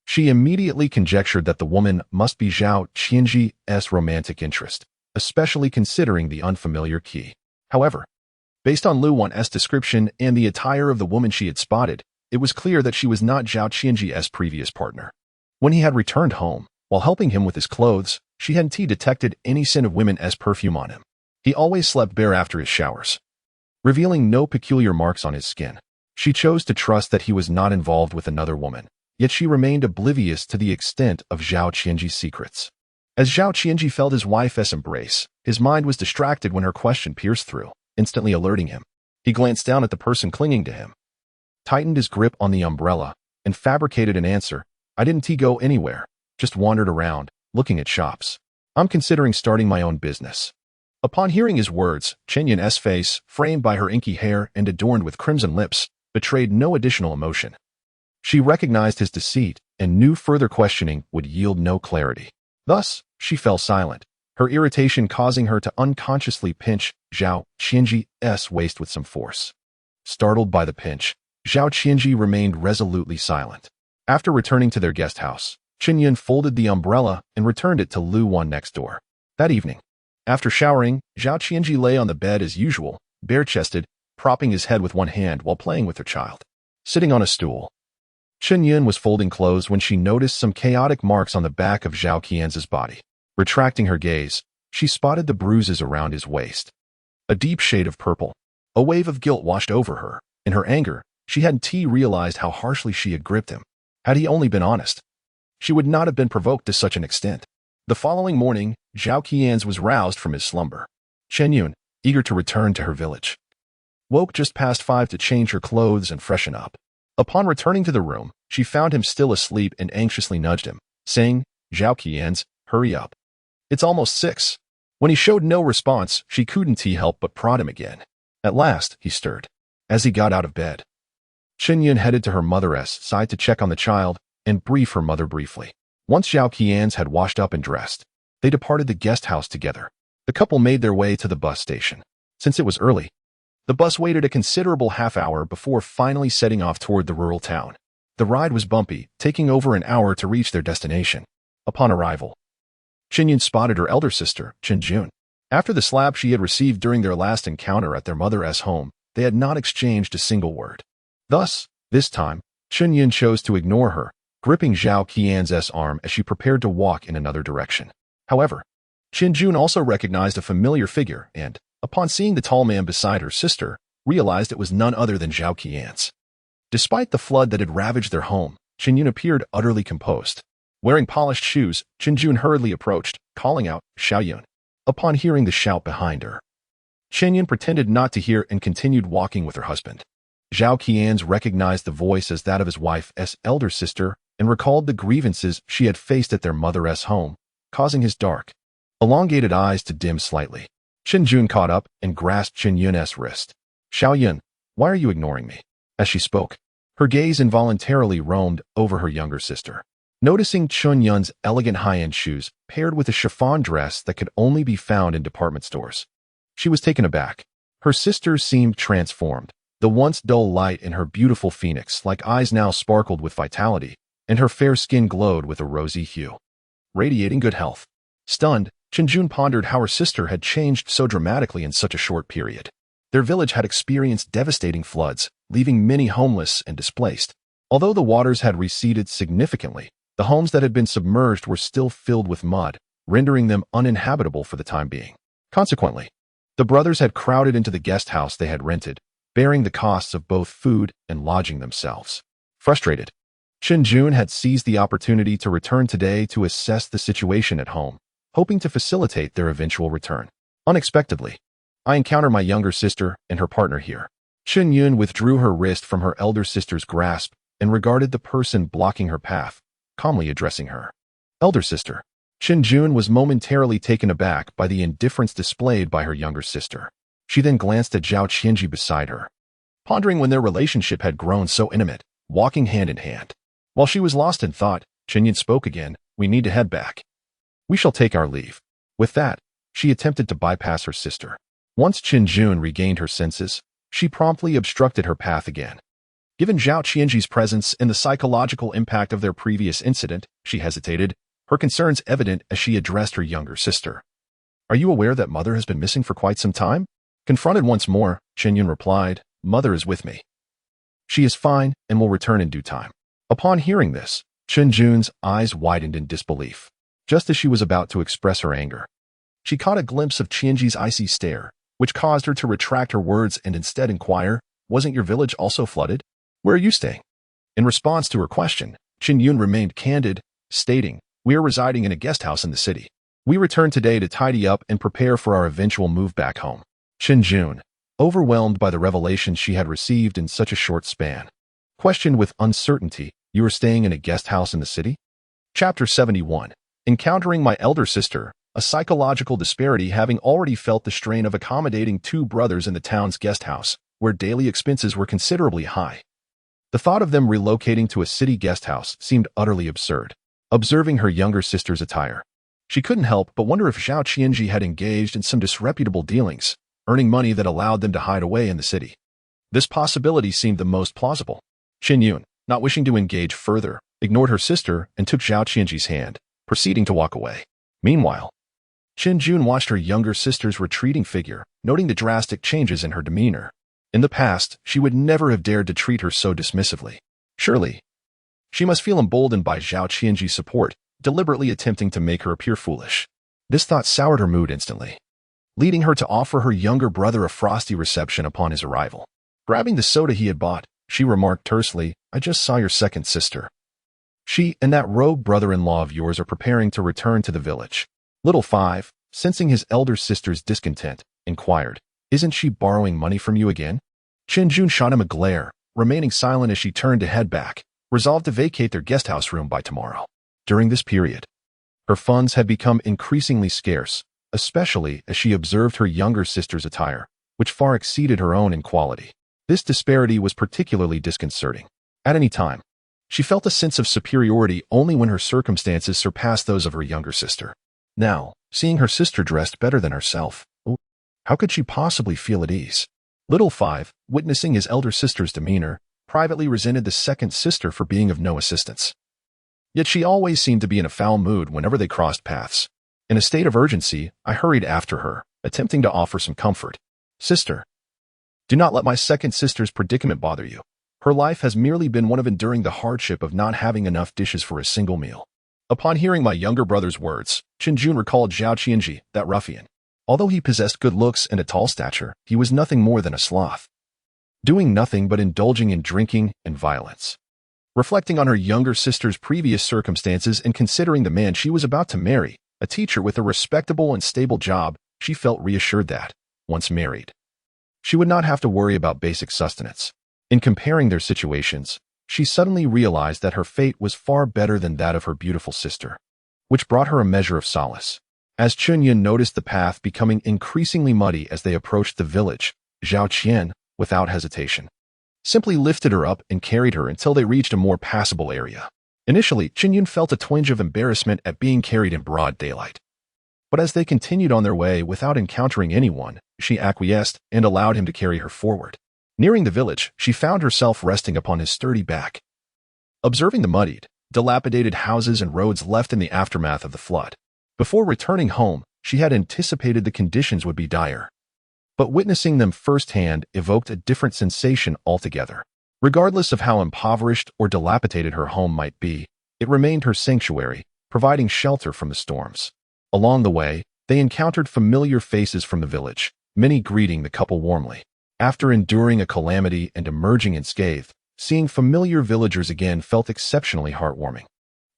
she immediately conjectured that the woman must be Zhao Qianzhi's romantic interest, especially considering the unfamiliar key. However, based on Lu Wan's description and the attire of the woman she had spotted, it was clear that she was not Zhao Qianzhi's previous partner. When he had returned home, while helping him with his clothes, she hadn't detected any scent of women's perfume on him. He always slept bare after his showers, revealing no peculiar marks on his skin. She chose to trust that he was not involved with another woman, yet she remained oblivious to the extent of Zhao Qianzhi's secrets. As Zhao Qianzhi felt his wife's embrace, his mind was distracted when her question pierced through, instantly alerting him. He glanced down at the person clinging to him, tightened his grip on the umbrella, and fabricated an answer. "I didn't go anywhere, just wandered around, looking at shops. I'm considering starting my own business." Upon hearing his words, Chen Yun's face, framed by her inky hair and adorned with crimson lips, betrayed no additional emotion. She recognized his deceit and knew further questioning would yield no clarity. Thus, she fell silent, her irritation causing her to unconsciously pinch Zhao Qianzhi's waist with some force. Startled by the pinch, Zhao Qianzhi remained resolutely silent. After returning to their guest house, Chen Yun folded the umbrella and returned it to Lu Wan next door. That evening, after showering, Zhao Qianzhi lay on the bed as usual, bare-chested, propping his head with one hand while playing with her child. Sitting on a stool, Chen Yun was folding clothes when she noticed some chaotic marks on the back of Zhao Qianzhi's body. Retracting her gaze, she spotted the bruises around his waist. A deep shade of purple. A wave of guilt washed over her. In her anger, she hadn't realized how harshly she had gripped him. Had he only been honest, she would not have been provoked to such an extent. The following morning, Zhao Qianzhi was roused from his slumber. Chen Yun, eager to return to her village, woke just past 5 to change her clothes and freshen up. Upon returning to the room, she found him still asleep and anxiously nudged him, saying, "Zhao Qianzhi, hurry up. It's almost 6. When he showed no response, she couldn't help but prod him again. At last, he stirred. As he got out of bed, Chen Yun headed to her mother's side to check on the child and brief her mother briefly. Once Zhao Qianzhi had washed up and dressed, they departed the guest house together. The couple made their way to the bus station. Since it was early, the bus waited a considerable half-hour before finally setting off toward the rural town. The ride was bumpy, taking over an hour to reach their destination. Upon arrival, Chen Yun spotted her elder sister, Chen Yun. After the slap she had received during their last encounter at their mother's home, they had not exchanged a single word. Thus, this time, Chen Yun chose to ignore her, gripping Zhao Qianzhi's arm as she prepared to walk in another direction. However, Chen Yun also recognized a familiar figure and, upon seeing the tall man beside her sister, realized it was none other than Zhao Qianzhi. Despite the flood that had ravaged their home, Chen Yun appeared utterly composed. Wearing polished shoes, Chen Yun hurriedly approached, calling out, "Zhao Yun." Upon hearing the shout behind her, Chen Yun pretended not to hear and continued walking with her husband. Zhao Qianzhi recognized the voice as that of his wife's elder sister and recalled the grievances she had faced at their mother's home, causing his dark, elongated eyes to dim slightly. Chen Yun caught up and grasped Chen Yun's wrist. "Zhao Yun, why are you ignoring me?" As she spoke, her gaze involuntarily roamed over her younger sister. Noticing Chen Yun's elegant high-end shoes paired with a chiffon dress that could only be found in department stores, she was taken aback. Her sister seemed transformed. The once dull light in her beautiful phoenix-like eyes now sparkled with vitality, and her fair skin glowed with a rosy hue, radiating good health. Stunned, Chen Yun pondered how her sister had changed so dramatically in such a short period. Their village had experienced devastating floods, leaving many homeless and displaced. Although the waters had receded significantly, the homes that had been submerged were still filled with mud, rendering them uninhabitable for the time being. Consequently, the brothers had crowded into the guest house they had rented, bearing the costs of both food and lodging themselves. Frustrated, Chen Yun had seized the opportunity to return today to assess the situation at home, hoping to facilitate their eventual return. Unexpectedly, I encounter my younger sister and her partner here. Chen Yun withdrew her wrist from her elder sister's grasp and regarded the person blocking her path, calmly addressing her. "Elder sister." Chen Yun was momentarily taken aback by the indifference displayed by her younger sister. She then glanced at Zhao Qianzhi beside her, pondering when their relationship had grown so intimate, walking hand in hand. While she was lost in thought, Chen Yun spoke again, "We need to head back. We shall take our leave." With that, she attempted to bypass her sister. Once Chen Yun regained her senses, she promptly obstructed her path again. Given Zhao Qianzhi's presence and the psychological impact of their previous incident, she hesitated, her concerns evident as she addressed her younger sister. "Are you aware that Mother has been missing for quite some time?" Confronted once more, Chen Yun replied, "Mother is with me. She is fine and will return in due time." Upon hearing this, Chen Yun's eyes widened in disbelief. Just as she was about to express her anger, she caught a glimpse of Qianzhi's icy stare, which caused her to retract her words and instead inquire, "Wasn't your village also flooded? Where are you staying?" In response to her question, Chen Yun remained candid, stating, "We are residing in a guest house in the city. We returned today to tidy up and prepare for our eventual move back home." Chen Yun, overwhelmed by the revelations she had received in such a short span, questioned with uncertainty, "You are staying in a guest house in the city?" Chapter 71. Encountering my elder sister, a psychological disparity. Having already felt the strain of accommodating two brothers in the town's guest house, where daily expenses were considerably high, the thought of them relocating to a city guest house seemed utterly absurd. Observing her younger sister's attire, she couldn't help but wonder if Zhao Qianzhi had engaged in some disreputable dealings, earning money that allowed them to hide away in the city. This possibility seemed the most plausible. Chen Yun, not wishing to engage further, ignored her sister and took Zhao Qianzhi's hand, proceeding to walk away. Meanwhile, Chen Yun watched her younger sister's retreating figure, noting the drastic changes in her demeanor. In the past, she would never have dared to treat her so dismissively. Surely, she must feel emboldened by Zhao Qianzhi's support, deliberately attempting to make her appear foolish. This thought soured her mood instantly, leading her to offer her younger brother a frosty reception upon his arrival. Grabbing the soda he had bought, she remarked tersely, "I just saw your second sister. She and that rogue brother-in-law of yours are preparing to return to the village." Little Five, sensing his elder sister's discontent, inquired, "Isn't she borrowing money from you again?" Chen Yun shot him a glare, remaining silent as she turned to head back, resolved to vacate their guesthouse room by tomorrow. During this period, her funds had become increasingly scarce, especially as she observed her younger sister's attire, which far exceeded her own in quality. This disparity was particularly disconcerting. At any time, she felt a sense of superiority only when her circumstances surpassed those of her younger sister. Now, seeing her sister dressed better than herself, how could she possibly feel at ease? Little Five, witnessing his elder sister's demeanor, privately resented the second sister for being of no assistance. Yet she always seemed to be in a foul mood whenever they crossed paths. In a state of urgency, I hurried after her, attempting to offer some comfort. "Sister, do not let my second sister's predicament bother you. Her life has merely been one of enduring the hardship of not having enough dishes for a single meal." Upon hearing my younger brother's words, Chen Yun recalled Zhao Qianzhi, that ruffian. Although he possessed good looks and a tall stature, he was nothing more than a sloth, doing nothing but indulging in drinking and violence. Reflecting on her younger sister's previous circumstances and considering the man she was about to marry, a teacher with a respectable and stable job, she felt reassured that, once married, she would not have to worry about basic sustenance. In comparing their situations, she suddenly realized that her fate was far better than that of her beautiful sister, which brought her a measure of solace. As Chen Yun noticed the path becoming increasingly muddy as they approached the village, Zhao Qian, without hesitation, simply lifted her up and carried her until they reached a more passable area. Initially, Chen Yun felt a twinge of embarrassment at being carried in broad daylight. But as they continued on their way without encountering anyone, she acquiesced and allowed him to carry her forward. Nearing the village, she found herself resting upon his sturdy back. Observing the muddied, dilapidated houses and roads left in the aftermath of the flood, before returning home, she had anticipated the conditions would be dire. But witnessing them firsthand evoked a different sensation altogether. Regardless of how impoverished or dilapidated her home might be, it remained her sanctuary, providing shelter from the storms. Along the way, they encountered familiar faces from the village, many greeting the couple warmly. After enduring a calamity and emerging unscathed, seeing familiar villagers again felt exceptionally heartwarming.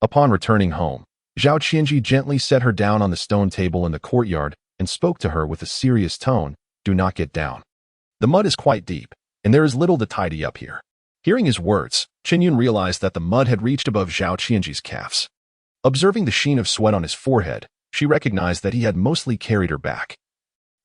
Upon returning home, Zhao Qianzhi gently set her down on the stone table in the courtyard and spoke to her with a serious tone, "Do not get down. The mud is quite deep, and there is little to tidy up here." Hearing his words, Chen Yun realized that the mud had reached above Zhao Qianzhi's calves. Observing the sheen of sweat on his forehead, she recognized that he had mostly carried her back,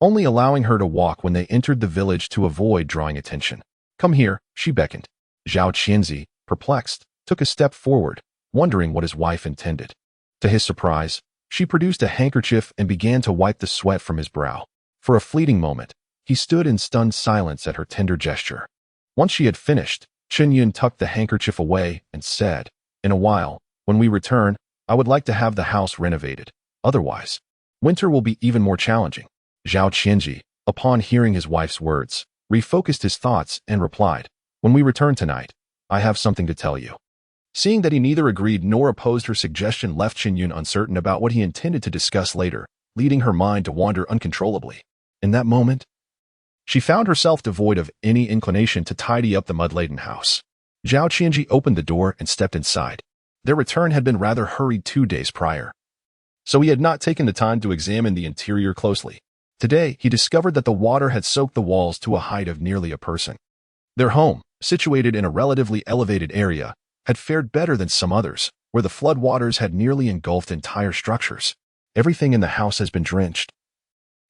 only allowing her to walk when they entered the village to avoid drawing attention. "Come here," she beckoned. Zhao Qianzhi, perplexed, took a step forward, wondering what his wife intended. To his surprise, she produced a handkerchief and began to wipe the sweat from his brow. For a fleeting moment, he stood in stunned silence at her tender gesture. Once she had finished, Chen Yun tucked the handkerchief away and said, "In a while, when we return, I would like to have the house renovated. Otherwise, winter will be even more challenging." Zhao Qianzhi, upon hearing his wife's words, refocused his thoughts and replied, "When we return tonight, I have something to tell you." Seeing that he neither agreed nor opposed her suggestion left Chen Yun uncertain about what he intended to discuss later, leading her mind to wander uncontrollably. In that moment, she found herself devoid of any inclination to tidy up the mud-laden house. Zhao Qianzhi opened the door and stepped inside. Their return had been rather hurried 2 days prior, so he had not taken the time to examine the interior closely. Today, he discovered that the water had soaked the walls to a height of nearly a person. Their home, situated in a relatively elevated area, had fared better than some others, where the flood waters had nearly engulfed entire structures. Everything in the house has been drenched.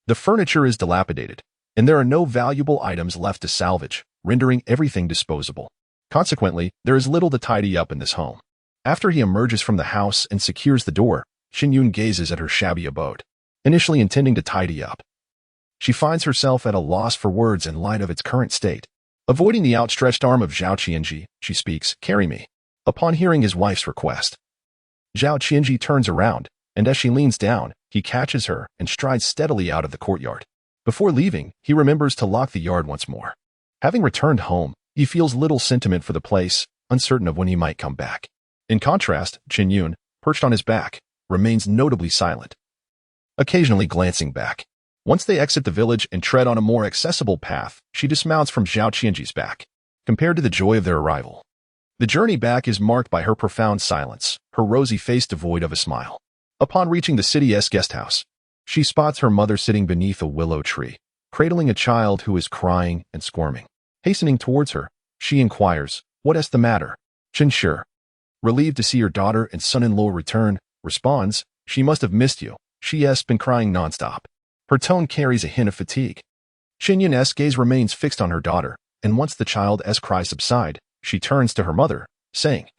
The furniture is dilapidated, and there are no valuable items left to salvage, rendering everything disposable. Consequently, there is little to tidy up in this home. After he emerges from the house and secures the door, Chen Yun gazes at her shabby abode, initially intending to tidy up. She finds herself at a loss for words in light of its current state. Avoiding the outstretched arm of Zhao Qianzhi, she speaks, "Carry me." Upon hearing his wife's request, Zhao Qianzhi turns around, and as she leans down, he catches her and strides steadily out of the courtyard. Before leaving, he remembers to lock the yard once more. Having returned home, he feels little sentiment for the place, uncertain of when he might come back. In contrast, Chen Yun, perched on his back, remains notably silent, occasionally glancing back. Once they exit the village and tread on a more accessible path, she dismounts from Zhao Qianzhi's back. Compared to the joy of their arrival, the journey back is marked by her profound silence, her rosy face devoid of a smile. Upon reaching the city's guest house, she spots her mother sitting beneath a willow tree, cradling a child who is crying and squirming. Hastening towards her, she inquires, "What is the matter?" Chen Shi, relieved to see her daughter and son-in-law return, responds, "She must have missed you. She has been crying nonstop." Her tone carries a hint of fatigue. Chen Yun's gaze remains fixed on her daughter, and once the child's cries subside, she turns to her mother, saying,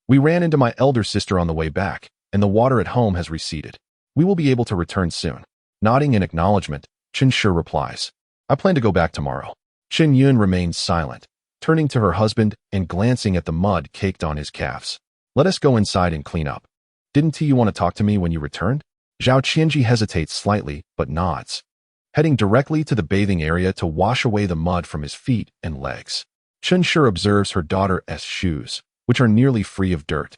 "We ran into my elder sister on the way back, and the water at home has receded. We will be able to return soon." Nodding in acknowledgement, Chen Shi replies, "I plan to go back tomorrow." Chen Yun remains silent, turning to her husband and glancing at the mud caked on his calves. "Let us go inside and clean up. Didn't you want to talk to me when you returned?" Zhao Qianzhi hesitates slightly, but nods, heading directly to the bathing area to wash away the mud from his feet and legs. Chen Shi observes her daughter's shoes, which are nearly free of dirt,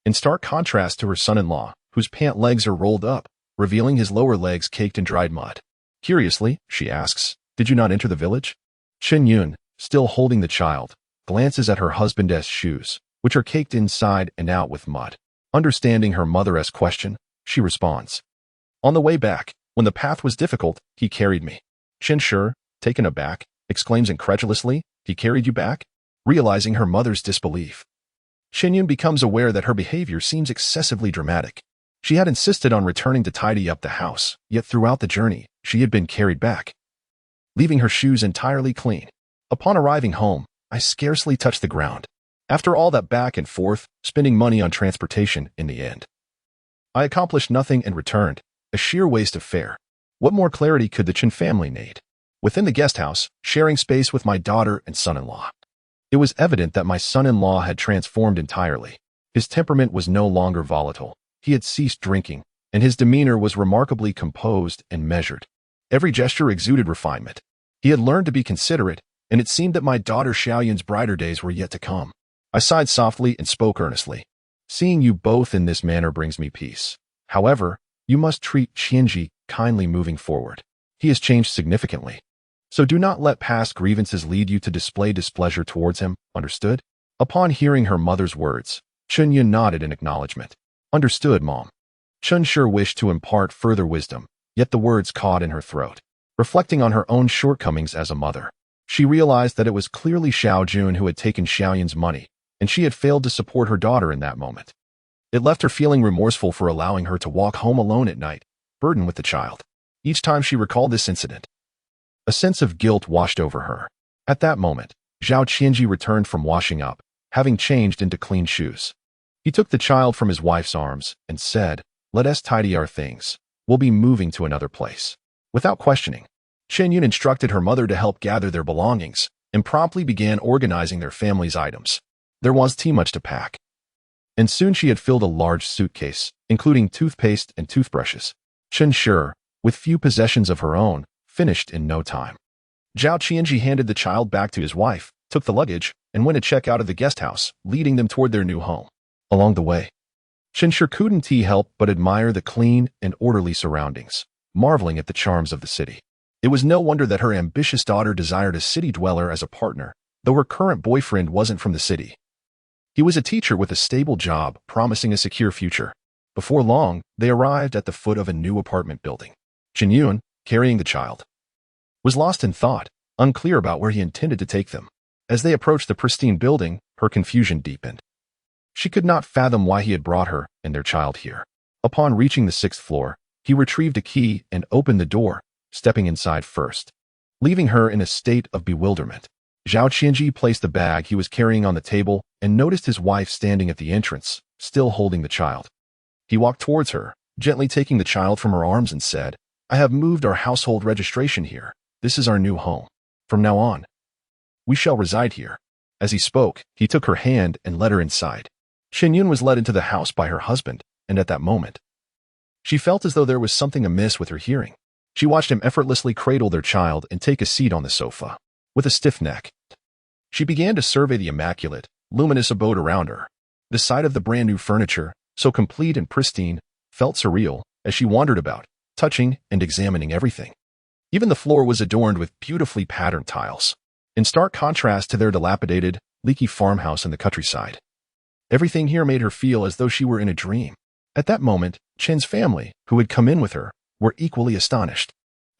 in stark contrast to her son-in-law, whose pant legs are rolled up, revealing his lower legs caked in dried mud. Curiously, she asks, "Did you not enter the village?" Chen Yun, still holding the child, glances at her husband's shoes, which are caked inside and out with mud. Understanding her mother's question, she responds, "On the way back, when the path was difficult, he carried me." Chen Shi, taken aback, exclaims incredulously, "He carried you back?" Realizing her mother's disbelief, Chen Yun becomes aware that her behavior seems excessively dramatic. She had insisted on returning to tidy up the house, yet throughout the journey, she had been carried back, leaving her shoes entirely clean. Upon arriving home, I scarcely touched the ground. After all that back and forth, spending money on transportation in the end, I accomplished nothing and returned, a sheer waste of fare. What more clarity could the Chen family need? Within the guest house, sharing space with my daughter and son-in-law, it was evident that my son-in-law had transformed entirely. His temperament was no longer volatile. He had ceased drinking, and his demeanor was remarkably composed and measured. Every gesture exuded refinement. He had learned to be considerate, and it seemed that my daughter Xiaoyun's brighter days were yet to come. I sighed softly and spoke earnestly. "Seeing you both in this manner brings me peace. However, you must treat Qianzhi kindly moving forward. He has changed significantly. So do not let past grievances lead you to display displeasure towards him, understood?" Upon hearing her mother's words, Chen Yun nodded in acknowledgement. "Understood, Mom." Chen Shi wished to impart further wisdom, yet the words caught in her throat. Reflecting on her own shortcomings as a mother, she realized that it was clearly Xiao Jun who had taken Xiaoyun's money, and she had failed to support her daughter in that moment. It left her feeling remorseful for allowing her to walk home alone at night, burdened with the child. Each time she recalled this incident, a sense of guilt washed over her. At that moment, Zhao Qianzhi returned from washing up, having changed into clean shoes. He took the child from his wife's arms and said, "Let us tidy our things. We'll be moving to another place." Without questioning, Chen Yun instructed her mother to help gather their belongings and promptly began organizing their family's items. There was too much to pack, and soon she had filled a large suitcase, including toothpaste and toothbrushes. Chen Shi, with few possessions of her own, finished in no time. Zhao Qianzhi handed the child back to his wife, took the luggage, and went to check out of the guest house, leading them toward their new home. Along the way, Chen Shi couldn't help but admire the clean and orderly surroundings, marveling at the charms of the city. It was no wonder that her ambitious daughter desired a city dweller as a partner, though her current boyfriend wasn't from the city. He was a teacher with a stable job, promising a secure future. Before long, they arrived at the foot of a new apartment building. Chen Yun, carrying the child, was lost in thought, unclear about where he intended to take them. As they approached the pristine building, her confusion deepened. She could not fathom why he had brought her and their child here. Upon reaching the 6th floor, he retrieved a key and opened the door, stepping inside first, leaving her in a state of bewilderment. Zhao Qianzhi placed the bag he was carrying on the table and noticed his wife standing at the entrance, still holding the child. He walked towards her, gently taking the child from her arms and said, "I have moved our household registration here. This is our new home. From now on, we shall reside here." As he spoke, he took her hand and led her inside. Chen Yun was led into the house by her husband, and at that moment, she felt as though there was something amiss with her hearing. She watched him effortlessly cradle their child and take a seat on the sofa. With a stiff neck, She began to survey the immaculate, luminous abode around her. The sight of the brand-new furniture, so complete and pristine, felt surreal as she wandered about, touching and examining everything. Even the floor was adorned with beautifully patterned tiles, in stark contrast to their dilapidated, leaky farmhouse in the countryside. Everything here made her feel as though she were in a dream. At that moment, Chen's family, who had come in with her, were equally astonished.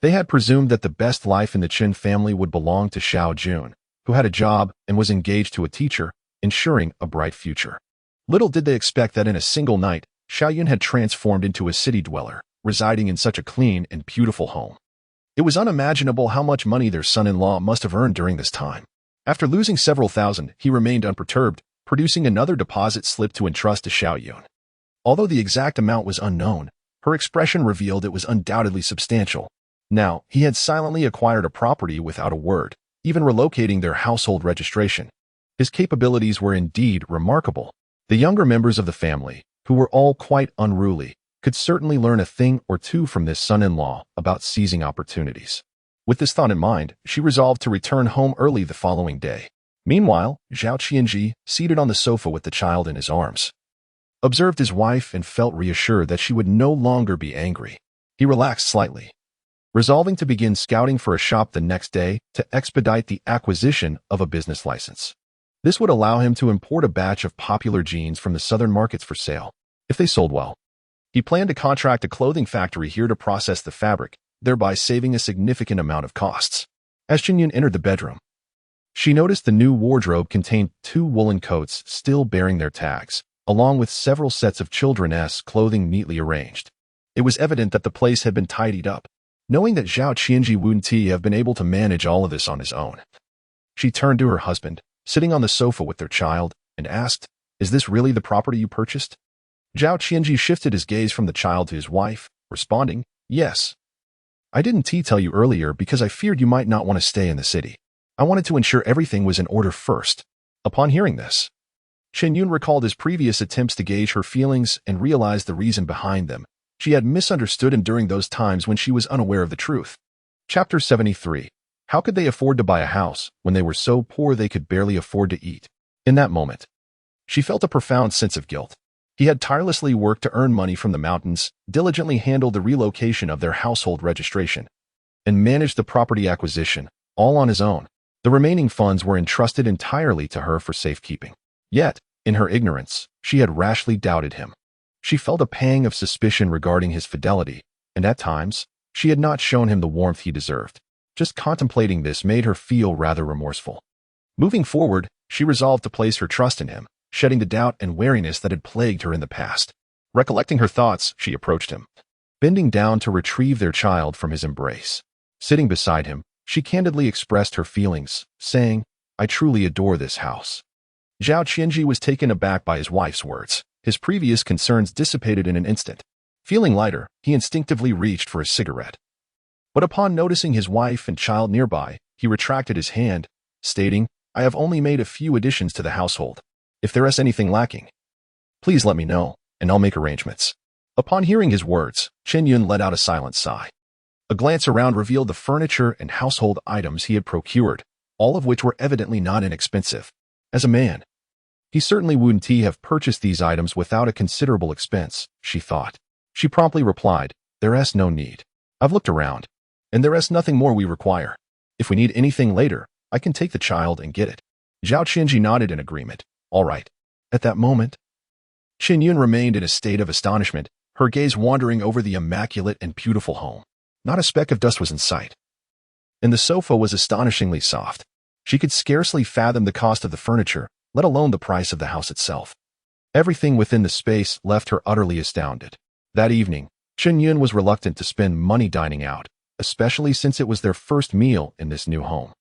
They had presumed that the best life in the Chen family would belong to Zhao Jun, who had a job and was engaged to a teacher, ensuring a bright future. Little did they expect that in a single night, Zhao Yun had transformed into a city dweller, residing in such a clean and beautiful home. It was unimaginable how much money their son-in-law must have earned during this time. After losing several thousand, he remained unperturbed, producing another deposit slip to entrust to Zhao Yun. Although the exact amount was unknown, her expression revealed it was undoubtedly substantial. Now, he had silently acquired a property without a word, even relocating their household registration. His capabilities were indeed remarkable. The younger members of the family, who were all quite unruly, could certainly learn a thing or two from this son-in-law about seizing opportunities. With this thought in mind, she resolved to return home early the following day. Meanwhile, Zhao Qianzhi, seated on the sofa with the child in his arms, observed his wife and felt reassured that she would no longer be angry. He relaxed slightly, resolving to begin scouting for a shop the next day to expedite the acquisition of a business license. This would allow him to import a batch of popular jeans from the southern markets for sale, if they sold well. He planned to contract a clothing factory here to process the fabric, thereby saving a significant amount of costs. As Chen Yun entered the bedroom, she noticed the new wardrobe contained 2 woolen coats still bearing their tags, along with several sets of children's clothing neatly arranged. It was evident that the place had been tidied up. Knowing that Zhao Qianzhi wouldn't have been able to manage all of this on his own, she turned to her husband, sitting on the sofa with their child, and asked, "Is this really the property you purchased?" Zhao Qianzhi shifted his gaze from the child to his wife, responding, "Yes. I didn't tell you earlier because I feared you might not want to stay in the city. I wanted to ensure everything was in order first." Upon hearing this, Chen Yun recalled his previous attempts to gauge her feelings and realized the reason behind them. She had misunderstood him during those times when she was unaware of the truth. Chapter 73. How could they afford to buy a house when they were so poor they could barely afford to eat? In that moment, she felt a profound sense of guilt. He had tirelessly worked to earn money from the mountains, diligently handled the relocation of their household registration, and managed the property acquisition, all on his own. The remaining funds were entrusted entirely to her for safekeeping. Yet, in her ignorance, she had rashly doubted him. She felt a pang of suspicion regarding his fidelity, and at times, she had not shown him the warmth he deserved. Just contemplating this made her feel rather remorseful. Moving forward, she resolved to place her trust in him, shedding the doubt and wariness that had plagued her in the past. Recollecting her thoughts, she approached him, bending down to retrieve their child from his embrace. Sitting beside him, she candidly expressed her feelings, saying, "I truly adore this house." Zhao Qianzhi was taken aback by his wife's words. His previous concerns dissipated in an instant. Feeling lighter, he instinctively reached for a cigarette. But upon noticing his wife and child nearby, he retracted his hand, stating, "I have only made a few additions to the household. If there is anything lacking, please let me know, and I'll make arrangements." Upon hearing his words, Chen Yun let out a silent sigh. A glance around revealed the furniture and household items he had procured, all of which were evidently not inexpensive. As a man, he certainly wouldn't have purchased these items without a considerable expense, she thought. She promptly replied, "There is no need. I've looked around, and there is nothing more we require. If we need anything later, I can take the child and get it." Zhao Qianzhi nodded in agreement. "All right." At that moment, Chen Yun remained in a state of astonishment, her gaze wandering over the immaculate and beautiful home. Not a speck of dust was in sight, and the sofa was astonishingly soft. She could scarcely fathom the cost of the furniture, let alone the price of the house itself. Everything within the space left her utterly astounded. That evening, Chen Yun was reluctant to spend money dining out, especially since it was their first meal in this new home.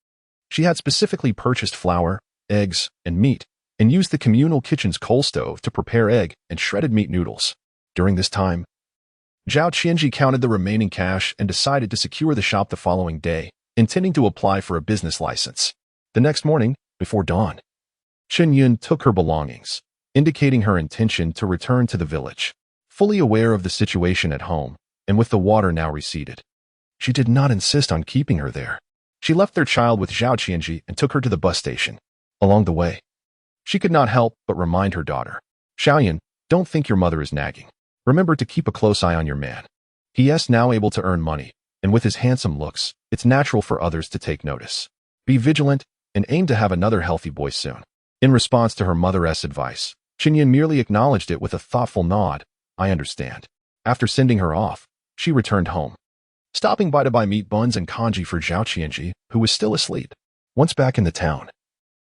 She had specifically purchased flour, eggs, and meat, and used the communal kitchen's coal stove to prepare egg and shredded meat noodles. During this time, Zhao Qianzhi counted the remaining cash and decided to secure the shop the following day, intending to apply for a business license. The next morning, before dawn, Chen Yun took her belongings, indicating her intention to return to the village. Fully aware of the situation at home, and with the water now receded, she did not insist on keeping her there. She left their child with Zhao Qianzhi and took her to the bus station. Along the way, she could not help but remind her daughter, Zhao Yun, don't think your mother is nagging. Remember to keep a close eye on your man. He is now able to earn money, and with his handsome looks, it's natural for others to take notice. Be vigilant and aim to have another healthy boy soon. In response to her mother's advice, Chen Yun merely acknowledged it with a thoughtful nod. I understand. After sending her off, she returned home, stopping by to buy meat buns and congee for Zhao Qianzhi, who was still asleep. Once back in the town,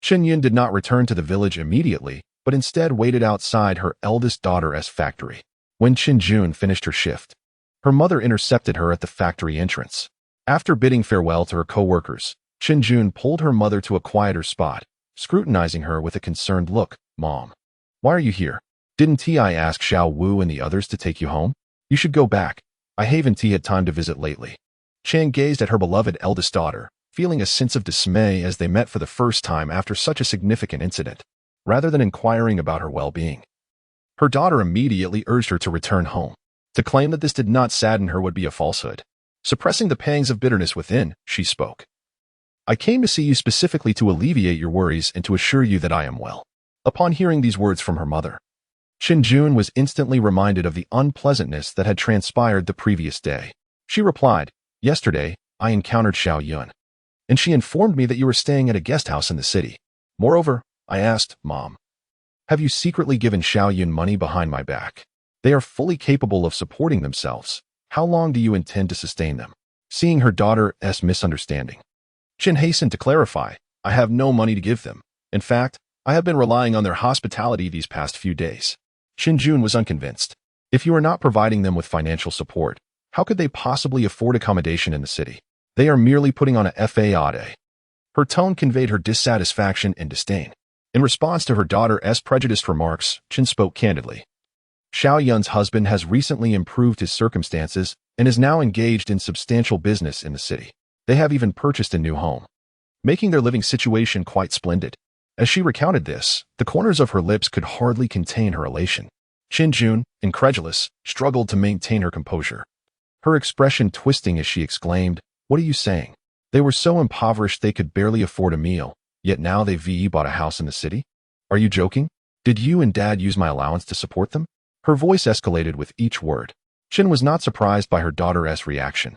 Chen Yun did not return to the village immediately, but instead waited outside her eldest daughter's factory. When Chen Yun finished her shift, her mother intercepted her at the factory entrance. After bidding farewell to her co-workers, Chen Yun pulled her mother to a quieter spot, scrutinizing her with a concerned look. Mom, why are you here? Didn't I ask Xiao Wu and the others to take you home? You should go back. I haven't had time to visit lately. Chen gazed at her beloved eldest daughter, feeling a sense of dismay as they met for the first time after such a significant incident. Rather than inquiring about her well-being, her daughter immediately urged her to return home. To claim that this did not sadden her would be a falsehood. Suppressing the pangs of bitterness within, she spoke. I came to see you specifically to alleviate your worries and to assure you that I am well. Upon hearing these words from her mother, Chen Yun was instantly reminded of the unpleasantness that had transpired the previous day. She replied, Yesterday, I encountered Zhao Yun, and she informed me that you were staying at a guest house in the city. Moreover, I asked, Mom, have you secretly given Zhao Yun money behind my back? They are fully capable of supporting themselves. How long do you intend to sustain them? Seeing her daughter's misunderstanding, Chen hastened to clarify, I have no money to give them. In fact, I have been relying on their hospitality these past few days. Chen Yun was unconvinced. If you are not providing them with financial support, how could they possibly afford accommodation in the city? They are merely putting on a facade. Her tone conveyed her dissatisfaction and disdain. In response to her daughter's prejudiced remarks, Chen spoke candidly. Zhao Yun's husband has recently improved his circumstances and is now engaged in substantial business in the city. They have even purchased a new home, making their living situation quite splendid. As she recounted this, the corners of her lips could hardly contain her elation. Chen Yun, incredulous, struggled to maintain her composure, her expression twisting as she exclaimed, What are you saying? They were so impoverished they could barely afford a meal, yet now they've bought a house in the city? Are you joking? Did you and Dad use my allowance to support them? Her voice escalated with each word. Chen was not surprised by her daughter's reaction,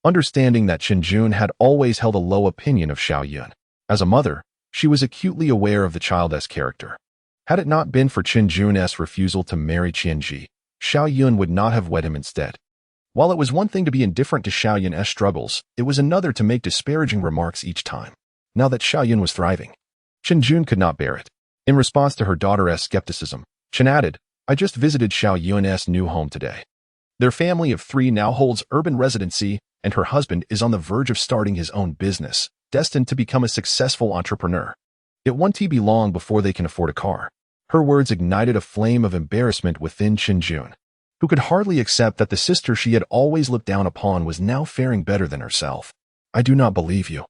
understanding that Chen Yun had always held a low opinion of Zhao Yun. As a mother, she was acutely aware of the child's character. Had it not been for Chen Yun's refusal to marry Qianzhi, Zhao Yun would not have wed him instead. While it was one thing to be indifferent to Zhao Yun's struggles, it was another to make disparaging remarks each time. Now that Zhao Yun was thriving, Chen Yun could not bear it. In response to her daughter's skepticism, Chen added, I just visited Zhao Yun's new home today. Their family of 3 now holds urban residency, and her husband is on the verge of starting his own business, destined to become a successful entrepreneur. It won't be long before they can afford a car. Her words ignited a flame of embarrassment within Chen Yun, who could hardly accept that the sister she had always looked down upon was now faring better than herself. I do not believe you.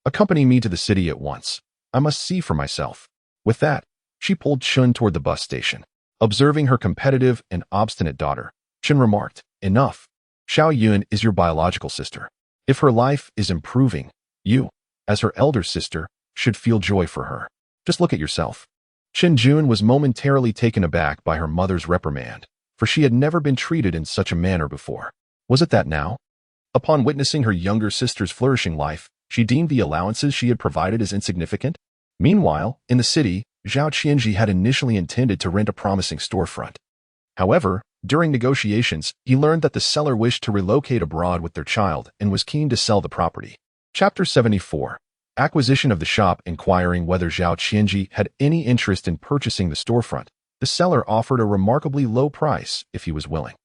Accompany me to the city at once. I must see for myself. With that, she pulled Chen toward the bus station. Observing her competitive and obstinate daughter, Chen remarked, Enough. Zhao Yun is your biological sister. If her life is improving, you, as her elder sister, should feel joy for her. Just look at yourself. Chen Yun was momentarily taken aback by her mother's reprimand, for she had never been treated in such a manner before. Was it that now? Upon witnessing her younger sister's flourishing life, she deemed the allowances she had provided as insignificant? Meanwhile, in the city, Zhao Qianzhi had initially intended to rent a promising storefront. However, during negotiations, he learned that the seller wished to relocate abroad with their child and was keen to sell the property. Chapter 74. Acquisition of the shop. Inquiring whether Zhao Qianzhi had any interest in purchasing the storefront, the seller offered a remarkably low price if he was willing.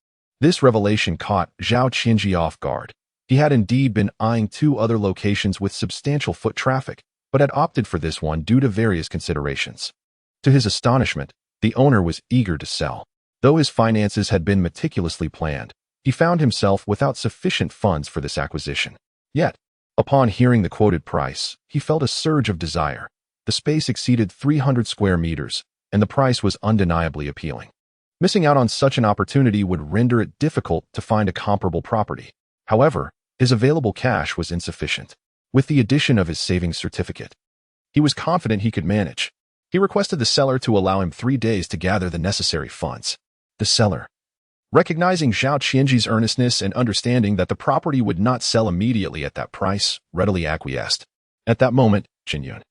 This revelation caught Zhao Qianzhi off guard. He had indeed been eyeing 2 other locations with substantial foot traffic, but had opted for this one due to various considerations. To his astonishment, the owner was eager to sell. Though his finances had been meticulously planned, he found himself without sufficient funds for this acquisition. Yet, upon hearing the quoted price, he felt a surge of desire. The space exceeded 300 square meters, and the price was undeniably appealing. Missing out on such an opportunity would render it difficult to find a comparable property. However, his available cash was insufficient. With the addition of his savings certificate, He was confident he could manage. He requested the seller to allow him 3 days to gather the necessary funds. The seller, recognizing Zhao Qianzhi's earnestness and understanding that the property would not sell immediately at that price, readily acquiesced. At that moment, Chen Yun,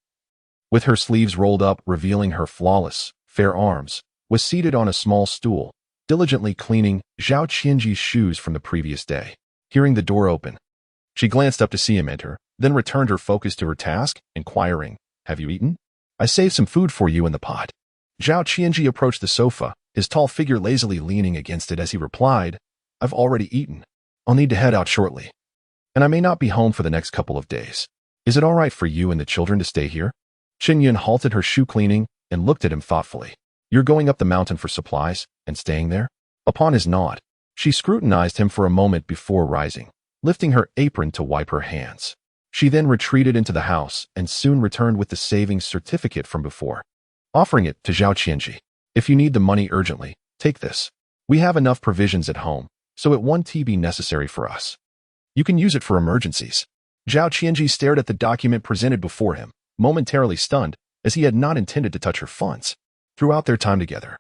with her sleeves rolled up, revealing her flawless, fair arms, was seated on a small stool, diligently cleaning Zhao Qianzhi's shoes from the previous day. Hearing the door open, she glanced up to see him enter, then returned her focus to her task, inquiring, "Have you eaten? I saved some food for you in the pot." Zhao Qianzhi approached the sofa, his tall figure lazily leaning against it as he replied, "I've already eaten. I'll need to head out shortly, and I may not be home for the next couple of days. Is it all right for you and the children to stay here?" Chen Yun halted her shoe cleaning and looked at him thoughtfully. "You're going up the mountain for supplies and staying there?" Upon his nod, she scrutinized him for a moment before rising, lifting her apron to wipe her hands. She then retreated into the house and soon returned with the savings certificate from before, offering it to Zhao Qianzhi. "If you need the money urgently, take this. We have enough provisions at home, so it won't be necessary for us. You can use it for emergencies." Zhao Qianzhi stared at the document presented before him, momentarily stunned, as he had not intended to touch her funds. Throughout their time together,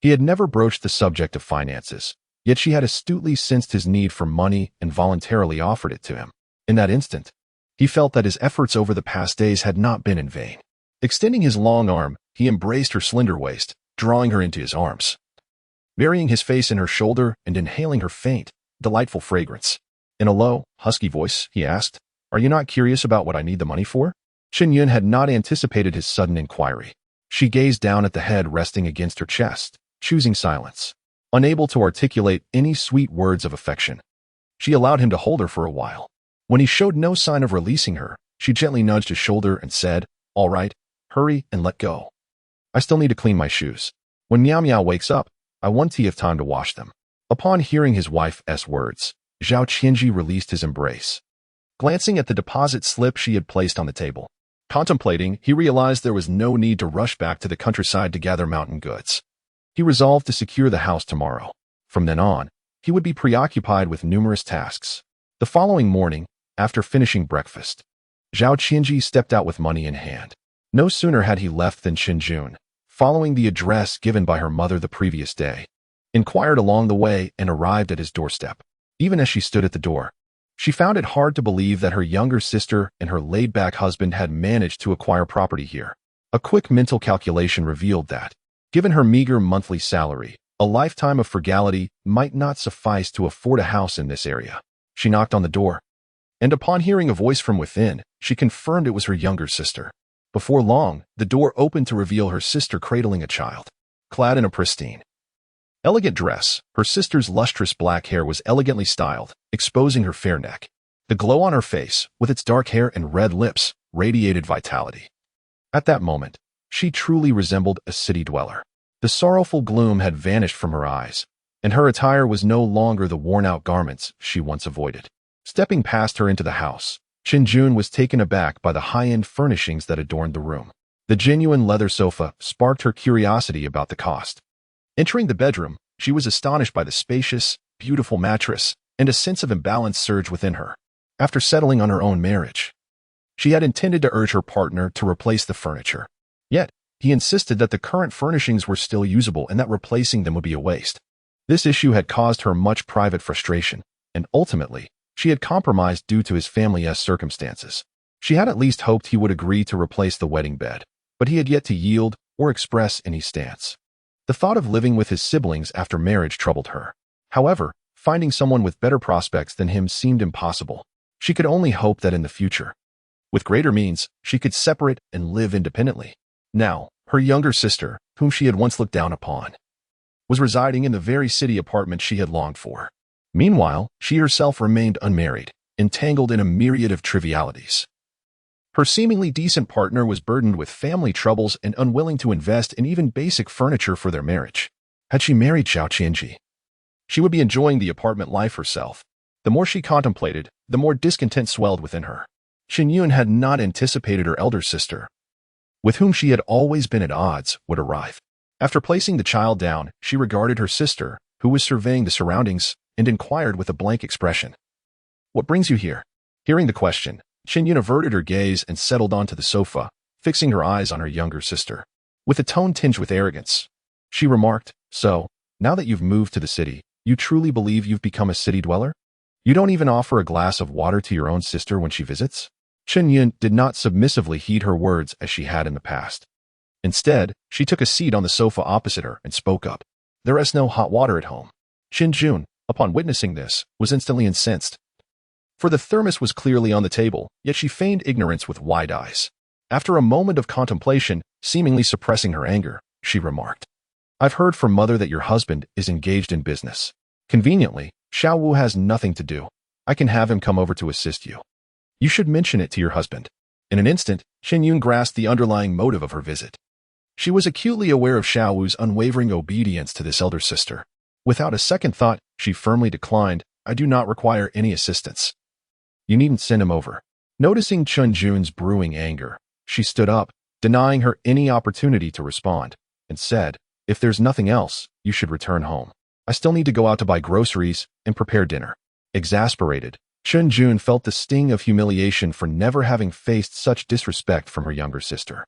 he had never broached the subject of finances, yet she had astutely sensed his need for money and voluntarily offered it to him. In that instant, he felt that his efforts over the past days had not been in vain. Extending his long arm, he embraced her slender waist, drawing her into his arms, burying his face in her shoulder and inhaling her faint, delightful fragrance. In a low, husky voice, he asked, "Are you not curious about what I need the money for?" Chen Yun had not anticipated his sudden inquiry. She gazed down at the head resting against her chest, choosing silence. Unable to articulate any sweet words of affection, she allowed him to hold her for a while. When he showed no sign of releasing her, she gently nudged his shoulder and said, "All right, hurry and let go. I still need to clean my shoes. When Miao Miao wakes up, I want to have time to wash them." Upon hearing his wife's words, Zhao Qianzhi released his embrace. Glancing at the deposit slip she had placed on the table, contemplating, he realized there was no need to rush back to the countryside to gather mountain goods. He resolved to secure the house tomorrow. From then on, he would be preoccupied with numerous tasks. The following morning, after finishing breakfast, Zhao Qianzhi stepped out with money in hand. No sooner had he left than Chen Yun, following the address given by her mother the previous day, inquired along the way and arrived at his doorstep. Even as she stood at the door, she found it hard to believe that her younger sister and her laid-back husband had managed to acquire property here. A quick mental calculation revealed that, given her meager monthly salary, a lifetime of frugality might not suffice to afford a house in this area. She knocked on the door, and upon hearing a voice from within, she confirmed it was her younger sister. Before long, the door opened to reveal her sister cradling a child. Clad in a pristine, elegant dress, her sister's lustrous black hair was elegantly styled, exposing her fair neck. The glow on her face, with its dark hair and red lips, radiated vitality. At that moment, she truly resembled a city dweller. The sorrowful gloom had vanished from her eyes, and her attire was no longer the worn-out garments she once avoided. Stepping past her into the house, Chen Yun was taken aback by the high-end furnishings that adorned the room. The genuine leather sofa sparked her curiosity about the cost. Entering the bedroom, she was astonished by the spacious, beautiful mattress, and a sense of imbalance surged within her. After settling on her own marriage, she had intended to urge her partner to replace the furniture. Yet, he insisted that the current furnishings were still usable and that replacing them would be a waste. This issue had caused her much private frustration, and ultimately, she had compromised due to his family's circumstances. She had at least hoped he would agree to replace the wedding bed, but he had yet to yield or express any stance. The thought of living with his siblings after marriage troubled her. However, finding someone with better prospects than him seemed impossible. She could only hope that in the future, with greater means, she could separate and live independently. Now, her younger sister, whom she had once looked down upon, was residing in the very city apartment she had longed for. Meanwhile, she herself remained unmarried, entangled in a myriad of trivialities. Her seemingly decent partner was burdened with family troubles and unwilling to invest in even basic furniture for their marriage. Had she married Zhao Qianzhi, she would be enjoying the apartment life herself. The more she contemplated, the more discontent swelled within her. Chen Yun had not anticipated her elder sister, with whom she had always been at odds, would arrive. After placing the child down, she regarded her sister, who was surveying the surroundings, and inquired with a blank expression, "What brings you here?" Hearing the question, Chen Yun averted her gaze and settled onto the sofa, fixing her eyes on her younger sister. With a tone tinged with arrogance, she remarked, "So, now that you've moved to the city, you truly believe you've become a city dweller? You don't even offer a glass of water to your own sister when she visits?" Chen Yun did not submissively heed her words as she had in the past. Instead, she took a seat on the sofa opposite her and spoke up. "There is no hot water at home." Chen Yun, upon witnessing this, was instantly incensed. For the thermos was clearly on the table, yet she feigned ignorance with wide eyes. After a moment of contemplation, seemingly suppressing her anger, she remarked, "I've heard from Mother that your husband is engaged in business. Conveniently, Xiao Wu has nothing to do. I can have him come over to assist you. You should mention it to your husband." In an instant, Chen Yun grasped the underlying motive of her visit. She was acutely aware of Xiao Wu's unwavering obedience to this elder sister. Without a second thought, she firmly declined, "I do not require any assistance. You needn't send him over." Noticing Chen Yun's brewing anger, she stood up, denying her any opportunity to respond, and said, "If there's nothing else, you should return home. I still need to go out to buy groceries and prepare dinner." Exasperated, Chen Yun felt the sting of humiliation for never having faced such disrespect from her younger sister.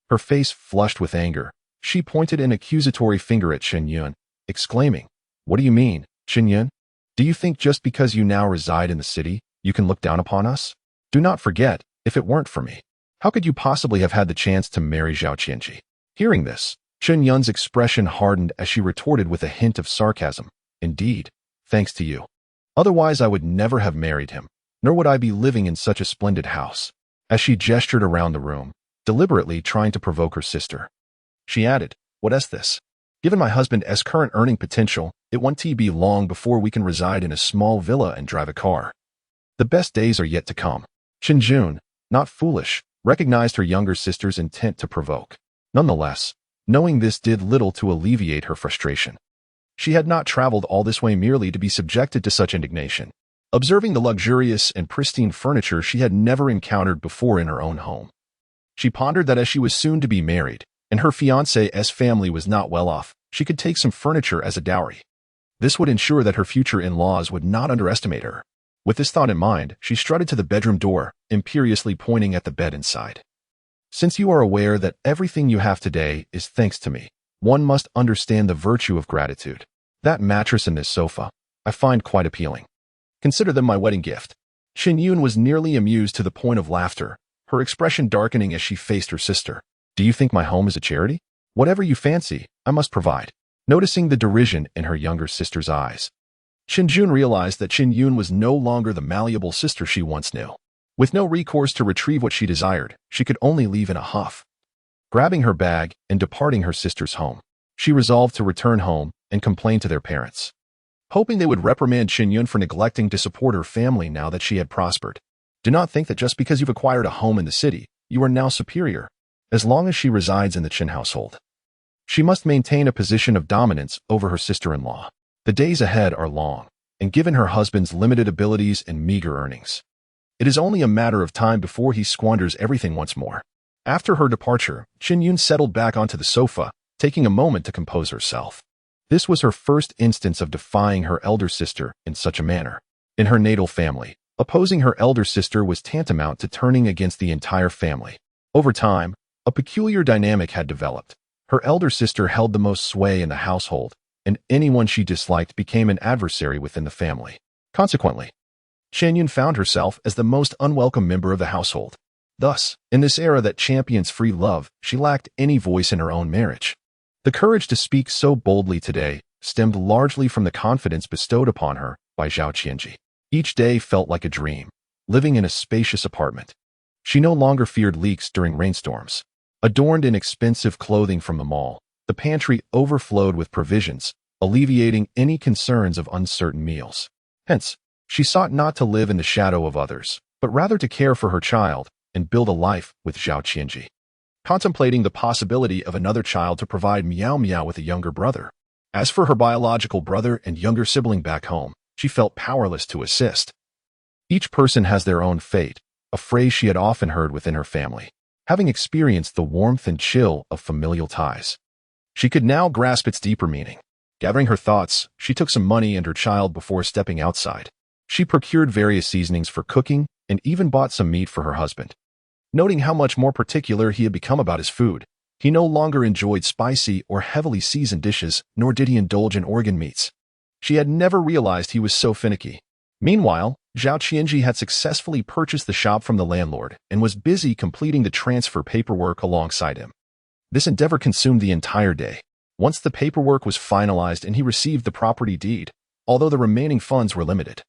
Her face flushed with anger. She pointed an accusatory finger at Chen Yun, exclaiming, "What do you mean, Chen Yun? Do you think just because you now reside in the city, you can look down upon us? Do not forget, if it weren't for me, how could you possibly have had the chance to marry Zhao Qianzhi?" Hearing this, Chen Yun's expression hardened as she retorted with a hint of sarcasm, "Indeed, thanks to you. Otherwise I would never have married him, nor would I be living in such a splendid house." As she gestured around the room, deliberately trying to provoke her sister, she added, "What is this? Given my husband's current earning potential, it won't be long before we can reside in a small villa and drive a car. The best days are yet to come." Chen Yun, not foolish, recognized her younger sister's intent to provoke. Nonetheless, knowing this did little to alleviate her frustration. She had not traveled all this way merely to be subjected to such indignation. Observing the luxurious and pristine furniture she had never encountered before in her own home, she pondered that as she was soon to be married, and her fiancé's family was not well off, she could take some furniture as a dowry. This would ensure that her future in-laws would not underestimate her. With this thought in mind, she strutted to the bedroom door, imperiously pointing at the bed inside. "Since you are aware that everything you have today is thanks to me, one must understand the virtue of gratitude. That mattress and this sofa, I find quite appealing. Consider them my wedding gift." Chen Yun was nearly amused to the point of laughter, her expression darkening as she faced her sister. "Do you think my home is a charity? Whatever you fancy, I must provide." Noticing the derision in her younger sister's eyes, Chen Yun realized that Chen Yun was no longer the malleable sister she once knew. With no recourse to retrieve what she desired, she could only leave in a huff. Grabbing her bag and departing her sister's home, she resolved to return home and complain to their parents, hoping they would reprimand Chen Yun for neglecting to support her family now that she had prospered. Do not think that just because you've acquired a home in the city, you are now superior. As long as she resides in the Chen household, she must maintain a position of dominance over her sister-in-law. The days ahead are long, and given her husband's limited abilities and meager earnings, it is only a matter of time before he squanders everything once more. After her departure, Chen Yun settled back onto the sofa, taking a moment to compose herself. This was her first instance of defying her elder sister in such a manner. In her natal family, opposing her elder sister was tantamount to turning against the entire family. Over time, a peculiar dynamic had developed. Her elder sister held the most sway in the household, and anyone she disliked became an adversary within the family. Consequently, Chen Yun found herself as the most unwelcome member of the household. Thus, in this era that champions free love, she lacked any voice in her own marriage. The courage to speak so boldly today stemmed largely from the confidence bestowed upon her by Zhao Qianzhi. Each day felt like a dream, living in a spacious apartment. She no longer feared leaks during rainstorms. Adorned in expensive clothing from the mall, the pantry overflowed with provisions, alleviating any concerns of uncertain meals. Hence, she sought not to live in the shadow of others, but rather to care for her child and build a life with Zhao Qianzhi. Contemplating the possibility of another child to provide Miao Miao with a younger brother. As for her biological brother and younger sibling back home, she felt powerless to assist. Each person has their own fate, a phrase she had often heard within her family, having experienced the warmth and chill of familial ties. She could now grasp its deeper meaning. Gathering her thoughts, she took some money and her child before stepping outside. She procured various seasonings for cooking and even bought some meat for her husband. Noting how much more particular he had become about his food, he no longer enjoyed spicy or heavily seasoned dishes, nor did he indulge in organ meats. She had never realized he was so finicky. Meanwhile, Zhao Qianzhi had successfully purchased the shop from the landlord and was busy completing the transfer paperwork alongside him. This endeavor consumed the entire day. Once the paperwork was finalized and he received the property deed, although the remaining funds were limited,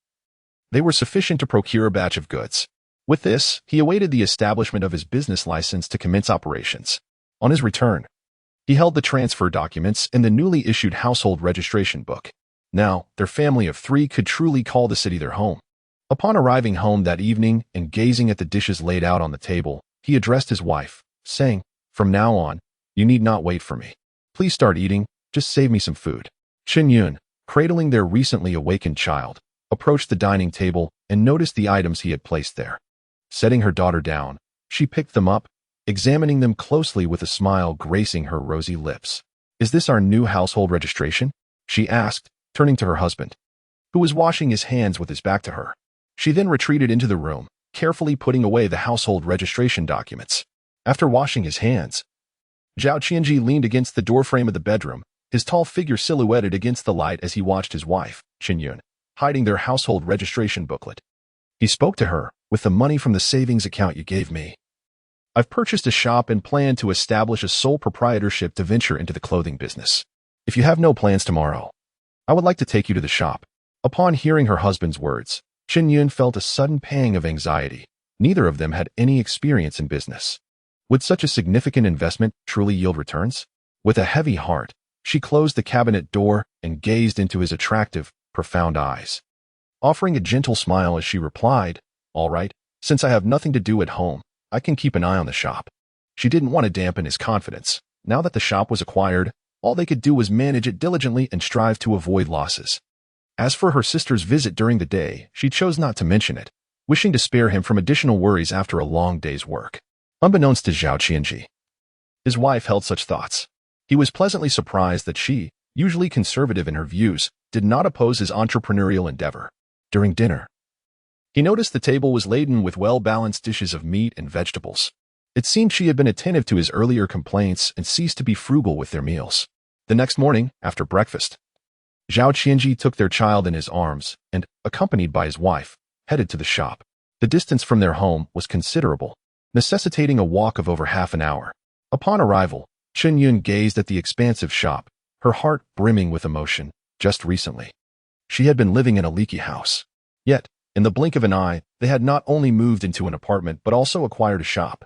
they were sufficient to procure a batch of goods. With this, he awaited the establishment of his business license to commence operations. On his return, he held the transfer documents and the newly issued household registration book. Now, their family of 3 could truly call the city their home. Upon arriving home that evening and gazing at the dishes laid out on the table, he addressed his wife, saying, "From now on, you need not wait for me. Please start eating, just save me some food." Chen Yun, cradling their recently awakened child, approached the dining table and noticed the items he had placed there. Setting her daughter down, she picked them up, examining them closely with a smile gracing her rosy lips. "Is this our new household registration?" she asked, turning to her husband, who was washing his hands with his back to her. She then retreated into the room, carefully putting away the household registration documents. After washing his hands, Zhao Qianzhi leaned against the doorframe of the bedroom, his tall figure silhouetted against the light as he watched his wife, Chen Yun, hiding their household registration booklet. He spoke to her, "With the money from the savings account you gave me, I've purchased a shop and plan to establish a sole proprietorship to venture into the clothing business. If you have no plans tomorrow, I would like to take you to the shop." Upon hearing her husband's words, Chen Yun felt a sudden pang of anxiety. Neither of them had any experience in business. Would such a significant investment truly yield returns? With a heavy heart, she closed the cabinet door and gazed into his attractive, profound eyes, offering a gentle smile as she replied, "All right, since I have nothing to do at home, I can keep an eye on the shop." She didn't want to dampen his confidence. Now that the shop was acquired, all they could do was manage it diligently and strive to avoid losses. As for her sister's visit during the day, she chose not to mention it, wishing to spare him from additional worries after a long day's work. Unbeknownst to Zhao Qianzhi, his wife held such thoughts. He was pleasantly surprised that she, usually conservative in her views, did not oppose his entrepreneurial endeavor. During dinner, he noticed the table was laden with well-balanced dishes of meat and vegetables. It seemed she had been attentive to his earlier complaints and ceased to be frugal with their meals. The next morning, after breakfast, Zhao Qianzhi took their child in his arms and, accompanied by his wife, headed to the shop. The distance from their home was considerable, necessitating a walk of over half an hour. Upon arrival, Chen Yun gazed at the expansive shop, her heart brimming with emotion. Just recently, she had been living in a leaky house. Yet, in the blink of an eye, they had not only moved into an apartment but also acquired a shop.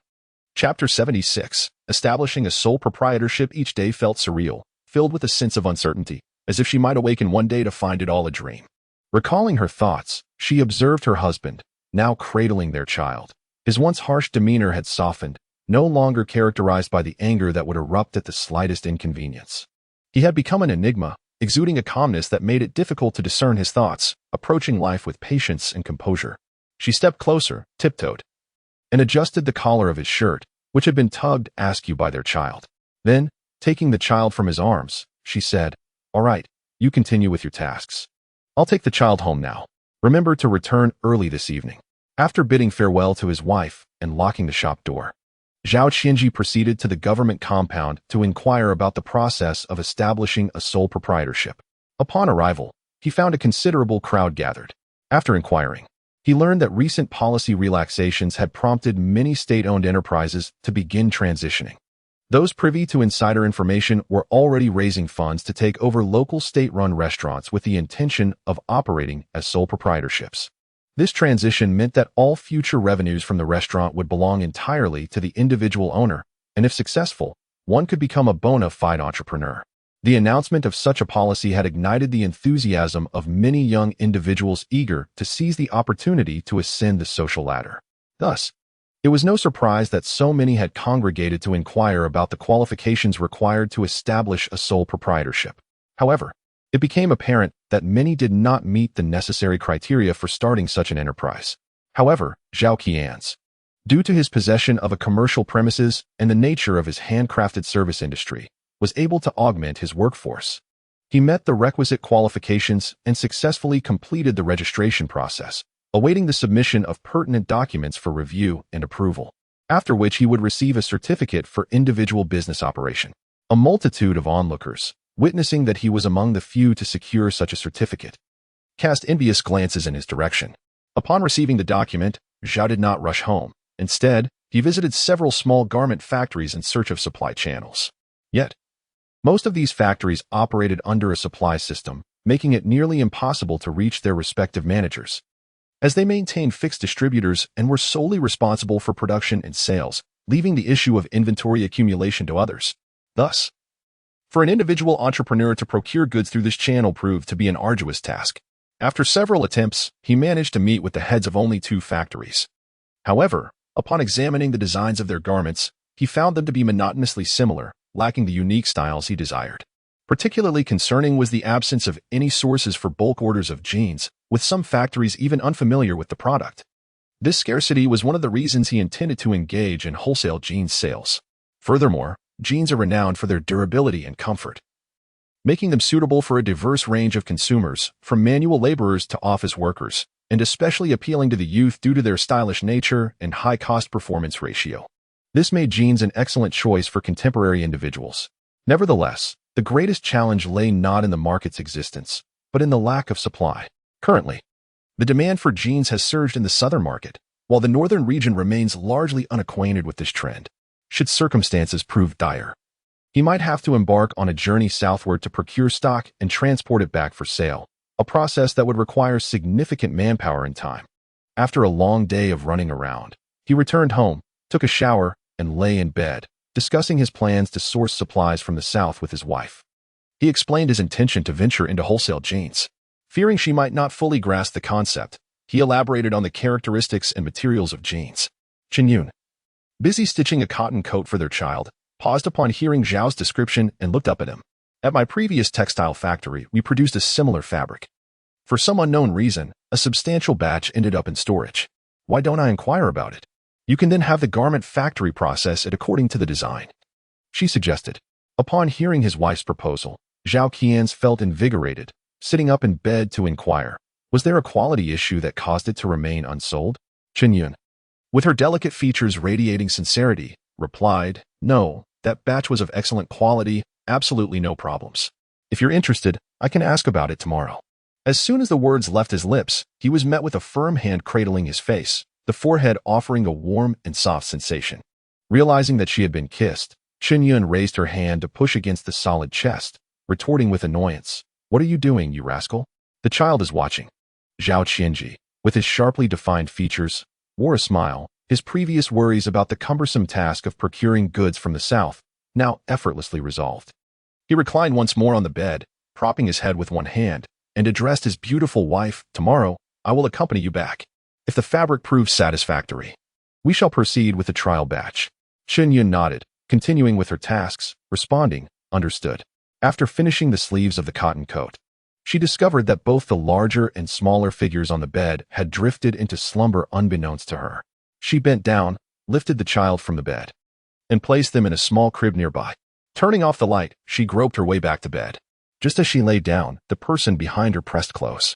Chapter 76. Establishing a sole proprietorship. Each day felt surreal, filled with a sense of uncertainty, as if she might awaken one day to find it all a dream. Recalling her thoughts, she observed her husband, now cradling their child. His once harsh demeanor had softened, no longer characterized by the anger that would erupt at the slightest inconvenience. He had become an enigma, exuding a calmness that made it difficult to discern his thoughts, approaching life with patience and composure. She stepped closer, tiptoed, and adjusted the collar of his shirt, which had been tugged askew by their child. Then, taking the child from his arms, she said, "All right, you continue with your tasks. I'll take the child home now. Remember to return early this evening." After bidding farewell to his wife and locking the shop door, Zhao Qianzhi proceeded to the government compound to inquire about the process of establishing a sole proprietorship. Upon arrival, he found a considerable crowd gathered. After inquiring, he learned that recent policy relaxations had prompted many state-owned enterprises to begin transitioning. Those privy to insider information were already raising funds to take over local state-run restaurants with the intention of operating as sole proprietorships. This transition meant that all future revenues from the restaurant would belong entirely to the individual owner, and if successful, one could become a bona fide entrepreneur. The announcement of such a policy had ignited the enthusiasm of many young individuals eager to seize the opportunity to ascend the social ladder. Thus, it was no surprise that so many had congregated to inquire about the qualifications required to establish a sole proprietorship. However, it became apparent that many did not meet the necessary criteria for starting such an enterprise. However, Zhao Qianzhi, due to his possession of a commercial premises and the nature of his handcrafted service industry, was able to augment his workforce. He met the requisite qualifications and successfully completed the registration process, awaiting the submission of pertinent documents for review and approval. after which he would receive a certificate for individual business operation. A multitude of onlookers, witnessing that he was among the few to secure such a certificate, cast envious glances in his direction. Upon receiving the document, Zhao did not rush home. Instead, he visited several small garment factories in search of supply channels. Yet, most of these factories operated under a supply system, making it nearly impossible to reach their respective managers, as they maintained fixed distributors and were solely responsible for production and sales, leaving the issue of inventory accumulation to others. Thus, for an individual entrepreneur to procure goods through this channel proved to be an arduous task. After several attempts, he managed to meet with the heads of only 2 factories. However, upon examining the designs of their garments, he found them to be monotonously similar, lacking the unique styles he desired. Particularly concerning was the absence of any sources for bulk orders of jeans, with some factories even unfamiliar with the product. This scarcity was one of the reasons he intended to engage in wholesale jeans sales. Furthermore, jeans are renowned for their durability and comfort, making them suitable for a diverse range of consumers, from manual laborers to office workers, and especially appealing to the youth due to their stylish nature and high cost-performance ratio. This made jeans an excellent choice for contemporary individuals. Nevertheless, the greatest challenge lay not in the market's existence, but in the lack of supply. Currently, the demand for jeans has surged in the southern market, while the northern region remains largely unacquainted with this trend. Should circumstances prove dire, he might have to embark on a journey southward to procure stock and transport it back for sale, a process that would require significant manpower and time. After a long day of running around, he returned home, took a shower, and lay in bed, discussing his plans to source supplies from the south with his wife. He explained his intention to venture into wholesale jeans. Fearing she might not fully grasp the concept, he elaborated on the characteristics and materials of jeans. Chen Yun, busy stitching a cotton coat for their child, paused upon hearing Zhao's description and looked up at him. At my previous textile factory, we produced a similar fabric. For some unknown reason, a substantial batch ended up in storage. Why don't I inquire about it? You can then have the garment factory process it according to the design, she suggested. Upon hearing his wife's proposal, Zhao Qianzhi felt invigorated, sitting up in bed to inquire, was there a quality issue that caused it to remain unsold? Chen Yun, with her delicate features radiating sincerity, replied, no, that batch was of excellent quality, absolutely no problems. If you're interested, I can ask about it tomorrow. As soon as the words left his lips, he was met with a firm hand cradling his face, the forehead offering a warm and soft sensation. Realizing that she had been kissed, Chen Yun raised her hand to push against the solid chest, retorting with annoyance, what are you doing, you rascal? The child is watching. Zhao Qianzhi, with his sharply defined features, wore a smile, his previous worries about the cumbersome task of procuring goods from the south, now effortlessly resolved. He reclined once more on the bed, propping his head with one hand, and addressed his beautiful wife, tomorrow, I will accompany you back. If the fabric proves satisfactory, we shall proceed with the trial batch. Chen Yun nodded, continuing with her tasks, responding, understood. After finishing the sleeves of the cotton coat, she discovered that both the larger and smaller figures on the bed had drifted into slumber unbeknownst to her. She bent down, lifted the child from the bed, and placed them in a small crib nearby. Turning off the light, she groped her way back to bed. Just as she lay down, the person behind her pressed close,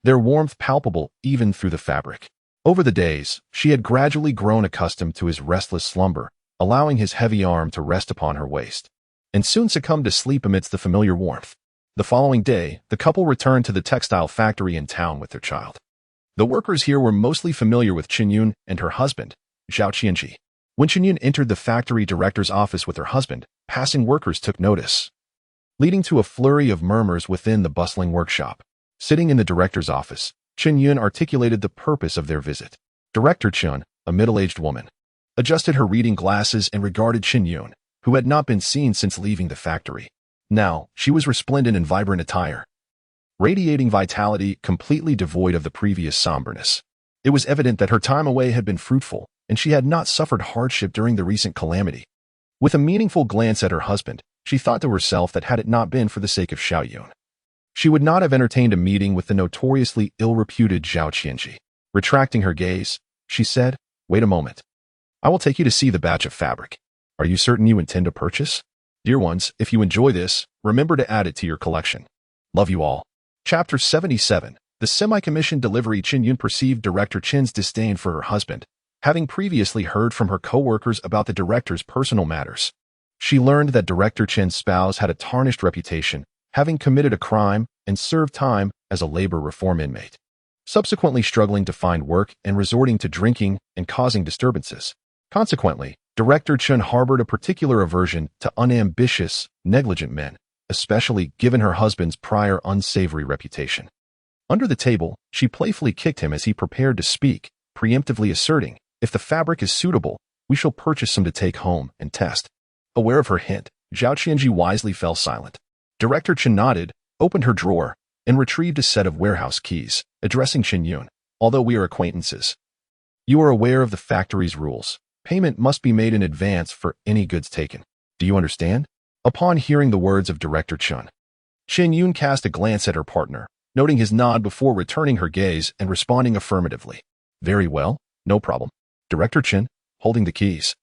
their warmth palpable even through the fabric. Over the days, she had gradually grown accustomed to his restless slumber, allowing his heavy arm to rest upon her waist, and soon succumbed to sleep amidst the familiar warmth. The following day, the couple returned to the textile factory in town with their child. The workers here were mostly familiar with Chen Yun and her husband, Zhao Qianzhi. When Chen Yun entered the factory director's office with her husband, passing workers took notice, leading to a flurry of murmurs within the bustling workshop. Sitting in the director's office, Chen Yun articulated the purpose of their visit. Director Chen, a middle-aged woman, adjusted her reading glasses and regarded Chen Yun, who had not been seen since leaving the factory. Now, she was resplendent in vibrant attire, radiating vitality completely devoid of the previous somberness. It was evident that her time away had been fruitful, and she had not suffered hardship during the recent calamity. With a meaningful glance at her husband, she thought to herself that had it not been for the sake of Zhao Yun, she would not have entertained a meeting with the notoriously ill-reputed Zhao Qianzhi. Retracting her gaze, she said, wait a moment. I will take you to see the batch of fabric. Are you certain you intend to purchase? Dear ones, if you enjoy this, remember to add it to your collection. Love you all. Chapter 77. The semi-commissioned delivery. Chen Yun perceived Director Chen's disdain for her husband, having previously heard from her co-workers about the director's personal matters. She learned that Director Chen's spouse had a tarnished reputation, having committed a crime and served time as a labor reform inmate, subsequently struggling to find work and resorting to drinking and causing disturbances. Consequently, Director Chen harbored a particular aversion to unambitious, negligent men, especially given her husband's prior unsavory reputation. Under the table, she playfully kicked him as he prepared to speak, preemptively asserting, "If the fabric is suitable, we shall purchase some to take home and test." Aware of her hint, Zhao Qianzhi wisely fell silent. Director Chen nodded, opened her drawer, and retrieved a set of warehouse keys, addressing Chen Yun. "Although we are acquaintances, you are aware of the factory's rules. Payment must be made in advance for any goods taken. Do you understand?" Upon hearing the words of Director Chen Yun cast a glance at her partner, noting his nod before returning her gaze and responding affirmatively. "Very well, no problem." Director Chen, holding the keys,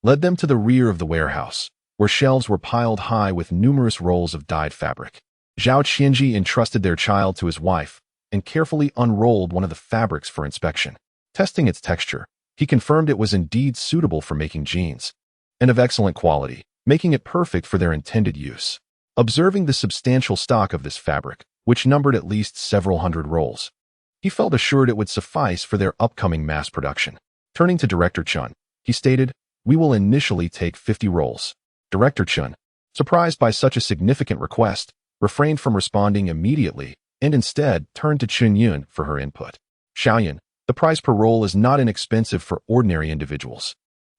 led them to the rear of the warehouse, where shelves were piled high with numerous rolls of dyed fabric. Zhao Qianzhi entrusted their child to his wife and carefully unrolled one of the fabrics for inspection. Testing its texture, he confirmed it was indeed suitable for making jeans, and of excellent quality, making it perfect for their intended use. Observing the substantial stock of this fabric, which numbered at least several hundred rolls, he felt assured it would suffice for their upcoming mass production. Turning to Director Chen, he stated, "We will initially take 50 rolls." Director Chen, surprised by such a significant request, refrained from responding immediately and instead turned to Chen Yun for her input. "Zhao Yun, the price per roll is not inexpensive for ordinary individuals.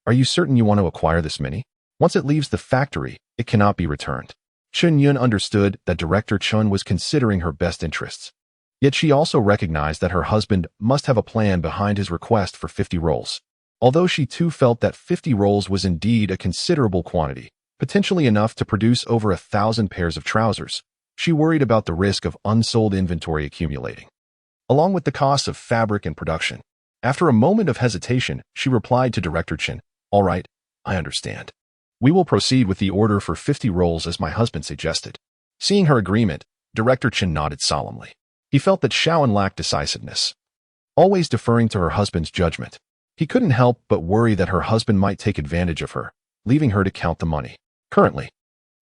Are you certain you want to acquire this many? Once it leaves the factory, it cannot be returned." Chen Yun understood that Director Chen was considering her best interests. Yet she also recognized that her husband must have a plan behind his request for 50 rolls. Although she too felt that 50 rolls was indeed a considerable quantity, potentially enough to produce over 1,000 pairs of trousers, she worried about the risk of unsold inventory accumulating, along with the costs of fabric and production. After a moment of hesitation, she replied to Director Chen, "All right, I understand. We will proceed with the order for 50 rolls as my husband suggested." Seeing her agreement, Director Chen nodded solemnly. He felt that Zhao Yun lacked decisiveness, always deferring to her husband's judgment. He couldn't help but worry that her husband might take advantage of her, leaving her to count the money. Currently,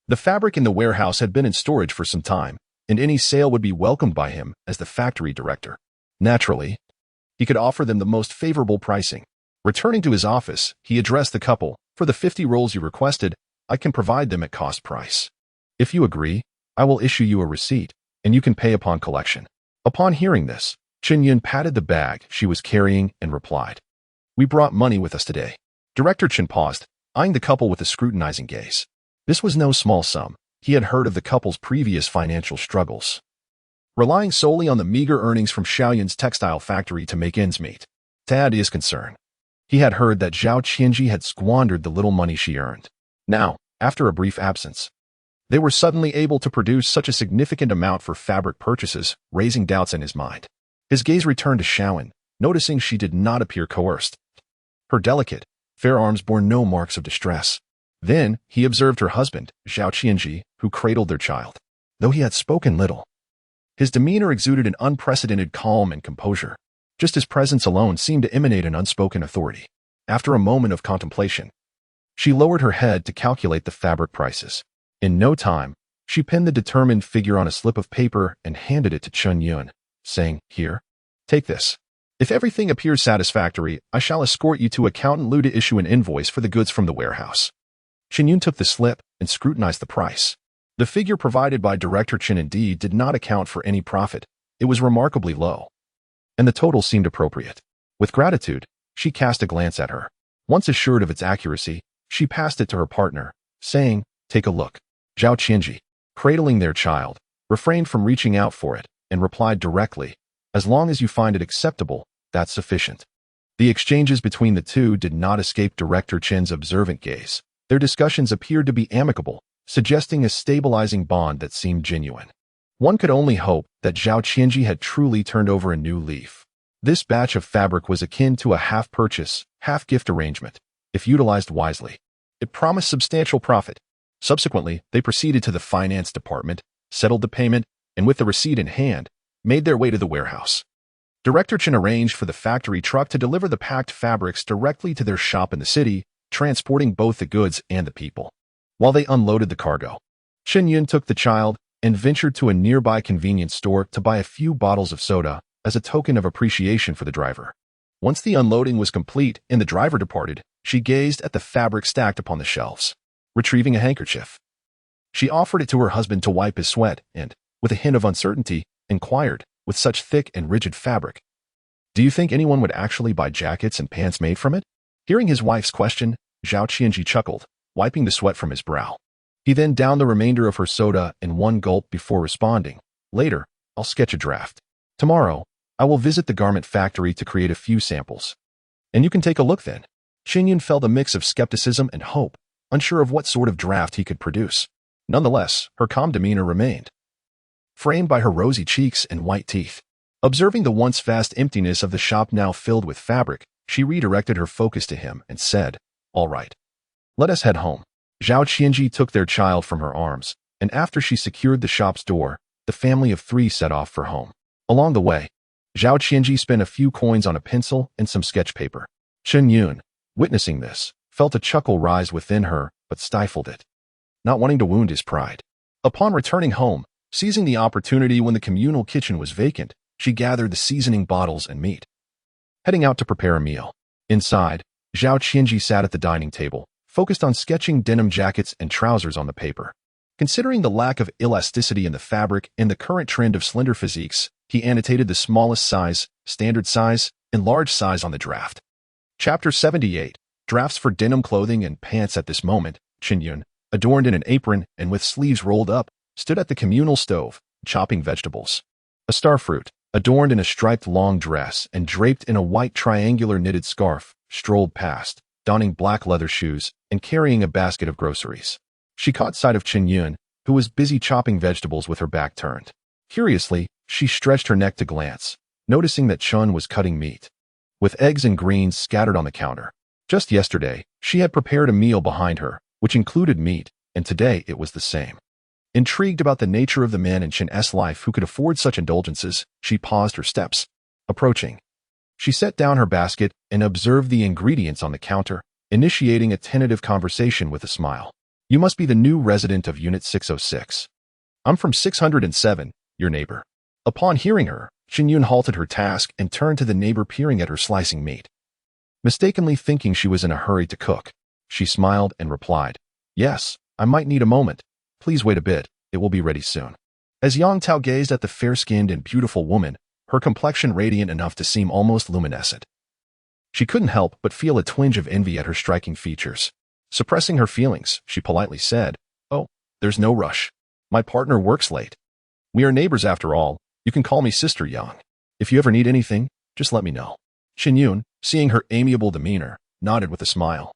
the fabric in the warehouse had been in storage for some time, and any sale would be welcomed by him as the factory director. Naturally, he could offer them the most favorable pricing. Returning to his office, he addressed the couple, "For the 50 rolls you requested, I can provide them at cost price. If you agree, I will issue you a receipt, and you can pay upon collection." Upon hearing this, Chen Yun patted the bag she was carrying and replied, "We brought money with us today." Director Chen paused, eyeing the couple with a scrutinizing gaze. This was no small sum. He had heard of the couple's previous financial struggles, relying solely on the meager earnings from Zhao Yun's textile factory to make ends meet. To add to his concern, he had heard that Zhao Qianzhi had squandered the little money she earned. Now, after a brief absence, they were suddenly able to produce such a significant amount for fabric purchases, raising doubts in his mind. His gaze returned to Zhao Yun, noticing she did not appear coerced. Her delicate, fair arms bore no marks of distress. Then he observed her husband, Zhao Qianzhi, who cradled their child. Though he had spoken little, his demeanor exuded an unprecedented calm and composure. Just his presence alone seemed to emanate an unspoken authority. After a moment of contemplation, she lowered her head to calculate the fabric prices. In no time, she penned the determined figure on a slip of paper and handed it to Chen Yun, saying, "Here, take this. If everything appears satisfactory, I shall escort you to Accountant Liu to issue an invoice for the goods from the warehouse." Chen Yun took the slip and scrutinized the price. The figure provided by Director Chen indeed did not account for any profit. It was remarkably low, and the total seemed appropriate. With gratitude, she cast a glance at her. Once assured of its accuracy, she passed it to her partner, saying, "Take a look." Zhao Qianzhi, cradling their child, refrained from reaching out for it and replied directly, "As long as you find it acceptable, that's sufficient." The exchanges between the two did not escape Director Chen's observant gaze. Their discussions appeared to be amicable, suggesting a stabilizing bond that seemed genuine. One could only hope that Zhao Qianzhi had truly turned over a new leaf. This batch of fabric was akin to a half-purchase, half-gift arrangement. If utilized wisely, it promised substantial profit. Subsequently, they proceeded to the finance department, settled the payment, and with the receipt in hand, made their way to the warehouse. Director Chen arranged for the factory truck to deliver the packed fabrics directly to their shop in the city, transporting both the goods and the people. While they unloaded the cargo, Chen Yun took the child and ventured to a nearby convenience store to buy a few bottles of soda as a token of appreciation for the driver. Once the unloading was complete and the driver departed, she gazed at the fabric stacked upon the shelves. Retrieving a handkerchief, she offered it to her husband to wipe his sweat and, with a hint of uncertainty, inquired, with such thick and rigid fabric, "Do you think anyone would actually buy jackets and pants made from it?" Hearing his wife's question, Zhao Qianzhi chuckled, wiping the sweat from his brow. He then downed the remainder of her soda in one gulp before responding, "Later, I'll sketch a draft. Tomorrow, I will visit the garment factory to create a few samples. And you can take a look then." Chen Yun felt a mix of skepticism and hope, unsure of what sort of draft he could produce. Nonetheless, her calm demeanor remained, framed by her rosy cheeks and white teeth. Observing the once vast emptiness of the shop now filled with fabric, she redirected her focus to him and said, "All right. Let us head home." Zhao Qianzhi took their child from her arms, and after she secured the shop's door, the family of three set off for home. Along the way, Zhao Qianzhi spent a few coins on a pencil and some sketch paper. Chen Yun, witnessing this, felt a chuckle rise within her, but stifled it, not wanting to wound his pride. Upon returning home, seizing the opportunity when the communal kitchen was vacant, she gathered the seasoning bottles and meat, heading out to prepare a meal. Inside, Zhao Qianzhi sat at the dining table, focused on sketching denim jackets and trousers on the paper. Considering the lack of elasticity in the fabric and the current trend of slender physiques, he annotated the smallest size, standard size, and large size on the draft. Chapter 78, Drafts for Denim Clothing and Pants. At this moment, Chen Yun, adorned in an apron and with sleeves rolled up, stood at the communal stove, chopping vegetables. A starfruit, adorned in a striped long dress and draped in a white triangular knitted scarf, strolled past, donning black leather shoes and carrying a basket of groceries. She caught sight of Chen Yun, who was busy chopping vegetables with her back turned. Curiously, she stretched her neck to glance, noticing that Chen was cutting meat, with eggs and greens scattered on the counter. Just yesterday, she had prepared a meal behind her, which included meat, and today it was the same. Intrigued about the nature of the man in Chen's life who could afford such indulgences, she paused her steps. Approaching, she set down her basket and observed the ingredients on the counter, initiating a tentative conversation with a smile. "You must be the new resident of Unit 606. I'm from 607, your neighbor." Upon hearing her, Chen Yun halted her task and turned to the neighbor, peering at her slicing meat. Mistakenly thinking she was in a hurry to cook, she smiled and replied, "Yes, I might need a moment. Please wait a bit, it will be ready soon." As Yang Tao gazed at the fair-skinned and beautiful woman, her complexion radiant enough to seem almost luminescent, she couldn't help but feel a twinge of envy at her striking features. Suppressing her feelings, she politely said, "Oh, there's no rush. My partner works late. We are neighbors after all. You can call me Sister Yang. If you ever need anything, just let me know." Chen Yun, seeing her amiable demeanor, nodded with a smile.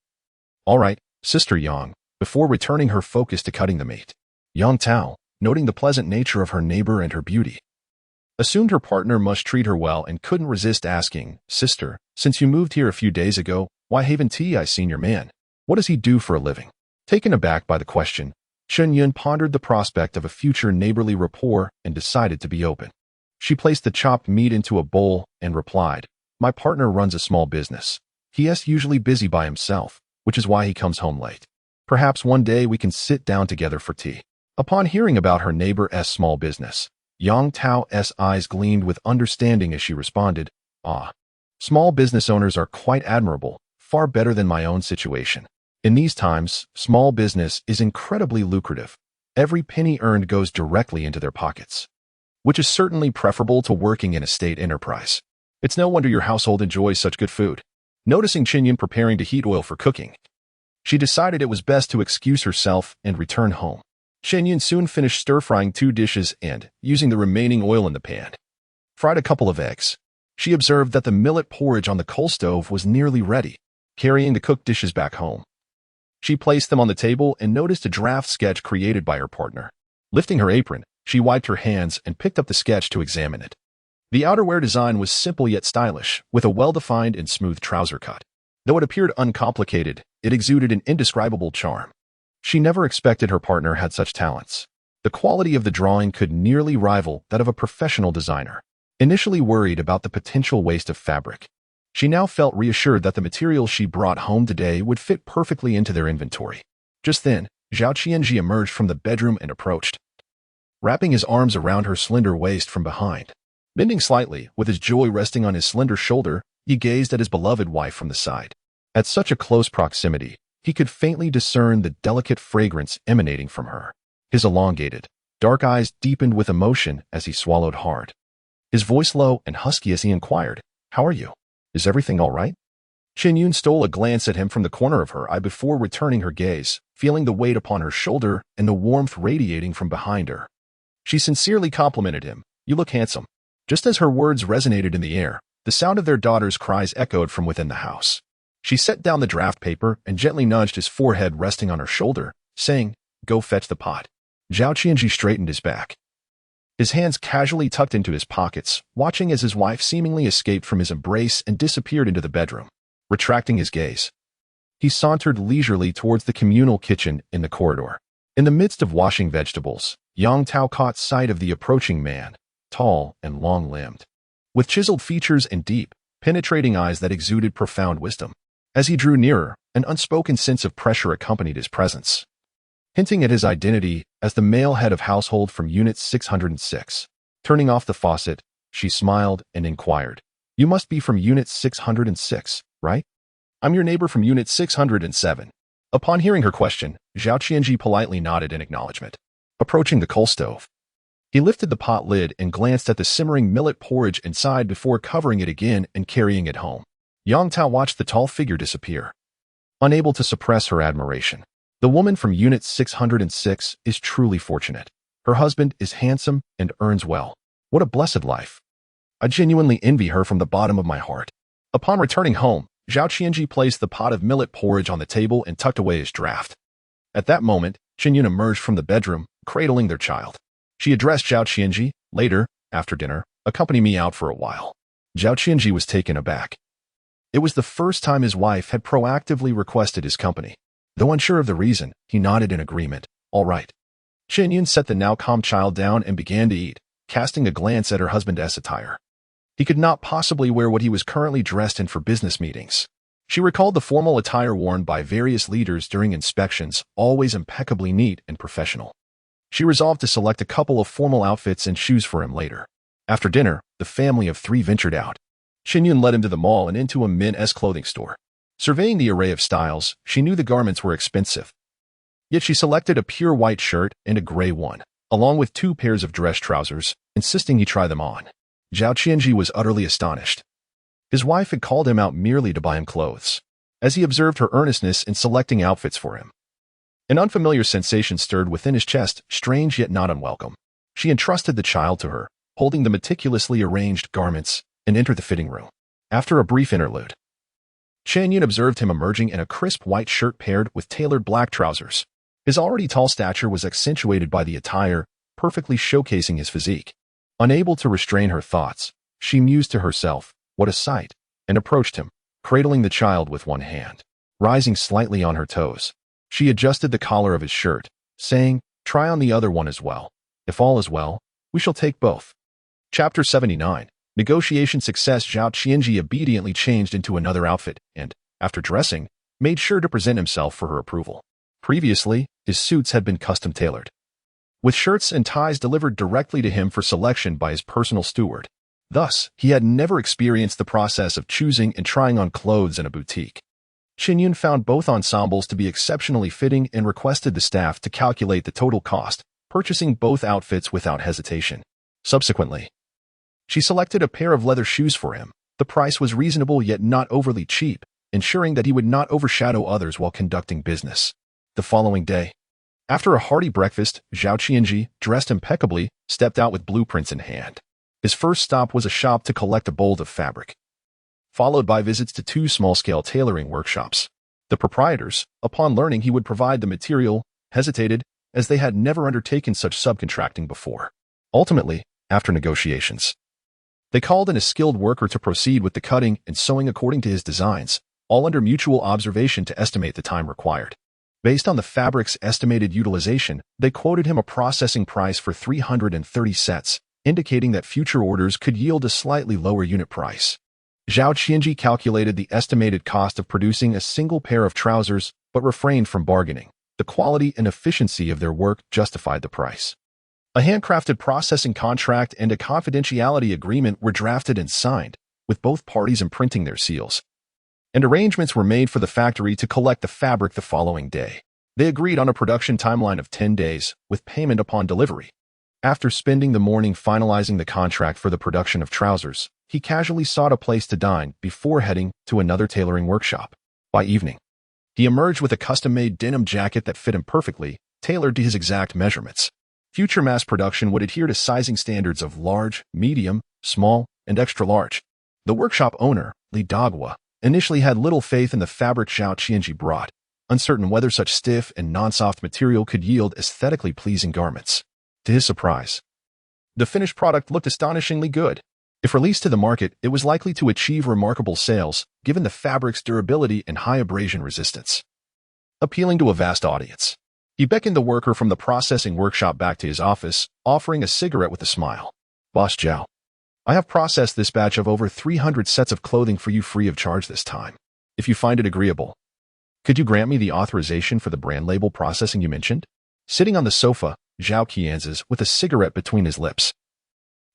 "All right, Sister Yang," before returning her focus to cutting the meat. Yang Tao, noting the pleasant nature of her neighbor and her beauty, assumed her partner must treat her well and couldn't resist asking, "Sister, since you moved here a few days ago, why haven't I seen your man? What does he do for a living?" Taken aback by the question, Chen Yun pondered the prospect of a future neighborly rapport and decided to be open. She placed the chopped meat into a bowl and replied, "My partner runs a small business. He is usually busy by himself, which is why he comes home late. Perhaps one day we can sit down together for tea." Upon hearing about her neighbor's small business, Yang Tao's eyes gleamed with understanding as she responded, "Ah, small business owners are quite admirable, far better than my own situation. In these times, small business is incredibly lucrative. Every penny earned goes directly into their pockets, which is certainly preferable to working in a state enterprise. It's no wonder your household enjoys such good food." Noticing Chen Yun preparing to heat oil for cooking, she decided it was best to excuse herself and return home. Chen Yun soon finished stir-frying 2 dishes and, using the remaining oil in the pan, fried a couple of eggs. She observed that the millet porridge on the coal stove was nearly ready. Carrying the cooked dishes back home, she placed them on the table and noticed a draft sketch created by her partner. Lifting her apron, she wiped her hands and picked up the sketch to examine it. The outerwear design was simple yet stylish, with a well-defined and smooth trouser cut. Though it appeared uncomplicated, it exuded an indescribable charm. She never expected her partner had such talents. The quality of the drawing could nearly rival that of a professional designer. Initially worried about the potential waste of fabric, she now felt reassured that the materials she brought home today would fit perfectly into their inventory. Just then, Zhao Qianzhi emerged from the bedroom and approached, wrapping his arms around her slender waist from behind. Bending slightly, with his joy resting on his slender shoulder, he gazed at his beloved wife from the side. At such a close proximity, he could faintly discern the delicate fragrance emanating from her. His elongated, dark eyes deepened with emotion as he swallowed hard. His voice low and husky as he inquired, "How are you? Is everything all right?" Chen Yun stole a glance at him from the corner of her eye before returning her gaze, feeling the weight upon her shoulder and the warmth radiating from behind her. She sincerely complimented him, "You look handsome." Just as her words resonated in the air, the sound of their daughter's cries echoed from within the house. She set down the draft paper and gently nudged his forehead resting on her shoulder, saying, "Go fetch the pot." Zhao Qianzhi straightened his back, his hands casually tucked into his pockets, watching as his wife seemingly escaped from his embrace and disappeared into the bedroom. Retracting his gaze, he sauntered leisurely towards the communal kitchen in the corridor. In the midst of washing vegetables, Yang Tao caught sight of the approaching man, tall and long-limbed, with chiseled features and deep, penetrating eyes that exuded profound wisdom. As he drew nearer, an unspoken sense of pressure accompanied his presence, hinting at his identity as the male head of household from Unit 606. Turning off the faucet, she smiled and inquired, "You must be from Unit 606, right? I'm your neighbor from Unit 607. Upon hearing her question, Zhao Qianzhi politely nodded in acknowledgement. Approaching the coal stove, he lifted the pot lid and glanced at the simmering millet porridge inside before covering it again and carrying it home. Yang Tao watched the tall figure disappear, unable to suppress her admiration. The woman from Unit 606 is truly fortunate. Her husband is handsome and earns well. What a blessed life. I genuinely envy her from the bottom of my heart. Upon returning home, Zhao Qianzhi placed the pot of millet porridge on the table and tucked away his draft. At that moment, Chen Yun emerged from the bedroom, cradling their child. She addressed Zhao Qianzhi, "Later, after dinner, accompany me out for a while." Zhao Qianzhi was taken aback. It was the first time his wife had proactively requested his company. Though unsure of the reason, he nodded in agreement. "All right." Chen Yun set the now calm child down and began to eat, casting a glance at her husband's attire. He could not possibly wear what he was currently dressed in for business meetings. She recalled the formal attire worn by various leaders during inspections, always impeccably neat and professional. She resolved to select a couple of formal outfits and shoes for him later. After dinner, the family of three ventured out. Chen Yun led him to the mall and into a men's clothing store. Surveying the array of styles, she knew the garments were expensive. Yet she selected a pure white shirt and a gray one, along with 2 pairs of dress trousers, insisting he try them on. Zhao Qianzhi was utterly astonished. His wife had called him out merely to buy him clothes. As he observed her earnestness in selecting outfits for him, an unfamiliar sensation stirred within his chest, strange yet not unwelcome. She entrusted the child to her, holding the meticulously arranged garments, and entered the fitting room. After a brief interlude, Chen Yun observed him emerging in a crisp white shirt paired with tailored black trousers. His already tall stature was accentuated by the attire, perfectly showcasing his physique. Unable to restrain her thoughts, she mused to herself, "What a sight," and approached him, cradling the child with one hand. Rising slightly on her toes, she adjusted the collar of his shirt, saying, "Try on the other one as well. If all is well, we shall take both." Chapter 79. Negotiation success. Zhao Qianzhi obediently changed into another outfit and, after dressing, made sure to present himself for her approval. Previously, his suits had been custom-tailored, with shirts and ties delivered directly to him for selection by his personal steward. Thus, he had never experienced the process of choosing and trying on clothes in a boutique. Chen Yun found both ensembles to be exceptionally fitting and requested the staff to calculate the total cost, purchasing both outfits without hesitation. Subsequently, she selected a pair of leather shoes for him. The price was reasonable yet not overly cheap, ensuring that he would not overshadow others while conducting business. The following day, after a hearty breakfast, Zhao Qianzhi, dressed impeccably, stepped out with blueprints in hand. His first stop was a shop to collect a bolt of fabric, followed by visits to 2 small-scale tailoring workshops. The proprietors, upon learning he would provide the material, hesitated, as they had never undertaken such subcontracting before. Ultimately, after negotiations, they called in a skilled worker to proceed with the cutting and sewing according to his designs, all under mutual observation to estimate the time required. Based on the fabric's estimated utilization, they quoted him a processing price for 330 sets, indicating that future orders could yield a slightly lower unit price. Zhao Qianzhi calculated the estimated cost of producing a single pair of trousers, but refrained from bargaining. The quality and efficiency of their work justified the price. A handcrafted processing contract and a confidentiality agreement were drafted and signed, with both parties imprinting their seals. And arrangements were made for the factory to collect the fabric the following day. They agreed on a production timeline of 10 days, with payment upon delivery. After spending the morning finalizing the contract for the production of trousers, he casually sought a place to dine before heading to another tailoring workshop. By evening, he emerged with a custom-made denim jacket that fit him perfectly, tailored to his exact measurements. Future mass production would adhere to sizing standards of large, medium, small, and extra large. The workshop owner, Li Dagua, initially had little faith in the fabric Zhao Qianzhi brought, uncertain whether such stiff and non-soft material could yield aesthetically pleasing garments. To his surprise, the finished product looked astonishingly good. If released to the market, it was likely to achieve remarkable sales, given the fabric's durability and high abrasion resistance. Appealing to a vast audience, he beckoned the worker from the processing workshop back to his office, offering a cigarette with a smile. "Boss Zhao, I have processed this batch of over 300 sets of clothing for you free of charge this time. If you find it agreeable, could you grant me the authorization for the brand label processing you mentioned?" Sitting on the sofa, Zhao Qianzhi, with a cigarette between his lips,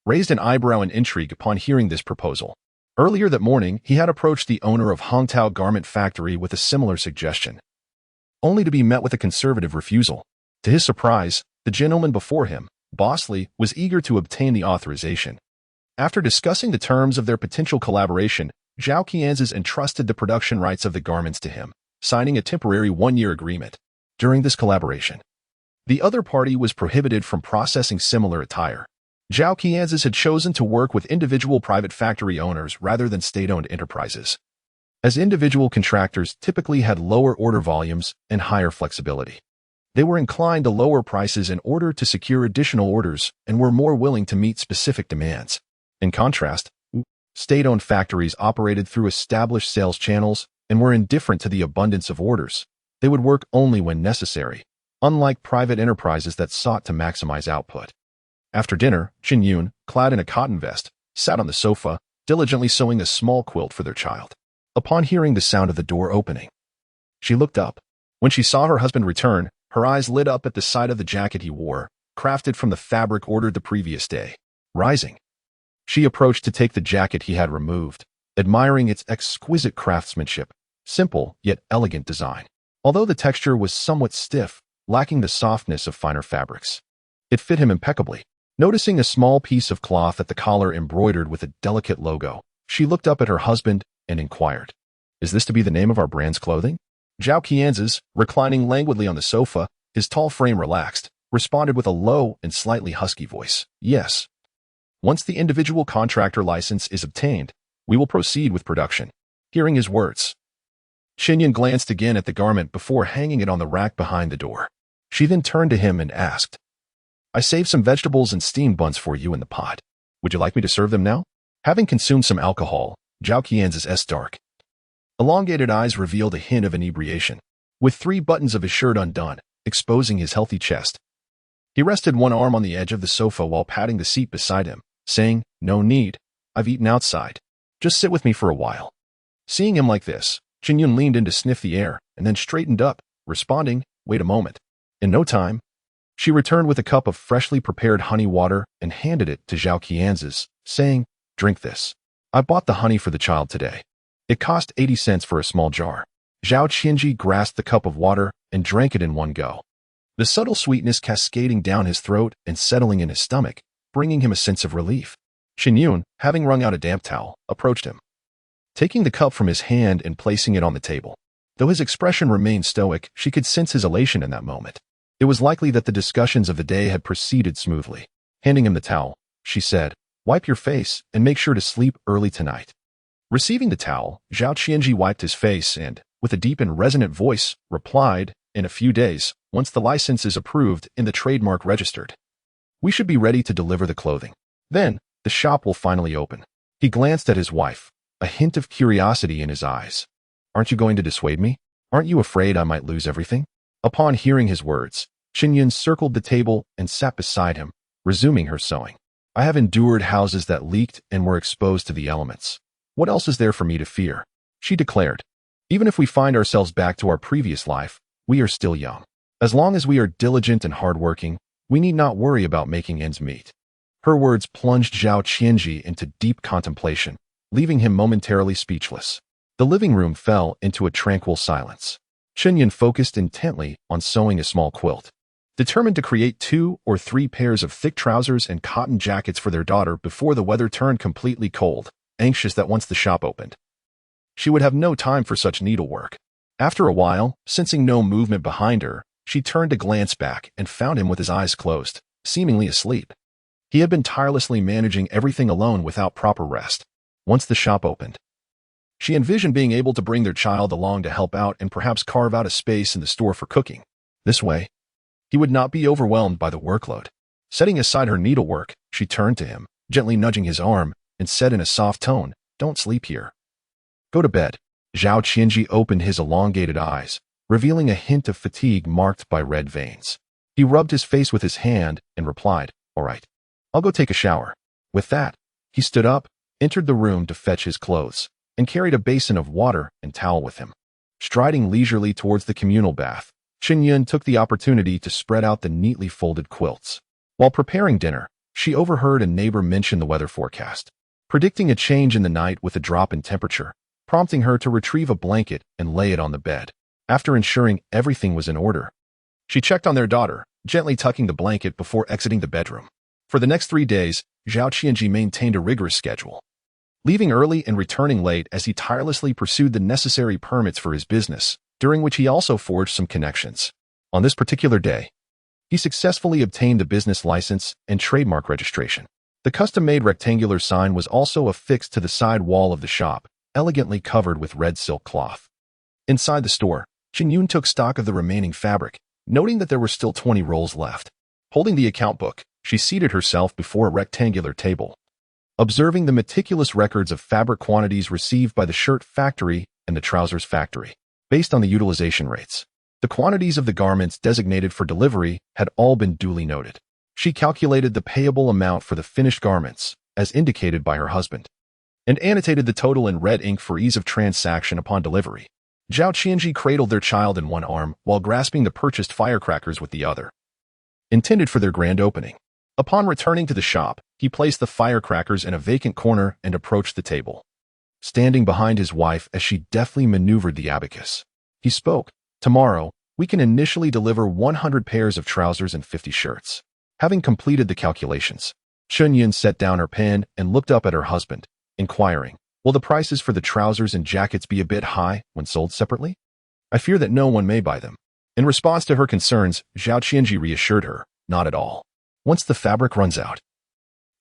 raised an eyebrow in intrigue upon hearing this proposal. Earlier that morning, he had approached the owner of Hongtao Garment Factory with a similar suggestion, only to be met with a conservative refusal. To his surprise, the gentleman before him, Boss Li, was eager to obtain the authorization. After discussing the terms of their potential collaboration, Zhao Qianzhi entrusted the production rights of the garments to him, signing a temporary one-year agreement. During this collaboration, the other party was prohibited from processing similar attire. Zhao Qianzhi had chosen to work with individual private factory owners rather than state-owned enterprises, as individual contractors typically had lower order volumes and higher flexibility. They were inclined to lower prices in order to secure additional orders and were more willing to meet specific demands. In contrast, state-owned factories operated through established sales channels and were indifferent to the abundance of orders. They would work only when necessary, unlike private enterprises that sought to maximize output. After dinner, Chen Yun, clad in a cotton vest, sat on the sofa, diligently sewing a small quilt for their child. Upon hearing the sound of the door opening, she looked up. When she saw her husband return, her eyes lit up at the sight of the jacket he wore, crafted from the fabric ordered the previous day. Rising, she approached to take the jacket he had removed, admiring its exquisite craftsmanship, simple yet elegant design. Although the texture was somewhat stiff, lacking the softness of finer fabrics, it fit him impeccably. Noticing a small piece of cloth at the collar embroidered with a delicate logo, she looked up at her husband and inquired, "Is this to be the name of our brand's clothing?" Zhao Qianzhi, reclining languidly on the sofa, his tall frame relaxed, responded with a low and slightly husky voice, "Yes. Once the individual contractor license is obtained, we will proceed with production." Hearing his words, Chen Yun glanced again at the garment before hanging it on the rack behind the door. She then turned to him and asked, "I saved some vegetables and steamed buns for you in the pot. Would you like me to serve them now?" Having consumed some alcohol, Zhao Qianzhi's dark, elongated eyes revealed a hint of inebriation. With 3 buttons of his shirt undone, exposing his healthy chest, he rested one arm on the edge of the sofa while patting the seat beside him, saying, "No need. I've eaten outside. Just sit with me for a while." Seeing him like this, Chen Yun leaned in to sniff the air and then straightened up, responding, "Wait a moment." In no time, she returned with a cup of freshly prepared honey water and handed it to Zhao Qianzhi, saying, "Drink this. I bought the honey for the child today. It cost 80 cents for a small jar." Zhao Qianzhi grasped the cup of water and drank it in one go, the subtle sweetness cascading down his throat and settling in his stomach, bringing him a sense of relief. Chen Yun, having wrung out a damp towel, approached him, taking the cup from his hand and placing it on the table. Though his expression remained stoic, she could sense his elation in that moment. It was likely that the discussions of the day had proceeded smoothly. Handing him the towel, she said, "Wipe your face and make sure to sleep early tonight." Receiving the towel, Zhao Qianzhi wiped his face and, with a deep and resonant voice, replied, "In a few days, once the license is approved and the trademark registered, we should be ready to deliver the clothing. Then, the shop will finally open." He glanced at his wife, a hint of curiosity in his eyes. "Aren't you going to dissuade me? Aren't you afraid I might lose everything?" Upon hearing his words, Chen Yun circled the table and sat beside him, resuming her sewing. I have endured houses that leaked and were exposed to the elements. What else is there for me to fear? She declared. Even if we find ourselves back to our previous life, we are still young. As long as we are diligent and hardworking, we need not worry about making ends meet. Her words plunged Zhao Qianzhi into deep contemplation, leaving him momentarily speechless. The living room fell into a tranquil silence. Chen Yun focused intently on sewing a small quilt, determined to create 2 or 3 pairs of thick trousers and cotton jackets for their daughter before the weather turned completely cold, anxious that once the shop opened, she would have no time for such needlework. After a while, sensing no movement behind her, she turned to glance back and found him with his eyes closed, seemingly asleep. He had been tirelessly managing everything alone without proper rest. Once the shop opened, she envisioned being able to bring their child along to help out and perhaps carve out a space in the store for cooking. This way, he would not be overwhelmed by the workload. Setting aside her needlework, she turned to him, gently nudging his arm, and said in a soft tone, "Don't sleep here. Go to bed." Zhao Qianzhi opened his elongated eyes, revealing a hint of fatigue marked by red veins. He rubbed his face with his hand and replied, "All right, I'll go take a shower." With that, he stood up, entered the room to fetch his clothes, and carried a basin of water and towel with him. Striding leisurely towards the communal bath, Chen Yun took the opportunity to spread out the neatly folded quilts. While preparing dinner, she overheard a neighbor mention the weather forecast, predicting a change in the night with a drop in temperature, prompting her to retrieve a blanket and lay it on the bed. After ensuring everything was in order, she checked on their daughter, gently tucking the blanket before exiting the bedroom. For the next 3 days, Zhao Qianzhi maintained a rigorous schedule, leaving early and returning late as he tirelessly pursued the necessary permits for his business, during which he also forged some connections. On this particular day, he successfully obtained the business license and trademark registration. The custom-made rectangular sign was also affixed to the side wall of the shop, elegantly covered with red silk cloth. Inside the store, Chen Yun took stock of the remaining fabric, noting that there were still 20 rolls left. Holding the account book, she seated herself before a rectangular table, observing the meticulous records of fabric quantities received by the shirt factory and the trousers factory. Based on the utilization rates, the quantities of the garments designated for delivery had all been duly noted. She calculated the payable amount for the finished garments, as indicated by her husband, and annotated the total in red ink for ease of transaction upon delivery. Zhao Qianzhi cradled their child in one arm while grasping the purchased firecrackers with the other, intended for their grand opening. Upon returning to the shop, he placed the firecrackers in a vacant corner and approached the table, standing behind his wife as she deftly maneuvered the abacus. He spoke, "Tomorrow, we can initially deliver 100 pairs of trousers and 50 shirts." Having completed the calculations, Chen Yun set down her pen and looked up at her husband, inquiring, "Will the prices for the trousers and jackets be a bit high when sold separately? I fear that no one may buy them." In response to her concerns, Zhao Qianzhi reassured her, "Not at all. Once the fabric runs out,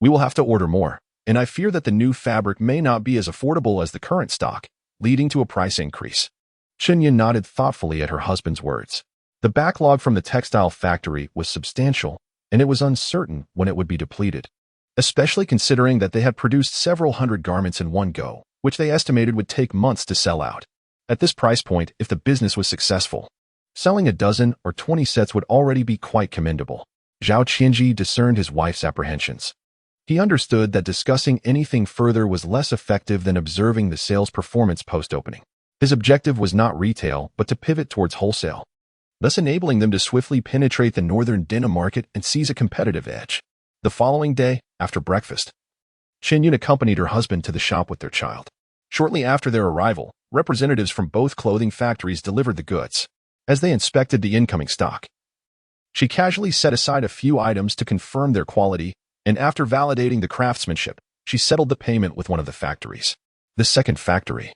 we will have to order more, and I fear that the new fabric may not be as affordable as the current stock, leading to a price increase." Chen Yun nodded thoughtfully at her husband's words. The backlog from the textile factory was substantial, and it was uncertain when it would be depleted, especially considering that they had produced several hundred garments in one go, which they estimated would take months to sell out. At this price point, if the business was successful, selling a dozen or 20 sets would already be quite commendable. Zhao Qianzhi discerned his wife's apprehensions. He understood that discussing anything further was less effective than observing the sales performance post-opening. His objective was not retail, but to pivot towards wholesale, thus enabling them to swiftly penetrate the northern denim market and seize a competitive edge. The following day, after breakfast, Chen Yun accompanied her husband to the shop with their child. Shortly after their arrival, representatives from both clothing factories delivered the goods. As they inspected the incoming stock, she casually set aside a few items to confirm their quality, and after validating the craftsmanship, she settled the payment with one of the factories. The second factory,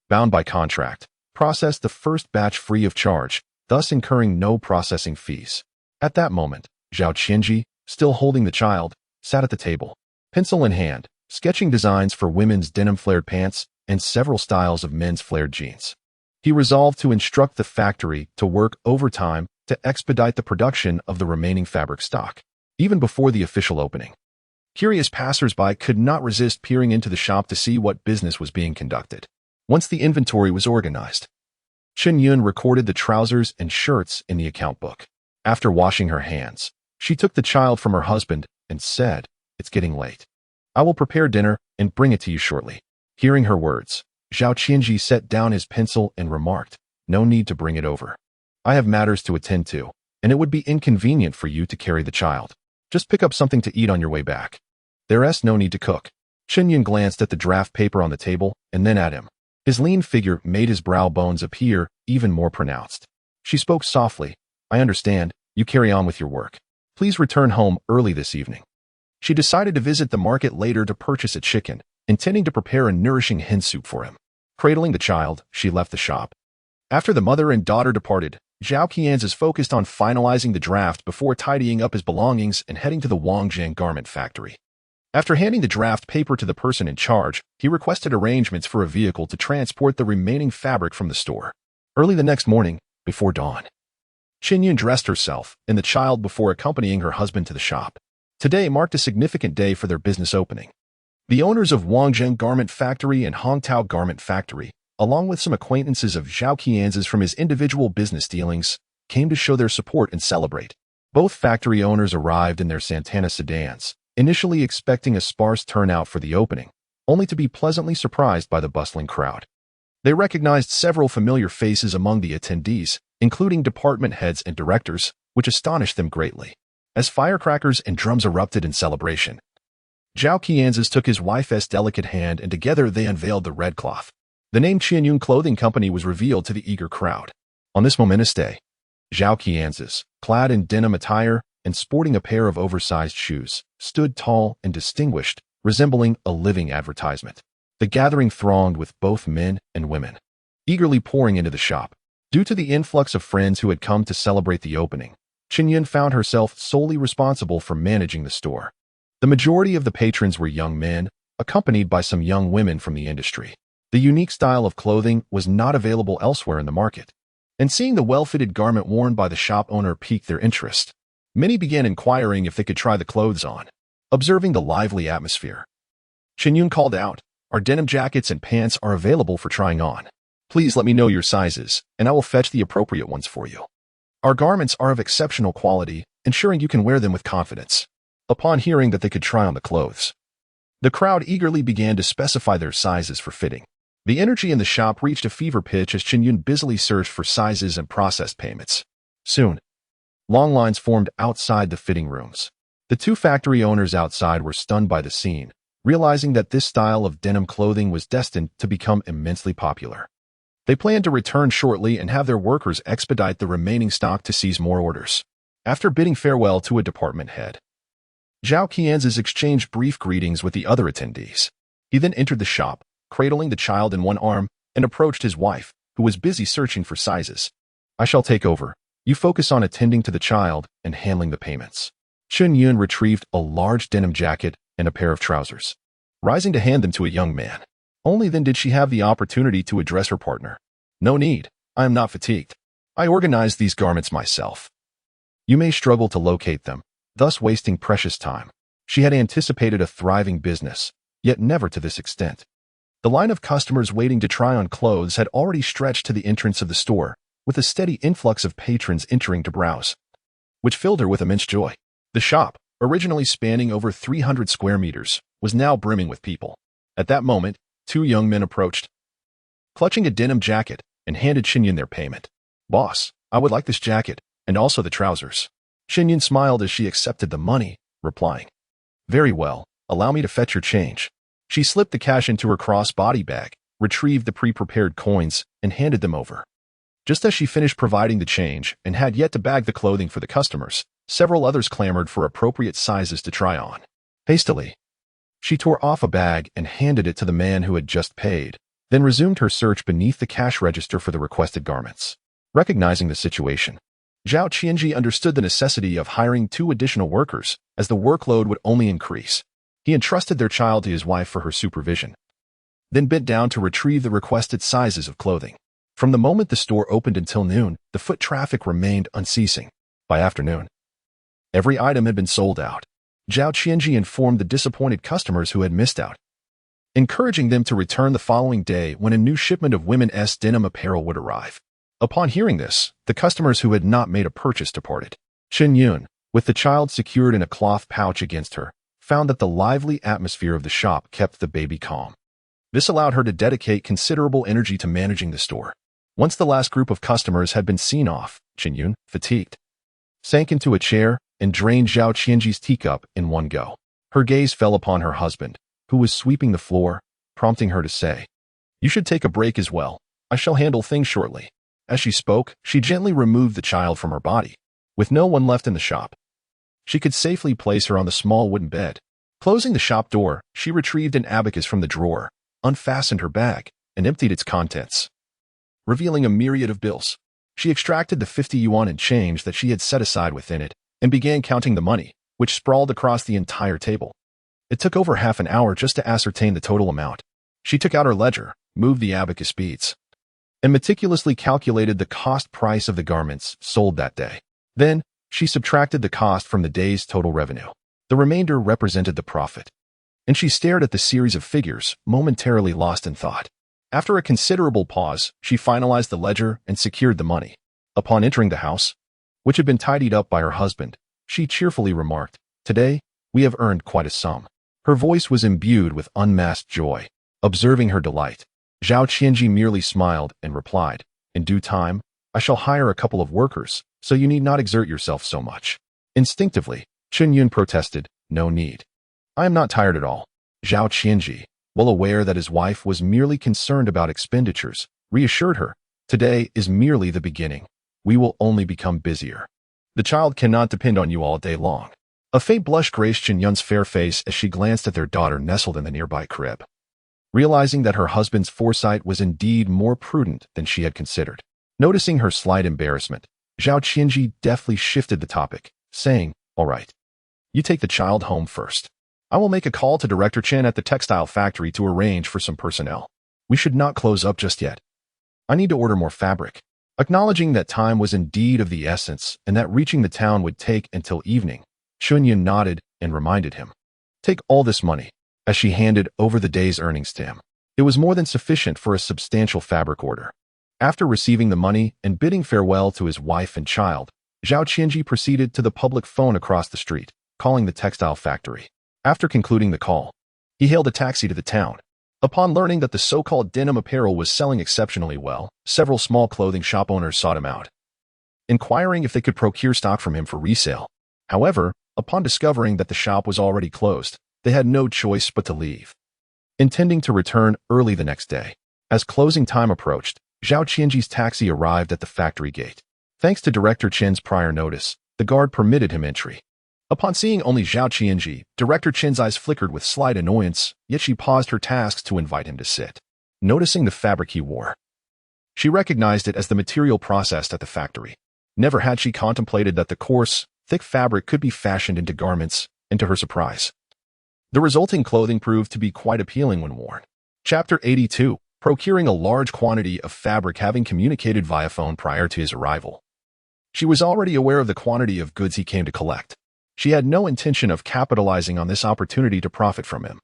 bound by contract, processed the first batch free of charge, thus incurring no processing fees. At that moment, Zhao Qianzhi, still holding the child, sat at the table, pencil in hand, sketching designs for women's denim flared pants and several styles of men's flared jeans. He resolved to instruct the factory to work overtime to expedite the production of the remaining fabric stock. Even before the official opening, curious passers-by could not resist peering into the shop to see what business was being conducted. Once the inventory was organized, Chen Yun recorded the trousers and shirts in the account book. After washing her hands, she took the child from her husband and said, "It's It's getting late. I will prepare dinner and bring it to you shortly. Hearing her words, Zhao Qianzhi set down his pencil and remarked, "No need to bring it over. I have matters to attend to, and it would be inconvenient for you to carry the child. Just pick up something to eat on your way back. There's no need to cook." Chen Yun glanced at the draft paper on the table and then at him. His lean figure made his brow bones appear even more pronounced. She spoke softly, "I understand. You carry on with your work. Please return home early this evening." She decided to visit the market later to purchase a chicken, intending to prepare a nourishing hen soup for him. Cradling the child, she left the shop. After the mother and daughter departed, Zhao Qianzhi focused on finalizing the draft before tidying up his belongings and heading to the Wangjiang garment factory. After handing the draft paper to the person in charge, he requested arrangements for a vehicle to transport the remaining fabric from the store. Early the next morning, before dawn, Chen Yun dressed herself and the child before accompanying her husband to the shop. Today marked a significant day for their business opening. The owners of Wangjiang Garment Factory and Hongtao Garment Factory, along with some acquaintances of Zhao Qianzhi's from his individual business dealings, came to show their support and celebrate. Both factory owners arrived in their Santana sedans, initially expecting a sparse turnout for the opening, only to be pleasantly surprised by the bustling crowd. They recognized several familiar faces among the attendees, including department heads and directors, which astonished them greatly. As firecrackers and drums erupted in celebration, Zhao Qianzhi took his wife's delicate hand and together they unveiled the red cloth. The name Chen Yun Clothing Company was revealed to the eager crowd. On this momentous day, Zhao Qianzhi, clad in denim attire and sporting a pair of oversized shoes, stood tall and distinguished, resembling a living advertisement. The gathering thronged with both men and women, eagerly pouring into the shop. Due to the influx of friends who had come to celebrate the opening, Chen Yun found herself solely responsible for managing the store. The majority of the patrons were young men, accompanied by some young women from the industry. The unique style of clothing was not available elsewhere in the market, and seeing the well-fitted garment worn by the shop owner piqued their interest. Many began inquiring if they could try the clothes on. Observing the lively atmosphere, Chen Yun called out, "Our denim jackets and pants are available for trying on. Please let me know your sizes, and I will fetch the appropriate ones for you. Our garments are of exceptional quality, ensuring you can wear them with confidence." Upon hearing that they could try on the clothes, the crowd eagerly began to specify their sizes for fitting. The energy in the shop reached a fever pitch as Chen Yun busily searched for sizes and processed payments. Soon, long lines formed outside the fitting rooms. The two factory owners outside were stunned by the scene, realizing that this style of denim clothing was destined to become immensely popular. They planned to return shortly and have their workers expedite the remaining stock to seize more orders. After bidding farewell to a department head, Zhao Qianzhi exchanged brief greetings with the other attendees. He then entered the shop, cradling the child in one arm, and approached his wife, who was busy searching for sizes. "I shall take over. You focus on attending to the child and handling the payments." Chen Yun retrieved a large denim jacket and a pair of trousers, rising to hand them to a young man. Only then did she have the opportunity to address her partner. "No need. I am not fatigued. I organized these garments myself. You may struggle to locate them, thus wasting precious time." She had anticipated a thriving business, yet never to this extent. The line of customers waiting to try on clothes had already stretched to the entrance of the store, with a steady influx of patrons entering to browse, which filled her with immense joy. The shop, originally spanning over 300 square meters, was now brimming with people. At that moment, two young men approached, clutching a denim jacket, and handed Chen Yun their payment. "Boss, I would like this jacket, and also the trousers." Chen Yun smiled as she accepted the money, replying, "Very well, allow me to fetch your change." She slipped the cash into her cross-body bag, retrieved the pre-prepared coins, and handed them over. Just as she finished providing the change and had yet to bag the clothing for the customers, several others clamored for appropriate sizes to try on. Hastily, she tore off a bag and handed it to the man who had just paid, then resumed her search beneath the cash register for the requested garments. Recognizing the situation, Zhao Qianzhi understood the necessity of hiring 2 additional workers, as the workload would only increase. He entrusted their child to his wife for her supervision, then bent down to retrieve the requested sizes of clothing. From the moment the store opened until noon, the foot traffic remained unceasing. By afternoon, every item had been sold out. Zhao Qianzhi informed the disappointed customers who had missed out, encouraging them to return the following day when a new shipment of women's denim apparel would arrive. Upon hearing this, the customers who had not made a purchase departed. Chen Yun, with the child secured in a cloth pouch against her, found that the lively atmosphere of the shop kept the baby calm. This allowed her to dedicate considerable energy to managing the store. Once the last group of customers had been seen off, Chen Yun, fatigued, sank into a chair and drained Zhao Qianzhi's teacup in one go. Her gaze fell upon her husband, who was sweeping the floor, prompting her to say, "You should take a break as well. I shall handle things shortly." As she spoke, she gently removed the child from her body. With no one left in the shop, she could safely place her on the small wooden bed. Closing the shop door, she retrieved an abacus from the drawer, unfastened her bag, and emptied its contents, revealing a myriad of bills. She extracted the 50 yuan in change that she had set aside within it and began counting the money, which sprawled across the entire table. It took over half an hour just to ascertain the total amount. She took out her ledger, moved the abacus beads, and meticulously calculated the cost price of the garments sold that day. Then, she subtracted the cost from the day's total revenue. The remainder represented the profit. And she stared at the series of figures, momentarily lost in thought. After a considerable pause, she finalized the ledger and secured the money. Upon entering the house, which had been tidied up by her husband, she cheerfully remarked, "Today, we have earned quite a sum." Her voice was imbued with unmasked joy. Observing her delight, Zhao Qianzhi merely smiled and replied, "In due time, I shall hire a couple of workers, so you need not exert yourself so much." Instinctively, Chen Yun protested, "No need. I am not tired at all." Zhao Qianzhi, well aware that his wife was merely concerned about expenditures, reassured her, "Today is merely the beginning. We will only become busier. The child cannot depend on you all day long." A faint blush graced Chen Yun's fair face as she glanced at their daughter nestled in the nearby crib. Realizing that her husband's foresight was indeed more prudent than she had considered. Noticing her slight embarrassment, Zhao Qianzhi deftly shifted the topic, saying, "All right. You take the child home first. I will make a call to Director Chen at the textile factory to arrange for some personnel. We should not close up just yet. I need to order more fabric." Acknowledging that time was indeed of the essence and that reaching the town would take until evening, Chen Yun nodded and reminded him, "Take all this money," as she handed over the day's earnings to him. It was more than sufficient for a substantial fabric order. After receiving the money and bidding farewell to his wife and child, Zhao Qianzhi proceeded to the public phone across the street, calling the textile factory. After concluding the call, he hailed a taxi to the town. Upon learning that the so-called denim apparel was selling exceptionally well, several small clothing shop owners sought him out, inquiring if they could procure stock from him for resale. However, upon discovering that the shop was already closed, they had no choice but to leave, intending to return early the next day. As closing time approached, Zhao Qianzhi's taxi arrived at the factory gate. Thanks to Director Chen's prior notice, the guard permitted him entry. Upon seeing only Zhao Qianzhi, Director Chen's eyes flickered with slight annoyance, yet she paused her tasks to invite him to sit. Noticing the fabric he wore, she recognized it as the material processed at the factory. Never had she contemplated that the coarse, thick fabric could be fashioned into garments, and to her surprise, the resulting clothing proved to be quite appealing when worn. Chapter 82. Procuring a large quantity of fabric. Having communicated via phone prior to his arrival, she was already aware of the quantity of goods he came to collect. She had no intention of capitalizing on this opportunity to profit from him.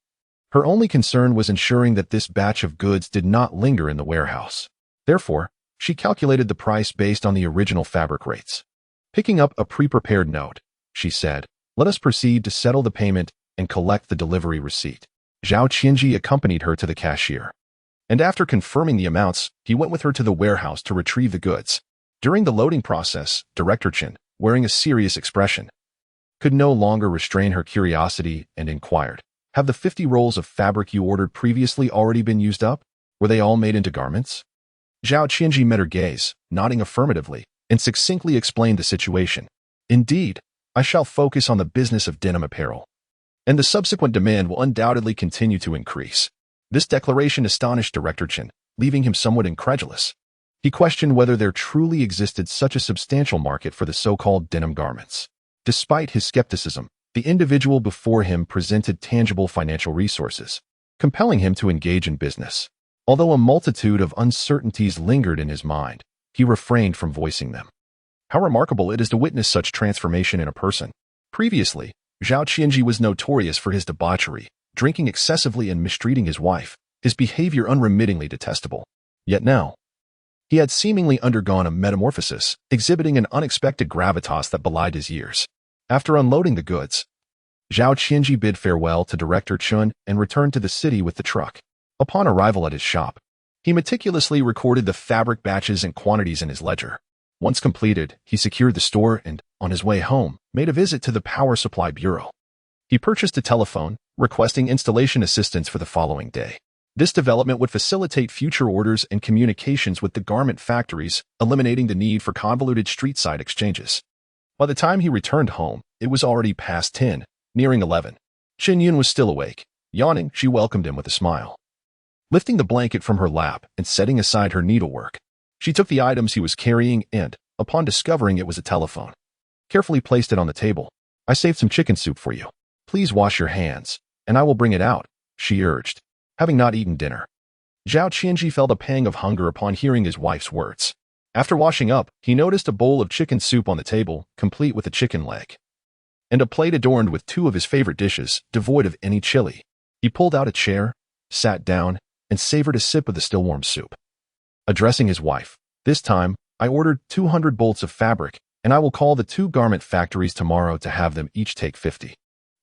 Her only concern was ensuring that this batch of goods did not linger in the warehouse. Therefore, she calculated the price based on the original fabric rates. Picking up a pre-prepared note, she said, "Let us proceed to settle the payment and collect the delivery receipt." Zhao Qianzhi accompanied her to the cashier, and after confirming the amounts, he went with her to the warehouse to retrieve the goods. During the loading process, Director Chen, wearing a serious expression, could no longer restrain her curiosity and inquired, "Have the 50 rolls of fabric you ordered previously already been used up? Were they all made into garments?" Zhao Qianzhi met her gaze, nodding affirmatively, and succinctly explained the situation. "Indeed, I shall focus on the business of denim apparel, and the subsequent demand will undoubtedly continue to increase." This declaration astonished Director Chen, leaving him somewhat incredulous. He questioned whether there truly existed such a substantial market for the so-called denim garments. Despite his skepticism, the individual before him presented tangible financial resources, compelling him to engage in business. Although a multitude of uncertainties lingered in his mind, he refrained from voicing them. How remarkable it is to witness such transformation in a person. Previously, Zhao Qianzhi was notorious for his debauchery, drinking excessively and mistreating his wife, his behavior unremittingly detestable. Yet now, he had seemingly undergone a metamorphosis, exhibiting an unexpected gravitas that belied his years. After unloading the goods, Zhao Qianzhi bid farewell to Director Chen and returned to the city with the truck. Upon arrival at his shop, he meticulously recorded the fabric batches and quantities in his ledger. Once completed, he secured the store and, on his way home, made a visit to the Power Supply Bureau. He purchased a telephone, requesting installation assistance for the following day. This development would facilitate future orders and communications with the garment factories, eliminating the need for convoluted street-side exchanges. By the time he returned home, it was already past 10, nearing 11. Chen Yun was still awake. Yawning, she welcomed him with a smile. Lifting the blanket from her lap and setting aside her needlework, she took the items he was carrying and, upon discovering it was a telephone, carefully placed it on the table. "I saved some chicken soup for you. Please wash your hands, and I will bring it out," she urged, having not eaten dinner. Zhao Qianzhi felt a pang of hunger upon hearing his wife's words. After washing up, he noticed a bowl of chicken soup on the table, complete with a chicken leg, and a plate adorned with two of his favorite dishes, devoid of any chili. He pulled out a chair, sat down, and savored a sip of the still-warm soup. Addressing his wife, "This time, I ordered 200 bolts of fabric, and I will call the 2 garment factories tomorrow to have them each take 50.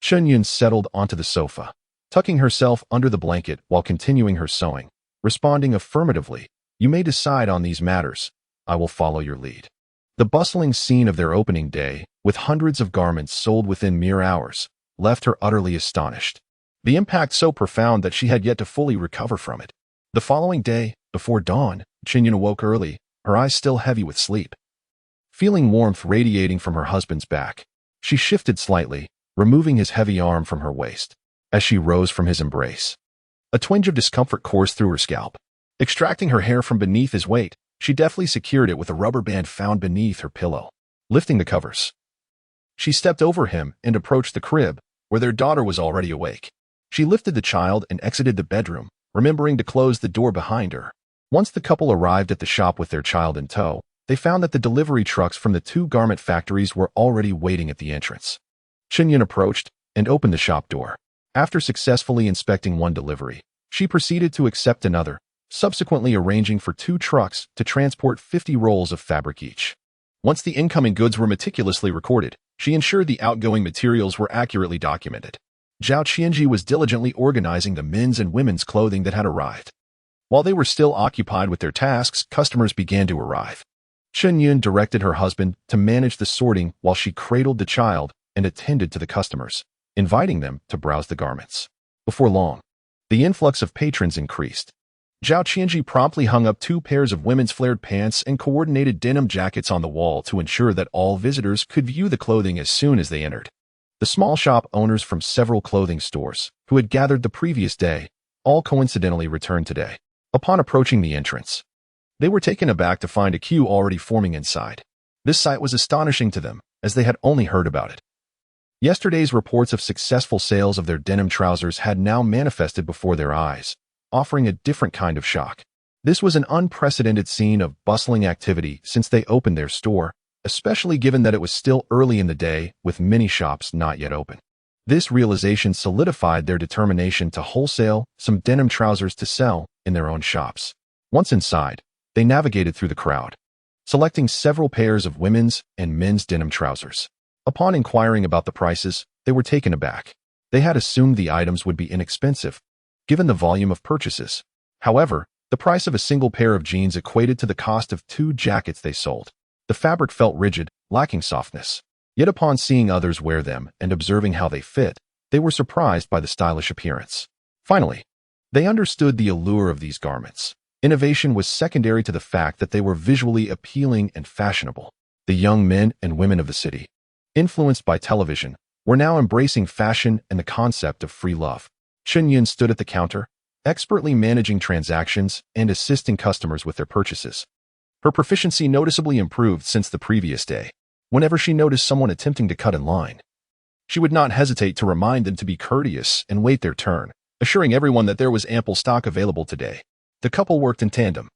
Chen Yun settled onto the sofa, tucking herself under the blanket while continuing her sewing, responding affirmatively, "You may decide on these matters. I will follow your lead." The bustling scene of their opening day, with hundreds of garments sold within mere hours, left her utterly astonished. The impact so profound that she had yet to fully recover from it. The following day, before dawn, Chen Yun awoke early, her eyes still heavy with sleep. Feeling warmth radiating from her husband's back, she shifted slightly, removing his heavy arm from her waist. As she rose from his embrace, a twinge of discomfort coursed through her scalp. Extracting her hair from beneath his weight, she deftly secured it with a rubber band found beneath her pillow. Lifting the covers, she stepped over him and approached the crib, where their daughter was already awake. She lifted the child and exited the bedroom, remembering to close the door behind her. Once the couple arrived at the shop with their child in tow, they found that the delivery trucks from the 2 garment factories were already waiting at the entrance. Chen Yun approached and opened the shop door. After successfully inspecting one delivery, she proceeded to accept another, subsequently arranging for 2 trucks to transport 50 rolls of fabric each. Once the incoming goods were meticulously recorded, she ensured the outgoing materials were accurately documented. Zhao Qianzhi was diligently organizing the men's and women's clothing that had arrived. While they were still occupied with their tasks, customers began to arrive. Chen Yun directed her husband to manage the sorting while she cradled the child and attended to the customers, inviting them to browse the garments. Before long, the influx of patrons increased. Zhao Qianzhi promptly hung up 2 pairs of women's flared pants and coordinated denim jackets on the wall to ensure that all visitors could view the clothing as soon as they entered. The small shop owners from several clothing stores, who had gathered the previous day, all coincidentally returned today. Upon approaching the entrance, they were taken aback to find a queue already forming inside. This sight was astonishing to them, as they had only heard about it. Yesterday's reports of successful sales of their denim trousers had now manifested before their eyes, offering a different kind of shock. This was an unprecedented scene of bustling activity since they opened their store, especially given that it was still early in the day with many shops not yet open. This realization solidified their determination to wholesale some denim trousers to sell in their own shops. Once inside, they navigated through the crowd, selecting several pairs of women's and men's denim trousers. Upon inquiring about the prices, they were taken aback. They had assumed the items would be inexpensive, given the volume of purchases. However, the price of a single pair of jeans equated to the cost of 2 jackets they sold. The fabric felt rigid, lacking softness. Yet upon seeing others wear them and observing how they fit, they were surprised by the stylish appearance. Finally, they understood the allure of these garments. Innovation was secondary to the fact that they were visually appealing and fashionable. The young men and women of the city, influenced by television, were now embracing fashion and the concept of free love. Chen Yun stood at the counter, expertly managing transactions and assisting customers with their purchases. Her proficiency noticeably improved since the previous day. Whenever she noticed someone attempting to cut in line, she would not hesitate to remind them to be courteous and wait their turn, assuring everyone that there was ample stock available today. The couple worked in tandem.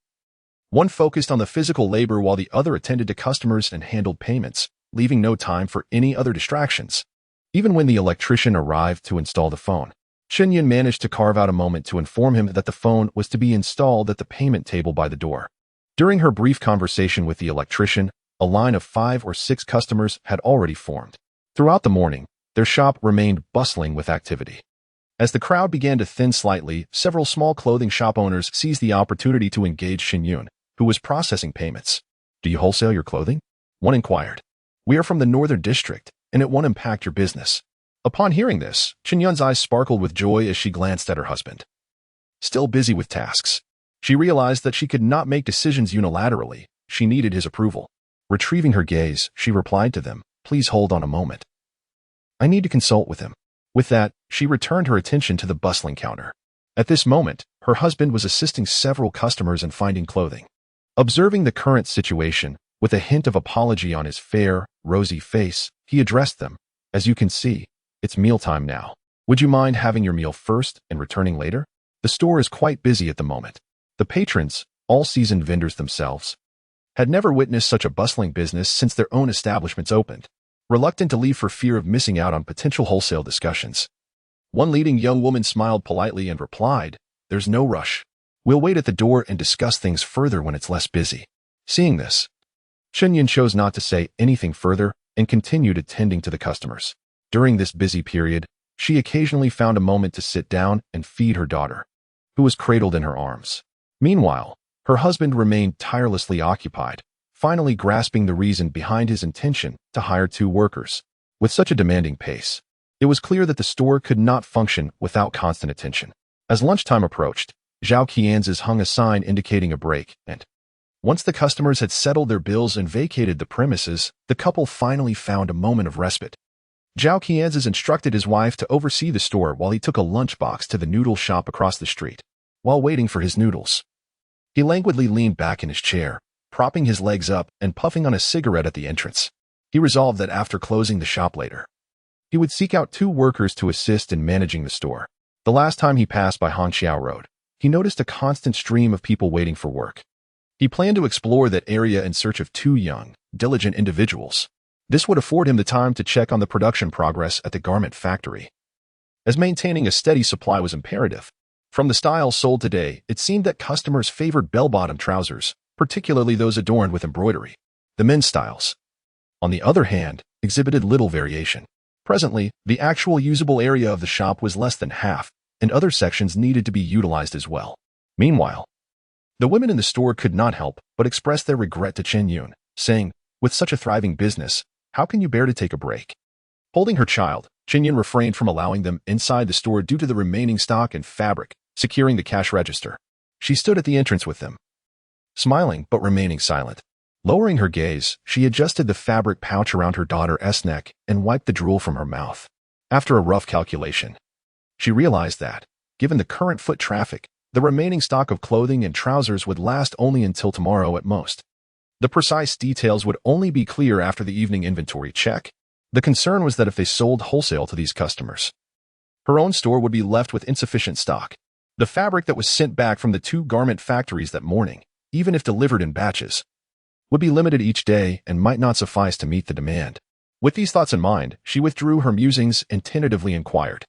One focused on the physical labor while the other attended to customers and handled payments, leaving no time for any other distractions. Even when the electrician arrived to install the phone, Chen Yun managed to carve out a moment to inform him that the phone was to be installed at the payment table by the door. During her brief conversation with the electrician, a line of 5 or 6 customers had already formed. Throughout the morning, Their shop remained bustling with activity. As the crowd began to thin slightly, several small clothing shop owners seized the opportunity to engage Chen Yun, who was processing payments. "Do you wholesale your clothing?" one inquired. "We are from the Northern District, and it won't impact your business." Upon hearing this, Chen Yun's eyes sparkled with joy as she glanced at her husband. Still busy with tasks, she realized that she could not make decisions unilaterally. She needed his approval. Retrieving her gaze, she replied to them, "Please hold on a moment. I need to consult with him." With that, she returned her attention to the bustling counter. At this moment, her husband was assisting several customers in finding clothing. Observing the current situation, with a hint of apology on his fair, rosy face, he addressed them. "As you can see, it's mealtime now. Would you mind having your meal first and returning later? The store is quite busy at the moment." The patrons, all seasoned vendors themselves, had never witnessed such a bustling business since their own establishments opened. Reluctant to leave for fear of missing out on potential wholesale discussions, one leading young woman smiled politely and replied, "There's no rush. We'll wait at the door and discuss things further when it's less busy." Seeing this, Chen Yun chose not to say anything further and continued attending to the customers. During this busy period, she occasionally found a moment to sit down and feed her daughter, who was cradled in her arms. Meanwhile, her husband remained tirelessly occupied, finally grasping the reason behind his intention to hire 2 workers. With such a demanding pace, it was clear that the store could not function without constant attention. As lunchtime approached, Zhao Qianzhi hung a sign indicating a break, and once the customers had settled their bills and vacated the premises, the couple finally found a moment of respite. Zhao Qianzhi instructed his wife to oversee the store while he took a lunchbox to the noodle shop across the street. While waiting for his noodles, he languidly leaned back in his chair, propping his legs up and puffing on a cigarette at the entrance. He resolved that after closing the shop later, he would seek out 2 workers to assist in managing the store. The last time he passed by Hangqiao Road, he noticed a constant stream of people waiting for work. He planned to explore that area in search of 2 young, diligent individuals. This would afford him the time to check on the production progress at the garment factory, as maintaining a steady supply was imperative. From the styles sold today, it seemed that customers favored bell-bottom trousers, particularly those adorned with embroidery. The men's styles, on the other hand, exhibited little variation. Presently, the actual usable area of the shop was less than half, and other sections needed to be utilized as well. Meanwhile, the women in the store could not help but express their regret to Chen Yun, saying, "With such a thriving business, how can you bear to take a break?" Holding her child, Chen Yun refrained from allowing them inside the store due to the remaining stock and fabric securing the cash register. She stood at the entrance with them, smiling but remaining silent. Lowering her gaze, she adjusted the fabric pouch around her daughter's neck and wiped the drool from her mouth. After a rough calculation, she realized that, given the current foot traffic, the remaining stock of clothing and trousers would last only until tomorrow at most. The precise details would only be clear after the evening inventory check. The concern was that if they sold wholesale to these customers, her own store would be left with insufficient stock. The fabric that was sent back from the 2 garment factories that morning, even if delivered in batches, would be limited each day and might not suffice to meet the demand. With these thoughts in mind, she withdrew her musings and tentatively inquired,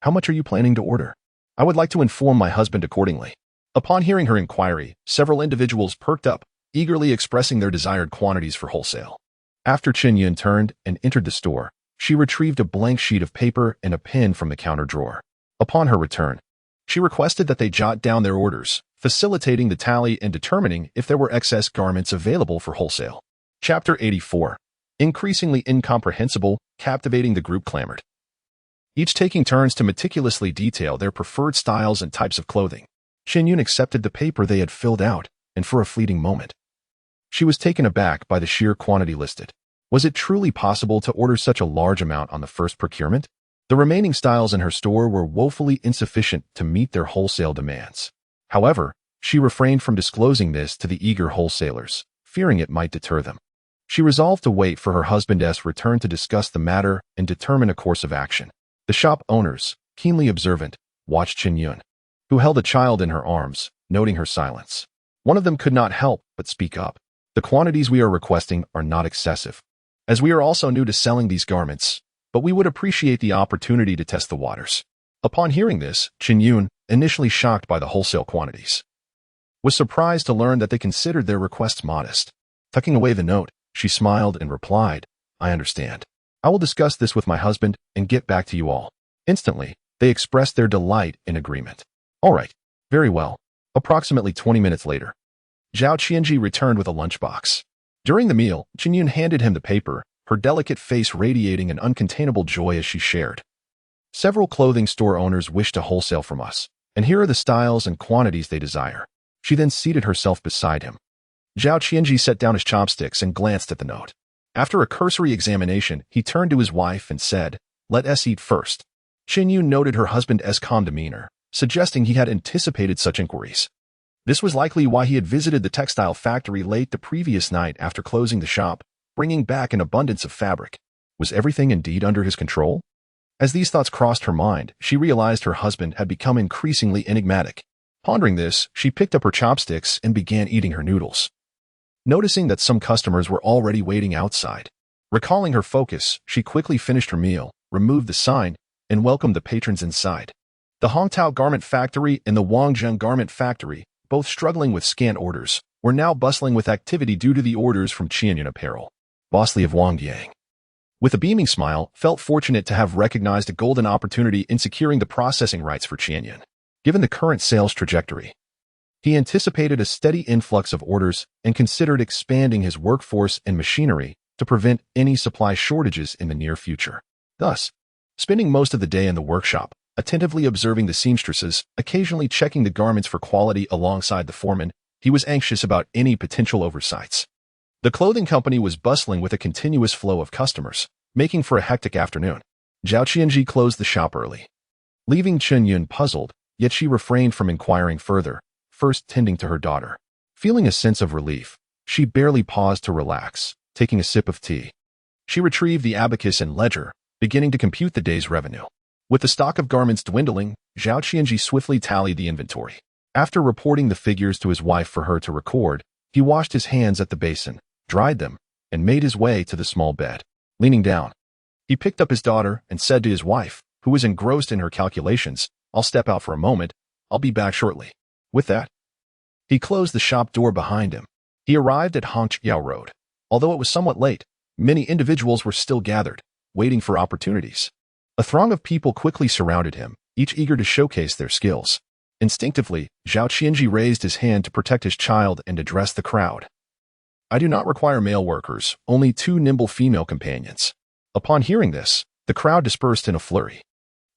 "How much are you planning to order? I would like to inform my husband accordingly." Upon hearing her inquiry, several individuals perked up, eagerly expressing their desired quantities for wholesale. After Chen Yun turned and entered the store, she retrieved a blank sheet of paper and a pen from the counter drawer. Upon her return, she requested that they jot down their orders, facilitating the tally and determining if there were excess garments available for wholesale. Chapter 84. Increasingly incomprehensible, captivating the group clamored, each taking turns to meticulously detail their preferred styles and types of clothing. Chen Yun accepted the paper they had filled out, and for a fleeting moment, she was taken aback by the sheer quantity listed. Was it truly possible to order such a large amount on the first procurement? The remaining styles in her store were woefully insufficient to meet their wholesale demands. However, she refrained from disclosing this to the eager wholesalers, fearing it might deter them. She resolved to wait for her husband's return to discuss the matter and determine a course of action. The shop owners, keenly observant, watched Chen Yun, who held a child in her arms, noting her silence. One of them could not help but speak up. "The quantities we are requesting are not excessive, as we are also new to selling these garments, but we would appreciate the opportunity to test the waters." Upon hearing this, Chen Yun, initially shocked by the wholesale quantities, was surprised to learn that they considered their requests modest. Tucking away the note, she smiled and replied, "I understand. I will discuss this with my husband and get back to you all. Instantly, they expressed their delight in agreement. All right, very well. Approximately 20 minutes later, Zhao Qianzhi returned with a lunchbox. During the meal, Chen Yun handed him the paper, her delicate face radiating an uncontainable joy as she shared. Several clothing store owners wish to wholesale from us, and here are the styles and quantities they desire. She then seated herself beside him. Zhao Qianzhi set down his chopsticks and glanced at the note. After a cursory examination, he turned to his wife and said, "Let us eat first." Chen Yun noted her husband's calm demeanor, suggesting he had anticipated such inquiries. This was likely why he had visited the textile factory late the previous night after closing the shop, bringing back an abundance of fabric. Was everything indeed under his control? As these thoughts crossed her mind, she realized her husband had become increasingly enigmatic. Pondering this, she picked up her chopsticks and began eating her noodles. Noticing that some customers were already waiting outside. Recalling her focus, she quickly finished her meal, removed the sign, and welcomed the patrons inside. The Hongtao Garment Factory and the Wangzheng Garment Factory, both struggling with scant orders, were now bustling with activity due to the orders from Chen Yun Apparel, bossly of Wangyang. With a beaming smile, felt fortunate to have recognized a golden opportunity in securing the processing rights for Chen Yun. Given the current sales trajectory, he anticipated a steady influx of orders and considered expanding his workforce and machinery to prevent any supply shortages in the near future. Thus, spending most of the day in the workshop, attentively observing the seamstresses, occasionally checking the garments for quality alongside the foreman, he was anxious about any potential oversights. The clothing company was bustling with a continuous flow of customers, making for a hectic afternoon. Zhao Qianzhi closed the shop early, leaving Chen Yun puzzled, yet she refrained from inquiring further, first tending to her daughter. Feeling a sense of relief, she barely paused to relax, taking a sip of tea. She retrieved the abacus and ledger, beginning to compute the day's revenue. With the stock of garments dwindling, Zhao Qianzhi swiftly tallied the inventory. After reporting the figures to his wife for her to record, he washed his hands at the basin, dried them, and made his way to the small bed. Leaning down, he picked up his daughter and said to his wife, who was engrossed in her calculations, "I'll step out for a moment. I'll be back shortly." With that, he closed the shop door behind him. He arrived at Hongqiao Road. Although it was somewhat late, many individuals were still gathered, waiting for opportunities. A throng of people quickly surrounded him, each eager to showcase their skills. Instinctively, Zhao Qianzhi raised his hand to protect his child and addressed the crowd. "I do not require male workers, only 2 nimble female companions." Upon hearing this, the crowd dispersed in a flurry.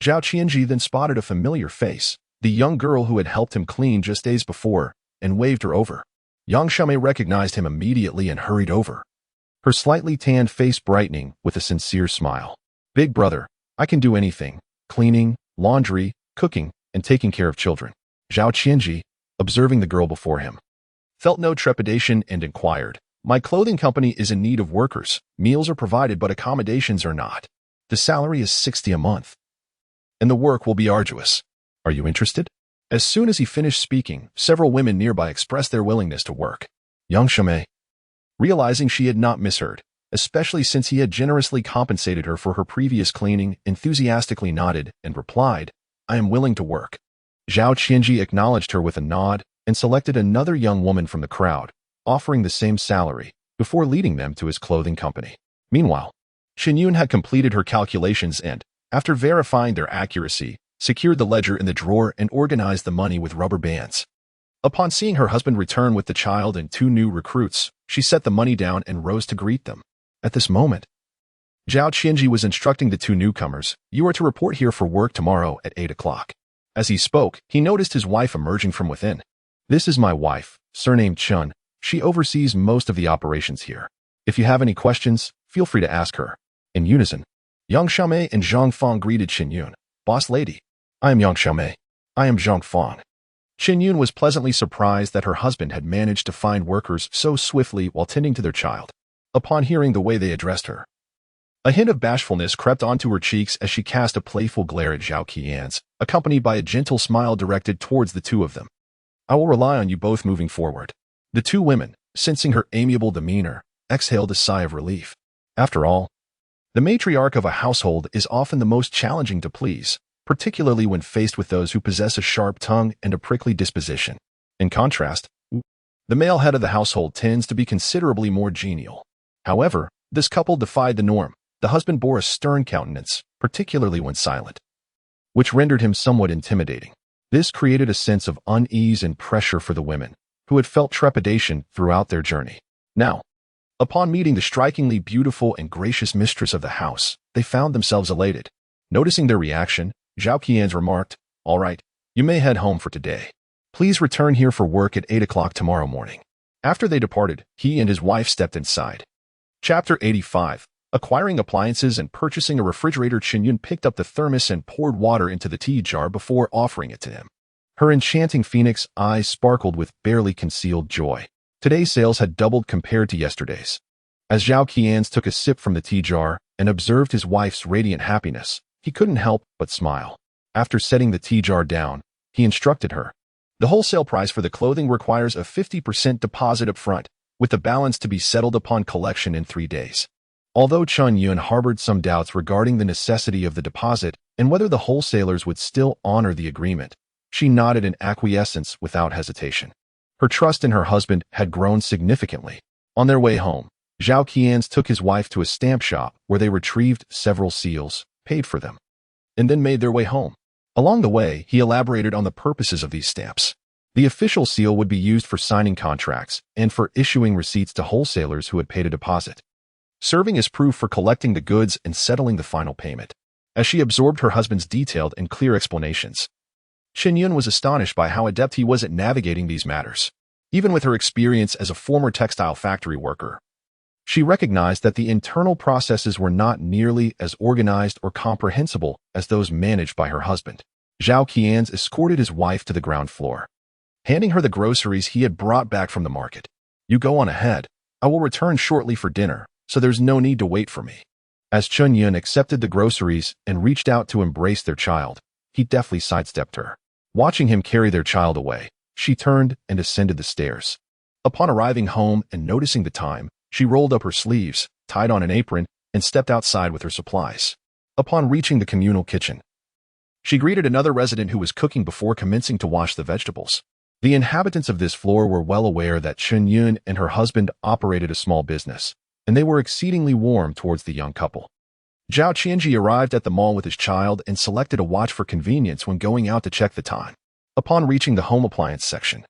Zhao Qianzhi then spotted a familiar face, the young girl who had helped him clean just days before, and waved her over. Yang Xiaomei recognized him immediately and hurried over, her slightly tanned face brightening with a sincere smile. "Big brother, I can do anything: cleaning, laundry, cooking, and taking care of children." Zhao Qianzhi, observing the girl before him, felt no trepidation and inquired, "My clothing company is in need of workers. Meals are provided, but accommodations are not. The salary is 60 a month, and the work will be arduous. Are you interested?" As soon as he finished speaking, several women nearby expressed their willingness to work. Yang Xiaomei, realizing she had not misheard, especially since he had generously compensated her for her previous cleaning, enthusiastically nodded and replied, "I am willing to work." Zhao Qianzhi acknowledged her with a nod and selected another young woman from the crowd, offering the same salary, before leading them to his clothing company. Meanwhile, Chen Yun had completed her calculations and, after verifying their accuracy, secured the ledger in the drawer and organized the money with rubber bands. Upon seeing her husband return with the child and 2 new recruits, she set the money down and rose to greet them. At this moment, Zhao Qianzhi was instructing the 2 newcomers, "You are to report here for work tomorrow at 8 o'clock. As he spoke, he noticed his wife emerging from within. "This is my wife, surnamed Chen. She oversees most of the operations here. If you have any questions, feel free to ask her." In unison, Yang Xiaomei and Zhang Fang greeted Chen Yun. "Boss lady, I am Yang Xiaomei. I am Zhang Fang." Chen Yun was pleasantly surprised that her husband had managed to find workers so swiftly while tending to their child. Upon hearing the way they addressed her, a hint of bashfulness crept onto her cheeks as she cast a playful glare at Zhao Qianzhi, accompanied by a gentle smile directed towards the 2 of them. "I will rely on you both moving forward." The 2 women, sensing her amiable demeanor, exhaled a sigh of relief. After all, the matriarch of a household is often the most challenging to please, particularly when faced with those who possess a sharp tongue and a prickly disposition. In contrast, the male head of the household tends to be considerably more genial. However, this couple defied the norm, The husband bore a stern countenance, particularly when silent, which rendered him somewhat intimidating. This created a sense of unease and pressure for the women, who had felt trepidation throughout their journey. Now, upon meeting the strikingly beautiful and gracious mistress of the house, they found themselves elated. Noticing their reaction, Zhao Qianzhi remarked, "All right, you may head home for today. Please return here for work at 8 o'clock tomorrow morning." After they departed, he and his wife stepped inside. Chapter 85. Acquiring appliances and purchasing a refrigerator. Chen Yun picked up the thermos and poured water into the tea jar before offering it to him. Her enchanting phoenix eyes sparkled with barely concealed joy. Today's sales had doubled compared to yesterday's. As Zhao Qianzhi took a sip from the tea jar and observed his wife's radiant happiness, he couldn't help but smile. After setting the tea jar down, he instructed her. The wholesale price for the clothing requires a 50% deposit up front, with the balance to be settled upon collection in 3 days. Although Chen Yun harbored some doubts regarding the necessity of the deposit and whether the wholesalers would still honor the agreement, she nodded in acquiescence without hesitation. Her trust in her husband had grown significantly. On their way home, Zhao Qianzhi took his wife to a stamp shop where they retrieved several seals, paid for them, and then made their way home. Along the way, he elaborated on the purposes of these stamps. The official seal would be used for signing contracts and for issuing receipts to wholesalers who had paid a deposit, serving as proof for collecting the goods and settling the final payment. As she absorbed her husband's detailed and clear explanations, Chen Yun was astonished by how adept he was at navigating these matters. Even with her experience as a former textile factory worker, she recognized that the internal processes were not nearly as organized or comprehensible as those managed by her husband. Zhao Qianzhi escorted his wife to the ground floor, handing her the groceries he had brought back from the market. "You go on ahead. I will return shortly for dinner, so there's no need to wait for me." As Chen Yun accepted the groceries and reached out to embrace their child, he deftly sidestepped her. Watching him carry their child away, she turned and ascended the stairs. Upon arriving home and noticing the time, she rolled up her sleeves, tied on an apron, and stepped outside with her supplies. Upon reaching the communal kitchen, she greeted another resident who was cooking before commencing to wash the vegetables. The inhabitants of this floor were well aware that Chen Yun and her husband operated a small business, and they were exceedingly warm towards the young couple. Zhao Qianzhi arrived at the mall with his child and selected a watch for convenience when going out to check the time. Upon reaching the home appliance section,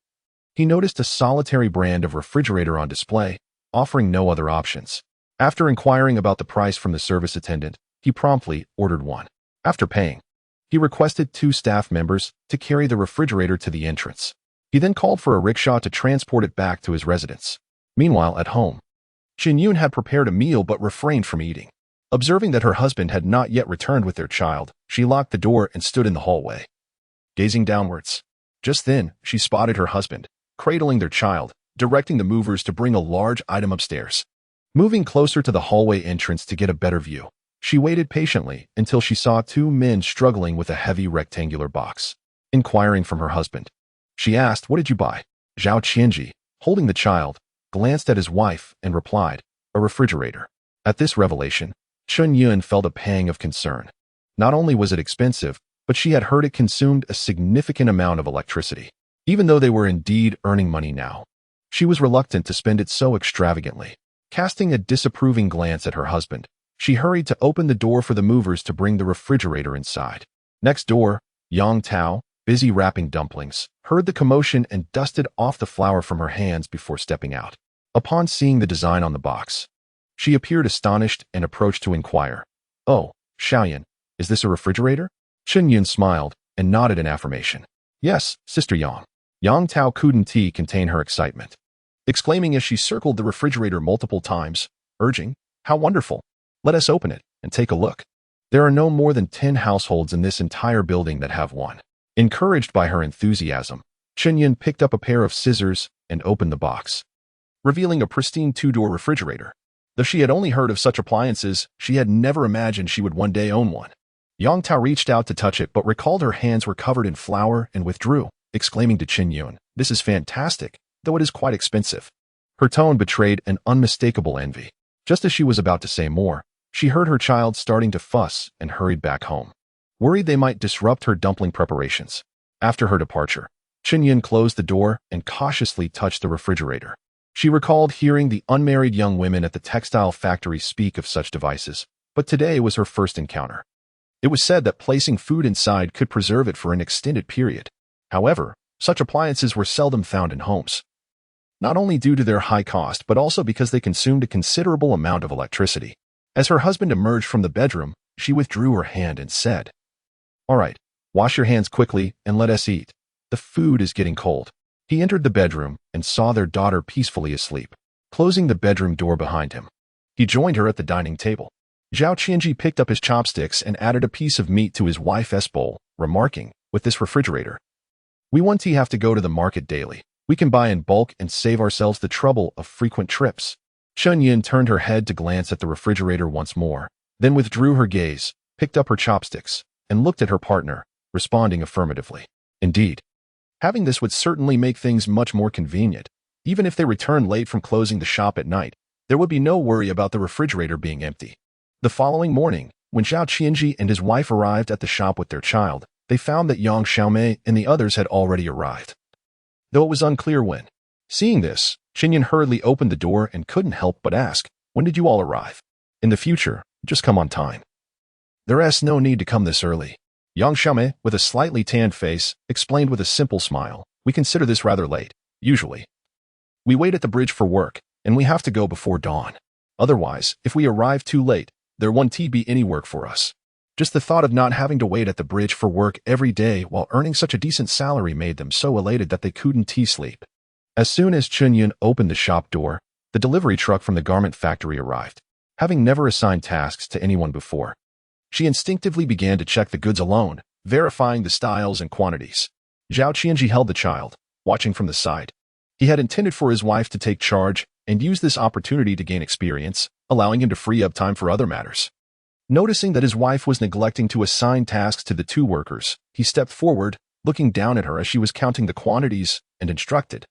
he noticed a solitary brand of refrigerator on display, offering no other options. After inquiring about the price from the service attendant, he promptly ordered one. After paying, he requested 2 staff members to carry the refrigerator to the entrance. He then called for a rickshaw to transport it back to his residence. Meanwhile, at home, Chen Yun had prepared a meal but refrained from eating. Observing that her husband had not yet returned with their child, she locked the door and stood in the hallway, gazing downwards. Just then, she spotted her husband, cradling their child, directing the movers to bring a large item upstairs. Moving closer to the hallway entrance to get a better view, she waited patiently until she saw 2 men struggling with a heavy rectangular box. Inquiring from her husband, she asked, "What did you buy?" Zhao Qianzhi, holding the child, glanced at his wife and replied, "A refrigerator." At this revelation, Chen Yun felt a pang of concern. Not only was it expensive, but she had heard it consumed a significant amount of electricity. Even though they were indeed earning money now, she was reluctant to spend it so extravagantly. Casting a disapproving glance at her husband, she hurried to open the door for the movers to bring the refrigerator inside. Next door, Yang Tao, busy wrapping dumplings, heard the commotion and dusted off the flour from her hands before stepping out. Upon seeing the design on the box, she appeared astonished and approached to inquire, "Oh, Xiaoyan, is this a refrigerator?" Chen Yun smiled and nodded in affirmation. "Yes, Sister Yang." Yang Tao couldn't contain her excitement, exclaiming as she circled the refrigerator multiple times, urging, "How wonderful! Let us open it and take a look." There are no more than 10 households in this entire building that have one. Encouraged by her enthusiasm, Chen Yun picked up a pair of scissors and opened the box, revealing a pristine 2-door refrigerator. Though she had only heard of such appliances, she had never imagined she would one day own one. Yang Tao reached out to touch it but recalled her hands were covered in flour and withdrew, exclaiming to Chen Yun, "This is fantastic, though it is quite expensive." Her tone betrayed an unmistakable envy. Just as she was about to say more, she heard her child starting to fuss and hurried back home, worried they might disrupt her dumpling preparations. After her departure, Chen Yun closed the door and cautiously touched the refrigerator. She recalled hearing the unmarried young women at the textile factory speak of such devices, but today was her first encounter. It was said that placing food inside could preserve it for an extended period. However, such appliances were seldom found in homes, not only due to their high cost but also because they consumed a considerable amount of electricity. As her husband emerged from the bedroom, she withdrew her hand and said, "All right, wash your hands quickly and let us eat. The food is getting cold." He entered the bedroom and saw their daughter peacefully asleep, closing the bedroom door behind him. He joined her at the dining table. Zhao Qianzhi picked up his chopsticks and added a piece of meat to his wife's bowl, remarking, "With this refrigerator, we won't have to go to the market daily. We can buy in bulk and save ourselves the trouble of frequent trips." Chen Yun turned her head to glance at the refrigerator once more, then withdrew her gaze, picked up her chopsticks, and looked at her partner, responding affirmatively. Indeed, having this would certainly make things much more convenient. Even if they returned late from closing the shop at night, there would be no worry about the refrigerator being empty. The following morning, when Zhao Qianzhi and his wife arrived at the shop with their child, they found that Yang Xiaomei and the others had already arrived, though it was unclear when. Seeing this, Chen Yun hurriedly opened the door and couldn't help but ask, "When did you all arrive? In the future, just come on time. There's no need to come this early." Yang Xiaomei, with a slightly tanned face, explained with a simple smile, "We consider this rather late. Usually, we wait at the bridge for work, and we have to go before dawn. Otherwise, if we arrive too late, there won't be any work for us." Just the thought of not having to wait at the bridge for work every day while earning such a decent salary made them so elated that they couldn't sleep. As soon as Chen Yun opened the shop door, the delivery truck from the garment factory arrived. Having never assigned tasks to anyone before, she instinctively began to check the goods alone, verifying the styles and quantities. Zhao Qianzhi held the child, watching from the side. He had intended for his wife to take charge and use this opportunity to gain experience, allowing him to free up time for other matters. Noticing that his wife was neglecting to assign tasks to the two workers, he stepped forward, looking down at her as she was counting the quantities, and instructed,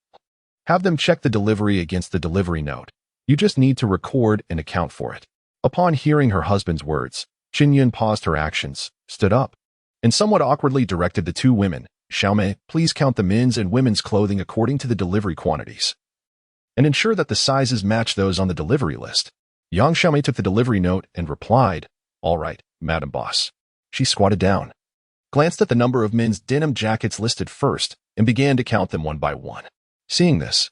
"Have them check the delivery against the delivery note. You just need to record and account for it." Upon hearing her husband's words, Chen Yun paused her actions, stood up, and somewhat awkwardly directed the two women, "Xiaomei, please count the men's and women's clothing according to the delivery quantities, and ensure that the sizes match those on the delivery list." Yang Xiaomei took the delivery note and replied, "All right, Madam Boss." She squatted down, glanced at the number of men's denim jackets listed first, and began to count them one by one. Seeing this,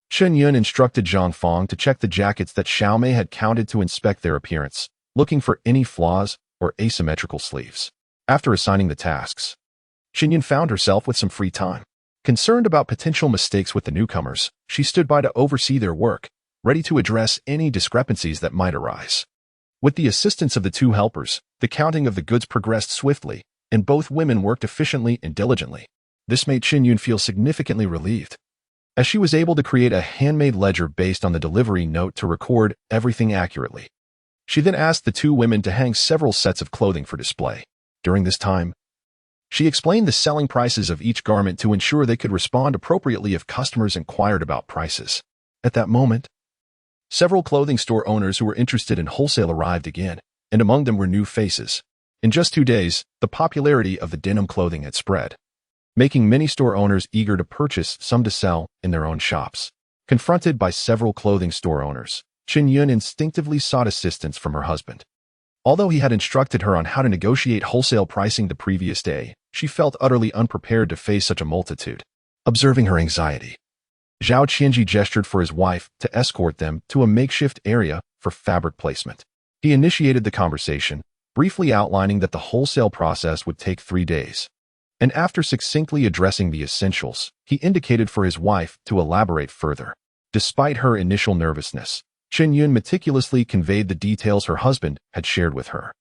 Chen Yun instructed Zhang Fong to check the jackets that Xiaomei had counted to inspect their appearance, looking for any flaws or asymmetrical sleeves. After assigning the tasks, Chen Yun found herself with some free time. Concerned about potential mistakes with the newcomers, she stood by to oversee their work, ready to address any discrepancies that might arise. With the assistance of the two helpers, the counting of the goods progressed swiftly, and both women worked efficiently and diligently. This made Chen Yun feel significantly relieved, as she was able to create a handmade ledger based on the delivery note to record everything accurately. She then asked the two women to hang several sets of clothing for display. During this time, she explained the selling prices of each garment to ensure they could respond appropriately if customers inquired about prices. At that moment, several clothing store owners who were interested in wholesale arrived again, and among them were new faces. In just 2 days, the popularity of the denim clothing had spread, making many store owners eager to purchase some to sell in their own shops. Confronted by several clothing store owners, Chen Yun instinctively sought assistance from her husband. Although he had instructed her on how to negotiate wholesale pricing the previous day, she felt utterly unprepared to face such a multitude. Observing her anxiety, Zhao Qianzhi gestured for his wife to escort them to a makeshift area for fabric placement. He initiated the conversation, briefly outlining that the wholesale process would take 3 days. And after succinctly addressing the essentials, he indicated for his wife to elaborate further. Despite her initial nervousness, Chen Yun meticulously conveyed the details her husband had shared with her.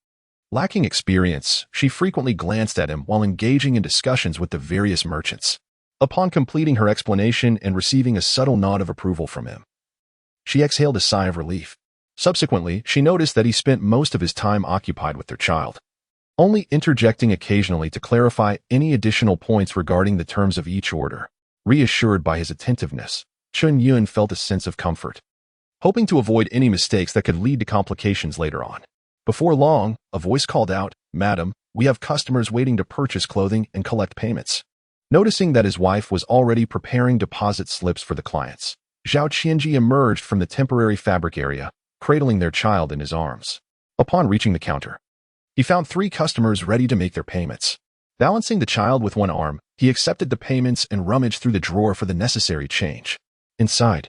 Lacking experience, she frequently glanced at him while engaging in discussions with the various merchants. Upon completing her explanation and receiving a subtle nod of approval from him, she exhaled a sigh of relief. Subsequently, she noticed that he spent most of his time occupied with their child, only interjecting occasionally to clarify any additional points regarding the terms of each order. Reassured by his attentiveness, Chen Yun felt a sense of comfort, hoping to avoid any mistakes that could lead to complications later on. Before long, a voice called out, "Madam, we have customers waiting to purchase clothing and collect payments." Noticing that his wife was already preparing deposit slips for the clients, Zhao Qianzhi emerged from the temporary fabric area, cradling their child in his arms. Upon reaching the counter, he found 3 customers ready to make their payments. Balancing the child with one arm, he accepted the payments and rummaged through the drawer for the necessary change. Inside,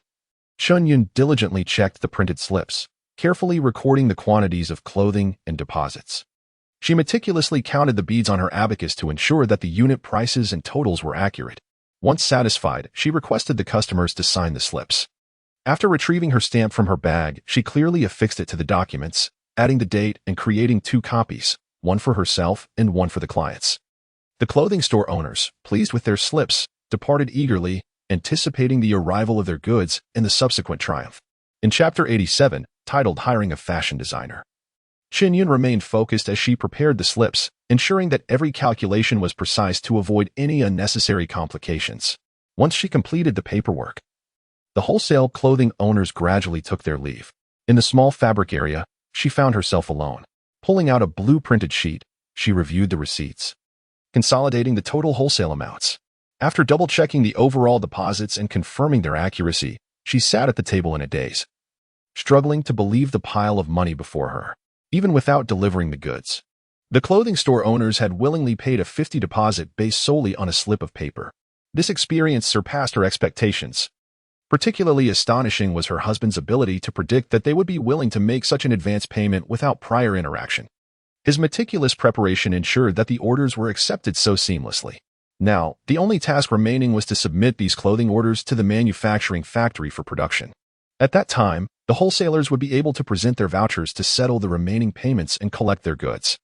Chen Yun diligently checked the printed slips, carefully recording the quantities of clothing and deposits. She meticulously counted the beads on her abacus to ensure that the unit prices and totals were accurate. Once satisfied, she requested the customers to sign the slips. After retrieving her stamp from her bag, she clearly affixed it to the documents, adding the date and creating 2 copies, one for herself and one for the clients. The clothing store owners, pleased with their slips, departed eagerly, anticipating the arrival of their goods and the subsequent triumph. In Chapter 87, titled Hiring a Fashion Designer, Chen Yun remained focused as she prepared the slips, ensuring that every calculation was precise to avoid any unnecessary complications. Once she completed the paperwork, the wholesale clothing owners gradually took their leave. In the small fabric area, she found herself alone. Pulling out a blue-printed sheet, she reviewed the receipts, consolidating the total wholesale amounts. After double-checking the overall deposits and confirming their accuracy, she sat at the table in a daze, struggling to believe the pile of money before her, even without delivering the goods. The clothing store owners had willingly paid a 50 deposit based solely on a slip of paper. This experience surpassed her expectations. Particularly astonishing was her husband's ability to predict that they would be willing to make such an advance payment without prior interaction. His meticulous preparation ensured that the orders were accepted so seamlessly. Now, the only task remaining was to submit these clothing orders to the manufacturing factory for production. At that time, the wholesalers would be able to present their vouchers to settle the remaining payments and collect their goods.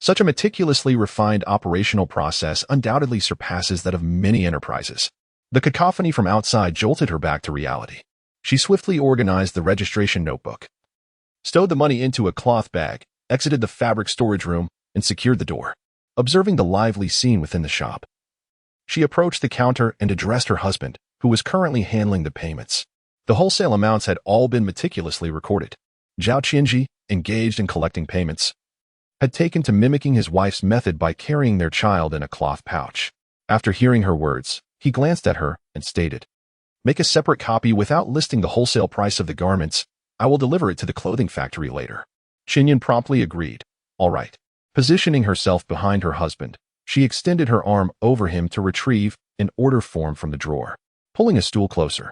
Such a meticulously refined operational process undoubtedly surpasses that of many enterprises. The cacophony from outside jolted her back to reality. She swiftly organized the registration notebook, stowed the money into a cloth bag, exited the fabric storage room, and secured the door. Observing the lively scene within the shop, she approached the counter and addressed her husband, who was currently handling the payments. The wholesale amounts had all been meticulously recorded. Zhao Qianzhi, engaged in collecting payments, had taken to mimicking his wife's method by carrying their child in a cloth pouch. After hearing her words, he glanced at her and stated, "Make a separate copy without listing the wholesale price of the garments. I will deliver it to the clothing factory later." Chen Yun promptly agreed. "All right." Positioning herself behind her husband, she extended her arm over him to retrieve an order form from the drawer. Pulling a stool closer,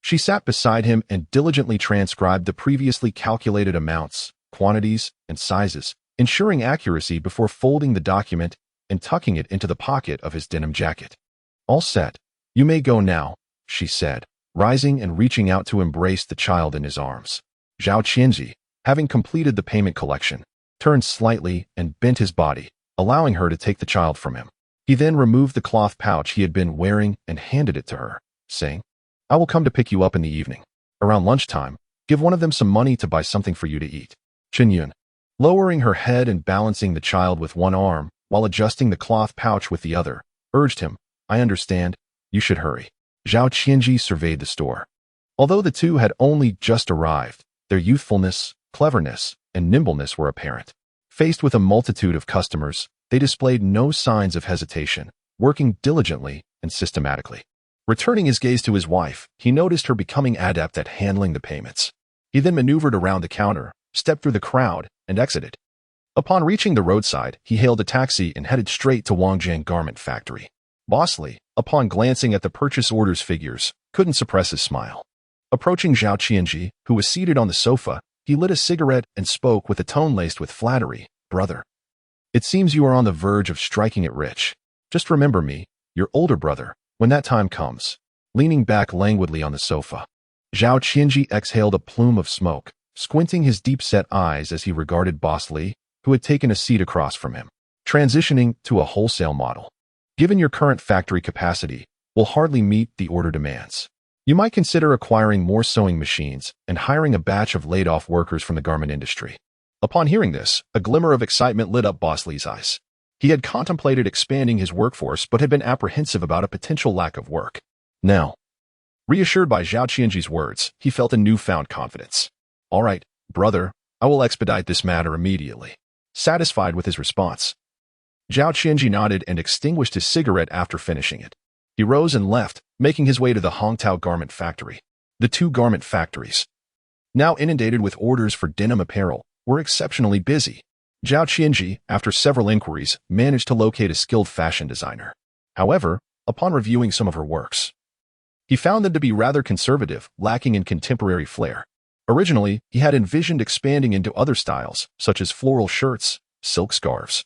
she sat beside him and diligently transcribed the previously calculated amounts, quantities, and sizes, ensuring accuracy before folding the document and tucking it into the pocket of his denim jacket. "All set. You may go now," she said, rising and reaching out to embrace the child in his arms. Zhao Qianzhi, having completed the payment collection, turned slightly and bent his body, allowing her to take the child from him. He then removed the cloth pouch he had been wearing and handed it to her, saying, "I will come to pick you up in the evening. Around lunchtime, give one of them some money to buy something for you to eat." Chen Yun, lowering her head and balancing the child with one arm while adjusting the cloth pouch with the other, urged him, "I understand. You should hurry." Zhao Qianzhi surveyed the store. Although the two had only just arrived, their youthfulness, cleverness, and nimbleness were apparent. Faced with a multitude of customers, they displayed no signs of hesitation, working diligently and systematically. Returning his gaze to his wife, he noticed her becoming adept at handling the payments. He then maneuvered around the counter, stepped through the crowd, and exited. Upon reaching the roadside, he hailed a taxi and headed straight to Wangjiang Garment Factory. Bosley, upon glancing at the purchase orders figures, couldn't suppress his smile. Approaching Zhao Qianzhi, who was seated on the sofa, he lit a cigarette and spoke with a tone laced with flattery. "Brother, it seems you are on the verge of striking it rich. Just remember me, your older brother, when that time comes." Leaning back languidly on the sofa, Zhao Qianzhi exhaled a plume of smoke, squinting his deep-set eyes as he regarded Bosley, who had taken a seat across from him. "Transitioning to a wholesale model, given your current factory capacity, will hardly meet the order demands. You might consider acquiring more sewing machines and hiring a batch of laid-off workers from the garment industry." Upon hearing this, a glimmer of excitement lit up Bosley's eyes. He had contemplated expanding his workforce but had been apprehensive about a potential lack of work. Now, reassured by Zhao Qianzhi's words, he felt a newfound confidence. "All right, brother, I will expedite this matter immediately." Satisfied with his response, Zhao Qianzhi nodded and extinguished his cigarette after finishing it. He rose and left, making his way to the Hongtao Garment Factory. The two garment factories, now inundated with orders for denim apparel, were exceptionally busy. Zhao Qianzhi, after several inquiries, managed to locate a skilled fashion designer. However, upon reviewing some of her works, he found them to be rather conservative, lacking in contemporary flair. Originally, he had envisioned expanding into other styles, such as floral shirts, silk scarves,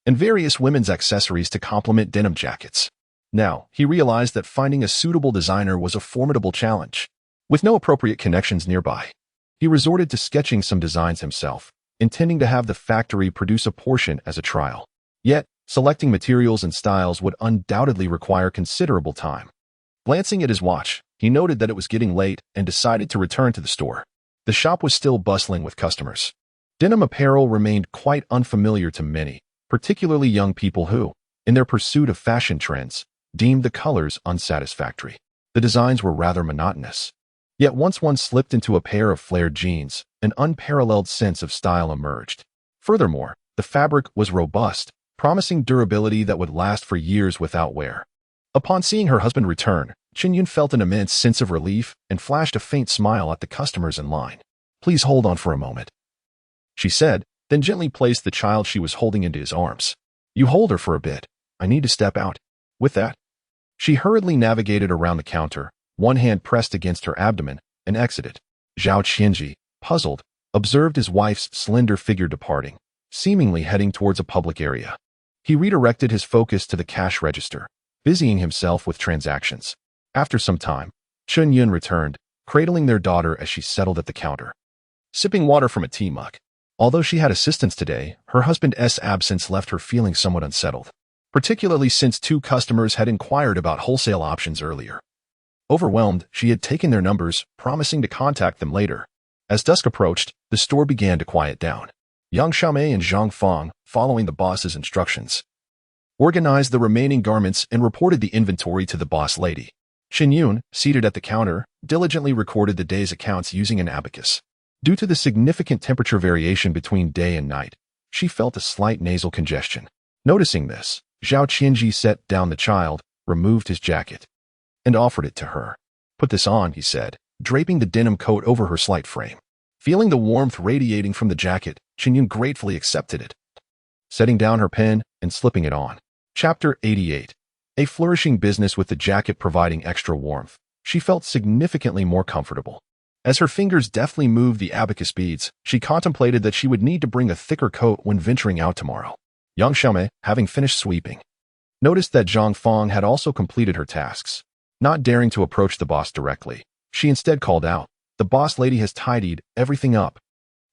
and various women's accessories to complement denim jackets. Now, he realized that finding a suitable designer was a formidable challenge. With no appropriate connections nearby, he resorted to sketching some designs himself, intending to have the factory produce a portion as a trial. Yet, selecting materials and styles would undoubtedly require considerable time. Glancing at his watch, he noted that it was getting late and decided to return to the store. The shop was still bustling with customers. Denim apparel remained quite unfamiliar to many, particularly young people who, in their pursuit of fashion trends, deemed the colors unsatisfactory. The designs were rather monotonous. Yet once one slipped into a pair of flared jeans, an unparalleled sense of style emerged. Furthermore, the fabric was robust, promising durability that would last for years without wear. Upon seeing her husband return, Chen Yun felt an immense sense of relief and flashed a faint smile at the customers in line. "Please hold on for a moment," she said, then gently placed the child she was holding into his arms. "You hold her for a bit. I need to step out." With that, she hurriedly navigated around the counter, one hand pressed against her abdomen, and exited. Zhao Qianzhi, puzzled, observed his wife's slender figure departing, seemingly heading towards a public area. He redirected his focus to the cash register, busying himself with transactions. After some time, Chen Yun returned, cradling their daughter as she settled at the counter, sipping water from a tea mug. Although she had assistance today, her husband's absence left her feeling somewhat unsettled, particularly since two customers had inquired about wholesale options earlier. Overwhelmed, she had taken their numbers, promising to contact them later. As dusk approached, the store began to quiet down. Yang Xiaomei and Zhang Fang, following the boss's instructions, organized the remaining garments and reported the inventory to the boss lady. Chen Yun, seated at the counter, diligently recorded the day's accounts using an abacus. Due to the significant temperature variation between day and night, she felt a slight nasal congestion. Noticing this, Zhao Qianzhi set down the child, removed his jacket, and offered it to her. "Put this on," he said, draping the denim coat over her slight frame. Feeling the warmth radiating from the jacket, Chen Yun gratefully accepted it, setting down her pen and slipping it on. Chapter 88. A flourishing business with the jacket providing extra warmth. She felt significantly more comfortable. As her fingers deftly moved the abacus beads, she contemplated that she would need to bring a thicker coat when venturing out tomorrow. Yang Xiaomei, having finished sweeping, noticed that Zhang Fang had also completed her tasks. Not daring to approach the boss directly, she instead called out, "The boss lady has tidied everything up."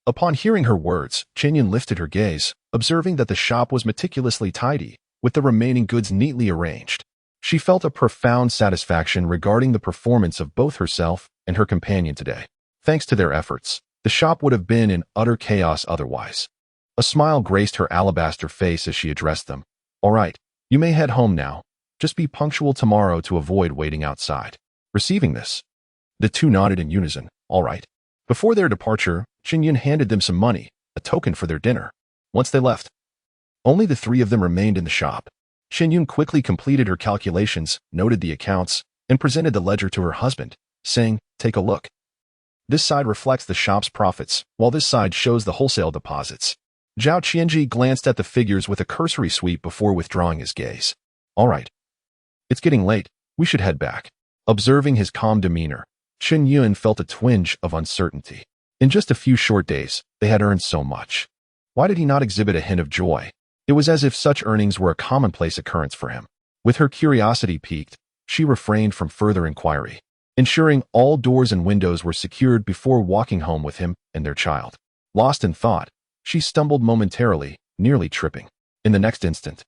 Upon hearing her words, Chen Yun lifted her gaze, observing that the shop was meticulously tidy, with the remaining goods neatly arranged. She felt a profound satisfaction regarding the performance of both herself and her companion today. Thanks to their efforts, the shop would have been in utter chaos otherwise. A smile graced her alabaster face as she addressed them. "All right, you may head home now. Just be punctual tomorrow to avoid waiting outside." Receiving this, the two nodded in unison. "All right." Before their departure, Chen Yun handed them some money, a token for their dinner. Once they left, only the three of them remained in the shop. Chen Yun quickly completed her calculations, noted the accounts, and presented the ledger to her husband, saying, "Take a look. This side reflects the shop's profits, while this side shows the wholesale deposits." Zhao Qianzhi glanced at the figures with a cursory sweep before withdrawing his gaze. "All right. It's getting late. We should head back." Observing his calm demeanor, Chen Yun felt a twinge of uncertainty. In just a few short days, they had earned so much. Why did he not exhibit a hint of joy? It was as if such earnings were a commonplace occurrence for him. With her curiosity piqued, she refrained from further inquiry, ensuring all doors and windows were secured before walking home with him and their child. Lost in thought, she stumbled momentarily, nearly tripping. In the next instant,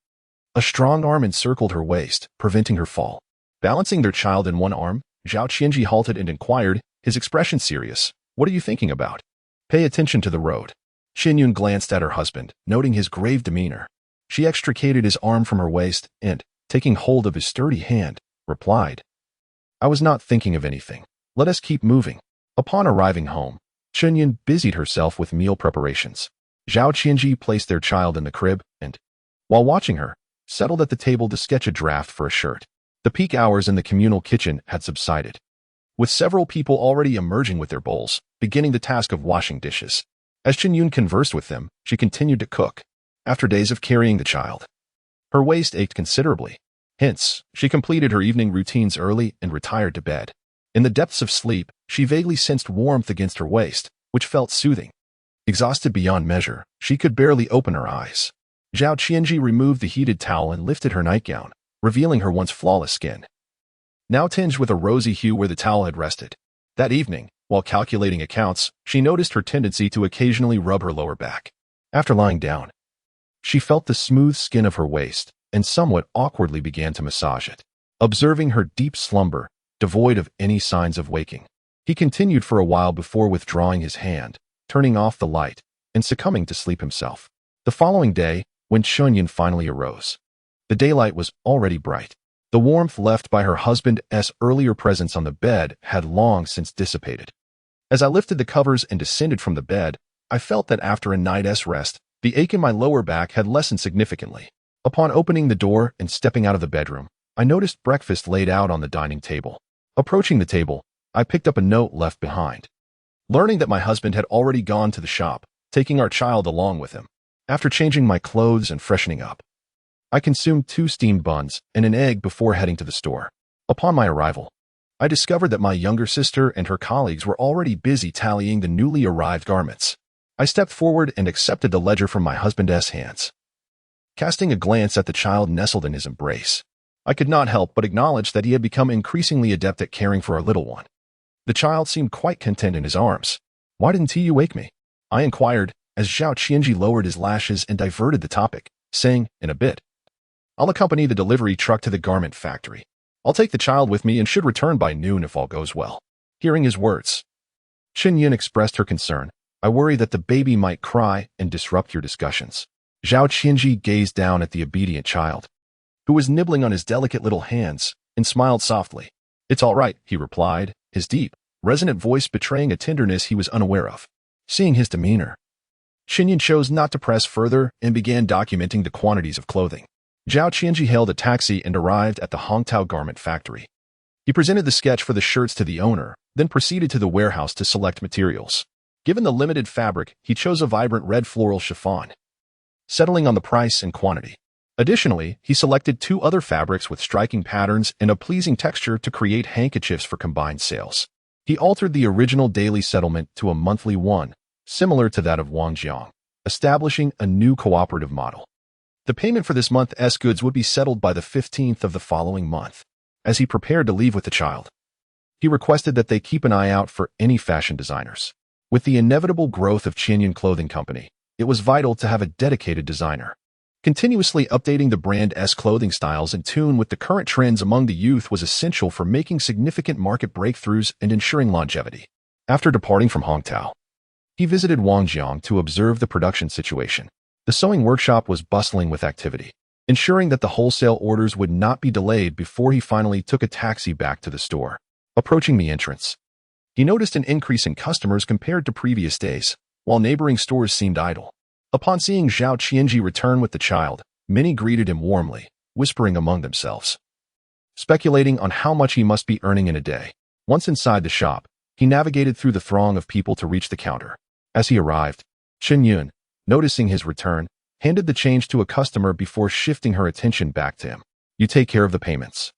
a strong arm encircled her waist, preventing her fall. Balancing their child in one arm, Zhao Qianzhi halted and inquired, his expression serious. "What are you thinking about?" "Pay attention to the road." Chen Yun glanced at her husband, noting his grave demeanor. She extricated his arm from her waist and, taking hold of his sturdy hand, replied, "I was not thinking of anything. Let us keep moving." Upon arriving home, Chen Yun busied herself with meal preparations. Zhao Qianzhi placed their child in the crib and, while watching her, settled at the table to sketch a draft for a shirt. The peak hours in the communal kitchen had subsided, with several people already emerging with their bowls, beginning the task of washing dishes. As Chen Yun conversed with them, she continued to cook. After days of carrying the child, her waist ached considerably. Hence, she completed her evening routines early and retired to bed. In the depths of sleep, she vaguely sensed warmth against her waist, which felt soothing. Exhausted beyond measure, she could barely open her eyes. Zhao Qianzhi removed the heated towel and lifted her nightgown, revealing her once flawless skin, now tinged with a rosy hue where the towel had rested. That evening, while calculating accounts, she noticed her tendency to occasionally rub her lower back. After lying down, she felt the smooth skin of her waist and somewhat awkwardly began to massage it. Observing her deep slumber, devoid of any signs of waking, he continued for a while before withdrawing his hand, turning off the light, and succumbing to sleep himself. The following day, when Chen Yun finally arose, the daylight was already bright. The warmth left by her husband's earlier presence on the bed had long since dissipated. As I lifted the covers and descended from the bed, I felt that after a night's rest, the ache in my lower back had lessened significantly. Upon opening the door and stepping out of the bedroom, I noticed breakfast laid out on the dining table. Approaching the table, I picked up a note left behind. Learning that my husband had already gone to the shop, taking our child along with him. After changing my clothes and freshening up, I consumed 2 steamed buns and an egg before heading to the store. Upon my arrival, I discovered that my younger sister and her colleagues were already busy tallying the newly arrived garments. I stepped forward and accepted the ledger from my husband's hands. Casting a glance at the child nestled in his embrace, I could not help but acknowledge that he had become increasingly adept at caring for our little one. The child seemed quite content in his arms. "Why didn't you wake me?" I inquired, as Zhao Qianzhi lowered his lashes and diverted the topic, saying, "In a bit, I'll accompany the delivery truck to the garment factory. I'll take the child with me and should return by noon if all goes well." Hearing his words, Chen Yun expressed her concern. "I worry that the baby might cry and disrupt your discussions." Zhao Qianzhi gazed down at the obedient child, who was nibbling on his delicate little hands, and smiled softly. "It's all right," he replied, his deep, resonant voice betraying a tenderness he was unaware of. Seeing his demeanor, Chen Yun chose not to press further and began documenting the quantities of clothing. Zhao Qianzhi hailed a taxi and arrived at the Hongtao garment factory. He presented the sketch for the shirts to the owner, then proceeded to the warehouse to select materials. Given the limited fabric, he chose a vibrant red floral chiffon, settling on the price and quantity. Additionally, he selected 2 other fabrics with striking patterns and a pleasing texture to create handkerchiefs for combined sales. He altered the original daily settlement to a monthly one, similar to that of Wangjiang, establishing a new cooperative model. The payment for this month's goods would be settled by the 15th of the following month. As he prepared to leave with the child, he requested that they keep an eye out for any fashion designers. With the inevitable growth of Chen Yun Clothing Company, it was vital to have a dedicated designer. Continuously updating the brand's clothing styles in tune with the current trends among the youth was essential for making significant market breakthroughs and ensuring longevity. After departing from Hongtao, he visited Wangjiang to observe the production situation. The sewing workshop was bustling with activity, ensuring that the wholesale orders would not be delayed before he finally took a taxi back to the store. Approaching the entrance, he noticed an increase in customers compared to previous days, while neighboring stores seemed idle. Upon seeing Zhao Qianzhi return with the child, many greeted him warmly, whispering among themselves, speculating on how much he must be earning in a day. Once inside the shop, he navigated through the throng of people to reach the counter. As he arrived, Chen Yun, noticing his return, handed the change to a customer before shifting her attention back to him. "You take care of the payments.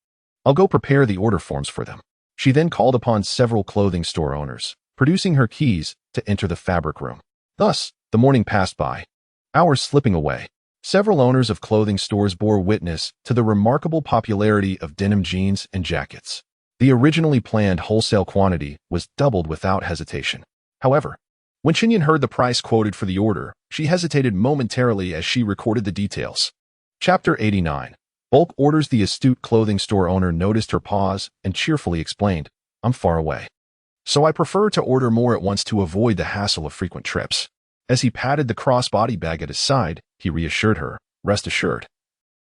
I'll go prepare the order forms for them." She then called upon several clothing store owners, producing her keys to enter the fabric room. Thus, the morning passed by, hours slipping away. Several owners of clothing stores bore witness to the remarkable popularity of denim jeans and jackets. The originally planned wholesale quantity was doubled without hesitation. However, when Chen Yun heard the price quoted for the order, she hesitated momentarily as she recorded the details. Chapter 89. Bulk orders. The astute clothing store owner noticed her pause and cheerfully explained, "I'm far away, so I prefer to order more at once to avoid the hassle of frequent trips." As he patted the crossbody bag at his side, he reassured her, "Rest assured,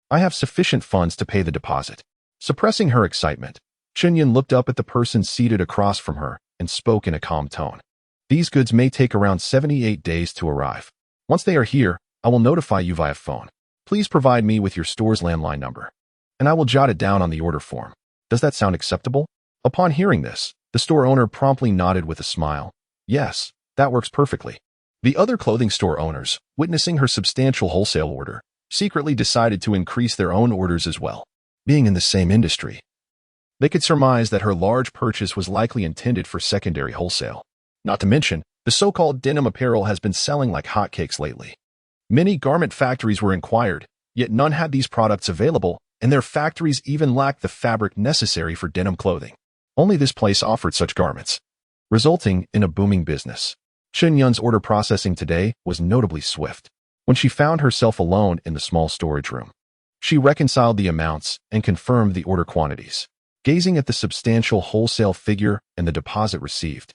I have sufficient funds to pay the deposit." Suppressing her excitement, Chen Yun looked up at the person seated across from her and spoke in a calm tone. "These goods may take around 78 days to arrive. Once they are here, I will notify you via phone. Please provide me with your store's landline number, and I will jot it down on the order form. Does that sound acceptable?" Upon hearing this, the store owner promptly nodded with a smile. "Yes, that works perfectly." The other clothing store owners, witnessing her substantial wholesale order, secretly decided to increase their own orders as well. Being in the same industry, they could surmise that her large purchase was likely intended for secondary wholesale. Not to mention, the so-called denim apparel has been selling like hotcakes lately. Many garment factories were inquired, yet none had these products available, and their factories even lacked the fabric necessary for denim clothing. Only this place offered such garments, resulting in a booming business. Chen Yun's order processing today was notably swift. When she found herself alone in the small storage room, she reconciled the amounts and confirmed the order quantities. Gazing at the substantial wholesale figure and the deposit received,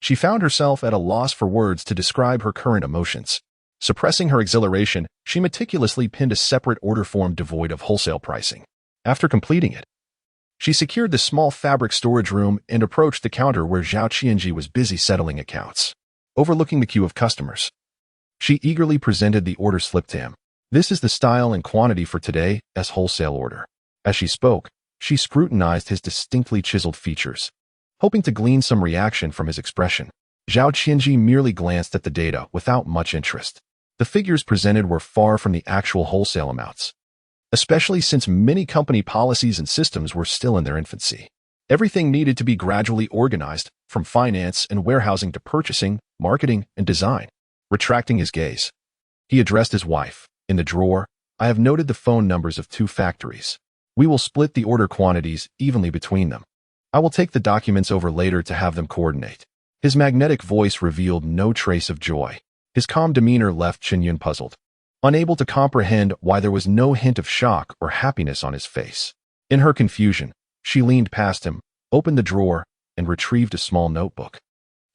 she found herself at a loss for words to describe her current emotions. Suppressing her exhilaration, she meticulously pinned a separate order form devoid of wholesale pricing. After completing it, she secured the small fabric storage room and approached the counter where Zhao Qianzhi was busy settling accounts. Overlooking the queue of customers, she eagerly presented the order slip to him. "This is the style and quantity for today's wholesale order." As she spoke, she scrutinized his distinctly chiseled features, hoping to glean some reaction from his expression. Zhao Qianzhi merely glanced at the data without much interest. The figures presented were far from the actual wholesale amounts, especially since many company policies and systems were still in their infancy. Everything needed to be gradually organized, from finance and warehousing to purchasing, marketing, and design. Retracting his gaze, he addressed his wife. "In the drawer, I have noted the phone numbers of 2 factories. We will split the order quantities evenly between them. I will take the documents over later to have them coordinate." His magnetic voice revealed no trace of joy. His calm demeanor left Chen Yun puzzled, unable to comprehend why there was no hint of shock or happiness on his face. In her confusion, she leaned past him, opened the drawer, and retrieved a small notebook.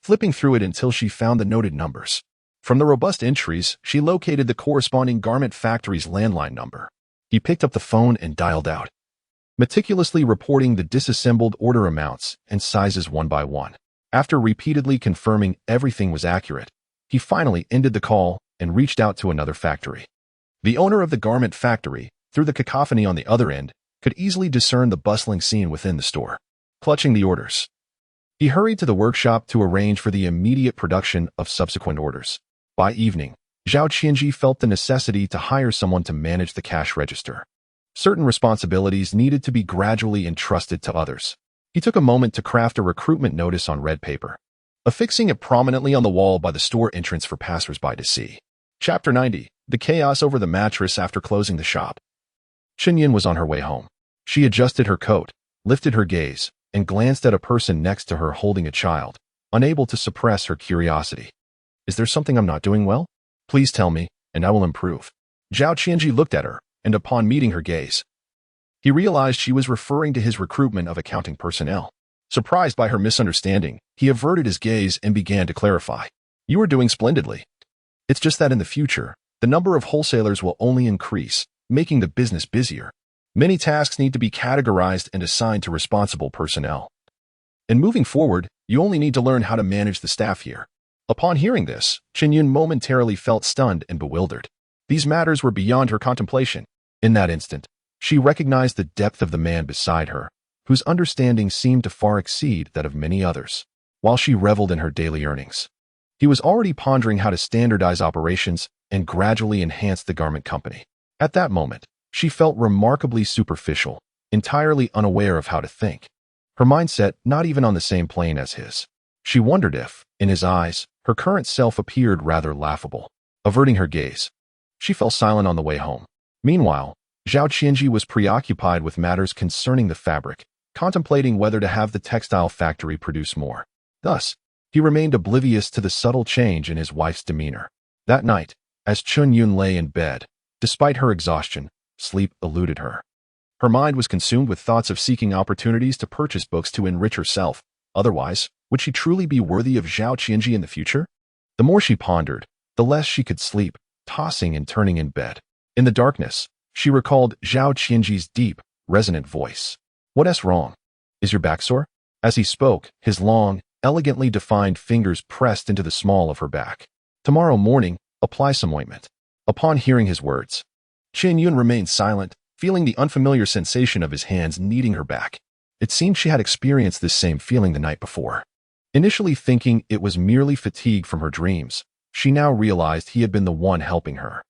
Flipping through it until she found the noted numbers. From the robust entries, she located the corresponding garment factory's landline number. He picked up the phone and dialed out, meticulously reporting the disassembled order amounts and sizes one by one. After repeatedly confirming everything was accurate, he finally ended the call and reached out to another factory. The owner of the garment factory, through the cacophony on the other end, could easily discern the bustling scene within the store. Clutching the orders, he hurried to the workshop to arrange for the immediate production of subsequent orders. By evening, Zhao Qianzhi felt the necessity to hire someone to manage the cash register. Certain responsibilities needed to be gradually entrusted to others. He took a moment to craft a recruitment notice on red paper, affixing it prominently on the wall by the store entrance for passers-by to see. Chapter 90. The chaos over the mattress after closing the shop. Chen Yun was on her way home. She adjusted her coat, lifted her gaze, and glanced at a person next to her holding a child, unable to suppress her curiosity. "Is there something I'm not doing well? Please tell me, and I will improve." Zhao Qianzhi looked at her, and upon meeting her gaze, he realized she was referring to his recruitment of accounting personnel. Surprised by her misunderstanding, he averted his gaze and began to clarify. "You are doing splendidly. It's just that in the future, the number of wholesalers will only increase, making the business busier. Many tasks need to be categorized and assigned to responsible personnel. And moving forward, you only need to learn how to manage the staff here." Upon hearing this, Chen Yun momentarily felt stunned and bewildered. These matters were beyond her contemplation. In that instant, she recognized the depth of the man beside her, whose understanding seemed to far exceed that of many others. While she reveled in her daily earnings, he was already pondering how to standardize operations and gradually enhance the garment company. At that moment, she felt remarkably superficial, entirely unaware of how to think. Her mindset not even on the same plane as his. She wondered if, in his eyes, her current self appeared rather laughable. Averting her gaze, she fell silent on the way home. Meanwhile, Zhao Qianzhi was preoccupied with matters concerning the fabric, contemplating whether to have the textile factory produce more. Thus, he remained oblivious to the subtle change in his wife's demeanor. That night, as Chen Yun lay in bed, despite her exhaustion, sleep eluded her. Her mind was consumed with thoughts of seeking opportunities to purchase books to enrich herself. Otherwise, would she truly be worthy of Zhao Qianzhi in the future? The more she pondered, the less she could sleep, tossing and turning in bed. In the darkness, she recalled Zhao Qianzhi's deep, resonant voice. "What's wrong? Is your back sore?" As he spoke, his long, elegantly defined fingers pressed into the small of her back. "Tomorrow morning, apply some ointment." Upon hearing his words, Chen Yun remained silent, feeling the unfamiliar sensation of his hands kneading her back. It seemed she had experienced this same feeling the night before. Initially thinking it was merely fatigue from her dreams, She now realized he had been the one helping her.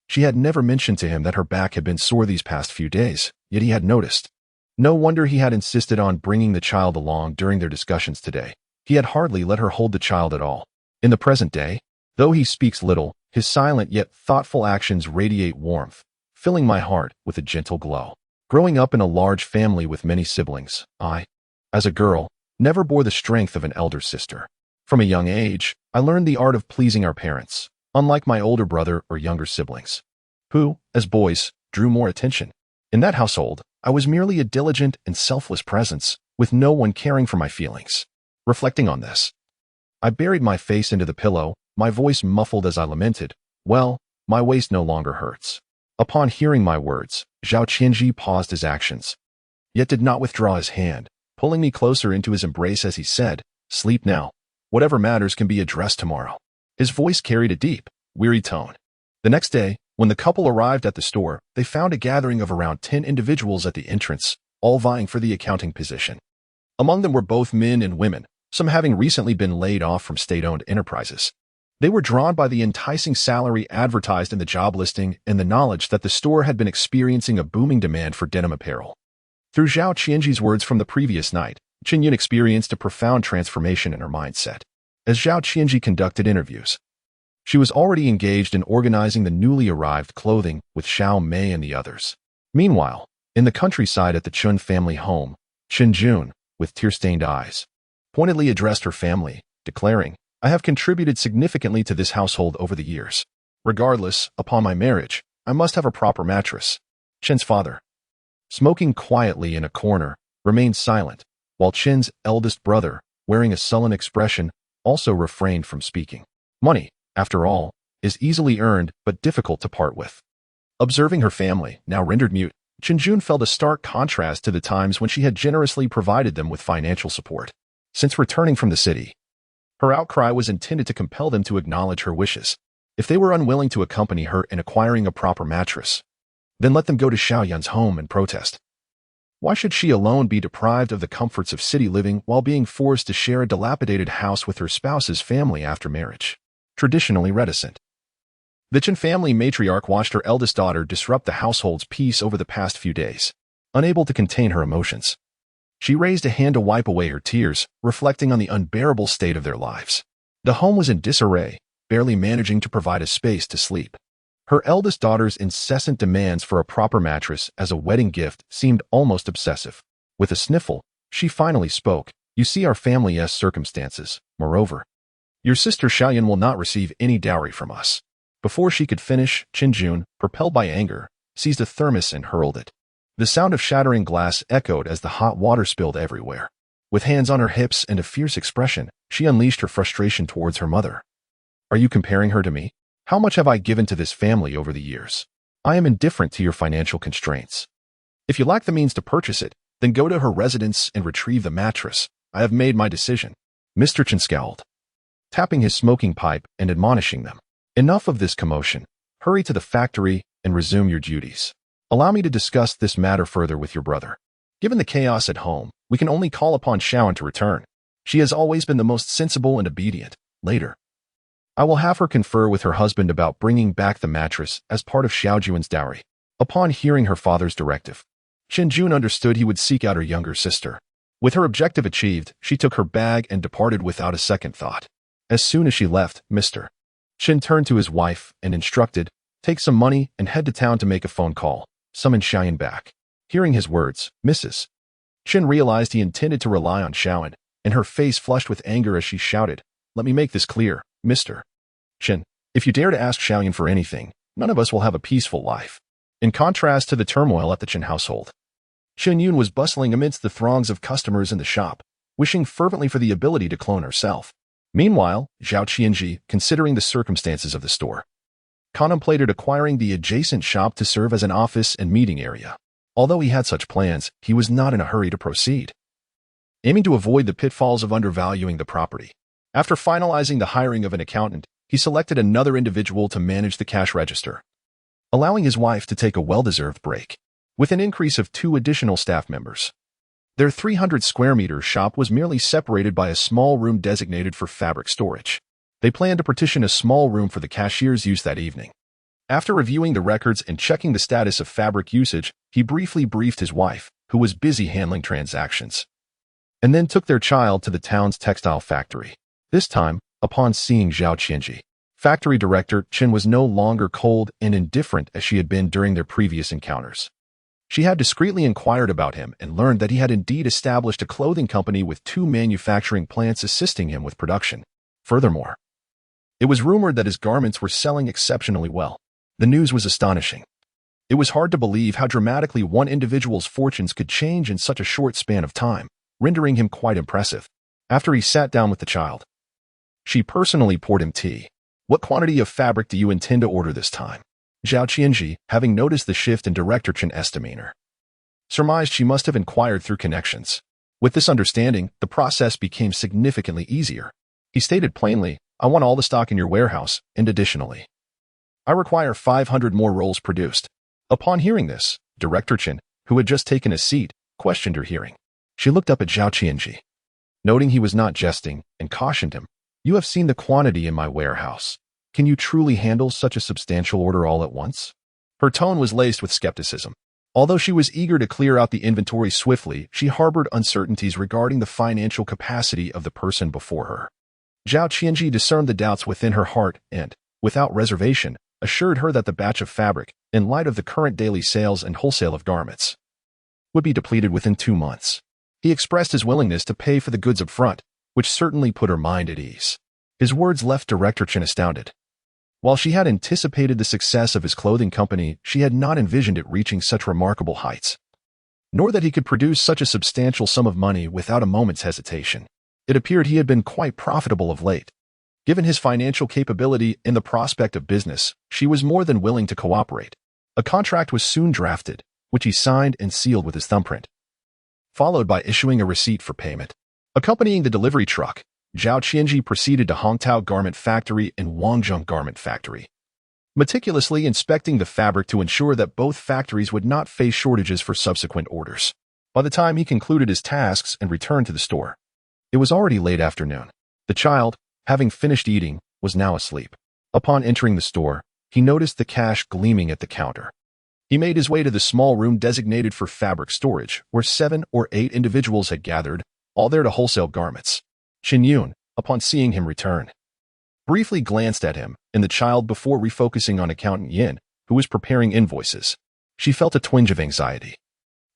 She had never mentioned to him that her back had been sore these past few days, yet he had noticed. No wonder he had insisted on bringing the child along during their discussions today. He had hardly let her hold the child at all. In the present day, though he speaks little, his silent yet thoughtful actions radiate warmth, filling my heart with a gentle glow. Growing up in a large family with many siblings, I, as a girl, never bore the strength of an elder sister. From a young age, I learned the art of pleasing our parents, unlike my older brother or younger siblings, who, as boys, drew more attention. In that household, I was merely a diligent and selfless presence, with no one caring for my feelings. Reflecting on this, I buried my face into the pillow, my voice muffled as I lamented, "Well, my waist no longer hurts." Upon hearing my words, Zhao Qianzhi paused his actions, yet did not withdraw his hand, pulling me closer into his embrace as he said, "Sleep now. Whatever matters can be addressed tomorrow." His voice carried a deep, weary tone. The next day, when the couple arrived at the store, they found a gathering of around 10 individuals at the entrance, all vying for the accounting position. Among them were both men and women, some having recently been laid off from state-owned enterprises. They were drawn by the enticing salary advertised in the job listing and the knowledge that the store had been experiencing a booming demand for denim apparel. Through Zhao Qianzhi's words from the previous night, Chen Yun experienced a profound transformation in her mindset. As Zhao Qianzhi conducted interviews, she was already engaged in organizing the newly arrived clothing with Xiao Mei and the others. Meanwhile, in the countryside at the Chun family home, Chen Yun, with tear-stained eyes, pointedly addressed her family, declaring, "I have contributed significantly to this household over the years. Regardless, upon my marriage, I must have a proper mattress." Chen's father, smoking quietly in a corner, remained silent, while Chen's eldest brother, wearing a sullen expression, also refrained from speaking. Money, after all, is easily earned but difficult to part with. Observing her family, now rendered mute, Chen Yun felt a stark contrast to the times when she had generously provided them with financial support. Since returning from the city, her outcry was intended to compel them to acknowledge her wishes. If they were unwilling to accompany her in acquiring a proper mattress, then let them go to Xiao Yun's home and protest. Why should she alone be deprived of the comforts of city living while being forced to share a dilapidated house with her spouse's family after marriage? Traditionally reticent, the Chen family matriarch watched her eldest daughter disrupt the household's peace over the past few days. Unable to contain her emotions, she raised a hand to wipe away her tears, reflecting on the unbearable state of their lives. The home was in disarray, barely managing to provide a space to sleep. Her eldest daughter's incessant demands for a proper mattress as a wedding gift seemed almost obsessive. With a sniffle, she finally spoke, "You see our family's circumstances. Moreover, your sister Xiaoyan will not receive any dowry from us." Before she could finish, Chen Yun, propelled by anger, seized a thermos and hurled it. The sound of shattering glass echoed as the hot water spilled everywhere. With hands on her hips and a fierce expression, she unleashed her frustration towards her mother. "Are you comparing her to me? How much have I given to this family over the years? I am indifferent to your financial constraints. If you lack the means to purchase it, then go to her residence and retrieve the mattress. I have made my decision." Mr. Chen scowled, tapping his smoking pipe and admonishing them. "Enough of this commotion. Hurry to the factory and resume your duties. Allow me to discuss this matter further with your brother. Given the chaos at home, we can only call upon Xiaoyan to return. She has always been the most sensible and obedient. Later, I will have her confer with her husband about bringing back the mattress as part of Xiao Juan's dowry." Upon hearing her father's directive, Chen Yun understood he would seek out her younger sister. With her objective achieved, she took her bag and departed without a second thought. As soon as she left, Mr. Chen turned to his wife and instructed, "Take some money and head to town to make a phone call. Summon Xiaoyan back." Hearing his words, Mrs. Chen realized he intended to rely on Xiaoyan, and her face flushed with anger as she shouted, "Let me make this clear, Mr. Chen. If you dare to ask Xiaoyan for anything, none of us will have a peaceful life." In contrast to the turmoil at the Chen household, Chen Yun was bustling amidst the throngs of customers in the shop, wishing fervently for the ability to clone herself. Meanwhile, Zhao Qianzhi, considering the circumstances of the store, contemplated acquiring the adjacent shop to serve as an office and meeting area. Although he had such plans, he was not in a hurry to proceed, aiming to avoid the pitfalls of undervaluing the property. After finalizing the hiring of an accountant, he selected another individual to manage the cash register, allowing his wife to take a well-deserved break. With an increase of 2 additional staff members, their 300 square meter shop was merely separated by a small room designated for fabric storage. They planned to partition a small room for the cashier's use that evening. After reviewing the records and checking the status of fabric usage, he briefly briefed his wife, who was busy handling transactions, and then took their child to the town's textile factory. This time, upon seeing Zhao Qianzhi, factory director Chen was no longer cold and indifferent as she had been during their previous encounters. She had discreetly inquired about him and learned that he had indeed established a clothing company with 2 manufacturing plants assisting him with production. Furthermore, it was rumored that his garments were selling exceptionally well. The news was astonishing. It was hard to believe how dramatically one individual's fortunes could change in such a short span of time, rendering him quite impressive. After he sat down with the child, she personally poured him tea. "What quantity of fabric do you intend to order this time?" Zhao Qianzhi, having noticed the shift in Director Chen's demeanor, surmised she must have inquired through connections. With this understanding, the process became significantly easier. He stated plainly, "I want all the stock in your warehouse, and additionally, I require 500 more rolls produced." Upon hearing this, Director Chen, who had just taken a seat, questioned her hearing. She looked up at Zhao Qianzhi, noting he was not jesting, and cautioned him, "You have seen the quantity in my warehouse. Can you truly handle such a substantial order all at once?" Her tone was laced with skepticism. Although she was eager to clear out the inventory swiftly, she harbored uncertainties regarding the financial capacity of the person before her. Zhao Qianzhi discerned the doubts within her heart and, without reservation, assured her that the batch of fabric, in light of the current daily sales and wholesale of garments, would be depleted within 2 months. He expressed his willingness to pay for the goods up front, which certainly put her mind at ease. His words left Director Chen astounded. While she had anticipated the success of his clothing company, she had not envisioned it reaching such remarkable heights, nor that he could produce such a substantial sum of money without a moment's hesitation. It appeared he had been quite profitable of late. Given his financial capability and the prospect of business, she was more than willing to cooperate. A contract was soon drafted, which he signed and sealed with his thumbprint, followed by issuing a receipt for payment. Accompanying the delivery truck, Zhao Qianzhi proceeded to Hongtao Garment Factory and Wangjing Garment Factory, meticulously inspecting the fabric to ensure that both factories would not face shortages for subsequent orders. By the time he concluded his tasks and returned to the store, it was already late afternoon. The child, having finished eating, was now asleep. Upon entering the store, he noticed the cash gleaming at the counter. He made his way to the small room designated for fabric storage, where 7 or 8 individuals had gathered, all there to wholesale garments. Chen Yun, upon seeing him return, briefly glanced at him and the child before refocusing on accountant Yin, who was preparing invoices. She felt a twinge of anxiety.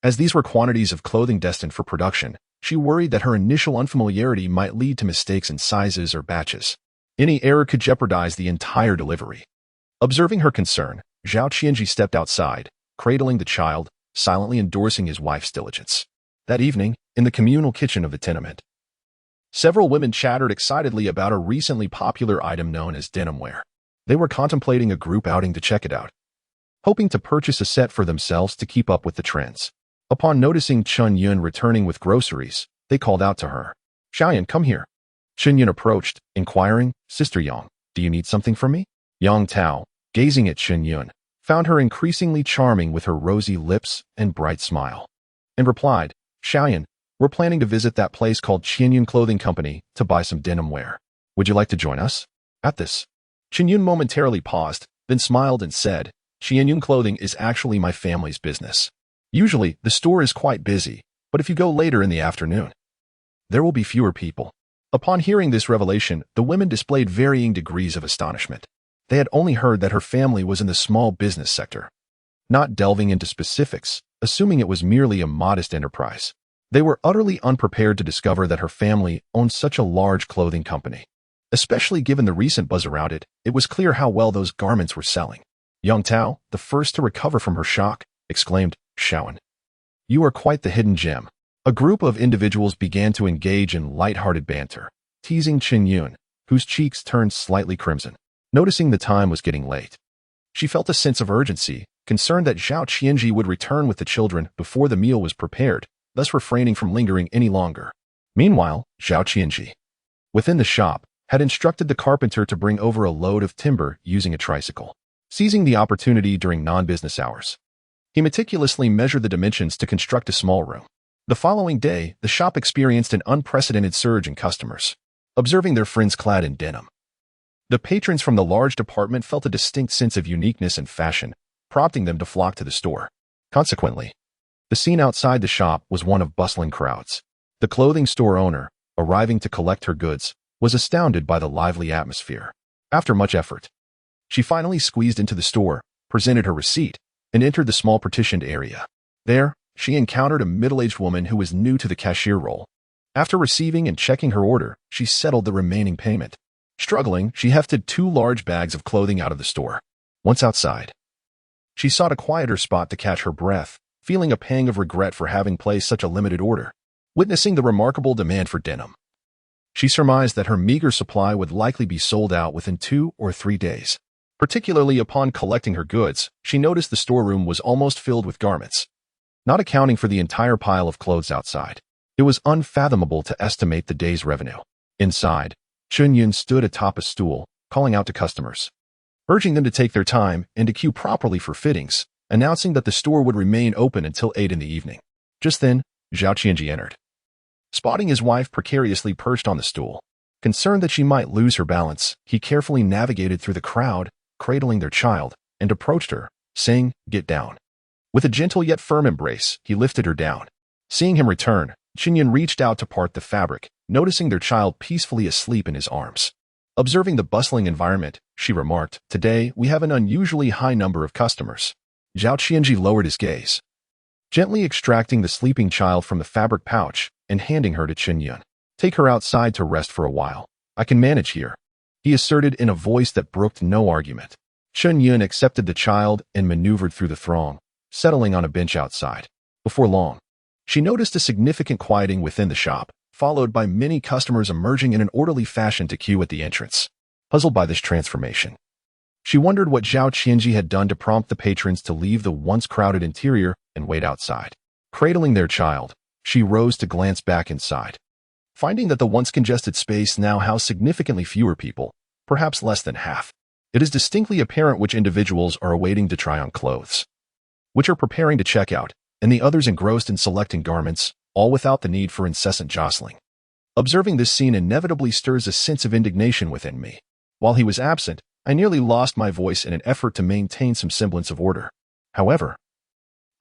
As these were quantities of clothing destined for production, she worried that her initial unfamiliarity might lead to mistakes in sizes or batches. Any error could jeopardize the entire delivery. Observing her concern, Zhao Qianzhi stepped outside, cradling the child, silently endorsing his wife's diligence. That evening, in the communal kitchen of the tenement, several women chattered excitedly about a recently popular item known as denim wear. They were contemplating a group outing to check it out, hoping to purchase a set for themselves to keep up with the trends. Upon noticing Chen Yun returning with groceries, they called out to her, "Xiaoyan, come here." Chen Yun approached, inquiring, "Sister Yang, do you need something from me?" Yang Tao, gazing at Chen Yun, found her increasingly charming with her rosy lips and bright smile, and replied, "Xiaoyan, we're planning to visit that place called Chen Yun Clothing Company to buy some denim wear. Would you like to join us?" At this, Chen Yun momentarily paused, then smiled and said, "Chen Yun Clothing is actually my family's business. Usually, the store is quite busy, but if you go later in the afternoon, there will be fewer people." Upon hearing this revelation, the women displayed varying degrees of astonishment. They had only heard that her family was in the small business sector, not delving into specifics, assuming it was merely a modest enterprise. They were utterly unprepared to discover that her family owned such a large clothing company. Especially given the recent buzz around it, it was clear how well those garments were selling. Yang Tao, the first to recover from her shock, exclaimed, "Xiaoyan, you are quite the hidden gem." A group of individuals began to engage in light-hearted banter, teasing Chen Yun, whose cheeks turned slightly crimson. Noticing the time was getting late, she felt a sense of urgency, concerned that Zhao Qianzhi would return with the children before the meal was prepared, thus refraining from lingering any longer. Meanwhile, Zhao Qianzhi, within the shop, had instructed the carpenter to bring over a load of timber using a tricycle. Seizing the opportunity during non-business hours, he meticulously measured the dimensions to construct a small room. The following day, the shop experienced an unprecedented surge in customers, observing their friends clad in denim. The patrons from the large department felt a distinct sense of uniqueness and fashion, prompting them to flock to the store. Consequently, the scene outside the shop was one of bustling crowds. The clothing store owner, arriving to collect her goods, was astounded by the lively atmosphere. After much effort, she finally squeezed into the store, presented her receipt, and entered the small partitioned area. There, she encountered a middle-aged woman who was new to the cashier role. After receiving and checking her order, she settled the remaining payment. Struggling, she hefted 2 large bags of clothing out of the store. Once outside, she sought a quieter spot to catch her breath, feeling a pang of regret for having placed such a limited order. Witnessing the remarkable demand for denim, she surmised that her meager supply would likely be sold out within 2 or 3 days. Particularly upon collecting her goods, she noticed the storeroom was almost filled with garments. Not accounting for the entire pile of clothes outside, it was unfathomable to estimate the day's revenue. Inside, Chen Yun stood atop a stool, calling out to customers, urging them to take their time and to queue properly for fittings, announcing that the store would remain open until 8 in the evening. Just then, Zhao Qianzhi entered. Spotting his wife precariously perched on the stool, concerned that she might lose her balance, he carefully navigated through the crowd, cradling their child, and approached her, saying, "Get down." With a gentle yet firm embrace, he lifted her down. Seeing him return, Chen Yun reached out to part the fabric, noticing their child peacefully asleep in his arms. Observing the bustling environment, she remarked, "Today, we have an unusually high number of customers." Zhao Qianzhi lowered his gaze, gently extracting the sleeping child from the fabric pouch and handing her to Chen Yun. "Take her outside to rest for a while. I can manage here," he asserted in a voice that brooked no argument. Chen Yun accepted the child and maneuvered through the throng, settling on a bench outside. Before long, she noticed a significant quieting within the shop, followed by many customers emerging in an orderly fashion to queue at the entrance. Puzzled by this transformation, she wondered what Zhao Qianzhi had done to prompt the patrons to leave the once crowded interior and wait outside. Cradling their child, she rose to glance back inside. Finding that the once congested space now housed significantly fewer people, perhaps less than half, it is distinctly apparent which individuals are awaiting to try on clothes, which are preparing to check out, and the others engrossed in selecting garments, all without the need for incessant jostling. Observing this scene inevitably stirs a sense of indignation within me. While he was absent, I nearly lost my voice in an effort to maintain some semblance of order. However,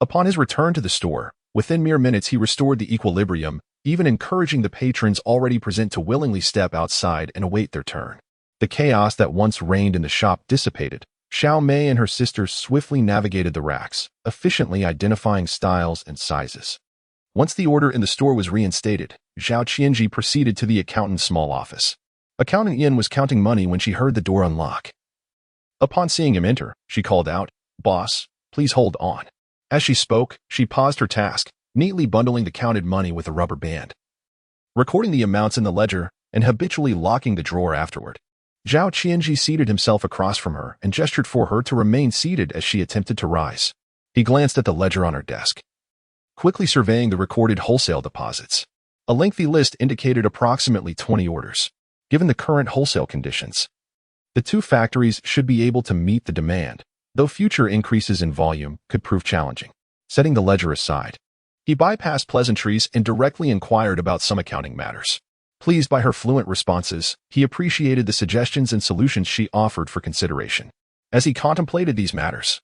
upon his return to the store, within mere minutes he restored the equilibrium, even encouraging the patrons already present to willingly step outside and await their turn. The chaos that once reigned in the shop dissipated. Xiao Mei and her sisters swiftly navigated the racks, efficiently identifying styles and sizes. Once the order in the store was reinstated, Zhao Qianzhi proceeded to the accountant's small office. Accountant Yin was counting money when she heard the door unlock. Upon seeing him enter, she called out, "Boss, please hold on." As she spoke, she paused her task, neatly bundling the counted money with a rubber band, recording the amounts in the ledger and habitually locking the drawer afterward. Zhao Qianzhi seated himself across from her and gestured for her to remain seated as she attempted to rise. He glanced at the ledger on her desk, quickly surveying the recorded wholesale deposits. A lengthy list indicated approximately 20 orders. Given the current wholesale conditions, the 2 factories should be able to meet the demand, though future increases in volume could prove challenging. Setting the ledger aside, he bypassed pleasantries and directly inquired about some accounting matters. Pleased by her fluent responses, he appreciated the suggestions and solutions she offered for consideration. As he contemplated these matters,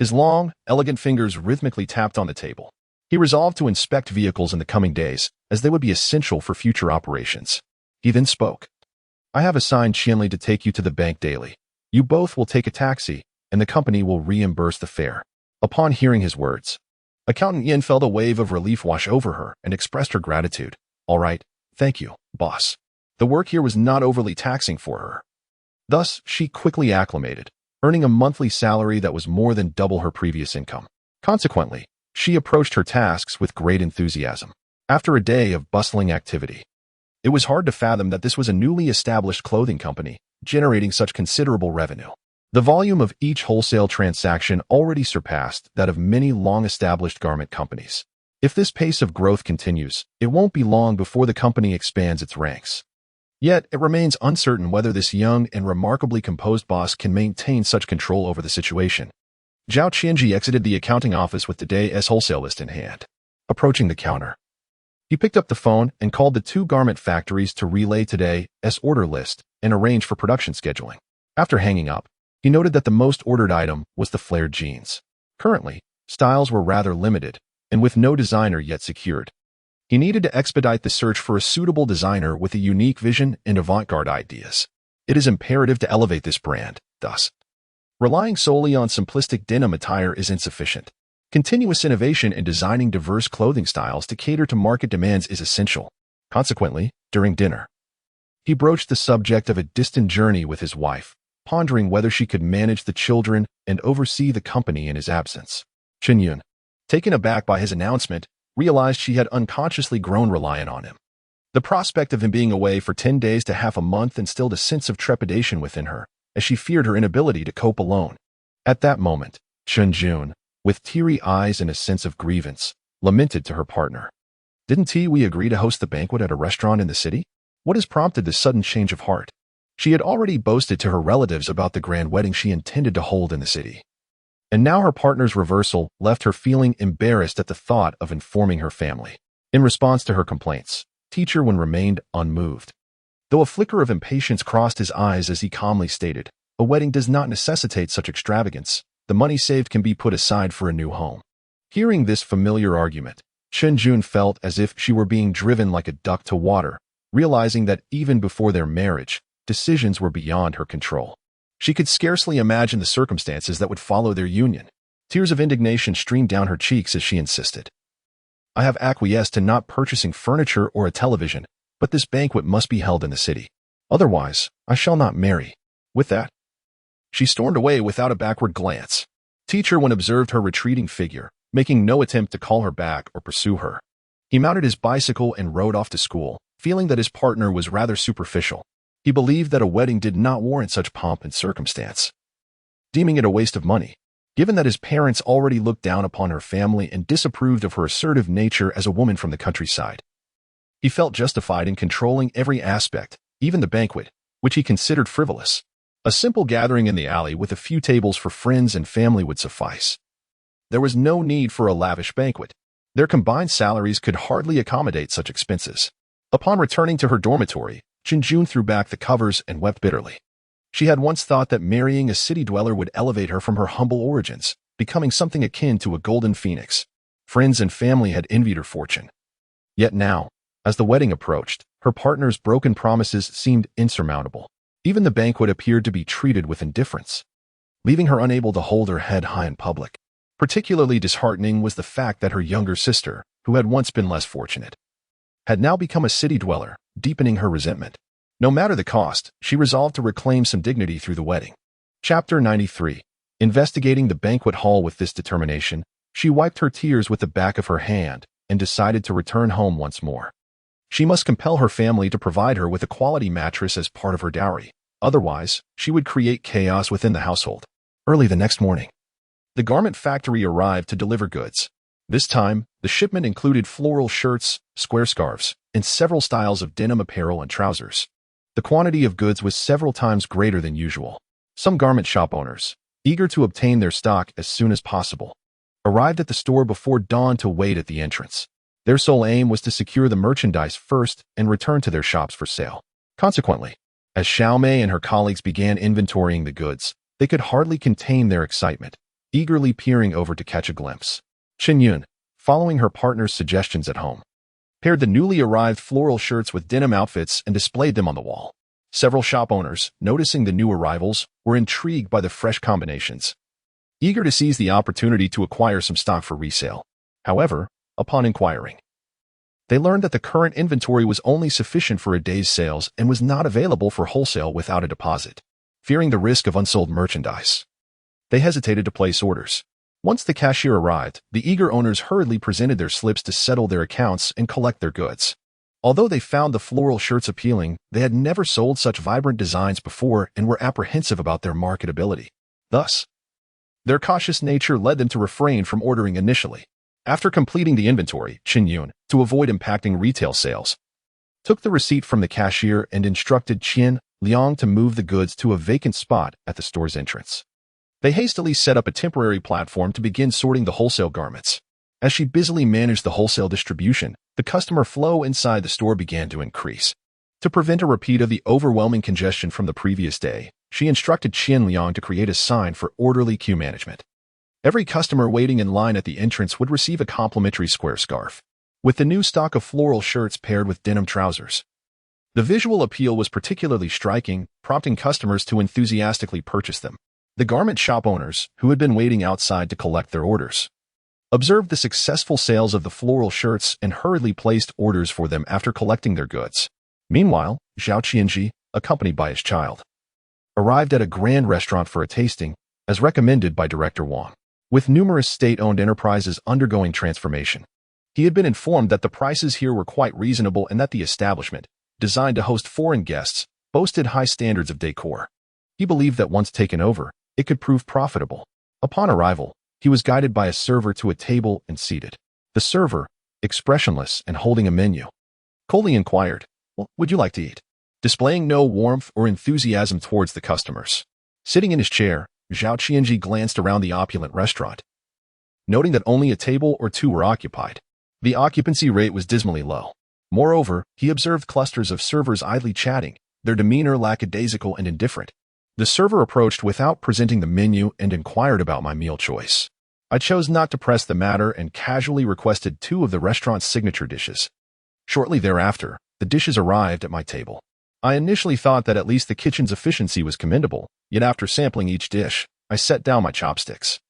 his long, elegant fingers rhythmically tapped on the table. He resolved to inspect vehicles in the coming days, as they would be essential for future operations. He then spoke. "I have assigned Qianli to take you to the bank daily. You both will take a taxi, and the company will reimburse the fare." Upon hearing his words, Accountant Yin felt a wave of relief wash over her and expressed her gratitude. "All right, thank you, boss." The work here was not overly taxing for her. Thus, she quickly acclimated, earning a monthly salary that was more than double her previous income. Consequently, she approached her tasks with great enthusiasm. After a day of bustling activity, it was hard to fathom that this was a newly established clothing company, generating such considerable revenue. The volume of each wholesale transaction already surpassed that of many long-established garment companies. If this pace of growth continues, it won't be long before the company expands its ranks. Yet, it remains uncertain whether this young and remarkably composed boss can maintain such control over the situation. Zhao Qianzhi exited the accounting office with today's wholesale list in hand. Approaching the counter, He picked up the phone and called the 2 garment factories to relay today's order list and arrange for production scheduling. After hanging up, he noted that the most ordered item was the flared jeans. Currently, styles were rather limited, and with no designer yet secured. He needed to expedite the search for a suitable designer with a unique vision and avant-garde ideas. It is imperative to elevate this brand, thus. Relying solely on simplistic denim attire is insufficient. Continuous innovation in designing diverse clothing styles to cater to market demands is essential. Consequently, during dinner, he broached the subject of a distant journey with his wife, pondering whether she could manage the children and oversee the company in his absence. Chen Yun, taken aback by his announcement, realized she had unconsciously grown reliant on him. The prospect of him being away for 10 days to half a month instilled a sense of trepidation within her, as she feared her inability to cope alone. At that moment, Chen Yun, with teary eyes and a sense of grievance, lamented to her partner. "Didn't we agree to host the banquet at a restaurant in the city? What has prompted this sudden change of heart?" She had already boasted to her relatives about the grand wedding she intended to hold in the city. And now her partner's reversal left her feeling embarrassed at the thought of informing her family. In response to her complaints, Chen Yun remained unmoved. Though a flicker of impatience crossed his eyes as he calmly stated, "A wedding does not necessitate such extravagance. The money saved can be put aside for a new home." Hearing this familiar argument, Chen Yun felt as if she were being driven like a duck to water, realizing that even before their marriage, decisions were beyond her control. She could scarcely imagine the circumstances that would follow their union. Tears of indignation streamed down her cheeks as she insisted. "I have acquiesced to not purchasing furniture or a television, but this banquet must be held in the city. Otherwise, I shall not marry." With that, she stormed away without a backward glance. Chen Yun observed her retreating figure, making no attempt to call her back or pursue her. He mounted his bicycle and rode off to school, feeling that his partner was rather superficial. He believed that a wedding did not warrant such pomp and circumstance, deeming it a waste of money, given that his parents already looked down upon her family and disapproved of her assertive nature as a woman from the countryside. He felt justified in controlling every aspect, even the banquet, which he considered frivolous. A simple gathering in the alley with a few tables for friends and family would suffice. There was no need for a lavish banquet. Their combined salaries could hardly accommodate such expenses. Upon returning to her dormitory, Chen Yun threw back the covers and wept bitterly. She had once thought that marrying a city dweller would elevate her from her humble origins, becoming something akin to a golden phoenix. Friends and family had envied her fortune. Yet now, as the wedding approached, her partner's broken promises seemed insurmountable. Even the banquet appeared to be treated with indifference, leaving her unable to hold her head high in public. Particularly disheartening was the fact that her younger sister, who had once been less fortunate, had now become a city dweller, deepening her resentment. No matter the cost, she resolved to reclaim some dignity through the wedding. Chapter 93. Investigating the banquet hall with this determination, she wiped her tears with the back of her hand and decided to return home once more. She must compel her family to provide her with a quality mattress as part of her dowry. Otherwise, she would create chaos within the household. Early the next morning, the garment factory arrived to deliver goods. This time, the shipment included floral shirts, square scarves, and several styles of denim apparel and trousers. The quantity of goods was several times greater than usual. Some garment shop owners, eager to obtain their stock as soon as possible, arrived at the store before dawn to wait at the entrance. Their sole aim was to secure the merchandise first and return to their shops for sale. Consequently, as Xiaomei and her colleagues began inventorying the goods, they could hardly contain their excitement, eagerly peering over to catch a glimpse. Chen Yun, following her partner's suggestions at home, paired the newly arrived floral shirts with denim outfits and displayed them on the wall. Several shop owners, noticing the new arrivals, were intrigued by the fresh combinations, eager to seize the opportunity to acquire some stock for resale. However, upon inquiring, they learned that the current inventory was only sufficient for a day's sales and was not available for wholesale without a deposit. Fearing the risk of unsold merchandise, they hesitated to place orders. Once the cashier arrived, the eager owners hurriedly presented their slips to settle their accounts and collect their goods. Although they found the floral shirts appealing, they had never sold such vibrant designs before and were apprehensive about their marketability. Thus, their cautious nature led them to refrain from ordering initially. After completing the inventory, Chen Yun, to avoid impacting retail sales, took the receipt from the cashier and instructed Qian Liang to move the goods to a vacant spot at the store's entrance. They hastily set up a temporary platform to begin sorting the wholesale garments. As she busily managed the wholesale distribution, The customer flow inside the store began to increase. To prevent a repeat of the overwhelming congestion from the previous day, she instructed Chen Yun to create a sign for orderly queue management. Every customer waiting in line at the entrance would receive a complimentary square scarf, with the new stock of floral shirts paired with denim trousers. The visual appeal was particularly striking, prompting customers to enthusiastically purchase them. The garment shop owners, who had been waiting outside to collect their orders, observed the successful sales of the floral shirts and hurriedly placed orders for them after collecting their goods. Meanwhile, Zhao Qianzhi, accompanied by his child, arrived at a grand restaurant for a tasting, as recommended by Director Wang. With numerous state-owned enterprises undergoing transformation, he had been informed that the prices here were quite reasonable and that the establishment, designed to host foreign guests, boasted high standards of decor. He believed that once taken over, it could prove profitable. Upon arrival, he was guided by a server to a table and seated. The server, expressionless and holding a menu, coldly inquired, "Well, would you like to eat?" Displaying no warmth or enthusiasm towards the customers. Sitting in his chair, Zhao Qianzhi glanced around the opulent restaurant, noting that only a table or two were occupied. The occupancy rate was dismally low. Moreover, he observed clusters of servers idly chatting, their demeanor lackadaisical and indifferent. The server approached without presenting the menu and inquired about my meal choice. I chose not to press the matter and casually requested 2 of the restaurant's signature dishes. Shortly thereafter, the dishes arrived at my table. I initially thought that at least the kitchen's efficiency was commendable, yet after sampling each dish, I set down my chopsticks.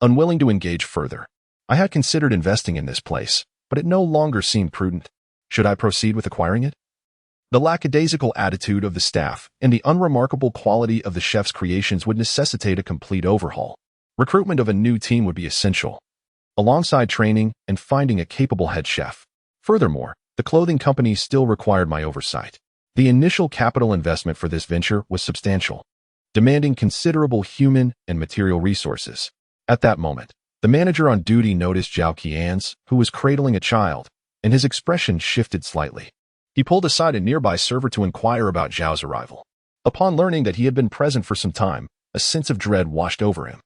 Unwilling to engage further, I had considered investing in this place, but it no longer seemed prudent. Should I proceed with acquiring it? The lackadaisical attitude of the staff and the unremarkable quality of the chef's creations would necessitate a complete overhaul. Recruitment of a new team would be essential, alongside training and finding a capable head chef. Furthermore, the clothing company still required my oversight. The initial capital investment for this venture was substantial, demanding considerable human and material resources. At that moment, the manager on duty noticed Zhao Qianzhi, who was cradling a child, and his expression shifted slightly. He pulled aside a nearby server to inquire about Zhao's arrival. Upon learning that he had been present for some time, a sense of dread washed over him.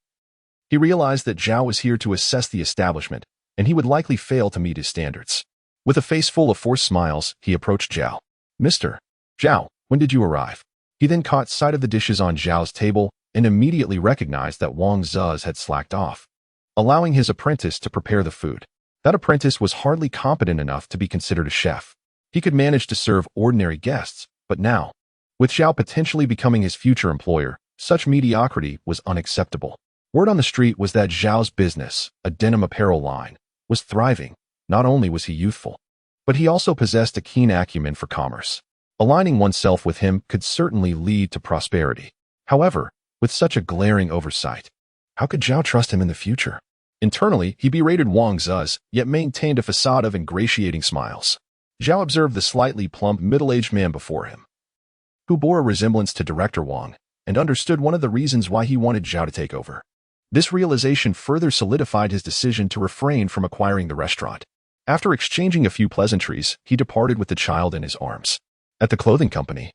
He realized that Zhao was here to assess the establishment, and he would likely fail to meet his standards. With a face full of forced smiles, he approached Zhao. "Mr. Zhao, when did you arrive?" He then caught sight of the dishes on Zhao's table and immediately recognized that Wang Zuz had slacked off, allowing his apprentice to prepare the food. That apprentice was hardly competent enough to be considered a chef. He could manage to serve ordinary guests, but now, with Zhao potentially becoming his future employer, such mediocrity was unacceptable. Word on the street was that Zhao's business, a denim apparel line, was thriving. Not only was he youthful, but he also possessed a keen acumen for commerce. Aligning oneself with him could certainly lead to prosperity. However, with such a glaring oversight, how could Zhao trust him in the future? Internally, he berated Wang Zuz, yet maintained a facade of ingratiating smiles. Zhao observed the slightly plump, middle-aged man before him, who bore a resemblance to Director Wang, and understood one of the reasons why he wanted Zhao to take over. This realization further solidified his decision to refrain from acquiring the restaurant. After exchanging a few pleasantries, he departed with the child in his arms. At the clothing company,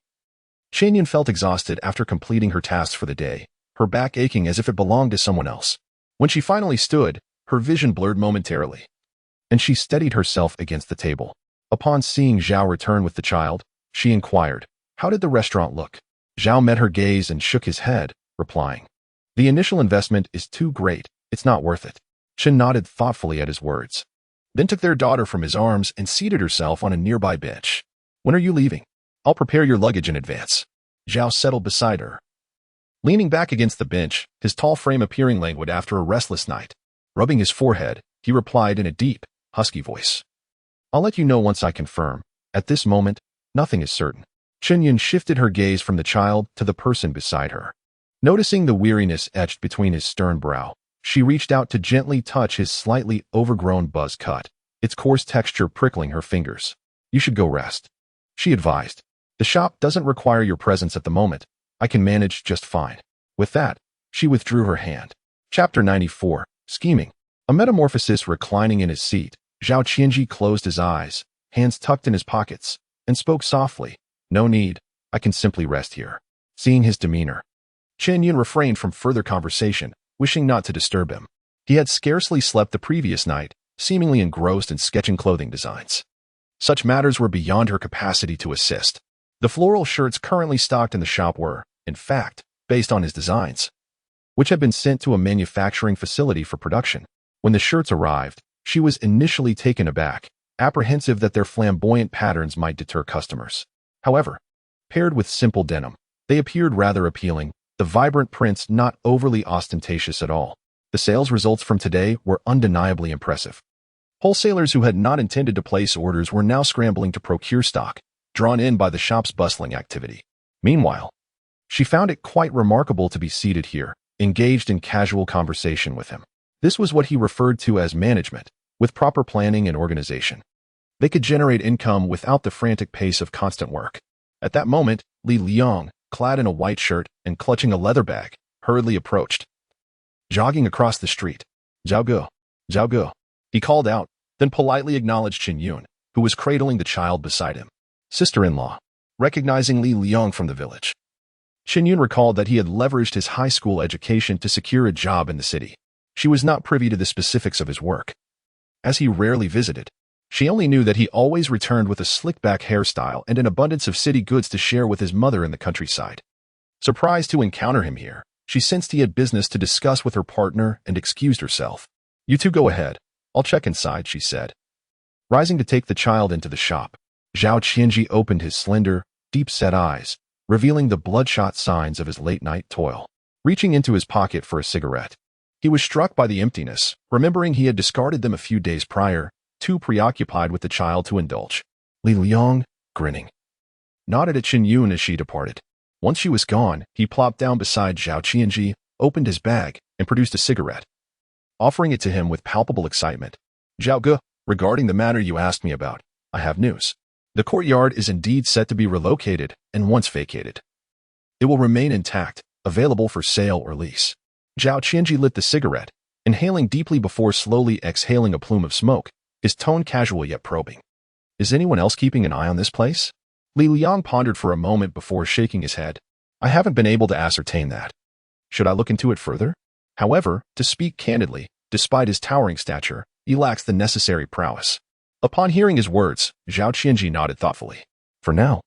Chen Yun felt exhausted after completing her tasks for the day, her back aching as if it belonged to someone else. When she finally stood, her vision blurred momentarily, and she steadied herself against the table. Upon seeing Zhao return with the child, she inquired, "How did the restaurant look?" Zhao met her gaze and shook his head, replying, "The initial investment is too great, it's not worth it." Chen nodded thoughtfully at his words, then took their daughter from his arms and seated herself on a nearby bench. "When are you leaving?" "I'll prepare your luggage in advance." Zhao settled beside her, leaning back against the bench, his tall frame appearing languid after a restless night. Rubbing his forehead, he replied in a deep, husky voice, "I'll let you know once I confirm. At this moment, nothing is certain." Chen Yun shifted her gaze from the child to the person beside her. Noticing the weariness etched between his stern brow, she reached out to gently touch his slightly overgrown buzz cut, its coarse texture prickling her fingers. "You should go rest," she advised. "The shop doesn't require your presence at the moment. I can manage just fine." With that, she withdrew her hand. Chapter 94, Scheming. A metamorphosis reclining in his seat, Zhao Qianzhi closed his eyes, hands tucked in his pockets, and spoke softly, "No need, I can simply rest here." Seeing his demeanor, Chen Yun refrained from further conversation, wishing not to disturb him. He had scarcely slept the previous night, seemingly engrossed in sketching clothing designs. Such matters were beyond her capacity to assist. The floral shirts currently stocked in the shop were, in fact, based on his designs, which had been sent to a manufacturing facility for production. When the shirts arrived, she was initially taken aback, apprehensive that their flamboyant patterns might deter customers. However, paired with simple denim, they appeared rather appealing, the vibrant prints not overly ostentatious at all. The sales results from today were undeniably impressive. Wholesalers who had not intended to place orders were now scrambling to procure stock, drawn in by the shop's bustling activity. Meanwhile, she found it quite remarkable to be seated here, engaged in casual conversation with him. This was what he referred to as management, with proper planning and organization. They could generate income without the frantic pace of constant work. At that moment, Li Liang, clad in a white shirt and clutching a leather bag, hurriedly approached. Jogging across the street, Zhao Ge, Zhao Ge, he called out, then politely acknowledged Chen Yun, who was cradling the child beside him. Sister-in-law, recognizing Li Liang from the village. Chen Yun recalled that he had leveraged his high school education to secure a job in the city. She was not privy to the specifics of his work. As he rarely visited, she only knew that he always returned with a slick-back hairstyle and an abundance of city goods to share with his mother in the countryside. Surprised to encounter him here, she sensed he had business to discuss with her partner and excused herself. "You two go ahead. I'll check inside," she said. Rising to take the child into the shop, Zhao Qianzhi opened his slender, deep-set eyes, revealing the bloodshot signs of his late-night toil. Reaching into his pocket for a cigarette, he was struck by the emptiness, remembering he had discarded them a few days prior, too preoccupied with the child to indulge. Li Liang, grinning, nodded at Chen Yun as she departed. Once she was gone, he plopped down beside Zhao Qianzhi, opened his bag, and produced a cigarette, offering it to him with palpable excitement. "Zhao Ge, regarding the matter you asked me about, I have news. The courtyard is indeed set to be relocated and once vacated. It will remain intact, available for sale or lease." Zhao Qianzhi lit the cigarette, inhaling deeply before slowly exhaling a plume of smoke, his tone casual yet probing. "Is anyone else keeping an eye on this place?" Li Liang pondered for a moment before shaking his head. "I haven't been able to ascertain that. Should I look into it further?" However, to speak candidly, despite his towering stature, he lacks the necessary prowess. Upon hearing his words, Zhao Qianzhi nodded thoughtfully. "For now,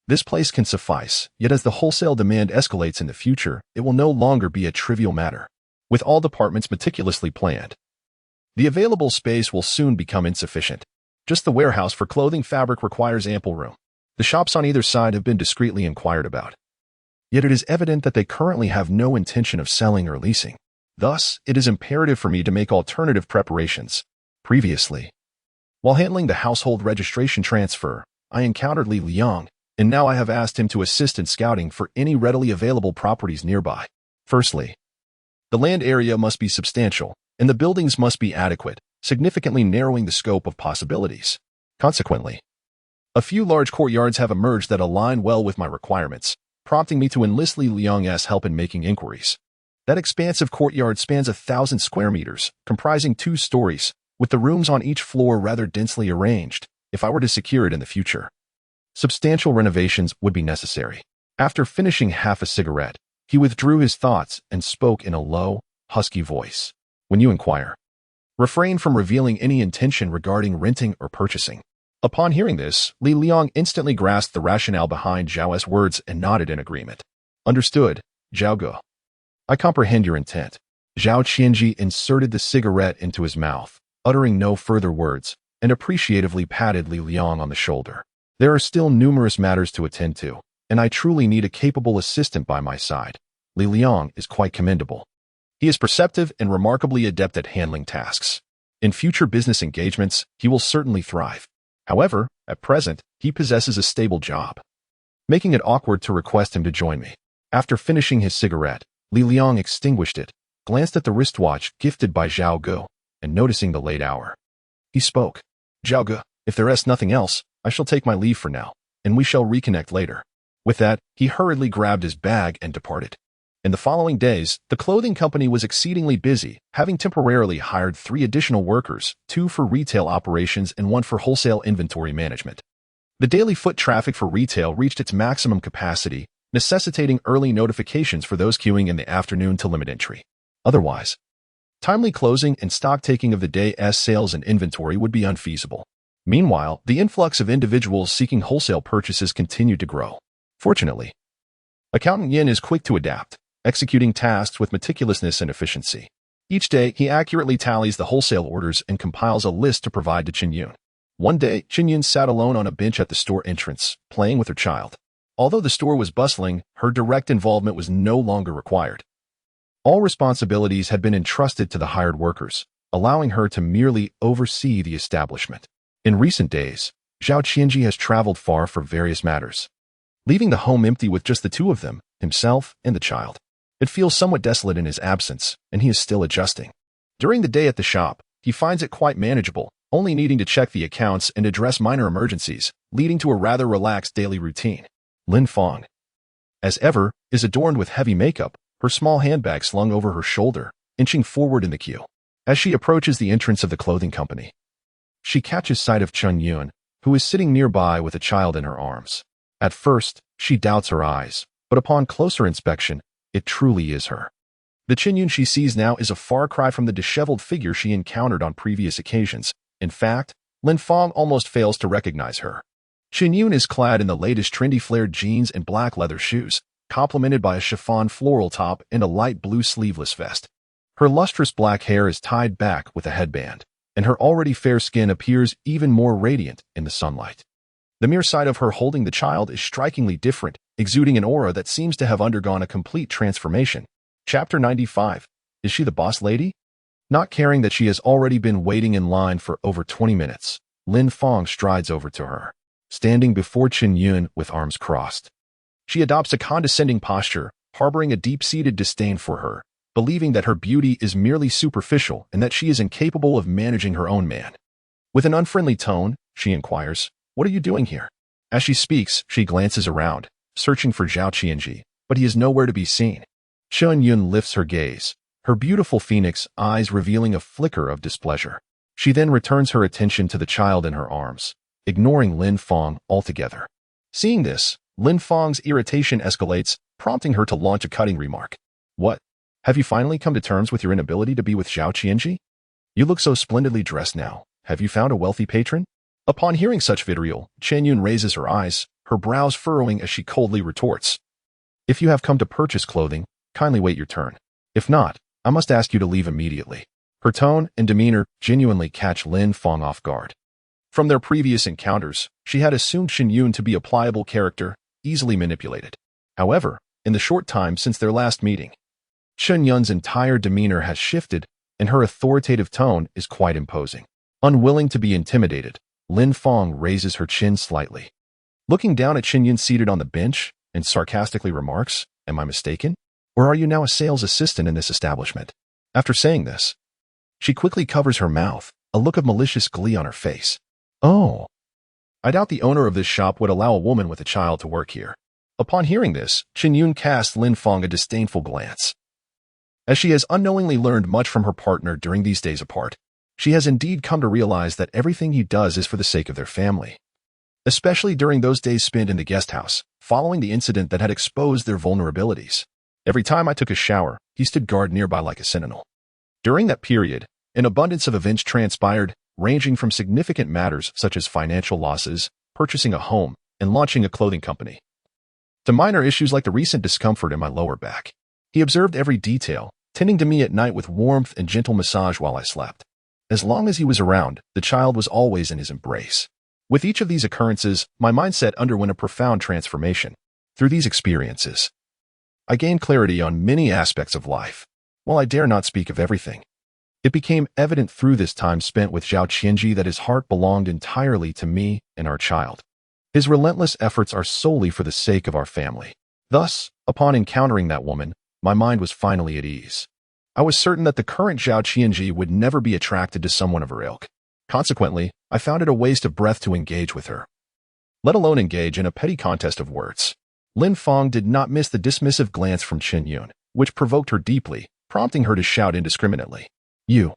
this place can suffice, yet as the wholesale demand escalates in the future, it will no longer be a trivial matter. With all departments meticulously planned, the available space will soon become insufficient. Just the warehouse for clothing fabric requires ample room. The shops on either side have been discreetly inquired about. Yet it is evident that they currently have no intention of selling or leasing. Thus, it is imperative for me to make alternative preparations. Previously, while handling the household registration transfer, I encountered Li Liang, and now I have asked him to assist in scouting for any readily available properties nearby. Firstly, the land area must be substantial, and the buildings must be adequate, significantly narrowing the scope of possibilities. Consequently, a few large courtyards have emerged that align well with my requirements, prompting me to enlist Li Liang's help in making inquiries. That expansive courtyard spans 1,000 square meters, comprising 2 stories, with the rooms on each floor rather densely arranged. If I were to secure it in the future, substantial renovations would be necessary. After finishing half a cigarette, he withdrew his thoughts and spoke in a low, husky voice. "When you inquire, refrain from revealing any intention regarding renting or purchasing." Upon hearing this, Li Liang instantly grasped the rationale behind Zhao's words and nodded in agreement. "Understood, Zhao Ge. I comprehend your intent." Zhao Qianzhi inserted the cigarette into his mouth, uttering no further words, and appreciatively patted Li Liang on the shoulder. "There are still numerous matters to attend to, and I truly need a capable assistant by my side. Li Liang is quite commendable. He is perceptive and remarkably adept at handling tasks. In future business engagements, he will certainly thrive. However, at present, he possesses a stable job, making it awkward to request him to join me." After finishing his cigarette, Li Liang extinguished it, glanced at the wristwatch gifted by Zhao Ge, and noticing the late hour, he spoke. "Zhao Ge, if there is nothing else, I shall take my leave for now, and we shall reconnect later." With that, he hurriedly grabbed his bag and departed. In the following days, the clothing company was exceedingly busy, having temporarily hired 3 additional workers, 2 for retail operations and 1 for wholesale inventory management. The daily foot traffic for retail reached its maximum capacity, necessitating early notifications for those queuing in the afternoon to limit entry. Otherwise, timely closing and stock taking of the day's sales and inventory would be unfeasible. Meanwhile, the influx of individuals seeking wholesale purchases continued to grow. Fortunately, Accountant Yin is quick to adapt, executing tasks with meticulousness and efficiency. Each day, he accurately tallies the wholesale orders and compiles a list to provide to Chen Yun. One day, Chen Yun sat alone on a bench at the store entrance, playing with her child. Although the store was bustling, her direct involvement was no longer required. All responsibilities had been entrusted to the hired workers, allowing her to merely oversee the establishment. In recent days, Zhao Qianzhi has traveled far for various matters, leaving the home empty with just the two of them, himself and the child. It feels somewhat desolate in his absence, and he is still adjusting. During the day at the shop, he finds it quite manageable, only needing to check the accounts and address minor emergencies, leading to a rather relaxed daily routine. Lin Fong, as ever, is adorned with heavy makeup, her small handbag slung over her shoulder, inching forward in the queue. As she approaches the entrance of the clothing company, she catches sight of Chen Yun, who is sitting nearby with a child in her arms. At first, she doubts her eyes, but upon closer inspection, it truly is her. The Chen Yun she sees now is a far cry from the disheveled figure she encountered on previous occasions. In fact, Lin Fong almost fails to recognize her. Chen Yun is clad in the latest trendy flared jeans and black leather shoes, complemented by a chiffon floral top and a light blue sleeveless vest. Her lustrous black hair is tied back with a headband, and her already fair skin appears even more radiant in the sunlight. The mere sight of her holding the child is strikingly different, exuding an aura that seems to have undergone a complete transformation. Chapter 95. Is she the boss lady? Not caring that she has already been waiting in line for over 20 minutes, Lin Fong strides over to her, standing before Chen Yun with arms crossed. She adopts a condescending posture, harboring a deep-seated disdain for her, believing that her beauty is merely superficial and that she is incapable of managing her own man. With an unfriendly tone, she inquires, "What are you doing here?" As she speaks, she glances around, searching for Zhao Qianzhi, but he is nowhere to be seen. Chen Yun lifts her gaze, her beautiful phoenix eyes revealing a flicker of displeasure. She then returns her attention to the child in her arms, ignoring Lin Fong altogether. Seeing this, Lin Fong's irritation escalates, prompting her to launch a cutting remark. "What? Have you finally come to terms with your inability to be with Zhao Qianzhi? You look so splendidly dressed now. Have you found a wealthy patron?" Upon hearing such vitriol, Chen Yun raises her eyes, her brows furrowing as she coldly retorts, "If you have come to purchase clothing, kindly wait your turn. If not, I must ask you to leave immediately." Her tone and demeanor genuinely catch Lin Fong off guard. From their previous encounters, she had assumed Chen Yun to be a pliable character, easily manipulated. However, in the short time since their last meeting, Chen Yun's entire demeanor has shifted, and her authoritative tone is quite imposing. Unwilling to be intimidated, Lin Fong raises her chin slightly, looking down at Chen Yun seated on the bench, and sarcastically remarks, "Am I mistaken? Or are you now a sales assistant in this establishment?" After saying this, she quickly covers her mouth, a look of malicious glee on her face. "Oh, I doubt the owner of this shop would allow a woman with a child to work here." Upon hearing this, Chen Yun casts Lin Fong a disdainful glance. As she has unknowingly learned much from her partner during these days apart, she has indeed come to realize that everything he does is for the sake of their family. Especially during those days spent in the guest house, following the incident that had exposed their vulnerabilities. Every time I took a shower, he stood guard nearby like a sentinel. During that period, an abundance of events transpired, ranging from significant matters such as financial losses, purchasing a home, and launching a clothing company, to minor issues like the recent discomfort in my lower back. He observed every detail, tending to me at night with warmth and gentle massage while I slept. As long as he was around, the child was always in his embrace. With each of these occurrences, my mindset underwent a profound transformation. Through these experiences, I gained clarity on many aspects of life. While I dare not speak of everything, it became evident through this time spent with Zhao Qianzhi that his heart belonged entirely to me and our child. His relentless efforts are solely for the sake of our family. Thus, upon encountering that woman, my mind was finally at ease. I was certain that the current Zhao Qianzhi would never be attracted to someone of her ilk. Consequently, I found it a waste of breath to engage with her, let alone engage in a petty contest of words. Lin Fong did not miss the dismissive glance from Chen Yun, which provoked her deeply, prompting her to shout indiscriminately, "You,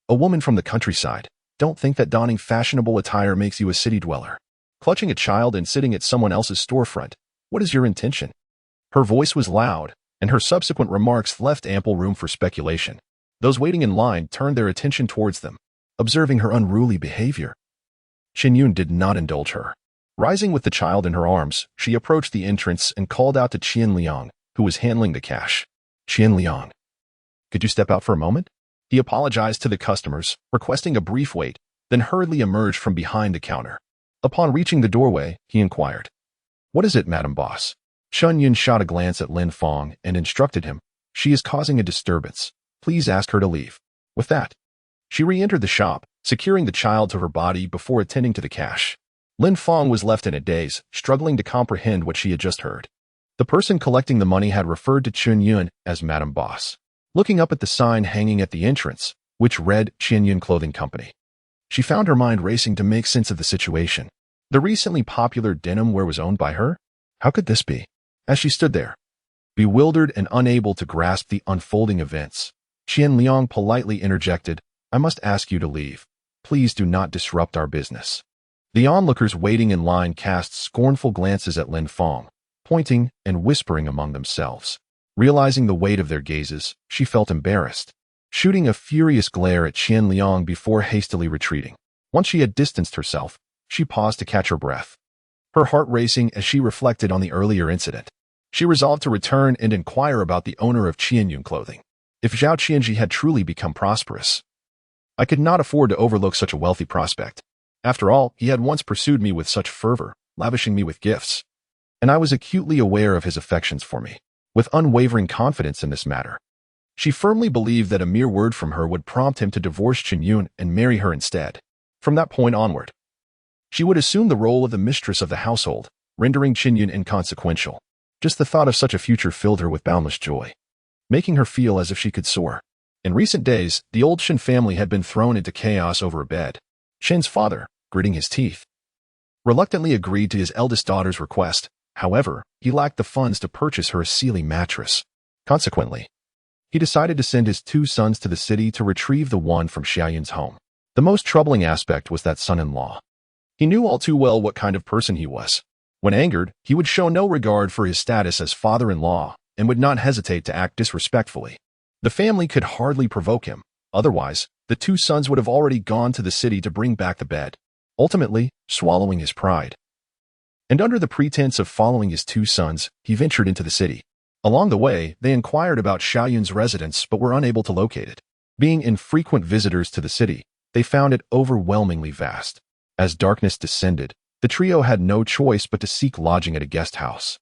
a woman from the countryside, don't think that donning fashionable attire makes you a city dweller. Clutching a child and sitting at someone else's storefront, what is your intention?" Her voice was loud, and her subsequent remarks left ample room for speculation. Those waiting in line turned their attention towards them, observing her unruly behavior. Chen Yun did not indulge her. Rising with the child in her arms, she approached the entrance and called out to Qian Liang, who was handling the cash. Qian Liang, could you step out for a moment? He apologized to the customers, requesting a brief wait, then hurriedly emerged from behind the counter. Upon reaching the doorway, he inquired, "What is it, Madam Boss?" Chen Yun shot a glance at Lin Fong and instructed him, "She is causing a disturbance. Please ask her to leave." With that, she re-entered the shop, securing the child to her body before attending to the cash. Lin Fong was left in a daze, struggling to comprehend what she had just heard. The person collecting the money had referred to Chen Yun as Madam Boss. Looking up at the sign hanging at the entrance, which read Chen Yun Clothing Company, she found her mind racing to make sense of the situation. The recently popular denim wear was owned by her? How could this be? As she stood there, bewildered and unable to grasp the unfolding events, Qian Liang politely interjected, "I must ask you to leave. Please do not disrupt our business." The onlookers waiting in line cast scornful glances at Lin Fong, pointing and whispering among themselves. Realizing the weight of their gazes, she felt embarrassed, shooting a furious glare at Qian Liang before hastily retreating. Once she had distanced herself, she paused to catch her breath, her heart racing as she reflected on the earlier incident. She resolved to return and inquire about the owner of Chen Yun Clothing. If Zhao Qianzhi had truly become prosperous, I could not afford to overlook such a wealthy prospect. After all, he had once pursued me with such fervor, lavishing me with gifts, and I was acutely aware of his affections for me. With unwavering confidence in this matter, she firmly believed that a mere word from her would prompt him to divorce Chen Yun and marry her instead. From that point onward, she would assume the role of the mistress of the household, rendering Chen Yun inconsequential. Just the thought of such a future filled her with boundless joy, making her feel as if she could soar. In recent days, the old Chen family had been thrown into chaos over a bed. Chen's father, gritting his teeth, reluctantly agreed to his eldest daughter's request. However, he lacked the funds to purchase her a Sealy mattress. Consequently, he decided to send his two sons to the city to retrieve the one from Xiaoyun's home. The most troubling aspect was that son-in-law. He knew all too well what kind of person he was. When angered, he would show no regard for his status as father-in-law and would not hesitate to act disrespectfully. The family could hardly provoke him. Otherwise, the two sons would have already gone to the city to bring back the bed, ultimately swallowing his pride. And under the pretense of following his two sons, he ventured into the city. Along the way, they inquired about Xiaoyun's residence but were unable to locate it. Being infrequent visitors to the city, they found it overwhelmingly vast. As darkness descended, the trio had no choice but to seek lodging at a guest house,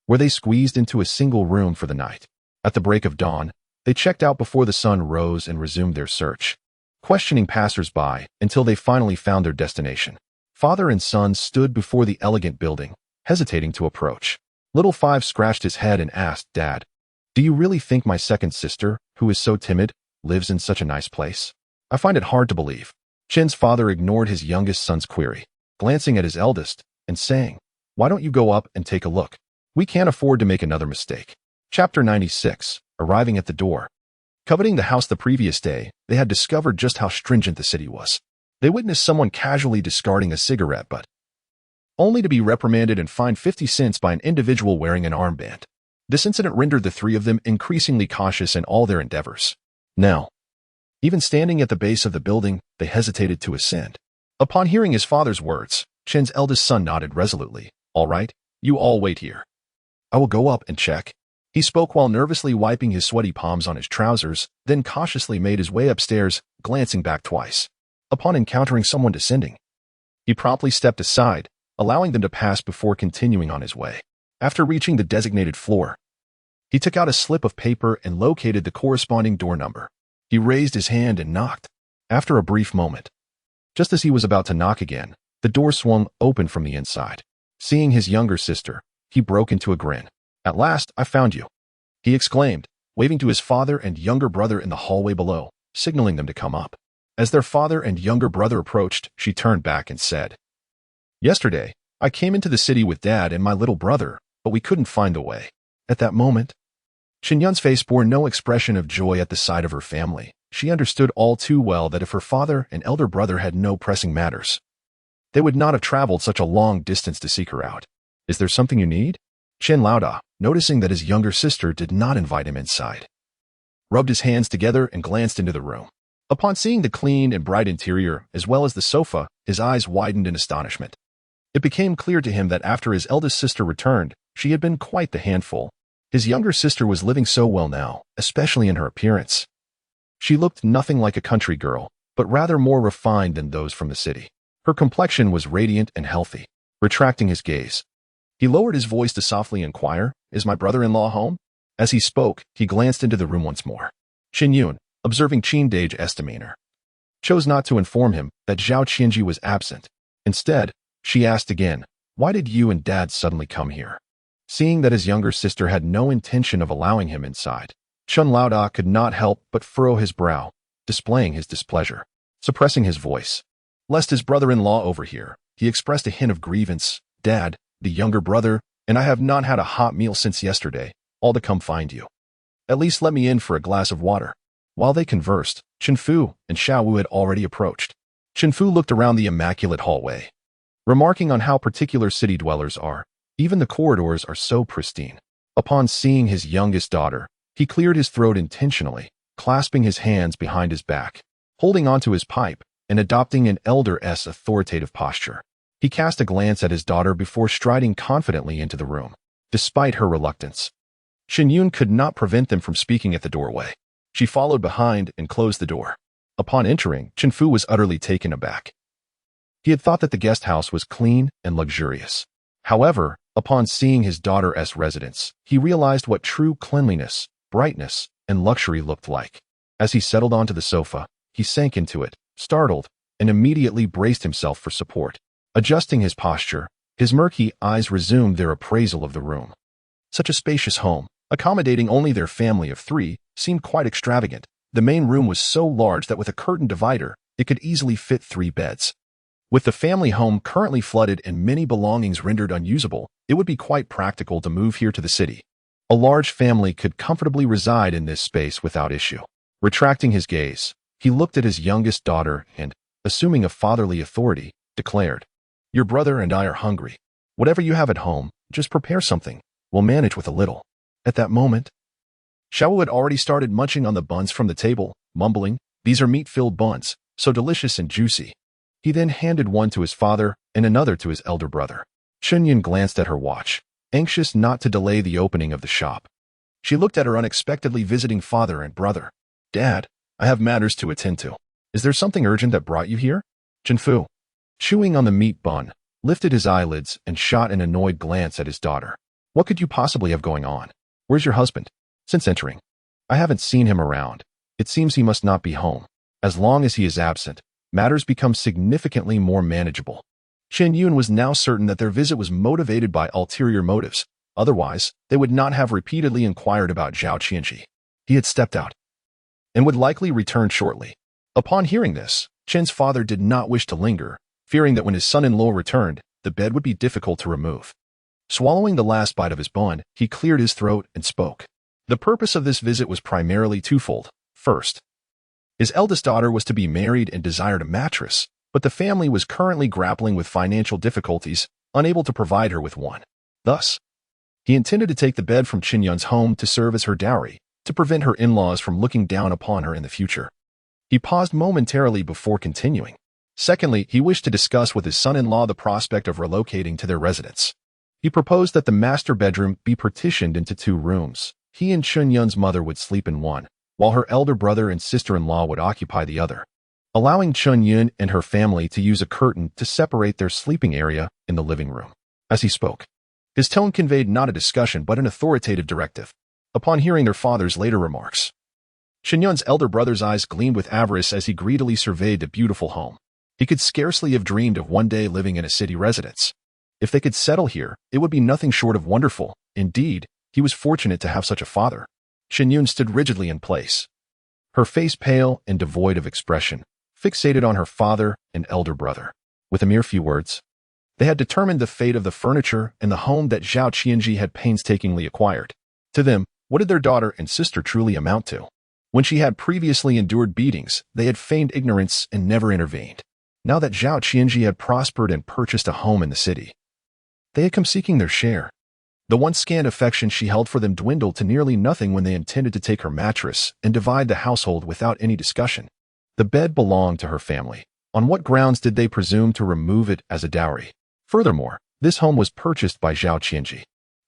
where they squeezed into a single room for the night. At the break of dawn, they checked out before the sun rose and resumed their search, questioning passers-by until they finally found their destination. Father and son stood before the elegant building, hesitating to approach. Little Five scratched his head and asked, "Dad, do you really think my second sister, who is so timid, lives in such a nice place?" "I find it hard to believe." Chen's father ignored his youngest son's query, glancing at his eldest and saying, "Why don't you go up and take a look? We can't afford to make another mistake." Chapter 96. Arriving at the door. Coveting the house the previous day, they had discovered just how stringent the city was. They witnessed someone casually discarding a cigarette butt, only to be reprimanded and fined 50 cents by an individual wearing an armband. This incident rendered the three of them increasingly cautious in all their endeavors. Now, even standing at the base of the building, they hesitated to ascend. Upon hearing his father's words, Chen's eldest son nodded resolutely. "All right, you all wait here. I will go up and check." He spoke while nervously wiping his sweaty palms on his trousers, then cautiously made his way upstairs, glancing back twice. Upon encountering someone descending, he promptly stepped aside, allowing them to pass before continuing on his way. After reaching the designated floor, he took out a slip of paper and located the corresponding door number. He raised his hand and knocked. After a brief moment, just as he was about to knock again, the door swung open from the inside. Seeing his younger sister, he broke into a grin. "At last, I found you," he exclaimed, waving to his father and younger brother in the hallway below, signaling them to come up. As their father and younger brother approached, she turned back and said, "Yesterday, I came into the city with Dad and my little brother, but we couldn't find the way." At that moment, Chen Yun's face bore no expression of joy at the sight of her family. She understood all too well that if her father and elder brother had no pressing matters, they would not have traveled such a long distance to seek her out. "Is there something you need?" Chen Laoda, noticing that his younger sister did not invite him inside, rubbed his hands together and glanced into the room. Upon seeing the clean and bright interior, as well as the sofa, his eyes widened in astonishment. It became clear to him that after his eldest sister returned, she had been quite the handful. His younger sister was living so well now, especially in her appearance. She looked nothing like a country girl, but rather more refined than those from the city. Her complexion was radiant and healthy. Retracting his gaze, he lowered his voice to softly inquire, "Is my brother-in-law home?" As he spoke, he glanced into the room once more. Chen Yun, observing Qianzhi's demeanor, chose not to inform him that Zhao Qianzhi was absent. Instead, she asked again, "Why did you and Dad suddenly come here?" Seeing that his younger sister had no intention of allowing him inside, Chen Laoda could not help but furrow his brow, displaying his displeasure. Suppressing his voice, lest his brother-in-law overhear, he expressed a hint of grievance. "Dad, the younger brother, and I have not had a hot meal since yesterday, all to come find you. At least let me in for a glass of water." While they conversed, Chen Fu and Xiao Wu had already approached. Chen Fu looked around the immaculate hallway, remarking on how particular city dwellers are. Even the corridors are so pristine. Upon seeing his youngest daughter, he cleared his throat intentionally, clasping his hands behind his back, holding onto his pipe, and adopting an elder's authoritative posture. He cast a glance at his daughter before striding confidently into the room. Despite her reluctance, Chen Yun could not prevent them from speaking at the doorway. She followed behind and closed the door. Upon entering, Chen Fu was utterly taken aback. He had thought that the guest house was clean and luxurious. However, upon seeing his daughter's residence, he realized what true cleanliness, brightness, and luxury looked like. As he settled onto the sofa, he sank into it, startled, and immediately braced himself for support. Adjusting his posture, his murky eyes resumed their appraisal of the room. Such a spacious home, accommodating only their family of 3, seemed quite extravagant. The main room was so large that with a curtain divider, it could easily fit 3 beds. With the family home currently flooded and many belongings rendered unusable, it would be quite practical to move here to the city. A large family could comfortably reside in this space without issue. Retracting his gaze, he looked at his youngest daughter and, assuming a fatherly authority, declared, "Your brother and I are hungry. Whatever you have at home, just prepare something. We'll manage with a little." At that moment, Xiao had already started munching on the buns from the table, mumbling, "These are meat-filled buns, so delicious and juicy." He then handed one to his father and another to his elder brother. Chen Yun glanced at her watch, anxious not to delay the opening of the shop. She looked at her unexpectedly visiting father and brother. "Dad, I have matters to attend to. Is there something urgent that brought you here?" Chen Fu, chewing on the meat bun, lifted his eyelids and shot an annoyed glance at his daughter. "What could you possibly have going on? Where's your husband?" "Since entering, I haven't seen him around. It seems he must not be home. As long as he is absent, matters become significantly more manageable." Chen Yun was now certain that their visit was motivated by ulterior motives. Otherwise, they would not have repeatedly inquired about Zhao Qianzhi. He had stepped out and would likely return shortly. Upon hearing this, Chen's father did not wish to linger, fearing that when his son-in-law returned, the bed would be difficult to remove. Swallowing the last bite of his bun, he cleared his throat and spoke. The purpose of this visit was primarily twofold. First, his eldest daughter was to be married and desired a mattress, but the family was currently grappling with financial difficulties, unable to provide her with one. Thus, he intended to take the bed from Chen Yun's home to serve as her dowry, to prevent her in-laws from looking down upon her in the future. He paused momentarily before continuing. Secondly, he wished to discuss with his son-in-law the prospect of relocating to their residence. He proposed that the master bedroom be partitioned into 2 rooms. He and Chen Yun's mother would sleep in one, while her elder brother and sister-in-law would occupy the other, allowing Chen Yun and her family to use a curtain to separate their sleeping area in the living room. As he spoke, his tone conveyed not a discussion but an authoritative directive. Upon hearing their father's later remarks, Chen Yun's elder brother's eyes gleamed with avarice as he greedily surveyed the beautiful home. He could scarcely have dreamed of one day living in a city residence. If they could settle here, it would be nothing short of wonderful. Indeed, he was fortunate to have such a father. Chen Yun stood rigidly in place, her face pale and devoid of expression, fixated on her father and elder brother. With a mere few words, they had determined the fate of the furniture and the home that Zhao Qianzhi had painstakingly acquired. To them, what did their daughter and sister truly amount to? When she had previously endured beatings, they had feigned ignorance and never intervened. Now that Zhao Qianzhi had prospered and purchased a home in the city, they had come seeking their share. The once scant affection she held for them dwindled to nearly nothing when they intended to take her mattress and divide the household without any discussion. The bed belonged to her family. On what grounds did they presume to remove it as a dowry? Furthermore, this home was purchased by Zhao Qianzhi.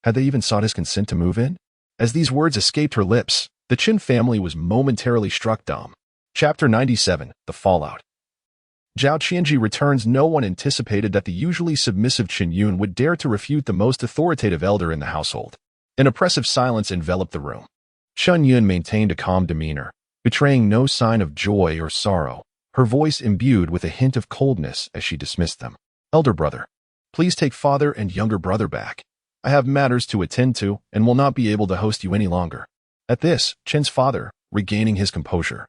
Had they even sought his consent to move in? As these words escaped her lips, the Chen family was momentarily struck dumb. Chapter 97, The Fallout. Zhao Qianzhi returns. No one anticipated that the usually submissive Chen Yun would dare to refute the most authoritative elder in the household. An oppressive silence enveloped the room. Chen Yun maintained a calm demeanor, betraying no sign of joy or sorrow, her voice imbued with a hint of coldness as she dismissed them. Elder brother, please take father and younger brother back. I have matters to attend to and will not be able to host you any longer. At this, Chen's father, regaining his composure,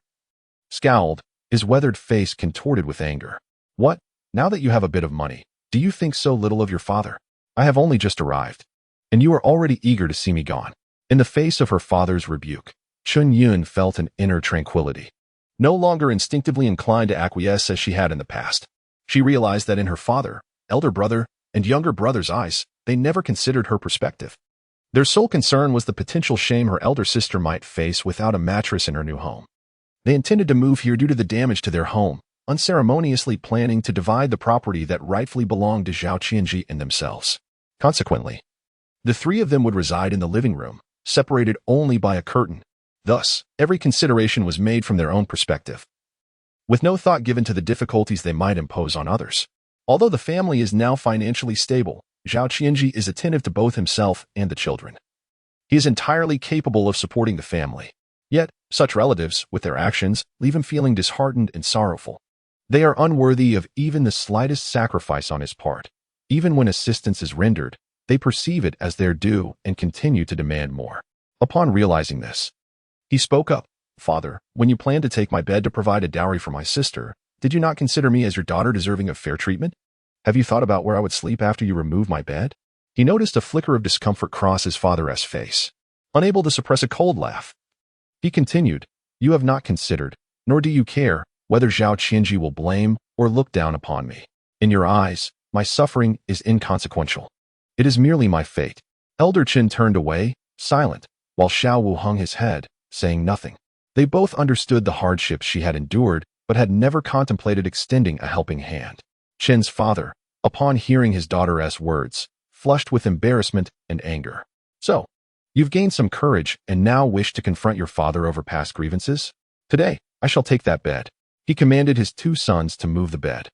scowled, his weathered face contorted with anger. What? Now that you have a bit of money, do you think so little of your father? I have only just arrived, and you are already eager to see me gone. In the face of her father's rebuke, Chen Yun felt an inner tranquility. No longer instinctively inclined to acquiesce as she had in the past, she realized that in her father, elder brother, and younger brother's eyes, they never considered her perspective. Their sole concern was the potential shame her elder sister might face without a mattress in her new home. They intended to move here due to the damage to their home, unceremoniously planning to divide the property that rightfully belonged to Zhao Qianzhi and themselves. Consequently, the three of them would reside in the living room, separated only by a curtain. Thus, every consideration was made from their own perspective, with no thought given to the difficulties they might impose on others. Although the family is now financially stable, Zhao Qianzhi is attentive to both himself and the children. He is entirely capable of supporting the family. Yet, such relatives, with their actions, leave him feeling disheartened and sorrowful. They are unworthy of even the slightest sacrifice on his part. Even when assistance is rendered, they perceive it as their due and continue to demand more. Upon realizing this, he spoke up. Father, when you planned to take my bed to provide a dowry for my sister, did you not consider me as your daughter deserving of fair treatment? Have you thought about where I would sleep after you remove my bed? He noticed a flicker of discomfort cross his father's face, unable to suppress a cold laugh. He continued, you have not considered, nor do you care, whether Zhao Qianzhi will blame or look down upon me. In your eyes, my suffering is inconsequential. It is merely my fate. Elder Chen turned away, silent, while Xiao Wu hung his head, saying nothing. They both understood the hardships she had endured, but had never contemplated extending a helping hand. Chen's father, upon hearing his daughter's words, flushed with embarrassment and anger. So, you've gained some courage and now wish to confront your father over past grievances? Today, I shall take that bed. He commanded his two sons to move the bed.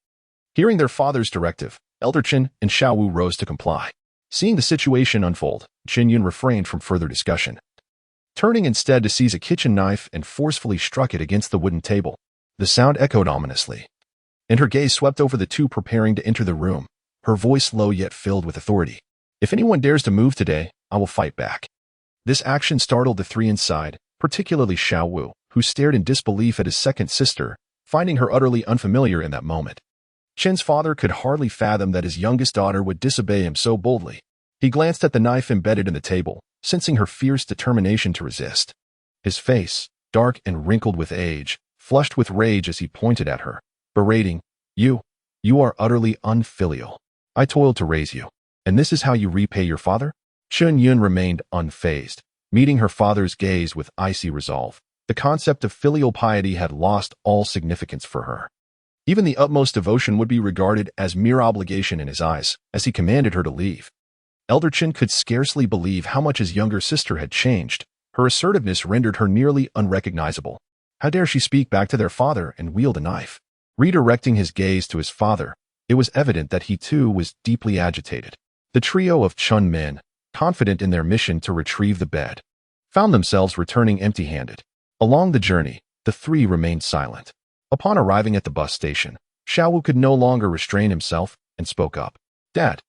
Hearing their father's directive, Elder Chen and Xiao Wu rose to comply. Seeing the situation unfold, Chen Yun refrained from further discussion, turning instead to seize a kitchen knife and forcefully struck it against the wooden table. The sound echoed ominously, and her gaze swept over the two preparing to enter the room, her voice low yet filled with authority. If anyone dares to move today, I will fight back. This action startled the three inside, particularly Xiao Wu, who stared in disbelief at his second sister, finding her utterly unfamiliar in that moment. Chen's father could hardly fathom that his youngest daughter would disobey him so boldly. He glanced at the knife embedded in the table, sensing her fierce determination to resist. His face, dark and wrinkled with age, flushed with rage as he pointed at her, berating, You are utterly unfilial. I toiled to raise you, and this is how you repay your father? Chen Yun remained unfazed, meeting her father's gaze with icy resolve. The concept of filial piety had lost all significance for her. Even the utmost devotion would be regarded as mere obligation in his eyes, as he commanded her to leave. Elder Chen could scarcely believe how much his younger sister had changed. Her assertiveness rendered her nearly unrecognizable. How dare she speak back to their father and wield a knife? Redirecting his gaze to his father, it was evident that he too was deeply agitated. The trio of Chun men, confident in their mission to retrieve the bed, found themselves returning empty-handed. Along the journey, the three remained silent. Upon arriving at the bus station, Xiao Wu could no longer restrain himself and spoke up. Dad,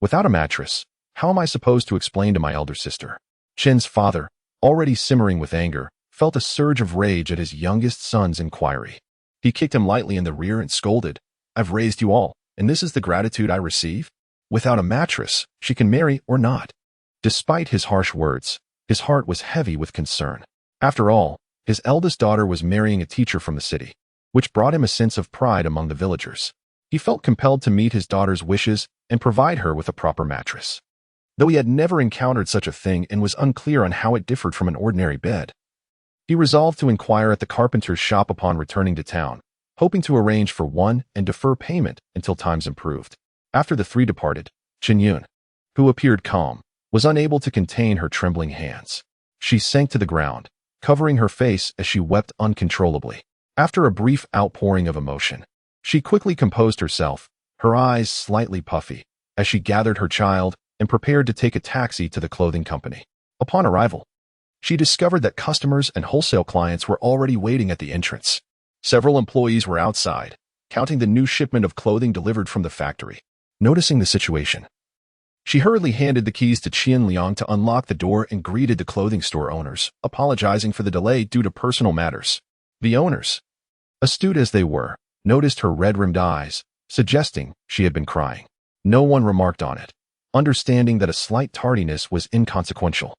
without a mattress, how am I supposed to explain to my elder sister? Chen's father, already simmering with anger, felt a surge of rage at his youngest son's inquiry. He kicked him lightly in the rear and scolded, I've raised you all, and this is the gratitude I receive? Without a mattress, she can marry or not. Despite his harsh words, his heart was heavy with concern. After all, his eldest daughter was marrying a teacher from the city, which brought him a sense of pride among the villagers. He felt compelled to meet his daughter's wishes and provide her with a proper mattress. Though he had never encountered such a thing and was unclear on how it differed from an ordinary bed, He resolved to inquire at the carpenter's shop upon returning to town, hoping to arrange for one and defer payment until times improved. After the three departed, Chen Yun, who appeared calm, was unable to contain her trembling hands. She sank to the ground, covering her face as she wept uncontrollably. After a brief outpouring of emotion, she quickly composed herself, her eyes slightly puffy, as she gathered her child and prepared to take a taxi to the clothing company. Upon arrival, she discovered that customers and wholesale clients were already waiting at the entrance. Several employees were outside, counting the new shipment of clothing delivered from the factory. Noticing the situation, she hurriedly handed the keys to Qian Liang to unlock the door and greeted the clothing store owners, apologizing for the delay due to personal matters. The owners, astute as they were, noticed her red-rimmed eyes, suggesting she had been crying. No one remarked on it, understanding that a slight tardiness was inconsequential.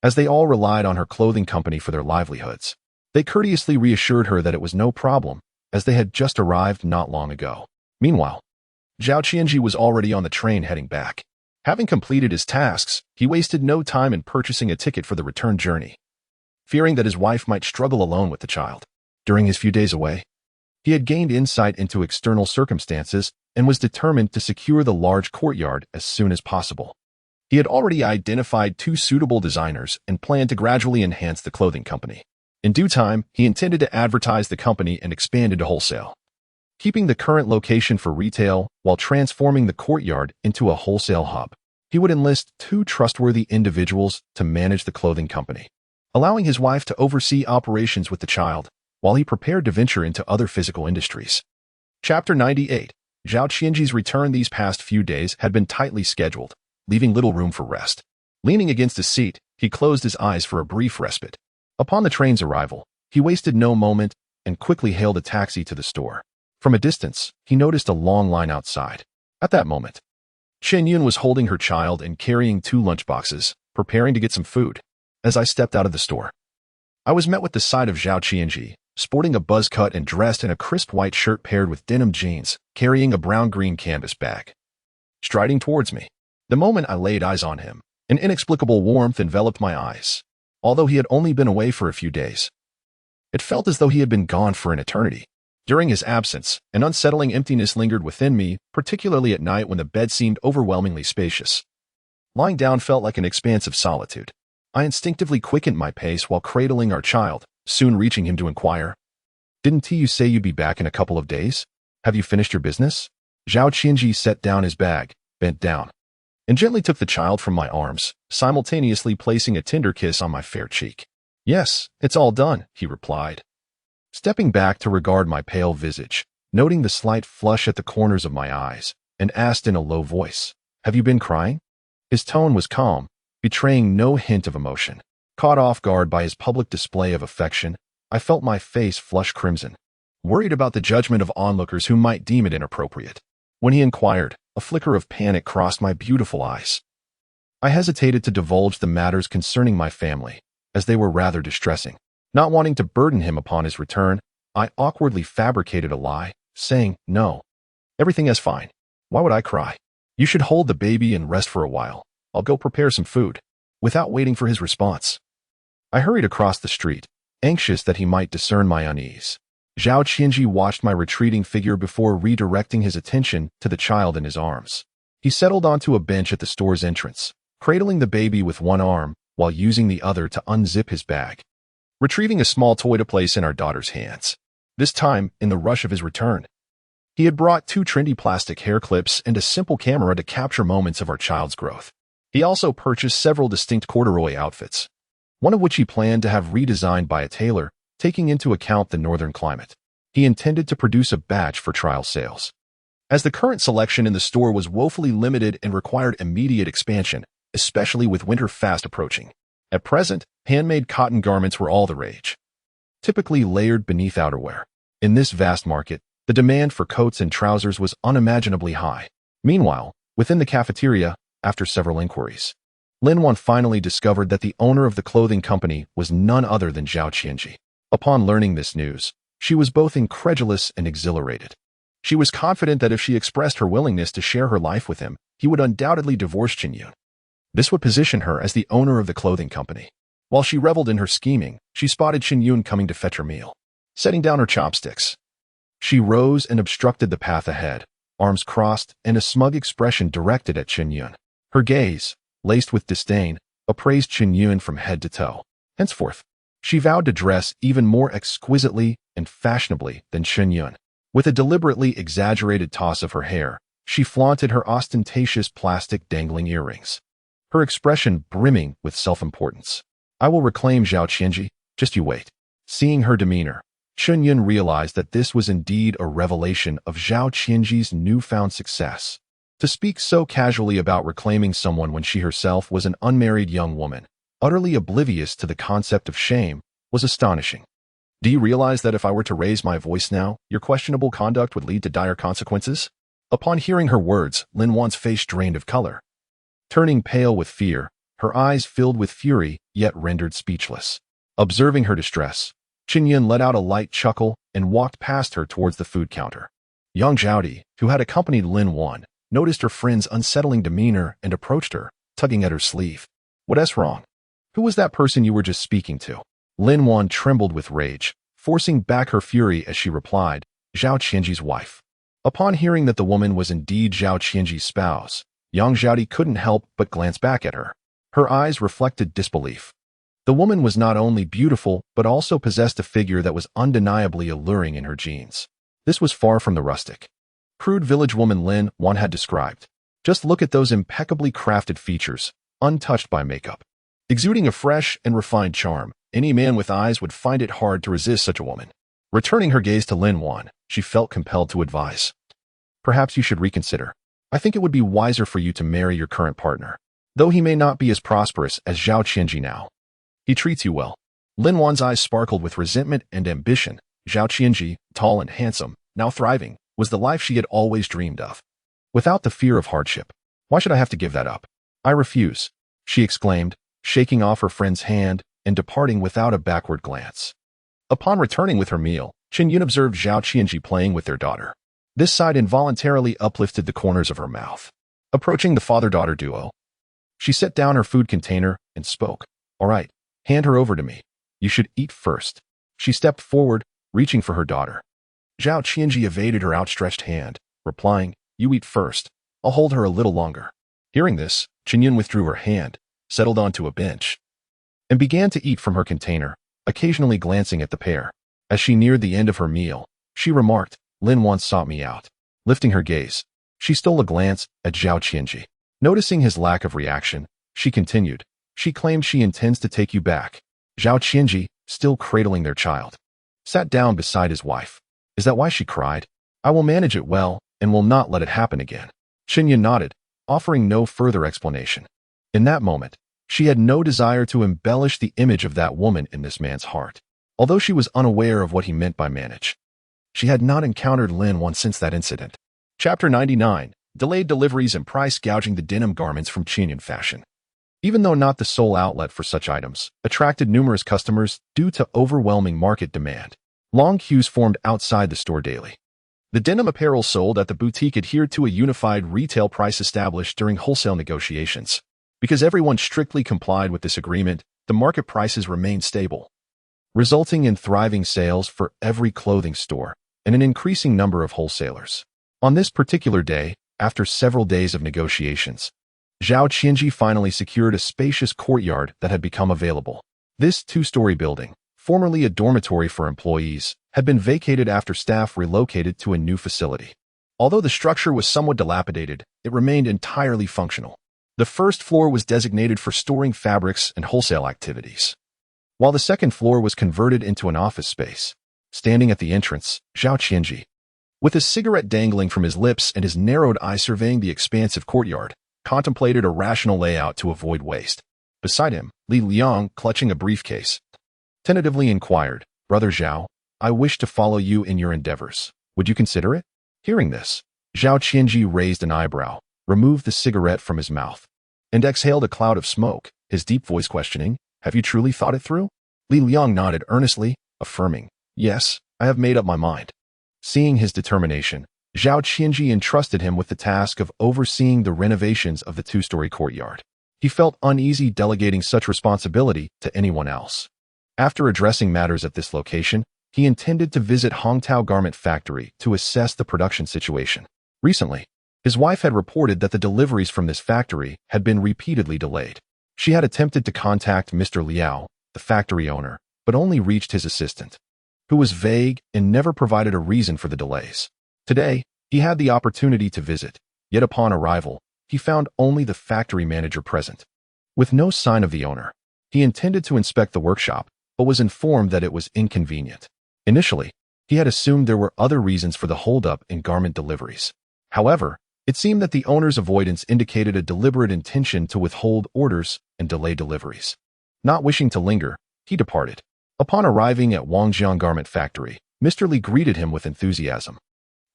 As they all relied on her clothing company for their livelihoods, they courteously reassured her that it was no problem, as they had just arrived not long ago. Meanwhile, Zhao Qianzhi was already on the train heading back. Having completed his tasks, he wasted no time in purchasing a ticket for the return journey, fearing that his wife might struggle alone with the child. During his few days away, he had gained insight into external circumstances and was determined to secure the large courtyard as soon as possible. He had already identified 2 suitable designers and planned to gradually enhance the clothing company. In due time, he intended to advertise the company and expand into wholesale, keeping the current location for retail while transforming the courtyard into a wholesale hub. He would enlist 2 trustworthy individuals to manage the clothing company, allowing his wife to oversee operations with the child while he prepared to venture into other physical industries. Chapter 98. Zhao Qianzhi's return these past few days had been tightly scheduled, leaving little room for rest. Leaning against his seat, he closed his eyes for a brief respite. Upon the train's arrival, he wasted no moment and quickly hailed a taxi to the store. From a distance, he noticed a long line outside. At that moment, Chen Yun was holding her child and carrying 2 lunchboxes, preparing to get some food. As I stepped out of the store, I was met with the sight of Zhao Qianzhi, sporting a buzz cut and dressed in a crisp white shirt paired with denim jeans, carrying a brown-green canvas bag. Striding towards me, the moment I laid eyes on him, an inexplicable warmth enveloped my eyes. Although he had only been away for a few days, it felt as though he had been gone for an eternity. During his absence, an unsettling emptiness lingered within me, particularly at night when the bed seemed overwhelmingly spacious. Lying down felt like an expanse of solitude. I instinctively quickened my pace while cradling our child, soon reaching him to inquire, "Didn't you say you'd be back in a couple of days? Have you finished your business?" Zhao Qianzhi set down his bag, bent down, and gently took the child from my arms, simultaneously placing a tender kiss on my fair cheek. "Yes, it's all done," he replied, stepping back to regard my pale visage, noting the slight flush at the corners of my eyes, and asked in a low voice, "Have you been crying?" His tone was calm, betraying no hint of emotion. Caught off guard by his public display of affection, I felt my face flush crimson, worried about the judgment of onlookers who might deem it inappropriate. When he inquired, a flicker of panic crossed my beautiful eyes. I hesitated to divulge the matters concerning my family, as they were rather distressing. Not wanting to burden him upon his return, I awkwardly fabricated a lie, saying, "No, everything is fine. Why would I cry? You should hold the baby and rest for a while. I'll go prepare some food." Without waiting for his response, I hurried across the street, anxious that he might discern my unease. Zhao Qianzhi watched my retreating figure before redirecting his attention to the child in his arms. He settled onto a bench at the store's entrance, cradling the baby with one arm while using the other to unzip his bag, retrieving a small toy to place in our daughter's hands. This time, in the rush of his return, he had brought 2 trendy plastic hair clips and a simple camera to capture moments of our child's growth. He also purchased several distinct corduroy outfits, one of which he planned to have redesigned by a tailor, taking into account the northern climate. He intended to produce a batch for trial sales, as the current selection in the store was woefully limited and required immediate expansion, especially with winter fast approaching. At present, handmade cotton garments were all the rage, typically layered beneath outerwear. In this vast market, the demand for coats and trousers was unimaginably high. Meanwhile, within the cafeteria, after several inquiries, Lin Wan finally discovered that the owner of the clothing company was none other than Zhao Qianzhi. Upon learning this news, she was both incredulous and exhilarated. She was confident that if she expressed her willingness to share her life with him, he would undoubtedly divorce Chen Yun. This would position her as the owner of the clothing company. While she reveled in her scheming, she spotted Chen Yun coming to fetch her meal. Setting down her chopsticks, she rose and obstructed the path ahead, arms crossed and a smug expression directed at Chen Yun. Her gaze, laced with disdain, appraised Chen Yun from head to toe. Henceforth, she vowed to dress even more exquisitely and fashionably than Chen Yun. With a deliberately exaggerated toss of her hair, she flaunted her ostentatious plastic dangling earrings, her expression brimming with self-importance. I will reclaim Zhao Qianzhi, just you wait. Seeing her demeanor, Chen Yun realized that this was indeed a revelation of Zhao Qianzhi's newfound success. To speak so casually about reclaiming someone when she herself was an unmarried young woman, utterly oblivious to the concept of shame, was astonishing. Do you realize that if I were to raise my voice now, your questionable conduct would lead to dire consequences? Upon hearing her words, Lin Wan's face drained of color. Turning pale with fear, her eyes filled with fury, yet rendered speechless. Observing her distress, Chen Yun let out a light chuckle and walked past her towards the food counter. Young Zhao, who had accompanied Lin Wan, noticed her friend's unsettling demeanor and approached her, tugging at her sleeve. What's wrong? Who was that person you were just speaking to? Lin Wan trembled with rage, forcing back her fury as she replied, Zhao Qianzhi's wife. Upon hearing that the woman was indeed Zhao Qianzhi's spouse, young Zhao couldn't help but glance back at her. Her eyes reflected disbelief. The woman was not only beautiful, but also possessed a figure that was undeniably alluring in her genes. This was far from the rustic, crude village woman Lin Wan had described. Just look at those impeccably crafted features, untouched by makeup. Exuding a fresh and refined charm, any man with eyes would find it hard to resist such a woman. Returning her gaze to Lin Wan, she felt compelled to advise. Perhaps you should reconsider. I think it would be wiser for you to marry your current partner, though he may not be as prosperous as Zhao Qianzhi now. He treats you well. Lin Wan's eyes sparkled with resentment and ambition. Zhao Qianzhi, tall and handsome, now thriving, was the life she had always dreamed of. Without the fear of hardship. Why should I have to give that up? I refuse, she exclaimed, shaking off her friend's hand and departing without a backward glance. Upon returning with her meal, Chen Yun observed Zhao Qianzhi playing with their daughter. This sight involuntarily uplifted the corners of her mouth. Approaching the father-daughter duo, she set down her food container and spoke. All right, hand her over to me. You should eat first. She stepped forward, reaching for her daughter. Zhao Qianzhi evaded her outstretched hand, replying, You eat first. I'll hold her a little longer. Hearing this, Chen Yun withdrew her hand, settled onto a bench, and began to eat from her container, occasionally glancing at the pair. As she neared the end of her meal, she remarked, Lin Wan sought me out. Lifting her gaze, she stole a glance at Zhao Qianzhi. Noticing his lack of reaction, she continued, She claims she intends to take you back. Zhao Qianzhi, still cradling their child, sat down beside his wife. Is that why she cried? I will manage it well and will not let it happen again. Chen Yun nodded, offering no further explanation. In that moment, she had no desire to embellish the image of that woman in this man's heart. Although she was unaware of what he meant by manage, she had not encountered Lin Wan since that incident. Chapter 99. Delayed deliveries and price gouging. The denim garments from Chen Yun Fashion, even though not the sole outlet for such items, attracted numerous customers due to overwhelming market demand. Long queues formed outside the store daily. The denim apparel sold at the boutique adhered to a unified retail price established during wholesale negotiations. Because everyone strictly complied with this agreement, the market prices remained stable, resulting in thriving sales for every clothing store and an increasing number of wholesalers. On this particular day, after several days of negotiations, Zhao Qianzhi finally secured a spacious courtyard that had become available. This two-story building, formerly a dormitory for employees, had been vacated after staff relocated to a new facility. Although the structure was somewhat dilapidated, it remained entirely functional. The first floor was designated for storing fabrics and wholesale activities, while the second floor was converted into an office space. Standing at the entrance, Zhao Qianzhi, with a cigarette dangling from his lips and his narrowed eye surveying the expansive courtyard, contemplated a rational layout to avoid waste. Beside him, Li Liang, clutching a briefcase, tentatively inquired, Brother Zhao, I wish to follow you in your endeavors. Would you consider it? Hearing this, Zhao Qianzhi raised an eyebrow, removed the cigarette from his mouth, and exhaled a cloud of smoke, his deep voice questioning, Have you truly thought it through? Li Liang nodded earnestly, affirming, Yes, I have made up my mind. Seeing his determination, Zhao Qianzhi entrusted him with the task of overseeing the renovations of the two-story courtyard. He felt uneasy delegating such responsibility to anyone else. After addressing matters at this location, he intended to visit Hongtao Garment Factory to assess the production situation. Recently, his wife had reported that the deliveries from this factory had been repeatedly delayed. She had attempted to contact Mr. Liao, the factory owner, but only reached his assistant, who was vague and never provided a reason for the delays. Today, he had the opportunity to visit, yet upon arrival, he found only the factory manager present. With no sign of the owner, he intended to inspect the workshop, but was informed that it was inconvenient. Initially, he had assumed there were other reasons for the holdup in garment deliveries. However, it seemed that the owner's avoidance indicated a deliberate intention to withhold orders and delay deliveries. Not wishing to linger, he departed. Upon arriving at Wangjiang Garment Factory, Mr. Li greeted him with enthusiasm,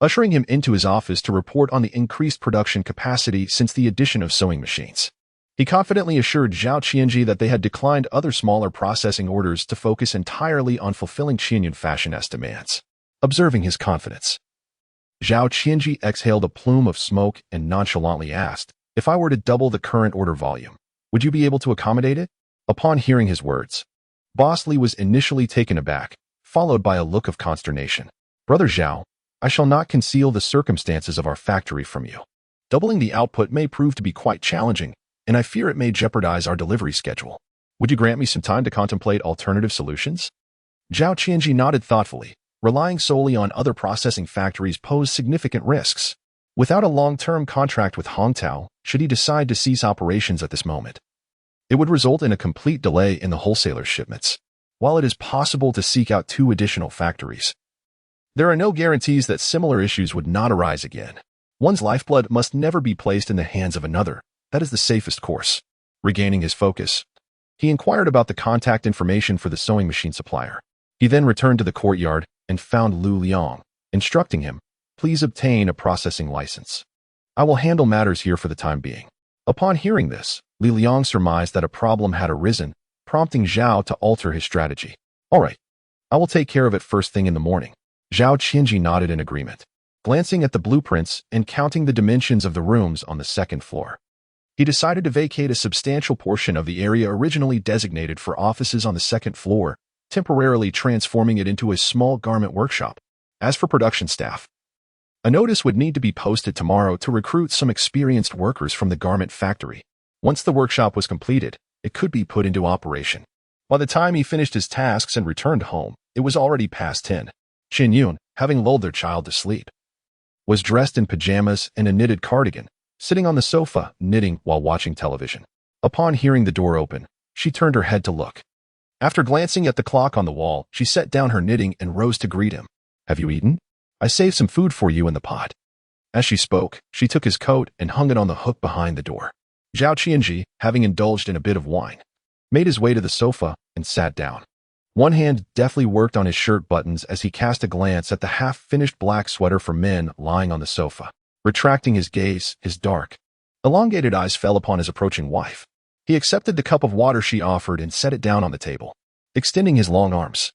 ushering him into his office to report on the increased production capacity since the addition of sewing machines. He confidently assured Zhao Qianzhi that they had declined other smaller processing orders to focus entirely on fulfilling Chen Yun Fashion's demands. Observing his confidence, Zhao Qianzhi exhaled a plume of smoke and nonchalantly asked, "If I were to double the current order volume, would you be able to accommodate it?" Upon hearing his words, Boss Li was initially taken aback, followed by a look of consternation. "Brother Zhao, I shall not conceal the circumstances of our factory from you. Doubling the output may prove to be quite challenging, and I fear it may jeopardize our delivery schedule. Would you grant me some time to contemplate alternative solutions?" Zhao Qianzhi nodded thoughtfully. Relying solely on other processing factories posed significant risks. Without a long-term contract with Hongtao, should he decide to cease operations at this moment, it would result in a complete delay in the wholesaler's shipments. While it is possible to seek out 2 additional factories, there are no guarantees that similar issues would not arise again. One's lifeblood must never be placed in the hands of another. That is the safest course. Regaining his focus, he inquired about the contact information for the sewing machine supplier. He then returned to the courtyard and found Lu Liang, instructing him, "Please obtain a processing license. I will handle matters here for the time being." Upon hearing this, Li Liang surmised that a problem had arisen, prompting Zhao to alter his strategy. "All right, I will take care of it first thing in the morning." Zhao Qianzhi nodded in agreement, glancing at the blueprints and counting the dimensions of the rooms on the second floor. He decided to vacate a substantial portion of the area originally designated for offices on the second floor, temporarily transforming it into a small garment workshop. As for production staff, a notice would need to be posted tomorrow to recruit some experienced workers from the garment factory. Once the workshop was completed, it could be put into operation. By the time he finished his tasks and returned home, it was already past 10. Chen Yun, having lulled their child to sleep, was dressed in pajamas and a knitted cardigan, sitting on the sofa, knitting while watching television. Upon hearing the door open, she turned her head to look. After glancing at the clock on the wall, she set down her knitting and rose to greet him. "Have you eaten? I saved some food for you in the pot." As she spoke, she took his coat and hung it on the hook behind the door. Zhao Qianzhi, having indulged in a bit of wine, made his way to the sofa and sat down. One hand deftly worked on his shirt buttons as he cast a glance at the half-finished black sweater for men lying on the sofa. Retracting his gaze, his dark, elongated eyes fell upon his approaching wife. He accepted the cup of water she offered and set it down on the table. Extending his long arms,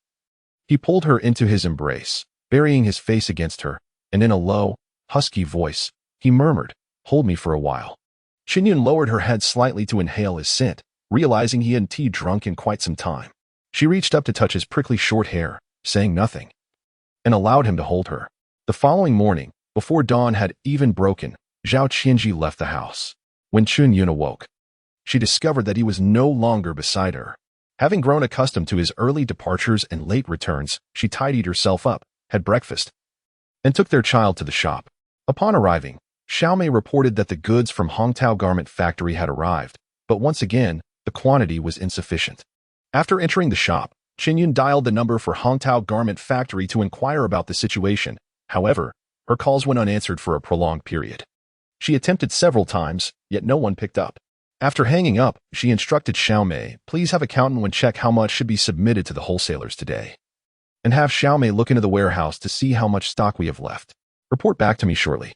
he pulled her into his embrace, burying his face against her, and in a low, husky voice, he murmured, "Hold me for a while." Chen Yun lowered her head slightly to inhale his scent, realizing he hadn't tea drunk in quite some time. She reached up to touch his prickly short hair, saying nothing, and allowed him to hold her. The following morning, before dawn had even broken, Zhao Qianzhi left the house. When Chen Yun awoke, she discovered that he was no longer beside her. Having grown accustomed to his early departures and late returns, she tidied herself up, had breakfast, and took their child to the shop. Upon arriving, Xiaomei reported that the goods from Hongtao Garment Factory had arrived, but once again, the quantity was insufficient. After entering the shop, Chen Yun dialed the number for Hongtao Garment Factory to inquire about the situation. However, her calls went unanswered for a prolonged period. She attempted several times, yet no one picked up. After hanging up, she instructed Xiaomei, "Please have accountant check how much should be submitted to the wholesalers today, and have Xiaomei look into the warehouse to see how much stock we have left. Report back to me shortly."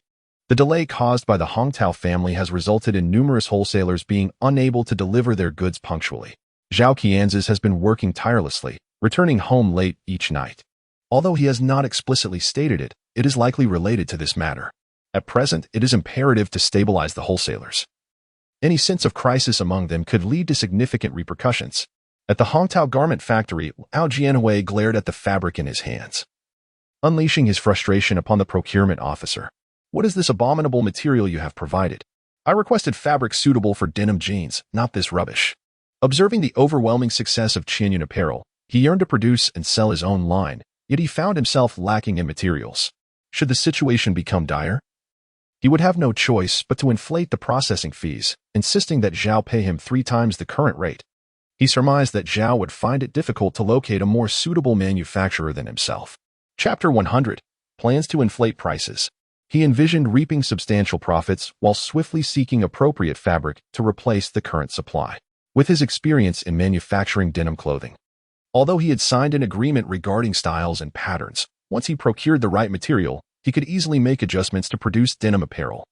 The delay caused by the Hongtao family has resulted in numerous wholesalers being unable to deliver their goods punctually. Zhao Qianzhi has been working tirelessly, returning home late each night. Although he has not explicitly stated it, it is likely related to this matter. At present, it is imperative to stabilize the wholesalers. Any sense of crisis among them could lead to significant repercussions. At the Hongtao garment factory, Zhao Qianzhi glared at the fabric in his hands, unleashing his frustration upon the procurement officer. "What is this abominable material you have provided? I requested fabric suitable for denim jeans, not this rubbish." Observing the overwhelming success of Chen Yun apparel, he yearned to produce and sell his own line, yet he found himself lacking in materials. Should the situation become dire, he would have no choice but to inflate the processing fees, insisting that Zhao pay him 3 times the current rate. He surmised that Zhao would find it difficult to locate a more suitable manufacturer than himself. Chapter 100. Plans to inflate prices. He envisioned reaping substantial profits while swiftly seeking appropriate fabric to replace the current supply. With his experience in manufacturing denim clothing, although he had signed an agreement regarding styles and patterns, once he procured the right material, he could easily make adjustments to produce denim apparel.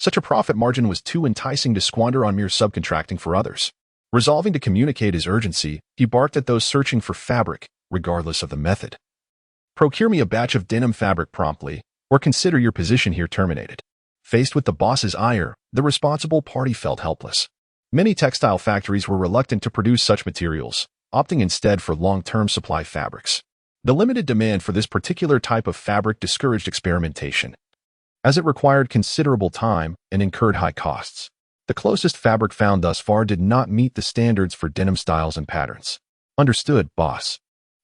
Such a profit margin was too enticing to squander on mere subcontracting for others. Resolving to communicate his urgency, he barked at those searching for fabric, regardless of the method. "Procure me a batch of denim fabric promptly, or consider your position here terminated." Faced with the boss's ire, the responsible party felt helpless. Many textile factories were reluctant to produce such materials, opting instead for long-term supply fabrics. The limited demand for this particular type of fabric discouraged experimentation, as it required considerable time and incurred high costs. The closest fabric found thus far did not meet the standards for denim styles and patterns. "Understood, boss.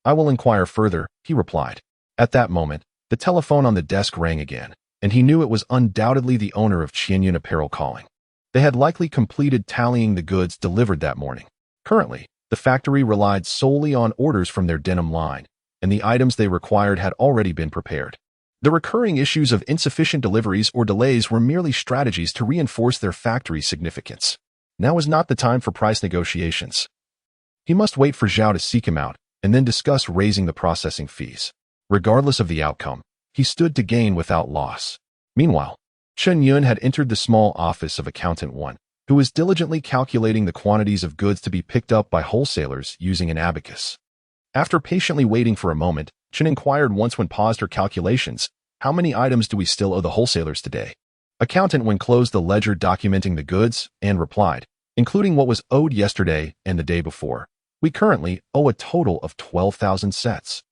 I will inquire further," he replied. At that moment, the telephone on the desk rang again, and he knew it was undoubtedly the owner of Chen Yun apparel calling. They had likely completed tallying the goods delivered that morning. Currently, the factory relied solely on orders from their denim line, and the items they required had already been prepared. The recurring issues of insufficient deliveries or delays were merely strategies to reinforce their factory's significance. Now was not the time for price negotiations. He must wait for Zhao to seek him out, and then discuss raising the processing fees. Regardless of the outcome, he stood to gain without loss. Meanwhile, Chen Yun had entered the small office of Accountant 1, who was diligently calculating the quantities of goods to be picked up by wholesalers using an abacus. After patiently waiting for a moment, Chen inquired once when paused her calculations, "How many items do we still owe the wholesalers today?" Accountant 1 closed the ledger documenting the goods and replied, "Including what was owed yesterday and the day before, we currently owe a total of 12,000 sets."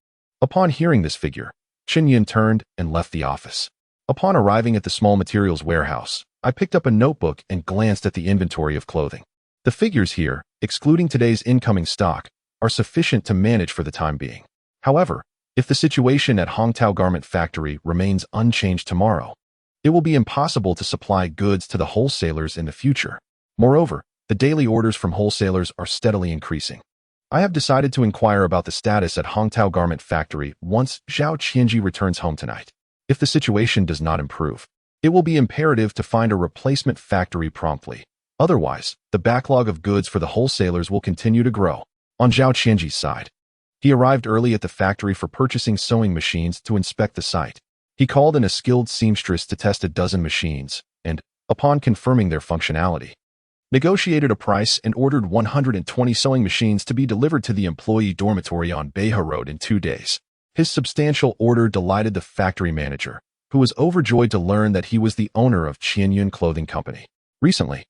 Upon hearing this figure, Chen Yun turned and left the office. Upon arriving at the small materials warehouse, I picked up a notebook and glanced at the inventory of clothing. The figures here, excluding today's incoming stock, are sufficient to manage for the time being. However, if the situation at Hongtao Garment Factory remains unchanged tomorrow, it will be impossible to supply goods to the wholesalers in the future. Moreover, the daily orders from wholesalers are steadily increasing. I have decided to inquire about the status at Hongtao Garment Factory once Zhao Qianzhi returns home tonight. If the situation does not improve, it will be imperative to find a replacement factory promptly. Otherwise, the backlog of goods for the wholesalers will continue to grow. On Zhao Qianzhi's side, he arrived early at the factory for purchasing sewing machines to inspect the site. He called in a skilled seamstress to test a dozen machines, and, upon confirming their functionality, negotiated a price and ordered 120 sewing machines to be delivered to the employee dormitory on Beihai Road in 2 days. His substantial order delighted the factory manager, who was overjoyed to learn that he was the owner of Chen Yun Clothing Company. Recently,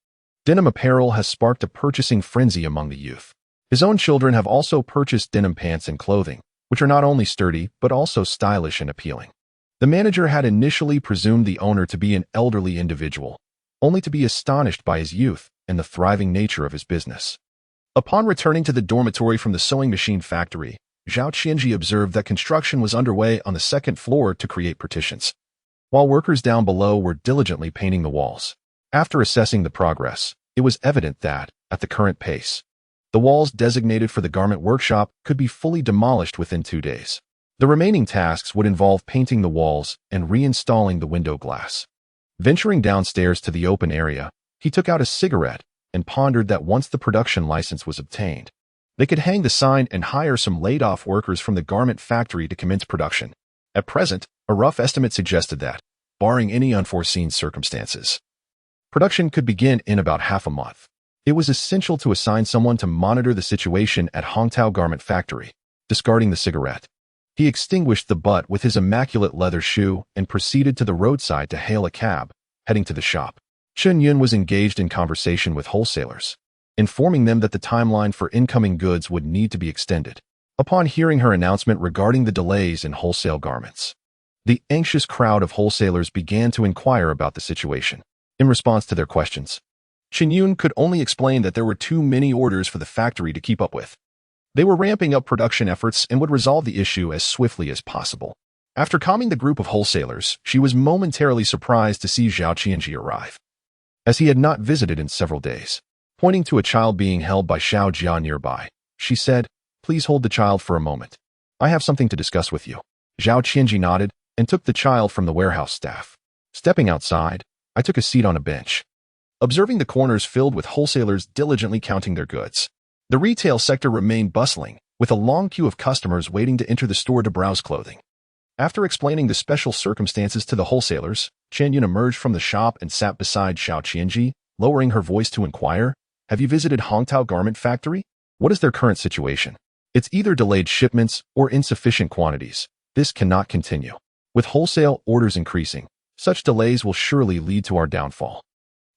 denim apparel has sparked a purchasing frenzy among the youth. His own children have also purchased denim pants and clothing, which are not only sturdy but also stylish and appealing. The manager had initially presumed the owner to be an elderly individual, only to be astonished by his youth and the thriving nature of his business. Upon returning to the dormitory from the sewing machine factory, Zhao Qianzhi observed that construction was underway on the second floor to create partitions, while workers down below were diligently painting the walls. After assessing the progress, it was evident that, at the current pace, the walls designated for the garment workshop could be fully demolished within 2 days. The remaining tasks would involve painting the walls and reinstalling the window glass. Venturing downstairs to the open area, he took out a cigarette and pondered that once the production license was obtained, they could hang the sign and hire some laid-off workers from the garment factory to commence production. At present, a rough estimate suggested that, barring any unforeseen circumstances, production could begin in about half a month. It was essential to assign someone to monitor the situation at Hongtao Garment Factory. Discarding the cigarette, he extinguished the butt with his immaculate leather shoe and proceeded to the roadside to hail a cab, heading to the shop. Chen Yun was engaged in conversation with wholesalers, informing them that the timeline for incoming goods would need to be extended. Upon hearing her announcement regarding the delays in wholesale garments, the anxious crowd of wholesalers began to inquire about the situation. In response to their questions, Chen Yun could only explain that there were too many orders for the factory to keep up with. They were ramping up production efforts and would resolve the issue as swiftly as possible. After calming the group of wholesalers, she was momentarily surprised to see Zhao Qianzhi arrive, as he had not visited in several days. Pointing to a child being held by Xiao Jia nearby, she said, "Please hold the child for a moment. I have something to discuss with you." Zhao Qianzhi nodded and took the child from the warehouse staff. Stepping outside, I took a seat on a bench, observing the corners filled with wholesalers diligently counting their goods. The retail sector remained bustling, with a long queue of customers waiting to enter the store to browse clothing. After explaining the special circumstances to the wholesalers, Chen Yun emerged from the shop and sat beside Zhao Qianzhi, lowering her voice to inquire, "Have you visited Hongtao Garment Factory? What is their current situation? It's either delayed shipments or insufficient quantities. This cannot continue. With wholesale orders increasing, such delays will surely lead to our downfall."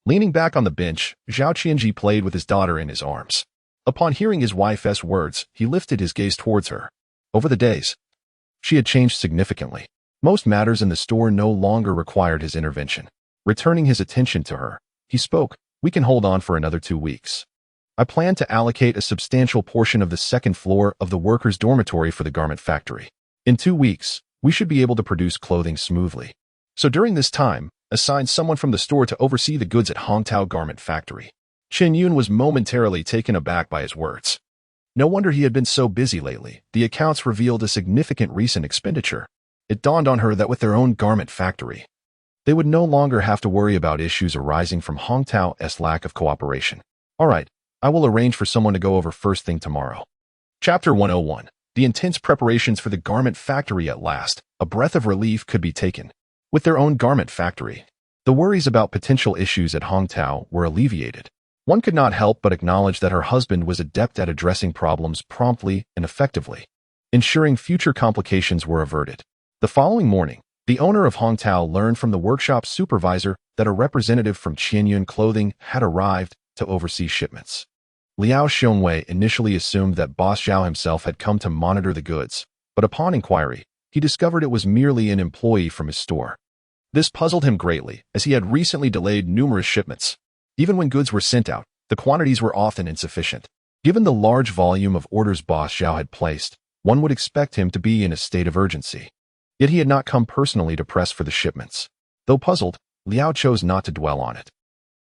Leaning back on the bench, Zhao Qianzhi played with his daughter in his arms. Upon hearing his wife's words, he lifted his gaze towards her. Over the days, she had changed significantly. Most matters in the store no longer required his intervention. Returning his attention to her, he spoke, "We can hold on for another 2 weeks. I plan to allocate a substantial portion of the second floor of the workers' dormitory for the garment factory. In 2 weeks, we should be able to produce clothing smoothly. So during this time, assign someone from the store to oversee the goods at Hongtao Garment Factory." Chen Yun was momentarily taken aback by his words. No wonder he had been so busy lately. The accounts revealed a significant recent expenditure. It dawned on her that with their own garment factory, they would no longer have to worry about issues arising from Hongtao's lack of cooperation. "All right, I will arrange for someone to go over first thing tomorrow." Chapter 101. The intense preparations for the garment factory at last. A breath of relief could be taken. With their own garment factory, the worries about potential issues at Hongtao were alleviated. One could not help but acknowledge that her husband was adept at addressing problems promptly and effectively, ensuring future complications were averted. The following morning, the owner of Hongtao learned from the workshop supervisor that a representative from Chen Yun Clothing had arrived to oversee shipments. Liao Xiongwei initially assumed that Boss Zhao himself had come to monitor the goods, but upon inquiry, he discovered it was merely an employee from his store. This puzzled him greatly, as he had recently delayed numerous shipments. Even when goods were sent out, the quantities were often insufficient. Given the large volume of orders Boss Zhao had placed, one would expect him to be in a state of urgency. Yet he had not come personally to press for the shipments. Though puzzled, Liao chose not to dwell on it.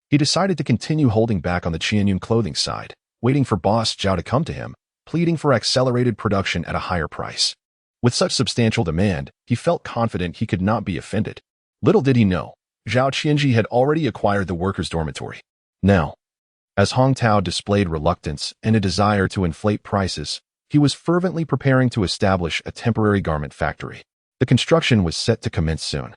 He decided to continue holding back on the Chen Yun Clothing side, waiting for Boss Zhao to come to him, pleading for accelerated production at a higher price. With such substantial demand, he felt confident he could not be offended. Little did he know, Zhao Qianzhi had already acquired the workers' dormitory. Now, as Hongtao displayed reluctance and a desire to inflate prices, he was fervently preparing to establish a temporary garment factory. The construction was set to commence soon,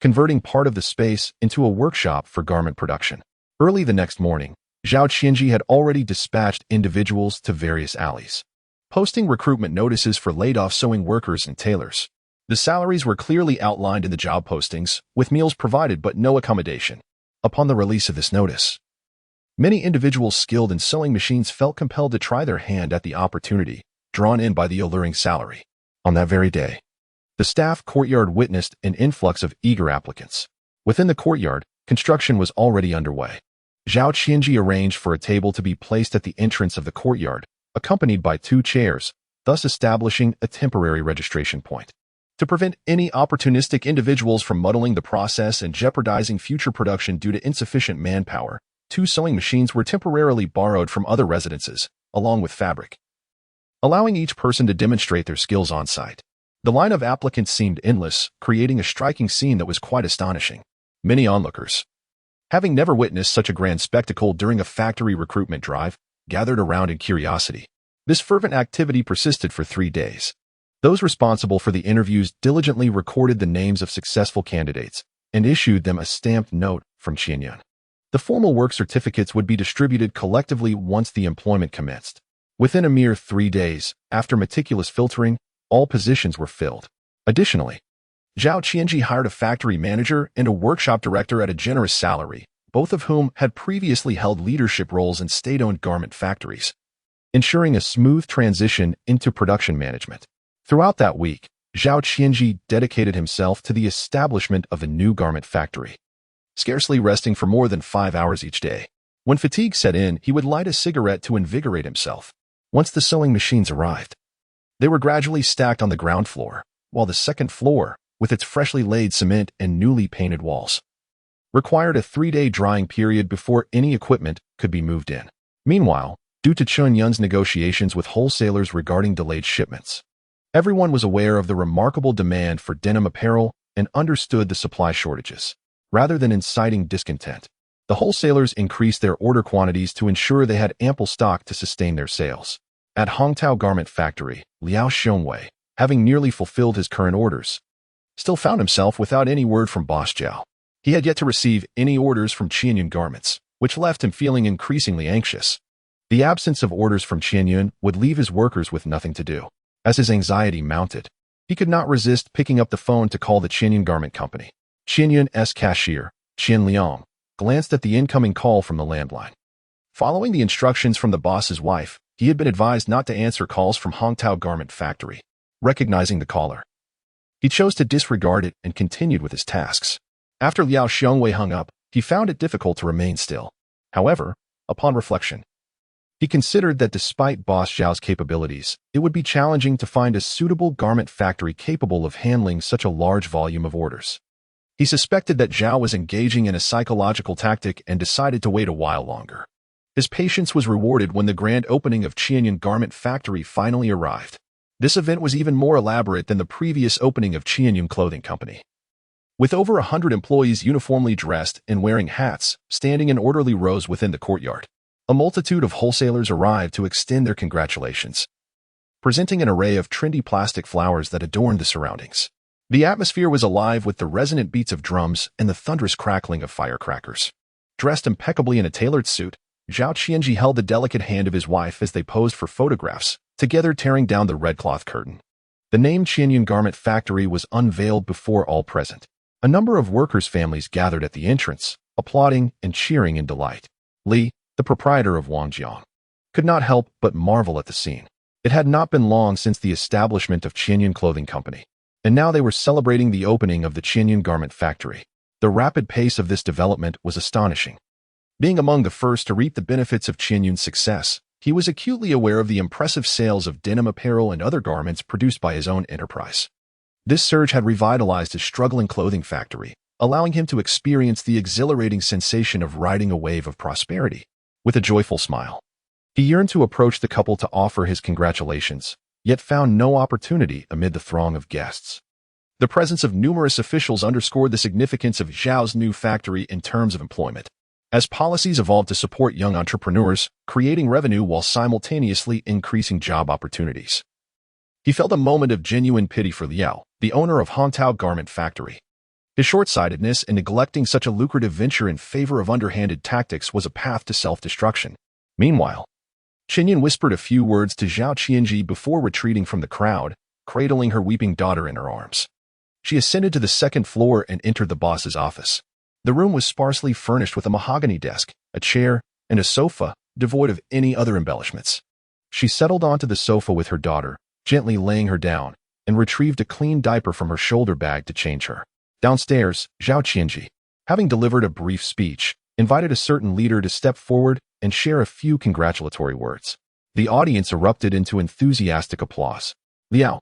converting part of the space into a workshop for garment production. Early the next morning, Zhao Qianzhi had already dispatched individuals to various alleys, posting recruitment notices for laid-off sewing workers and tailors. The salaries were clearly outlined in the job postings, with meals provided but no accommodation. Upon the release of this notice, many individuals skilled in sewing machines felt compelled to try their hand at the opportunity, drawn in by the alluring salary. On that very day, the staff courtyard witnessed an influx of eager applicants. Within the courtyard, construction was already underway. Zhao Qianzhi arranged for a table to be placed at the entrance of the courtyard, accompanied by 2 chairs, thus establishing a temporary registration point. To prevent any opportunistic individuals from muddling the process and jeopardizing future production due to insufficient manpower, 2 sewing machines were temporarily borrowed from other residences, along with fabric, allowing each person to demonstrate their skills on site. The line of applicants seemed endless, creating a striking scene that was quite astonishing. Many onlookers, having never witnessed such a grand spectacle during a factory recruitment drive, gathered around in curiosity. This fervent activity persisted for 3 days. Those responsible for the interviews diligently recorded the names of successful candidates and issued them a stamped note from Chen Yun. The formal work certificates would be distributed collectively once the employment commenced. Within a mere 3 days, after meticulous filtering, all positions were filled. Additionally, Zhao Qianzhi hired a factory manager and a workshop director at a generous salary, both of whom had previously held leadership roles in state-owned garment factories, ensuring a smooth transition into production management. Throughout that week, Zhao Qianzhi dedicated himself to the establishment of a new garment factory, scarcely resting for more than 5 hours each day. When fatigue set in, he would light a cigarette to invigorate himself. Once the sewing machines arrived, they were gradually stacked on the ground floor, while the second floor, with its freshly laid cement and newly painted walls, required a 3-day drying period before any equipment could be moved in. Meanwhile, due to Chen Yun's negotiations with wholesalers regarding delayed shipments, everyone was aware of the remarkable demand for denim apparel and understood the supply shortages. Rather than inciting discontent, the wholesalers increased their order quantities to ensure they had ample stock to sustain their sales. At Hongtao Garment Factory, Liao Xiongwei, having nearly fulfilled his current orders, still found himself without any word from boss Zhao. He had yet to receive any orders from Chen Yun Garments, which left him feeling increasingly anxious. The absence of orders from Chen Yun would leave his workers with nothing to do. As his anxiety mounted, he could not resist picking up the phone to call the Chen Yun Garment Company. Chen Yun's cashier, Chen Liang, glanced at the incoming call from the landline. Following the instructions from the boss's wife, he had been advised not to answer calls from Hongtao Garment Factory. Recognizing the caller, he chose to disregard it and continued with his tasks. After Liao Xiongwei hung up, he found it difficult to remain still. However, upon reflection, he considered that despite boss Zhao's capabilities, it would be challenging to find a suitable garment factory capable of handling such a large volume of orders. He suspected that Zhao was engaging in a psychological tactic and decided to wait a while longer. His patience was rewarded when the grand opening of Chen Yun Garment Factory finally arrived. This event was even more elaborate than the previous opening of Chen Yun Clothing Company. With over 100 employees uniformly dressed and wearing hats, standing in orderly rows within the courtyard, a multitude of wholesalers arrived to extend their congratulations, presenting an array of trendy plastic flowers that adorned the surroundings. The atmosphere was alive with the resonant beats of drums and the thunderous crackling of firecrackers. Dressed impeccably in a tailored suit, Zhao Qianzhi held the delicate hand of his wife as they posed for photographs, together tearing down the red cloth curtain. The name Chen Yun Garment Factory was unveiled before all present. A number of workers' families gathered at the entrance, applauding and cheering in delight. Li, the proprietor of Wangjiang, could not help but marvel at the scene. It had not been long since the establishment of Chen Yun Clothing Company, and now they were celebrating the opening of the Chen Yun Garment Factory. The rapid pace of this development was astonishing. Being among the first to reap the benefits of Chen Yun's success, he was acutely aware of the impressive sales of denim apparel and other garments produced by his own enterprise. This surge had revitalized his struggling clothing factory, allowing him to experience the exhilarating sensation of riding a wave of prosperity. With a joyful smile, he yearned to approach the couple to offer his congratulations, yet found no opportunity amid the throng of guests. The presence of numerous officials underscored the significance of Zhao's new factory in terms of employment, as policies evolved to support young entrepreneurs, creating revenue while simultaneously increasing job opportunities. He felt a moment of genuine pity for Liao, the owner of Hongtao Garment Factory. His short-sightedness in neglecting such a lucrative venture in favor of underhanded tactics was a path to self-destruction. Meanwhile, Chen Yun whispered a few words to Zhao Qianzhi before retreating from the crowd, cradling her weeping daughter in her arms. She ascended to the second floor and entered the boss's office. The room was sparsely furnished with a mahogany desk, a chair, and a sofa, devoid of any other embellishments. She settled onto the sofa with her daughter, gently laying her down, and retrieved a clean diaper from her shoulder bag to change her. Downstairs, Zhao Qianzhi, having delivered a brief speech, invited a certain leader to step forward and share a few congratulatory words. The audience erupted into enthusiastic applause. Liao,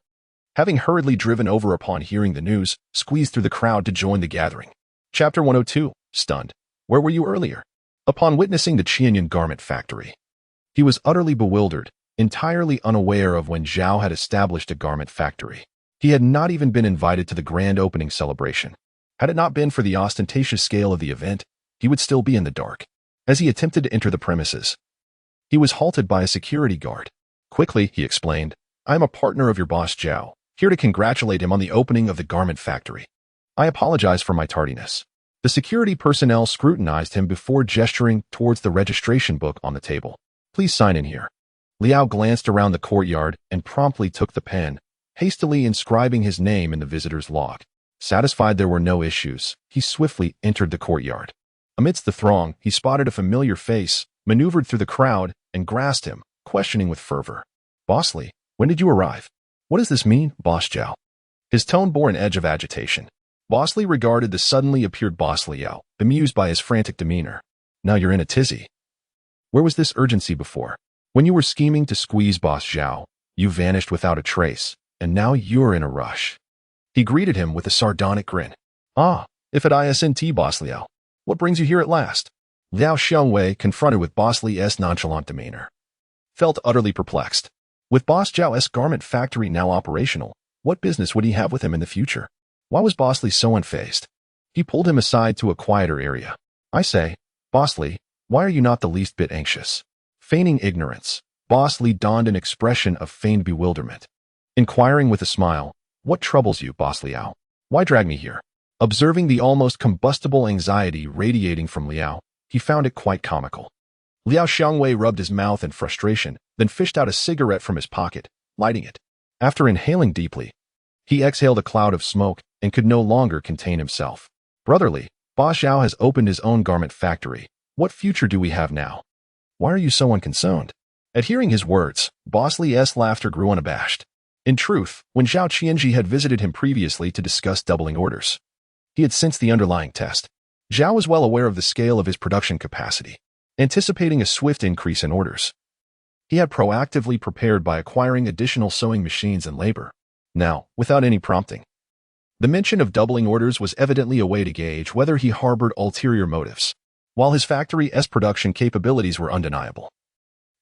having hurriedly driven over upon hearing the news, squeezed through the crowd to join the gathering. Chapter 102, Stunned. Where were you earlier? Upon witnessing the Chen Yun Garment Factory, he was utterly bewildered, entirely unaware of when Zhao had established a garment factory. He had not even been invited to the grand opening celebration. Had it not been for the ostentatious scale of the event, he would still be in the dark. As he attempted to enter the premises, he was halted by a security guard. Quickly, he explained, I am a partner of your boss Zhao, here to congratulate him on the opening of the garment factory. I apologize for my tardiness. The security personnel scrutinized him before gesturing towards the registration book on the table. Please sign in here. Liao glanced around the courtyard and promptly took the pen, hastily inscribing his name in the visitor's log. Satisfied there were no issues, he swiftly entered the courtyard. Amidst the throng, he spotted a familiar face, maneuvered through the crowd, and grasped him, questioning with fervor. "Boss Li, when did you arrive? What does this mean, Boss Zhao?" His tone bore an edge of agitation. Boss Li regarded the suddenly appeared Boss Liao, bemused by his frantic demeanor. "Now you're in a tizzy. Where was this urgency before? When you were scheming to squeeze Boss Zhao, you vanished without a trace, and now you're in a rush." He greeted him with a sardonic grin. "Ah, if it isn't Boss Liao. What brings you here at last?" Liao Xiangwei, confronted with Boss Li's nonchalant demeanor, felt utterly perplexed. With Boss Zhao's garment factory now operational, what business would he have with him in the future? Why was Boss Li so unfazed? He pulled him aside to a quieter area. "I say, Boss Li, why are you not the least bit anxious?" Feigning ignorance, Boss Li donned an expression of feigned bewilderment. Inquiring with a smile, "What troubles you, Boss Liao? Why drag me here?" Observing the almost combustible anxiety radiating from Liao, he found it quite comical. Liao Xiangwei rubbed his mouth in frustration, then fished out a cigarette from his pocket, lighting it. After inhaling deeply, he exhaled a cloud of smoke and could no longer contain himself. "Brotherly, Boss Zhao has opened his own garment factory. What future do we have now? Why are you so unconcerned?" At hearing his words, Boss Li's laughter grew unabashed. In truth, when Zhao Qianzhi had visited him previously to discuss doubling orders, he had sensed the underlying test. Zhao was well aware of the scale of his production capacity, anticipating a swift increase in orders. He had proactively prepared by acquiring additional sewing machines and labor. Now, without any prompting, the mention of doubling orders was evidently a way to gauge whether he harbored ulterior motives, while his factory's production capabilities were undeniable.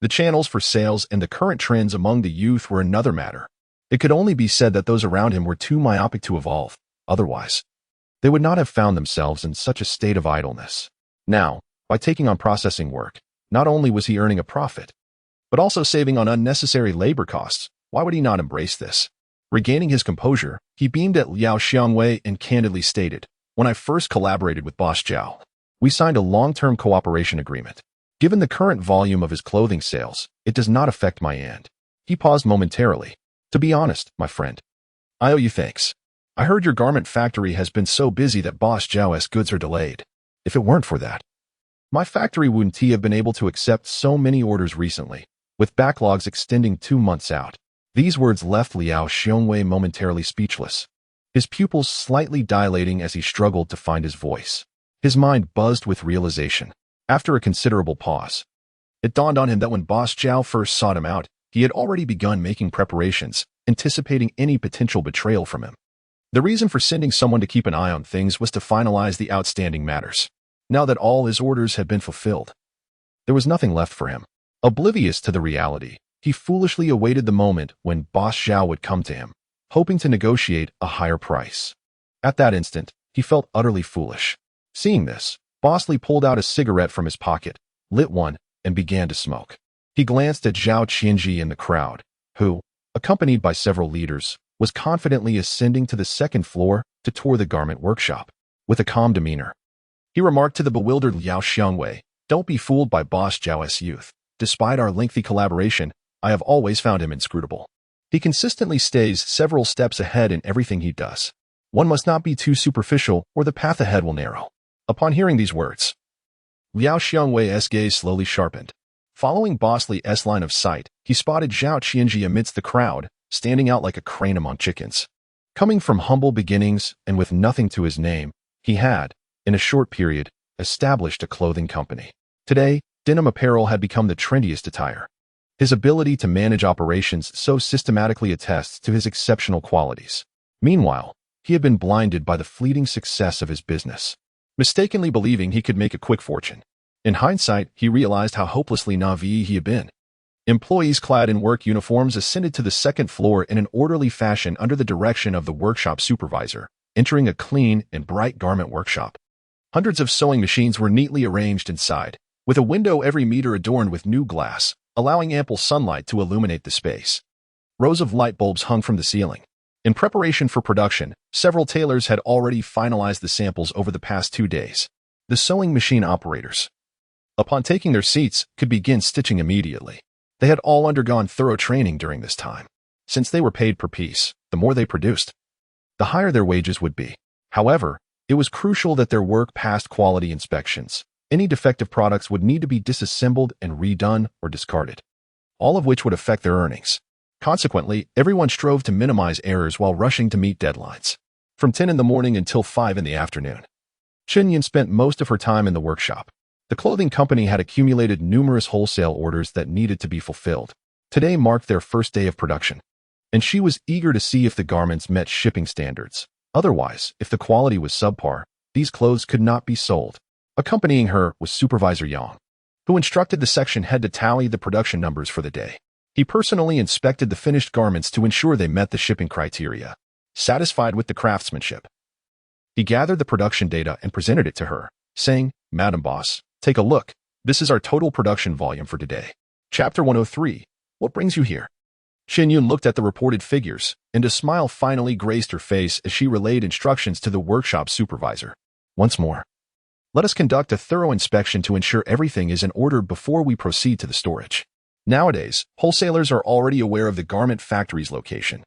The channels for sales and the current trends among the youth were another matter. It could only be said that those around him were too myopic to evolve. Otherwise, they would not have found themselves in such a state of idleness. Now, by taking on processing work, not only was he earning a profit, but also saving on unnecessary labor costs. Why would he not embrace this? Regaining his composure, he beamed at Liao Xiangwei and candidly stated, "When I first collaborated with Boss Zhao, we signed a long-term cooperation agreement. Given the current volume of his clothing sales, it does not affect my end." He paused momentarily. "To be honest, my friend, I owe you thanks. I heard your garment factory has been so busy that Boss Zhao's goods are delayed. If it weren't for that, my factory wouldn't have been able to accept so many orders recently, with backlogs extending 2 months out." These words left Liao Xiangwei momentarily speechless, his pupils slightly dilating as he struggled to find his voice. His mind buzzed with realization. After a considerable pause, it dawned on him that when Boss Zhao first sought him out, he had already begun making preparations, anticipating any potential betrayal from him. The reason for sending someone to keep an eye on things was to finalize the outstanding matters. Now that all his orders had been fulfilled, there was nothing left for him. Oblivious to the reality, he foolishly awaited the moment when Boss Zhao would come to him, hoping to negotiate a higher price. At that instant, he felt utterly foolish. Seeing this, Boss Li pulled out a cigarette from his pocket, lit one, and began to smoke. He glanced at Zhao Qianzhi in the crowd, who, accompanied by several leaders, was confidently ascending to the second floor to tour the garment workshop. With a calm demeanor, he remarked to the bewildered Liao Xiangwei, "Don't be fooled by Boss Zhao's youth. Despite our lengthy collaboration, I have always found him inscrutable. He consistently stays several steps ahead in everything he does. One must not be too superficial or the path ahead will narrow." Upon hearing these words, Liao Xiangwei's gaze slowly sharpened. Following Boss Li's line of sight, he spotted Zhao Qianzhi amidst the crowd, standing out like a crane among chickens. Coming from humble beginnings and with nothing to his name, he had, in a short period, established a clothing company. Today, denim apparel had become the trendiest attire. His ability to manage operations so systematically attests to his exceptional qualities. Meanwhile, he had been blinded by the fleeting success of his business, mistakenly believing he could make a quick fortune. In hindsight, he realized how hopelessly naive he had been. Employees clad in work uniforms ascended to the second floor in an orderly fashion under the direction of the workshop supervisor, entering a clean and bright garment workshop. Hundreds of sewing machines were neatly arranged inside, with a window every meter adorned with new glass, allowing ample sunlight to illuminate the space. Rows of light bulbs hung from the ceiling. In preparation for production, several tailors had already finalized the samples over the past 2 days. The sewing machine operators, upon taking their seats, could begin stitching immediately. They had all undergone thorough training during this time. Since they were paid per piece, the more they produced, the higher their wages would be. However, It was crucial that their work passed quality inspections. Any defective products would need to be disassembled and redone or discarded, all of which would affect their earnings. Consequently, everyone strove to minimize errors while rushing to meet deadlines. From 10 in the morning until 5 in the afternoon, Chen Yun spent most of her time in the workshop. The clothing company had accumulated numerous wholesale orders that needed to be fulfilled. Today marked their first day of production, and she was eager to see if the garments met shipping standards. Otherwise, if the quality was subpar, these clothes could not be sold. Accompanying her was Supervisor Yang, who instructed the section head to tally the production numbers for the day. He personally inspected the finished garments to ensure they met the shipping criteria. Satisfied with the craftsmanship, he gathered the production data and presented it to her, saying, "Madam Boss, take a look. This is our total production volume for today." Chapter 103. What brings you here? Chen Yun looked at the reported figures, and a smile finally graced her face as she relayed instructions to the workshop supervisor. "Once more, let us conduct a thorough inspection to ensure everything is in order before we proceed to the storage." Nowadays, wholesalers are already aware of the garment factory's location.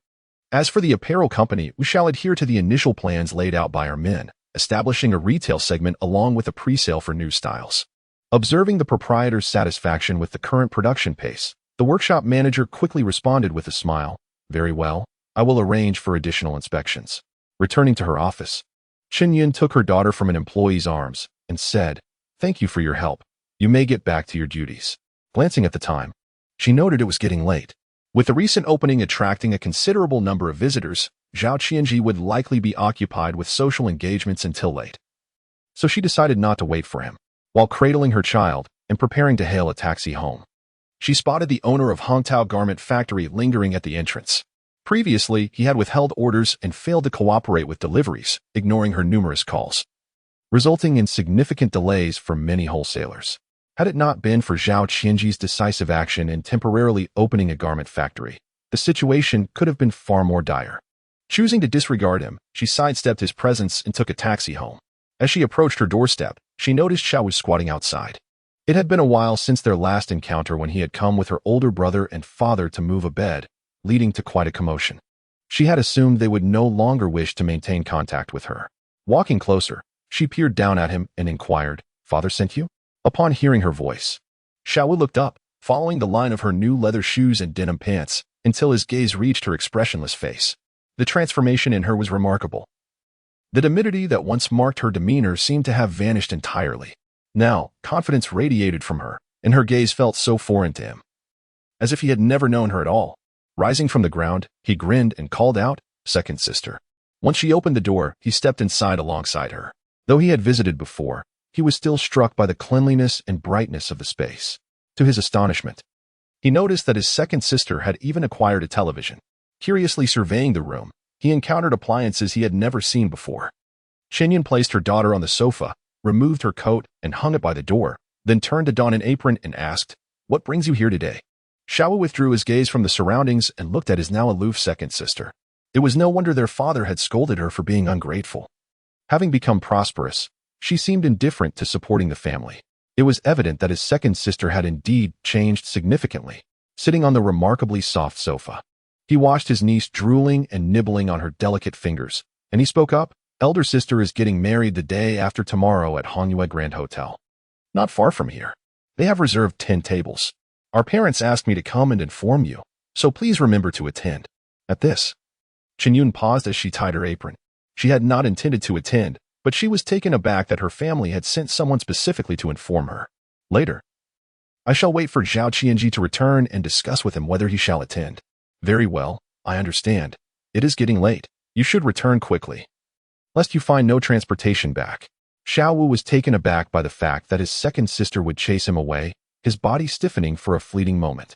As for the apparel company, we shall adhere to the initial plans laid out by our men, establishing a retail segment along with a pre-sale for new styles. Observing the proprietor's satisfaction with the current production pace, the workshop manager quickly responded with a smile. "Very well, I will arrange for additional inspections." Returning to her office, Chen Yun took her daughter from an employee's arms and said, "Thank you for your help. You may get back to your duties." Glancing at the time, she noted it was getting late. With the recent opening attracting a considerable number of visitors, Zhao Qianzhi would likely be occupied with social engagements until late. So she decided not to wait for him. While cradling her child and preparing to hail a taxi home, she spotted the owner of Hongtao Garment Factory lingering at the entrance. Previously, he had withheld orders and failed to cooperate with deliveries, ignoring her numerous calls, resulting in significant delays for many wholesalers. Had it not been for Zhao Qianzhi's decisive action in temporarily opening a garment factory, the situation could have been far more dire. Choosing to disregard him, she sidestepped his presence and took a taxi home. As she approached her doorstep, she noticed Zhao was squatting outside. It had been a while since their last encounter when he had come with her older brother and father to move a bed, leading to quite a commotion. She had assumed they would no longer wish to maintain contact with her. Walking closer, she peered down at him and inquired, "Father sent you?" Upon hearing her voice, Xiaowu looked up, following the line of her new leather shoes and denim pants, until his gaze reached her expressionless face. The transformation in her was remarkable. The timidity that once marked her demeanor seemed to have vanished entirely. Now, confidence radiated from her, and her gaze felt so foreign to him, as if he had never known her at all. Rising from the ground, he grinned and called out, "Second sister." Once she opened the door, he stepped inside alongside her. Though he had visited before, he was still struck by the cleanliness and brightness of the space. To his astonishment, he noticed that his second sister had even acquired a television. Curiously surveying the room, he encountered appliances he had never seen before. Chen Yun placed her daughter on the sofa, removed her coat, and hung it by the door, then turned to don an apron and asked, "What brings you here today?" Xiaowu withdrew his gaze from the surroundings and looked at his now aloof second sister. It was no wonder their father had scolded her for being ungrateful. Having become prosperous, she seemed indifferent to supporting the family. It was evident that his second sister had indeed changed significantly. Sitting on the remarkably soft sofa, he watched his niece drooling and nibbling on her delicate fingers, and he spoke up, "Elder sister is getting married the day after tomorrow at Hongyue Grand Hotel. Not far from here. They have reserved 10 tables. Our parents asked me to come and inform you, so please remember to attend." At this, Chen Yun paused as she tied her apron. She had not intended to attend, but she was taken aback that her family had sent someone specifically to inform her. Later, "I shall wait for Zhao Qianzhi to return and discuss with him whether he shall attend." "Very well, I understand. It is getting late. You should return quickly, lest you find no transportation back." Xiaowu was taken aback by the fact that his second sister would chase him away, his body stiffening for a fleeting moment.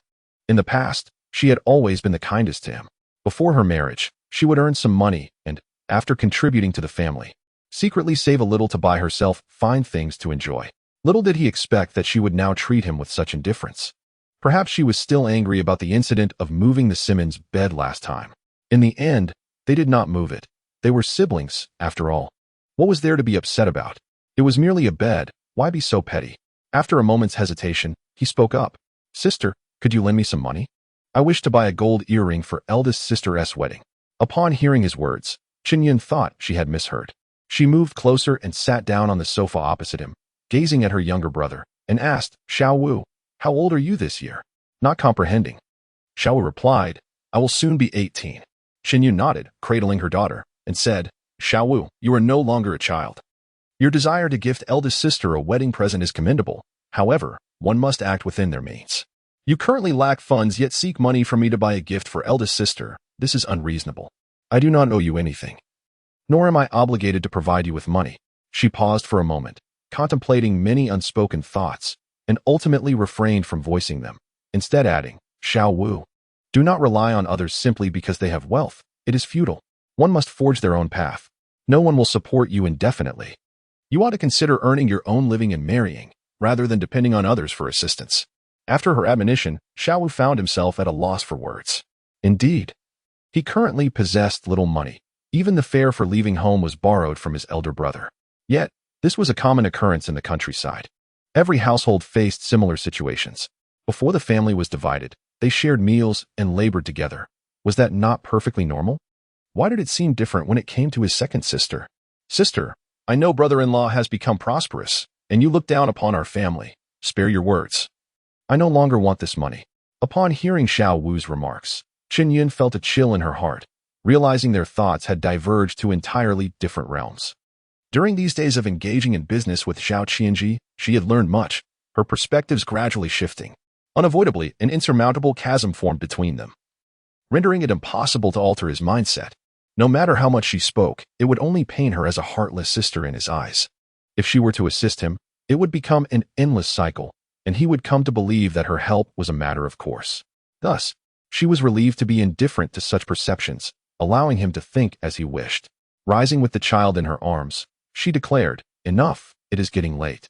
In the past, she had always been the kindest to him. Before her marriage, she would earn some money and, after contributing to the family, secretly save a little to buy herself fine things to enjoy. Little did he expect that she would now treat him with such indifference. Perhaps she was still angry about the incident of moving the Simmons' bed last time. In the end, they did not move it. They were siblings, after all. What was there to be upset about? It was merely a bed. Why be so petty? After a moment's hesitation, he spoke up. "Sister, could you lend me some money? I wish to buy a gold earring for eldest sister's wedding." Upon hearing his words, Chen Yun thought she had misheard. She moved closer and sat down on the sofa opposite him, gazing at her younger brother, and asked, Xiao Wu, how old are you this year? Not comprehending. Xiao Wu replied, I will soon be 18. Chen Yun nodded, cradling her daughter, and said, Xiao Wu, you are no longer a child. Your desire to gift eldest sister a wedding present is commendable. However, one must act within their means. You currently lack funds yet seek money from me to buy a gift for eldest sister. This is unreasonable. I do not owe you anything, nor am I obligated to provide you with money. She paused for a moment, contemplating many unspoken thoughts, and ultimately refrained from voicing them, instead adding, Xiao Wu, do not rely on others simply because they have wealth. It is futile. One must forge their own path. No one will support you indefinitely. You ought to consider earning your own living and marrying, rather than depending on others for assistance. After her admonition, Xiao Wu found himself at a loss for words. Indeed, he currently possessed little money. Even the fare for leaving home was borrowed from his elder brother. Yet, this was a common occurrence in the countryside. Every household faced similar situations. Before the family was divided, they shared meals and labored together. Was that not perfectly normal? Why did it seem different when it came to his second sister? Sister, I know brother-in-law has become prosperous, and you look down upon our family. Spare your words. I no longer want this money. Upon hearing Xiao Wu's remarks, Chen Yun felt a chill in her heart, realizing their thoughts had diverged to entirely different realms. During these days of engaging in business with Zhao Qianzhi, she had learned much, her perspectives gradually shifting. Unavoidably, an insurmountable chasm formed between them, rendering it impossible to alter his mindset. No matter how much she spoke, it would only paint her as a heartless sister in his eyes. If she were to assist him, it would become an endless cycle, and he would come to believe that her help was a matter of course. Thus, she was relieved to be indifferent to such perceptions, allowing him to think as he wished. Rising with the child in her arms, she declared, Enough, it is getting late.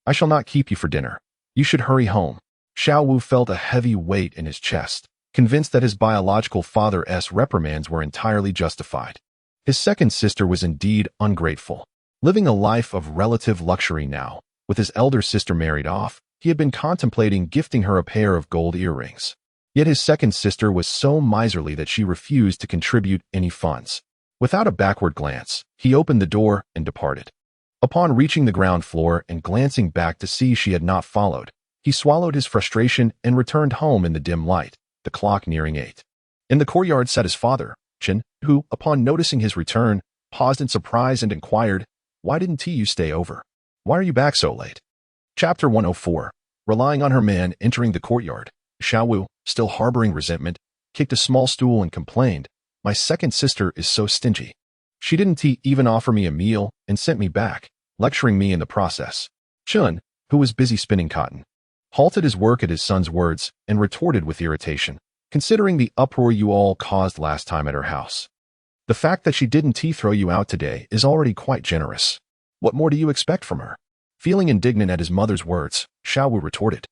I shall not keep you for dinner. You should hurry home. Xiao Wu felt a heavy weight in his chest, convinced that his biological father's reprimands were entirely justified. His second sister was indeed ungrateful. Living a life of relative luxury now, with his elder sister married off, he had been contemplating gifting her a pair of gold earrings. Yet his second sister was so miserly that she refused to contribute any funds. Without a backward glance, he opened the door and departed. Upon reaching the ground floor and glancing back to see she had not followed, he swallowed his frustration and returned home in the dim light, the clock nearing 8. In the courtyard sat his father, Chen, who, upon noticing his return, paused in surprise and inquired, Why didn't you stay over? Why are you back so late? Chapter 104. Relying on her man entering the courtyard, Xiao Wu, still harboring resentment, kicked a small stool and complained, My second sister is so stingy. She didn't even offer me a meal and sent me back, lecturing me in the process. Chen, who was busy spinning cotton, halted his work at his son's words and retorted with irritation, considering the uproar you all caused last time at her house. The fact that she didn't throw you out today is already quite generous. What more do you expect from her? Feeling indignant at his mother's words, Xiao Wu retorted,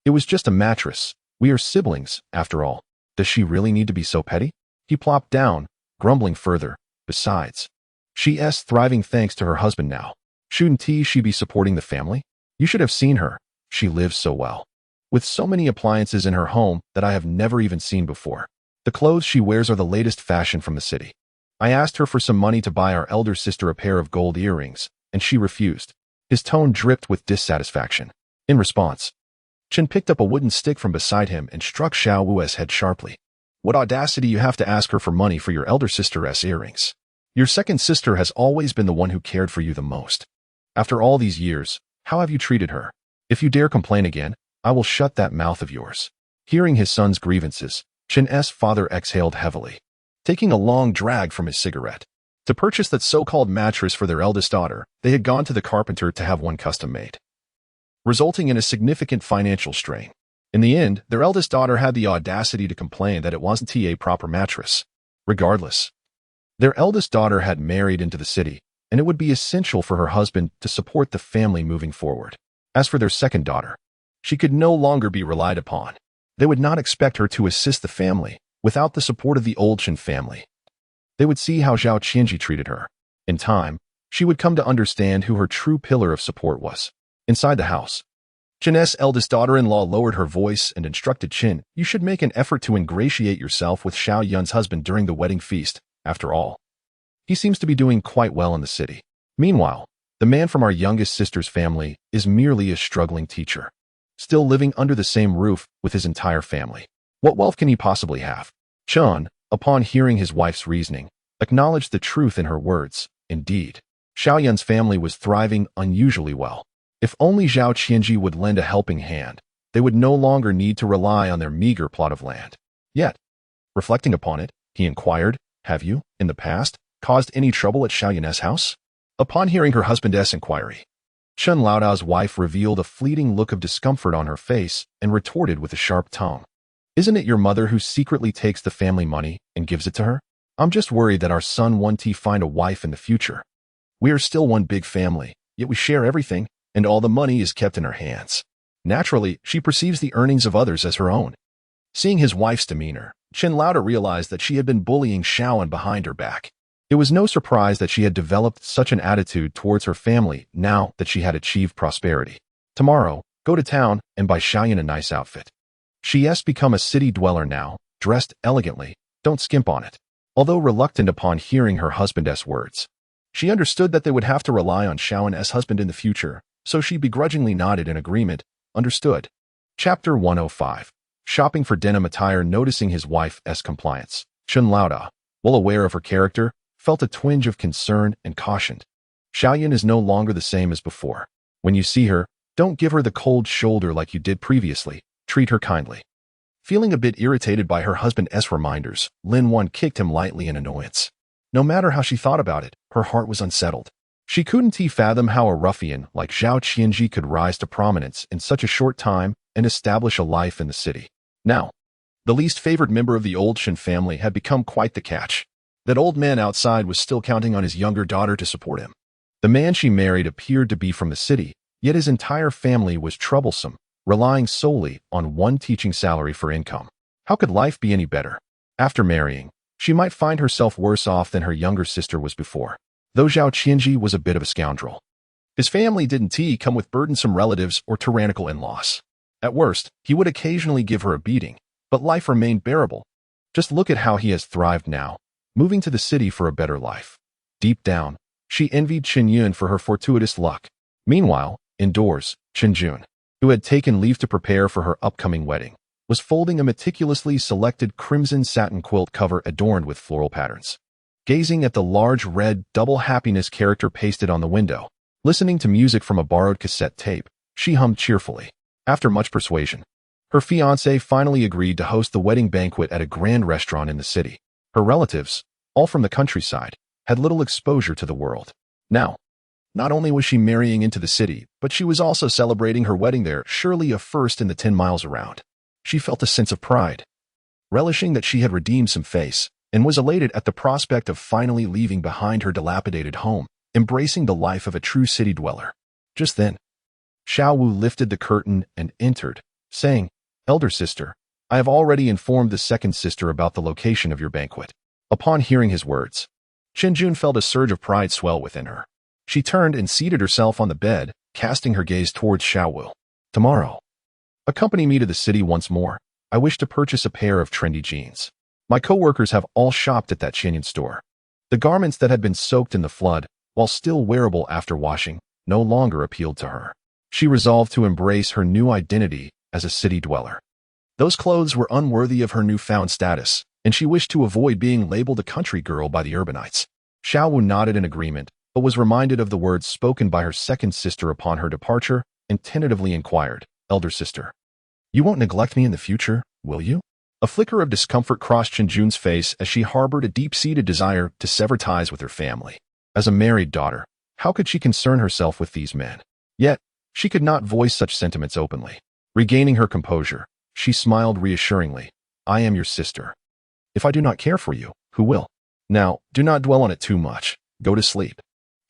It was just a mattress. We are siblings, after all. Does she really need to be so petty? He plopped down, grumbling further. Besides, she's thriving thanks to her husband now. Shouldn't she be supporting the family? You should have seen her. She lives so well, with so many appliances in her home that I have never even seen before. The clothes she wears are the latest fashion from the city. I asked her for some money to buy our elder sister a pair of gold earrings, and she refused. His tone dripped with dissatisfaction. In response, Chen picked up a wooden stick from beside him and struck Xiao Wu's head sharply. What audacity you have to ask her for money for your elder sister's earrings. Your second sister has always been the one who cared for you the most. After all these years, how have you treated her? If you dare complain again, I will shut that mouth of yours. Hearing his son's grievances, Chen's father exhaled heavily, taking a long drag from his cigarette. To purchase that so-called mattress for their eldest daughter, they had gone to the carpenter to have one custom made, resulting in a significant financial strain. In the end, their eldest daughter had the audacity to complain that it wasn't a proper mattress. Regardless, their eldest daughter had married into the city, and it would be essential for her husband to support the family moving forward. As for their second daughter, she could no longer be relied upon. They would not expect her to assist the family without the support of the old Chen family. They would see how Zhao Qianzhi treated her. In time, she would come to understand who her true pillar of support was. Inside the house, Chen's eldest daughter-in-law lowered her voice and instructed Chen, You should make an effort to ingratiate yourself with Xiao Yun's husband during the wedding feast. After all, he seems to be doing quite well in the city. Meanwhile, the man from our youngest sister's family is merely a struggling teacher, still living under the same roof with his entire family. What wealth can he possibly have? Chen, upon hearing his wife's reasoning, acknowledged the truth in her words. Indeed, Zhao Yun's family was thriving unusually well. If only Zhao Qianzhi would lend a helping hand, they would no longer need to rely on their meager plot of land. Yet, reflecting upon it, he inquired, "Have you, in the past, caused any trouble at Zhao Yun's house?" Upon hearing her husband's inquiry, Chen Laodao's wife revealed a fleeting look of discomfort on her face and retorted with a sharp tone. "Isn't it your mother who secretly takes the family money and gives it to her? I'm just worried that our son won't find a wife in the future. We are still one big family, yet we share everything, and all the money is kept in her hands." Naturally, she perceives the earnings of others as her own. Seeing his wife's demeanor, Chen Laodao realized that she had been bullying Zhao Yun behind her back. It was no surprise that she had developed such an attitude towards her family now that she had achieved prosperity. Tomorrow, go to town and buy Zhao Yun a nice outfit. She has become a city dweller now, dressed elegantly, don't skimp on it. Although reluctant upon hearing her husband's words, she understood that they would have to rely on Zhao Yun's husband in the future, so she begrudgingly nodded in agreement. Understood. Chapter 105. Shopping for denim attire. Noticing his wife's compliance, Chen Laodao, well aware of her character, felt a twinge of concern and cautioned. Zhao Yun is no longer the same as before. When you see her, don't give her the cold shoulder like you did previously. Treat her kindly. Feeling a bit irritated by her husband's reminders, Lin Wan kicked him lightly in annoyance. No matter how she thought about it, her heart was unsettled. She couldn't fathom how a ruffian like Zhao Qianzhi could rise to prominence in such a short time and establish a life in the city. Now, the least favored member of the old Chen family had become quite the catch. That old man outside was still counting on his younger daughter to support him. The man she married appeared to be from the city, yet his entire family was troublesome, relying solely on one teaching salary for income. How could life be any better? After marrying, she might find herself worse off than her younger sister was before. Though Zhao Qianzhi was a bit of a scoundrel, his family didn't come with burdensome relatives or tyrannical in-laws. At worst, he would occasionally give her a beating, but life remained bearable. Just look at how he has thrived now, moving to the city for a better life. Deep down, she envied Chen Yun for her fortuitous luck. Meanwhile, indoors, Chen Yun, who had taken leave to prepare for her upcoming wedding, was folding a meticulously selected crimson satin quilt cover adorned with floral patterns. Gazing at the large red double happiness character pasted on the window, listening to music from a borrowed cassette tape, she hummed cheerfully. After much persuasion, her fiancé finally agreed to host the wedding banquet at a grand restaurant in the city. Her relatives, all from the countryside, had little exposure to the world. Now, not only was she marrying into the city, but she was also celebrating her wedding there, surely a first in the 10 miles around. She felt a sense of pride, relishing that she had redeemed some face, and was elated at the prospect of finally leaving behind her dilapidated home, embracing the life of a true city dweller. Just then, Zhao Wu lifted the curtain and entered, saying, "Elder sister, I have already informed the second sister about the location of your banquet." Upon hearing his words, Chen Yun felt a surge of pride swell within her. She turned and seated herself on the bed, casting her gaze towards Zhao Wu. "Tomorrow, accompany me to the city once more. I wish to purchase a pair of trendy jeans. My co-workers have all shopped at that Chen Yun store." The garments that had been soaked in the flood, while still wearable after washing, no longer appealed to her. She resolved to embrace her new identity as a city dweller. Those clothes were unworthy of her newfound status, and she wished to avoid being labeled a country girl by the urbanites. Zhao Wu nodded in agreement, but was reminded of the words spoken by her second sister upon her departure, and tentatively inquired, "Elder sister, you won't neglect me in the future, will you?" A flicker of discomfort crossed Chen Yun's face as she harbored a deep-seated desire to sever ties with her family. As a married daughter, how could she concern herself with these men? Yet, she could not voice such sentiments openly. Regaining her composure, she smiled reassuringly. "I am your sister. If I do not care for you, who will? Now, do not dwell on it too much. Go to sleep."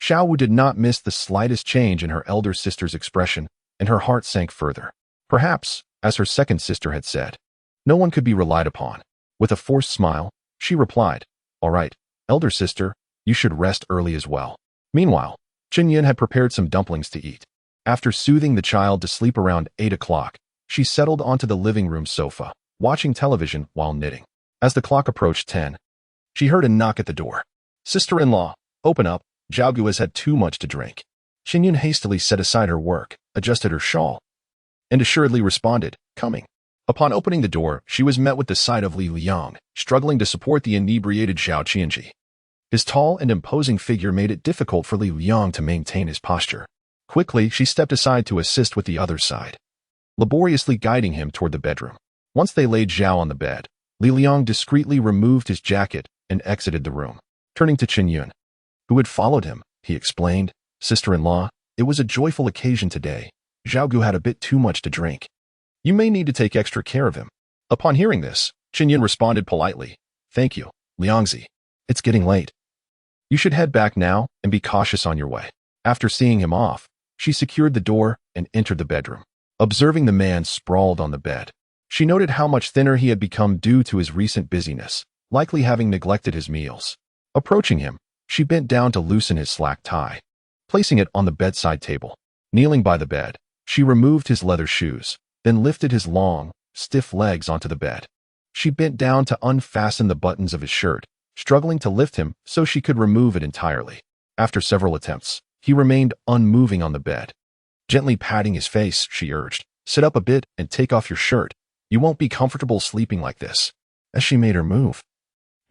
Zhao Wu did not miss the slightest change in her elder sister's expression, and her heart sank further. Perhaps, as her second sister had said, no one could be relied upon. With a forced smile, she replied, "All right, elder sister, you should rest early as well." Meanwhile, Chen Yun had prepared some dumplings to eat. After soothing the child to sleep around 8 o'clock, she settled onto the living room sofa, watching television while knitting. As the clock approached 10, she heard a knock at the door. "Sister-in-law, open up. Zhao Gu has had too much to drink. Chen Yun hastily set aside her work, adjusted her shawl, and assuredly responded, coming. Upon opening the door, she was met with the sight of Li Liang, struggling to support the inebriated Zhao Qianzhi. His tall and imposing figure made it difficult for Li Liang to maintain his posture. Quickly, she stepped aside to assist with the other side, laboriously guiding him toward the bedroom. Once they laid Zhao on the bed, Li Liang discreetly removed his jacket and exited the room. Turning to Chen Yun, who had followed him, he explained, "Sister-in-law, it was a joyful occasion today. Zhao Gu had a bit too much to drink. You may need to take extra care of him." Upon hearing this, Chen Yun responded politely, "Thank you, Liangzi. It's getting late. You should head back now and be cautious on your way." After seeing him off, she secured the door and entered the bedroom. Observing the man sprawled on the bed, she noted how much thinner he had become due to his recent busyness, likely having neglected his meals. Approaching him, she bent down to loosen his slack tie, placing it on the bedside table. Kneeling by the bed, she removed his leather shoes, then lifted his long, stiff legs onto the bed. She bent down to unfasten the buttons of his shirt, struggling to lift him so she could remove it entirely. After several attempts, he remained unmoving on the bed. Gently patting his face, she urged, "Sit up a bit and take off your shirt. You won't be comfortable sleeping like this." As she made her move,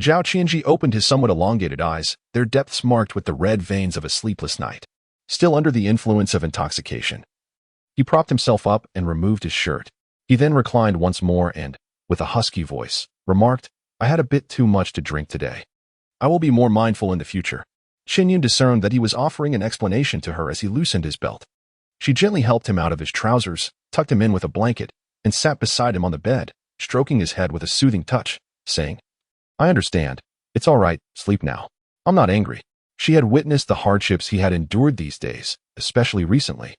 Zhao Qianzhi opened his somewhat elongated eyes, their depths marked with the red veins of a sleepless night. Still under the influence of intoxication, he propped himself up and removed his shirt. He then reclined once more and, with a husky voice, remarked, "I had a bit too much to drink today. I will be more mindful in the future." Chen Yun discerned that he was offering an explanation to her as he loosened his belt. She gently helped him out of his trousers, tucked him in with a blanket, and sat beside him on the bed, stroking his head with a soothing touch, saying, "I understand. It's all right, sleep now. I'm not angry." She had witnessed the hardships he had endured these days, especially recently.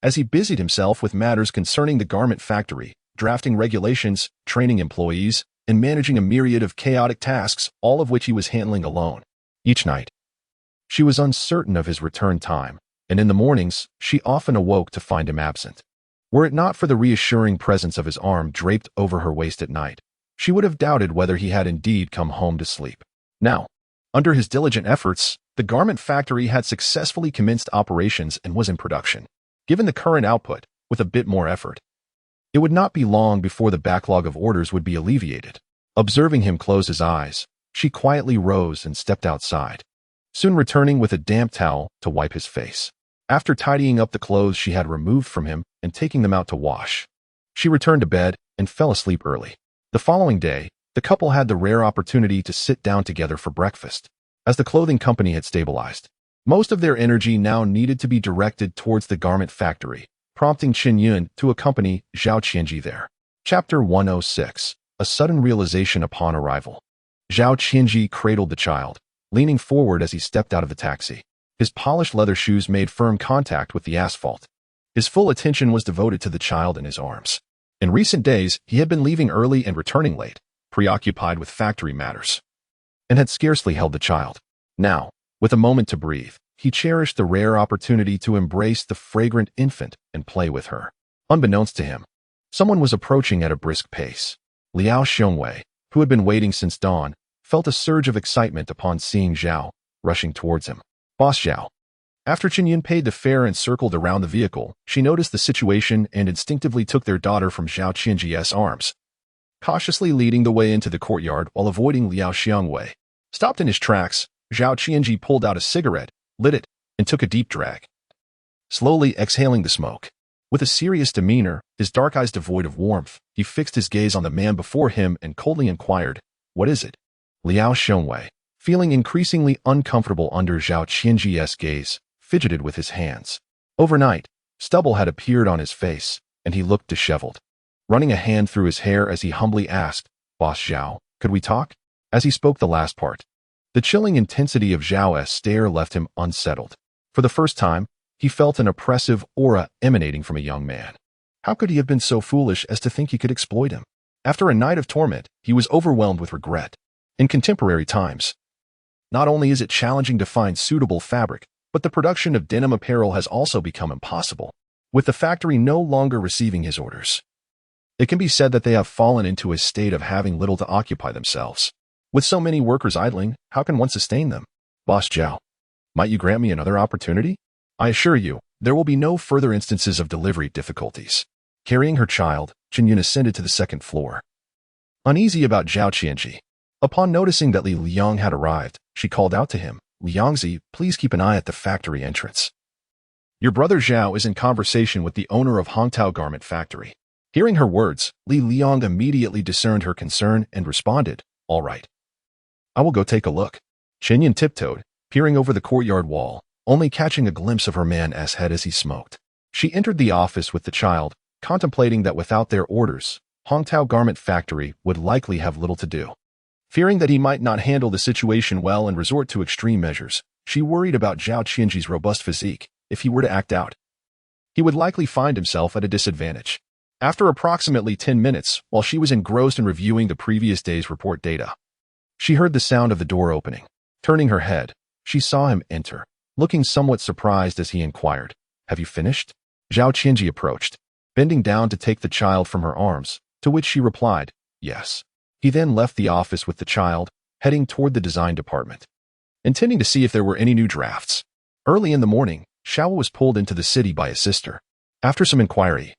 As he busied himself with matters concerning the garment factory, drafting regulations, training employees, and managing a myriad of chaotic tasks, all of which he was handling alone. Each night, she was uncertain of his return time, and in the mornings, she often awoke to find him absent. Were it not for the reassuring presence of his arm draped over her waist at night, she would have doubted whether he had indeed come home to sleep. Now, under his diligent efforts, the garment factory had successfully commenced operations and was in production. Given the current output, with a bit more effort, it would not be long before the backlog of orders would be alleviated. Observing him close his eyes, she quietly rose and stepped outside, soon returning with a damp towel to wipe his face. After tidying up the clothes she had removed from him and taking them out to wash, she returned to bed and fell asleep early. The following day, the couple had the rare opportunity to sit down together for breakfast. As the clothing company had stabilized, most of their energy now needed to be directed towards the garment factory, prompting Chen Yun to accompany Zhao Qianzhi there. Chapter 106. A sudden realization upon arrival. Zhao Qianzhi cradled the child, leaning forward as he stepped out of the taxi. His polished leather shoes made firm contact with the asphalt. His full attention was devoted to the child in his arms. In recent days, he had been leaving early and returning late, preoccupied with factory matters, and had scarcely held the child. Now, with a moment to breathe, he cherished the rare opportunity to embrace the fragrant infant and play with her. Unbeknownst to him, someone was approaching at a brisk pace. Liao Xiongwei, who had been waiting since dawn, felt a surge of excitement upon seeing Zhao, rushing towards him. "Boss Zhao." After Chen Yun paid the fare and circled around the vehicle, she noticed the situation and instinctively took their daughter from Zhao Qianzhi's arms, cautiously leading the way into the courtyard while avoiding Liao Xiongwei. Stopped in his tracks, Zhao Qianzhi pulled out a cigarette, lit it, and took a deep drag, slowly exhaling the smoke. With a serious demeanor, his dark eyes devoid of warmth, he fixed his gaze on the man before him and coldly inquired, "What is it?" Liao Xiongwei, feeling increasingly uncomfortable under Zhao Qianzhi's gaze, fidgeted with his hands. Overnight, stubble had appeared on his face, and he looked disheveled. Running a hand through his hair as he humbly asked, "Boss Zhao, could we talk?" As he spoke the last part, the chilling intensity of Zhao's stare left him unsettled. For the first time, he felt an oppressive aura emanating from a young man. How could he have been so foolish as to think he could exploit him? After a night of torment, he was overwhelmed with regret. In contemporary times, not only is it challenging to find suitable fabric, but the production of denim apparel has also become impossible, with the factory no longer receiving his orders. It can be said that they have fallen into a state of having little to occupy themselves. With so many workers idling, how can one sustain them? "Boss Zhao," Might you grant me another opportunity? I assure you, there will be no further instances of delivery difficulties. Carrying her child, Chen Yun ascended to the second floor. Uneasy about Zhao Qianzhi, upon noticing that Li Liang had arrived, she called out to him, "Liangzi, please keep an eye at the factory entrance. Your brother Zhao is in conversation with the owner of Hongtao Garment Factory." Hearing her words, Li Liang immediately discerned her concern and responded, "All right. I will go take a look." Chen Yun tiptoed, peering over the courtyard wall, only catching a glimpse of her man's head as he smoked. She entered the office with the child, contemplating that without their orders, Hongtao Garment Factory would likely have little to do. Fearing that he might not handle the situation well and resort to extreme measures, she worried about Zhao Qianzhi's robust physique. If he were to act out, he would likely find himself at a disadvantage. After approximately 10 minutes, while she was engrossed in reviewing the previous day's report data, she heard the sound of the door opening. Turning her head, she saw him enter, looking somewhat surprised as he inquired, "Have you finished?" Zhao Qianzhi approached, bending down to take the child from her arms, to which she replied, "Yes." He then left the office with the child, heading toward the design department, intending to see if there were any new drafts. Early in the morning, Zhao was pulled into the city by his sister. After some inquiry,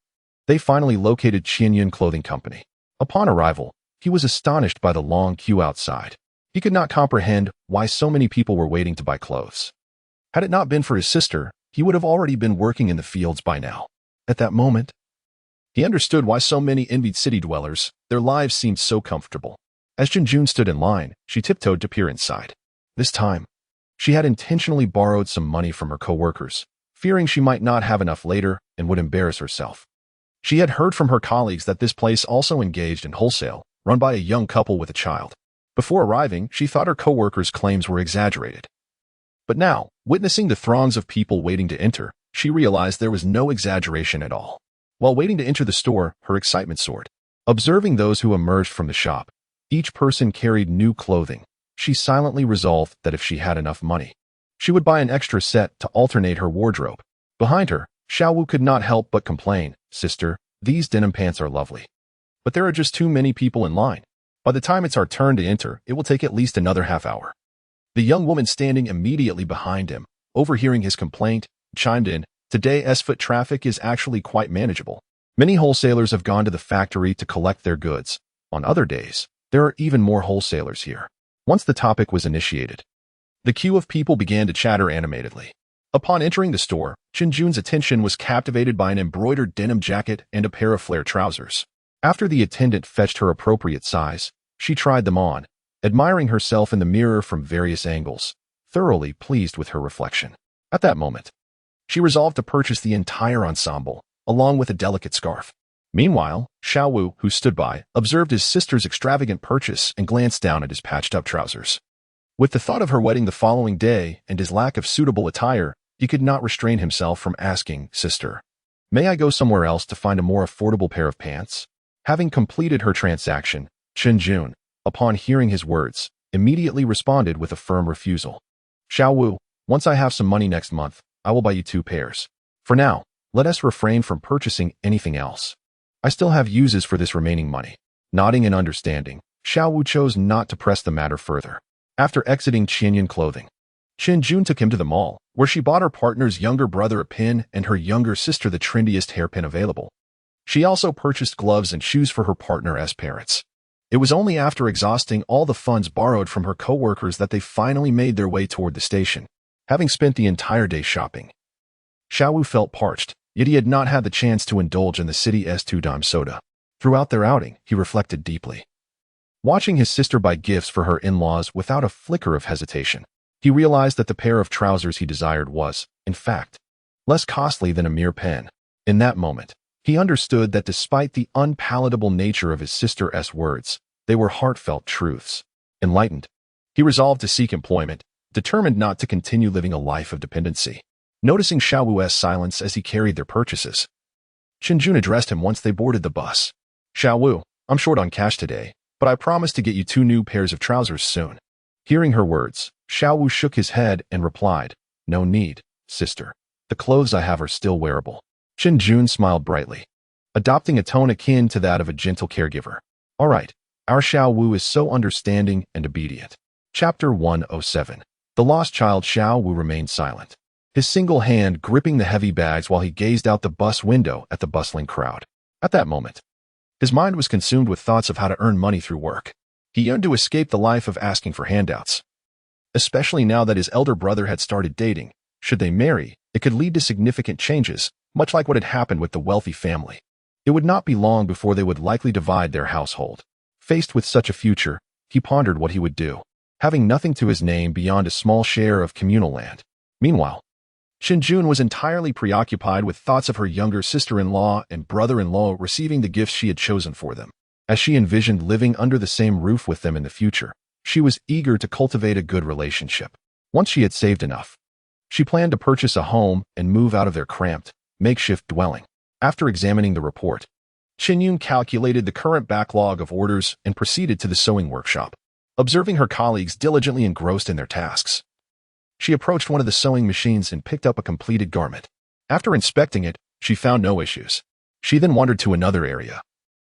they finally located Chen Yun Clothing Company. Upon arrival, he was astonished by the long queue outside. He could not comprehend why so many people were waiting to buy clothes. Had it not been for his sister, he would have already been working in the fields by now. At that moment, he understood why so many envied city dwellers, their lives seemed so comfortable. As Chen Yun stood in line, she tiptoed to peer inside. This time, she had intentionally borrowed some money from her co-workers, fearing she might not have enough later and would embarrass herself. She had heard from her colleagues that this place also engaged in wholesale, run by a young couple with a child. Before arriving, she thought her co-workers' claims were exaggerated. But now, witnessing the throngs of people waiting to enter, she realized there was no exaggeration at all. While waiting to enter the store, her excitement soared. Observing those who emerged from the shop, each person carried new clothing. She silently resolved that if she had enough money, she would buy an extra set to alternate her wardrobe. Behind her, Xiaowu could not help but complain, "Sister, these denim pants are lovely. But there are just too many people in line. By the time it's our turn to enter, it will take at least another half hour." The young woman standing immediately behind him, overhearing his complaint, chimed in, "Today's foot traffic is actually quite manageable. Many wholesalers have gone to the factory to collect their goods. On other days, there are even more wholesalers here." Once the topic was initiated, the queue of people began to chatter animatedly. Upon entering the store, Chen Yun's attention was captivated by an embroidered denim jacket and a pair of flare trousers. After the attendant fetched her appropriate size, she tried them on, admiring herself in the mirror from various angles, thoroughly pleased with her reflection. At that moment, she resolved to purchase the entire ensemble, along with a delicate scarf. Meanwhile, Xiaowu, who stood by, observed his sister's extravagant purchase and glanced down at his patched-up trousers. With the thought of her wedding the following day and his lack of suitable attire, he could not restrain himself from asking, "Sister, may I go somewhere else to find a more affordable pair of pants?" Having completed her transaction, Chen Yun, upon hearing his words, immediately responded with a firm refusal. "Xiaowu, once I have some money next month, I will buy you 2 pairs. For now, let us refrain from purchasing anything else. I still have uses for this remaining money." Nodding in understanding, Xiaowu chose not to press the matter further. After exiting Chen Yun Clothing, Chen Yun took him to the mall, where she bought her partner's younger brother a pin and her younger sister the trendiest hairpin available. She also purchased gloves and shoes for her partner's parents. It was only after exhausting all the funds borrowed from her co-workers that they finally made their way toward the station. Having spent the entire day shopping, Xiaowu felt parched, yet he had not had the chance to indulge in the city's 2-dime soda. Throughout their outing, he reflected deeply. Watching his sister buy gifts for her in-laws without a flicker of hesitation, he realized that the pair of trousers he desired was, in fact, less costly than a mere pen. In that moment, he understood that despite the unpalatable nature of his sister's words, they were heartfelt truths. Enlightened, he resolved to seek employment, determined not to continue living a life of dependency. Noticing Xiaowu's silence as he carried their purchases, Chen Yun addressed him once they boarded the bus. "Xiaowu, I'm short on cash today, but I promise to get you 2 new pairs of trousers soon." Hearing her words, Xiaowu shook his head and replied, "No need, sister. The clothes I have are still wearable." Chen Yun smiled brightly, adopting a tone akin to that of a gentle caregiver. "All right, our Xiaowu is so understanding and obedient." Chapter 107. The lost child Xiao Wu remained silent, his single hand gripping the heavy bags while he gazed out the bus window at the bustling crowd. At that moment, his mind was consumed with thoughts of how to earn money through work. He yearned to escape the life of asking for handouts, especially now that his elder brother had started dating. Should they marry, it could lead to significant changes, much like what had happened with the wealthy family. It would not be long before they would likely divide their household. Faced with such a future, he pondered what he would do, having nothing to his name beyond a small share of communal land. Meanwhile, Chen Yun was entirely preoccupied with thoughts of her younger sister-in-law and brother-in-law receiving the gifts she had chosen for them. As she envisioned living under the same roof with them in the future, she was eager to cultivate a good relationship. Once she had saved enough, she planned to purchase a home and move out of their cramped, makeshift dwelling. After examining the report, Chen Yun calculated the current backlog of orders and proceeded to the sewing workshop. Observing her colleagues diligently engrossed in their tasks, she approached one of the sewing machines and picked up a completed garment. After inspecting it, she found no issues. She then wandered to another area,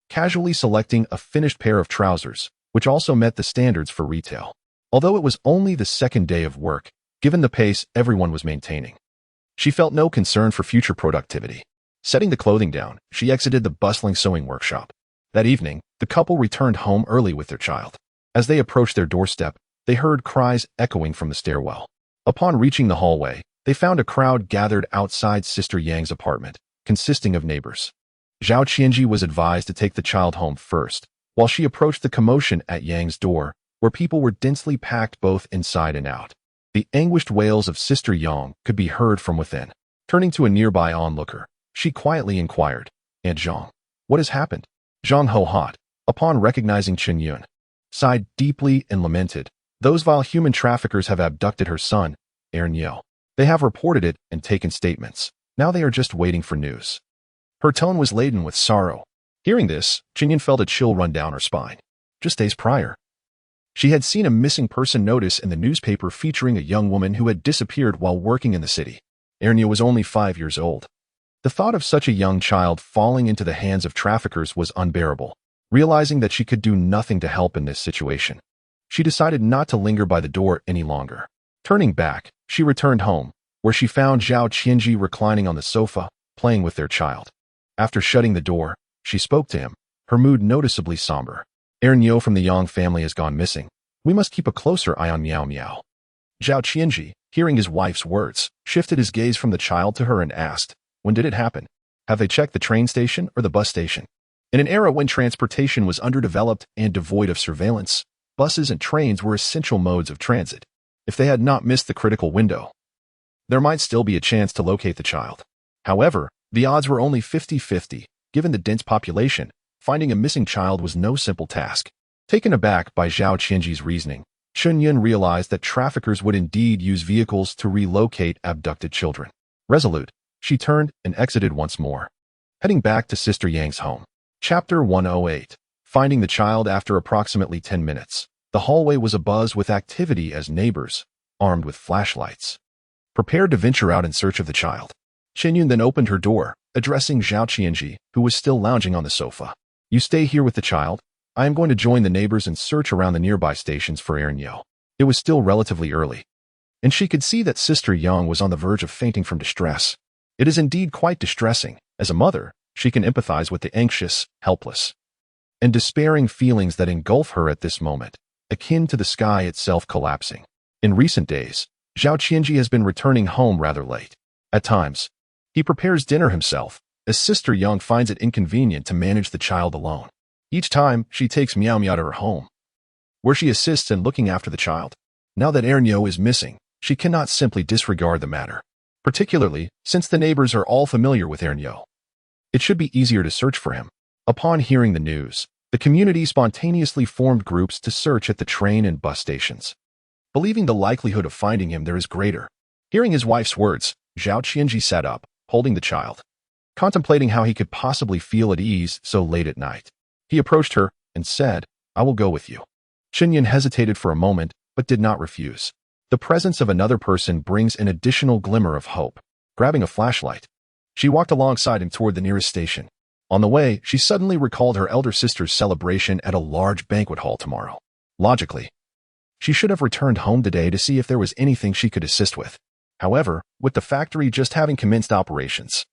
casually selecting a finished pair of trousers, which also met the standards for retail. Although it was only the second day of work, given the pace everyone was maintaining, she felt no concern for future productivity. Setting the clothing down, she exited the bustling sewing workshop. That evening, the couple returned home early with their child. As they approached their doorstep, they heard cries echoing from the stairwell. Upon reaching the hallway, they found a crowd gathered outside Sister Yang's apartment, consisting of neighbors. Zhao Qianzhi was advised to take the child home first, while she approached the commotion at Yang's door, where people were densely packed both inside and out. The anguished wails of Sister Yang could be heard from within. Turning to a nearby onlooker, she quietly inquired, "Aunt Zhang, what has happened?" Zhang Ho-hot, upon recognizing Chen Yun, sighed deeply and lamented. "Those vile human traffickers have abducted her son, Ernyo. They have reported it and taken statements. Now they are just waiting for news." Her tone was laden with sorrow. Hearing this, Chen Yun felt a chill run down her spine. Just days prior, she had seen a missing person notice in the newspaper featuring a young woman who had disappeared while working in the city. Ernyo was only 5 years old. The thought of such a young child falling into the hands of traffickers was unbearable. Realizing that she could do nothing to help in this situation, she decided not to linger by the door any longer. Turning back, she returned home, where she found Zhao Qianzhi reclining on the sofa, playing with their child. After shutting the door, she spoke to him, her mood noticeably somber. "Ernyo from the Yang family has gone missing. We must keep a closer eye on Miao Miao." Zhao Qianzhi, hearing his wife's words, shifted his gaze from the child to her and asked, "When did it happen? Have they checked the train station or the bus station?" In an era when transportation was underdeveloped and devoid of surveillance, buses and trains were essential modes of transit. If they had not missed the critical window, there might still be a chance to locate the child. However, the odds were only 50-50. Given the dense population, finding a missing child was no simple task. Taken aback by Zhao Qianzhi's reasoning, Chen Yun realized that traffickers would indeed use vehicles to relocate abducted children. Resolute, she turned and exited once more, heading back to Sister Yang's home. Chapter 108. Finding the child after approximately 10 minutes. The hallway was abuzz with activity as neighbors, armed with flashlights, prepared to venture out in search of the child. Chen Yun then opened her door, addressing Zhao Qianzhi, who was still lounging on the sofa. "You stay here with the child. I am going to join the neighbors and search around the nearby stations for Ernyo." It was still relatively early, and she could see that Sister Yang was on the verge of fainting from distress. It is indeed quite distressing. As a mother, she can empathize with the anxious, helpless, and despairing feelings that engulf her at this moment, akin to the sky itself collapsing. In recent days, Zhao Qianzhi has been returning home rather late. At times, he prepares dinner himself, as Sister Yang finds it inconvenient to manage the child alone. Each time, she takes Miao Miao to her home, where she assists in looking after the child. Now that Ernyo is missing, she cannot simply disregard the matter, particularly since the neighbors are all familiar with Ernyo. It should be easier to search for him. Upon hearing the news, the community spontaneously formed groups to search at the train and bus stations, believing the likelihood of finding him there is greater. Hearing his wife's words, Zhao Qianzhi sat up, holding the child, contemplating how he could possibly feel at ease so late at night. He approached her and said, "I will go with you." Chen Yun hesitated for a moment, but did not refuse. The presence of another person brings an additional glimmer of hope. Grabbing a flashlight, she walked alongside him toward the nearest station. On the way, she suddenly recalled her elder sister's celebration at a large banquet hall tomorrow. Logically, She should have returned home today to see if there was anything she could assist with. However, with the factory just having commenced operations,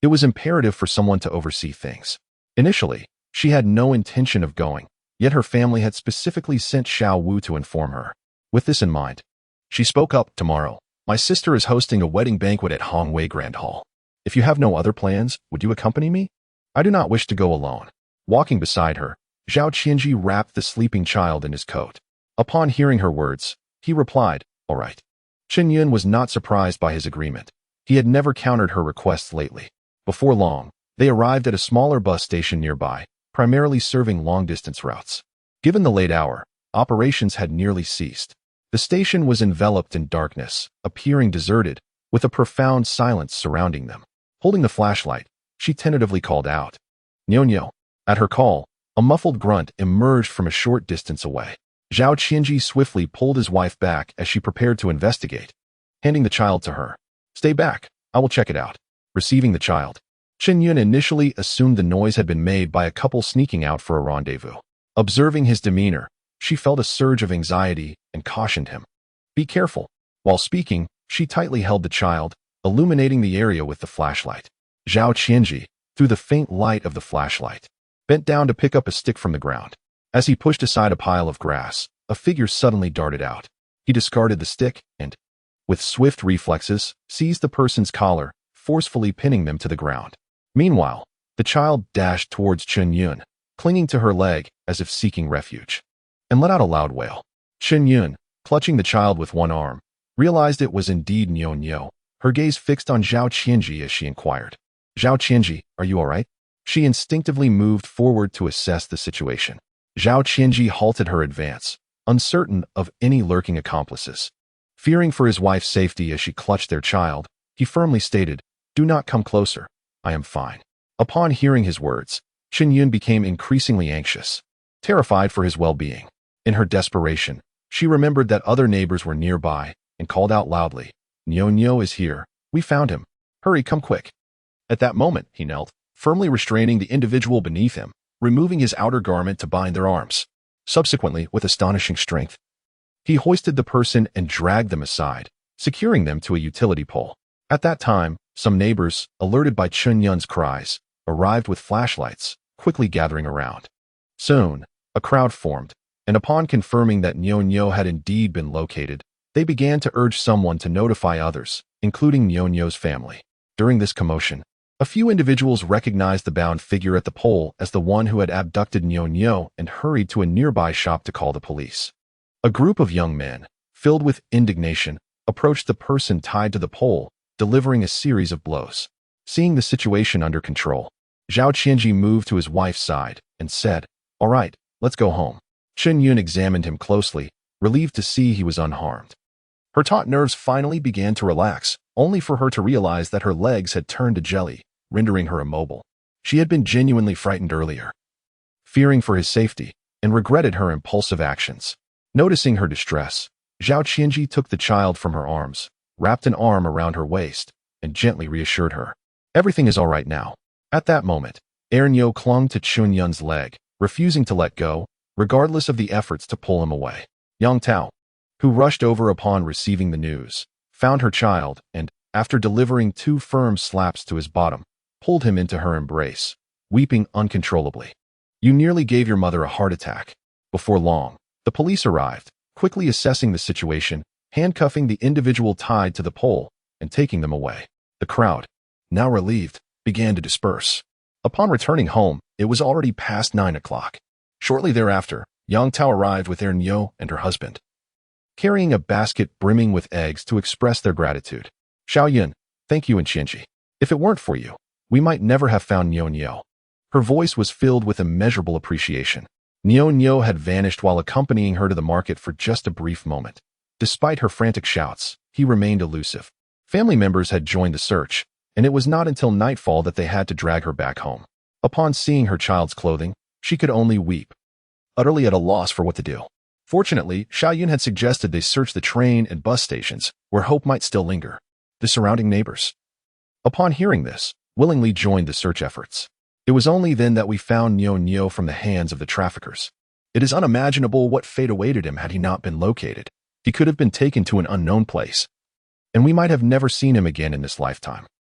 it was imperative for someone to oversee things. Initially, she had no intention of going, yet her family had specifically sent Xiao Wu to inform her. With this in mind, she spoke up. Tomorrow, my sister is hosting a wedding banquet at Hongwei Grand Hall. If you have no other plans, would you accompany me? I do not wish to go alone. Walking beside her, Zhao Qianzhi wrapped the sleeping child in his coat. Upon hearing her words, he replied, all right. Chen Yun was not surprised by his agreement. He had never countered her requests lately. Before long, they arrived at a smaller bus station nearby, primarily serving long-distance routes. Given the late hour, operations had nearly ceased. The station was enveloped in darkness, appearing deserted, with a profound silence surrounding them. Holding the flashlight, she tentatively called out, "Nyo-nyo." At her call, a muffled grunt emerged from a short distance away. Zhao Qianzhi swiftly pulled his wife back as she prepared to investigate, handing the child to her. "Stay back, I will check it out." Receiving the child, Chen Yun initially assumed the noise had been made by a couple sneaking out for a rendezvous. Observing his demeanor, she felt a surge of anxiety and cautioned him. "Be careful." While speaking, she tightly held the child, illuminating the area with the flashlight. Zhao Qianzhi, through the faint light of the flashlight, bent down to pick up a stick from the ground. As he pushed aside a pile of grass, a figure suddenly darted out. He discarded the stick and, with swift reflexes, seized the person's collar, forcefully pinning them to the ground. Meanwhile, the child dashed towards Chen Yun, clinging to her leg as if seeking refuge, and let out a loud wail. Chen Yun, clutching the child with one arm, realized it was indeed Nyo-nyo, her gaze fixed on Zhao Qianzhi as she inquired, "Zhao Qianzhi, are you all right?" She instinctively moved forward to assess the situation. Zhao Qianzhi halted her advance, uncertain of any lurking accomplices. Fearing for his wife's safety as she clutched their child, he firmly stated, "Do not come closer. I am fine." Upon hearing his words, Chen Yun became increasingly anxious, terrified for his well-being. In her desperation, she remembered that other neighbors were nearby and called out loudly, "Nyo-nyo is here. We found him. Hurry, come quick." At that moment, he knelt, firmly restraining the individual beneath him, removing his outer garment to bind their arms. Subsequently, with astonishing strength, he hoisted the person and dragged them aside, securing them to a utility pole. At that time, some neighbors, alerted by Chen Yun's cries, arrived with flashlights, quickly gathering around. Soon, a crowd formed, and upon confirming that Nyo-nyo had indeed been located, they began to urge someone to notify others, including Nyo-nyo's family. During this commotion, a few individuals recognized the bound figure at the pole as the one who had abducted Nyo-nyo and hurried to a nearby shop to call the police. A group of young men, filled with indignation, approached the person tied to the pole, delivering a series of blows. Seeing the situation under control, Zhao Qianzhi moved to his wife's side and said, "All right, let's go home." Chen Yun examined him closely, relieved to see he was unharmed. Her taut nerves finally began to relax, only for her to realize that her legs had turned to jelly, rendering her immobile. She had been genuinely frightened earlier, fearing for his safety, and regretted her impulsive actions. Noticing her distress, Zhao Qianzhi took the child from her arms, wrapped an arm around her waist, and gently reassured her. "Everything is all right now." At that moment, Ernyo clung to Chen Yun's leg, refusing to let go, regardless of the efforts to pull him away. Yang Tao, who rushed over upon receiving the news, found her child and, after delivering 2 firm slaps to his bottom, pulled him into her embrace, weeping uncontrollably. "You nearly gave your mother a heart attack." Before long, the police arrived, quickly assessing the situation, handcuffing the individual tied to the pole, and taking them away. The crowd, now relieved, began to disperse. Upon returning home, it was already past 9 o'clock. Shortly thereafter, Yang Tao arrived with Ernyo and her husband, carrying a basket brimming with eggs to express their gratitude. "Xiao Yun, thank you, and Qianzhi. If it weren't for you, we might never have found Nyo-nyo." Her voice was filled with immeasurable appreciation. Nyo-nyo had vanished while accompanying her to the market for just a brief moment. Despite her frantic shouts, he remained elusive. Family members had joined the search, and it was not until nightfall that they had to drag her back home. Upon seeing her child's clothing, she could only weep, utterly at a loss for what to do. Fortunately, Xiao Yun had suggested they search the train and bus stations, where hope might still linger. The surrounding neighbors, upon hearing this, willingly joined the search efforts. It was only then that we found Nyo-nyo from the hands of the traffickers. It is unimaginable what fate awaited him had he not been located. He could have been taken to an unknown place, and we might have never seen him again in this lifetime.